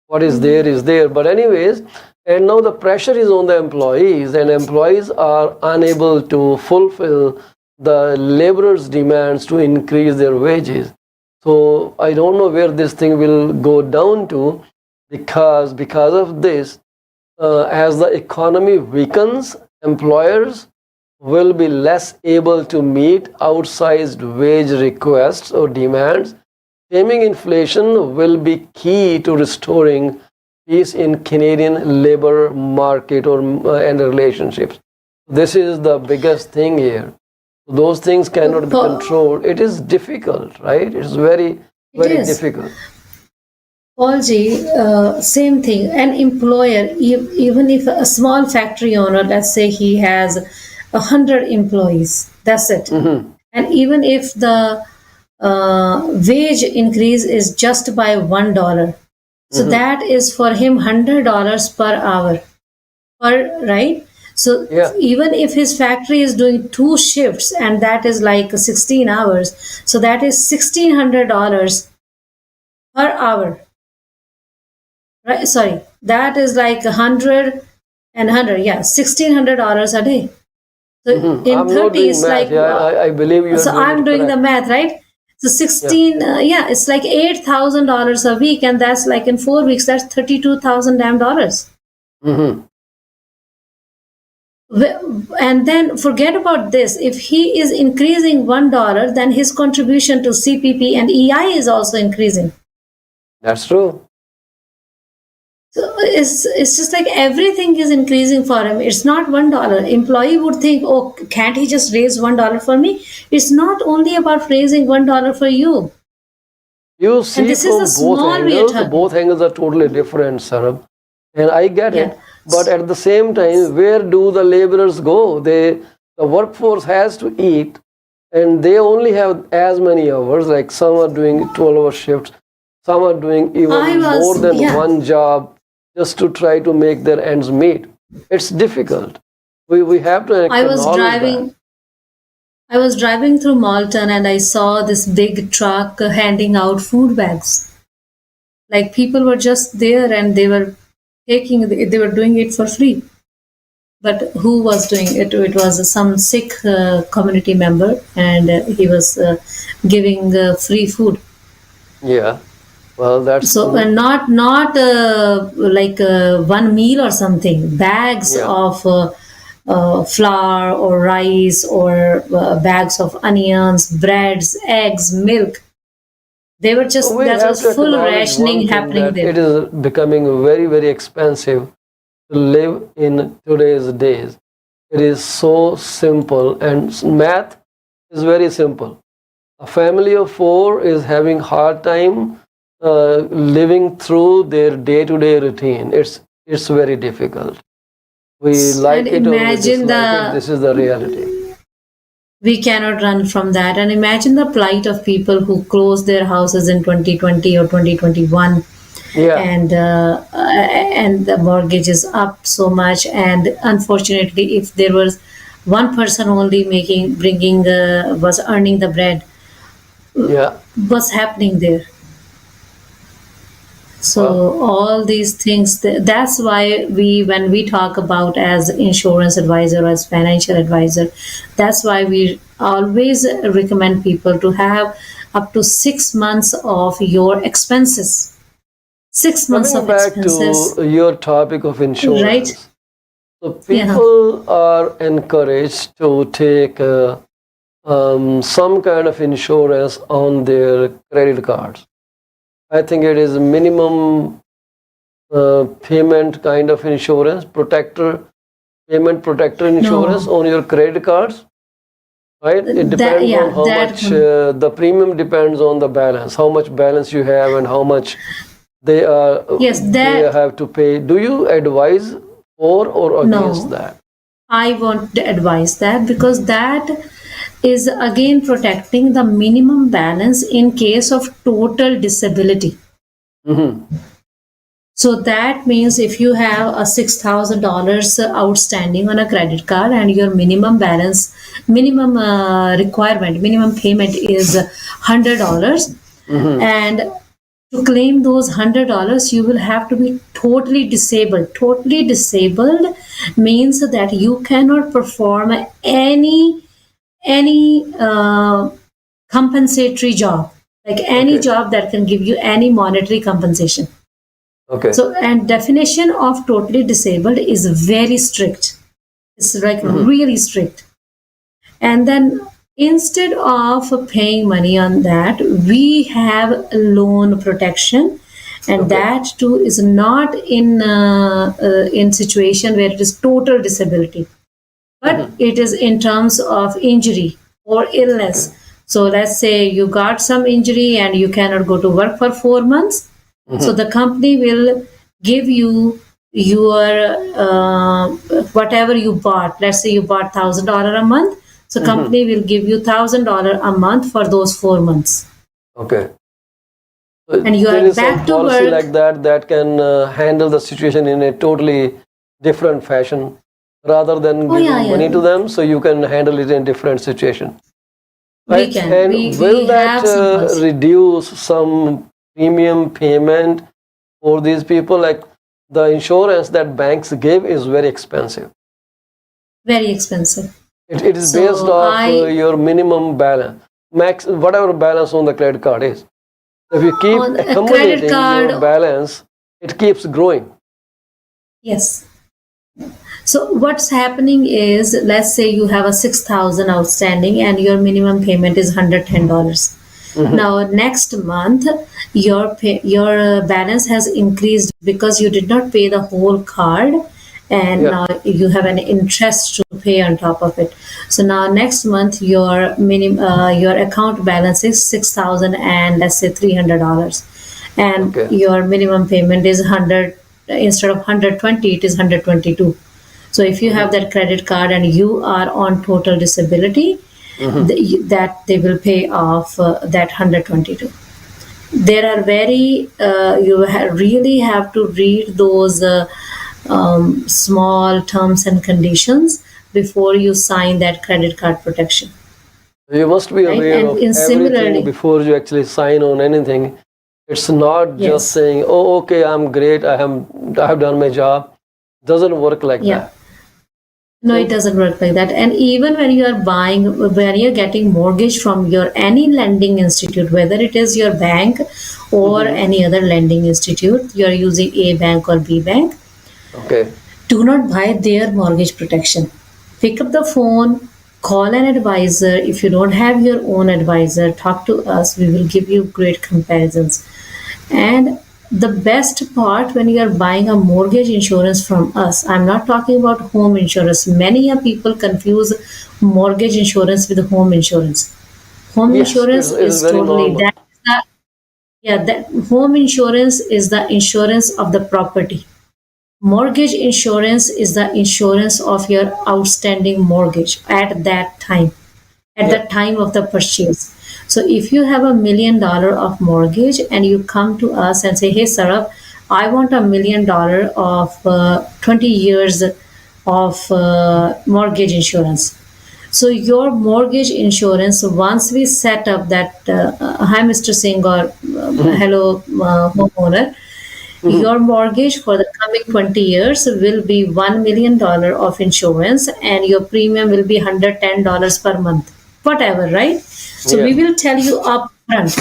what is there is there. But anyways, and now the pressure is on the employees, and employees are unable to fulfill the laborers' demands to increase their wages. So I don't know where this thing will go down to, because of this, as the economy weakens, employers will be less able to meet outsized wage requests or demands. Taming inflation will be key to restoring peace in Canadian labor market or and relationships. This is the biggest thing here. Those things cannot be controlled. It is difficult, right? It's very, very difficult. Paulji, same thing. An employer, even if a small factory owner, let's say he has 100 employees, that's it. And even if the wage increase is just by $1, so that is for him $100 per hour, right? So even if his factory is doing 2 shifts and that is like 16 hours, so that is $1,600 per hour. Right, sorry, that is like 100 and 100, yeah, $1,600 a day. So in 30 it's like, I believe you. So I'm doing the math, right? So 16, it's like $8,000 a week, and that's like in 4 weeks, that's $32,000 damn. And then forget about this. If he is increasing $1, then his contribution to CPP and EI is also increasing. That's true. So it's just like everything is increasing for him. It's not $1. Employee would think, oh, can't he just raise $1 for me? It's not only about raising $1 for you. You see, and this from is both angles. Both angles are totally different, Sarab. And I get it. But at the same time, where do the laborers go? The workforce has to eat, and they only have as many hours. Like some are doing 12-hour shifts, some are doing even more than one job, just to try to make their ends meet. It's difficult. We have to acknowledge that. I was driving through Malton and I saw this big truck handing out food bags. Like people were just there and they were doing it for free. But who was doing it? It was some Sikh community member, and he was giving free food. Yeah. Well, that's so cool. Not like one meal or something. Bags of flour or rice or bags of onions, breads, eggs, milk. They were just there was full rationing happening there. It is becoming very, very expensive to live in today's days. It is so simple, and math is very simple. A family of 4 is having hard time living through their day-to-day routine. It's very difficult. We like it or we dislike it. This is the reality. We cannot run from that. And imagine the plight of people who closed their houses in 2020 or 2021. And the mortgage is up so much. And unfortunately, if there was one person only was earning the bread, what's happening there? So all these things, that's why when we talk about as insurance advisor or as financial advisor, that's why we always recommend people to have up to 6 months of your expenses 6 months Coming of back expenses. to your topic of insurance, Right. so people are encouraged to take some kind of insurance on their credit cards. I think it is minimum payment kind of insurance, payment protector insurance on your credit cards, right? It depends on how much the premium depends on the balance, how much balance you have and how much they have to pay. Do you advise for or against that? I want to advise that, because that is again protecting the minimum balance in case of total disability. So that means if you have a $6,000 outstanding on a credit card and your minimum balance, minimum requirement, minimum payment is $100, and to claim those $100, you will have to be totally disabled. Totally disabled means that you cannot perform any compensatory job, like any job that can give you any monetary compensation. Okay. So, and definition of totally disabled is very strict. It's like really strict. And then instead of paying money on that, we have loan protection, and that too is not in situation where it is total disability, but it is in terms of injury or illness. So let's say you got some injury and you cannot go to work for 4 months. So the company will give you your whatever you bought. Let's say you bought $1,000 a month. So company will give you $1,000 a month for those 4 months. Okay. And you are back to policy work like that can handle the situation in a totally different fashion, rather than giving money to them. So you can handle it in a different situation. Right? We can. And will that reduce some premium payment for these people? Like the insurance that banks give is very expensive. Very expensive. It is based off your minimum balance, whatever balance on the credit card is. If you keep accumulating your balance, it keeps growing. Yes. So what's happening is, let's say you have a $6,000 outstanding and your minimum payment is $110. Now next month your balance has increased because you did not pay the whole card, and now you have an interest to pay on top of it. So now next month your account balance is $6,000 and let's say $300, and your minimum payment is 100. Instead of 120, it is 122. So if you have that credit card and you are on total disability, that they will pay off that 122. There are you really have to read those small terms and conditions before you sign that credit card protection. You must be aware of everything before you actually sign on anything. It's not just saying, "Oh, okay, I'm great. I have done my job." Doesn't work like that. No, it doesn't work like that. And even when you're getting mortgage from any lending institute, whether it is your bank or any other lending institute, you're using A bank or B bank. Okay. Do not buy their mortgage protection. Pick up the phone, call an advisor. If you don't have your own advisor, talk to us. We will give you great comparisons. And the best part, when you are buying a mortgage insurance from us, I'm not talking about home insurance. Many people confuse mortgage insurance with home insurance. Home insurance is totally that. Home insurance is the insurance of the property. Mortgage insurance is the insurance of your outstanding mortgage at that time, at the time of the purchase. So if you have $1 million of mortgage and you come to us and say, "Hey, Sarab, I want $1 million of 20 years of mortgage insurance." So your mortgage insurance, once we set up that, hi Mr. Singh, or hello homeowner, your mortgage for the coming 20 years will be $1 million of insurance, and your premium will be $110 per month, whatever, right? So we will tell you up front.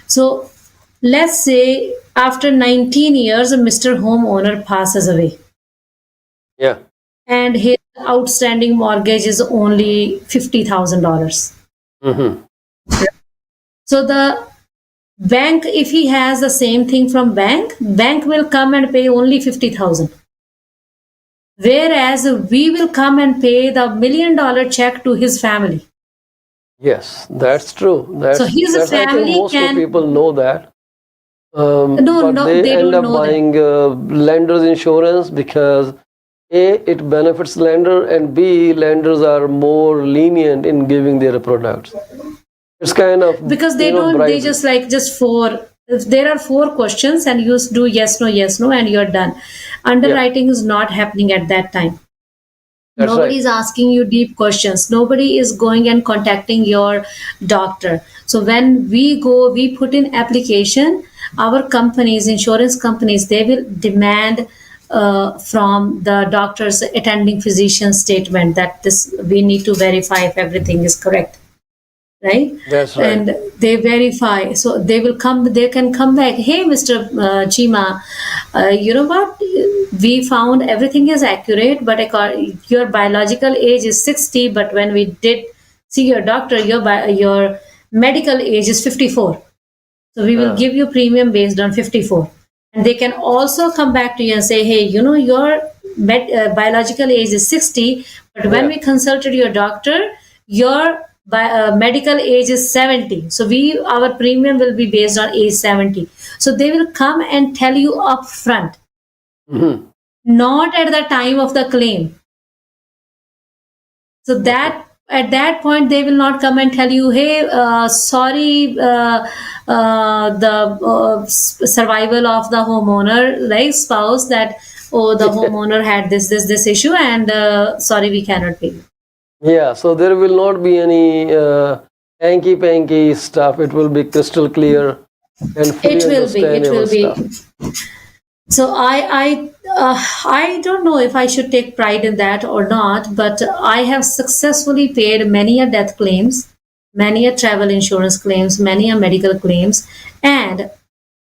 So let's say After 19 years, Mr. Homeowner passes away. Yeah. And his outstanding mortgage is only $50,000. Mm-hmm. So the bank, if he has the same thing from bank will come and pay only 50,000. Whereas we will come and pay the $1 million check to his family. Yes, that's true. So his I think family most of people know that. No, but they they end don't up know that. buying lender's insurance because A, it benefits lender, and B, lenders are more lenient in giving their products. It's kind of Because they don't, bribery. they just four. If there are 4 questions and you do yes, no, and you're done. Underwriting is not happening at that time. That's Nobody right. is asking you deep questions. Nobody is going and contacting your doctor. So when we put in application, our companies, insurance companies, they will demand from the doctor's attending physician statement that this we need to verify if everything is correct, right? That's right. And they verify, so they can come back, hey, Mr. Chima, you know what, we found everything is accurate, but your biological age is 60, but when we did see your doctor, your medical age is 54, so we will give you premium based on 54. And they can also come back to you and say, hey, your biological age is 60, but when we consulted your doctor, your medical age is 70. So our premium will be based on age 70. So they will come and tell you up front, not at the time of the claim. So that at that point they will not come and tell you, hey, sorry, the survival of the homeowner, like spouse, that the homeowner had this issue, and sorry, we cannot pay you. Yeah, so there will not be any hanky panky stuff. It will be crystal clear and fully understandable stuff. So I don't know if I should take pride in that or not, but I have successfully paid many a death claims, many a travel insurance claims, many a medical claims, and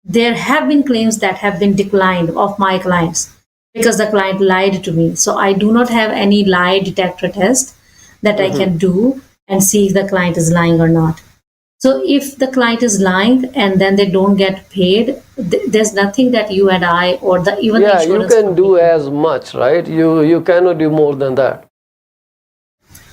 there have been claims that have been declined of my clients because the client lied to me. So I do not have any lie detector test that I can do and see if the client is lying or not. So if the client is lying and then they don't get paid, there's nothing that you and I or the insurance you can do as much, right? You cannot do more than that.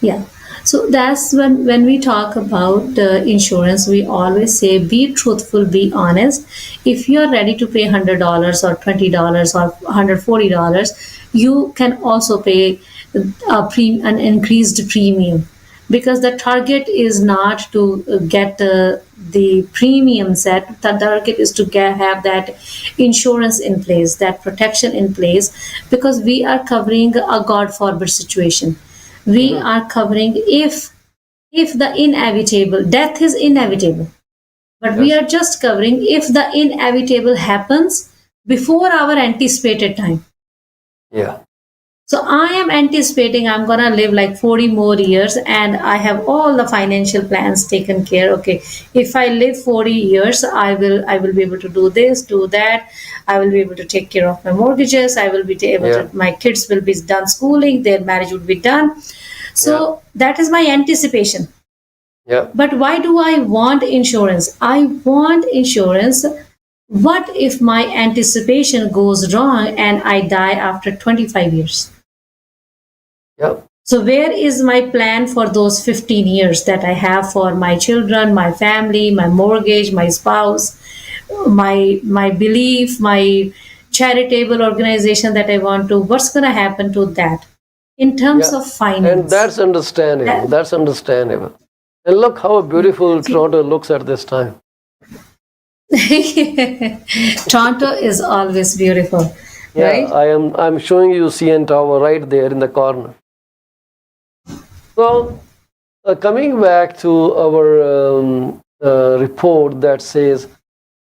Yeah. So that's when we talk about insurance, we always say be truthful, be honest. If you are ready to pay $100 or $20 or $140, you can also pay an increased premium, because the target is not to get the premium set. The target is to have that insurance in place, that protection in place, because we are covering a God forbid situation. We are covering if the inevitable death is inevitable, but we are just covering if the inevitable happens before our anticipated time. Yeah. So I am anticipating I'm gonna live like 40 more years, and I have all the financial plans taken care. Okay, if I live 40 years, I will be able to do this, do that. I will be able to take care of my mortgages. I will be able to. My kids will be done schooling. Their marriage would be done. So that is my anticipation. Yeah. But why do I want insurance? I want insurance. What if my anticipation goes wrong and I die after 25 years? Yeah. So where is my plan for those 15 years that I have for my children, my family, my mortgage, my spouse, my belief, my charitable organization that I want to? What's going to happen to that in terms of finance? And that's understandable. That's understandable. And look how beautiful Toronto looks at this time. Toronto is always beautiful. Yeah, right? I'm showing you CN Tower right there in the corner. So, coming back to our report that says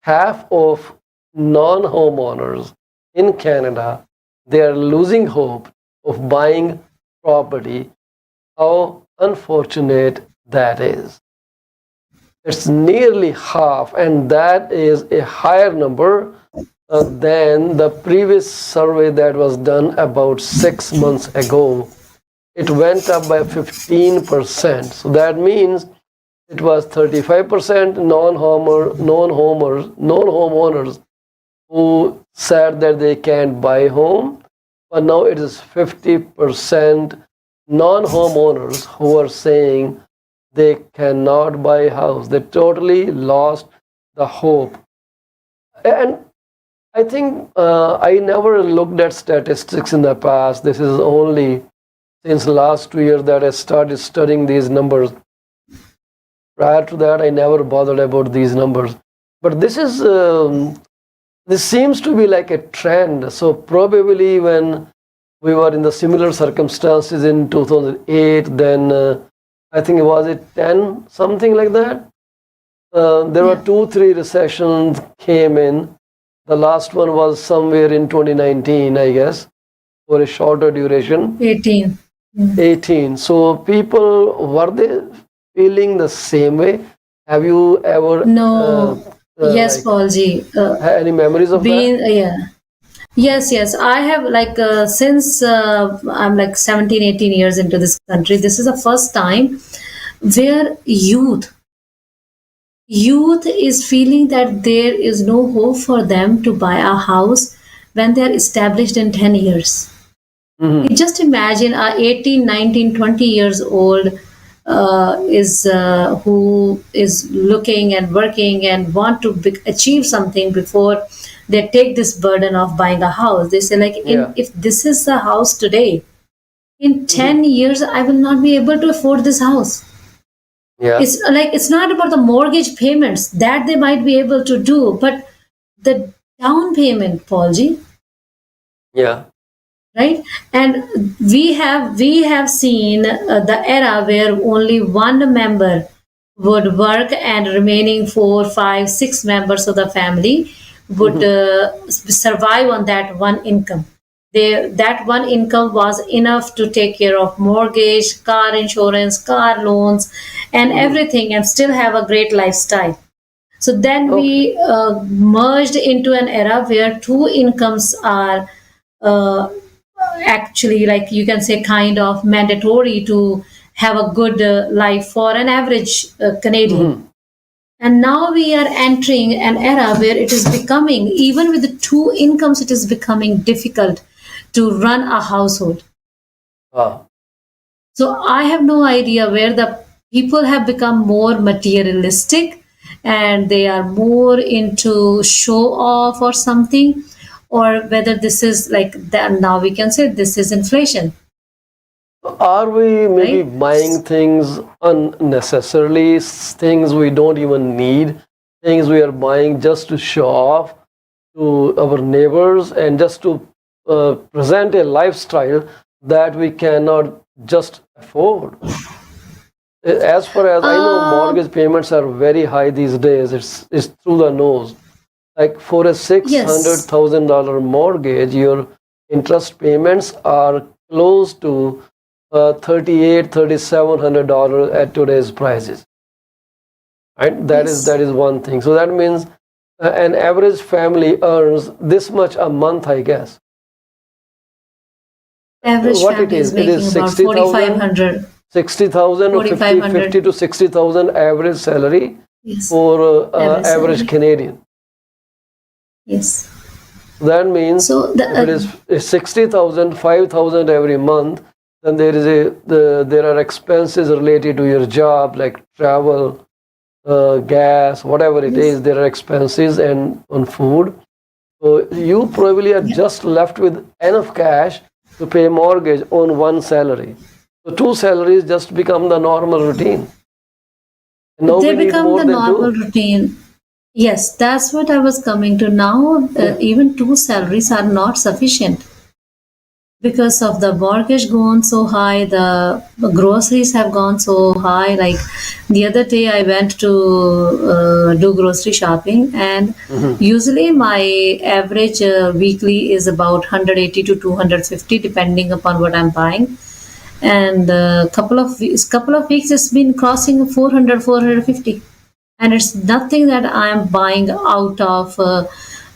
half of non-homeowners in Canada, they are losing hope of buying property. How unfortunate that is. It's nearly half, and that is a higher number than the previous survey that was done about 6 months ago. It went up by 15%. So that means it was 35% non-homeowners who said that they can't buy home, but now it is 50% non-homeowners who are saying they cannot buy a house. They totally lost the hope. And I think I never looked at statistics in the past. This is only since last 2 years that I started studying these numbers. Prior to that, I never bothered about these numbers. But this seems to be like a trend. So probably when we were in the similar circumstances in 2008, then I think it was 10, something like that. There were 2-3 recessions came in. The last one was somewhere in 2019, I guess, for a shorter duration. 18. 18. So people, were they feeling the same way? Have you ever? No. Yes, Paulji. Any memories of that? Yeah. Yes. I have since I'm like 17, 18 years into this country, this is the first time where youth is feeling that there is no hope for them to buy a house when they are established in 10 years. Mm-hmm. Just imagine a 18, 19, 20 years old who is looking and working and want to achieve something before they take this burden of buying a house. They say if this is the house today, in 10 years I will not be able to afford this house. Yeah. It's not about the mortgage payments that they might be able to do, but the down payment, Paulji. Yeah. Right, and we have seen the era where only one member would work and remaining 4, 5, 6 members of the family would survive on that one income. That one income was enough to take care of mortgage, car insurance, car loans, and everything, and still have a great lifestyle. So then we merged into an era where 2 incomes are actually, like you can say, kind of mandatory to have a good life for an average Canadian. And now we are entering an era where it is becoming, even with the 2 incomes, it is becoming difficult to run a household. So I have no idea where the people have become more materialistic and they are more into show off or something, or whether this is like that. Now we can say this is inflation. Are we maybe buying things unnecessarily, things we don't even need, things we are buying just to show off to our neighbors and just to present a lifestyle that we cannot just afford? As far as I know, mortgage payments are very high these days. It's through the nose. Like for a $600,000 mortgage, your interest payments are close to $3,700 at today's prices. Right? That is one thing. So that means an average family earns this much a month, I guess. Average family is making about 4,500. 60,000 or 50 to 60,000 average salary for average Canadian. Yes. That means if it is 60,000, 5,000 every month, then there are expenses related to your job, like travel, gas, whatever it is. There are expenses and on food. So you probably are just left with enough cash to pay mortgage on one salary. So 2 salaries just become the normal routine. They become the normal routine. Yes, that's what I was coming to now. Even 2 salaries are not sufficient because of the mortgage gone so high, the groceries have gone so high. Like the other day I went to do grocery shopping, and usually my average weekly is about 180 to 250 depending upon what I'm buying. And couple of weeks it's been crossing 400, 450. and it's nothing that I am buying out of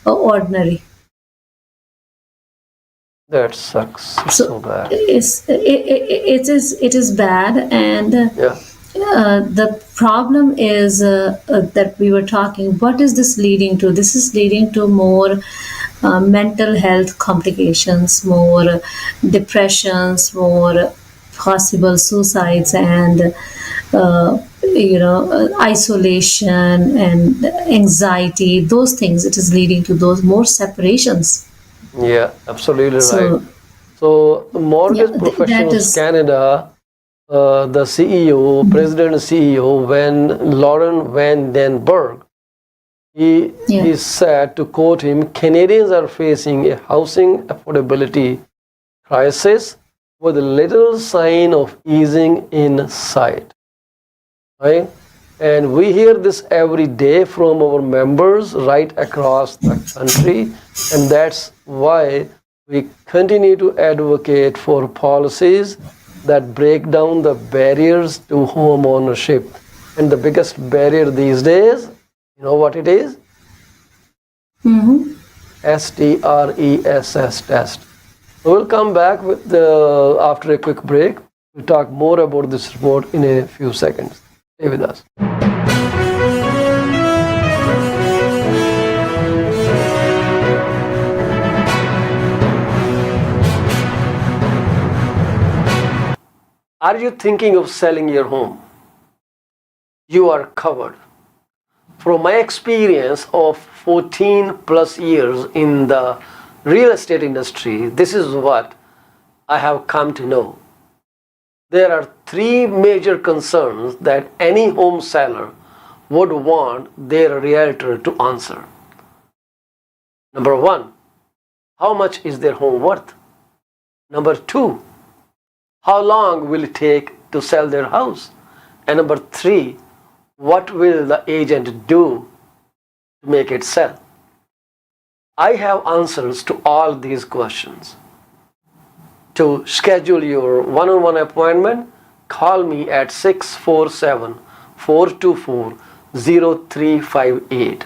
ordinary. That sucks so bad. It is bad, and the problem is that we were talking. What is this leading to? This is leading to more mental health complications, more depressions, more possible suicides, and isolation and anxiety. Those things. It is leading to those more separations. Yeah, absolutely right. So Mortgage Professionals Canada, the CEO, President and CEO, when Lauren Van Den Berg, he said, to quote him, Canadians are facing a housing affordability crisis with little sign of easing in sight. Right? And we hear this every day from our members right across the country, and that's why we continue to advocate for policies that break down the barriers to home ownership. And the biggest barrier these days, you know what it is? STRESS test. So we'll come back with after a quick break. We'll talk more about this report in a few seconds. Stay with us. Are you thinking of selling your home? You are covered. From my experience of 14 plus years in the real estate industry, this is what I have come to know. There are three major concerns that any home seller would want their realtor to answer. Number one, how much is their home worth? Number two, how long will it take to sell their house? And number three, what will the agent do to make it sell? I have answers to all these questions. To schedule your one-on-one appointment, call me at 647-424-0358.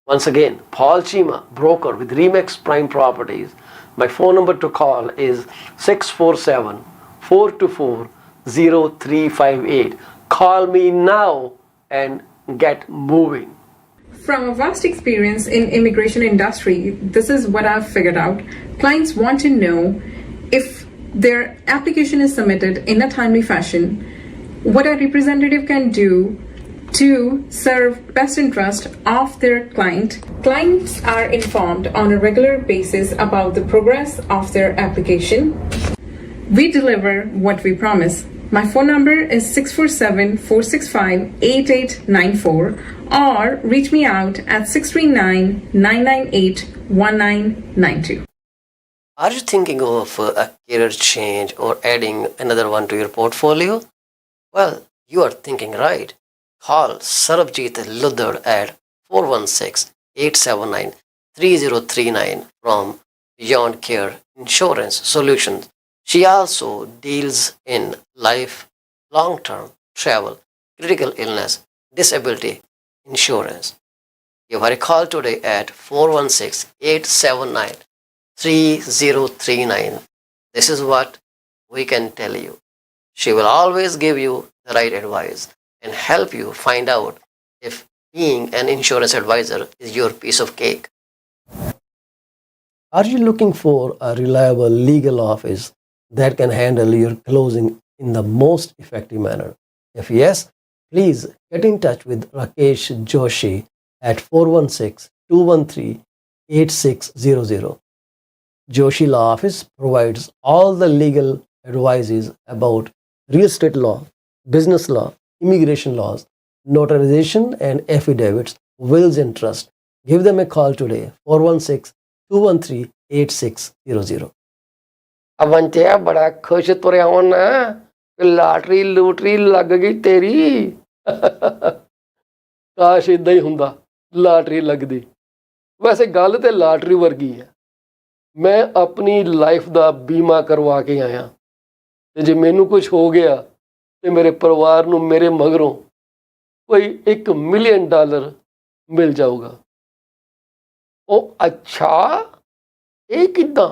Once again, Paul Chima, broker with Remax Prime Properties. My phone number to call is 647-424-0358. Call me now and get moving. From a vast experience in immigration industry, this is what I've figured out. Clients want to know if their application is submitted in a timely fashion, what a representative can do to serve best interest of their client. Clients are informed on a regular basis about the progress of their application. We deliver what we promise. My phone number is 647-465-8894 or reach me out at 639-998-1992. Are you thinking of a career change or adding another one to your portfolio? Well, you are thinking right. Call Sarabjit Luddar at 416-879-3039 from Beyond Care Insurance Solutions. She also deals in life, long-term, travel, critical illness, disability insurance. Give her a call today at 416-879-3039. This is what we can tell you. She will always give you the right advice and help you find out if being an insurance advisor is your piece of cake. Are you looking for a reliable legal office that can handle your closing in the most effective manner? If yes, please get in touch with Rakesh Joshi at 416-213-8600. Joshi Law Office provides all the legal advices about real estate law, business law, immigration laws, notarization and affidavits, wills and trust. Give them a call today, 416-213-8600. ਅਵੰਤਿਆ ਬੜਾ ਖੁਸ਼ ਤੁਰਿਆ ਹੋਣਾ lottery ਲੂਟਰੀ ਲੱਗ ਗਈ ਤੇਰੀ। ਕਾਸ਼ ਇਦਾਂ ਹੀ ਹੁੰਦਾ, ਲਾਟਰੀ ਲੱਗਦੀ। ਵੈਸੇ ਗੱਲ ਤੇ ਲਾਟਰੀ ਵਰਗੀ ਹੈ। ਮੈਂ ਆਪਣੀ ਲਾਈਫ ਦਾ ਬੀਮਾ ਕਰਵਾ ਕੇ ਆਇਆ ਤੇ ਜੇ ਮੈਨੂੰ ਕੁਝ ਹੋ ਗਿਆ ਤੇ ਮੇਰੇ ਪਰਿਵਾਰ ਨੂੰ ਮੇਰੇ ਮਗਰੋਂ ਕੋਈ $1 ਮਿਲੀਅਨ ਮਿਲ ਜਾਊਗਾ। ਉਹ ਅੱਛਾ, ਇਹ ਕਿੱਦਾਂ?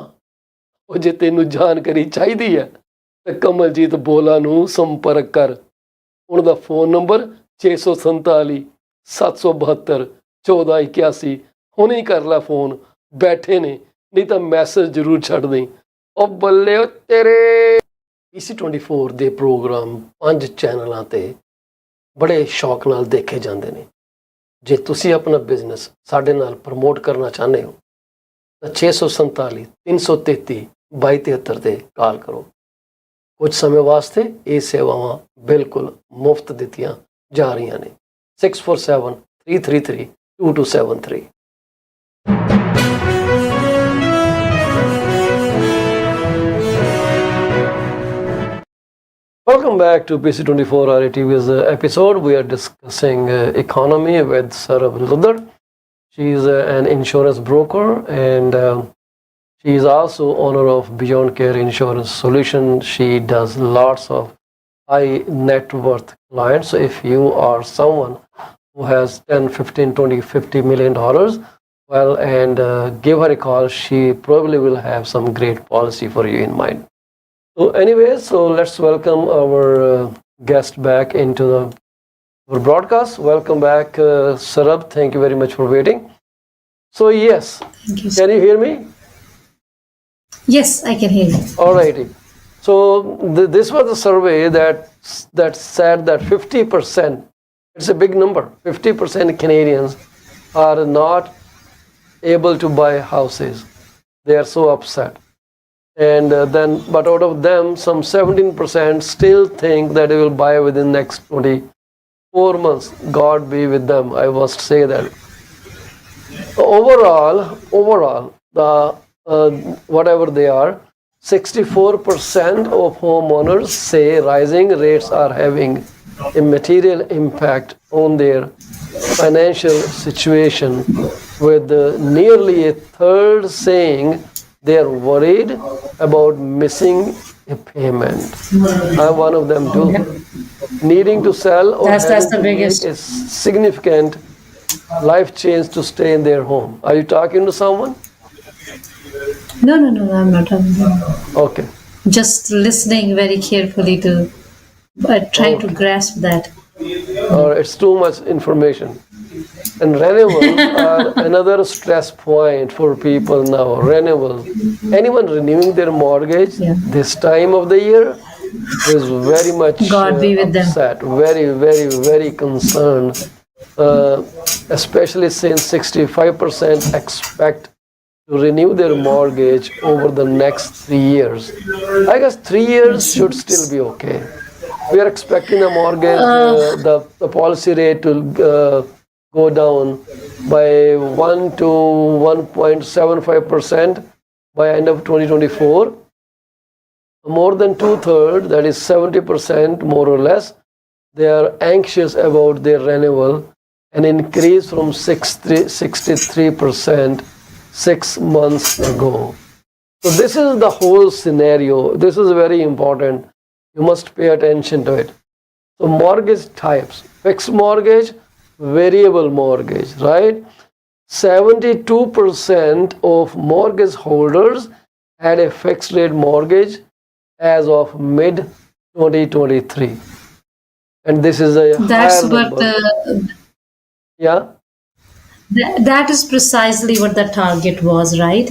ਉਹ ਜੇ ਤੈਨੂੰ ਜਾਣਕਾਰੀ ਚਾਹੀਦੀ ਹੈ ਤਾਂ ਕਮਲਜੀਤ ਬੋਲਾ ਨੂੰ ਸੰਪਰਕ ਕਰ। ਉਹਨਾਂ ਦਾ ਫੋਨ ਨੰਬਰ 647 772 1481। ਹੁਣੇ ਹੀ ਕਰ ਲੈ ਫੋਨ, ਬੈਠੇ ਨੇ, ਨਹੀਂ ਤਾਂ ਮੈਸੇਜ ਜ਼ਰੂਰ ਛੱਡ ਦੇਂ। ਉਹ ਬੱਲੇ ਉਹ ਤੇਰੇ। PC24 ਦੇ ਪ੍ਰੋਗਰਾਮ 5 ਚੈਨਲਾਂ ਤੇ ਬੜੇ ਸ਼ੌਕ ਨਾਲ ਦੇਖੇ ਜਾਂਦੇ ਨੇ। ਜੇ ਤੁਸੀਂ ਆਪਣਾ ਬਿਜ਼ਨਸ ਸਾਡੇ ਨਾਲ ਪ੍ਰਮੋਟ ਕਰਨਾ ਚਾਹੁੰਦੇ ਹੋ ਤਾਂ 647 333 2273 ਤੇ ਕਾਲ ਕਰੋ। ਕੁਝ ਸਮੇਂ ਵਾਸਤੇ ਇਹ ਸੇਵਾਵਾਂ ਬਿਲਕੁਲ ਮੁਫਤ ਦਿੱਤੀਆਂ ਜਾ ਰਹੀਆਂ ਨੇ। 647 333 2273। Welcome back to PC24 RATV's episode. We are discussing economy with Sarab Ludar. She is an insurance broker and she is also owner of Beyond Care Insurance Solution. She does lots of high net worth clients. So if you are someone who has 10, 15, 20, $50 million, well, and give her a call. She probably will have some great policy for you in mind. So anyway, so let's welcome our guest back into our broadcast. Welcome back, Sarab. Thank you very much for waiting. So yes, Thank you. Can you hear me? Yes, I can hear you. Alrighty. So this was a survey that said that 50%, it's a big number, 50% Canadians are not able to buy houses. They are so upset. And but out of them, some 17% still think that they will buy within the next 24 months. God be with them, I must say that. Overall, the whatever they are, 64% of homeowners say rising rates are having a material impact on their financial situation, with nearly a third saying they are worried about missing a payment. I'm one of them too. Needing to sell or That's having the to biggest. make a significant life change to stay in their home. Are you talking to someone? No, I'm not talking. Okay. Just listening very carefully to trying to grasp that. Or it's too much information. And renewals are another stress point for people now. Renewals. Anyone renewing their mortgage this time of the year is very much God be with them. upset, very, very, very concerned, especially since 65% expect to renew their mortgage over the next 3 years. I guess 3 years should still be okay. We are expecting the mortgage, the policy rate to go down by 1 to 1.75% by end of 2024. More than 2/3, that is 70% more or less, they are anxious about their renewal, an increase from 63% 6 months ago. So this is the whole scenario. This is very important. You must pay attention to it. So mortgage types: fixed mortgage, variable mortgage, right? 72% of mortgage holders had a fixed rate mortgage as of mid 2023, and this is a That's higher what number. Yeah. That is precisely what the target was, right?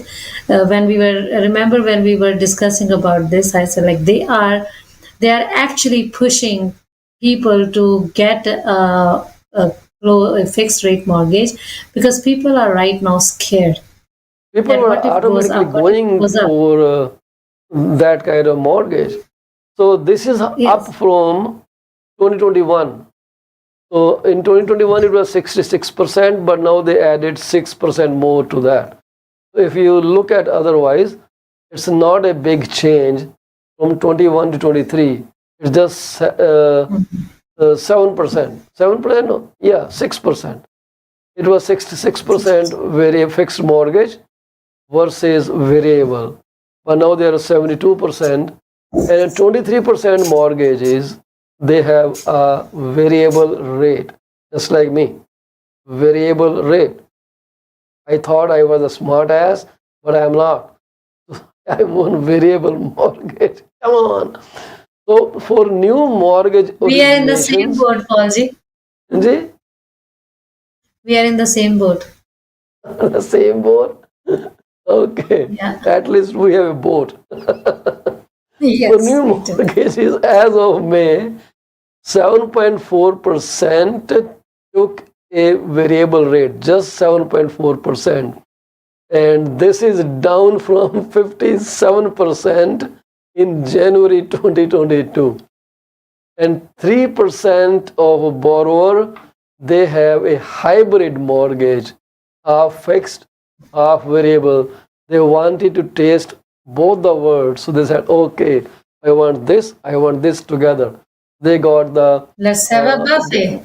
Remember when we were discussing about this, I said like they are actually pushing people to get a fixed rate mortgage because people are right now scared. People were automatically going for that kind of mortgage. So this is up from 2021. So in 2021 it was 66%, but now they added 6% more to that. So if you look at otherwise, it's not a big change from 21 to 23. It's just 7%. 7%? No. Yeah, 6%. It was 66% very fixed mortgage versus variable. But now there are 72%, and 23% mortgages, they have a variable rate. just like me. Variable rate. I thought I was a smart ass, but I am not. I'm on variable mortgage. Come on. So for new mortgage We are in the same originations, boat, Paulji. Ji, We are in the same boat. the same boat. Okay, Yeah. at least we have a boat. Yes. For new we do. mortgages as of May, 7.4% took a variable rate, just 7.4%. And this is down from 57% in January 2022. And 3% of a borrower, they have a hybrid mortgage, half fixed, half variable. They wanted to taste both the words. So they said, okay, I want this together. They got the Let's have a buffet.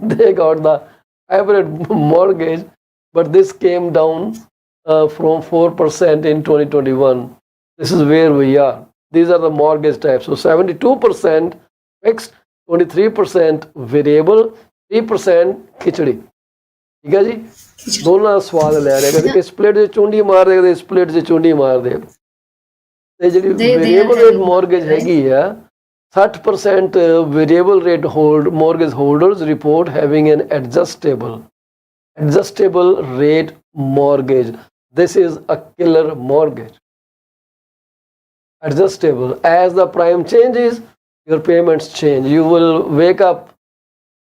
they got the hybrid mortgage, but this came down from 4% in 2021. This is where we are. These are the mortgage types. So 72% fixed, 23% variable, 3% खिचड़ी. ठीक है जी, दोनों स्वाद ले रहे. कभी split से चुंडी मार दे, कभी स्प्लिट से चुंडी मार दे. ते ਜਿਹੜੀ variable rate mortgage ਹੈਗੀ ਆ, 60% variable rate mortgage holders report having an adjustable rate mortgage. This is a killer mortgage. Adjustable. As the prime changes, your payments change. You will wake up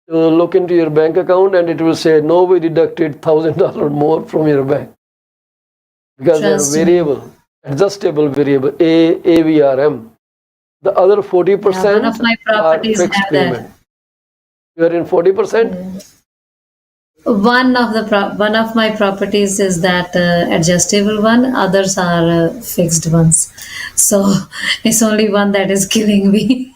to look into your bank account and it will say, no, we deducted $1,000 more from your bank. Because they're variable. Adjustable variable, AVRM. The other 40% One of my are properties fixed have payment. that. You are in 40%? One of my properties is that adjustable one. Others are fixed ones. So it's only one that is killing me.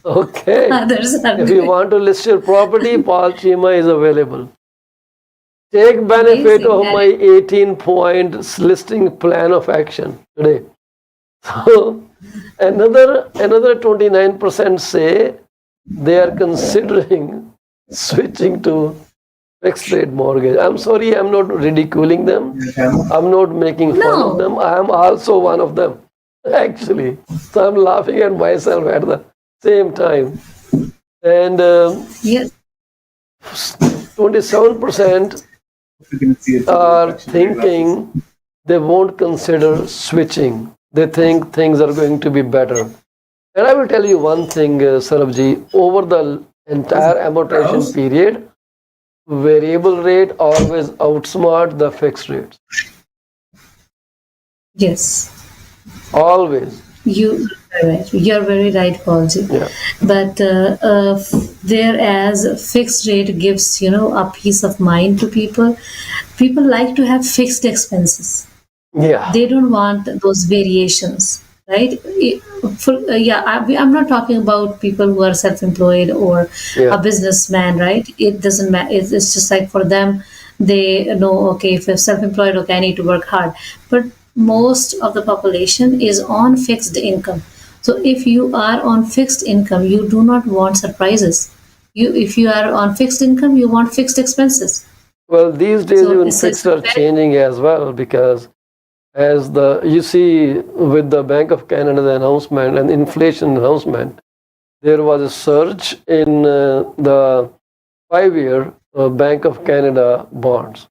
Okay. Others are If you want to list your property, Paul Chima is available. Take benefit Amazing. of my 18-point listing plan of action today. So another 29% say they are considering switching to fixed rate mortgage. I'm sorry, I'm not ridiculing them. I'm not making fun of them. I am also one of them, actually. So I'm laughing at myself at the same time. And Yes. 27% are thinking they won't consider switching. They think things are going to be better. And I will tell you one thing, Sarabji, over the entire amortization period, variable rate always outsmart the fixed rates. Yes. Always. You're very right, Paulji. Yeah. But whereas fixed rate gives a peace of mind to people, people like to have fixed expenses. Yeah. They don't want those variations, right? I'm not talking about people who are self-employed or a businessman, right? It doesn't matter. It's just like for them, they know, okay, if you're self-employed, okay, I need to work hard. But most of the population is on fixed income. So if you are on fixed income, you do not want surprises. If you are on fixed income, you want fixed expenses. Well, these days So even this is fixed are changing as well, because as you see with the Bank of Canada announcement and inflation announcement, there was a surge in the 5-year Bank of Canada bonds.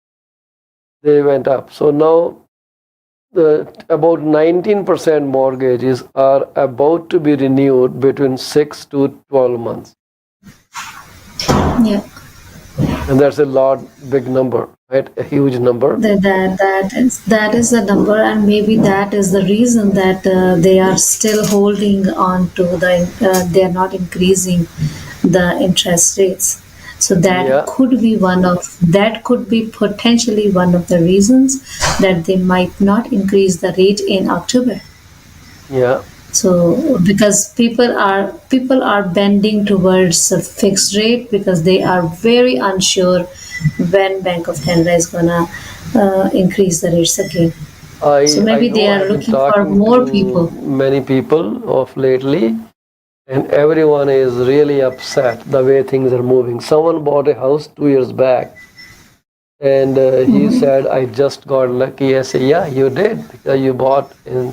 They went up. So now about 19% mortgages are about to be renewed between 6 to 12 months. Yeah. And that's a big number, right? A huge number. That is the number, and maybe that is the reason that they are still holding on to they are not increasing the interest rates. So that could be potentially one of the reasons that they might not increase the rate in October. Yeah. So because people are bending towards a fixed rate because they are very unsure when Bank of Canada is gonna increase the rates again. So maybe they are looking for more people. Many people of lately, and everyone is really upset the way things are moving. Someone bought a house 2 years back, and he said, "I just got lucky." I say, "Yeah, you did, because you bought, and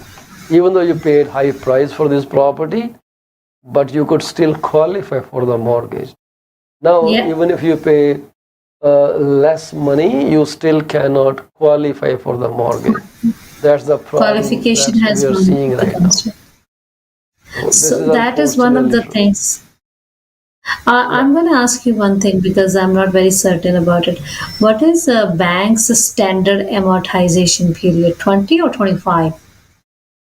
even though you paid high price for this property, but you could still qualify for the mortgage. Now, Yeah. even if you pay less money, you still cannot qualify for the mortgage. That's the problem Qualification that has we are one seeing of the right now. constraint. So this So is that is one of unfortunately the true. things. I'm going to ask you one thing because I'm not very certain about it. What is a bank's standard amortization period? 20 or 25?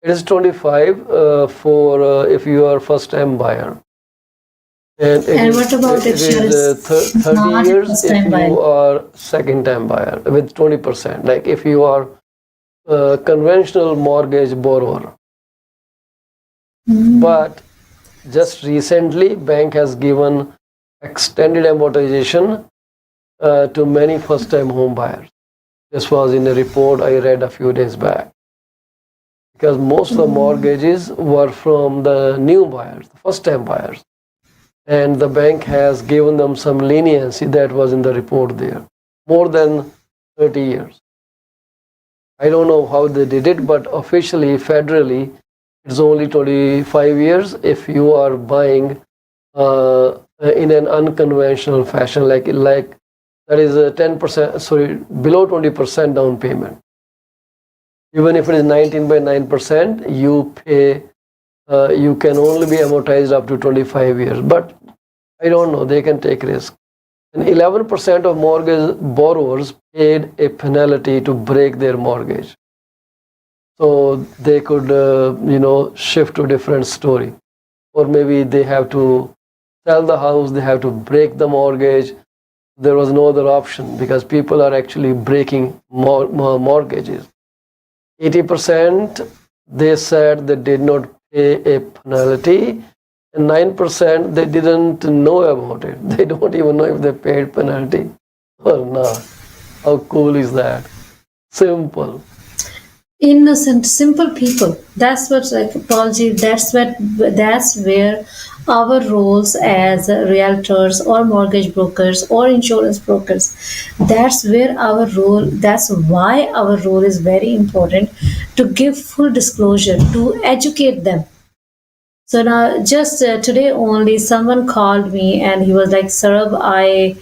It is 25 for if you are first time buyer. And And what about it if she is is 30 not a years first if time buyer? you are second time buyer with 20%. Like if you are a conventional mortgage borrower. But just recently, bank has given extended amortization to many first time home buyers. This was in a report I read a few days back. Because most of the mortgages were from the new buyers, the first time buyers. And the bank has given them some leniency that was in the report there, more than 30 years. I don't know how they did it, but officially, federally, it's only 25 years if you are buying in an unconventional fashion, like that is a 10%, sorry, below 20% down payment. Even if it is 19 by 9%, you pay, you can only be amortized up to 25 years. But I don't know, they can take risk. And 11% of mortgage borrowers paid a penalty to break their mortgage. So they could, shift to a different story. Or maybe they have to sell the house, they have to break the mortgage. There was no other option because people are actually breaking mortgages. 80% they said they did not pay a penalty, and 9% they didn't know about it. They don't even know if they paid penalty or not. How cool is that? Simple. Innocent, simple people. That's what, like Paulji, that's where our roles as realtors or mortgage brokers or insurance brokers, that's where our role, that's why our role is very important, to give full disclosure, to educate them. So now, just today only, someone called me and he was like, Sarab, I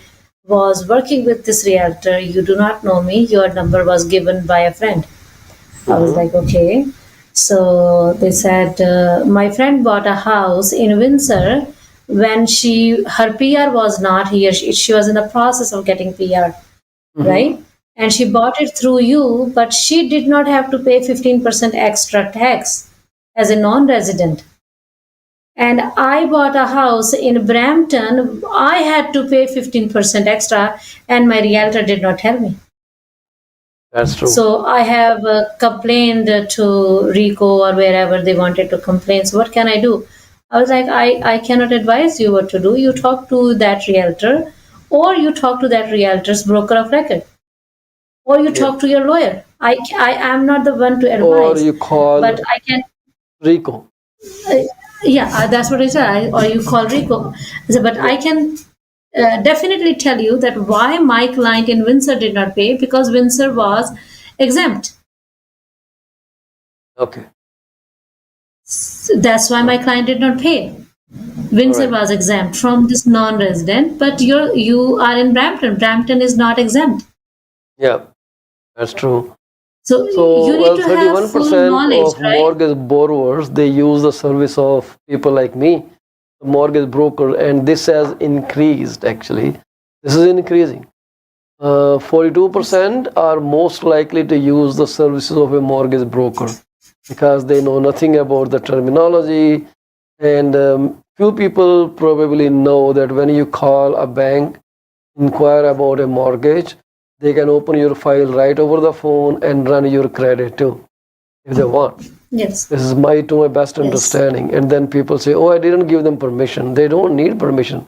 was working with this realtor. You do not know me. Your number was given by a friend. I was like, okay. So they said, my friend bought a house in Windsor when her PR was not here. She was in the process of getting PR, right? And she bought it through you, but she did not have to pay 15% extra tax as a non-resident. And I bought a house in Brampton. I had to pay 15% extra, and my realtor did not tell me. That's true. So I have complained to Rico or wherever they wanted to complain. So what can I do? I was like, I cannot advise you what to do. You talk to that realtor, or you talk to that realtor's broker of record, or you talk to your lawyer. I am not the one to Or advise, you call but I can. Rico. Yeah, that's what I said. Or you call Rico. But I can definitely tell you that why my client in Windsor did not pay, because Windsor was exempt. Okay. So that's why my client did not pay. Windsor Alright. was exempt from this non-resident, but you are in Brampton. Brampton is not exempt. Yeah, that's true. So you need Well, to have full 31% knowledge, of right? mortgage borrowers, they use the service of people like me, the mortgage broker, and this has increased actually. This is increasing. 42% are most likely to use the services of a mortgage broker because they know nothing about the terminology, and few people probably know that when you call a bank, inquire about a mortgage, they can open your file right over the phone and run your credit too, if they want. Yes. This is to my best understanding. And then people say, oh, I didn't give them permission. They don't need permission.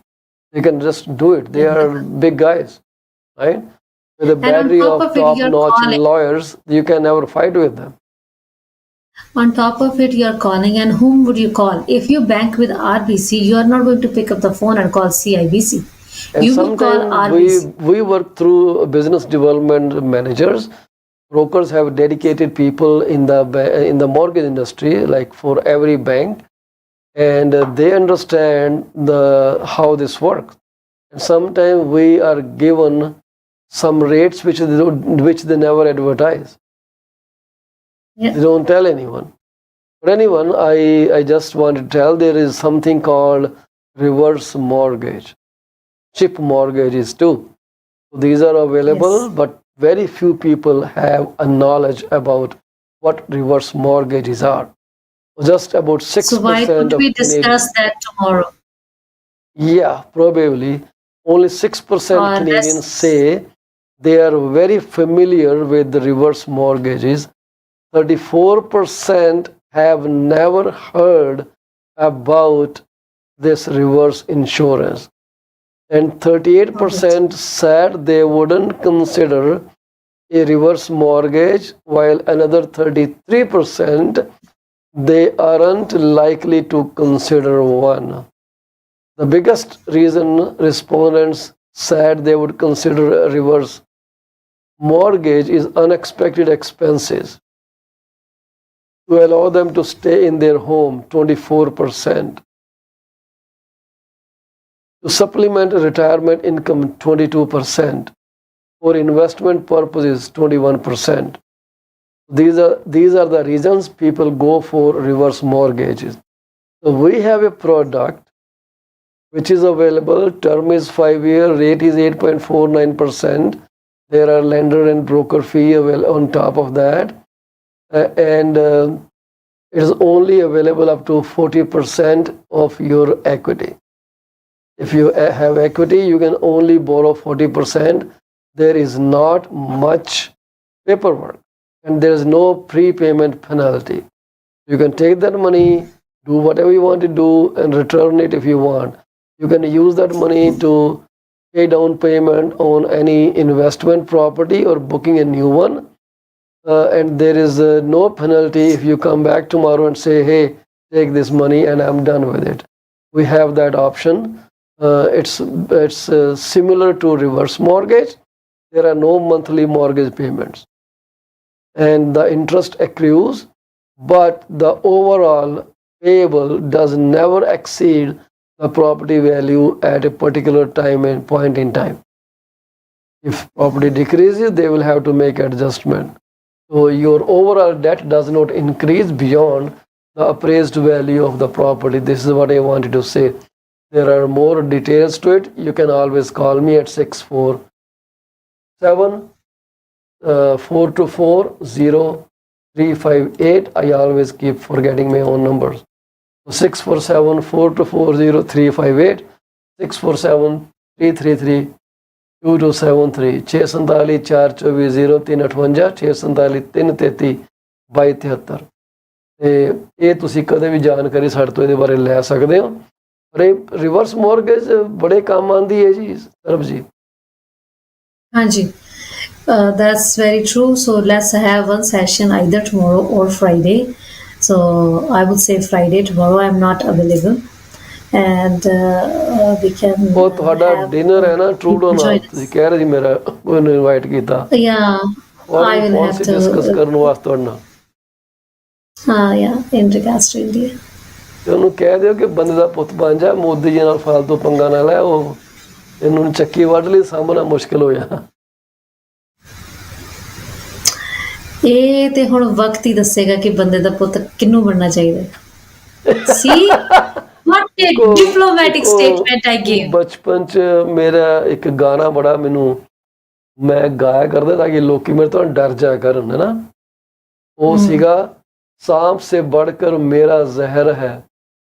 They can just do it. They are big guys, right? With a battery of top-notch lawyers, you can never fight with them. On top of it, you're calling, and whom would you call? If you bank with RBC, you are not going to pick up the phone and call CIBC. And You would call sometimes RBC. we work through business development managers. Brokers have dedicated people in the mortgage industry, like for every bank, and they understand how this works. And sometimes we are given some rates which they never advertise. Yeah. They don't tell anyone. For anyone, I just want to tell there is something called reverse mortgage, chip mortgages too. These are available, Yes. but very few people have a knowledge about what reverse mortgages are. Just about 6% So why don't of we Canadians. discuss that tomorrow? Yeah, probably. Only 6% Or Canadians let's say they are very familiar with the reverse mortgages. 34% have never heard about this reverse insurance. And 38% said they wouldn't consider a reverse mortgage, while another 33% they aren't likely to consider one. The biggest reason respondents said they would consider a reverse mortgage is unexpected expenses to allow them to stay in their home, 24%. To supplement retirement income, 22%. For investment purposes, 21%. These are the reasons people go for reverse mortgages. So we have a product which is available. Term is 5-year, rate is 8.49%. There are lender and broker fee on top of that. And it is only available up to 40% of your equity. If you have equity, you can only borrow 40%. There is not much paperwork and there is no prepayment penalty. You can take that money, do whatever you want to do, and return it if you want. You can use that money to pay down payment on any investment property or booking a new one. And there is no penalty if you come back tomorrow and say, hey, take this money and I'm done with it. We have that option. It's similar to reverse mortgage. There are no monthly mortgage payments. And the interest accrues, but the overall payable does never exceed the property value at a particular time and point in time. If property decreases, they will have to make adjustment. So your overall debt does not increase beyond the appraised value of the property. This is what I wanted to say. There are more details to it. You can always call me at 647-424-0358. I always keep forgetting my own numbers. 647-424-0358, 647-333-2273, 647-424-0358, ਤੇ ਇਹ ਤੁਸੀਂ ਕਦੇ ਵੀ ਜਾਣਕਾਰੀ ਸਾਡੇ ਤੋਂ ਇਹਦੇ ਬਾਰੇ ਲੈ ਸਕਦੇ ਹੋ। ਪਰ ਇਹ ਰਿਵਰਸ ਮੌਰਗੇਜ ਬੜੇ ਕੰਮ ਆਉਂਦੀ ਹੈ ਜੀ ਸਰਬਜੀਤ। ਹਾਂਜੀ, that's very true. So let's have one session either tomorrow or Friday. So I would say Friday. Tomorrow I'm not available, and we can. ਉਹ ਤੁਹਾਡਾ ਡਿਨਰ ਹੈ ਨਾ ਟਰੂਡੋ ਨਾਲ, ਤੁਸੀਂ ਕਹਿ ਰਹੇ ਸੀ ਮੇਰਾ ਉਹਨੂੰ ਇਨਵਾਈਟ ਕੀਤਾ। Yeah, I will have to discuss ਕਰਨ ਵਾਸਤੇ ਤੁਹਾਡੇ ਨਾਲ। yeah, in regards to India. ਤੇ ਉਹਨੂੰ ਕਹਿ ਦਿਓ ਕਿ ਬੰਦੇ ਦਾ ਪੁੱਤ ਬਣ ਜਾ, ਮੋਦੀ ਜੀ ਨਾਲ ਫਾਲਤੂ ਪੰਗਾ ਨਾ ਲੈ, ਉਹ ਇਹਨੂੰ ਚੱਕੀ ਵੱਢ ਲਈ, ਸਾਹਮਣਾ ਮੁਸ਼ਕਿਲ ਹੋ ਜਾਣਾ। ਇਹ ਤੇ ਹੁਣ ਵਕਤ ਹੀ ਦੱਸੇਗਾ ਕਿ ਬੰਦੇ ਦਾ ਪੁੱਤ ਕਿਹਨੂੰ ਬਣਨਾ ਚਾਹੀਦਾ। See what a diplomatic statement I gave. ਬਚਪਨ ਚ ਮੇਰਾ ਇੱਕ ਗਾਣਾ ਬੜਾ ਮੈਂ ਗਾਇਆ ਕਰਦਾ ਤਾਂ ਕਿ ਲੋਕੀ ਮੇਰੇ ਤੋਂ ਡਰ ਜਾ ਕਰਨ, ਹੈ ਨਾ। ਉਹ ਸੀਗਾ, सांप से बढ़कर मेरा जहर है,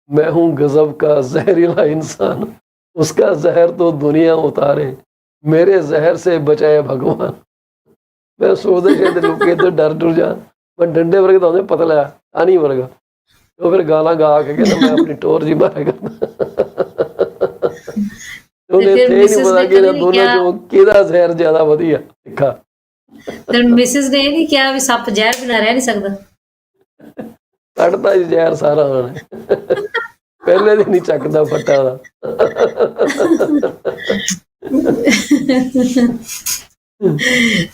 मैं हूं गजब का जहरीला इंसान, उसका जहर तो दुनिया उतारे, मेरे जहर से बचाए भगवान। मैं सोचता शायद लोग इधर डर डर जान, मैं डंडे वर्गे तो पता लगा आनी वर्गा, तो फिर गाना गा के कहना मैं अपनी टोर जी मारा करना। उन्हें थे नहीं पता कि दोनों चों किहदा जहर ज्यादा वधिया दिखा। ਫਿਰ ਮਿਸਿਸ ਨੇ ਇਹ ਨਹੀਂ ਕਿਹਾ ਵੀ ਸੱਪ ਜ਼ਹਿਰ ਬਿਨਾ ਰਹਿ ਨਹੀਂ ਸਕਦਾ। ਕੱਢਤਾ ਜੀ ਜ਼ਹਿਰ ਸਾਰਾ ਉਹਨਾਂ ਨੇ ਪਹਿਲੇ ਦਿਨ ਹੀ ਚੱਕਦਾ ਫੱਟਾ ਦਾ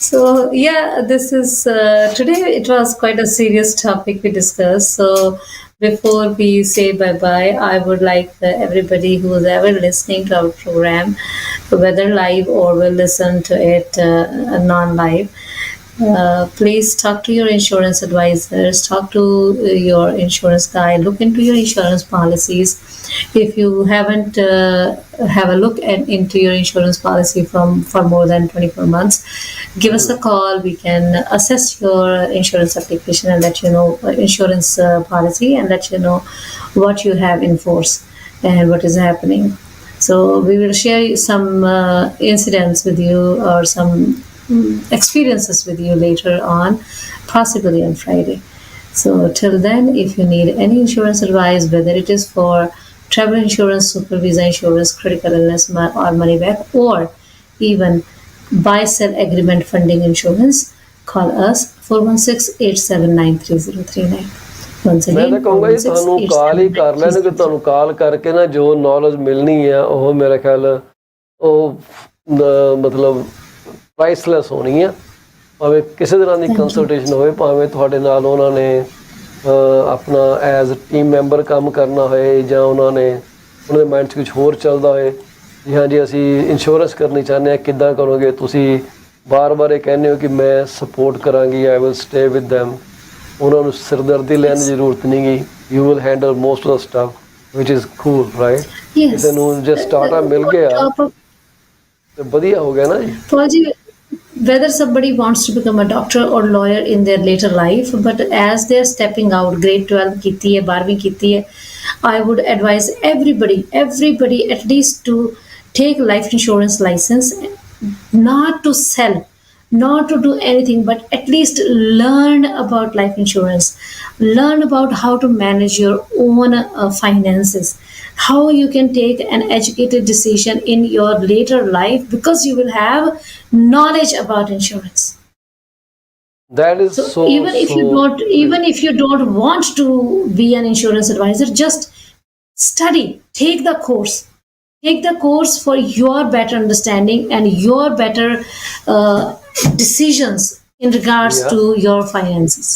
So yeah, this is today it was quite a serious topic we discussed. So before we say bye bye, I would like everybody who is ever listening to our program, whether live or will listen to it non-live, please talk to your insurance advisors, talk to your insurance guy, look into your insurance policies. If you haven't have a look into your insurance policy for more than 24 months, give us a call. We can assess your insurance application and let you know insurance policy and let you know what you have in force and what is happening. So we will share some incidents with you or some experiences with you later on, possibly on Friday. So till then, if you need any insurance advice, whether it is for travel insurance, super visa insurance, critical illness or money back, or even buy-sell agreement funding insurance, call us 416-879-3039. Once ਮੈਂ again, ਤਾਂ ਕਹੂੰਗਾ ਜੀ ਤੁਹਾਨੂੰ ਕਾਲ ਹੀ ਕਰ ਲੈਣ ਕਿ ਤੁਹਾਨੂੰ ਕਾਲ ਕਰਕੇ ਨਾ ਜੋ ਨੌਲੇਜ ਮਿਲਣੀ ਆ ਉਹ ਮੇਰੇ ਖਿਆਲ ਉਹ ਮਤਲਬ ਪ੍ਰਾਈਸਲੈਸ ਹੋਣੀ ਆ ਭਾਵੇਂ ਕਿਸੇ ਤਰ੍ਹਾਂ ਦੀ ਕੰਸਲਟੇਸ਼ਨ ਹੋਵੇ ਭਾਵੇਂ ਤੁਹਾਡੇ ਨਾਲ ਉਹਨਾਂ ਨੇ ਆਪਣਾ ਐਜ਼ ਟੀਮ ਮੈਂਬਰ ਕੰਮ ਕਰਨਾ ਹੋਏ ਜਾਂ ਉਹਨਾਂ ਦੇ ਮਾਈਂਡ 'ਚ ਕੁਝ ਹੋਰ ਚੱਲਦਾ ਹੋਏ ਜੀ ਹਾਂਜੀ ਅਸੀਂ ਇੰਸ਼ੋਰੈਂਸ ਕਰਨੀ ਚਾਹੁੰਦੇ ਹਾਂ ਕਿੱਦਾਂ ਕਰੋਗੇ ਤੁਸੀਂ ਬਾਰ-ਬਾਰ ਇਹ ਕਹਿੰਦੇ ਹੋ ਕਿ ਮੈਂ ਸਪੋਰਟ ਕਰਾਂਗੀ I will stay with them ਉਹਨਾਂ ਨੂੰ ਸਿਰਦਰਦੀ ਲੈਣ ਦੀ ਜ਼ਰੂਰਤ ਨਹੀਂ ਗੀ you will handle most of the stuff which is cool right ਕਿਸੇ ਨੂੰ ਜੇ ਸਟਾਰਟਅਪ ਮਿਲ ਗਿਆ ਤੇ ਵਧੀਆ ਹੋ ਗਿਆ ਨਾ ਜੀ Paul ji, whether somebody wants to become a doctor or lawyer in their later life, but as they're stepping out, grade 12 ਕੀਤੀ ਹੈ 12ਵੀਂ ਕੀਤੀ ਹੈ, I would advise everybody at least to take life insurance license, not to sell, not to do anything, but at least learn about life insurance, learn about how to manage your own finances, how you can take an educated decision in your later life because you will have knowledge about insurance. That is so even if you don't want to be an insurance advisor, just study, take the course for your better understanding and your better decisions in regards to your finances.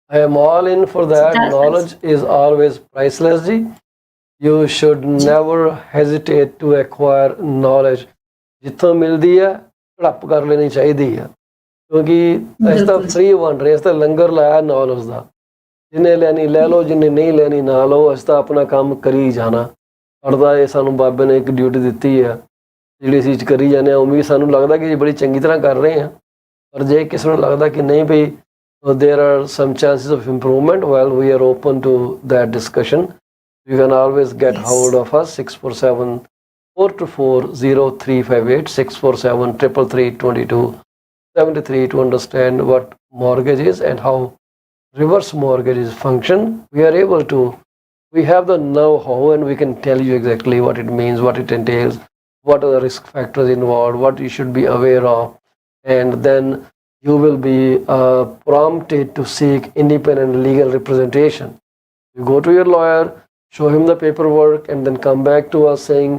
I am all in for that. Knowledge is always priceless ji. You should never hesitate to acquire knowledge. ਜਿੱਥੋਂ ਮਿਲਦੀ ਹੈ ਝੜਪ ਕਰ ਲੈਣੀ ਚਾਹੀਦੀ ਹੈ ਕਿਉਂਕਿ ਇਸ ਤਾਂ ਫ੍ਰੀ ਬਣ ਰਹੇ ਇਸ ਤਾਂ ਲੰਗਰ ਲਾਇਆ ਨੌਲੇਜ ਦਾ ਜਿਹਨੇ ਲੈਣੀ ਲੈ ਲਓ ਜਿਹਨੇ ਨਹੀਂ ਲੈਣੀ ਨਾ ਲਓ ਅਸੀਂ ਤਾਂ ਆਪਣਾ ਕੰਮ ਕਰੀ ਜਾਣਾ ਪੜਦਾ ਇਹ ਸਾਨੂੰ ਬਾਬੇ ਨੇ ਇੱਕ ਡਿਊਟੀ ਦਿੱਤੀ ਹੈ ਜਿਹੜੀ ਅਸੀਂ ਕਰੀ ਜਾਂਦੇ ਹਾਂ ਉਮੀਦ ਸਾਨੂੰ ਲੱਗਦਾ ਕਿ ਬੜੀ ਚੰਗੀ ਤਰ੍ਹਾਂ ਕਰ ਰਹੇ ਹਾਂ ਪਰ ਜੇ ਕਿਸੇ ਨੂੰ ਲੱਗਦਾ ਕਿ ਨਹੀਂ ਭਈ there are some chances of improvement, well we are open to that discussion. You can always get hold of us 647-424-0358 647-333-2273 to understand what mortgage is and how reverse mortgages function. We have the know-how and we can tell you exactly what it means, what it entails, what are the risk factors involved, what you should be aware of, and then you will be prompted to seek independent legal representation. You go to your lawyer, show him the paperwork, and then come back to us saying,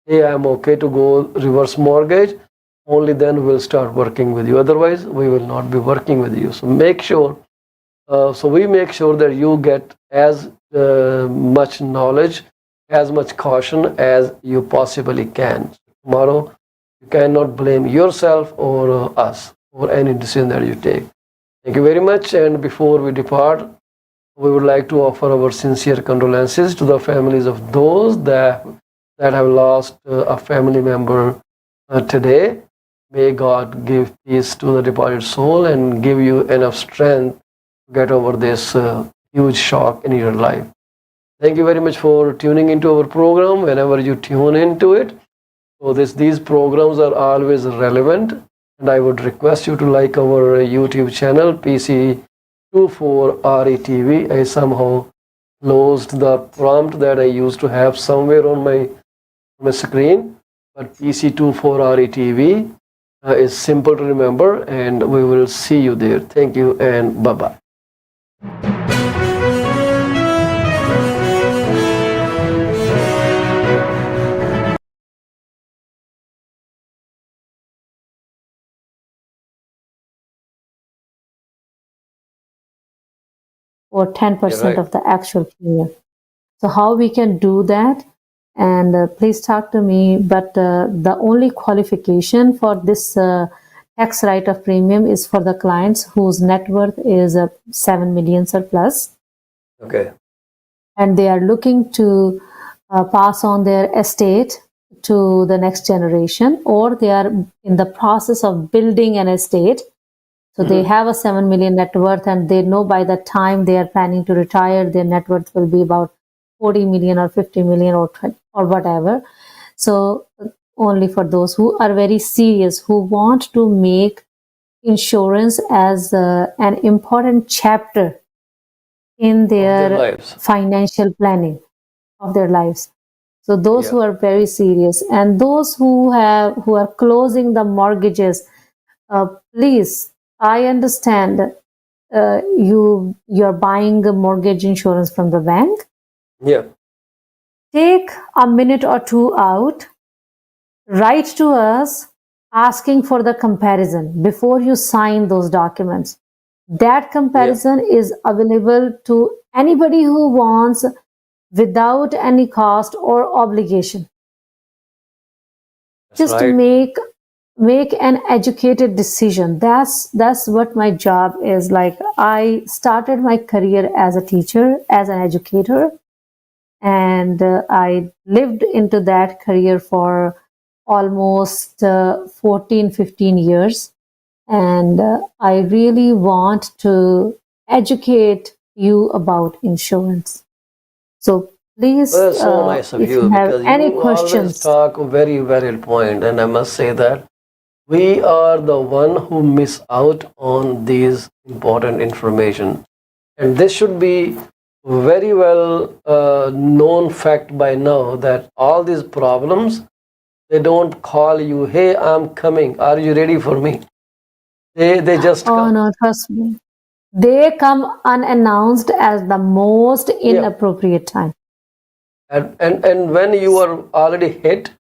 hey, I am okay to go reverse mortgage. Only then we will start working with you. Otherwise, we will not be working with you. So make sure, we make sure that you get as much knowledge, as much caution as you possibly can. Tomorrow, you cannot blame yourself or us for any decision that you take. Thank you very much. And before we depart, we would like to offer our sincere condolences to the families of those that have lost a family member today. May God give peace to the departed soul and give you enough strength to get over this huge shock in your life. Thank you very much for tuning into our program whenever you tune into it. So these programs are always relevant. And I would request you to like our YouTube channel, PC24RETV. I somehow closed the prompt that I used to have somewhere on my screen. But PC24RETV is simple to remember, and we will see you there. Thank you and bye-bye. or 10% right. of the actual premium. So how we can do that? And please talk to me. But the only qualification for this tax right of premium is for the clients whose net worth is 7 million or plus. Okay. And they are looking to pass on their estate to the next generation, or they are in the process of building an estate. So they have a 7 million net worth, and they know by the time they are planning to retire, their net worth will be about 40 million or 50 million or whatever. So only for those who are very serious, who want to make insurance as an important chapter in their financial planning of their lives. So those who are very serious, and those who are closing the mortgages, please, I understand you're buying a mortgage insurance from the bank. Yeah. Take a minute or two out, write to us asking for the comparison before you sign those documents. That comparison is available to anybody who wants, without any cost or obligation. That's Just right. make an educated decision. That's what my job is. Like, I started my career as a teacher, as an educator, and I lived into that career for almost 14 15 years. And I really want to educate you about insurance. So please, That's so nice of if you, you have because any you always questions. talk a very valid point, and I must say that we are the one who miss out on these important information, and this should be very well known fact by now, that all these problems, they don't call you, hey, I'm coming, are you ready for me? They just Oh come. no, trust me. They come unannounced as the most Yeah. inappropriate time. And when you are already hit,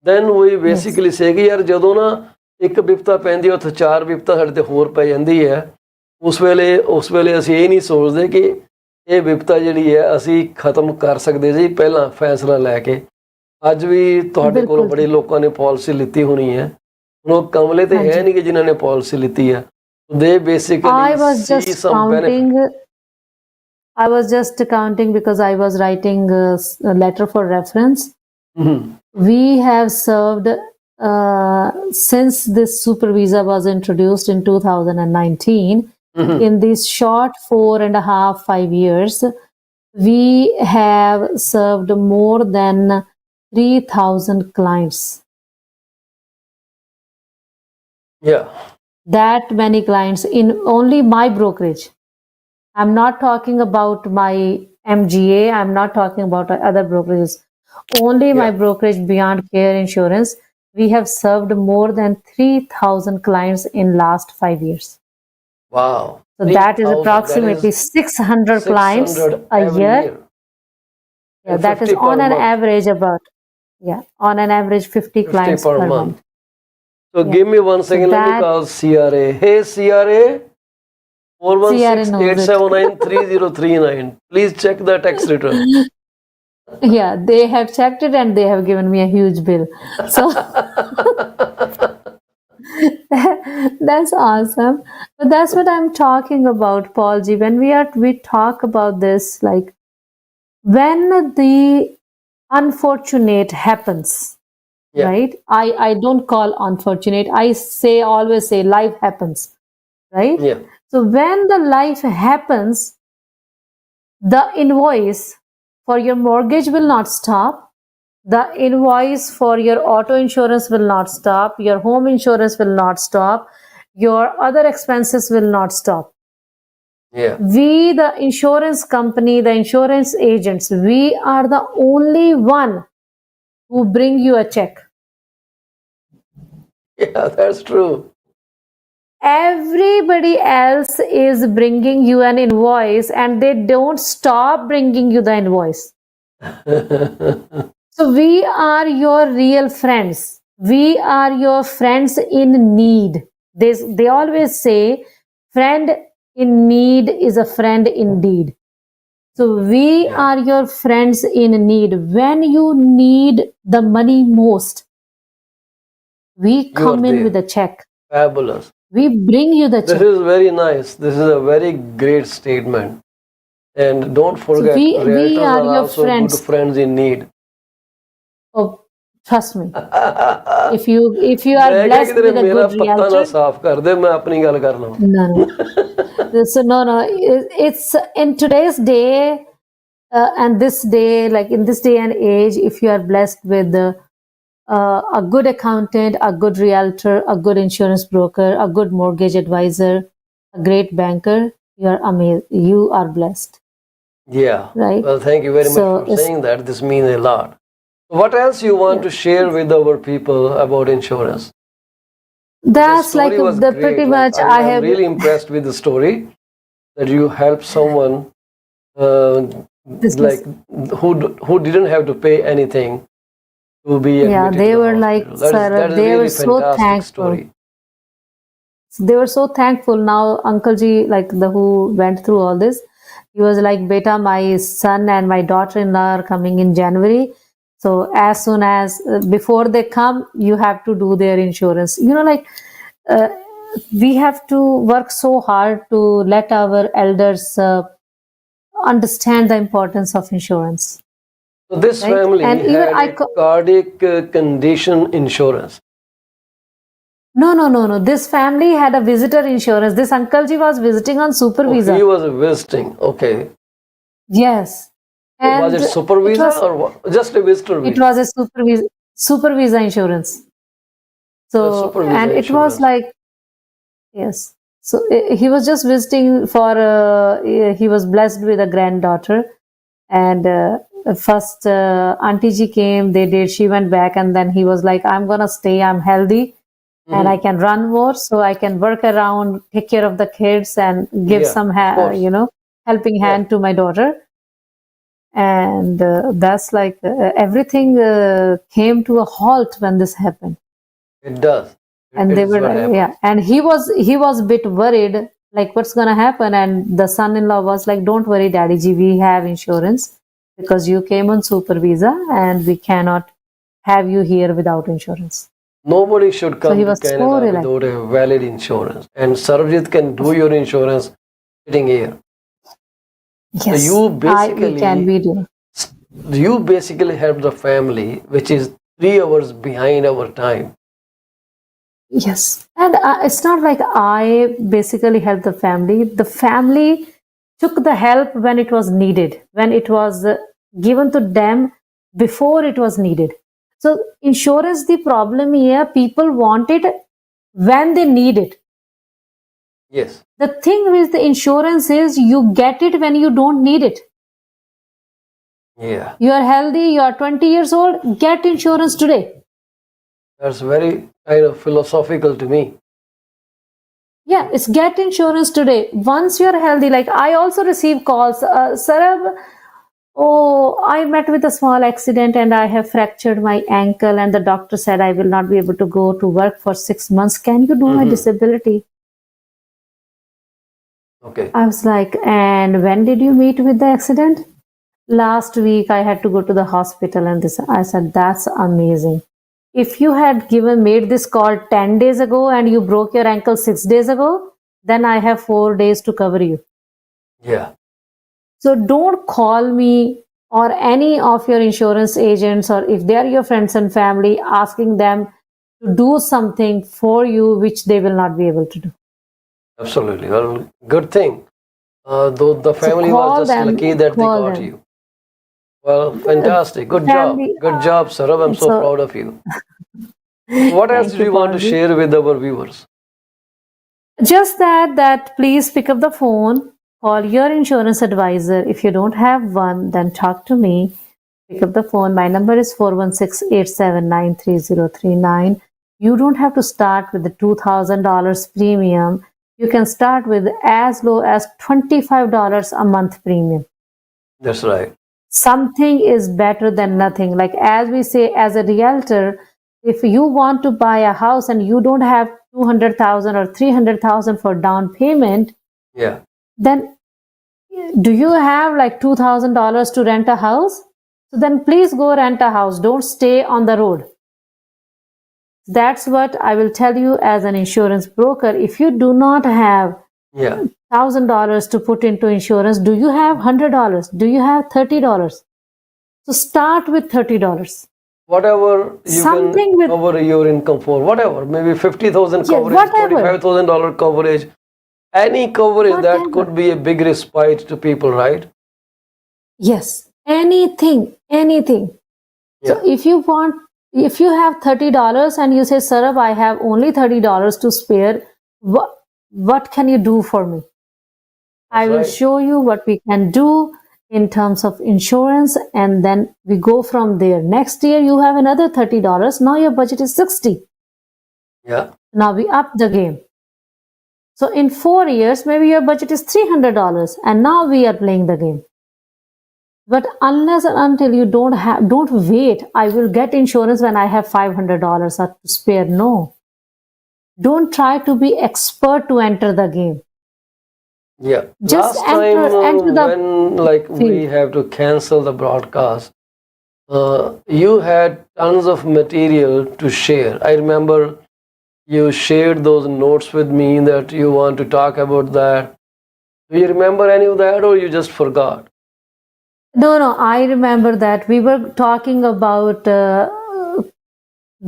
then we basically say ਕਿ ਯਾਰ ਜਦੋਂ ਨਾ ਇੱਕ ਵਿਪਤਾ ਪੈਂਦੀ ਹੈ, ਉੱਥੇ ਚਾਰ ਵਿਪਤਾ ਸਾਡੇ ਤੇ ਹੋਰ ਪੈ ਜਾਂਦੀ ਹੈ, ਉਸ ਵੇਲੇ ਅਸੀਂ ਇਹ ਨਹੀਂ ਸੋਚਦੇ ਕਿ ਇਹ ਵਿਪਤਾ ਜਿਹੜੀ ਹੈ ਅਸੀਂ ਖਤਮ ਕਰ ਸਕਦੇ ਜੀ ਪਹਿਲਾਂ ਫੈਸਲਾ ਲੈ ਕੇ। ਅੱਜ ਵੀ ਤੁਹਾਡੇ ਕੋਲੋਂ ਬੜੇ ਲੋਕਾਂ ਨੇ ਪਾਲਿਸੀ ਲਿੱਤੀ ਹੋਣੀ ਹੈ, ਹੁਣ ਉਹ ਕਮਲੇ ਤੇ ਹੈ ਨਹੀਂ ਕਿ ਜਿਨ੍ਹਾਂ ਨੇ ਪਾਲਿਸੀ ਲਿੱਤੀ ਹੈ। They basically see some benefit. I was just counting because I was writing a letter for reference. We have served, since this super visa was introduced in 2019, in these short 4.5-5 years, we have served more than 3,000 clients. Yeah. That many clients in only my brokerage. I'm not talking about my MGA. I'm not talking about other brokerages. Only my brokerage, Beyond Care Insurance, we have served more than 3,000 clients in last 5 years. Wow. So that is approximately 600 clients a year. Yeah, that is on an average about, on an average 50 clients per month. So give me 1 second, let me call CRA. Hey CRA, 416-879-3039. Please check the tax return. Yeah, they have checked it and they have given me a huge bill. So that's awesome. But that's what I'm talking about, Paul G. When we talk about this, like when the unfortunate happens, right? I don't call unfortunate. I always say life happens, right? Yeah. So when the life happens, the invoice for your mortgage will not stop. The invoice for your auto insurance will not stop. Your home insurance will not stop. Your other expenses will not stop. Yeah. We, the insurance company, the insurance agents, we are the only one who bring you a check. Yeah, that's true. Everybody else is bringing you an invoice and they don't stop bringing you the invoice. So we are your real friends. We are your friends in need. They always say, friend in need is a friend indeed. So we are your friends in need. When you need the money most, we come in there. with a check. Fabulous. We bring you the check. This is very nice. This is a very great statement. And don't forget, we realtors are are your also friends. good friends in need. Oh, trust me. If you are blessed with a good realtor, साफ कर दे, मैं अपनी गल कर लूं. no. So no. It's in today's day and this day, like in this day and age, if you are blessed with a good accountant, a good realtor, a good insurance broker, a good mortgage advisor, a great banker, you are amazing. You are blessed. Yeah. Right. Well, thank you very much for saying that. This means a lot. What else you want to share with our people about insurance? That's like the great. pretty much I'm really impressed with the story that you helped someone like who didn't have to pay anything to be admitted they to were the like, hospital. sir, they were so thankful. Story. They were so thankful. Now Uncle Ji, like the who went through all this, he was like, beta, my son and my daughter-in-law are coming in January. So as soon as before they come, you have to do their insurance. You know, like we have to work so hard to let our elders understand the importance of insurance. So this family and had a cardiac condition insurance. No. This family had a visitor insurance. This Uncle Ji was visiting on super visa. He was visiting. Okay. Yes. And was it super visa or what? Just a visitor visa? It was a super visa insurance. So and it was like, yes. So he was just visiting for. He was blessed with a granddaughter, and first Auntie Ji came. They did. She went back, and then he was like, "I'm gonna stay. I'm healthy." And I can run more, so I can work around, take care of the kids, and give some, helping hand to my daughter. And that's like everything came to a halt when this happened. It does. And they were like, and he was a bit worried, like what's gonna happen. And the son-in-law was like, "Don't worry, Daddy Ji, we have insurance because you came on super visa, and we cannot have you here without insurance." Nobody should come to Canada without a valid insurance. And Sarvjit can do your insurance sitting here. Yes, so you basically help the family, which is 3 hours behind our time. Yes. And it's not like I basically help the family. The family took the help when it was needed, when it was given to them before it was needed. So insurance, the problem here, people want it when they need it. Yes. The thing with the insurance is you get it when you don't need it. Yeah. You are healthy, you are 20 years old, get insurance today. That's very kind of philosophical to me. Yeah, it's get insurance today. Once you're healthy, like I also receive calls, Sarab, oh, I met with a small accident and I have fractured my ankle and the doctor said I will not be able to go to work for 6 months. Can you do my disability? Okay. I was like, and when did you meet with the accident? Last week I had to go to the hospital and this. I said, that's amazing. If you had made this call 10 days ago and you broke your ankle 6 days ago, then I have 4 days to cover you. Yeah. So don't call me or any of your insurance agents, or if they are your friends and family, asking them to do something for you which they will not be able to do. Absolutely. Well, good thing. Though the family was just lucky that they got you. Well, fantastic. Good job. Good job, Sarab. I'm so proud of you. What else do you want to share with our viewers? Just that please pick up the phone, call your insurance advisor. If you don't have one, then talk to me. Pick up the phone. My number is 416-879-3039. You don't have to start with the $2,000 premium. You can start with as low as $25 a month premium. That's right. Something is better than nothing. Like as we say, as a realtor, if you want to buy a house and you don't have $200,000 or $300,000 for down payment, yeah, then do you have like $2,000 to rent a house? So then please go rent a house. Don't stay on the road. That's what I will tell you as an insurance broker. If you do not have $1,000 to put into insurance, do you have $100? Do you have $30? So start with $30. Whatever you Something can with- cover your income for, whatever, maybe 50,000 Yeah, coverage, whatever. $25,000 coverage, any coverage that Whatever. could be a big respite to people, right? Yes, anything. So if you have $30 and you say, Sarab, I have only $30 to spare, what can you do for me? I will right. show you what we can do in terms of insurance, and then we go from there. Next year you have another $30. Now your budget is 60. Yeah. Now we up the game. So in 4 years, maybe your budget is $300, and now we are playing the game. But unless and until you don't wait, I will get insurance when I have $500 to spare. No. Don't try to be expert to enter the game. Yeah. Just Last time enter the when we have to cancel the broadcast, you had tons of material to share. I remember you shared those notes with me that you want to talk about that. Do you remember any of that, or you just forgot? No, I remember that. We were talking about the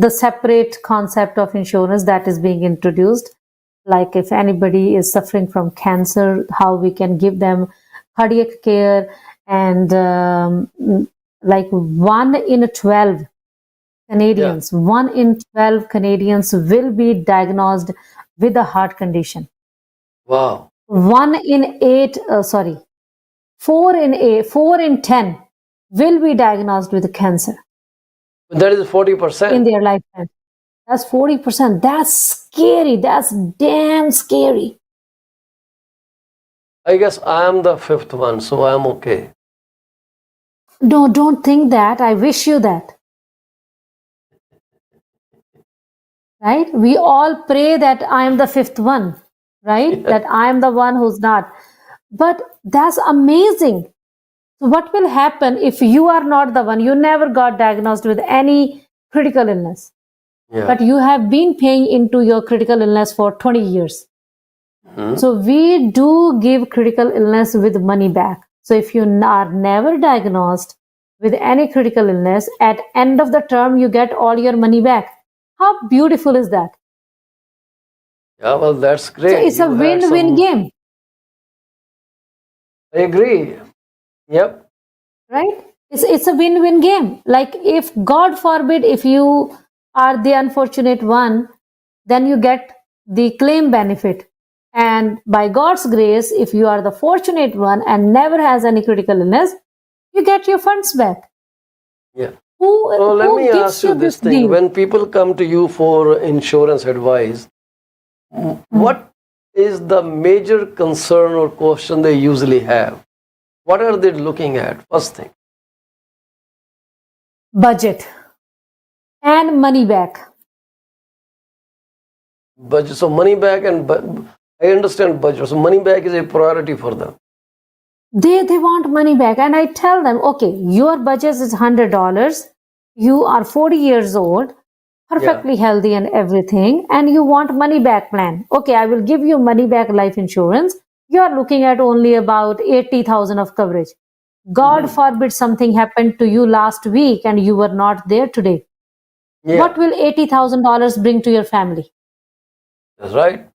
separate concept of insurance that is being introduced. Like if anybody is suffering from cancer, how we can give them cardiac care, and like 1 in 12 Canadians, 1 in 12 Canadians will be diagnosed with a heart condition. Wow. 4 in 10 will be diagnosed with cancer That is 40%. in their lifetime. That's 40%. That's scary. That's damn scary. I guess I am the fifth one, so I'm okay. No, don't think that. I wish you that. Right? We all pray that I am the fifth one, right? That I am the one who's not. But that's amazing. So what will happen if you are not the one? You never got diagnosed with any critical illness, but you have been paying into your critical illness for 20 years. So we do give critical illness with money back. So if you are never diagnosed with any critical illness, at end of the term, you get all your money back. How beautiful is that? Yeah, well, that's great. So it's a win-win game. I agree. Yep. Right? It's a win-win game. Like if, God forbid, if you are the unfortunate one, then you get the claim benefit. And by God's grace, if you are the fortunate one and never has any critical illness, you get your funds back. Yeah. Who Let me gives ask you this thing. deal? When people come to you for insurance advice, what is the major concern or question they usually have? What are they looking at? First thing. Budget and money back. Budget. So money back I understand budget. So money back is a priority for them. They want money back. And I tell them, okay, your budget is $100. You are 40 years old, perfectly healthy and everything, and you want money back plan. Okay, I will give you money back life insurance. You are looking at only about 80,000 of coverage. God forbid something happened to you last week and you were not there today. What will $80,000 bring to your family? That's right.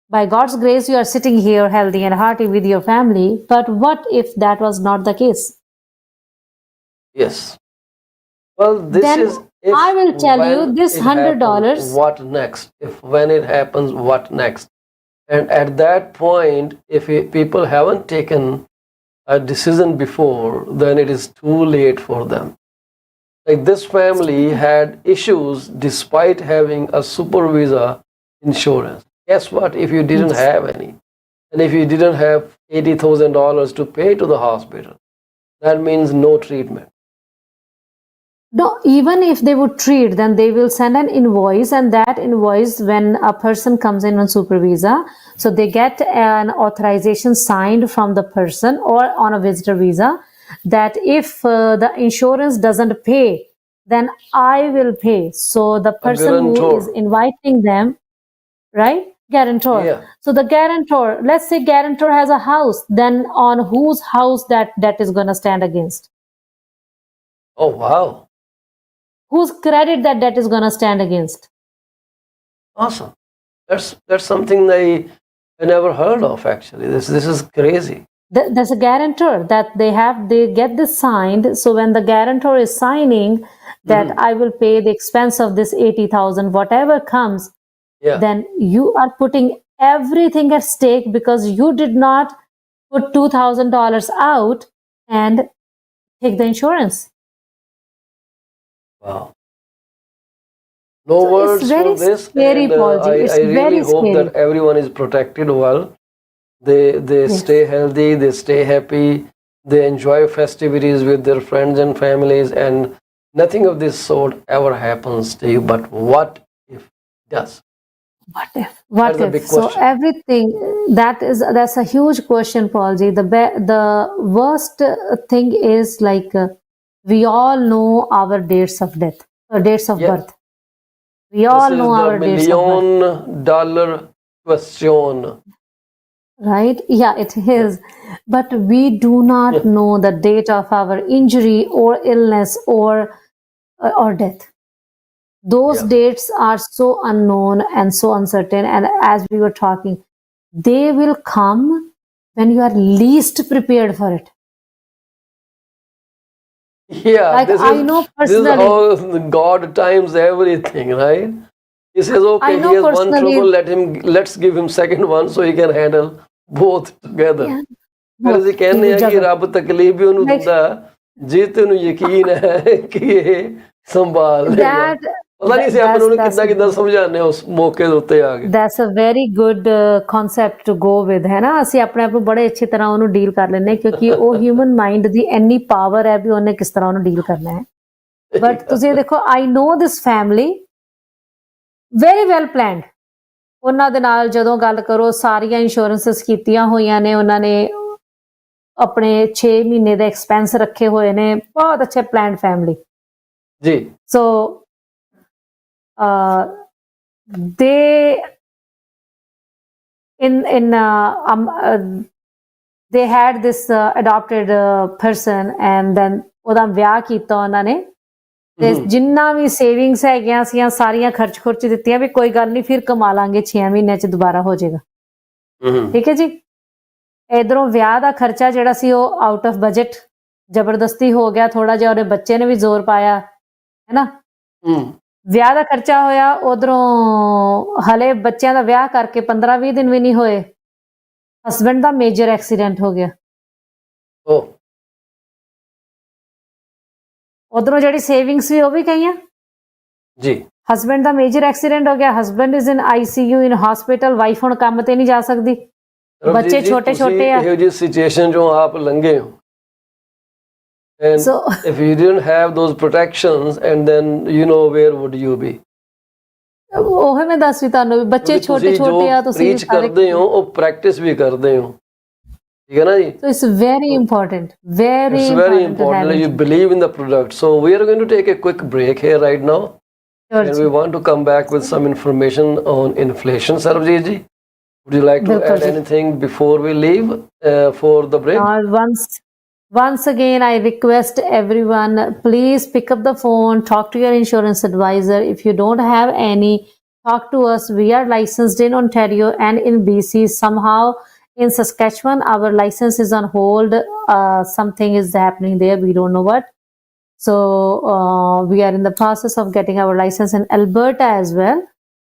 By God's grace, you are sitting here healthy and hearty with your family. But what if that was not the case? Yes. Well, this Then is. If, I will tell you when this it $100. happens, what next? When it happens, what next? And at that point, if people haven't taken a decision before, then it is too late for them. Like this family had issues despite having a super visa insurance. Guess what? If you didn't have any, and if you didn't have $80,000 to pay to the hospital, that means no treatment. No, even if they would treat, then they will send an invoice, and that invoice, when a person comes in on super visa, so they get an authorization signed from the person or on a visitor visa that if the insurance doesn't pay, then I will pay. So the A person who is guarantor. inviting them, right? Guarantor. Yeah. So the guarantor, let's say guarantor has a house, then on whose house that is going to stand against? Oh, wow. Whose credit that is going to stand against? Awesome. That's something I never heard of, actually. This is crazy. There's a guarantor that they get this signed. So when the guarantor is signing that I will pay the expense of this 80,000, whatever comes, Yeah. then you are putting everything at stake because you did not put $2,000 out and take the insurance. Wow. No So it's words very for this, scary, and Paul ji. It's I really very hope scary. that everyone is protected well. They Yes. stay healthy, they stay happy, they enjoy festivities with their friends and families, and nothing of this sort ever happens to you. But what if it does? What if? What That's a if? big So question. everything that's a huge question, Paul ji. The worst thing is like we all know our dates of death, dates of Yeah. birth. We This all is know the our dates of birth, $1 million question. right? Yeah, it is. But we do not know the date of our injury or illness or death. Those Yeah. dates are so unknown and so uncertain. And as we were talking, they will come when you are least prepared for it. Yeah, Like I know this is personally, how God times everything, right? He says, I okay, he know has one trouble, personally, let's give him second one so he can handle both together. yeah, ਫਿਰ both. ਅਸੀਂ He ਕਹਿੰਦੇ will ਆ ਕਿ juggle. ਰੱਬ ਤਕਲੀਫ ਵੀ ਉਹਨੂੰ Like ਦਿੰਦਾ ਜੇ ਤੈਨੂੰ ਯਕੀਨ ਹੈ ਕਿ ਇਹ ਸੰਭਾਲ ਲੇਗਾ that, ਪਤਾ ਨਹੀਂ ਅਸੀਂ ਆਪਣੇ ਨੂੰ that's ਕਿੱਦਾਂ ਸਮਝਾਉਂਦੇ ਹਾਂ ਉਸ ਮੌਕੇ ਦੇ ਉੱਤੇ ਆ ਕੇ that's a very good concept to go with, ਹੈ ਨਾ? ਅਸੀਂ ਆਪਣੇ ਆਪ ਨੂੰ ਬੜੇ ਅੱਛੀ ਤਰ੍ਹਾਂ ਉਹਨੂੰ ਡੀਲ ਕਰ ਲੈਂਦੇ ਕਿਉਂਕਿ ਉਹ ਹਿਊਮਨ ਮਾਈਂਡ ਦੀ ਇੰਨੀ ਪਾਵਰ ਹੈ ਵੀ ਉਹਨੇ ਕਿਸ ਤਰ੍ਹਾਂ ਉਹਨੂੰ ਡੀਲ ਕਰਨਾ ਹੈ। ਬਟ ਤੁਸੀਂ ਦੇਖੋ, ਆਈ ਨੋ ਦਿਸ ਫੈਮਿਲੀ ਵੈਰੀ ਵੈਲ ਪਲੈਨਡ। ਉਹਨਾਂ ਦੇ ਨਾਲ ਜਦੋਂ ਗੱਲ ਕਰੋ, ਸਾਰੀਆਂ ਇੰਸ਼ੋਰੈਂਸਸ ਕੀਤੀਆਂ ਹੋਈਆਂ ਨੇ ਉਹਨਾਂ ਨੇ, ਆਪਣੇ 6 ਮਹੀਨੇ ਦੇ ਐਕਸਪੈਂਸ ਰੱਖੇ ਹੋਏ ਨੇ, ਬਹੁਤ ਅੱਛੇ ਪਲੈਨਡ ਫੈਮਿਲੀ ਜੀ। ਸੋ they they had this adopted person and then ਉਹਦਾ ਵਿਆਹ ਕੀਤਾ ਉਹਨਾਂ ਨੇ ਤੇ ਜਿੰਨਾ ਵੀ ਸੇਵਿੰਗਸ ਹੈਗੀਆਂ ਸੀਆਂ ਸਾਰੀਆਂ ਖਰਚ ਦਿੱਤੀਆਂ ਵੀ ਕੋਈ ਗੱਲ ਨਹੀਂ ਫਿਰ ਕਮਾ ਲਾਂਗੇ 6 ਮਹੀਨਿਆਂ ਚ ਦੁਬਾਰਾ ਹੋ ਜਾਏਗਾ। ਠੀਕ ਹੈ ਜੀ। ਇਧਰੋਂ ਵਿਆਹ ਦਾ ਖਰਚਾ ਜਿਹੜਾ ਸੀ ਉਹ ਆਊਟ ਆਫ ਬਜਟ ਜ਼ਬਰਦਸਤੀ ਹੋ ਗਿਆ ਥੋੜਾ ਜਿਹਾ, ਉਹਦੇ ਬੱਚੇ ਨੇ ਵੀ ਜ਼ੋਰ ਪਾਇਆ, ਹੈ ਨਾ। ਵਿਆਹ ਦਾ ਖਰਚਾ ਹੋਇਆ, ਉਧਰੋਂ ਹਲੇ ਬੱਚਿਆਂ ਦਾ ਵਿਆਹ ਕਰਕੇ 15-20 ਦਿਨ ਵੀ ਨਹੀਂ ਹੋਏ, ਹਸਬੈਂਡ ਦਾ ਮੇਜਰ ਐਕਸੀਡੈਂਟ ਹੋ ਗਿਆ। ਉਧਰੋਂ ਜਿਹੜੀ ਸੇਵਿੰਗਸ ਸੀ ਉਹ ਵੀ ਗਈਆਂ ਜੀ। ਹਸਬੈਂਡ ਦਾ ਮੇਜਰ ਐਕਸੀਡੈਂਟ ਹੋ ਗਿਆ, husband is in ICU in hospital, wife ਹੁਣ ਕੰਮ ਤੇ ਨਹੀਂ ਜਾ ਸਕਦੀ, ਬੱਚੇ ਛੋਟੇ ਛੋਟੇ ਆ। ਇਹੋ ਜਿਹੀ ਸਿਚੁਏਸ਼ਨ ਜੋ ਆਪ ਲੰਘੇ ਹੋ, and So if you didn't have those protections and then you know where would you be? ਉਹ ਮੈਂ ਦੱਸ ਵੀ ਤੁਹਾਨੂੰ ਵੀ ਬੱਚੇ ਛੋਟੇ ਛੋਟੇ ਆ, ਤੁਸੀਂ ਪ੍ਰੀਚ ਕਰਦੇ ਹੋ ਉਹ ਪ੍ਰੈਕਟਿਸ ਵੀ ਕਰਦੇ ਹੋ, ਠੀਕ ਹੈ ਨਾ ਜੀ। So it's very important, very it's very important that you believe in the product. So we are going to take a quick break here right now, and we want to come back with some information on inflation. Sarabjit ji, would you like to add anything before we leave for the break? Once again, I request everyone, please pick up the phone, talk to your insurance advisor. If you don't have any, talk to us. We are licensed in Ontario and in BC. Somehow in Saskatchewan, our license is on hold. Something is happening there. We don't know what. So we are in the process of getting our license in Alberta as well.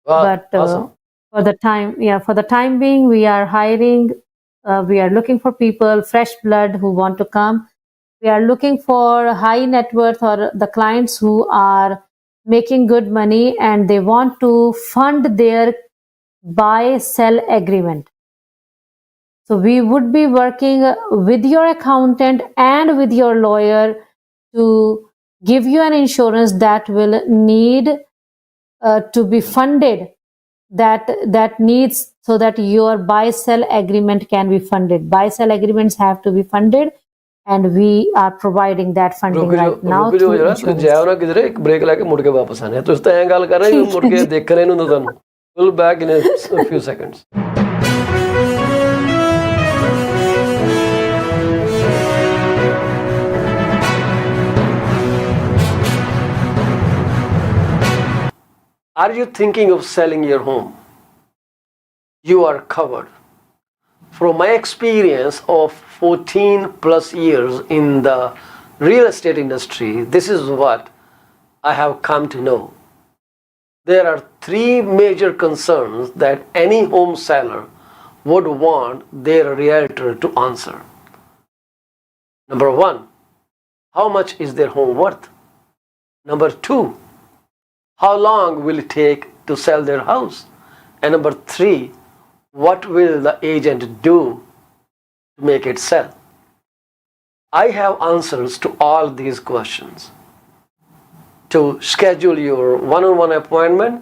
But awesome. for the time being, we are hiring. We are looking for people, fresh blood who want to come. We are looking for high net worth or the clients who are making good money and they want to fund their buy-sell agreement. So we would be working with your accountant and with your lawyer to give you an insurance that will need to be funded, that needs, so that your buy sell agreement can be funded. Buy sell agreements have to be funded, and we are providing that funding right now ਰੁਕ ਜਾਓ through ਜਰਾ, ਤੁਸੀਂ insurance. ਜਾਓ ਨਾ ਕਿਧਰੇ, ਇੱਕ break ਲੈ ਕੇ ਮੁੜ ਕੇ ਵਾਪਸ ਆਨੇ ਆ। ਤੁਸੀਂ ਤਾਂ ਐਂ ਗੱਲ ਕਰ ਰਹੇ ਹੋ ਮੁੜ ਕੇ ਦੇਖਣੇ ਨੂੰ ਤੁਹਾਨੂੰ। Will back in a few seconds. Are you thinking of selling your home? You are covered. From my experience of 14 plus years in the real estate industry, this is what I have come to know. There are three major concerns that any home seller would want their realtor to answer. Number one, how much is their home worth? Number two, how long will it take to sell their house? And number three, what will the agent do to make it sell? I have answers to all these questions. To schedule your one-on-one appointment,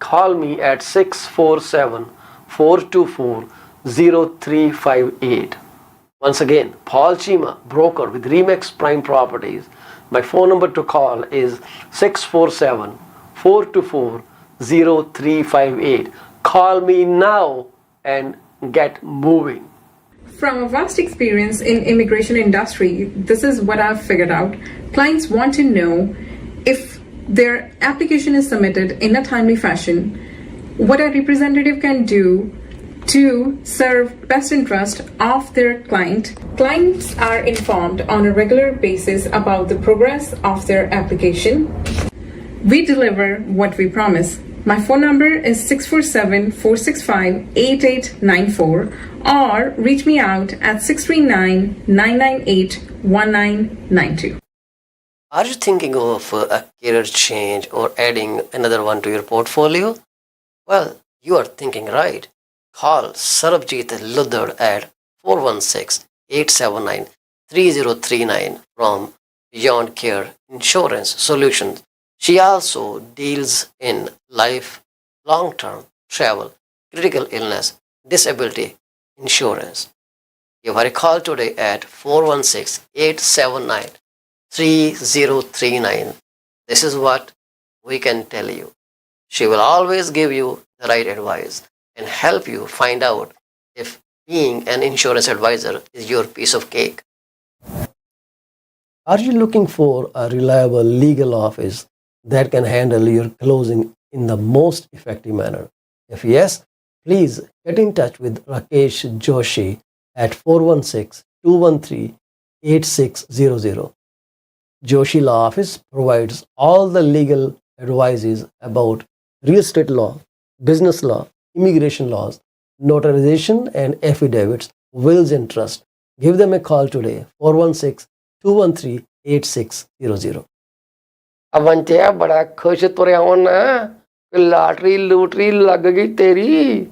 call me at 647-424-0358. Once again, Paul Chima, broker with Remax Prime Properties. My phone number to call is 647-424-0358. Call me now and get moving. From a vast experience in immigration industry, this is what I've figured out. Clients want to know if their application is submitted in a timely fashion, what a representative can do to serve best interest of their client. Clients are informed on a regular basis about the progress of their application. We deliver what we promise. My phone number is 647-465-8894 or reach me out at 639-998-1992. Are you thinking of a career change or adding another one to your portfolio? Well, you are thinking right. Call Sarabjit Luddar at 416-879-3039 from Beyond Care Insurance Solutions. She also deals in life, long-term travel, critical illness, disability insurance. Give her a call today at 416-879-3039. This is what we can tell you. She will always give you the right advice and help you find out if being an insurance advisor is your piece of cake. Are you looking for a reliable legal office that can handle your closing in the most effective manner? If yes, please get in touch with Rakesh Joshi at 416-213-8600. Joshi Law Office provides all the legal advices about real estate law, business law, immigration laws, notarization and affidavits, wills and trust. Give them a call today, 416-213-8600. ਅਵੰਚਿਆ ਬੜਾ ਖੁਸ਼ ਤੁਰਿਆ ਹੋਣਾ, lottery ਲੂਟਰੀ ਲੱਗ ਗਈ ਤੇਰੀ।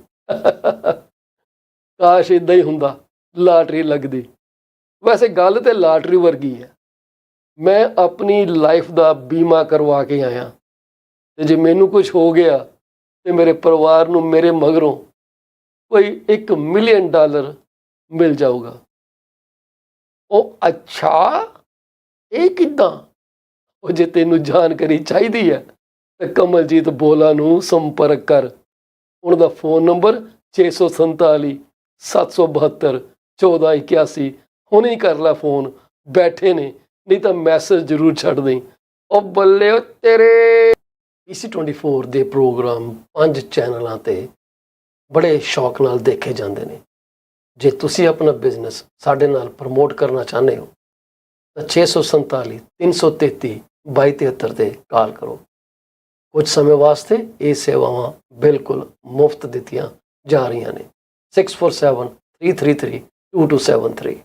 ਕਾਸ਼ ਇਦਾਂ ਹੀ ਹੁੰਦਾ, ਲਾਟਰੀ ਲੱਗਦੀ। ਵੈਸੇ ਗੱਲ ਤੇ ਲਾਟਰੀ ਵਰਗੀ ਹੈ। ਮੈਂ ਆਪਣੀ ਲਾਈਫ ਦਾ ਬੀਮਾ ਕਰਵਾ ਕੇ ਆਇਆ, ਤੇ ਜੇ ਮੈਨੂੰ ਕੁਝ ਹੋ ਗਿਆ ਤੇ ਮੇਰੇ ਪਰਿਵਾਰ ਨੂੰ ਮੇਰੇ ਮਗਰੋਂ ਕੋਈ $1 ਮਿਲੀਅਨ ਮਿਲ ਜਾਊਗਾ। ਉਹ ਅੱਛਾ, ਇਹ ਕਿੱਦਾਂ? ਉਹ ਜੇ ਤੈਨੂੰ ਜਾਣਕਾਰੀ ਚਾਹੀਦੀ ਹੈ ਤਾਂ ਕਮਲਜੀਤ ਬੋਲਾ ਨੂੰ ਸੰਪਰਕ ਕਰ। ਉਹਨਾਂ ਦਾ ਫੋਨ ਨੰਬਰ 647-772-1481। ਹੁਣੇ ਹੀ ਕਰ ਲੈ ਫੋਨ, ਬੈਠੇ ਨੇ, ਨਹੀਂ ਤਾਂ ਮੈਸੇਜ ਜ਼ਰੂਰ ਛੱਡ ਦੇਂ। ਉਹ ਬੱਲੇ ਉਹ ਤੇਰੇ। PC24 ਦੇ ਪ੍ਰੋਗਰਾਮ 5 ਚੈਨਲਾਂ 'ਤੇ ਬੜੇ ਸ਼ੌਕ ਨਾਲ ਦੇਖੇ ਜਾਂਦੇ ਨੇ। ਜੇ ਤੁਸੀਂ ਆਪਣਾ ਬਿਜ਼ਨਸ ਸਾਡੇ ਨਾਲ ਪ੍ਰਮੋਟ ਕਰਨਾ ਚਾਹੁੰਦੇ ਹੋ ਤਾਂ 647-333-2273 'ਤੇ ਕਾਲ ਕਰੋ। ਕੁਝ ਸਮੇਂ ਵਾਸਤੇ ਇਹ ਸੇਵਾਵਾਂ ਬਿਲਕੁਲ ਮੁਫਤ ਦਿੱਤੀਆਂ ਜਾ ਰਹੀਆਂ ਨੇ। 647-333-2273।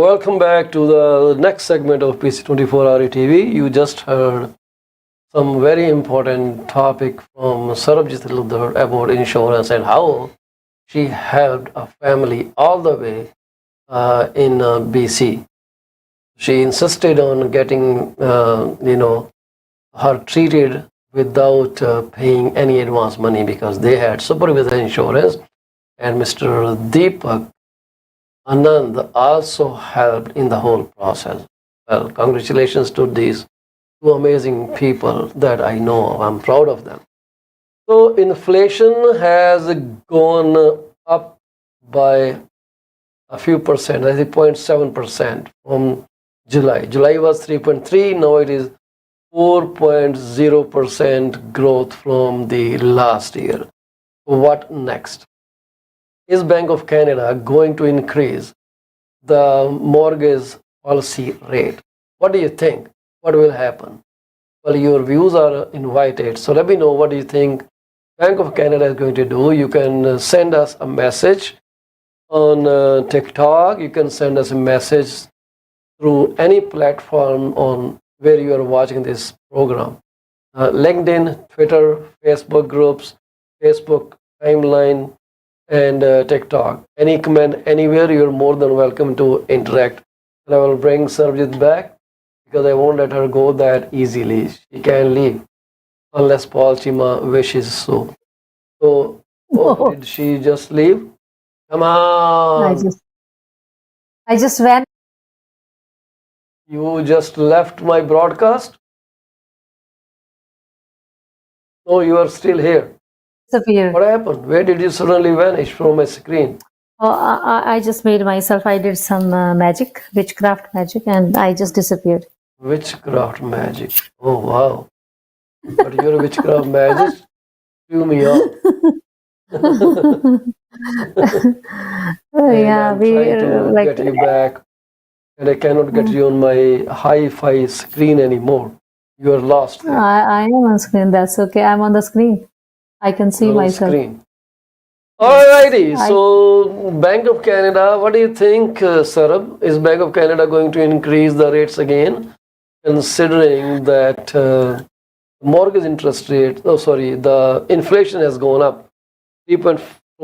Welcome back to the next segment of PC24 RE TV. You just heard some very important topic from Sarabjit Ludhar about insurance and how she helped a family all the way in BC. She insisted on getting, her treated without paying any advance money because they had supervision insurance, and Mr. Deepak Anand also helped in the whole process. Well, congratulations to these two amazing people that I know. I'm proud of them. So inflation has gone up by a few percent, I think 0.7% from July. July was 3.3, now it is 4.0% growth from the last year. What next? Is Bank of Canada going to increase the mortgage policy rate? What do you think? What will happen? Well, your views are invited. So let me know what do you think Bank of Canada is going to do. You can send us a message on TikTok. You can send us a message through any platform on where you are watching this program. LinkedIn, Twitter, Facebook groups, Facebook timeline, and TikTok. Any comment anywhere, you're more than welcome to interact. And I will bring Sarvjit back because I won't let her go that easily. She can't leave unless Paul Chima wishes so. So, did she just leave? Come on. I just went. You just left my broadcast? No, you are still here. Disappeared. What happened? Where did you suddenly vanish from my screen? Oh, I just made myself. I did some magic, witchcraft magic, and I just disappeared. Witchcraft magic. Oh, wow. But your witchcraft magic threw me off. Yeah, we like get you back, and I cannot get you on my hi-fi screen anymore. You are lost. I am on screen. That's okay. I'm on the screen. I can see myself. Screen. Alrighty. So, Bank of Canada. What do you think, Sarab? Is Bank of Canada going to increase the rates again, considering that mortgage interest rate? Oh, sorry, the inflation has gone up from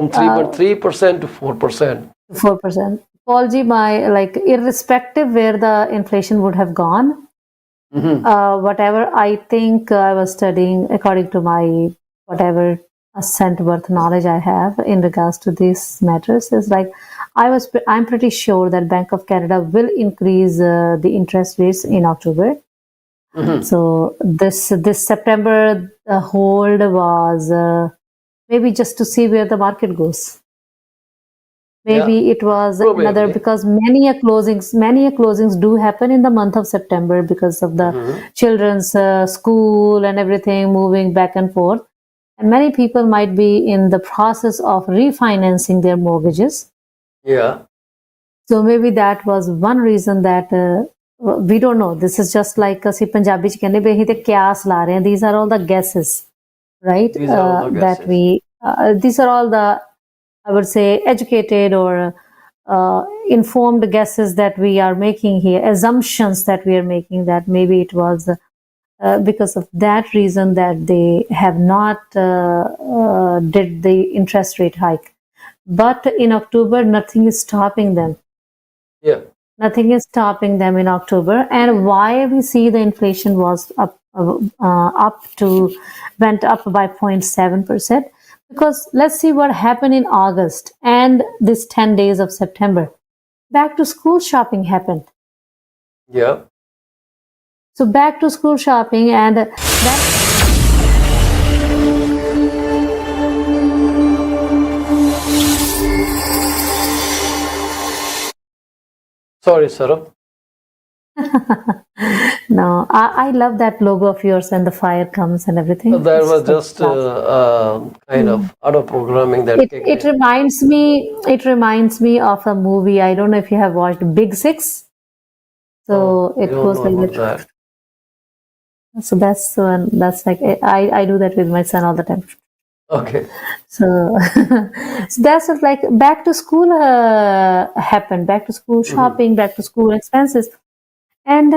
3.3% to 4%. 4%. Paul Ji, irrespective where the inflation would have gone, whatever I think I was studying according to my whatever cent worth knowledge I have in regards to these matters is like I'm pretty sure that Bank of Canada will increase the interest rates in October. So this September the hold was maybe just to see where the market goes. Maybe it was probably another because many closings do happen in the month of September because of the children's school and everything moving back and forth. And many people might be in the process of refinancing their mortgages. Yeah. So maybe that was one reason that we don't know. This is just like ਅਸੀਂ ਪੰਜਾਬੀ ਚ ਕਹਿੰਦੇ ਵੀ ਅਸੀਂ ਤੇ ਕਿਆਸ ਲਾ ਰਹੇ ਹਾਂ. These are all the guesses, right? These are all the guesses. That we these are all the, I would say, educated or informed guesses that we are making here, assumptions that we are making that maybe it was because of that reason that they have not did the interest rate hike. But in October, nothing is stopping them. Yeah. Nothing is stopping them in October. And why we see the inflation was went up by 0.7%? Because let's see what happened in August and this 10 days of September. Back to school shopping happened. Yeah. So back to school shopping and that. Sorry, Sarab. No, I love that logo of yours and the fire comes and everything. That was just kind of auto programming that it reminds me. It reminds me of a movie. I don't know if you have watched Big Six. So it goes like that. So that's like I do that with my son all the time. Okay. So that's like back to school happened. Back to school shopping, back to school expenses, and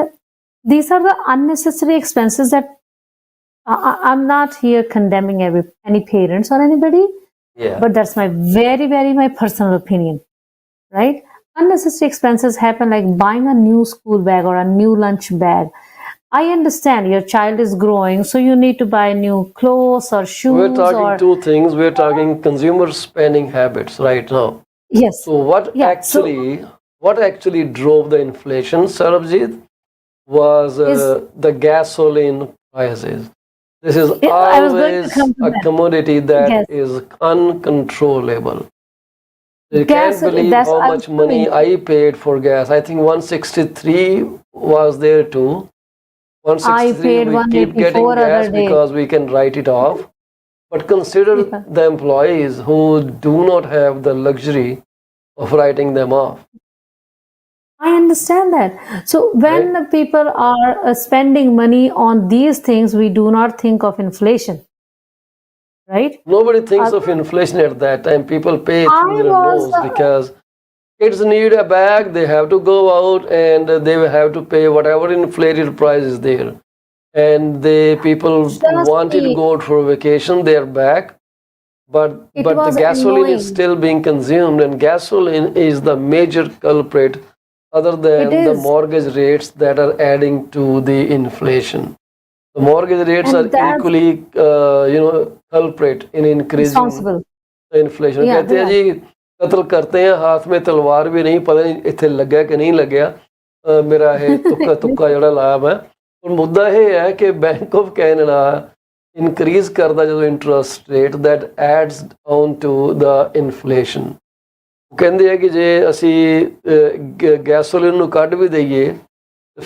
these are the unnecessary expenses that I'm not here condemning any parents or anybody, Yeah. but that's my my personal opinion, right? Unnecessary expenses happen, like buying a new school bag or a new lunch bag. I understand your child is growing, so you need to buy new clothes or We're shoes talking or two things. We're talking consumer spending habits right now. yes, So yeah. So what actually drove the inflation, Sarabjit, was is the gasoline prices. This is I was going to always come to a that. commodity that Yes, is uncontrollable. You gas. can't believe That's how I was much coming. money I paid for gas. I think 163 was there too. I 163, paid we keep getting 184 gas other day. because we can write it off. But consider Yeah. the employees who do not have the luxury of writing them off, I understand that. So right? when people are spending money on these things, we do not think of inflation, right? Nobody thinks Uh, of inflation at that time. People pay through I their was nose because kids need a bag, they have to go out and they will have to pay whatever inflated price is there. And the people just wanted to me. go out for vacation, they're back. It But the was gasoline is annoying. still being consumed, and gasoline is the major culprit other It than the is, mortgage rates that are adding to the inflation. The mortgage rates are and that's equally, culprit in increasing responsible. Inflation Yeah, कहते they हैं are. जी कत्ल करते हैं हाथ में तलवार भी नहीं पता नहीं ਇੱਥੇ ਲੱਗਿਆ ਕਿ ਨਹੀਂ ਲੱਗਿਆ ਮੇਰਾ ਇਹ ਤੁੱਕਾ ਤੁੱਕਾ ਜਿਹੜਾ ਲਾਇਆ ਮੈਂ ਪਰ ਮੁੱਦਾ ਇਹ ਹੈ ਕਿ ਬੈਂਕ ਆਫ ਕੈਨੇਡਾ ਇਨਕਰੀਜ਼ ਕਰਦਾ ਜਦੋਂ interest rate that adds on to the inflation ਉਹ ਕਹਿੰਦੇ ਆ ਕਿ ਜੇ ਅਸੀਂ ਗੈਸੋਲੀਨ ਨੂੰ ਕੱਢ ਵੀ ਦਈਏ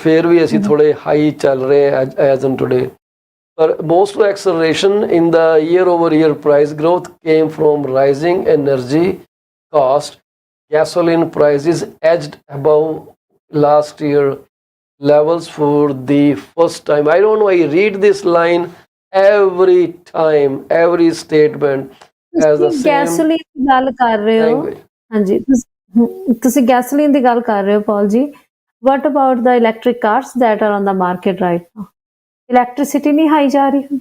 ਫਿਰ ਵੀ ਅਸੀਂ ਥੋੜੇ ਹਾਈ ਚੱਲ ਰਹੇ as in today. But most acceleration in the year-over-year price growth came from rising energy cost. Gasoline prices edged above last year levels for the first time. I don't know, I read this line every time, every statement has ਤੁਸੀਂ the same gasoline ਦੀ ਗੱਲ ਕਰ ਰਹੇ ਹੋ, language. ਹਾਂਜੀ, ਤੁਸੀਂ gasoline ਦੀ ਗੱਲ ਕਰ ਰਹੇ ਹੋ, ਪੌਲ ਜੀ. What about the electric cars that are on the market right now? Electricity नहीं हाई जा रही.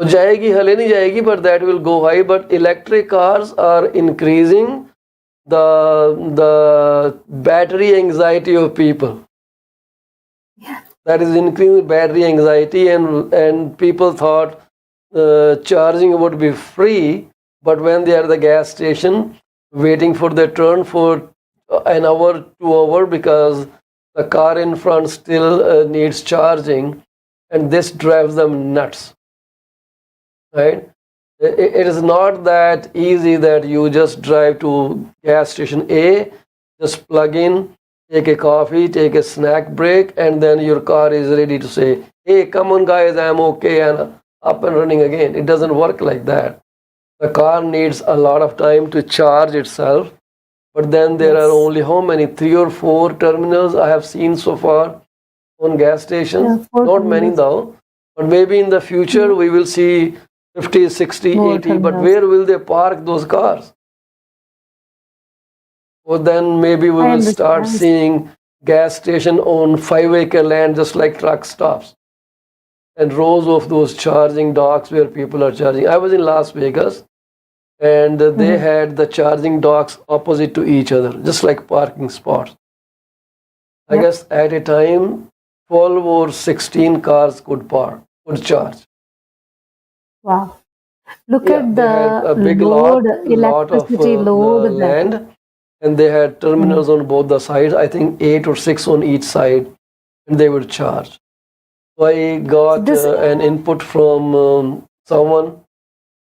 तो जाएगी हले नहीं जाएगी but that will go high. But electric cars are increasing the battery anxiety of people. That is increasing battery anxiety, and people thought charging would be free, but when they are at the gas station waiting for their turn for an hour, 2 hour, because the car in front still needs charging, and this drives them nuts, right? It is not that easy that you just drive to gas station A, just plug in, take a coffee, take a snack break, and then your car is ready to say, hey, come on guys, I'm okay, and up and running again. It doesn't work like that. The car needs a lot of time to charge itself, but then there are Yes. only how many, 3 or 4 terminals I have seen so far on gas stations. Yeah, 4 Not many terminals. though, but maybe in the future we will see 50, 60, More 80, but terminals. where will they park those cars? Or then maybe we I will start understand. seeing gas station on 5-acre land just like truck stops and rows of those charging docks where people are charging. I was in Las Vegas, and they had the charging docks opposite to each other, just like parking spots. I Yep. guess at a time 12 or 16 cars could charge. Wow. Look Yeah, at they had a the big load, lot of electricity load that. land, and they had terminals on both the sides. I think 8 or 6 on each side, and they would charge. So I got This- an input from someone,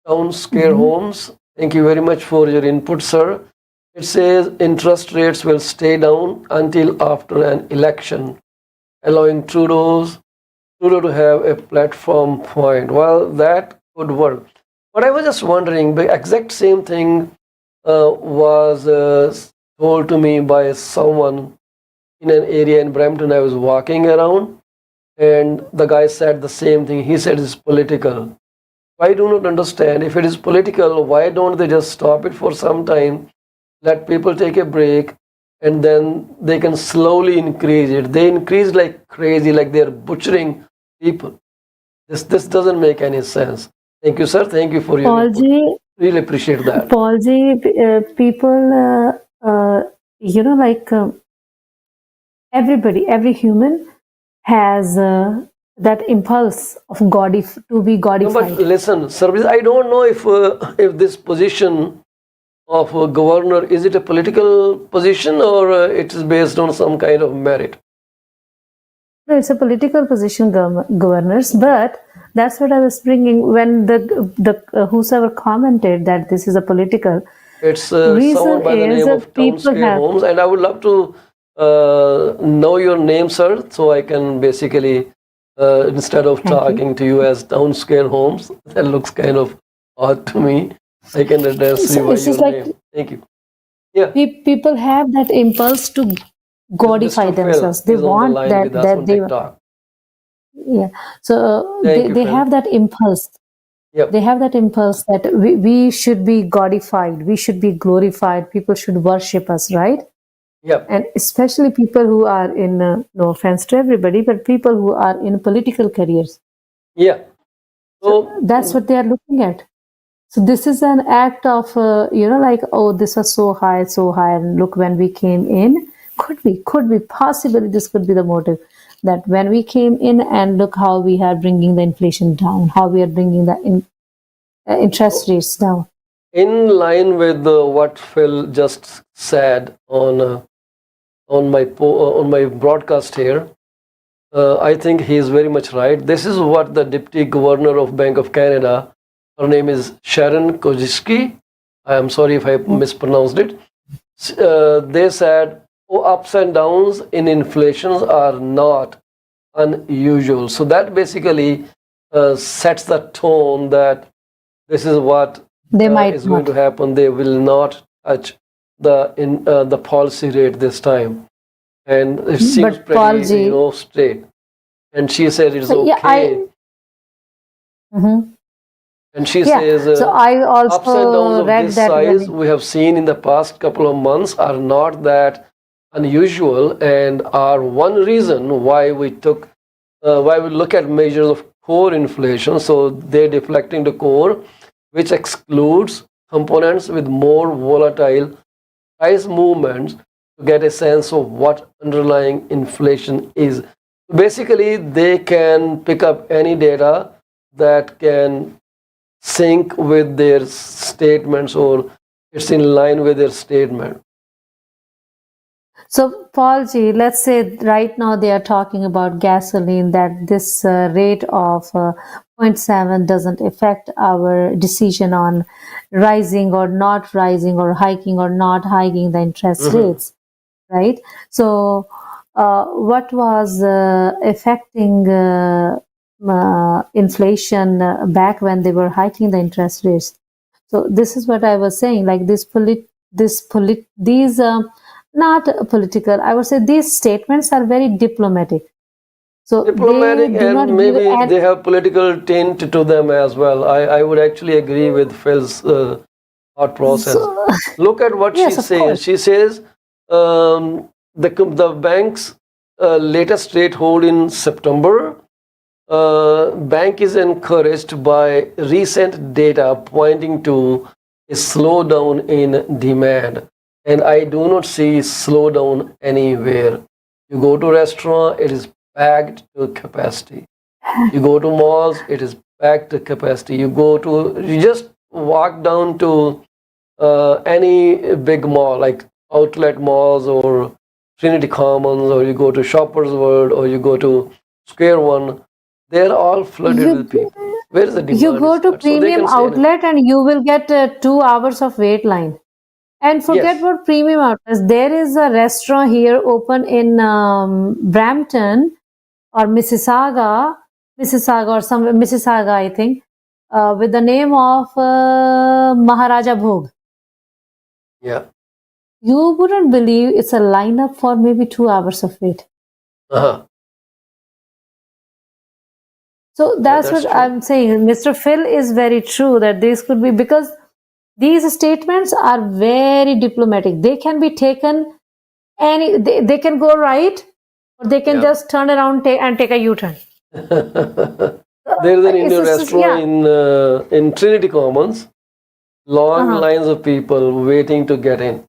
Town Scare Homes. Thank you very much for your input, sir. It says interest rates will stay down until after an election, allowing Trudeau to have a platform point. Well, that could work. But I was just wondering, the exact same thing was told to me by someone in an area in Brampton. I was walking around, and the guy said the same thing. He said it's political. I do not understand. If it is political, why don't they just stop it for some time, let people take a break, and then they can slowly increase it? They increase like crazy, like they're butchering people. This doesn't make any sense. Thank you, sir. Thank you for your Paul input. ji, Really appreciate that. Paul ji, people, like everybody, every human has that impulse of to be No, but godified. listen, service. I don't know if this position of a governor, is it a political position or it is based on some kind of merit? No, it's a political position, governors, but that's what I was bringing when the whosoever commented that this is a political. It's someone by the name of Townscale Homes, and I would love to know your name, sir, so I can basically, instead of talking to you as Townscale Homes, that looks kind of odd to me. I can address you by your name. Thank you. Yeah. People have that impulse to godify themselves. They want that they. Yeah. So they have that impulse. Yep. They have that impulse that we should be godified, we should be glorified, people should worship us, right? Yep. And especially people who are in, no offense to everybody, but people who are in political careers. Yeah. So that's what they are looking at. So this is an act of, like, oh, this was so high, and look, when we came in, could be, possibly this could be the motive, that when we came in and look how we are bringing the inflation down, how we are bringing the interest rates down. In line with what Phil just said on my broadcast here, I think he is very much right. This is what the Deputy Governor of Bank of Canada, her name is Sharon Koziski, I am sorry if I mispronounced it. They said, ups and downs in inflations are not unusual. So that basically sets the tone that this is what is going to happen. They will not touch the policy rate this time, and it seems pretty straight. And she said it's okay. And she says, so I also ups and downs of this size we have seen in the past couple of months are not that unusual, and are one reason why we look at measures of core inflation. So they're deflecting the core, which excludes components with more volatile price movements, to get a sense of what underlying inflation is. Basically, they can pick up any data that can sync with their statements, or it's in line with their statement. So, Paul G, let's say right now they are talking about gasoline, that this rate of 0.7 doesn't affect our decision on rising or not rising, or hiking or not hiking the interest rates, right? So, what was affecting inflation back when they were hiking the interest rates? So this is what I was saying, like these not political, I would say these statements are very diplomatic. So diplomatic, and maybe they have political tint to them as well. I would actually agree with Phil's thought process. Look at what she says. She says the bank's latest rate hold in September, bank is encouraged by recent data pointing to a slowdown in demand. And I do not see slowdown anywhere. You go to a restaurant, it is packed to capacity. You go to malls, it is packed to capacity. You just walk down to any big mall, like outlet malls or Trinity Commons, or you go to Shoppers World, or you go to Square One, they're all flooded with people. Where is the demand? You go to premium outlet and you will get 2 hours of wait line. And forget about premium outlets. There is a restaurant here open in Brampton or Mississauga, I think, with the name of Maharaja Bhog. Yeah. You wouldn't believe it's a lineup for maybe 2 hours of wait. So that's what I'm saying. Mr. Phil is very true that this could be, because these statements are very diplomatic. They can be taken they can go right, or they can just turn around and take a U-turn. There is an It's Indian just, restaurant in Trinity Commons. Long Uh-huh. lines of people waiting to get in.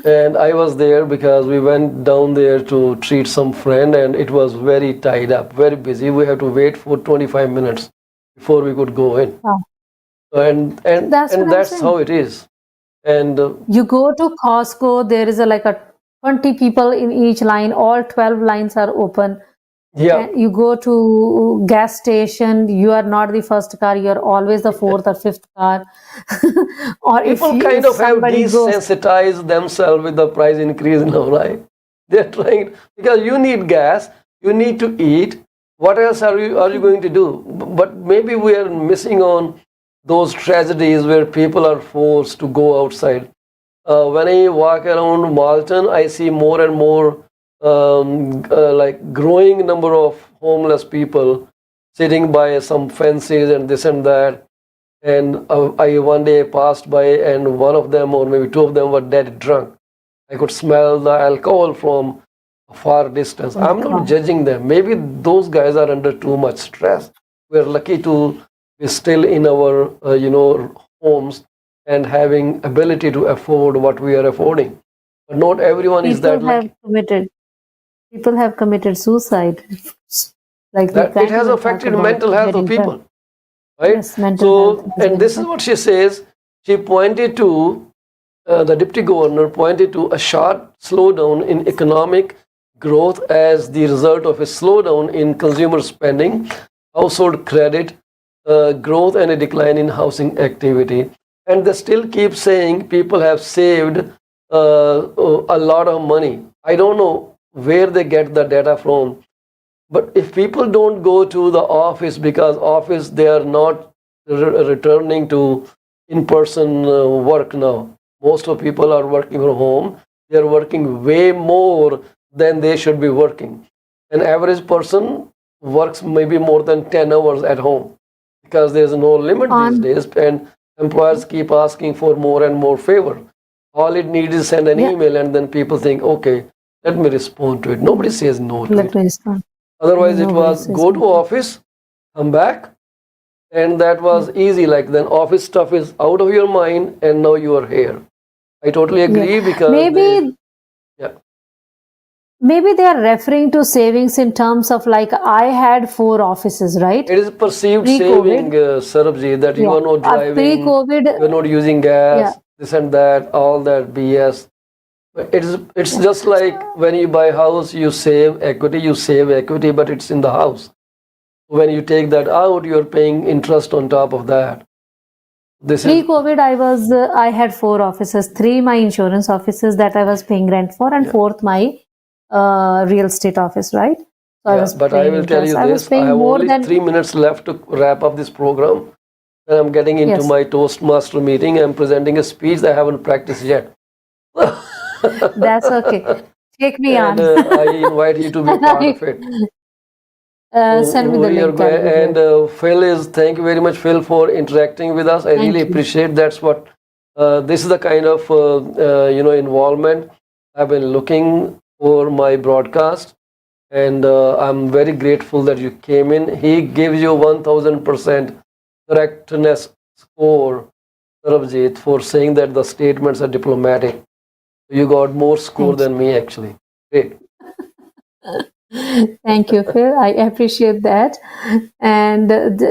And I was there because we went down there to treat some friend, and it was very tied up, very busy. We had to wait for 25 minutes before we could go in. Wow. And That's what I'm that's saying. how it is. And You go to Costco, there is like a 20 people in each line, all 12 lines are open. yeah, And you go to gas station, you are not the first car, you are always the fourth or fifth car. Or people if kind of have somebody goes, desensitized themselves with the price increase now, right? They're trying, because you need gas, you need to eat. What else are you going to do? But maybe we are missing on those tragedies where people are forced to go outside. When I walk around Malton, I see more and more like growing number of homeless people sitting by some fences and this and that. And I one day passed by, and one of them, or maybe two of them, were dead drunk. I could smell the alcohol from a far distance. I'm not judging them. Maybe those guys are under too much stress. We're lucky to be still in our homes and having ability to afford what we are affording. But not everyone is that lucky. People have committed suicide. Like That it has affected mental health of people, right? Yes, mental health. And this is what she says. She pointed to the deputy governor pointed to a sharp slowdown in economic growth as the result of a slowdown in consumer spending, household credit growth, and a decline in housing activity. And they still keep saying people have saved a lot of money. I don't know where they get the data from, but if people don't go to the office, because office they are not returning to in-person work now. Most of people are working from home. They are working way more than they should be working. An average person works maybe more than 10 hours at home because there's no limit these days, and employers keep asking for more and more favor. All it needs is send an email, and then people think, okay, let me respond to it. Nobody says no to it. Otherwise, it was go to office, come back, and that was easy. Like then office stuff is out of your mind, and now you are here. I totally agree because maybe they are referring to savings in terms of like I had 4 offices, right? It is perceived saving, Sarabji, that you are not driving, pre-COVID, you are not using gas, this and that, all that BS. It's just like when you buy a house, you save equity, but it's in the house. When you take that out, you're paying interest on top of that. Pre-COVID, I had 4 offices, 3 my insurance offices that I was paying rent for, and 4th my real estate office, right? So but I will tell you this, I have only 3 minutes left to wrap up this program. And I'm getting into my Toastmaster meeting. I'm presenting a speech I haven't practiced yet. That's okay. Take me on. I invite you to be part of it. Send me the link. And thank you very much, Phil, for interacting with us. I really appreciate that's what this is the kind of involvement I've been looking for my broadcast, and I'm very grateful that you came in. He gives you 1000% correctness score, Sarabjit, for saying that the statements are diplomatic. You got more score than me, actually. Great. Thank you, Phil. I appreciate that. And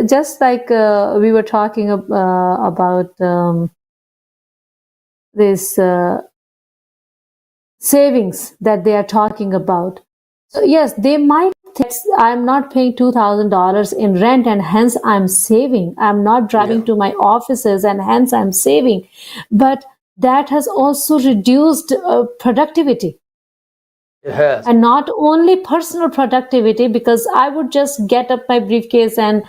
just like we were talking about this savings that they are talking about. So yes, they might think I'm not paying $2,000 in rent and hence I'm saving. I'm not driving to my offices and hence I'm saving. But that has also reduced productivity. It has. And not only personal productivity, because I would just get up my briefcase and,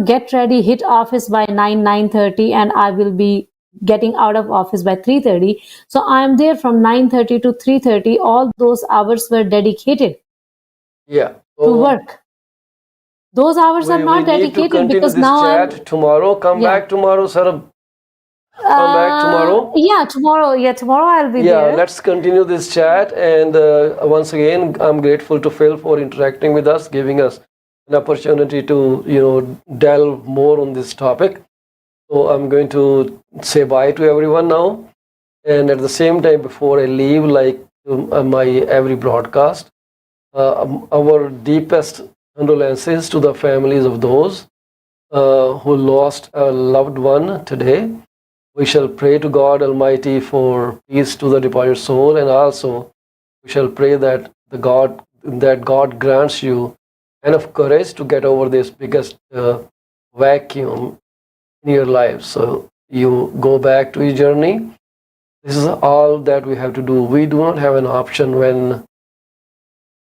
get ready, hit office by 9:30, and I will be getting out of office by 3:30. So I'm there from 9:30 to 3:30. All those hours were dedicated to work. Those hours are not dedicated because now chat tomorrow. Come back tomorrow, Sarab. Come back tomorrow. Tomorrow I'll be there. Yeah, let's continue this chat. And once again, I'm grateful to Phil for interacting with us, giving us an opportunity to delve more on this topic. So I'm going to say bye to everyone now, and at the same time, before I leave, like my every broadcast, our deepest condolences to the families of those who lost a loved one today. We shall pray to God Almighty for peace to the departed soul, and also we shall pray that God grants you enough courage to get over this biggest vacuum in your life. So you go back to your journey. This is all that we have to do. We do not have an option when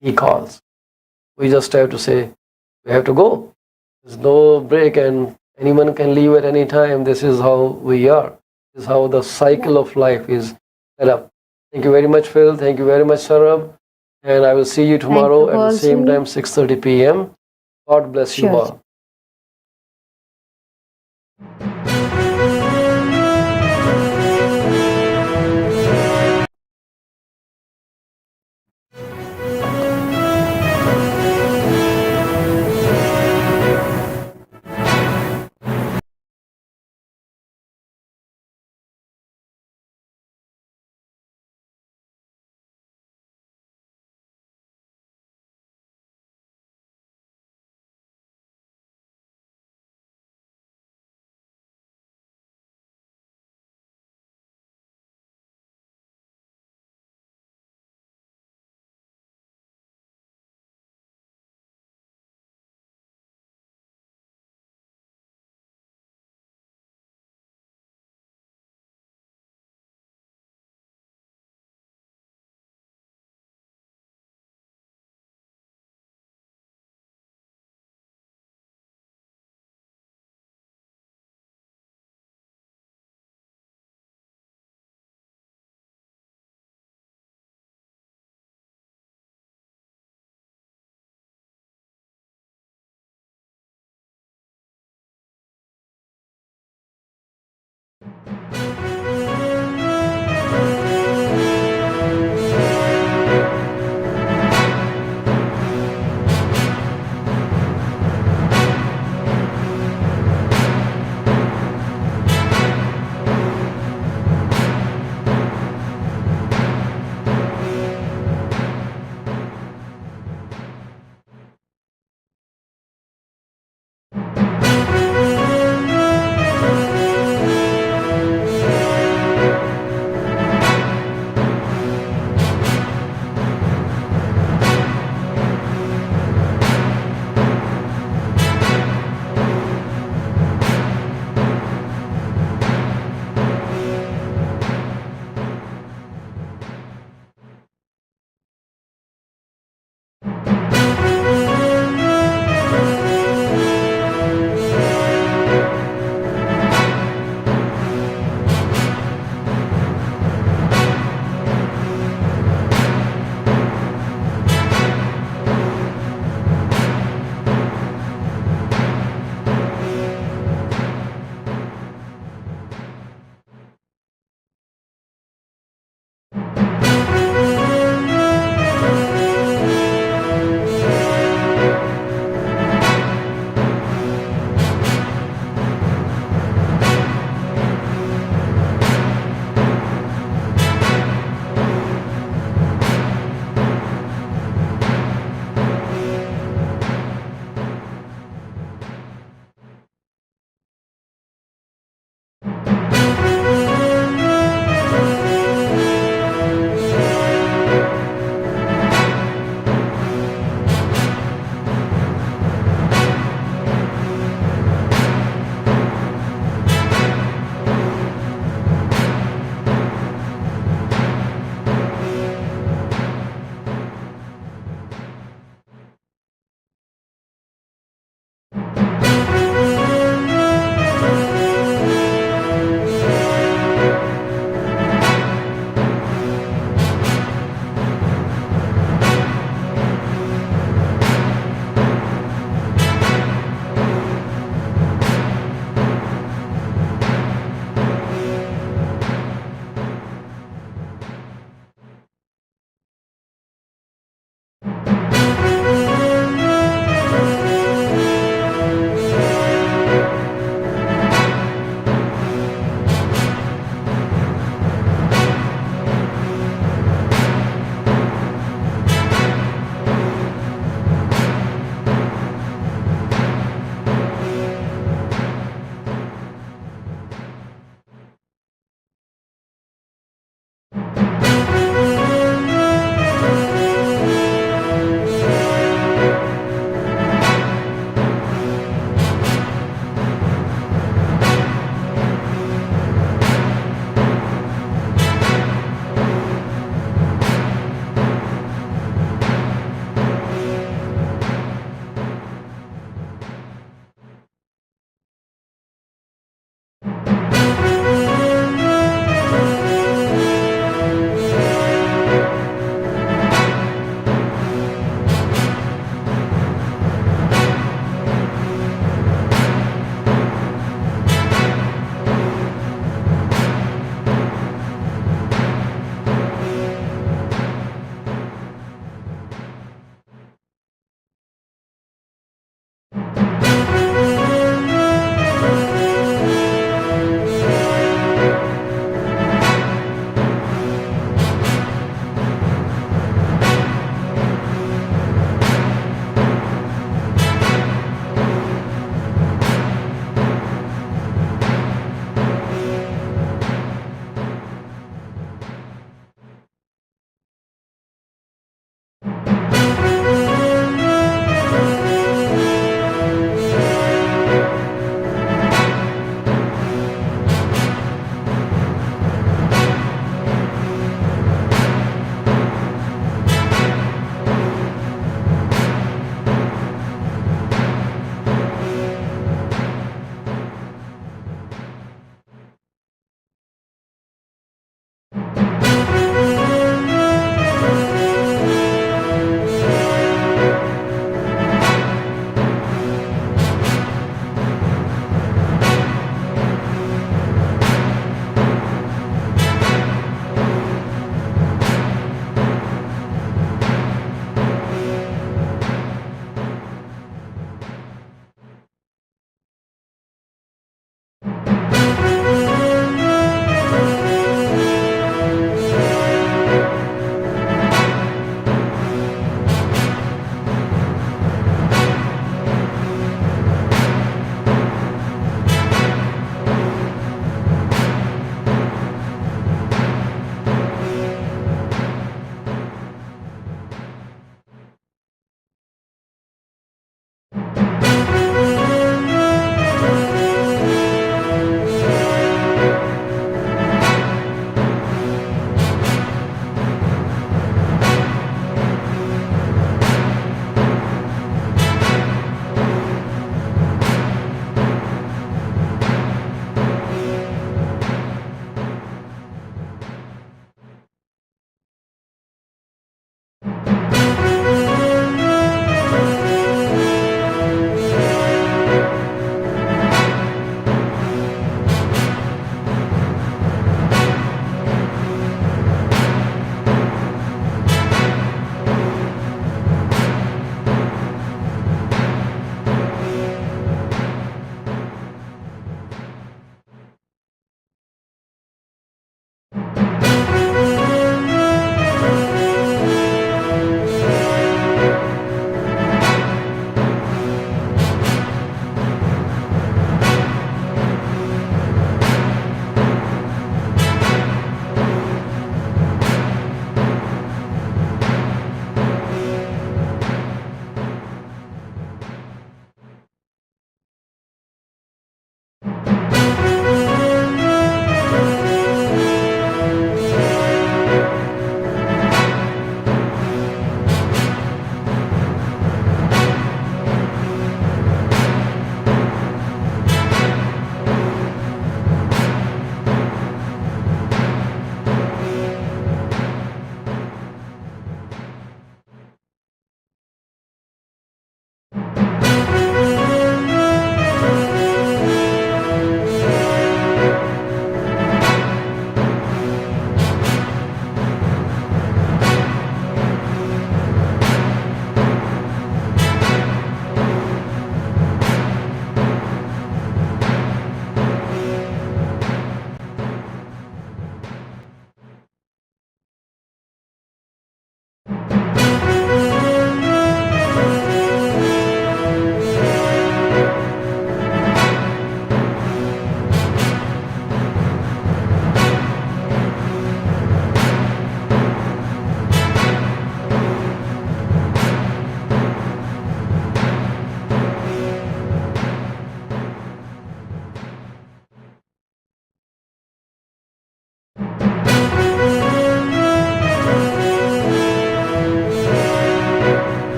He calls. We just have to say, we have to go. There's no break, and anyone can leave at any time. This is how we are. This is how the cycle of life is set up. Thank you very much, Phil. Thank you very much, Sarab. And I will see you tomorrow at the same time, 6:30 p.m. God bless you all.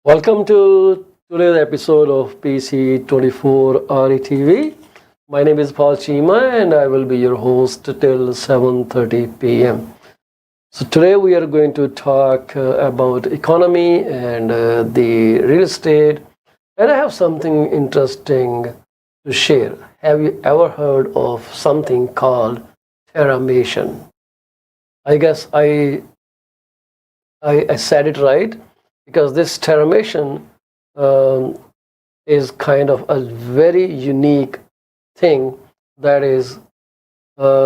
Welcome to today's episode of PC24 RETV. My name is Paul Chima and I will be your host till 7:30 p.m. So today we are going to talk about economy and the real estate, and I have something interesting to share. Have you ever heard of something called terramation? I guess I said it right, because this terramation is kind of a very unique thing that is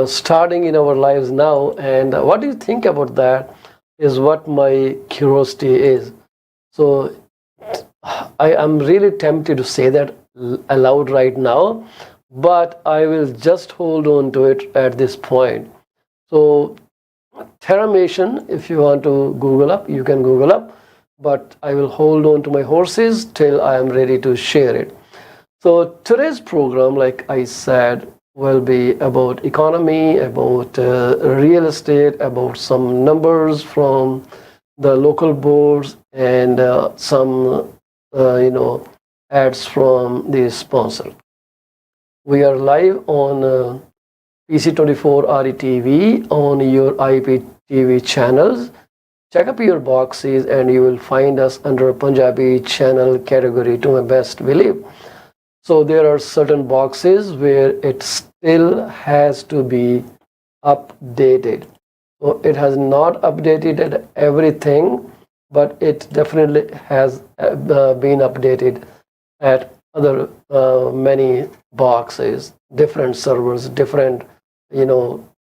starting in our lives now. And what do you think about that is what my curiosity is. So I am really tempted to say that aloud right now, but I will just hold on to it at this point. So terramation, if you want to Google up, you can Google up, but I will hold on to my horses till I am ready to share it. So today's program, like I said, will be about economy, about real estate, about some numbers from the local boards, and some ads from the sponsor. We are live on PC24 RETV on your IPTV channels. Check up your boxes and you will find us under Punjabi channel category, to my best belief. So there are certain boxes where it still has to be updated. So it has not updated everything, but it definitely has been updated at other many boxes, different servers, different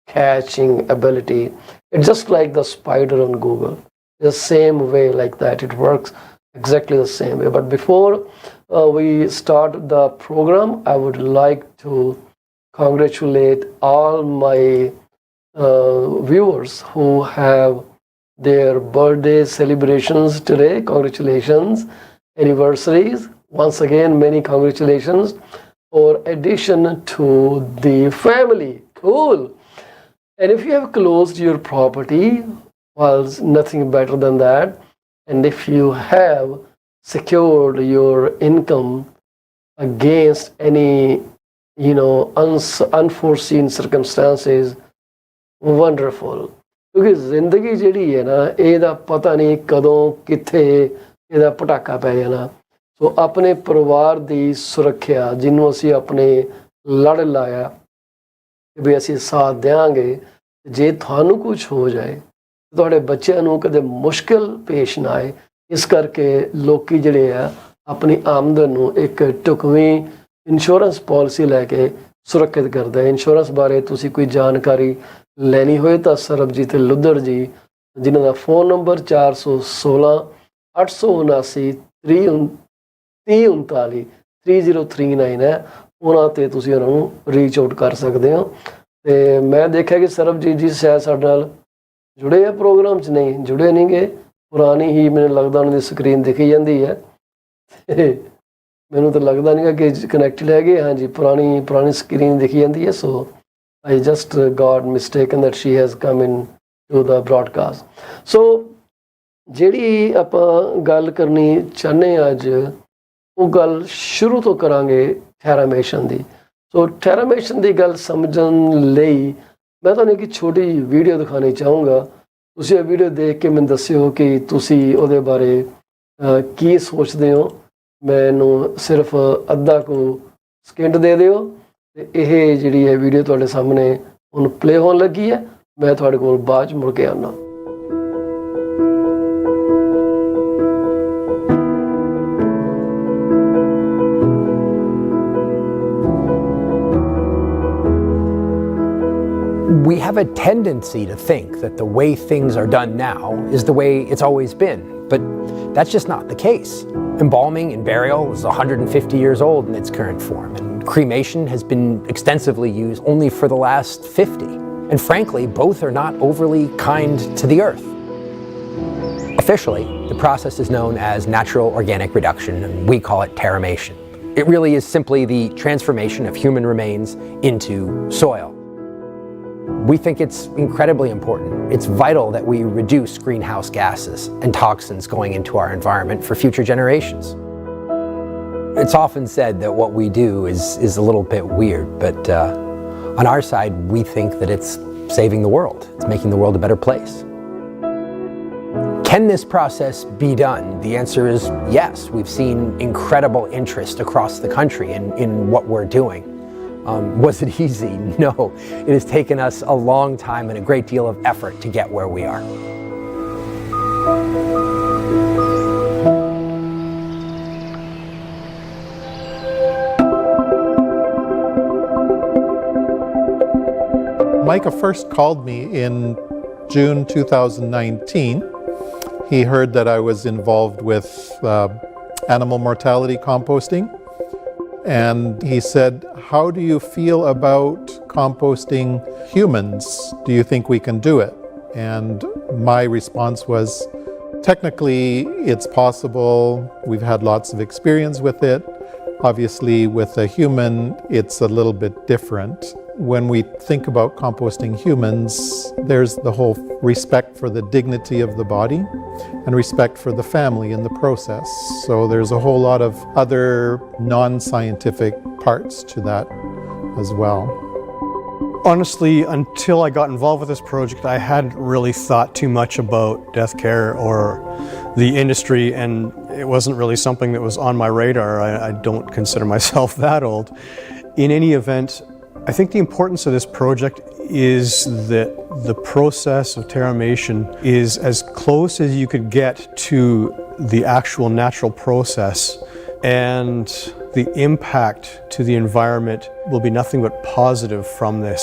caching ability. It's just like the spider on Google. The same way like that. It works exactly the same way. But before we start the program, I would like to congratulate all my viewers who have their birthday celebrations today. Congratulations. Anniversaries. Once again, many congratulations for addition to the family. Cool. And if you have closed your property, well, nothing better than that. And if you have secured your income against any, unforeseen circumstances, wonderful. क्योंकि जिंदगी ਜਿਹੜੀ ਹੈ ਨਾ, ਇਹਦਾ ਪਤਾ ਨਹੀਂ ਕਦੋਂ ਕਿੱਥੇ ਇਹਦਾ ਪਟਾਕਾ ਪੈ ਜਾਣਾ। ਸੋ ਆਪਣੇ ਪਰਿਵਾਰ ਦੀ ਸੁਰੱਖਿਆ, ਜਿਹਨੂੰ ਅਸੀਂ ਆਪਣੇ ਲੜ ਲਾਇਆ ਵੀ ਅਸੀਂ ਸਾਥ ਦੇਵਾਂਗੇ, ਜੇ ਤੁਹਾਨੂੰ ਕੁਝ ਹੋ ਜਾਏ, ਤੁਹਾਡੇ ਬੱਚਿਆਂ ਨੂੰ ਕਦੇ ਮੁਸ਼ਕਿਲ ਪੇਸ਼ ਨਾ ਆਏ। ਇਸ ਕਰਕੇ ਲੋਕੀ ਜਿਹੜੇ ਆ ਆਪਣੀ ਆਮਦਨ ਨੂੰ ਇੱਕ ਢੁਕਵੀਂ ਇੰਸ਼ੋਰੈਂਸ ਪਾਲਿਸੀ ਲੈ ਕੇ ਸੁਰੱਖਿਅਤ ਕਰਦਾ ਹੈ। ਇੰਸ਼ੋਰੈਂਸ ਬਾਰੇ ਤੁਸੀਂ ਕੋਈ ਜਾਣਕਾਰੀ ਲੈਣੀ ਹੋਏ ਤਾਂ ਸਰਬਜੀਤ ਲੁੱਧੜ ਜੀ, ਜਿਨ੍ਹਾਂ ਦਾ ਫੋਨ ਨੰਬਰ 416 879 3039 3039 ਹੈ, ਉਹਨਾਂ 'ਤੇ ਤੁਸੀਂ ਉਹਨਾਂ ਨੂੰ ਰੀਚ ਆਊਟ ਕਰ ਸਕਦੇ ਹੋ। ਅਤੇ ਮੈਂ ਦੇਖਿਆ ਕਿ ਸਰਬਜੀਤ ਜੀ ਸ਼ਾਇਦ ਸਾਡੇ ਨਾਲ ਜੁੜੇ ਆ ਪ੍ਰੋਗਰਾਮ 'ਚ, ਨਹੀਂ ਜੁੜੇ ਨਹੀਂ ਗਏ, ਪੁਰਾਣੀ ਹੀ ਮੈਨੂੰ ਲੱਗਦਾ ਉਹਨਾਂ ਦੀ ਸਕਰੀਨ ਦਿਖੀ ਜਾਂਦੀ ਹੈ। ਮੈਨੂੰ ਤਾਂ ਲੱਗਦਾ ਨਹੀਂ ਕਿ ਕਨੈਕਟਡ ਹੈਗੇ। ਹਾਂਜੀ, ਪੁਰਾਣੀ ਸਕਰੀਨ ਦਿਖੀ ਜਾਂਦੀ ਹੈ। ਸੋ I just got mistaken that she has come in to the broadcast. So ਜਿਹੜੀ ਆਪਾਂ ਗੱਲ ਕਰਨੀ ਚਾਹੁੰਦੇ ਹਾਂ ਅੱਜ, ਉਹ ਗੱਲ ਸ਼ੁਰੂ ਤੋਂ ਕਰਾਂਗੇ terramation ਦੀ। ਸੋ terramation ਦੀ ਗੱਲ ਸਮਝਣ ਲਈ ਮੈਂ ਤੁਹਾਨੂੰ ਇੱਕ ਛੋਟੀ ਜਿਹੀ ਵੀਡੀਓ ਦਿਖਾਉਣੀ ਚਾਹੂੰਗਾ। ਤੁਸੀਂ ਇਹ ਵੀਡੀਓ ਦੇਖ ਕੇ ਮੈਨੂੰ ਦੱਸਿਓ ਕਿ ਤੁਸੀਂ ਉਹਦੇ ਬਾਰੇ ਕੀ ਸੋਚਦੇ ਹੋ। ਮੈਨੂੰ ਸਿਰਫ ਅੱਧਾ ਕੁ ਸਕਿੰਟ ਦੇ ਦਿਓ ਤੇ ਇਹ ਜਿਹੜੀ ਹੈ ਵੀਡੀਓ ਤੁਹਾਡੇ ਸਾਹਮਣੇ ਹੁਣ ਪਲੇ ਹੋਣ ਲੱਗੀ ਹੈ। ਮੈਂ ਤੁਹਾਡੇ ਕੋਲ ਬਾਅਦ 'ਚ ਮੁੜ ਕੇ ਆਉਣਾ। We have a tendency to think that the way things are done now is the way it's always been, but that's just not the case. Embalming and burial is 150 years old in its current form, and cremation has been extensively used only for the last 50. And frankly, both are not overly kind to the earth. Officially, the process is known as natural organic reduction, and we call it terramation. It really is simply the transformation of human remains into soil. We think it's incredibly important. It's vital that we reduce greenhouse gases and toxins going into our environment for future generations. It's often said that what we do is a little bit weird, but on our side, we think that it's saving the world. It's making the world a better place. Can this process be done? The answer is yes. We've seen incredible interest across the country in what we're doing. Was it easy? No. It has taken us a long time and a great deal of effort to get where we are. Micah first called me in June 2019. He heard that I was involved with animal mortality composting. And he said, how do you feel about composting humans? Do you think we can do it? And my response was, technically, it's possible. We've had lots of experience with it. Obviously, with a human, it's a little bit different. When we think about composting humans, there's the whole respect for the dignity of the body and respect for the family in the process. So there's a whole lot of other non-scientific parts to that as well. Honestly, until I got involved with this project, I hadn't really thought too much about death care or the industry, and it wasn't really something that was on my radar. I don't consider myself that old. In any event, I think the importance of this project is that the process of terramation is as close as you could get to the actual natural process, and the impact to the environment will be nothing but positive from this.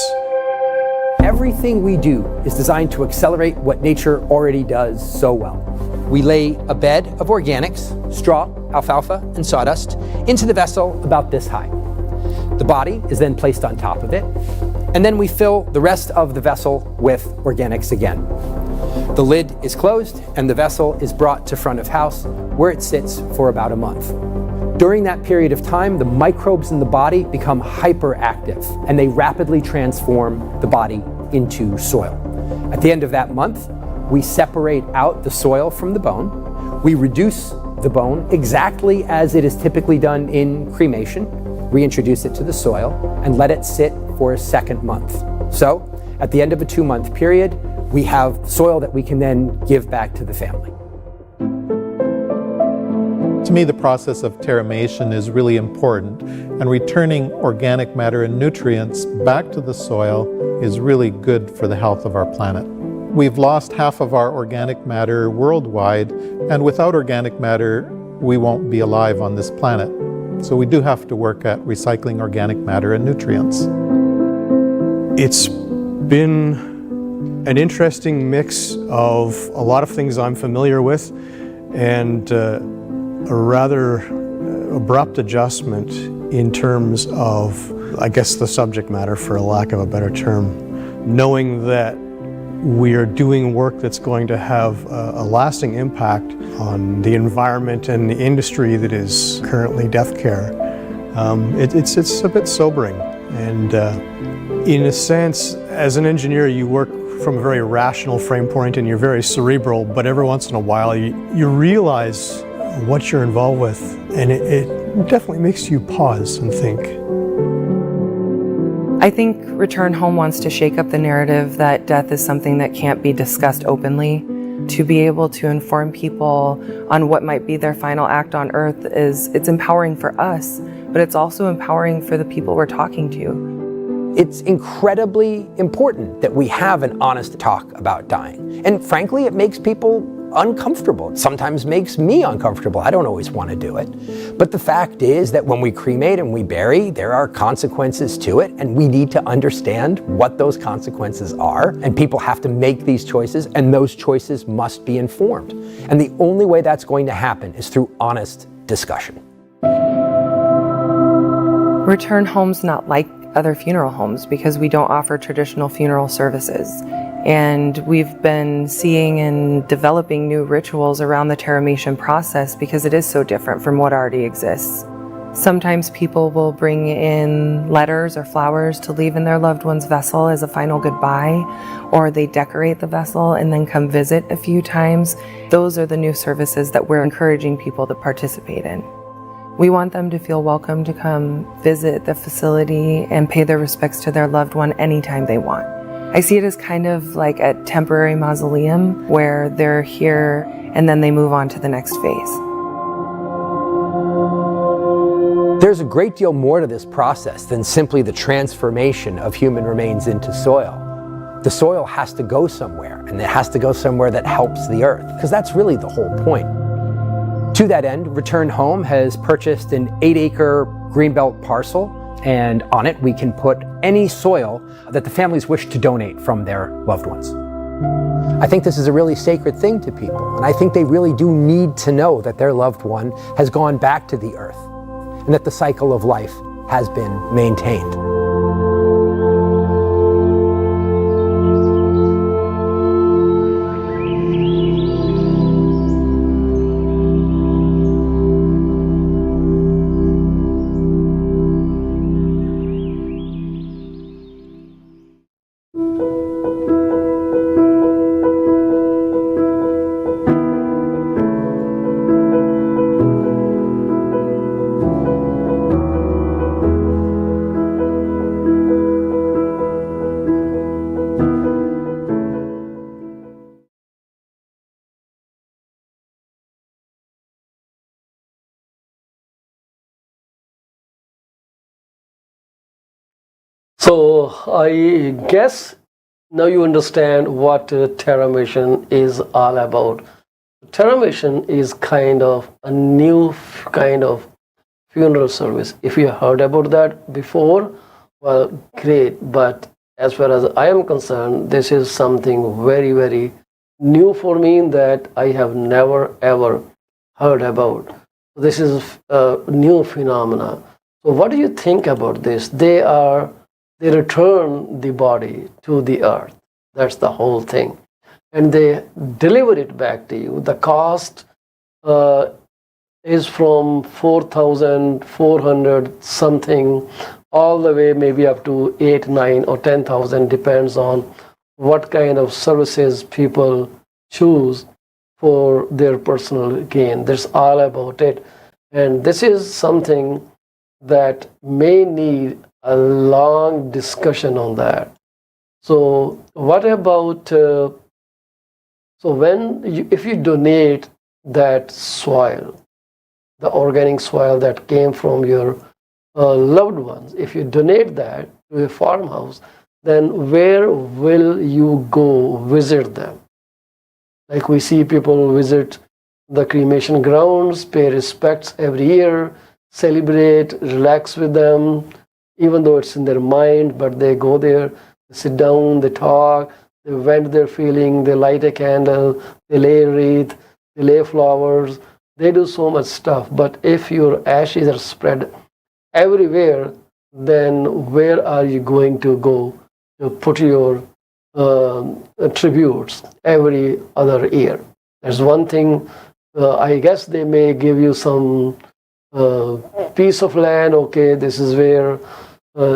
Everything we do is designed to accelerate what nature already does so well. We lay a bed of organics, straw, alfalfa, and sawdust into the vessel about this high. The body is then placed on top of it, and then we fill the rest of the vessel with organics again. The lid is closed, and the vessel is brought to front of house, where it sits for about a month. During that period of time, the microbes in the body become hyperactive, and they rapidly transform the body into soil. At the end of that month, we separate out the soil from the bone. We reduce the bone exactly as it is typically done in cremation, reintroduce it to the soil, and let it sit for a second month. So, at the end of a 2-month period, we have soil that we can then give back to the family. To me, the process of terramation is really important, and returning organic matter and nutrients back to the soil is really good for the health of our planet. We've lost half of our organic matter worldwide, and without organic matter, we won't be alive on this planet. So we do have to work at recycling organic matter and nutrients. It's been an interesting mix of a lot of things I'm familiar with and a rather abrupt adjustment in terms of, I guess, the subject matter, for a lack of a better term. Knowing that we are doing work that's going to have a lasting impact on the environment and the industry that is currently death care. It's a bit sobering. And in a sense, as an engineer, you work from a very rational frame point and you're very cerebral, but every once in a while you realize what you're involved with, and it definitely makes you pause and think. I think Return Home wants to shake up the narrative that death is something that can't be discussed openly. To be able to inform people on what might be their final act on earth it's empowering for us, but it's also empowering for the people we're talking to. It's incredibly important that we have an honest talk about dying. And frankly, it makes people uncomfortable. It sometimes makes me uncomfortable. I don't always want to do it. But the fact is that when we cremate and we bury, there are consequences to it, and we need to understand what those consequences are, and people have to make these choices, and those choices must be informed. And the only way that's going to happen is through honest discussion. Return Home's not like other funeral homes because we don't offer traditional funeral services. And we've been seeing and developing new rituals around the terramation process because it is so different from what already exists. Sometimes people will bring in letters or flowers to leave in their loved one's vessel as a final goodbye, or they decorate the vessel and then come visit a few times. Those are the new services that we're encouraging people to participate in. We want them to feel welcome to come visit the facility and pay their respects to their loved one anytime they want. I see it as kind of like a temporary mausoleum where they're here and then they move on to the next phase. There's a great deal more to this process than simply the transformation of human remains into soil. The soil has to go somewhere, and it has to go somewhere that helps the earth, because that's really the whole point. To that end, Return Home has purchased an 8-acre greenbelt parcel, and on it we can put any soil that the families wish to donate from their loved ones. I think this is a really sacred thing to people, and I think they really do need to know that their loved one has gone back to the earth, and that the cycle of life has been maintained. So I guess now you understand what Terra Mission is all about. Terra Mission is kind of a new kind of funeral service. If you heard about that before, well, great. But as far as I am concerned, this is something very, very new for me that I have never ever heard about. This is a new phenomena. So what do you think about this? They return the body to the earth. That's the whole thing. And they deliver it back to you. The cost is from 4,400 something all the way maybe up to 8, 9 or 10,000, depends on what kind of services people choose for their personal gain. That's all about it. And this is something that may need a long discussion on that. So what about, so if you donate that soil, the organic soil that came from your loved ones, if you donate that to a farmhouse, then where will you go visit them? Like we see people visit the cremation grounds, pay respects every year, celebrate, relax with them, even though it's in their mind, but they go there, they sit down, they talk, they vent their feeling, they light a candle, they lay a wreath, they lay flowers, they do so much stuff. But if your ashes are spread everywhere, then where are you going to go to put your tributes every other year? There's one thing, I guess they may give you some piece of land, okay, this is where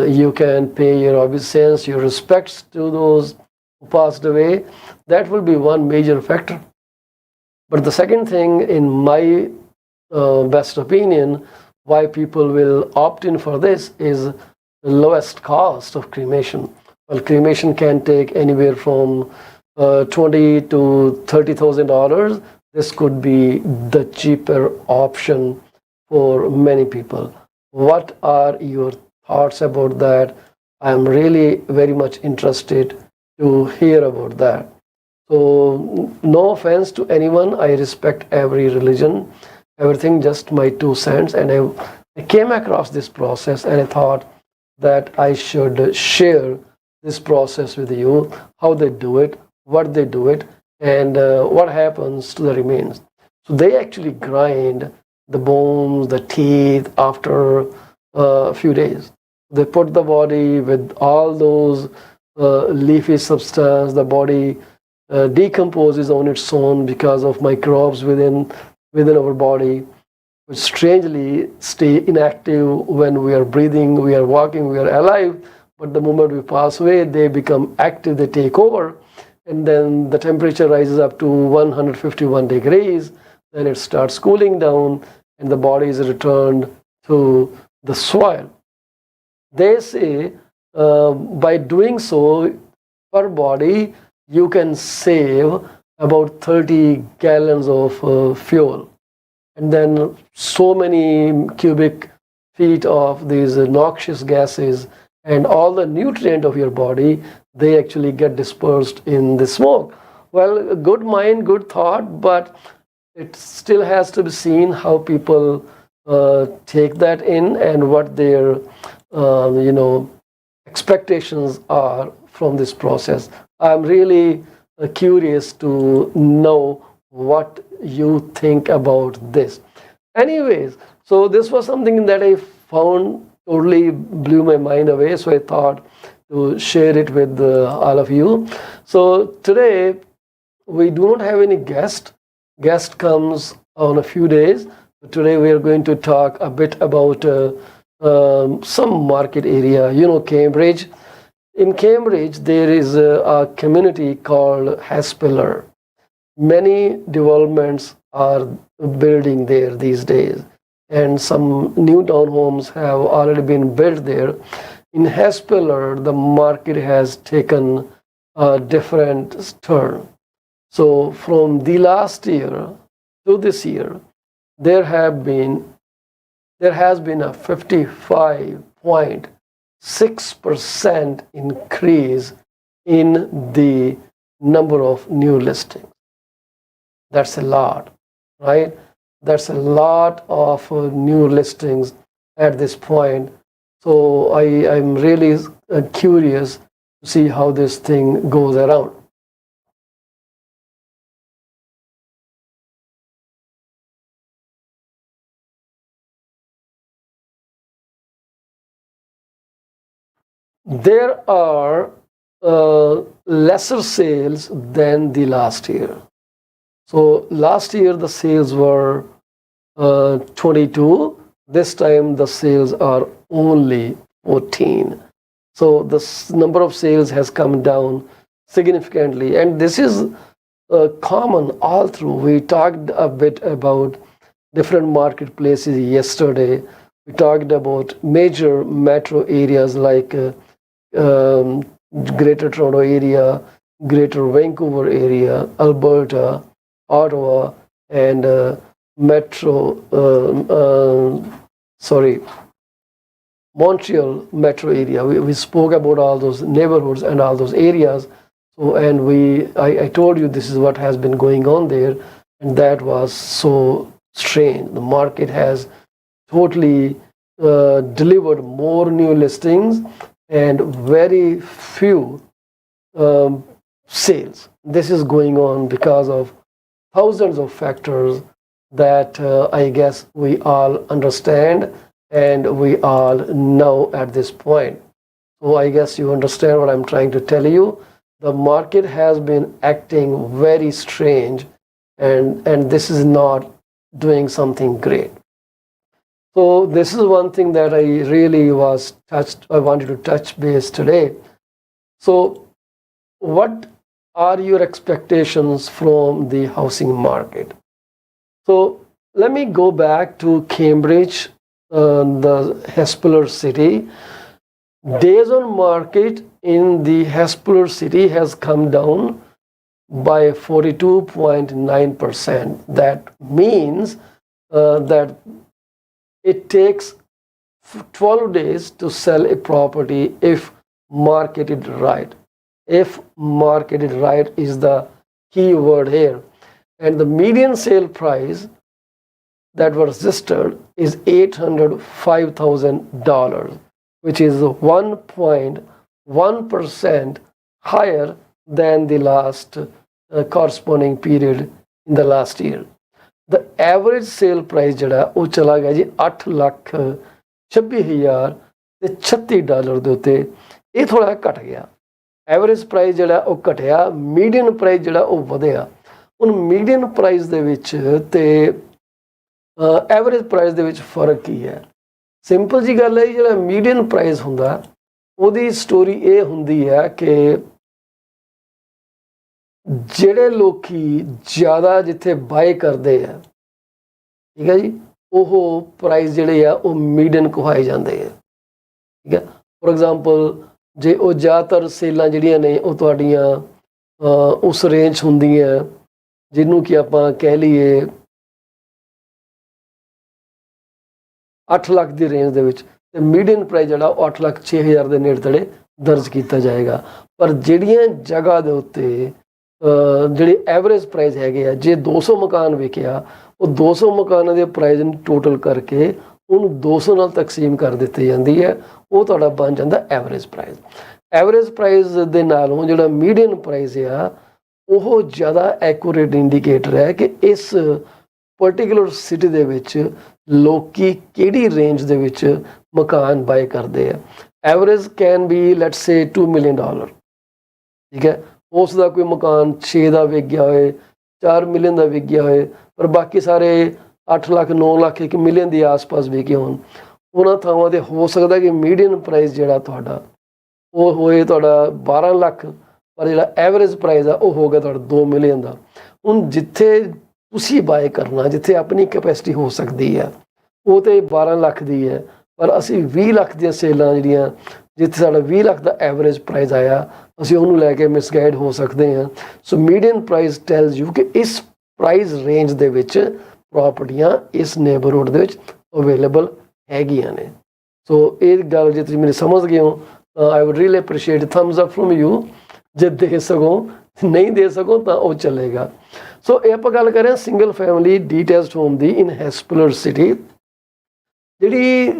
you can pay your obeisance, your respects to those who passed away. That will be one major factor. But the second thing, in my best opinion, why people will opt in for this is the lowest cost of cremation. Well, cremation can take anywhere from $20,000 to $30,000. This could be the cheaper option for many people. What are your thoughts about that? I'm really very much interested to hear about that. So no offense to anyone, I respect every religion, everything, just my 2 cents. And I came across this process and I thought that I should share this process with you, how they do it, what they do it, and what happens to the remains. So they actually grind the bones, the teeth after a few days. They put the body with all those leafy substance. The body decomposes on its own because of microbes within our body. which strangely stay inactive when we are breathing, we are walking, we are alive, but the moment we pass away, they become active, they take over, and then the temperature rises up to 151 degrees, then it starts cooling down, and the body is returned to the soil. They say by doing so, per body, you can save about 30 gallons of fuel. And then so many cubic feet of these noxious gases and all the nutrient of your body, they actually get dispersed in the smoke. Well, good mind, good thought, but it still has to be seen how people take that in and what their expectations are from this process. I'm really curious to know what you think about this. Anyways, so this was something that I found totally blew my mind away, so I thought to share it with all of you. So today we do not have any guest. Guest comes on a few days. Today we are going to talk a bit about some market area, Cambridge. In Cambridge, there is a community called Haspiller. Many developments are building there these days, and some new townhomes have already been built there. In Haspiller, the market has taken a different turn. So from the last year to this year, there has been a 55.6% increase in the number of new listings. That's a lot, right? That's a lot of new listings at this point. So I'm really curious to see how this thing goes around. There are lesser sales than the last year. So last year the sales were 22. This time the sales are only 14. So the number of sales has come down significantly. And this is common all through. We talked a bit about different marketplaces yesterday. We talked about major metro areas like Greater Toronto area, Greater Vancouver area, Alberta, Ottawa, and Montreal metro area. We spoke about all those neighborhoods and all those areas. So, and I told you this is what has been going on there, and that was so strange. The market has totally delivered more new listings and very few sales. This is going on because of thousands of factors that I guess we all understand and we all know at this point. So I guess you understand what I'm trying to tell you. The market has been acting very strange, and this is not doing something great. So this is one thing that I really I wanted to touch base today. So what are your expectations from the housing market? So let me go back to Cambridge, the Haspiller city. Days on market in the Haspiller city has come down by 42.9%. That means that it takes 12 days to sell a property if marketed right. If marketed right is the key word here. And the median sale price that was registered is $805,000, which is 1.1% higher than the last corresponding period in the last year. The average sale price ਜਿਹੜਾ ਉਹ ਚਲਾ ਗਿਆ ਜੀ $8,26,036 ਦੇ ਉੱਤੇ। ਇਹ ਥੋੜਾ ਘਟ ਗਿਆ। ਐਵਰੇਜ ਪ੍ਰਾਈਸ ਜਿਹੜਾ ਉਹ ਘਟਿਆ, ਮੀਡੀਅਨ ਪ੍ਰਾਈਸ ਜਿਹੜਾ ਉਹ ਵਧਿਆ। ਹੁਣ ਮੀਡੀਅਨ ਪ੍ਰਾਈਸ ਦੇ ਵਿੱਚ ਤੇ ਐਵਰੇਜ ਪ੍ਰਾਈਸ ਦੇ ਵਿੱਚ ਫਰਕ ਕੀ ਹੈ? ਸਿੰਪਲ ਜੀ ਗੱਲ ਹੈ, ਜਿਹੜਾ ਮੀਡੀਅਨ ਪ੍ਰਾਈਸ ਹੁੰਦਾ ਉਹਦੀ ਸਟੋਰੀ ਇਹ ਹੁੰਦੀ ਹੈ ਕਿ ਜਿਹੜੇ ਲੋਕੀ ਜ਼ਿਆਦਾ ਜਿੱਥੇ ਬਾਏ ਕਰਦੇ ਆ, ਠੀਕ ਹੈ ਜੀ, ਉਹ ਪ੍ਰਾਈਸ ਜਿਹੜੇ ਆ ਉਹ ਮੀਡੀਅਨ ਕਹਾਏ ਜਾਂਦੇ ਆ, ਠੀਕ ਹੈ। ਫੋਰ ਐਗਜ਼ਾਮਪਲ ਜੇ ਉਹ ਜ਼ਿਆਦਾਤਰ ਸੇਲਾਂ ਜਿਹੜੀਆਂ ਨੇ ਉਹ ਤੁਹਾਡੀਆਂ ਉਸ ਰੇਂਜ ਹੁੰਦੀਆਂ ਜਿਹਨੂੰ ਕਿ ਆਪਾਂ ਕਹਿ ਲਈਏ 8 ਲੱਖ ਦੀ ਰੇਂਜ ਦੇ ਵਿੱਚ, ਤੇ ਮੀਡੀਅਨ ਪ੍ਰਾਈਸ ਜਿਹੜਾ ਉਹ 8,06,000 ਦੇ ਨੇੜੇ ਤੇੜੇ ਦਰਜ ਕੀਤਾ ਜਾਏਗਾ। ਪਰ ਜਿਹੜੀਆਂ ਜਗ੍ਹਾ ਦੇ ਉੱਤੇ ਜਿਹੜੇ ਐਵਰੇਜ ਪ੍ਰਾਈਸ ਹੈਗੇ ਆ, ਜੇ 200 ਮਕਾਨ ਵਿਕਿਆ, ਉਹ 200 ਮਕਾਨਾਂ ਦੇ ਪ੍ਰਾਈਸ ਨੂੰ ਟੋਟਲ ਕਰਕੇ ਉਹਨੂੰ 200 ਨਾਲ ਤਕਸੀਮ ਕਰ ਦਿੱਤੀ ਜਾਂਦੀ ਹੈ, ਉਹ ਤੁਹਾਡਾ ਬਣ ਜਾਂਦਾ ਐਵਰੇਜ ਪ੍ਰਾਈਸ। ਐਵਰੇਜ ਪ੍ਰਾਈਸ ਦੇ ਨਾਲੋਂ ਜਿਹੜਾ ਮੀਡੀਅਨ ਪ੍ਰਾਈਸ ਆ ਉਹ ਜ਼ਿਆਦਾ ਐਕੂਰੇਟ ਇੰਡੀਕੇਟਰ ਹੈ ਕਿ ਇਸ ਪਰਟੀਕੂਲਰ ਸਿਟੀ ਦੇ ਵਿੱਚ ਲੋਕੀ ਕਿਹੜੀ ਰੇਂਜ ਦੇ ਵਿੱਚ ਮਕਾਨ ਬਾਏ ਕਰਦੇ ਆ। Average can be let's say $2 million, ਠੀਕ ਹੈ। ਉਸ ਦਾ ਕੋਈ ਮਕਾਨ 6 ਦਾ ਵਿਕ ਗਿਆ ਹੋਏ, 4 ਮਿਲੀਅਨ ਦਾ ਵਿਕ ਗਿਆ ਹੋਏ, ਪਰ ਬਾਕੀ ਸਾਰੇ 8 ਲੱਖ 9 ਲੱਖ 1 ਮਿਲੀਅਨ ਦੇ ਆਸ-ਪਾਸ ਵਿਕੇ ਹੋਣ। ਉਹਨਾਂ ਥਾਵਾਂ 'ਤੇ ਹੋ ਸਕਦਾ ਕਿ ਮੀਡੀਅਨ ਪ੍ਰਾਈਸ ਜਿਹੜਾ ਤੁਹਾਡਾ ਉਹ ਹੋਏ ਤੁਹਾਡਾ 12 ਲੱਖ, ਪਰ ਜਿਹੜਾ ਐਵਰੇਜ ਪ੍ਰਾਈਸ ਆ ਉਹ ਹੋ ਗਿਆ ਤੁਹਾਡਾ 2 ਮਿਲੀਅਨ ਦਾ। ਹੁਣ ਜਿੱਥੇ ਤੁਸੀਂ ਬਾਏ ਕਰਨਾ, ਜਿੱਥੇ ਆਪਣੀ ਕੈਪੈਸਿਟੀ ਹੋ ਸਕਦੀ ਹੈ, ਉਹ ਤਾਂ 12 ਲੱਖ ਦੀ ਹੈ, ਪਰ ਅਸੀਂ 20 ਲੱਖ ਦੀਆਂ ਸੇਲਾਂ ਜਿਹੜੀਆਂ ਜਿੱਥੇ ਸਾਡਾ 20 ਲੱਖ ਦਾ ਐਵਰੇਜ ਪ੍ਰਾਈਸ ਆਇਆ, ਅਸੀਂ ਉਹਨੂੰ ਲੈ ਕੇ ਮਿਸਗਾਈਡ ਹੋ ਸਕਦੇ ਹਾਂ। ਸੋ ਮੀਡੀਅਨ ਪ੍ਰਾਈਸ ਟੈਲਸ ਯੂ ਕਿ ਇਸ ਪ੍ਰਾਈਸ ਰੇਂਜ ਦੇ ਵਿੱਚ ਪ੍ਰੋਪਰਟੀਆਂ ਇਸ ਨੇਬਰਹੁੱਡ ਦੇ ਵਿੱਚ ਅਵੇਲੇਬਲ ਹੈਗੀਆਂ ਨੇ। ਸੋ ਇਹ ਗੱਲ ਜੇ ਤੁਸੀਂ ਮੈਨੂੰ ਸਮਝ ਗਏ ਹੋ ਤਾਂ ਆਈ wood really appreciate thumbs up from you. ਜੇ ਦੇ ਸਕੋ, ਨਹੀਂ ਦੇ ਸਕੋ ਤਾਂ ਉਹ ਚੱਲੇਗਾ। ਸੋ ਇਹ ਆਪਾਂ ਗੱਲ ਕਰ ਰਹੇ ਹਾਂ ਸਿੰਗਲ ਫੈਮਿਲੀ ਡੀਟੈਚਡ ਹੋਮ ਦੀ ਇਨ ਹੈਸਪਲਰ ਸਿਟੀ। ਜਿਹੜੀ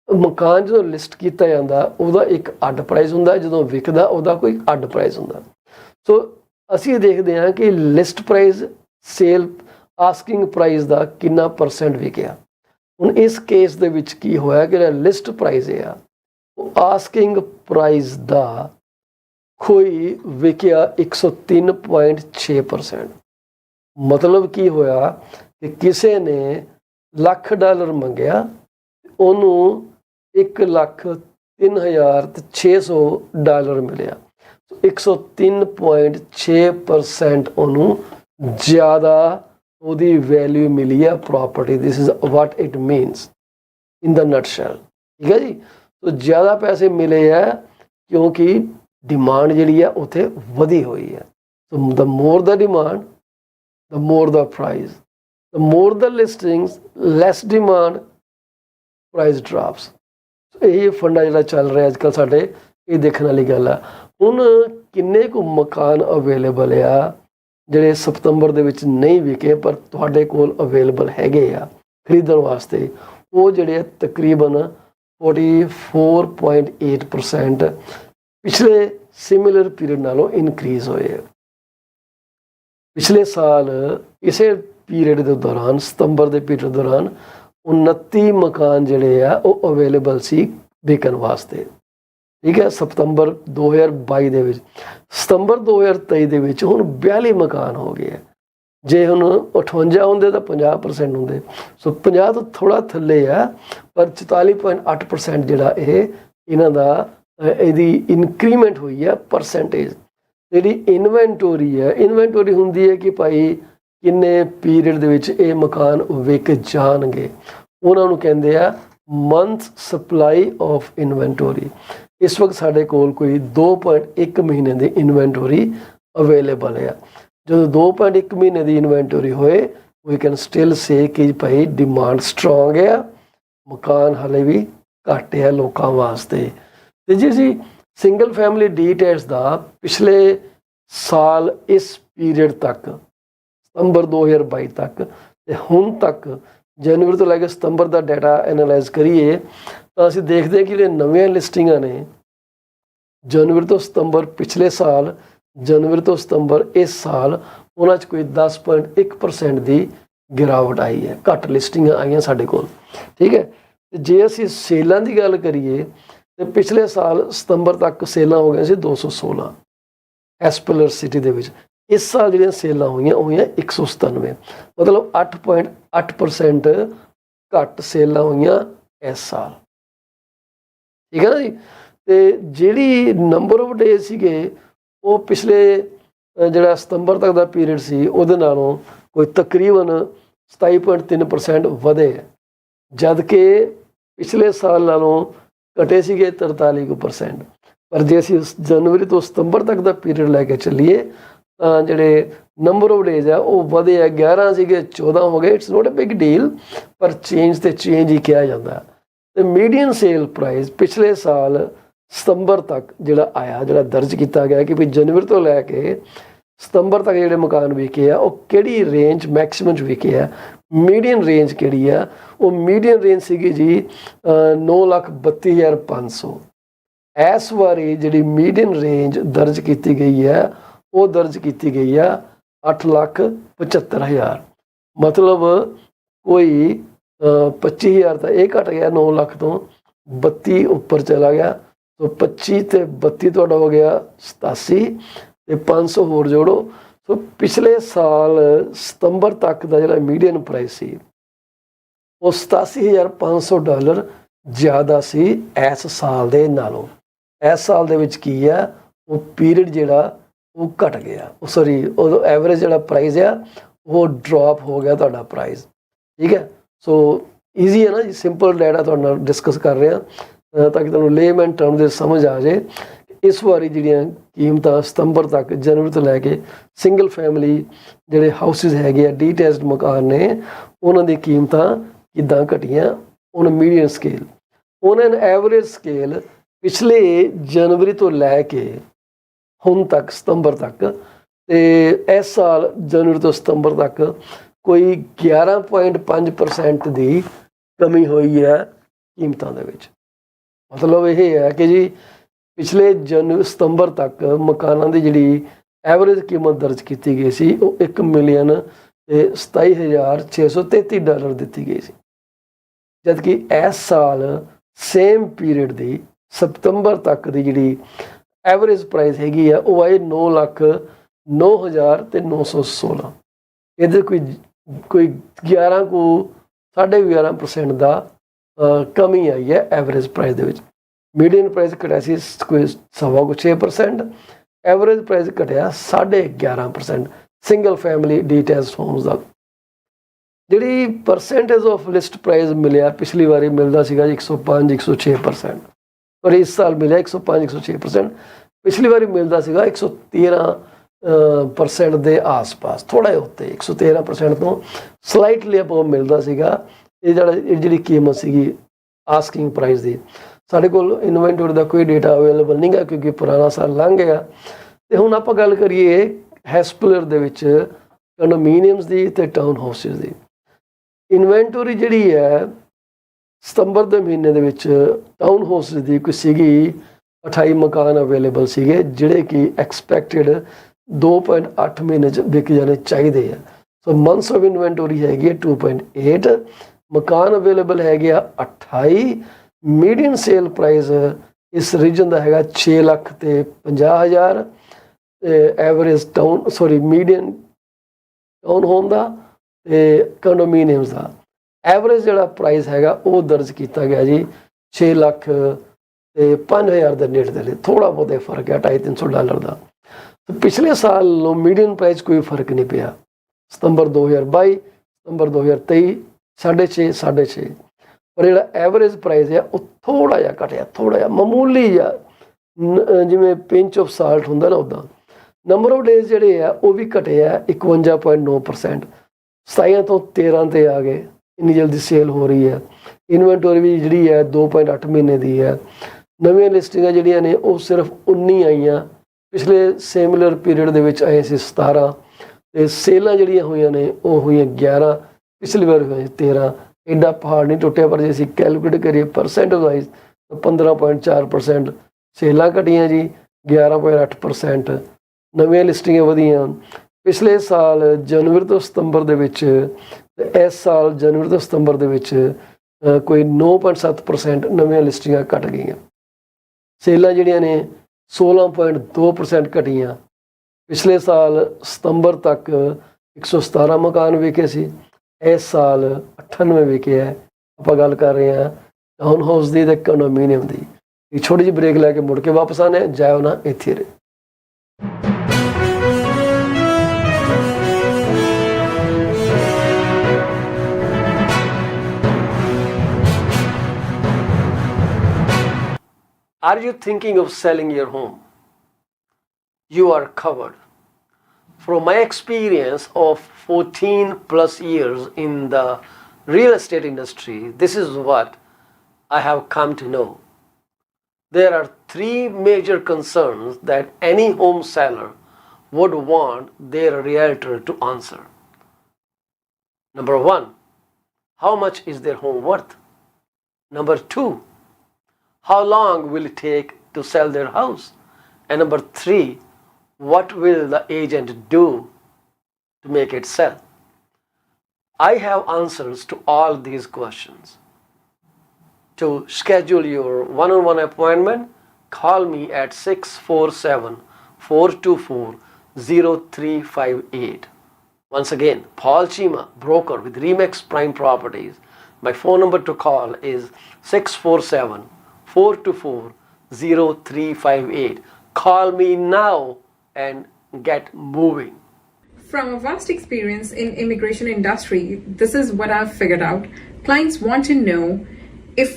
ਮਕਾਨ ਜਦੋਂ ਲਿਸਟ ਕੀਤਾ ਜਾਂਦਾ ਉਹਦਾ ਇੱਕ ਅੱਡ ਪ੍ਰਾਈਸ ਹੁੰਦਾ, ਜਦੋਂ ਵਿਕਦਾ ਉਹਦਾ ਕੋਈ ਅੱਡ ਪ੍ਰਾਈਸ ਹੁੰਦਾ। ਸੋ ਅਸੀਂ ਦੇਖਦੇ ਹਾਂ ਕਿ list price sale asking price ਦਾ ਕਿੰਨਾ % ਵਿਕਿਆ। ਹੁਣ ਇਸ ਕੇਸ ਦੇ ਵਿੱਚ ਕੀ ਹੋਇਆ ਕਿ ਜਿਹੜਾ ਲਿਸਟ ਪ੍ਰਾਈਸ ਆ ਉਹ ਆਸਕਿੰਗ ਪ੍ਰਾਈਸ ਦਾ ਕੋਈ ਵਿਕਿਆ 103.6%। ਮਤਲਬ ਕੀ ਹੋਇਆ ਕਿ ਕਿਸੇ ਨੇ $1,00,000 ਮੰਗਿਆ, ਉਹਨੂੰ $1,03,600 ਮਿਲਿਆ। 103.6% ਉਹਨੂੰ ਜ਼ਿਆਦਾ ਉਹਦੀ ਵੈਲਿਊ ਮਿਲੀ ਹੈ property. This is what it means in the nutshell, ਠੀਕ ਹੈ ਜੀ। ਸੋ ਜ਼ਿਆਦਾ ਪੈਸੇ ਮਿਲੇ ਹੈ ਕਿਉਂਕਿ ਡਿਮਾਂਡ ਜਿਹੜੀ ਹੈ ਉੱਥੇ ਵਧੀ ਹੋਈ ਹੈ। ਸੋ ਦ ਮੋਰ ਦ ਡਿਮਾਂਡ, ਦ ਮੋਰ ਦ ਪ੍ਰਾਈਸ, ਦ ਮੋਰ ਦ ਲਿਸਟਿੰਗਸ, ਲੈਸ ਡਿਮਾਂਡ, ਪ੍ਰਾਈਸ ਡਰਾਪਸ। ਇਹ ਫੰਡਾ ਜਿਹੜਾ ਚੱਲ ਰਿਹਾ ਅੱਜ ਕੱਲ੍ਹ ਸਾਡੇ, ਇਹ ਦੇਖਣ ਵਾਲੀ ਗੱਲ ਆ। ਹੁਣ ਕਿੰਨੇ ਕੁ ਮਕਾਨ ਅਵੇਲੇਬਲ ਆ ਜਿਹੜੇ ਸਤੰਬਰ ਦੇ ਵਿੱਚ ਨਹੀਂ ਵਿਕੇ ਪਰ ਤੁਹਾਡੇ ਕੋਲ ਅਵੇਲੇਬਲ ਹੈਗੇ ਆ ਖਰੀਦਣ ਵਾਸਤੇ? ਉਹ ਜਿਹੜੇ ਤਕਰੀਬਨ 44.8% ਪਿਛਲੇ ਸਿਮਿਲਰ ਪੀਰੀਅਡ ਨਾਲੋਂ ਇਨਕਰੀਜ਼ ਹੋਏ ਆ। ਪਿਛਲੇ ਸਾਲ ਇਸੇ ਪੀਰੀਅਡ ਦੇ ਦੌਰਾਨ, ਸਤੰਬਰ ਦੇ ਪੀਰੀਅਡ ਦੌਰਾਨ 29 ਮਕਾਨ ਜਿਹੜੇ ਆ ਉਹ ਅਵੇਲੇਬਲ ਸੀ ਵਿਕਣ ਵਾਸਤੇ, ਠੀਕ ਹੈ। ਸਤੰਬਰ 2022 ਦੇ ਵਿੱਚ, ਸਤੰਬਰ 2023 ਦੇ ਵਿੱਚ ਹੁਣ 42 ਮਕਾਨ ਹੋ ਗਏ। ਜੇ ਹੁਣ 58 ਹੁੰਦੇ ਤਾਂ 50% ਹੁੰਦੇ। ਸੋ 50 ਤੋਂ ਥੋੜ੍ਹਾ ਥੱਲੇ ਆ, ਪਰ 44.8% ਜਿਹੜਾ ਇਹ ਇਹਨਾਂ ਦਾ ਇਹਦੀ ਇਨਕਰੀਮੈਂਟ ਹੋਈ ਹੈ ਪਰਸੈਂਟੇਜ। ਜਿਹੜੀ ਇਨਵੈਂਟੋਰੀ ਹੈ, ਇਨਵੈਂਟੋਰੀ ਹੁੰਦੀ ਹੈ ਕਿ ਭਾਈ ਕਿੰਨੇ ਪੀਰੀਅਡ ਦੇ ਵਿੱਚ ਇਹ ਮਕਾਨ ਵਿਕ ਜਾਣਗੇ, ਉਹਨਾਂ ਨੂੰ ਕਹਿੰਦੇ ਆ ਮੰਥ ਸਪਲਾਈ ਆਫ ਇਨਵੈਂਟੋਰੀ। ਇਸ ਵਕਤ ਸਾਡੇ ਕੋਲ ਕੋਈ 2.1 ਮਹੀਨੇ ਦੀ ਇਨਵੈਂਟੋਰੀ ਅਵੇਲੇਬਲ ਹੈ। ਜਦੋਂ 2.1 ਮਹੀਨੇ ਦੀ ਇਨਵੈਂਟੋਰੀ ਹੋਏ, ਵੀ ਕੈਨ ਸਟਿਲ ਸੇ ਕਿ ਭਾਈ ਡਿਮਾਂਡ ਸਟਰੋਂਗ ਹੈ, ਮਕਾਨ ਹਾਲੇ ਵੀ ਘੱਟ ਹੈ ਲੋਕਾਂ ਵਾਸਤੇ। ਤੇ ਜੀ ਸਿੰਗਲ ਫੈਮਿਲੀ ਡੀਟੈਚ ਦਾ ਪਿਛਲੇ ਸਾਲ ਇਸ ਪੀਰੀਅਡ ਤੱਕ, ਸਤੰਬਰ 2022 ਤੱਕ ਤੇ ਹੁਣ ਤੱਕ, ਜਨਵਰੀ ਤੋਂ ਲੈ ਕੇ ਸਤੰਬਰ ਦਾ ਡਾਟਾ ਐਨਾਲਾਈਜ਼ ਕਰੀਏ ਤਾਂ ਅਸੀਂ ਦੇਖਦੇ ਹਾਂ ਕਿ ਜਿਹੜੇ ਨਵੀਆਂ ਲਿਸਟਿੰਗਾਂ ਨੇ ਜਨਵਰੀ ਤੋਂ ਸਤੰਬਰ ਪਿਛਲੇ ਸਾਲ, ਜਨਵਰੀ ਤੋਂ ਸਤੰਬਰ ਇਸ ਸਾਲ, ਉਹਨਾਂ 'ਚ ਕੋਈ 10.1% ਦੀ ਗਿਰਾਵਟ ਆਈ ਹੈ। ਘੱਟ ਲਿਸਟਿੰਗਾਂ ਆਈਆਂ ਸਾਡੇ ਕੋਲ, ਠੀਕ ਹੈ। ਤੇ ਜੇ ਅਸੀਂ ਸੇਲਾਂ ਦੀ ਗੱਲ ਕਰੀਏ ਤੇ ਪਿਛਲੇ ਸਾਲ ਸਤੰਬਰ ਤੱਕ ਸੇਲਾਂ ਹੋ ਗਈਆਂ ਸੀ 216 ਐਸਪਲਰ ਸਿਟੀ ਦੇ ਵਿੱਚ। ਇਸ ਸਾਲ ਜਿਹੜੀਆਂ ਸੇਲਾਂ ਹੋਈਆਂ ਉਹ ਹੋਈਆਂ 197, ਮਤਲਬ 8.8% ਘੱਟ ਸੇਲਾਂ ਹੋਈਆਂ ਇਸ ਸਾਲ। ਠੀਕ ਹੈ ਨਾ ਜੀ। ਤੇ ਜਿਹੜੀ ਨੰਬਰ ਆਫ ਡੇ ਸੀਗੇ ਉਹ ਪਿਛਲੇ ਜਿਹੜਾ ਸਤੰਬਰ ਤੱਕ ਦਾ ਪੀਰੀਅਡ ਸੀ ਉਹਦੇ ਨਾਲੋਂ ਕੋਈ ਤਕਰੀਬਨ 27.3% ਵਧੇ ਹੈ, ਜਦ ਕਿ ਪਿਛਲੇ ਸਾਲ ਨਾਲੋਂ ਘਟੇ ਸੀਗੇ 43%। ਪਰ ਜੇ ਅਸੀਂ ਜਨਵਰੀ ਤੋਂ ਸਤੰਬਰ ਤੱਕ ਦਾ ਪੀਰੀਅਡ ਲੈ ਕੇ ਚੱਲੀਏ ਤਾਂ ਜਿਹੜੇ ਨੰਬਰ ਆਫ ਡੇਜ਼ ਆ ਉਹ ਵਧੇ ਆ, 11 ਸੀਗੇ 14 ਹੋ ਗਏ। It's not a big deal, ਪਰ ਚੇਂਜ ਤੇ ਚੇਂਜ ਹੀ ਕਿਹਾ ਜਾਂਦਾ। ਤੇ ਮੀਡੀਅਨ ਸੇਲ ਪ੍ਰਾਈਸ ਪਿਛਲੇ ਸਾਲ ਸਤੰਬਰ ਤੱਕ ਜਿਹੜਾ ਆਇਆ, ਜਿਹੜਾ ਦਰਜ ਕੀਤਾ ਗਿਆ ਕਿ ਵੀ ਜਨਵਰੀ ਤੋਂ ਲੈ ਕੇ ਸਤੰਬਰ ਤੱਕ ਜਿਹੜੇ ਮਕਾਨ ਵਿਕੇ ਆ ਉਹ ਕਿਹੜੀ ਰੇਂਜ ਮੈਕਸਿਮਮ 'ਚ ਵਿਕੇ ਆ, ਮੀਡੀਅਨ ਰੇਂਜ ਕਿਹੜੀ ਆ, ਉਹ ਮੀਡੀਅਨ ਰੇਂਜ ਸੀਗੀ ਜੀ 9,32,500। ਇਸ ਵਾਰੀ ਜਿਹੜੀ ਮੀਡੀਅਨ ਰੇਂਜ ਦਰਜ ਕੀਤੀ ਗਈ ਹੈ ਉਹ ਦਰਜ ਕੀਤੀ ਗਈ ਆ 8,75,000। ਮਤਲਬ ਕੋਈ 25,000 ਤਾਂ ਇਹ ਘਟ ਗਿਆ, 9 ਲੱਖ ਤੋਂ 32 ਉੱਪਰ ਚਲਾ ਗਿਆ। ਸੋ 25 ਤੇ 32 ਤੁਹਾਡਾ ਹੋ ਗਿਆ 87 ਤੇ 500 ਹੋਰ ਜੋੜੋ। ਸੋ ਪਿਛਲੇ ਸਾਲ ਸਤੰਬਰ ਤੱਕ ਦਾ ਜਿਹੜਾ ਮੀਡੀਅਨ ਪ੍ਰਾਈਸ ਸੀ ਉਹ $87,500 ਜ਼ਿਆਦਾ ਸੀ ਇਸ ਸਾਲ ਦੇ ਨਾਲੋਂ। ਇਸ ਸਾਲ ਦੇ ਵਿੱਚ ਕੀ ਆ, ਉਹ ਪੀਰੀਅਡ ਜਿਹੜਾ ਉਹ ਘਟ ਗਿਆ, ਸੌਰੀ ਉਦੋਂ ਐਵਰੇਜ ਜਿਹੜਾ ਪ੍ਰਾਈਸ ਆ ਉਹ ਡ੍ਰੌਪ ਹੋ ਗਿਆ ਤੁਹਾਡਾ ਪ੍ਰਾਈਸ। ਠੀਕ ਹੈ। ਸੋ ਈਜ਼ੀ ਹੈ ਨਾ ਜੀ, ਸਿੰਪਲ ਡਾਟਾ ਤੁਹਾਡੇ ਨਾਲ ਡਿਸਕਸ ਕਰ ਰਹੇ ਹਾਂ ਤਾਂ ਕਿ ਤੁਹਾਨੂੰ ਲੇਮੈਨ ਟਰਮ ਦੇ ਸਮਝ ਆ ਜਾਏ। ਇਸ ਵਾਰੀ ਜਿਹੜੀਆਂ ਕੀਮਤਾਂ ਸਤੰਬਰ ਤੱਕ ਜਨਵਰੀ ਤੋਂ ਲੈ ਕੇ ਸਿੰਗਲ ਫੈਮਿਲੀ ਜਿਹੜੇ ਹਾਊਸਿਸ ਹੈਗੇ ਆ, ਡੀਟੈਚਡ ਮਕਾਨ ਨੇ, ਉਹਨਾਂ ਦੀ ਕੀਮਤਾਂ ਕਿੱਦਾਂ ਘਟੀਆਂ on median scale, on an average scale ਪਿਛਲੇ ਜਨਵਰੀ ਤੋਂ ਲੈ ਕੇ ਹੁਣ ਤੱਕ ਸਤੰਬਰ ਤੱਕ, ਤੇ ਇਸ ਸਾਲ ਜਨਵਰੀ ਤੋਂ ਸਤੰਬਰ ਤੱਕ ਕੋਈ 11.5% ਦੀ ਕਮੀ ਹੋਈ ਹੈ ਕੀਮਤਾਂ ਦੇ ਵਿੱਚ। ਮਤਲਬ ਇਹ ਹੈ ਕਿ ਜੀ ਪਿਛਲੇ ਸਤੰਬਰ ਤੱਕ ਮਕਾਨਾਂ ਦੀ ਜਿਹੜੀ ਐਵਰੇਜ ਕੀਮਤ ਦਰਜ ਕੀਤੀ ਗਈ ਸੀ ਉਹ $1,27,633 ਦਿੱਤੀ ਗਈ ਸੀ, ਜਦਕਿ ਇਸ ਸਾਲ ਸੇਮ ਪੀਰੀਅਡ ਦੀ ਸਤੰਬਰ ਤੱਕ ਦੀ ਜਿਹੜੀ ਐਵਰੇਜ ਪ੍ਰਾਈਸ ਹੈਗੀ ਆ ਉਹ ਆਏ 9,09,916। ਇਹਦੇ ਕੋਈ 11% ਦਾ ਕਮੀ ਆਈ ਹੈ ਐਵਰੇਜ ਪ੍ਰਾਈਸ ਦੇ ਵਿੱਚ। ਮੀਡੀਅਨ ਪ੍ਰਾਈਸ ਘਟਿਆ ਸੀ ਕੋਈ 6%, ਐਵਰੇਜ ਪ੍ਰਾਈਸ ਘਟਿਆ 11.5%। ਸਿੰਗਲ ਫੈਮਿਲੀ ਡੀਟੈਚਡ ਹੋਮਸ ਦਾ ਜਿਹੜੀ ਪਰਸੈਂਟੇਜ ਆਫ ਲਿਸਟ ਪ੍ਰਾਈਸ ਮਿਲਿਆ, ਪਿਛਲੀ ਵਾਰੀ ਮਿਲਦਾ ਸੀਗਾ 105-106%, ਪਰ ਇਸ ਸਾਲ ਮਿਲਿਆ 105-106%। ਪਿਛਲੀ ਵਾਰੀ ਮਿਲਦਾ ਸੀਗਾ 113% ਦੇ ਆਸ-ਪਾਸ, ਥੋੜ੍ਹਾ ਜਿਹਾ ਉੱਤੇ 113% ਤੋਂ ਸਲਾਈਟਲੀ ਅਬਵ ਮਿਲਦਾ ਸੀਗਾ। ਇਹ ਜਿਹੜੀ ਕੀਮਤ ਸੀਗੀ ਆਸਕਿੰਗ ਪ੍ਰਾਈਸ ਦੀ। ਸਾਡੇ ਕੋਲ ਇਨਵੈਂਟਰੀ ਦਾ ਕੋਈ ਡੇਟਾ ਅਵੇਲੇਬਲ ਨਹੀਂ ਗਾ ਕਿਉਂਕਿ ਪੁਰਾਣਾ ਸਾਲ ਲੰਘ ਗਿਆ। ਤੇ ਹੁਣ ਆਪਾਂ ਗੱਲ ਕਰੀਏ ਹੈਸਪਲਰ ਦੇ ਵਿੱਚ ਕੰਡੋਮੀਨੀਅਮਸ ਦੀ ਤੇ ਟਾਊਨ ਹਾਊਸਿਸ ਦੀ। ਇਨਵੈਂਟਰੀ ਜਿਹੜੀ ਹੈ ਸਤੰਬਰ ਦੇ ਮਹੀਨੇ ਦੇ ਵਿੱਚ ਟਾਊਨ ਹਾਊਸਿਸ ਦੀ ਕੋਈ ਸੀਗੀ 28 ਮਕਾਨ ਅਵੇਲੇਬਲ ਸੀਗੇ, ਜਿਹੜੇ ਕਿ ਐਕਸਪੈਕਟਡ 2.8 ਮਹੀਨੇ 'ਚ ਵਿਕ ਜਾਣੇ ਚਾਹੀਦੇ ਆ। ਸੋ ਮੰਥਸ ਆਫ ਇਨਵੈਂਟਰੀ ਹੈਗੀ ਹੈ 2.8, ਮਕਾਨ ਅਵੇਲੇਬਲ ਹੈਗੇ ਆ 28। ਮੀਡੀਅਨ ਸੇਲ ਪ੍ਰਾਈਸ ਇਸ ਰੀਜਨ ਦਾ ਹੈਗਾ 6,50,000 ਐਵਰੇਜ ਮੀਡੀਅਨ ਟਾਊਨ ਹੋਮ ਦਾ ਤੇ ਕੰਡੋਮੀਨੀਅਮਸ ਦਾ ਐਵਰੇਜ ਜਿਹੜਾ ਪ੍ਰਾਈਸ ਹੈਗਾ ਉਹ ਦਰਜ ਕੀਤਾ ਗਿਆ ਜੀ 6,05,000 ਦੇ ਨੇੜੇ ਦੇ। ਥੋੜਾ ਬਹੁਤਾ ਫਰਕ ਹੈ $250-300 ਦਾ। ਪਿਛਲੇ ਸਾਲ ਨੂੰ ਮੀਡੀਅਨ ਪ੍ਰਾਈਸ ਕੋਈ ਫਰਕ ਨਹੀਂ ਪਿਆ। ਸਤੰਬਰ 2022 ਸਤੰਬਰ 2023 6.5 ਪਰ ਜਿਹੜਾ ਐਵਰੇਜ ਪ੍ਰਾਈਸ ਹੈ ਉਹ ਥੋੜਾ ਜਿਹਾ ਘਟਿਆ, ਥੋੜਾ ਜਿਹਾ ਮਾਮੂਲੀ ਜਿਹਾ, ਜਿਵੇਂ ਪਿੰਚ ਆਫ ਸਾਲਟ ਹੁੰਦਾ ਨਾ ਉੱਦਾਂ। ਨੰਬਰ ਆਫ ਡੇਜ਼ ਜਿਹੜੇ ਆ ਉਹ ਵੀ ਘਟੇ ਆ 51.9%, 27 ਤੋਂ 13 ਤੇ ਆ ਗਏ। ਇੰਨੀ ਜਲਦੀ ਸੇਲ ਹੋ ਰਹੀ ਹੈ। ਇਨਵੈਂਟਰੀ ਵੀ ਜਿਹੜੀ ਹੈ 2.8 ਮਹੀਨੇ ਦੀ ਹੈ। ਨਵੀਆਂ ਲਿਸਟਿੰਗਾਂ ਜਿਹੜੀਆਂ ਨੇ ਉਹ ਸਿਰਫ 19 ਆਈਆਂ, ਪਿਛਲੇ ਸਿਮਿਲਰ ਪੀਰੀਅਡ ਦੇ ਵਿੱਚ ਆਏ ਸੀ 17, ਤੇ ਸੇਲਾਂ ਜਿਹੜੀਆਂ ਹੋਈਆਂ ਨੇ ਉਹ ਹੋਈਆਂ 11, ਪਿਛਲੀ ਵਾਰ ਹੋਈਆਂ 13। ਐਡਾ ਪਹਾੜ ਨਹੀਂ ਟੁੱਟਿਆ, ਪਰ ਜੇ ਅਸੀਂ ਕੈਲਕੂਲੇਟ ਕਰੀਏ ਪਰਸੈਂਟੇਜ ਵਾਈਜ਼ ਤਾਂ 15.4% ਸੇਲਾਂ ਘਟੀਆਂ ਜੀ, 11.8% ਨਵੀਆਂ ਲਿਸਟਿੰਗਾਂ ਵਧੀਆਂ। ਪਿਛਲੇ ਸਾਲ ਜਨਵਰੀ ਤੋਂ ਸਤੰਬਰ ਦੇ ਵਿੱਚ ਤੇ ਇਸ ਸਾਲ ਜਨਵਰੀ ਤੋਂ ਸਤੰਬਰ ਦੇ ਵਿੱਚ ਕੋਈ 9.7% ਨਵੀਆਂ ਲਿਸਟਿੰਗਾਂ ਘਟ ਗਈਆਂ। ਸੇਲਾਂ ਜਿਹੜੀਆਂ ਨੇ 16.2% ਘਟੀਆਂ। ਪਿਛਲੇ ਸਾਲ ਸਤੰਬਰ ਤੱਕ 117 ਮਕਾਨ ਵਿਕੇ ਸੀ, ਇਸ ਸਾਲ 98 ਵਿਕੇ ਹੈ, ਆਪਾਂ ਗੱਲ ਕਰ ਰਹੇ ਹਾਂ ਟਾਊਨ ਹਾਊਸ ਦੀ ਤੇ ਕੰਡੋਮੀਨੀਅਮ ਦੀ। ਇਹ ਛੋਟੀ ਜਿਹੀ ਬ੍ਰੇਕ ਲੈ ਕੇ ਮੁੜ ਕੇ ਵਾਪਸ ਆਨੇ, ਜਾਇਓ ਨਾ ਇੱਥੇ ਰਹੇ। Are you thinking of selling your home? You are covered. From my experience of 14 plus years in the real estate industry, this is what I have come to know. There are three major concerns that any home seller would want their realtor to answer. Number one, how much is their home worth? Number two, how long will it take to sell their house? And number three, what will the agent do to make it sell? I have answers to all these questions. To schedule your one-on-one appointment, call me at 647-424-0358. Once again, Paul Chima, broker with Remax Prime Properties. My phone number to call is 647-424-0358. Call me now and get moving. From a vast experience in immigration industry, this is what I've figured out. Clients want to know if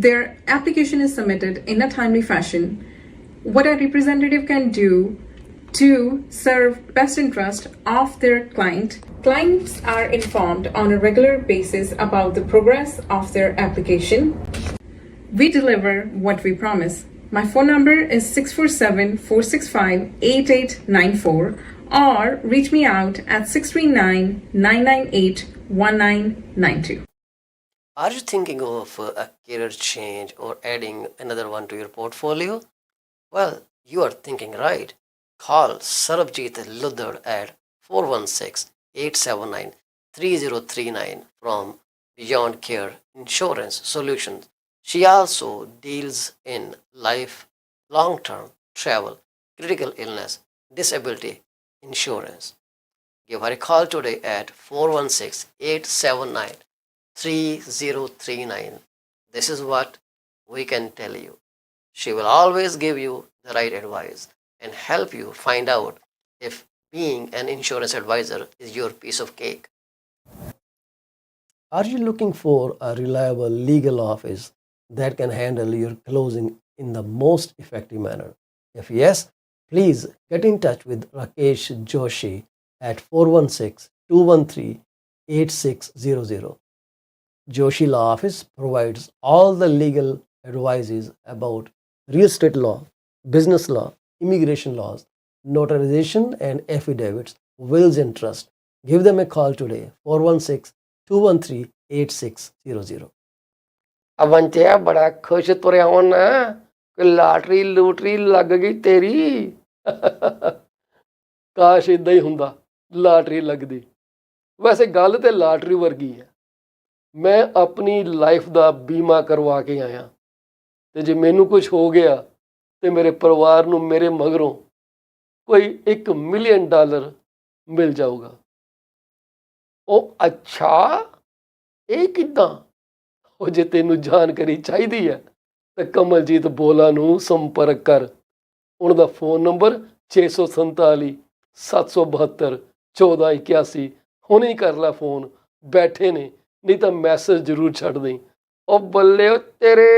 their application is submitted in a timely fashion, what a representative can do to serve best interest of their client. Clients are informed on a regular basis about the progress of their application. We deliver what we promise. My phone number is 647-465-8894 or reach me out at 639-998-1992. Are you thinking of a career change or adding another one to your portfolio? Well, you are thinking right. Call Sarabjit Luddar at 416-879-3039 from Beyond Care Insurance Solutions. She also deals in life, long-term travel, critical illness, disability insurance. Give her a call today at 416-879-3039. This is what we can tell you. She will always give you the right advice and help you find out if being an insurance advisor is your piece of cake. Are you looking for a reliable legal office that can handle your closing in the most effective manner? If yes, please get in touch with Rakesh Joshi at 416-213-8600. Joshi Law Office provides all the legal advices about real estate law, business law, immigration laws, notarization and affidavits, wills and trust. Give them a call today, 416-213-8600. ਅਵੰਚਿਆ ਬੜਾ ਖੁਸ਼ ਤੁਰਿਆ ਹੋਣਾ ਕਿ lottery ਲੂਟਰੀ ਲੱਗ ਗਈ ਤੇਰੀ। ਕਾਸ਼ ਇਦਾਂ ਹੀ ਹੁੰਦਾ, ਲਾਟਰੀ ਲੱਗਦੀ। ਵੈਸੇ ਗੱਲ ਤੇ ਲਾਟਰੀ ਵਰਗੀ ਹੈ। ਮੈਂ ਆਪਣੀ ਲਾਈਫ ਦਾ ਬੀਮਾ ਕਰਵਾ ਕੇ ਆਇਆ ਤੇ ਜੇ ਮੈਨੂੰ ਕੁਝ ਹੋ ਗਿਆ ਤੇ ਮੇਰੇ ਪਰਿਵਾਰ ਨੂੰ ਮੇਰੇ ਮਗਰੋਂ ਕੋਈ $1 ਮਿਲੀਅਨ ਮਿਲ ਜਾਊਗਾ। ਉਹ ਅੱਛਾ, ਇਹ ਕਿੱਦਾਂ? ਉਹ ਜੇ ਤੈਨੂੰ ਜਾਣਕਾਰੀ ਚਾਹੀਦੀ ਹੈ ਤਾਂ ਕਮਲਜੀਤ ਬੋਲਾ ਨੂੰ ਸੰਪਰਕ ਕਰ। ਉਹਨਾਂ ਦਾ ਫੋਨ ਨੰਬਰ 647 772 1481। ਹੁਣੇ ਹੀ ਕਰ ਲੈ ਫੋਨ, ਬੈਠੇ ਨੇ, ਨਹੀਂ ਤਾਂ ਮੈਸੇਜ ਜ਼ਰੂਰ ਛੱਡ ਦੇਈਂ। ਉਹ ਬੱਲੇ ਓ ਤੇਰੇ।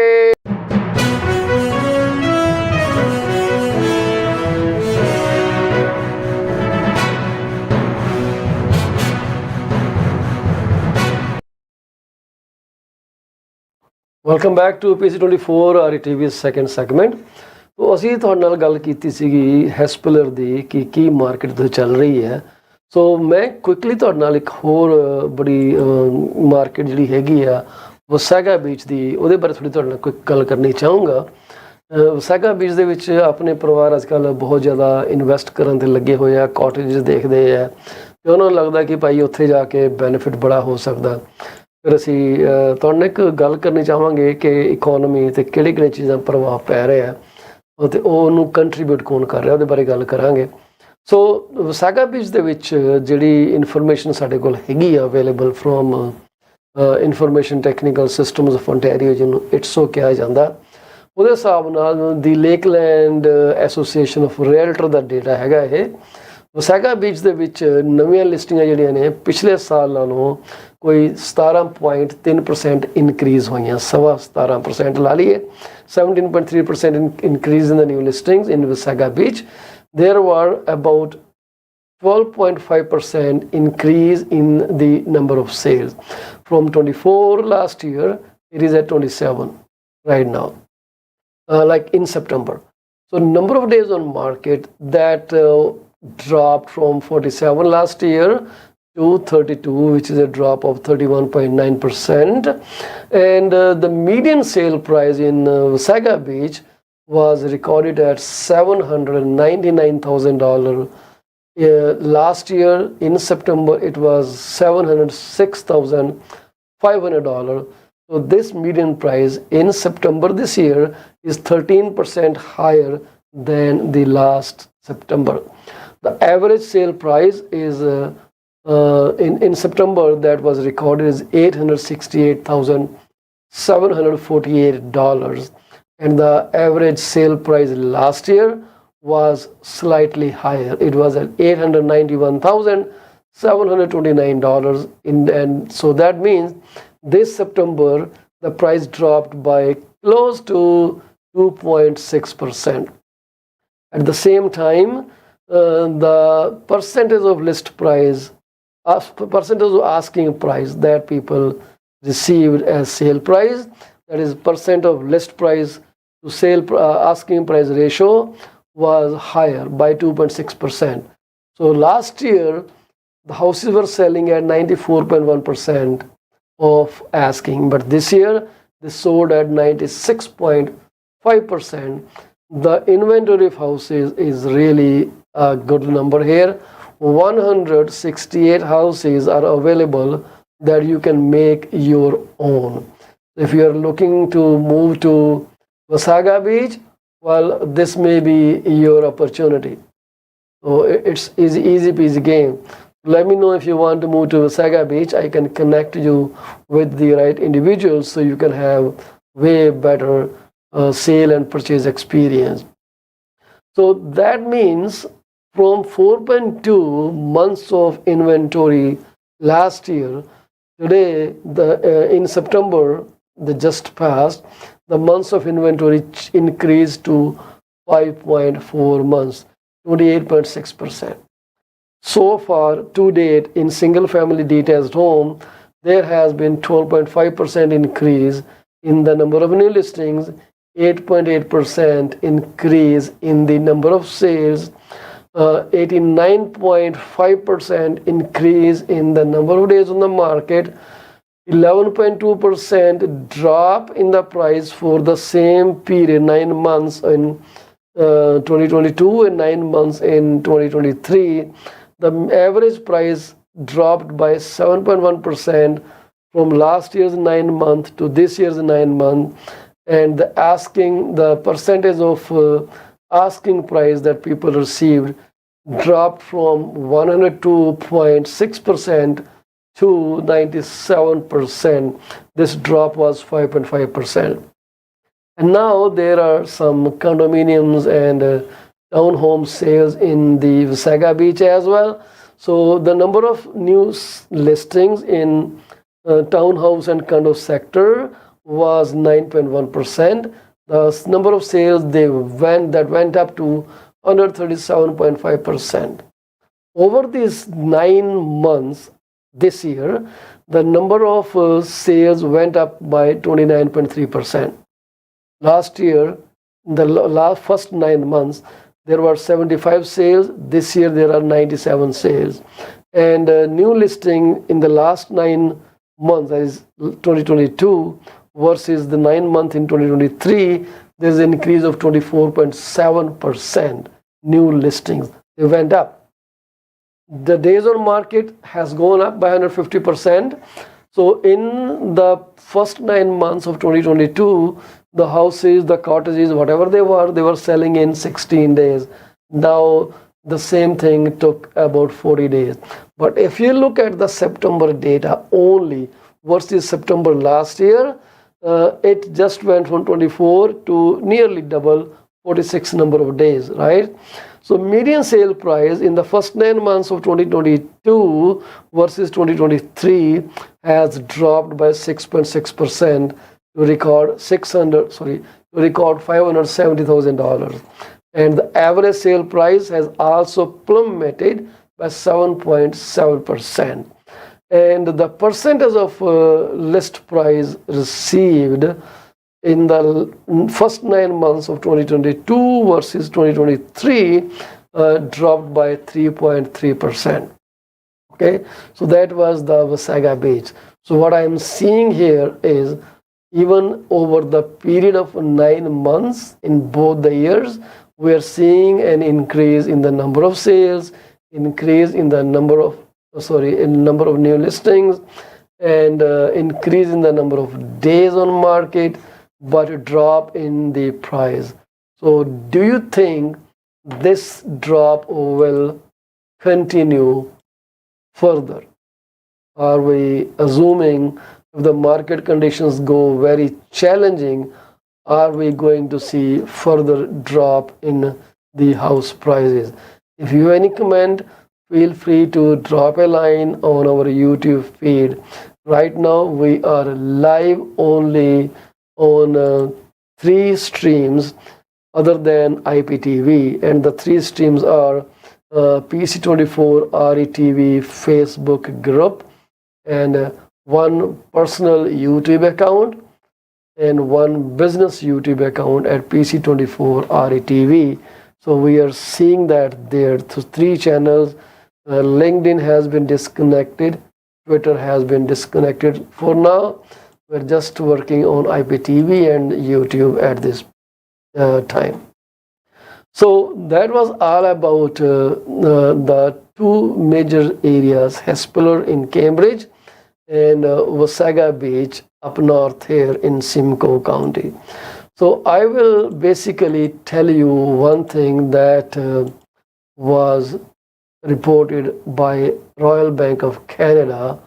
Welcome back to PC24 IPTV second segment. ਤੋਂ ਅਸੀਂ ਤੁਹਾਡੇ ਨਾਲ ਗੱਲ ਕੀਤੀ ਸੀਗੀ ਹੈਸਪਲਰ ਦੀ ਕਿ ਕੀ ਮਾਰਕੀਟ ਤੋਂ ਚੱਲ ਰਹੀ ਹੈ। ਸੋ ਮੈਂ ਕੁਇਕਲੀ ਤੁਹਾਡੇ ਨਾਲ ਇੱਕ ਹੋਰ ਬੜੀ ਮਾਰਕੀਟ ਜਿਹੜੀ ਹੈਗੀ ਆ ਵਸਾਗਾ ਬੀਚ ਦੀ, ਉਹਦੇ ਬਾਰੇ ਥੋੜ੍ਹੀ ਤੁਹਾਡੇ ਨਾਲ ਕੋਈ ਗੱਲ ਕਰਨੀ ਚਾਹੂੰਗਾ। ਵਸਾਗਾ ਬੀਚ ਦੇ ਵਿੱਚ ਆਪਣੇ ਪਰਿਵਾਰ ਅੱਜ ਕੱਲ੍ਹ ਬਹੁਤ ਜ਼ਿਆਦਾ ਇਨਵੈਸਟ ਕਰਨ 'ਤੇ ਲੱਗੇ ਹੋਏ ਆ, ਕਾਟੇਜਸ ਦੇਖਦੇ ਆ ਅਤੇ ਉਹਨਾਂ ਨੂੰ ਲੱਗਦਾ ਕਿ ਭਾਈ ਉੱਥੇ ਜਾ ਕੇ ਬੈਨੀਫਿਟ ਬੜਾ ਹੋ ਸਕਦਾ। ਫਿਰ ਅਸੀਂ ਤੁਹਾਡੇ ਨਾਲ ਇੱਕ ਗੱਲ ਕਰਨੀ ਚਾਹਾਂਗੇ ਕਿ ਇਕੋਨਮੀ 'ਤੇ ਕਿਹੜੀ ਕਿਹੜੀਆਂ ਚੀਜ਼ਾਂ ਪ੍ਰਭਾਵ ਪੈ ਰਿਹਾ ਅਤੇ ਉਹਨੂੰ ਕੰਟਰੀਬਿਊਟ ਕੌਣ ਕਰ ਰਿਹਾ, ਉਹਦੇ ਬਾਰੇ ਗੱਲ ਕਰਾਂਗੇ। ਸੋ ਵਸਾਗਾ ਬੀਚ ਦੇ ਵਿੱਚ ਜਿਹੜੀ ਇਨਫੋਰਮੇਸ਼ਨ ਸਾਡੇ ਕੋਲ ਹੈਗੀ ਆ available from information technical systems of ontario ਜਿਹਨੂੰ ITSO ਕਿਹਾ ਜਾਂਦਾ, ਉਹਦੇ ਹਿਸਾਬ ਨਾਲ the Lakeland Association of Realtor ਦਾ ਡੇਟਾ ਹੈਗਾ ਇਹ, ਵਸੈਗਾ ਬੀਚ ਦੇ ਵਿੱਚ ਨਵੀਆਂ ਲਿਸਟਿੰਗਾਂ ਜਿਹੜੀਆਂ ਨੇ ਪਿਛਲੇ ਸਾਲ ਨਾਲੋਂ ਕੋਈ 17.3% ਇਨਕਰੀਜ਼ ਹੋਈਆਂ, 17.5% ਲਾ ਲਈਏ, 17.3% increase in the new listings in Wasaga Beach. There were about 12.5% increase in the number of sales. From 24 last year, it is at 27 right now, like in September. So number of days on market that dropped from 47 last year to 32, which is a drop of 31.9%. And the median sale price in Wasaga Beach was recorded at $799,000. Last year in September, it was $706,500. So this median price in September this year is 13% higher than the last September. The average sale price is in September that was recorded is $868,748, and the average sale price last year was slightly higher. It was at $891,729, and so that means this September the price dropped by close to 2.6%. At the same time, the percentage of list price, percentage of asking price that people received as sale price, that is percent of list price to sale asking price ratio, was higher by 2.6%. So last year the houses were selling at 94.1% of asking, but this year they sold at 96.5%. The inventory of houses is really a good number here. 168 houses are available that you can make your own. If you are looking to move to Wasaga Beach, well, this may be your opportunity. So it's easy peasy game. Let me know if you want to move to Wasaga Beach. I can connect you with the right individuals so you can have way better sale and purchase experience. So that means from 4.2 months of inventory last year, today in September, the just passed, the months of inventory increased to 5.4 months, 28.6%. So far to date in single family detached home, there has been 12.5% increase in the number of new listings, 8.8% increase in the number of sales, 89.5% increase in the number of days on the market, 11.2% drop in the price for the same period, 9 months in 2022 and 9 months in 2023. The average price dropped by 7.1% from last year's 9 month to this year's 9 month, and the percentage of asking price that people received dropped from 102.6% to 97%. This drop was 5.5%. And now there are some condominiums and townhome sales in the Wasaga Beach as well. So the number of new listings in townhouse and condo sector was 9.1%. The number of sales that went up to 137.5%. Over these 9 months this year, the number of sales went up by 29.3%. Last year, the first 9 months, there were 75 sales. This year, there are 97 sales. And new listing in the last 9 months, that is 2022, versus the 9 months in 2023, there's an increase of 24.7%. New listings, they went up. The days on market has gone up by 150%. So in the first 9 months of 2022, the houses, the cottages, whatever they were selling in 16 days. Now the same thing took about 40 days. But if you look at the September data only, versus September last year, it just went from 24 to nearly double, 46 number of days, right? So median sale price in the first 9 months of 2022 versus 2023 has dropped by 6.6% to record $570,000, and the average sale price has also plummeted by 7.7%. And the percentage of list price received in the first 9 months of 2022 versus 2023 dropped by 3.3%. Okay, so that was the Wasaga Beach. So what I am seeing here is, even over the period of 9 months in both the years, we are seeing an increase in the number of sales, increase in the number of new listings, and increase in the number of days on market, but a drop in the price. So do you think this drop will continue further? Are we assuming if the market conditions go very challenging, are we going to see further drop in the house prices? If you have any comment, feel free to drop a line on our YouTube feed. Right now we are live only on 3 streams other than IPTV, and the 3 streams are PC24 RETV Facebook group, and 1 personal YouTube account, and 1 business YouTube account at PC24 RETV. So we are seeing that there are 3 channels. LinkedIn has been disconnected, Twitter has been disconnected. For now, we're just working on IPTV and YouTube at this time. So that was all about the 2 major areas, Hespeler in Cambridge and Wasaga Beach up north here in Simcoe County. So I will basically tell you one thing that was reported by Royal Bank of Canada,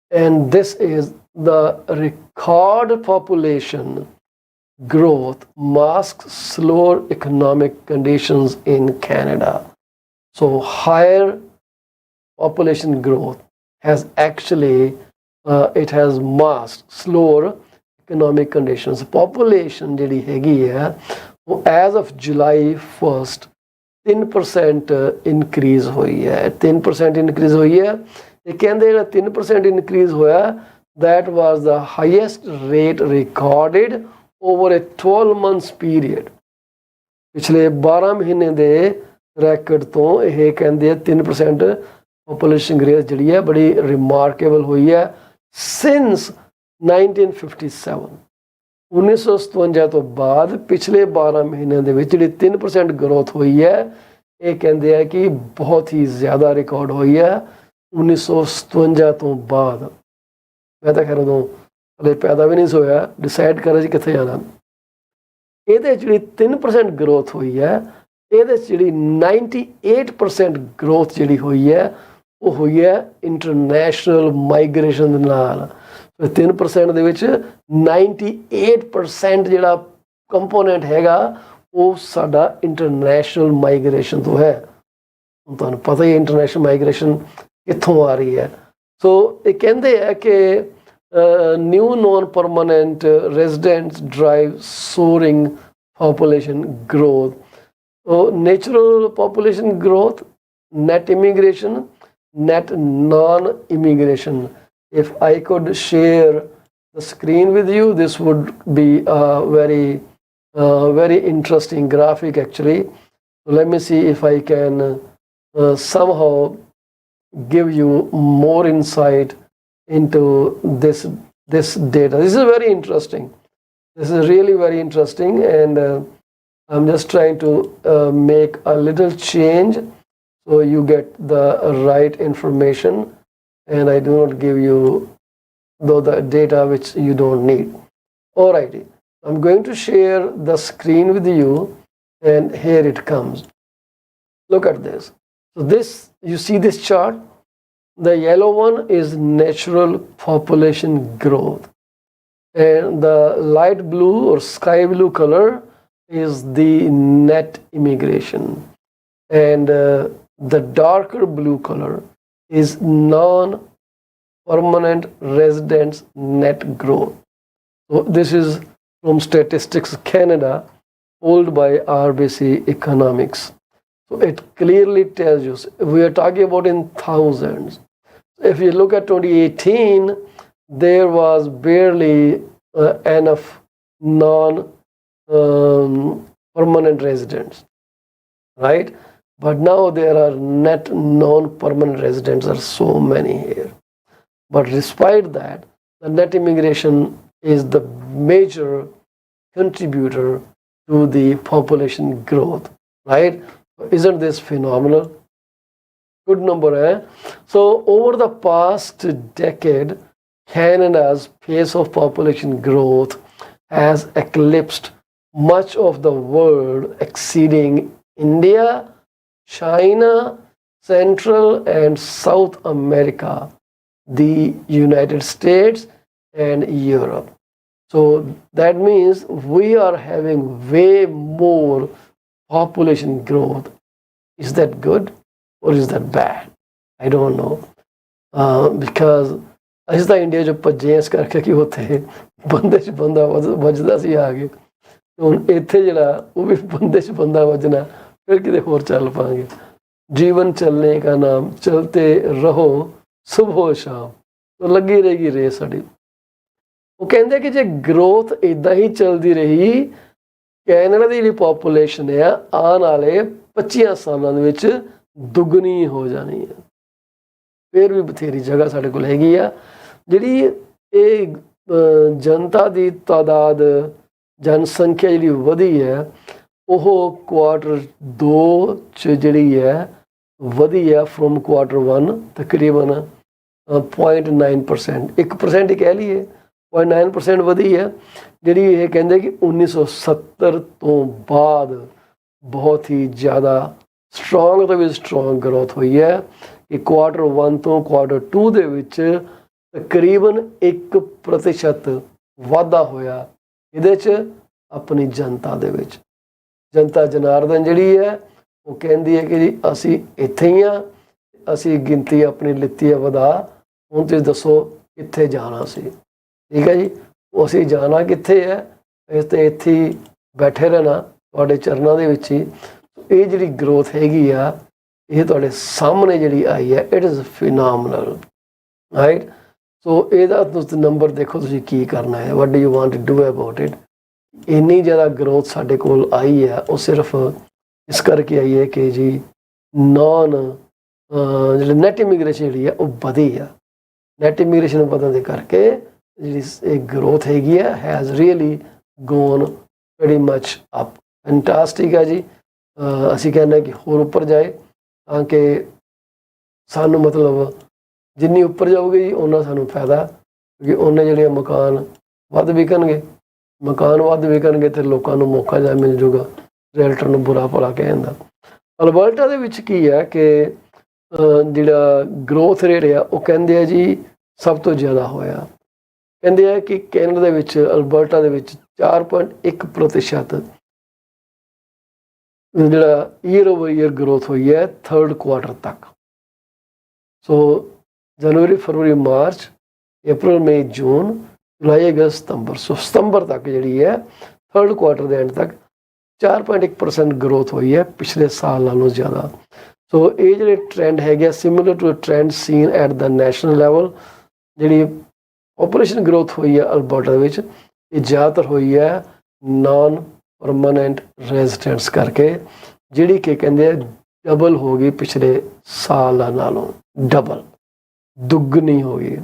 and this is the record population growth masks slower economic conditions in Canada. So higher population growth has actually it has masked slower economic conditions. Population ਜਿਹੜੀ ਹੈਗੀ ਹੈ ਉਹ as of July 1st 3% increase ਹੋਈ ਹੈ, 3% increase ਹੋਈ ਹੈ। ਇਹ ਕਹਿੰਦੇ ਜਿਹੜਾ 3% increase ਹੋਇਆ, that was the highest rate recorded over a 12 months period. ਪਿਛਲੇ 12 ਮਹੀਨੇ ਦੇ ਰੈਕਡ ਤੋਂ ਇਹ ਕਹਿੰਦੇ 3% population growth ਜਿਹੜੀ ਹੈ ਬੜੀ remarkable ਹੋਈ ਹੈ since 1957. 1957 ਤੋਂ ਬਾਅਦ ਪਿਛਲੇ 12 ਮਹੀਨਿਆਂ ਦੇ ਵਿੱਚ ਜਿਹੜੀ 3% ਗਰੋਥ ਹੋਈ ਹੈ, ਇਹ ਕਹਿੰਦੇ ਆ ਕਿ ਬਹੁਤ ਹੀ ਜ਼ਿਆਦਾ ਰਿਕਾਰਡ ਹੋਈ ਹੈ 1957 ਤੋਂ ਬਾਅਦ। ਮੈਂ ਤਾਂ ਖੈਰ ਉਦੋਂ ਹਲੇ ਪੈਦਾ ਵੀ ਨਹੀਂ ਹੋਇਆ, ਡਿਸਾਈਡ ਕਰਾਂ ਜੀ ਕਿੱਥੇ ਜਾਣਾ। ਇਹਦੇ ਜਿਹੜੀ 3% ਗਰੋਥ ਹੋਈ ਹੈ, ਇਹਦੇ ਜਿਹੜੀ 98% ਗਰੋਥ ਜਿਹੜੀ ਹੋਈ ਹੈ ਉਹ ਹੋਈ ਹੈ ਇੰਟਰਨੈਸ਼ਨਲ ਮਾਈਗ੍ਰੇਸ਼ਨ ਦੇ ਨਾਲ। 3% ਦੇ ਵਿੱਚ 98% ਜਿਹੜਾ ਕੰਪੋਨੈਂਟ ਹੈਗਾ ਉਹ ਸਾਡਾ ਇੰਟਰਨੈਸ਼ਨਲ ਮਾਈਗ੍ਰੇਸ਼ਨ ਤੋਂ ਹੈ। ਹੁਣ ਤੁਹਾਨੂੰ ਪਤਾ ਹੀ ਇੰਟਰਨੈਸ਼ਨਲ ਮਾਈਗ੍ਰੇਸ਼ਨ ਕਿੱਥੋਂ ਆ ਰਹੀ ਹੈ। ਸੋ ਇਹ ਕਹਿੰਦੇ ਆ ਕਿ new non permanent residents drive soaring population growth. So natural population growth, net immigration, net non-immigration. If I could share the screen with you, this would be a very interesting graphic actually. So let me see if I can somehow give you more insight into this data. This is very interesting. This is really very interesting, and I'm just trying to make a little change so you get the right information, and I do not give you the data which you don't need. Alrighty, I'm going to share the screen with you, and here it comes. Look at this. So this, you see this chart? The yellow one is natural population growth, and the light blue or sky blue color is the net immigration, and the darker blue color is non-permanent residents net growth. So this is from Statistics Canada, pulled by RBC Economics. So it clearly tells you, we are talking about in thousands. If you look at 2018, there was barely enough non-permanent residents, right? But now there are net non-permanent residents are so many here. But despite that, the net immigration is the major contributor to the population growth, right? Isn't this phenomenal? Good number, eh? So over the past decade, Canada's pace of population growth has eclipsed much of the world, exceeding India, China, Central and South America, the United States, and Europe. So that means we are having way more population growth. Is that good or is that bad? I don't know. Because ਅਸੀਂ ਤਾਂ India 'ਚ ਭੱਜੇ ਇਸ ਕਰਕੇ ਕਿ ਉੱਥੇ ਬੰਦੇ 'ਚ ਬੰਦਾ ਵੱਜਦਾ ਸੀ ਆ ਕੇ, ਹੁਣ ਇੱਥੇ ਜਿਹੜਾ ਉਹ ਵੀ ਬੰਦੇ 'ਚ ਬੰਦਾ ਵੱਜਣਾ, ਫਿਰ ਕਿਤੇ ਹੋਰ ਚੱਲ ਪਾਂਗੇ। ਜੀਵਨ ਚੱਲਣੇ ਕਾ ਨਾਮ, ਚਲਤੇ ਰਹੋ ਸੁਬਹ ਸ਼ਾਮ, ਤਾਂ ਲੱਗੀ ਰਹੇਗੀ ਰੇਸ ਸਾਡੀ। ਉਹ ਕਹਿੰਦੇ ਕਿ ਜੇ ਗਰੋਥ ਇੱਦਾਂ ਹੀ ਚੱਲਦੀ ਰਹੀ, ਕੈਨੇਡਾ ਦੀ ਜਿਹੜੀ ਪਾਪੂਲੇਸ਼ਨ ਆ ਆਉਣ ਵਾਲੇ 25 ਸਾਲਾਂ ਦੇ ਵਿੱਚ ਦੁੱਗਣੀ ਹੋ ਜਾਣੀ ਹੈ। ਫਿਰ ਵੀ ਬਥੇਰੀ ਜਗ੍ਹਾ ਸਾਡੇ ਕੋਲ ਹੈਗੀ ਆ। ਜਿਹੜੀ ਇਹ ਜਨਤਾ ਦੀ ਤਾਦਾਦ, ਜਨਸੰਖਿਆ ਜਿਹੜੀ ਵਧੀ ਹੈ, ਉਹ ਕੁਆਟਰ 2 'ਚ ਜਿਹੜੀ ਹੈ ਵਧੀ ਹੈ ਫਰੋਮ ਕੁਆਟਰ 1 ਤਕਰੀਬਨ 0.9%, 1% ਹੀ ਕਹਿ ਲਈਏ, 0.9% ਵਧੀ ਹੈ। ਜਿਹੜੀ ਇਹ ਕਹਿੰਦੇ ਕਿ 1970 ਤੋਂ ਬਾਅਦ ਬਹੁਤ ਹੀ ਜ਼ਿਆਦਾ ਸਟਰੋਂਗ ਤੋਂ ਵੀ ਸਟਰੋਂਗ ਗਰੋਥ ਹੋਈ ਹੈ ਕਿ ਕੁਆਟਰ 1 ਤੋਂ ਕੁਆਟਰ 2 ਦੇ ਵਿੱਚ ਤਕਰੀਬਨ 1% ਵਾਧਾ ਹੋਇਆ ਇਹਦੇ 'ਚ ਆਪਣੀ ਜਨਤਾ ਦੇ ਵਿੱਚ। ਜਨਤਾ ਜਨਾਰਦਨ ਜਿਹੜੀ ਹੈ ਉਹ ਕਹਿੰਦੀ ਹੈ ਕਿ ਜੀ ਅਸੀਂ ਇੱਥੇ ਹੀ ਹਾਂ, ਅਸੀਂ ਗਿਣਤੀ ਆਪਣੀ ਲਿੱਤੀ ਹੈ ਵਧਾ, ਹੁਣ ਤੁਸੀਂ ਦੱਸੋ ਕਿੱਥੇ ਜਾਣਾ ਸੀ। ਠੀਕ ਹੈ ਜੀ, ਉਹ ਅਸੀਂ ਜਾਣਾ ਕਿੱਥੇ ਹੈ, ਇਸ ਤੇ ਇੱਥੇ ਹੀ ਬੈਠੇ ਰਹਿਣਾ ਤੁਹਾਡੇ ਚਰਨਾਂ ਦੇ ਵਿੱਚ ਹੀ। ਇਹ ਜਿਹੜੀ ਗਰੋਥ ਹੈਗੀ ਆ, ਇਹ ਤੁਹਾਡੇ ਸਾਹਮਣੇ ਜਿਹੜੀ ਆਈ ਹੈ, it is phenomenal, right. So ਇਹਦਾ ਤੁਸੀਂ ਨੰਬਰ ਦੇਖੋ, ਤੁਸੀਂ ਕੀ ਕਰਨਾ ਹੈ, what do you want to do about it. ਇੰਨੀ ਜ਼ਿਆਦਾ ਗਰੋਥ ਸਾਡੇ ਕੋਲ ਆਈ ਹੈ, ਉਹ ਸਿਰਫ ਇਸ ਕਰਕੇ ਆਈ ਹੈ ਕਿ ਜੀ ਜਿਹੜੀ ਨੈਟ ਇਮੀਗ੍ਰੇਸ਼ਨ ਜਿਹੜੀ ਹੈ ਉਹ ਵਧੀ ਆ। ਨੈਟ ਇਮੀਗ੍ਰੇਸ਼ਨ ਵਧਣ ਦੇ ਕਰਕੇ ਜਿਹੜੀ ਇਹ ਗਰੋਥ ਹੈਗੀ ਹੈ has really gone very much up. Fantastic ਹੈ ਜੀ। ਅਸੀਂ ਕਹਿੰਦੇ ਕਿ ਹੋਰ ਉੱਪਰ ਜਾਏ, ਤਾਂ ਕਿ ਸਾਨੂੰ ਮਤਲਬ ਜਿੰਨੀ ਉੱਪਰ ਜਾਊਗੀ ਜੀ ਓਨਾ ਸਾਨੂੰ ਫਾਇਦਾ, ਕਿਉਂਕਿ ਉਹਨੇ ਜਿਹੜੇ ਮਕਾਨ ਵੱਧ ਵਿਕਣਗੇ, ਮਕਾਨ ਵੱਧ ਵਿਕਣਗੇ ਤੇ ਲੋਕਾਂ ਨੂੰ ਮੌਕਾ ਜਾ ਮਿਲ ਜੂਗਾ ਰੈਲਟਰ ਨੂੰ ਬੁਰਾ ਭਲਾ ਕਹਿਣ ਦਾ। ਅਲਬਰਟਾ ਦੇ ਵਿੱਚ ਕੀ ਹੈ ਕਿ ਜਿਹੜਾ ਗਰੋਥ ਰੇਟ ਆ ਉਹ ਕਹਿੰਦੇ ਆ ਜੀ ਸਭ ਤੋਂ ਜ਼ਿਆਦਾ ਹੋਇਆ। ਕਹਿੰਦੇ ਆ ਕਿ ਕੈਨੇਡਾ ਦੇ ਵਿੱਚ, ਅਲਬਰਟਾ ਦੇ ਵਿੱਚ 4.1% ਜਿਹੜਾ ਈਅਰ ਓਵਰ ਈਅਰ ਗਰੋਥ ਹੋਈ ਹੈ 3rd ਕੁਆਟਰ ਤੱਕ। ਸੋ ਜਨਵਰੀ, ਫਰਵਰੀ, ਮਾਰਚ, ਅਪ੍ਰੈਲ, ਮਈ, ਜੂਨ, ਜੁਲਾਈ, ਅਗਸਤ, ਸਤੰਬਰ, ਸੋ ਸਤੰਬਰ ਤੱਕ ਜਿਹੜੀ ਹੈ 3rd ਕੁਆਟਰ ਦੇ ਐਂਡ ਤੱਕ 4.1% ਗਰੋਥ ਹੋਈ ਹੈ ਪਿਛਲੇ ਸਾਲ ਨਾਲੋਂ ਜ਼ਿਆਦਾ। ਸੋ ਇਹ ਜਿਹੜੇ ਟ੍ਰੈਂਡ ਹੈਗੇ similar to trend seen at the national level. ਜਿਹੜੀ ਪੋਪੂਲੇਸ਼ਨ ਗਰੋਥ ਹੋਈ ਹੈ ਅਲਬਰਟਾ ਵਿੱਚ, ਇਹ ਜ਼ਿਆਦਾਤਰ ਹੋਈ ਹੈ ਨਾਨ ਪਰਮਾਨੈਂਟ ਰੈਜ਼ੀਡੈਂਟਸ ਕਰਕੇ, ਜਿਹੜੀ ਕਿ ਕਹਿੰਦੇ ਆ ਡਬਲ ਹੋ ਗਈ ਪਿਛਲੇ ਸਾਲਾਂ ਨਾਲੋਂ, ਡਬਲ, ਦੁੱਗਣੀ ਹੋ ਗਈ।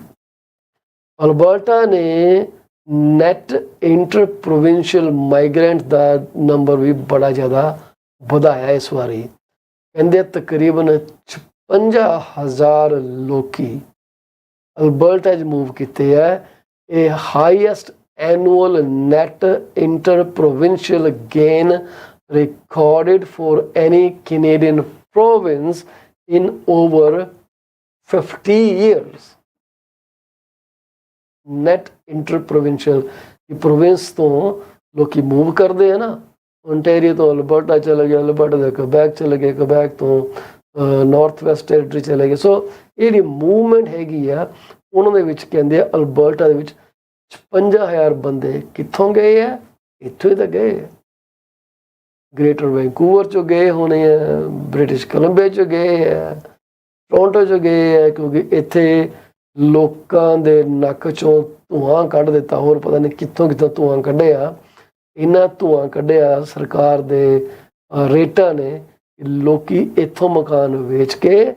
ਅਲਬਰਟਾ ਨੇ ਨੈਟ ਇੰਟਰ ਪ੍ਰੋਵਿੰਸ਼ੀਅਲ ਮਾਈਗ੍ਰੈਂਟ ਦਾ ਨੰਬਰ ਵੀ ਬੜਾ ਜ਼ਿਆਦਾ ਵਧਾਇਆ ਇਸ ਵਾਰੀ। ਕਹਿੰਦੇ ਤਕਰੀਬਨ 56,000 ਲੋਕੀ ਅਲਬਰਟਾ 'ਚ ਮੂਵ ਕੀਤੇ ਹੈ। ਇਹ highest annual net inter provincial gain recorded for any Canadian province in over 50 years net inter provincial province ਤੋਂ ਲੋਕੀ ਮੂਵ ਕਰਦੇ ਆ ਨਾ, ਓਨਟਾਰੀਓ ਤੋਂ ਅਲਬਰਟਾ ਚਲੇ ਗਏ, ਅਲਬਰਟਾ ਤੋਂ ਕਬੈਕ ਚਲੇ ਗਏ, ਕਬੈਕ ਤੋਂ ਨਾਰਥ ਵੈਸਟ ਟੈਰੀਟਰੀ ਚਲੇ ਗਏ। ਸੋ ਇਹ ਜਿਹੜੀ ਮੂਵਮੈਂਟ ਹੈਗੀ ਆ ਉਹਨਾਂ ਦੇ ਵਿੱਚ ਕਹਿੰਦੇ ਆ ਅਲਬਰਟਾ ਦੇ ਵਿੱਚ 56,000 ਬੰਦੇ ਕਿੱਥੋਂ ਗਏ ਆ, ਇੱਥੋਂ ਹੀ ਤਾਂ ਗਏ ਆ। ਗ੍ਰੇਟਰ ਵੈਂਕੂਵਰ ਚੋਂ ਗਏ ਹੋਣੇ ਆ, ਬ੍ਰਿਟਿਸ਼ ਕੋਲੰਬੀਆ ਚੋਂ ਗਏ ਆ, ਟੋਰਾਂਟੋ ਚੋਂ ਗਏ ਆ, ਕਿਉਂਕਿ ਇੱਥੇ ਲੋਕਾਂ ਦੇ ਨੱਕ ਚੋਂ ਧੂੰਆਂ ਕੱਢ ਦਿੱਤਾ, ਹੋਰ ਪਤਾ ਨਹੀਂ ਕਿੱਥੋਂ ਕਿੱਥੋਂ ਧੂੰਆਂ ਕੱਢਿਆ। ਇੰਨਾ ਧੂੰਆਂ ਕੱਢਿਆ ਸਰਕਾਰ ਦੇ ਰੇਟਾਂ ਨੇ, ਲੋਕੀ ਇੱਥੋਂ ਮਕਾਨ ਵੇਚ ਕੇ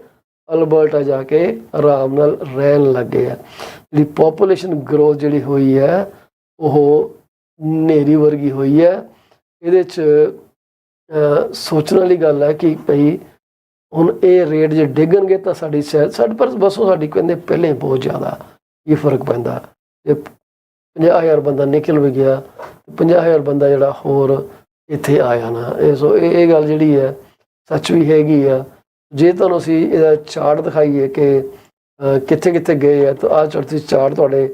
ਅਲਬਰਟਾ ਜਾ ਕੇ ਆਰਾਮ ਨਾਲ ਰਹਿਣ ਲੱਗੇ ਆ। ਜਿਹੜੀ ਪੋਪੂਲੇਸ਼ਨ ਗਰੋਥ ਜਿਹੜੀ ਹੋਈ ਹੈ ਉਹ ਹਨੇਰੀ ਵਰਗੀ ਹੋਈ ਹੈ। ਇਹਦੇ 'ਚ ਸੋਚਣ ਵਾਲੀ ਗੱਲ ਹੈ ਕਿ ਭਈ ਹੁਣ ਇਹ ਰੇਟ ਜੇ ਡਿੱਗਣਗੇ ਤਾਂ ਸਾਡੀ ਸਾਡੇ ਪਰ ਬਸੋਂ ਸਾਡੀ ਕਹਿੰਦੇ ਪਹਿਲੇ ਬਹੁਤ ਜ਼ਿਆਦਾ ਇਹ ਫਰਕ ਪੈਂਦਾ। ਜੇ 50,000 ਬੰਦਾ ਨਿਕਲ ਵੀ ਗਿਆ, 50,000 ਬੰਦਾ ਜਿਹੜਾ ਹੋਰ ਇੱਥੇ ਆ ਜਾਣਾ। ਸੋ ਇਹ ਗੱਲ ਜਿਹੜੀ ਹੈ ਸੱਚ ਵੀ ਹੈਗੀ ਆ। ਜੇ ਤੁਹਾਨੂੰ ਅਸੀਂ ਇਹਦਾ ਚਾਰਟ ਦਿਖਾਈਏ ਕਿ ਕਿੱਥੇ ਕਿੱਥੇ ਗਏ ਆ, ਤਾਂ ਆਹ ਚਾਰਟ ਤੁਹਾਡੇ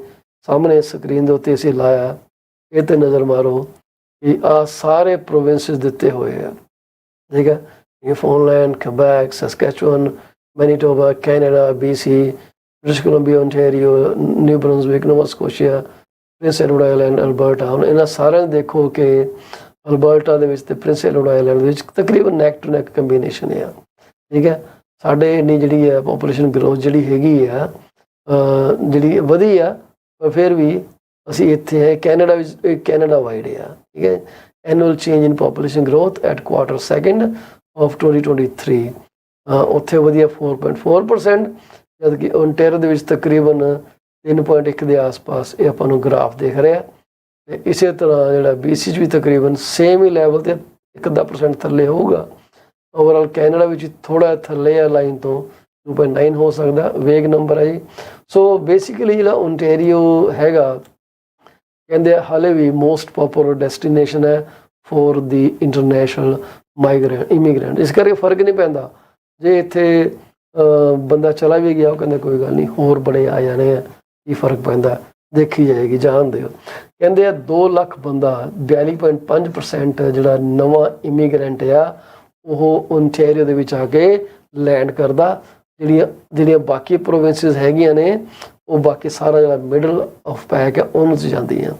ਸਾਹਮਣੇ ਸਕਰੀਨ ਦੇ ਉੱਤੇ ਅਸੀਂ ਲਾਇਆ, ਇਹ 'ਤੇ ਨਜ਼ਰ ਮਾਰੋ ਕਿ ਆਹ ਸਾਰੇ ਪ੍ਰੋਵਿੰਸਿਸ ਦਿੱਤੇ ਹੋਏ ਆ, ਠੀਕ ਹੈ। Newfoundland, Quebec, Saskatchewan, Manitoba, Canada, BC, British Columbia, Ontario, New Brunswick, Nova Scotia, Prince Edward Island, Alberta. ਹੁਣ ਇਹਨਾਂ ਸਾਰਿਆਂ ਨੂੰ ਦੇਖੋ ਕਿ ਅਲਬਰਟਾ ਦੇ ਵਿੱਚ ਤੇ ਪ੍ਰਿੰਸ ਐਡਵਰਡ ਆਈਲੈਂਡ ਦੇ ਵਿੱਚ ਤਕਰੀਬਨ ਨੈਕ ਟੂ ਨੈਕ ਕੰਬੀਨੇਸ਼ਨ ਆ, ਠੀਕ ਹੈ। ਸਾਡੇ ਇੰਨੀ ਜਿਹੜੀ ਹੈ ਪੋਪੂਲੇਸ਼ਨ ਗਰੋਥ ਜਿਹੜੀ ਹੈਗੀ ਆ ਜਿਹੜੀ ਵਧੀ ਆ, ਪਰ ਫਿਰ ਵੀ ਅਸੀਂ ਇੱਥੇ ਹੈ ਕੈਨੇਡਾ ਵਿੱਚ, ਕੈਨੇਡਾ ਵਾਈਡ ਆ, ਠੀਕ ਹੈ। Annual change in population growth at quarter second of 2023 ਉੱਥੇ ਵਧੀਆ 4.4%, ਜਦ ਕਿ ਓਨਟਾਰੀਓ ਦੇ ਵਿੱਚ ਤਕਰੀਬਨ 3.1 ਦੇ ਆਸ-ਪਾਸ ਇਹ ਆਪਾਂ ਨੂੰ ਗ੍ਰਾਫ ਦਿਖ ਰਿਹਾ। ਤੇ ਇਸੇ ਤਰ੍ਹਾਂ ਜਿਹੜਾ BC 'ਚ ਵੀ ਤਕਰੀਬਨ ਸੇਮ ਹੀ ਲੈਵਲ 'ਤੇ 1% ਥੱਲੇ ਹੋਊਗਾ। ਓਵਰਆਲ ਕੈਨੇਡਾ ਵਿੱਚ ਥੋੜ੍ਹਾ ਥੱਲੇ ਆ ਲਾਈਨ ਤੋਂ, 2.9 ਹੋ ਸਕਦਾ, ਵੇਗ ਨੰਬਰ ਹੈ ਜੀ। ਸੋ ਬੇਸਿਕਲੀ ਜਿਹੜਾ ਓਨਟਾਰੀਓ ਹੈਗਾ ਕਹਿੰਦੇ ਆ ਹਾਲੇ ਵੀ ਮੋਸਟ ਪੋਪੂਲਰ ਡੈਸਟੀਨੇਸ਼ਨ ਹੈ ਫੋਰ ਦੀ ਇੰਟਰਨੈਸ਼ਨਲ ਇਮੀਗ੍ਰੈਂਟ। ਇਸ ਕਰਕੇ ਫਰਕ ਨਹੀਂ ਪੈਂਦਾ ਜੇ ਇੱਥੇ ਬੰਦਾ ਚਲਾ ਵੀ ਗਿਆ, ਉਹ ਕਹਿੰਦੇ ਕੋਈ ਗੱਲ ਨਹੀਂ, ਹੋਰ ਬੜੇ ਆ ਜਾਣੇ ਆ, ਕੀ ਫਰਕ ਪੈਂਦਾ, ਦੇਖੀ ਜਾਏਗੀ, ਜਾਣਦੇ ਹੋ। ਕਹਿੰਦੇ ਆ 2 ਲੱਖ ਬੰਦਾ 42.5% ਜਿਹੜਾ ਨਵਾਂ ਇਮੀਗ੍ਰੈਂਟ ਆ ਉਹ ਓਨਟਾਰੀਓ ਦੇ ਵਿੱਚ ਆ ਕੇ ਲੈਂਡ ਕਰਦਾ। ਜਿਹੜੀਆਂ ਬਾਕੀ ਪ੍ਰੋਵਿੰਸਿਸ ਹੈਗੀਆਂ ਨੇ ਉਹ ਬਾਕੀ ਸਾਰਾ ਜਿਹੜਾ ਮਿਡਲ ਆਫ ਪੈਕ ਹੈ ਉਹਨੂੰ 'ਚ ਜਾਂਦੀਆਂ।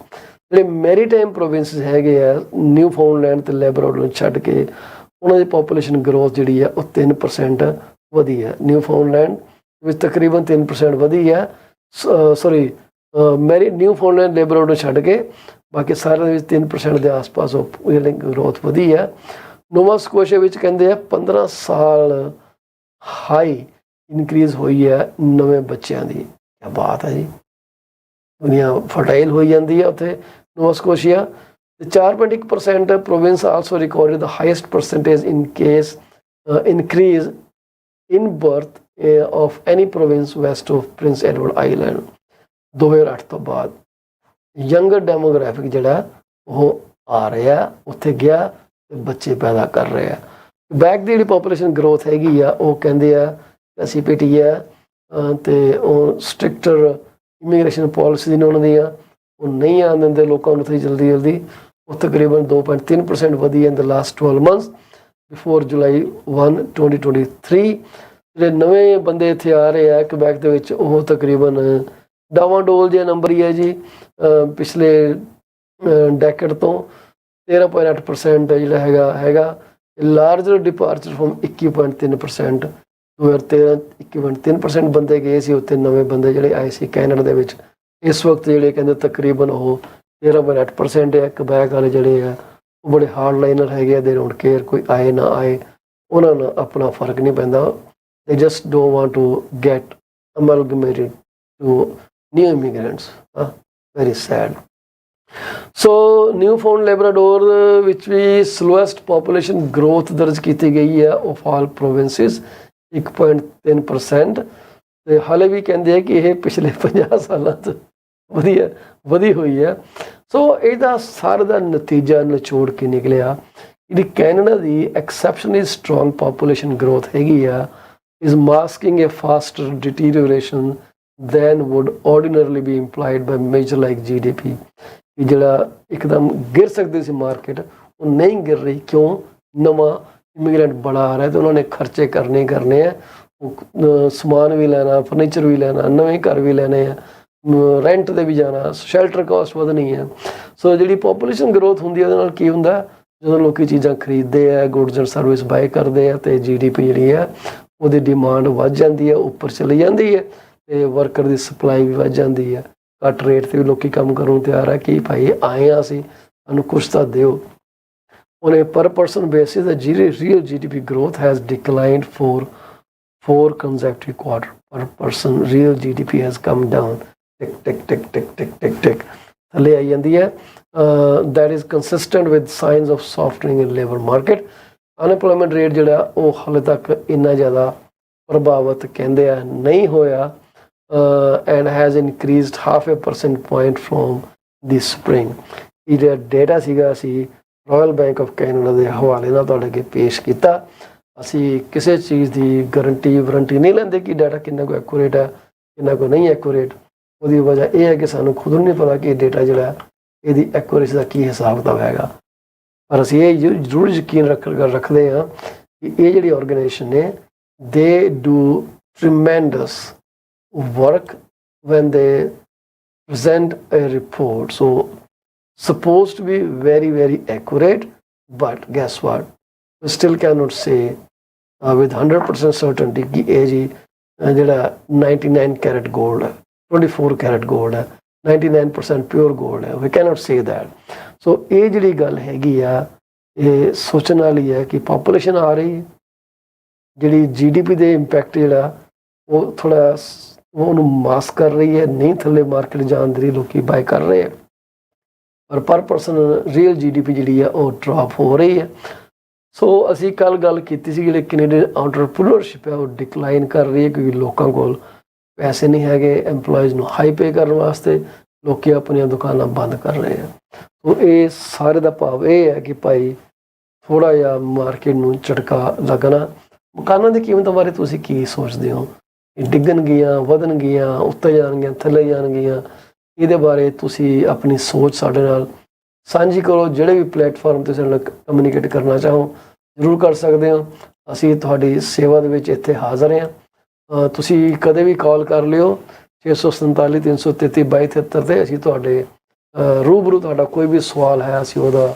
ਜਿਹੜੇ ਮੈਰੀਟਾਈਮ ਪ੍ਰੋਵਿੰਸਿਸ ਹੈਗੇ ਆ ਨਿਊਫਾਊਂਡਲੈਂਡ ਅਤੇ ਲੈਬਰਾਡੋਰ ਨੂੰ ਛੱਡ ਕੇ, ਉਹਨਾਂ ਦੀ ਪੋਪੂਲੇਸ਼ਨ ਗਰੋਥ ਜਿਹੜੀ ਹੈ ਉਹ 3% ਵਧੀ ਹੈ। ਨਿਊਫਾਊਂਡਲੈਂਡ ਵਿੱਚ ਤਕਰੀਬਨ 3% ਵਧੀ ਹੈ, ਨਿਊਫਾਊਂਡਲੈਂਡ ਲੈਬਰਾਡੋਰ ਨੂੰ ਛੱਡ ਕੇ ਬਾਕੀ ਸਾਰਿਆਂ ਦੇ ਵਿੱਚ 3% ਦੇ ਆਸ-ਪਾਸ ਉਹ ਜਿਹੜੀ ਗਰੋਥ ਵਧੀ ਹੈ। ਨੋਵਾ ਸਕੋਸ਼ੀਆ ਵਿੱਚ ਕਹਿੰਦੇ ਆ 15 ਸਾਲ ਹਾਈ ਇਨਕਰੀਜ਼ ਹੋਈ ਹੈ ਨਵੇਂ ਬੱਚਿਆਂ ਦੀ। ਕਿਆ ਬਾਤ ਹੈ ਜੀ, ਦੁਨੀਆ ਫਰਟਾਈਲ ਹੋਈ ਜਾਂਦੀ ਹੈ ਉੱਥੇ ਨੋਵਾ Scotia. 4.1% province also recorded the highest percentage in case increase in birth of any province West of Prince Edward island. 2008 ਤੋਂ ਬਾਅਦ ਯੰਗਰ ਡੈਮੋਗ੍ਰਾਫਿਕ ਜਿਹੜਾ ਉਹ ਆ ਰਿਹਾ, ਉੱਥੇ ਗਿਆ ਤੇ ਬੱਚੇ ਪੈਦਾ ਕਰ ਰਹੇ ਆ। ਬੈਕ ਦੀ ਜਿਹੜੀ ਪੋਪੂਲੇਸ਼ਨ ਗਰੋਥ ਹੈਗੀ ਆ ਉਹ ਕਹਿੰਦੇ ਆ CPT ਹੈ ਅਤੇ ਉਹ ਸਟ੍ਰਿਕਟਰ ਇਮੀਗ੍ਰੇਸ਼ਨ ਪੋਲਿਸੀ ਨੇ ਉਹਨਾਂ ਦੀਆਂ, ਉਹ ਨਹੀਂ ਆਉਣ ਦਿੰਦੇ ਲੋਕਾਂ ਨੂੰ ਉੱਥੇ ਜਲਦੀ। ਉਹ ਤਕਰੀਬਨ 2.3% ਵਧੀ ਹੈ ਇਨ ਦ ਲਾਸਟ 12 months ਬਿਫੋਰ ਜੁਲਾਈ 1, 2023। ਜਿਹੜੇ ਨਵੇਂ ਬੰਦੇ ਇੱਥੇ ਆ ਰਹੇ ਆ ਕਬੈਕ ਦੇ ਵਿੱਚ ਉਹ ਤਕਰੀਬਨ ਡਾਵਾਂਡੋਲ ਜਿਹਾ ਨੰਬਰ ਹੀ ਹੈ ਜੀ। ਪਿਛਲੇ ਡੈਕੇਡ ਤੋਂ 13.8% ਜਿਹੜਾ ਹੈਗਾ ਲਾਰਜਰ ਡਿਪਾਰਚਰ ਫਰੋਮ 21.3%। 2013 21.3% ਬੰਦੇ ਗਏ ਸੀ ਉੱਥੇ, ਨਵੇਂ ਬੰਦੇ ਜਿਹੜੇ ਆਏ ਸੀ ਕੈਨੇਡਾ ਦੇ ਵਿੱਚ। ਇਸ ਵਕਤ ਜਿਹੜੇ ਕਹਿੰਦੇ ਤਕਰੀਬਨ ਉਹ 13.8% ਹੈ। ਕਬੈਕ ਵਾਲੇ ਜਿਹੜੇ ਆ ਉਹ ਬੜੇ ਹਾਰਡ ਲਾਈਨਰ ਹੈਗੇ ਆ, ਦੇ ਡੋਂਟ ਕੇਅਰ ਕੋਈ ਆਏ ਨਾ ਆਏ, ਉਹਨਾਂ ਨੂੰ ਆਪਣਾ ਫਰਕ ਨਹੀਂ ਪੈਂਦਾ। They just don't want to get amalgamated to new immigrants. Very sad. So Newfoundland Labrador ਵਿੱਚ ਵੀ ਸਲੋਐਸਟ ਪੋਪੂਲੇਸ਼ਨ ਗਰੋਥ ਦਰਜ ਕੀਤੀ ਗਈ ਹੈ ਆਫ ਆਲ ਪ੍ਰੋਵਿੰਸਿਸ, 1.3%। ਤੇ ਹਾਲੇ ਵੀ ਕਹਿੰਦੇ ਆ ਕਿ ਇਹ ਪਿਛਲੇ 50 ਸਾਲਾਂ 'ਚ ਵਧੀ ਹੋਈ ਹੈ। ਸੋ ਇਹਦਾ ਸਾਰੇ ਦਾ ਨਤੀਜਾ ਨਿਚੋੜ ਕੇ ਨਿਕਲਿਆ ਜਿਹੜੀ ਕੈਨੇਡਾ ਦੀ ਐਕਸੈਪਸ਼ਨਲੀ ਸਟਰੋਂਗ ਪੋਪੂਲੇਸ਼ਨ ਗਰੋਥ ਹੈਗੀ ਆ, is masking a faster deterioration than would ordinarily be implied by measure like GDP. ਕਿ ਜਿਹੜਾ ਇੱਕਦਮ ਗਿਰ ਸਕਦੀ ਸੀ ਮਾਰਕੀਟ ਉਹ ਨਹੀਂ ਗਿਰ ਰਹੀ। ਕਿਉਂ? ਨਵਾਂ ਇਮੀਗ੍ਰੈਂਟ ਬੜਾ ਆ ਰਿਹਾ ਤੇ ਉਹਨਾਂ ਨੇ ਖਰਚੇ ਕਰਨੇ ਆ, ਉਹ ਸਮਾਨ ਵੀ ਲੈਣਾ, ਫਰਨੀਚਰ ਵੀ ਲੈਣਾ, ਨਵੇਂ ਘਰ ਵੀ ਲੈਣੇ ਆ, ਰੈਂਟ 'ਤੇ ਵੀ ਜਾਣਾ, ਸ਼ੈਲਟਰ ਕਾਸਟ ਵਧਣੀ ਹੈ। ਸੋ ਜਿਹੜੀ ਪੋਪੂਲੇਸ਼ਨ ਗਰੋਥ ਹੁੰਦੀ ਹੈ ਉਹਦੇ ਨਾਲ ਕੀ ਹੁੰਦਾ, ਜਦੋਂ ਲੋਕ ਚੀਜ਼ਾਂ ਖਰੀਦਦੇ ਆ, ਗੁੱਡਸ ਐਂਡ ਸਰਵਿਸ ਬਾਏ ਕਰਦੇ ਆ ਤੇ GDP ਜਿਹੜੀ ਹੈ ਉਹਦੀ ਡਿਮਾਂਡ ਵੱਧ ਜਾਂਦੀ ਹੈ, ਉੱਪਰ ਚਲੀ ਜਾਂਦੀ ਹੈ ਤੇ ਵਰਕਰ ਦੀ ਸਪਲਾਈ ਵੀ ਵੱਧ ਜਾਂਦੀ ਹੈ। ਘੱਟ ਰੇਟ 'ਤੇ ਵੀ ਲੋਕੀ ਕੰਮ ਕਰਨ ਨੂੰ ਤਿਆਰ ਹੈ ਕਿ ਭਾਈ ਆਏ ਹਾਂ ਅਸੀਂ, ਸਾਨੂੰ ਕੁਛ ਤਾਂ ਦਿਓ। On a per person basis, the real GDP growth has declined for 4 consecutive quarters. Per person, real GDP has come down. Tick, tick, tick, tick, tick, tick, tick. ਥੱਲੇ ਆਈ ਜਾਂਦੀ ਹੈ। That is consistent with signs of softening in labor market. Unemployment rate ਜਿਹੜਾ ਉਹ ਹਾਲੇ ਤੱਕ ਇੰਨਾ ਜ਼ਿਆਦਾ ਪ੍ਰਭਾਵਿਤ ਕਹਿੰਦੇ ਆ ਨਹੀਂ ਹੋਇਆ and has increased 0.5 percentage point from the spring. ਇਹ ਜਿਹੜਾ ਡੇਟਾ ਸੀਗਾ ਅਸੀਂ ਰਾਇਲ ਬੈਂਕ ਆਫ ਕੈਨੇਡਾ ਦੇ ਹਵਾਲੇ ਨਾਲ ਤੁਹਾਡੇ ਅੱਗੇ ਪੇਸ਼ ਕੀਤਾ। ਅਸੀਂ ਕਿਸੇ ਚੀਜ਼ ਦੀ ਵਾਰੰਟੀ ਨਹੀਂ ਲੈਂਦੇ ਕਿ ਡਾਟਾ ਕਿੰਨਾ ਕੁ ਐਕੂਰੇਟ ਹੈ, ਕਿੰਨਾ ਕੁ ਨਹੀਂ ਐਕੂਰੇਟ। ਉਹਦੀ ਵਜ੍ਹਾ ਇਹ ਹੈ ਕਿ ਸਾਨੂੰ ਖੁਦ ਨੂੰ ਨਹੀਂ ਪਤਾ ਕਿ ਇਹ ਡੇਟਾ ਜਿਹੜਾ ਇਹਦੀ ਐਕੂਰੇਸੀ ਦਾ ਕੀ ਹਿਸਾਬ ਕਿਤਾਬ ਹੈਗਾ। ਪਰ ਅਸੀਂ ਇਹ ਜ਼ਰੂਰ ਯਕੀਨ ਰੱਖਦੇ ਹਾਂ ਕਿ ਇਹ ਜਿਹੜੀ ਆਰਗੇਨਾਈਜੇਸ਼ਨ ਨੇ they do tremendous work when they present a report. So supposed to be very, very accurate, but guess what? We still cannot say with 100% certainty कि ये जी ਜਿਹੜਾ 99 carat gold है, 24 carat gold है, 99% pure gold है. We cannot say that. So ਇਹ ਜਿਹੜੀ ਗੱਲ ਹੈਗੀ ਆ ਇਹ ਸੋਚਣ ਵਾਲੀ ਹੈ ਕਿ ਪਾਪੂਲੇਸ਼ਨ ਆ ਰਹੀ, ਜਿਹੜੀ GDP ਦੇ ਇੰਪੈਕਟ ਜਿਹੜਾ ਉਹ ਥੋੜਾ ਉਹਨੂੰ ਮਾਸਕ ਕਰ ਰਹੀ ਹੈ, ਨਹੀਂ ਥੱਲੇ ਮਾਰਕੀਟ ਜਾਣ ਦੀ ਲੋਕੀ ਬਾਏ ਕਰ ਰਹੇ ਆ, ਪਰ ਪਰ ਪਰਸਨ ਰੀਅਲ GDP ਜਿਹੜੀ ਆ ਉਹ ਡ੍ਰੌਪ ਹੋ ਰਹੀ ਹੈ। ਸੋ ਅਸੀਂ ਕੱਲ ਗੱਲ ਕੀਤੀ ਸੀ ਜਿਹੜੇ ਕੈਨੇਡੀਅਨ ਐਂਟਰਪ੍ਰੀਨਰਸ਼ਿਪ ਹੈ ਉਹ ਡਿਕਲਾਈਨ ਕਰ ਰਹੀ ਹੈ ਕਿਉਂਕਿ ਲੋਕਾਂ ਕੋਲ ਪੈਸੇ ਨਹੀਂ ਹੈਗੇ EMPLOYEES ਨੂੰ ਹਾਈ ਪੇ ਕਰਨ ਵਾਸਤੇ, ਲੋਕੀ ਆਪਣੀਆਂ ਦੁਕਾਨਾਂ ਬੰਦ ਕਰ ਰਹੇ ਆ। ਸੋ ਇਹ ਸਾਰੇ ਦਾ ਭਾਵ ਇਹ ਹੈ ਕਿ ਭਾਈ ਥੋੜ੍ਹਾ ਜਿਹਾ ਮਾਰਕੀਟ ਨੂੰ ਝਟਕਾ ਲੱਗਣਾ। ਮਕਾਨਾਂ ਦੀ ਕੀਮਤਾਂ ਬਾਰੇ ਤੁਸੀਂ ਕੀ ਸੋਚਦੇ ਹੋ? ਡਿੱਗਣਗੀਆਂ, ਵਧਣਗੀਆਂ, ਉੱਤੇ ਜਾਣਗੀਆਂ, ਥੱਲੇ ਜਾਣਗੀਆਂ? ਇਹਦੇ ਬਾਰੇ ਤੁਸੀਂ ਆਪਣੀ ਸੋਚ ਸਾਡੇ ਨਾਲ ਸਾਂਝੀ ਕਰੋ। ਜਿਹੜੇ ਵੀ ਪਲੇਟਫਾਰਮ 'ਤੇ ਸਾਡੇ ਨਾਲ ਕਮਿਊਨੀਕੇਟ ਕਰਨਾ ਚਾਹੋ ਜ਼ਰੂਰ ਕਰ ਸਕਦੇ ਹੋ। ਅਸੀਂ ਤੁਹਾਡੀ ਸੇਵਾ ਦੇ ਵਿੱਚ ਇੱਥੇ ਹਾਜ਼ਰ ਹਾਂ। ਤੁਸੀਂ ਕਦੇ ਵੀ ਕਾਲ ਕਰ ਲਿਓ 647 333 2273 'ਤੇ। ਅਸੀਂ ਤੁਹਾਡੇ ਰੂਬਰੂ ਤੁਹਾਡਾ ਕੋਈ ਵੀ ਸਵਾਲ ਹੈ ਅਸੀਂ ਉਹਦਾ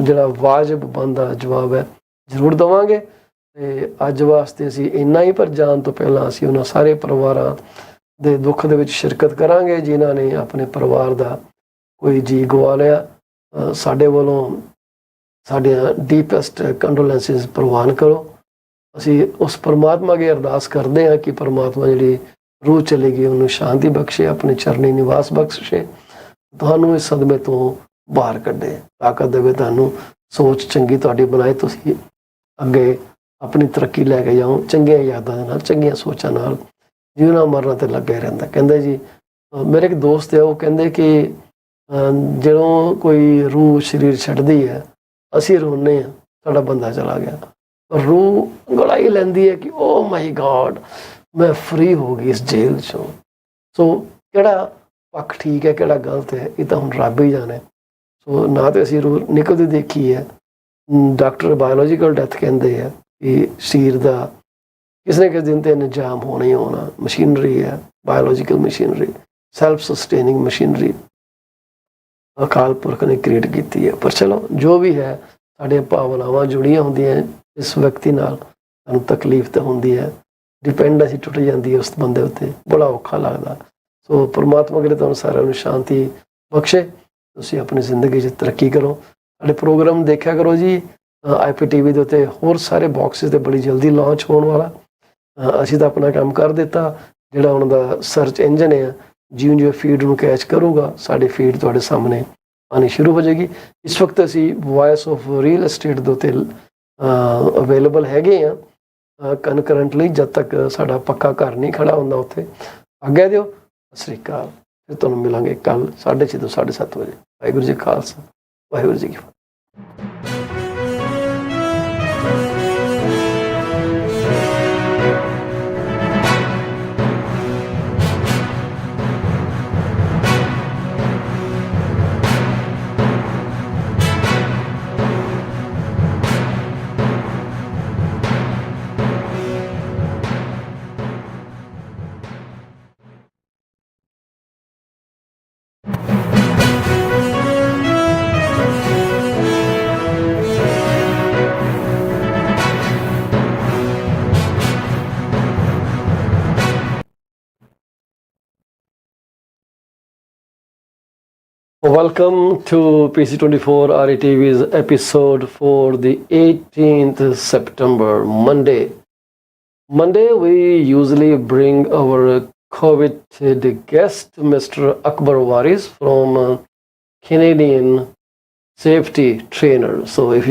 ਜਿਹੜਾ ਵਾਜਬ ਬਣਦਾ ਜਵਾਬ ਹੈ ਜ਼ਰੂਰ ਦੇਵਾਂਗੇ। ਤੇ ਅੱਜ ਵਾਸਤੇ ਅਸੀਂ ਇੰਨਾ ਹੀ, ਪਰ ਜਾਣ ਤੋਂ ਪਹਿਲਾਂ ਅਸੀਂ ਉਹਨਾਂ ਸਾਰੇ ਪਰਿਵਾਰਾਂ ਦੇ ਦੁੱਖ ਦੇ ਵਿੱਚ ਸ਼ਿਰਕਤ ਕਰਾਂਗੇ ਜਿਨ੍ਹਾਂ ਨੇ ਆਪਣੇ ਪਰਿਵਾਰ ਦਾ ਕੋਈ ਜੀ ਗਵਾ ਲਿਆ। ਸਾਡੇ ਵੱਲੋਂ ਸਾਡੀਆਂ ਡੀਪੈਸਟ ਕੰਡੋਲੈਂਸਿਸ ਪ੍ਰਵਾਨ ਕਰੋ। ਅਸੀਂ ਉਸ ਪਰਮਾਤਮਾ ਅੱਗੇ ਅਰਦਾਸ ਕਰਦੇ ਹਾਂ ਕਿ ਪਰਮਾਤਮਾ ਜਿਹੜੀ ਰੂਹ ਚਲੀ ਗਈ ਉਹਨੂੰ ਸ਼ਾਂਤੀ ਬਖਸ਼ੇ, ਆਪਣੇ ਚਰਨੀ ਨਿਵਾਸ ਬਖਸ਼ੇ, ਤੁਹਾਨੂੰ ਇਸ ਸਦਮੇ ਤੋਂ ਬਾਹਰ ਕੱਢੇ, ਤਾਕਤ ਦੇਵੇ ਤੁਹਾਨੂੰ, ਸੋਚ ਚੰਗੀ ਤੁਹਾਡੀ ਬਣਾਏ, ਤੁਸੀਂ ਅੱਗੇ ਆਪਣੀ ਤਰੱਕੀ ਲੈ ਕੇ ਜਾਓ ਚੰਗੀਆਂ ਯਾਦਾਂ ਦੇ ਨਾਲ, ਚੰਗੀਆਂ ਸੋਚਾਂ ਨਾਲ। ਜਿਉਣਾ ਮਰਨਾ ਤੇ ਲੱਗੇ ਰਹਿੰਦਾ। ਕਹਿੰਦੇ ਜੀ ਮੇਰੇ ਇੱਕ ਦੋਸਤ ਹੈ, ਉਹ ਕਹਿੰਦੇ ਕਿ ਜਦੋਂ ਕੋਈ ਰੂਹ ਸਰੀਰ ਛੱਡਦੀ ਹੈ ਅਸੀਂ ਰੋਂਦੇ ਹਾਂ ਸਾਡਾ ਬੰਦਾ ਚਲਾ ਗਿਆ, ਪਰ ਰੂਹ ਗਲਾ ਹੀ ਲੈਂਦੀ ਹੈ ਕਿ ਓ ਮਾਈ ਗॉड ਮੈਂ ਫਰੀ ਹੋ ਗਈ ਇਸ ਜੇਲ੍ਹ 'ਚੋਂ। ਸੋ ਕਿਹੜਾ ਪੱਖ ਠੀਕ ਹੈ ਕਿਹੜਾ ਗਲਤ ਹੈ ਇਹ ਤਾਂ ਹੁਣ ਰੱਬ ਹੀ ਜਾਣੇ। ਸੋ ਨਾ ਤਾਂ ਅਸੀਂ ਰੂਹ ਨਿਕਲਦੀ ਦੇਖੀ ਹੈ, ਡਾਕਟਰ ਬਾਇਓਲੋਜੀਕਲ ਡੈਥ ਕਹਿੰਦੇ ਆ ਕਿ ਸਰੀਰ ਦਾ ਕਿਸੇ ਨਾ ਕਿਸੇ ਦਿਨ ਤੇ ਨਿਜ਼ਾਮ ਹੋਣਾ ਹੀ ਹੋਣਾ। ਮਸ਼ੀਨਰੀ ਹੈ, biological machinery, self ਸਸਟੇਨਿੰਗ machinery Akal Purakh ਨੇ ਕ੍ਰੀਏਟ ਕੀਤੀ ਹੈ। ਪਰ ਚਲੋ ਜੋ ਵੀ ਹੈ, ਸਾਡੀਆਂ ਭਾਵਨਾਵਾਂ ਜੁੜੀਆਂ ਹੁੰਦੀਆਂ ਇਸ ਵਿਅਕਤੀ ਨਾਲ, ਸਾਨੂੰ ਤਕਲੀਫ ਤਾਂ ਹੁੰਦੀ ਹੈ, ਡਿਪੈਂਡੈਂਸੀ ਟੁੱਟ ਜਾਂਦੀ ਹੈ ਉਸ ਬੰਦੇ ਉੱਤੇ, ਬੜਾ ਔਖਾ ਲੱਗਦਾ। ਸੋ ਪਰਮਾਤਮਾ ਕਰੇ ਤੁਹਾਨੂੰ ਸਾਰਿਆਂ ਨੂੰ ਸ਼ਾਂਤੀ ਬਖਸ਼ੇ, ਤੁਸੀਂ ਆਪਣੀ ਜ਼ਿੰਦਗੀ 'ਚ ਤਰੱਕੀ ਕਰੋ। ਸਾਡੇ ਪ੍ਰੋਗਰਾਮ ਦੇਖਿਆ ਕਰੋ ਜੀ IPTV ਦੇ ਉੱਤੇ, ਹੋਰ ਸਾਰੇ ਬਾਕਸਿਸ ਤੇ ਬੜੀ ਜਲਦੀ ਲਾਂਚ ਹੋਣ ਵਾਲਾ। ਅਸੀਂ ਤਾਂ ਆਪਣਾ ਕੰਮ ਕਰ ਦਿੱਤਾ, ਜਿਹੜਾ ਉਹਨਾਂ ਦਾ ਸਰਚ ਇੰਜਨ ਹੈ ਜਿਉਂ ਫੀਡ ਨੂੰ ਕੈਚ ਕਰੂਗਾ ਸਾਡੀ ਫੀਡ ਤੁਹਾਡੇ ਸਾਹਮਣੇ ਆਉਣੀ ਸ਼ੁਰੂ ਹੋ ਜਾਏਗੀ। ਇਸ ਵਕਤ ਅਸੀਂ ਵੌਇਸ ਆਫ ਰੀਅਲ ਏਸਟੇਟ ਦੇ ਉੱਤੇ ਅਵੇਲੇਬਲ ਹੈਗੇ ਆ ਕਨਕਰੈਂਟਲੀ, ਜਦ ਤੱਕ ਸਾਡਾ ਪੱਕਾ ਘਰ ਨਹੀਂ ਖੜਾ ਹੁੰਦਾ ਉੱਥੇ। ਆਗਿਆ ਦਿਓ, ਸਤਿ ਸ਼੍ਰੀ ਅਕਾਲ। ਫਿਰ ਤੁਹਾਨੂੰ ਮਿਲਾਂਗੇ ਕੱਲ 6:30 ਤੋਂ 7:30 ਵਜੇ। ਵਾਹਿਗੁਰੂ ਜੀ ਖਾਲਸਾ, ਵਾਹਿਗੁਰੂ ਜੀ ਕੀ ਫਤਿਹ। Welcome to PC24 RETV's episode for the 18th September, Monday. Monday, we usually bring our coveted guest, Mr. Akbar Waris from Canadian safety trainer. So if you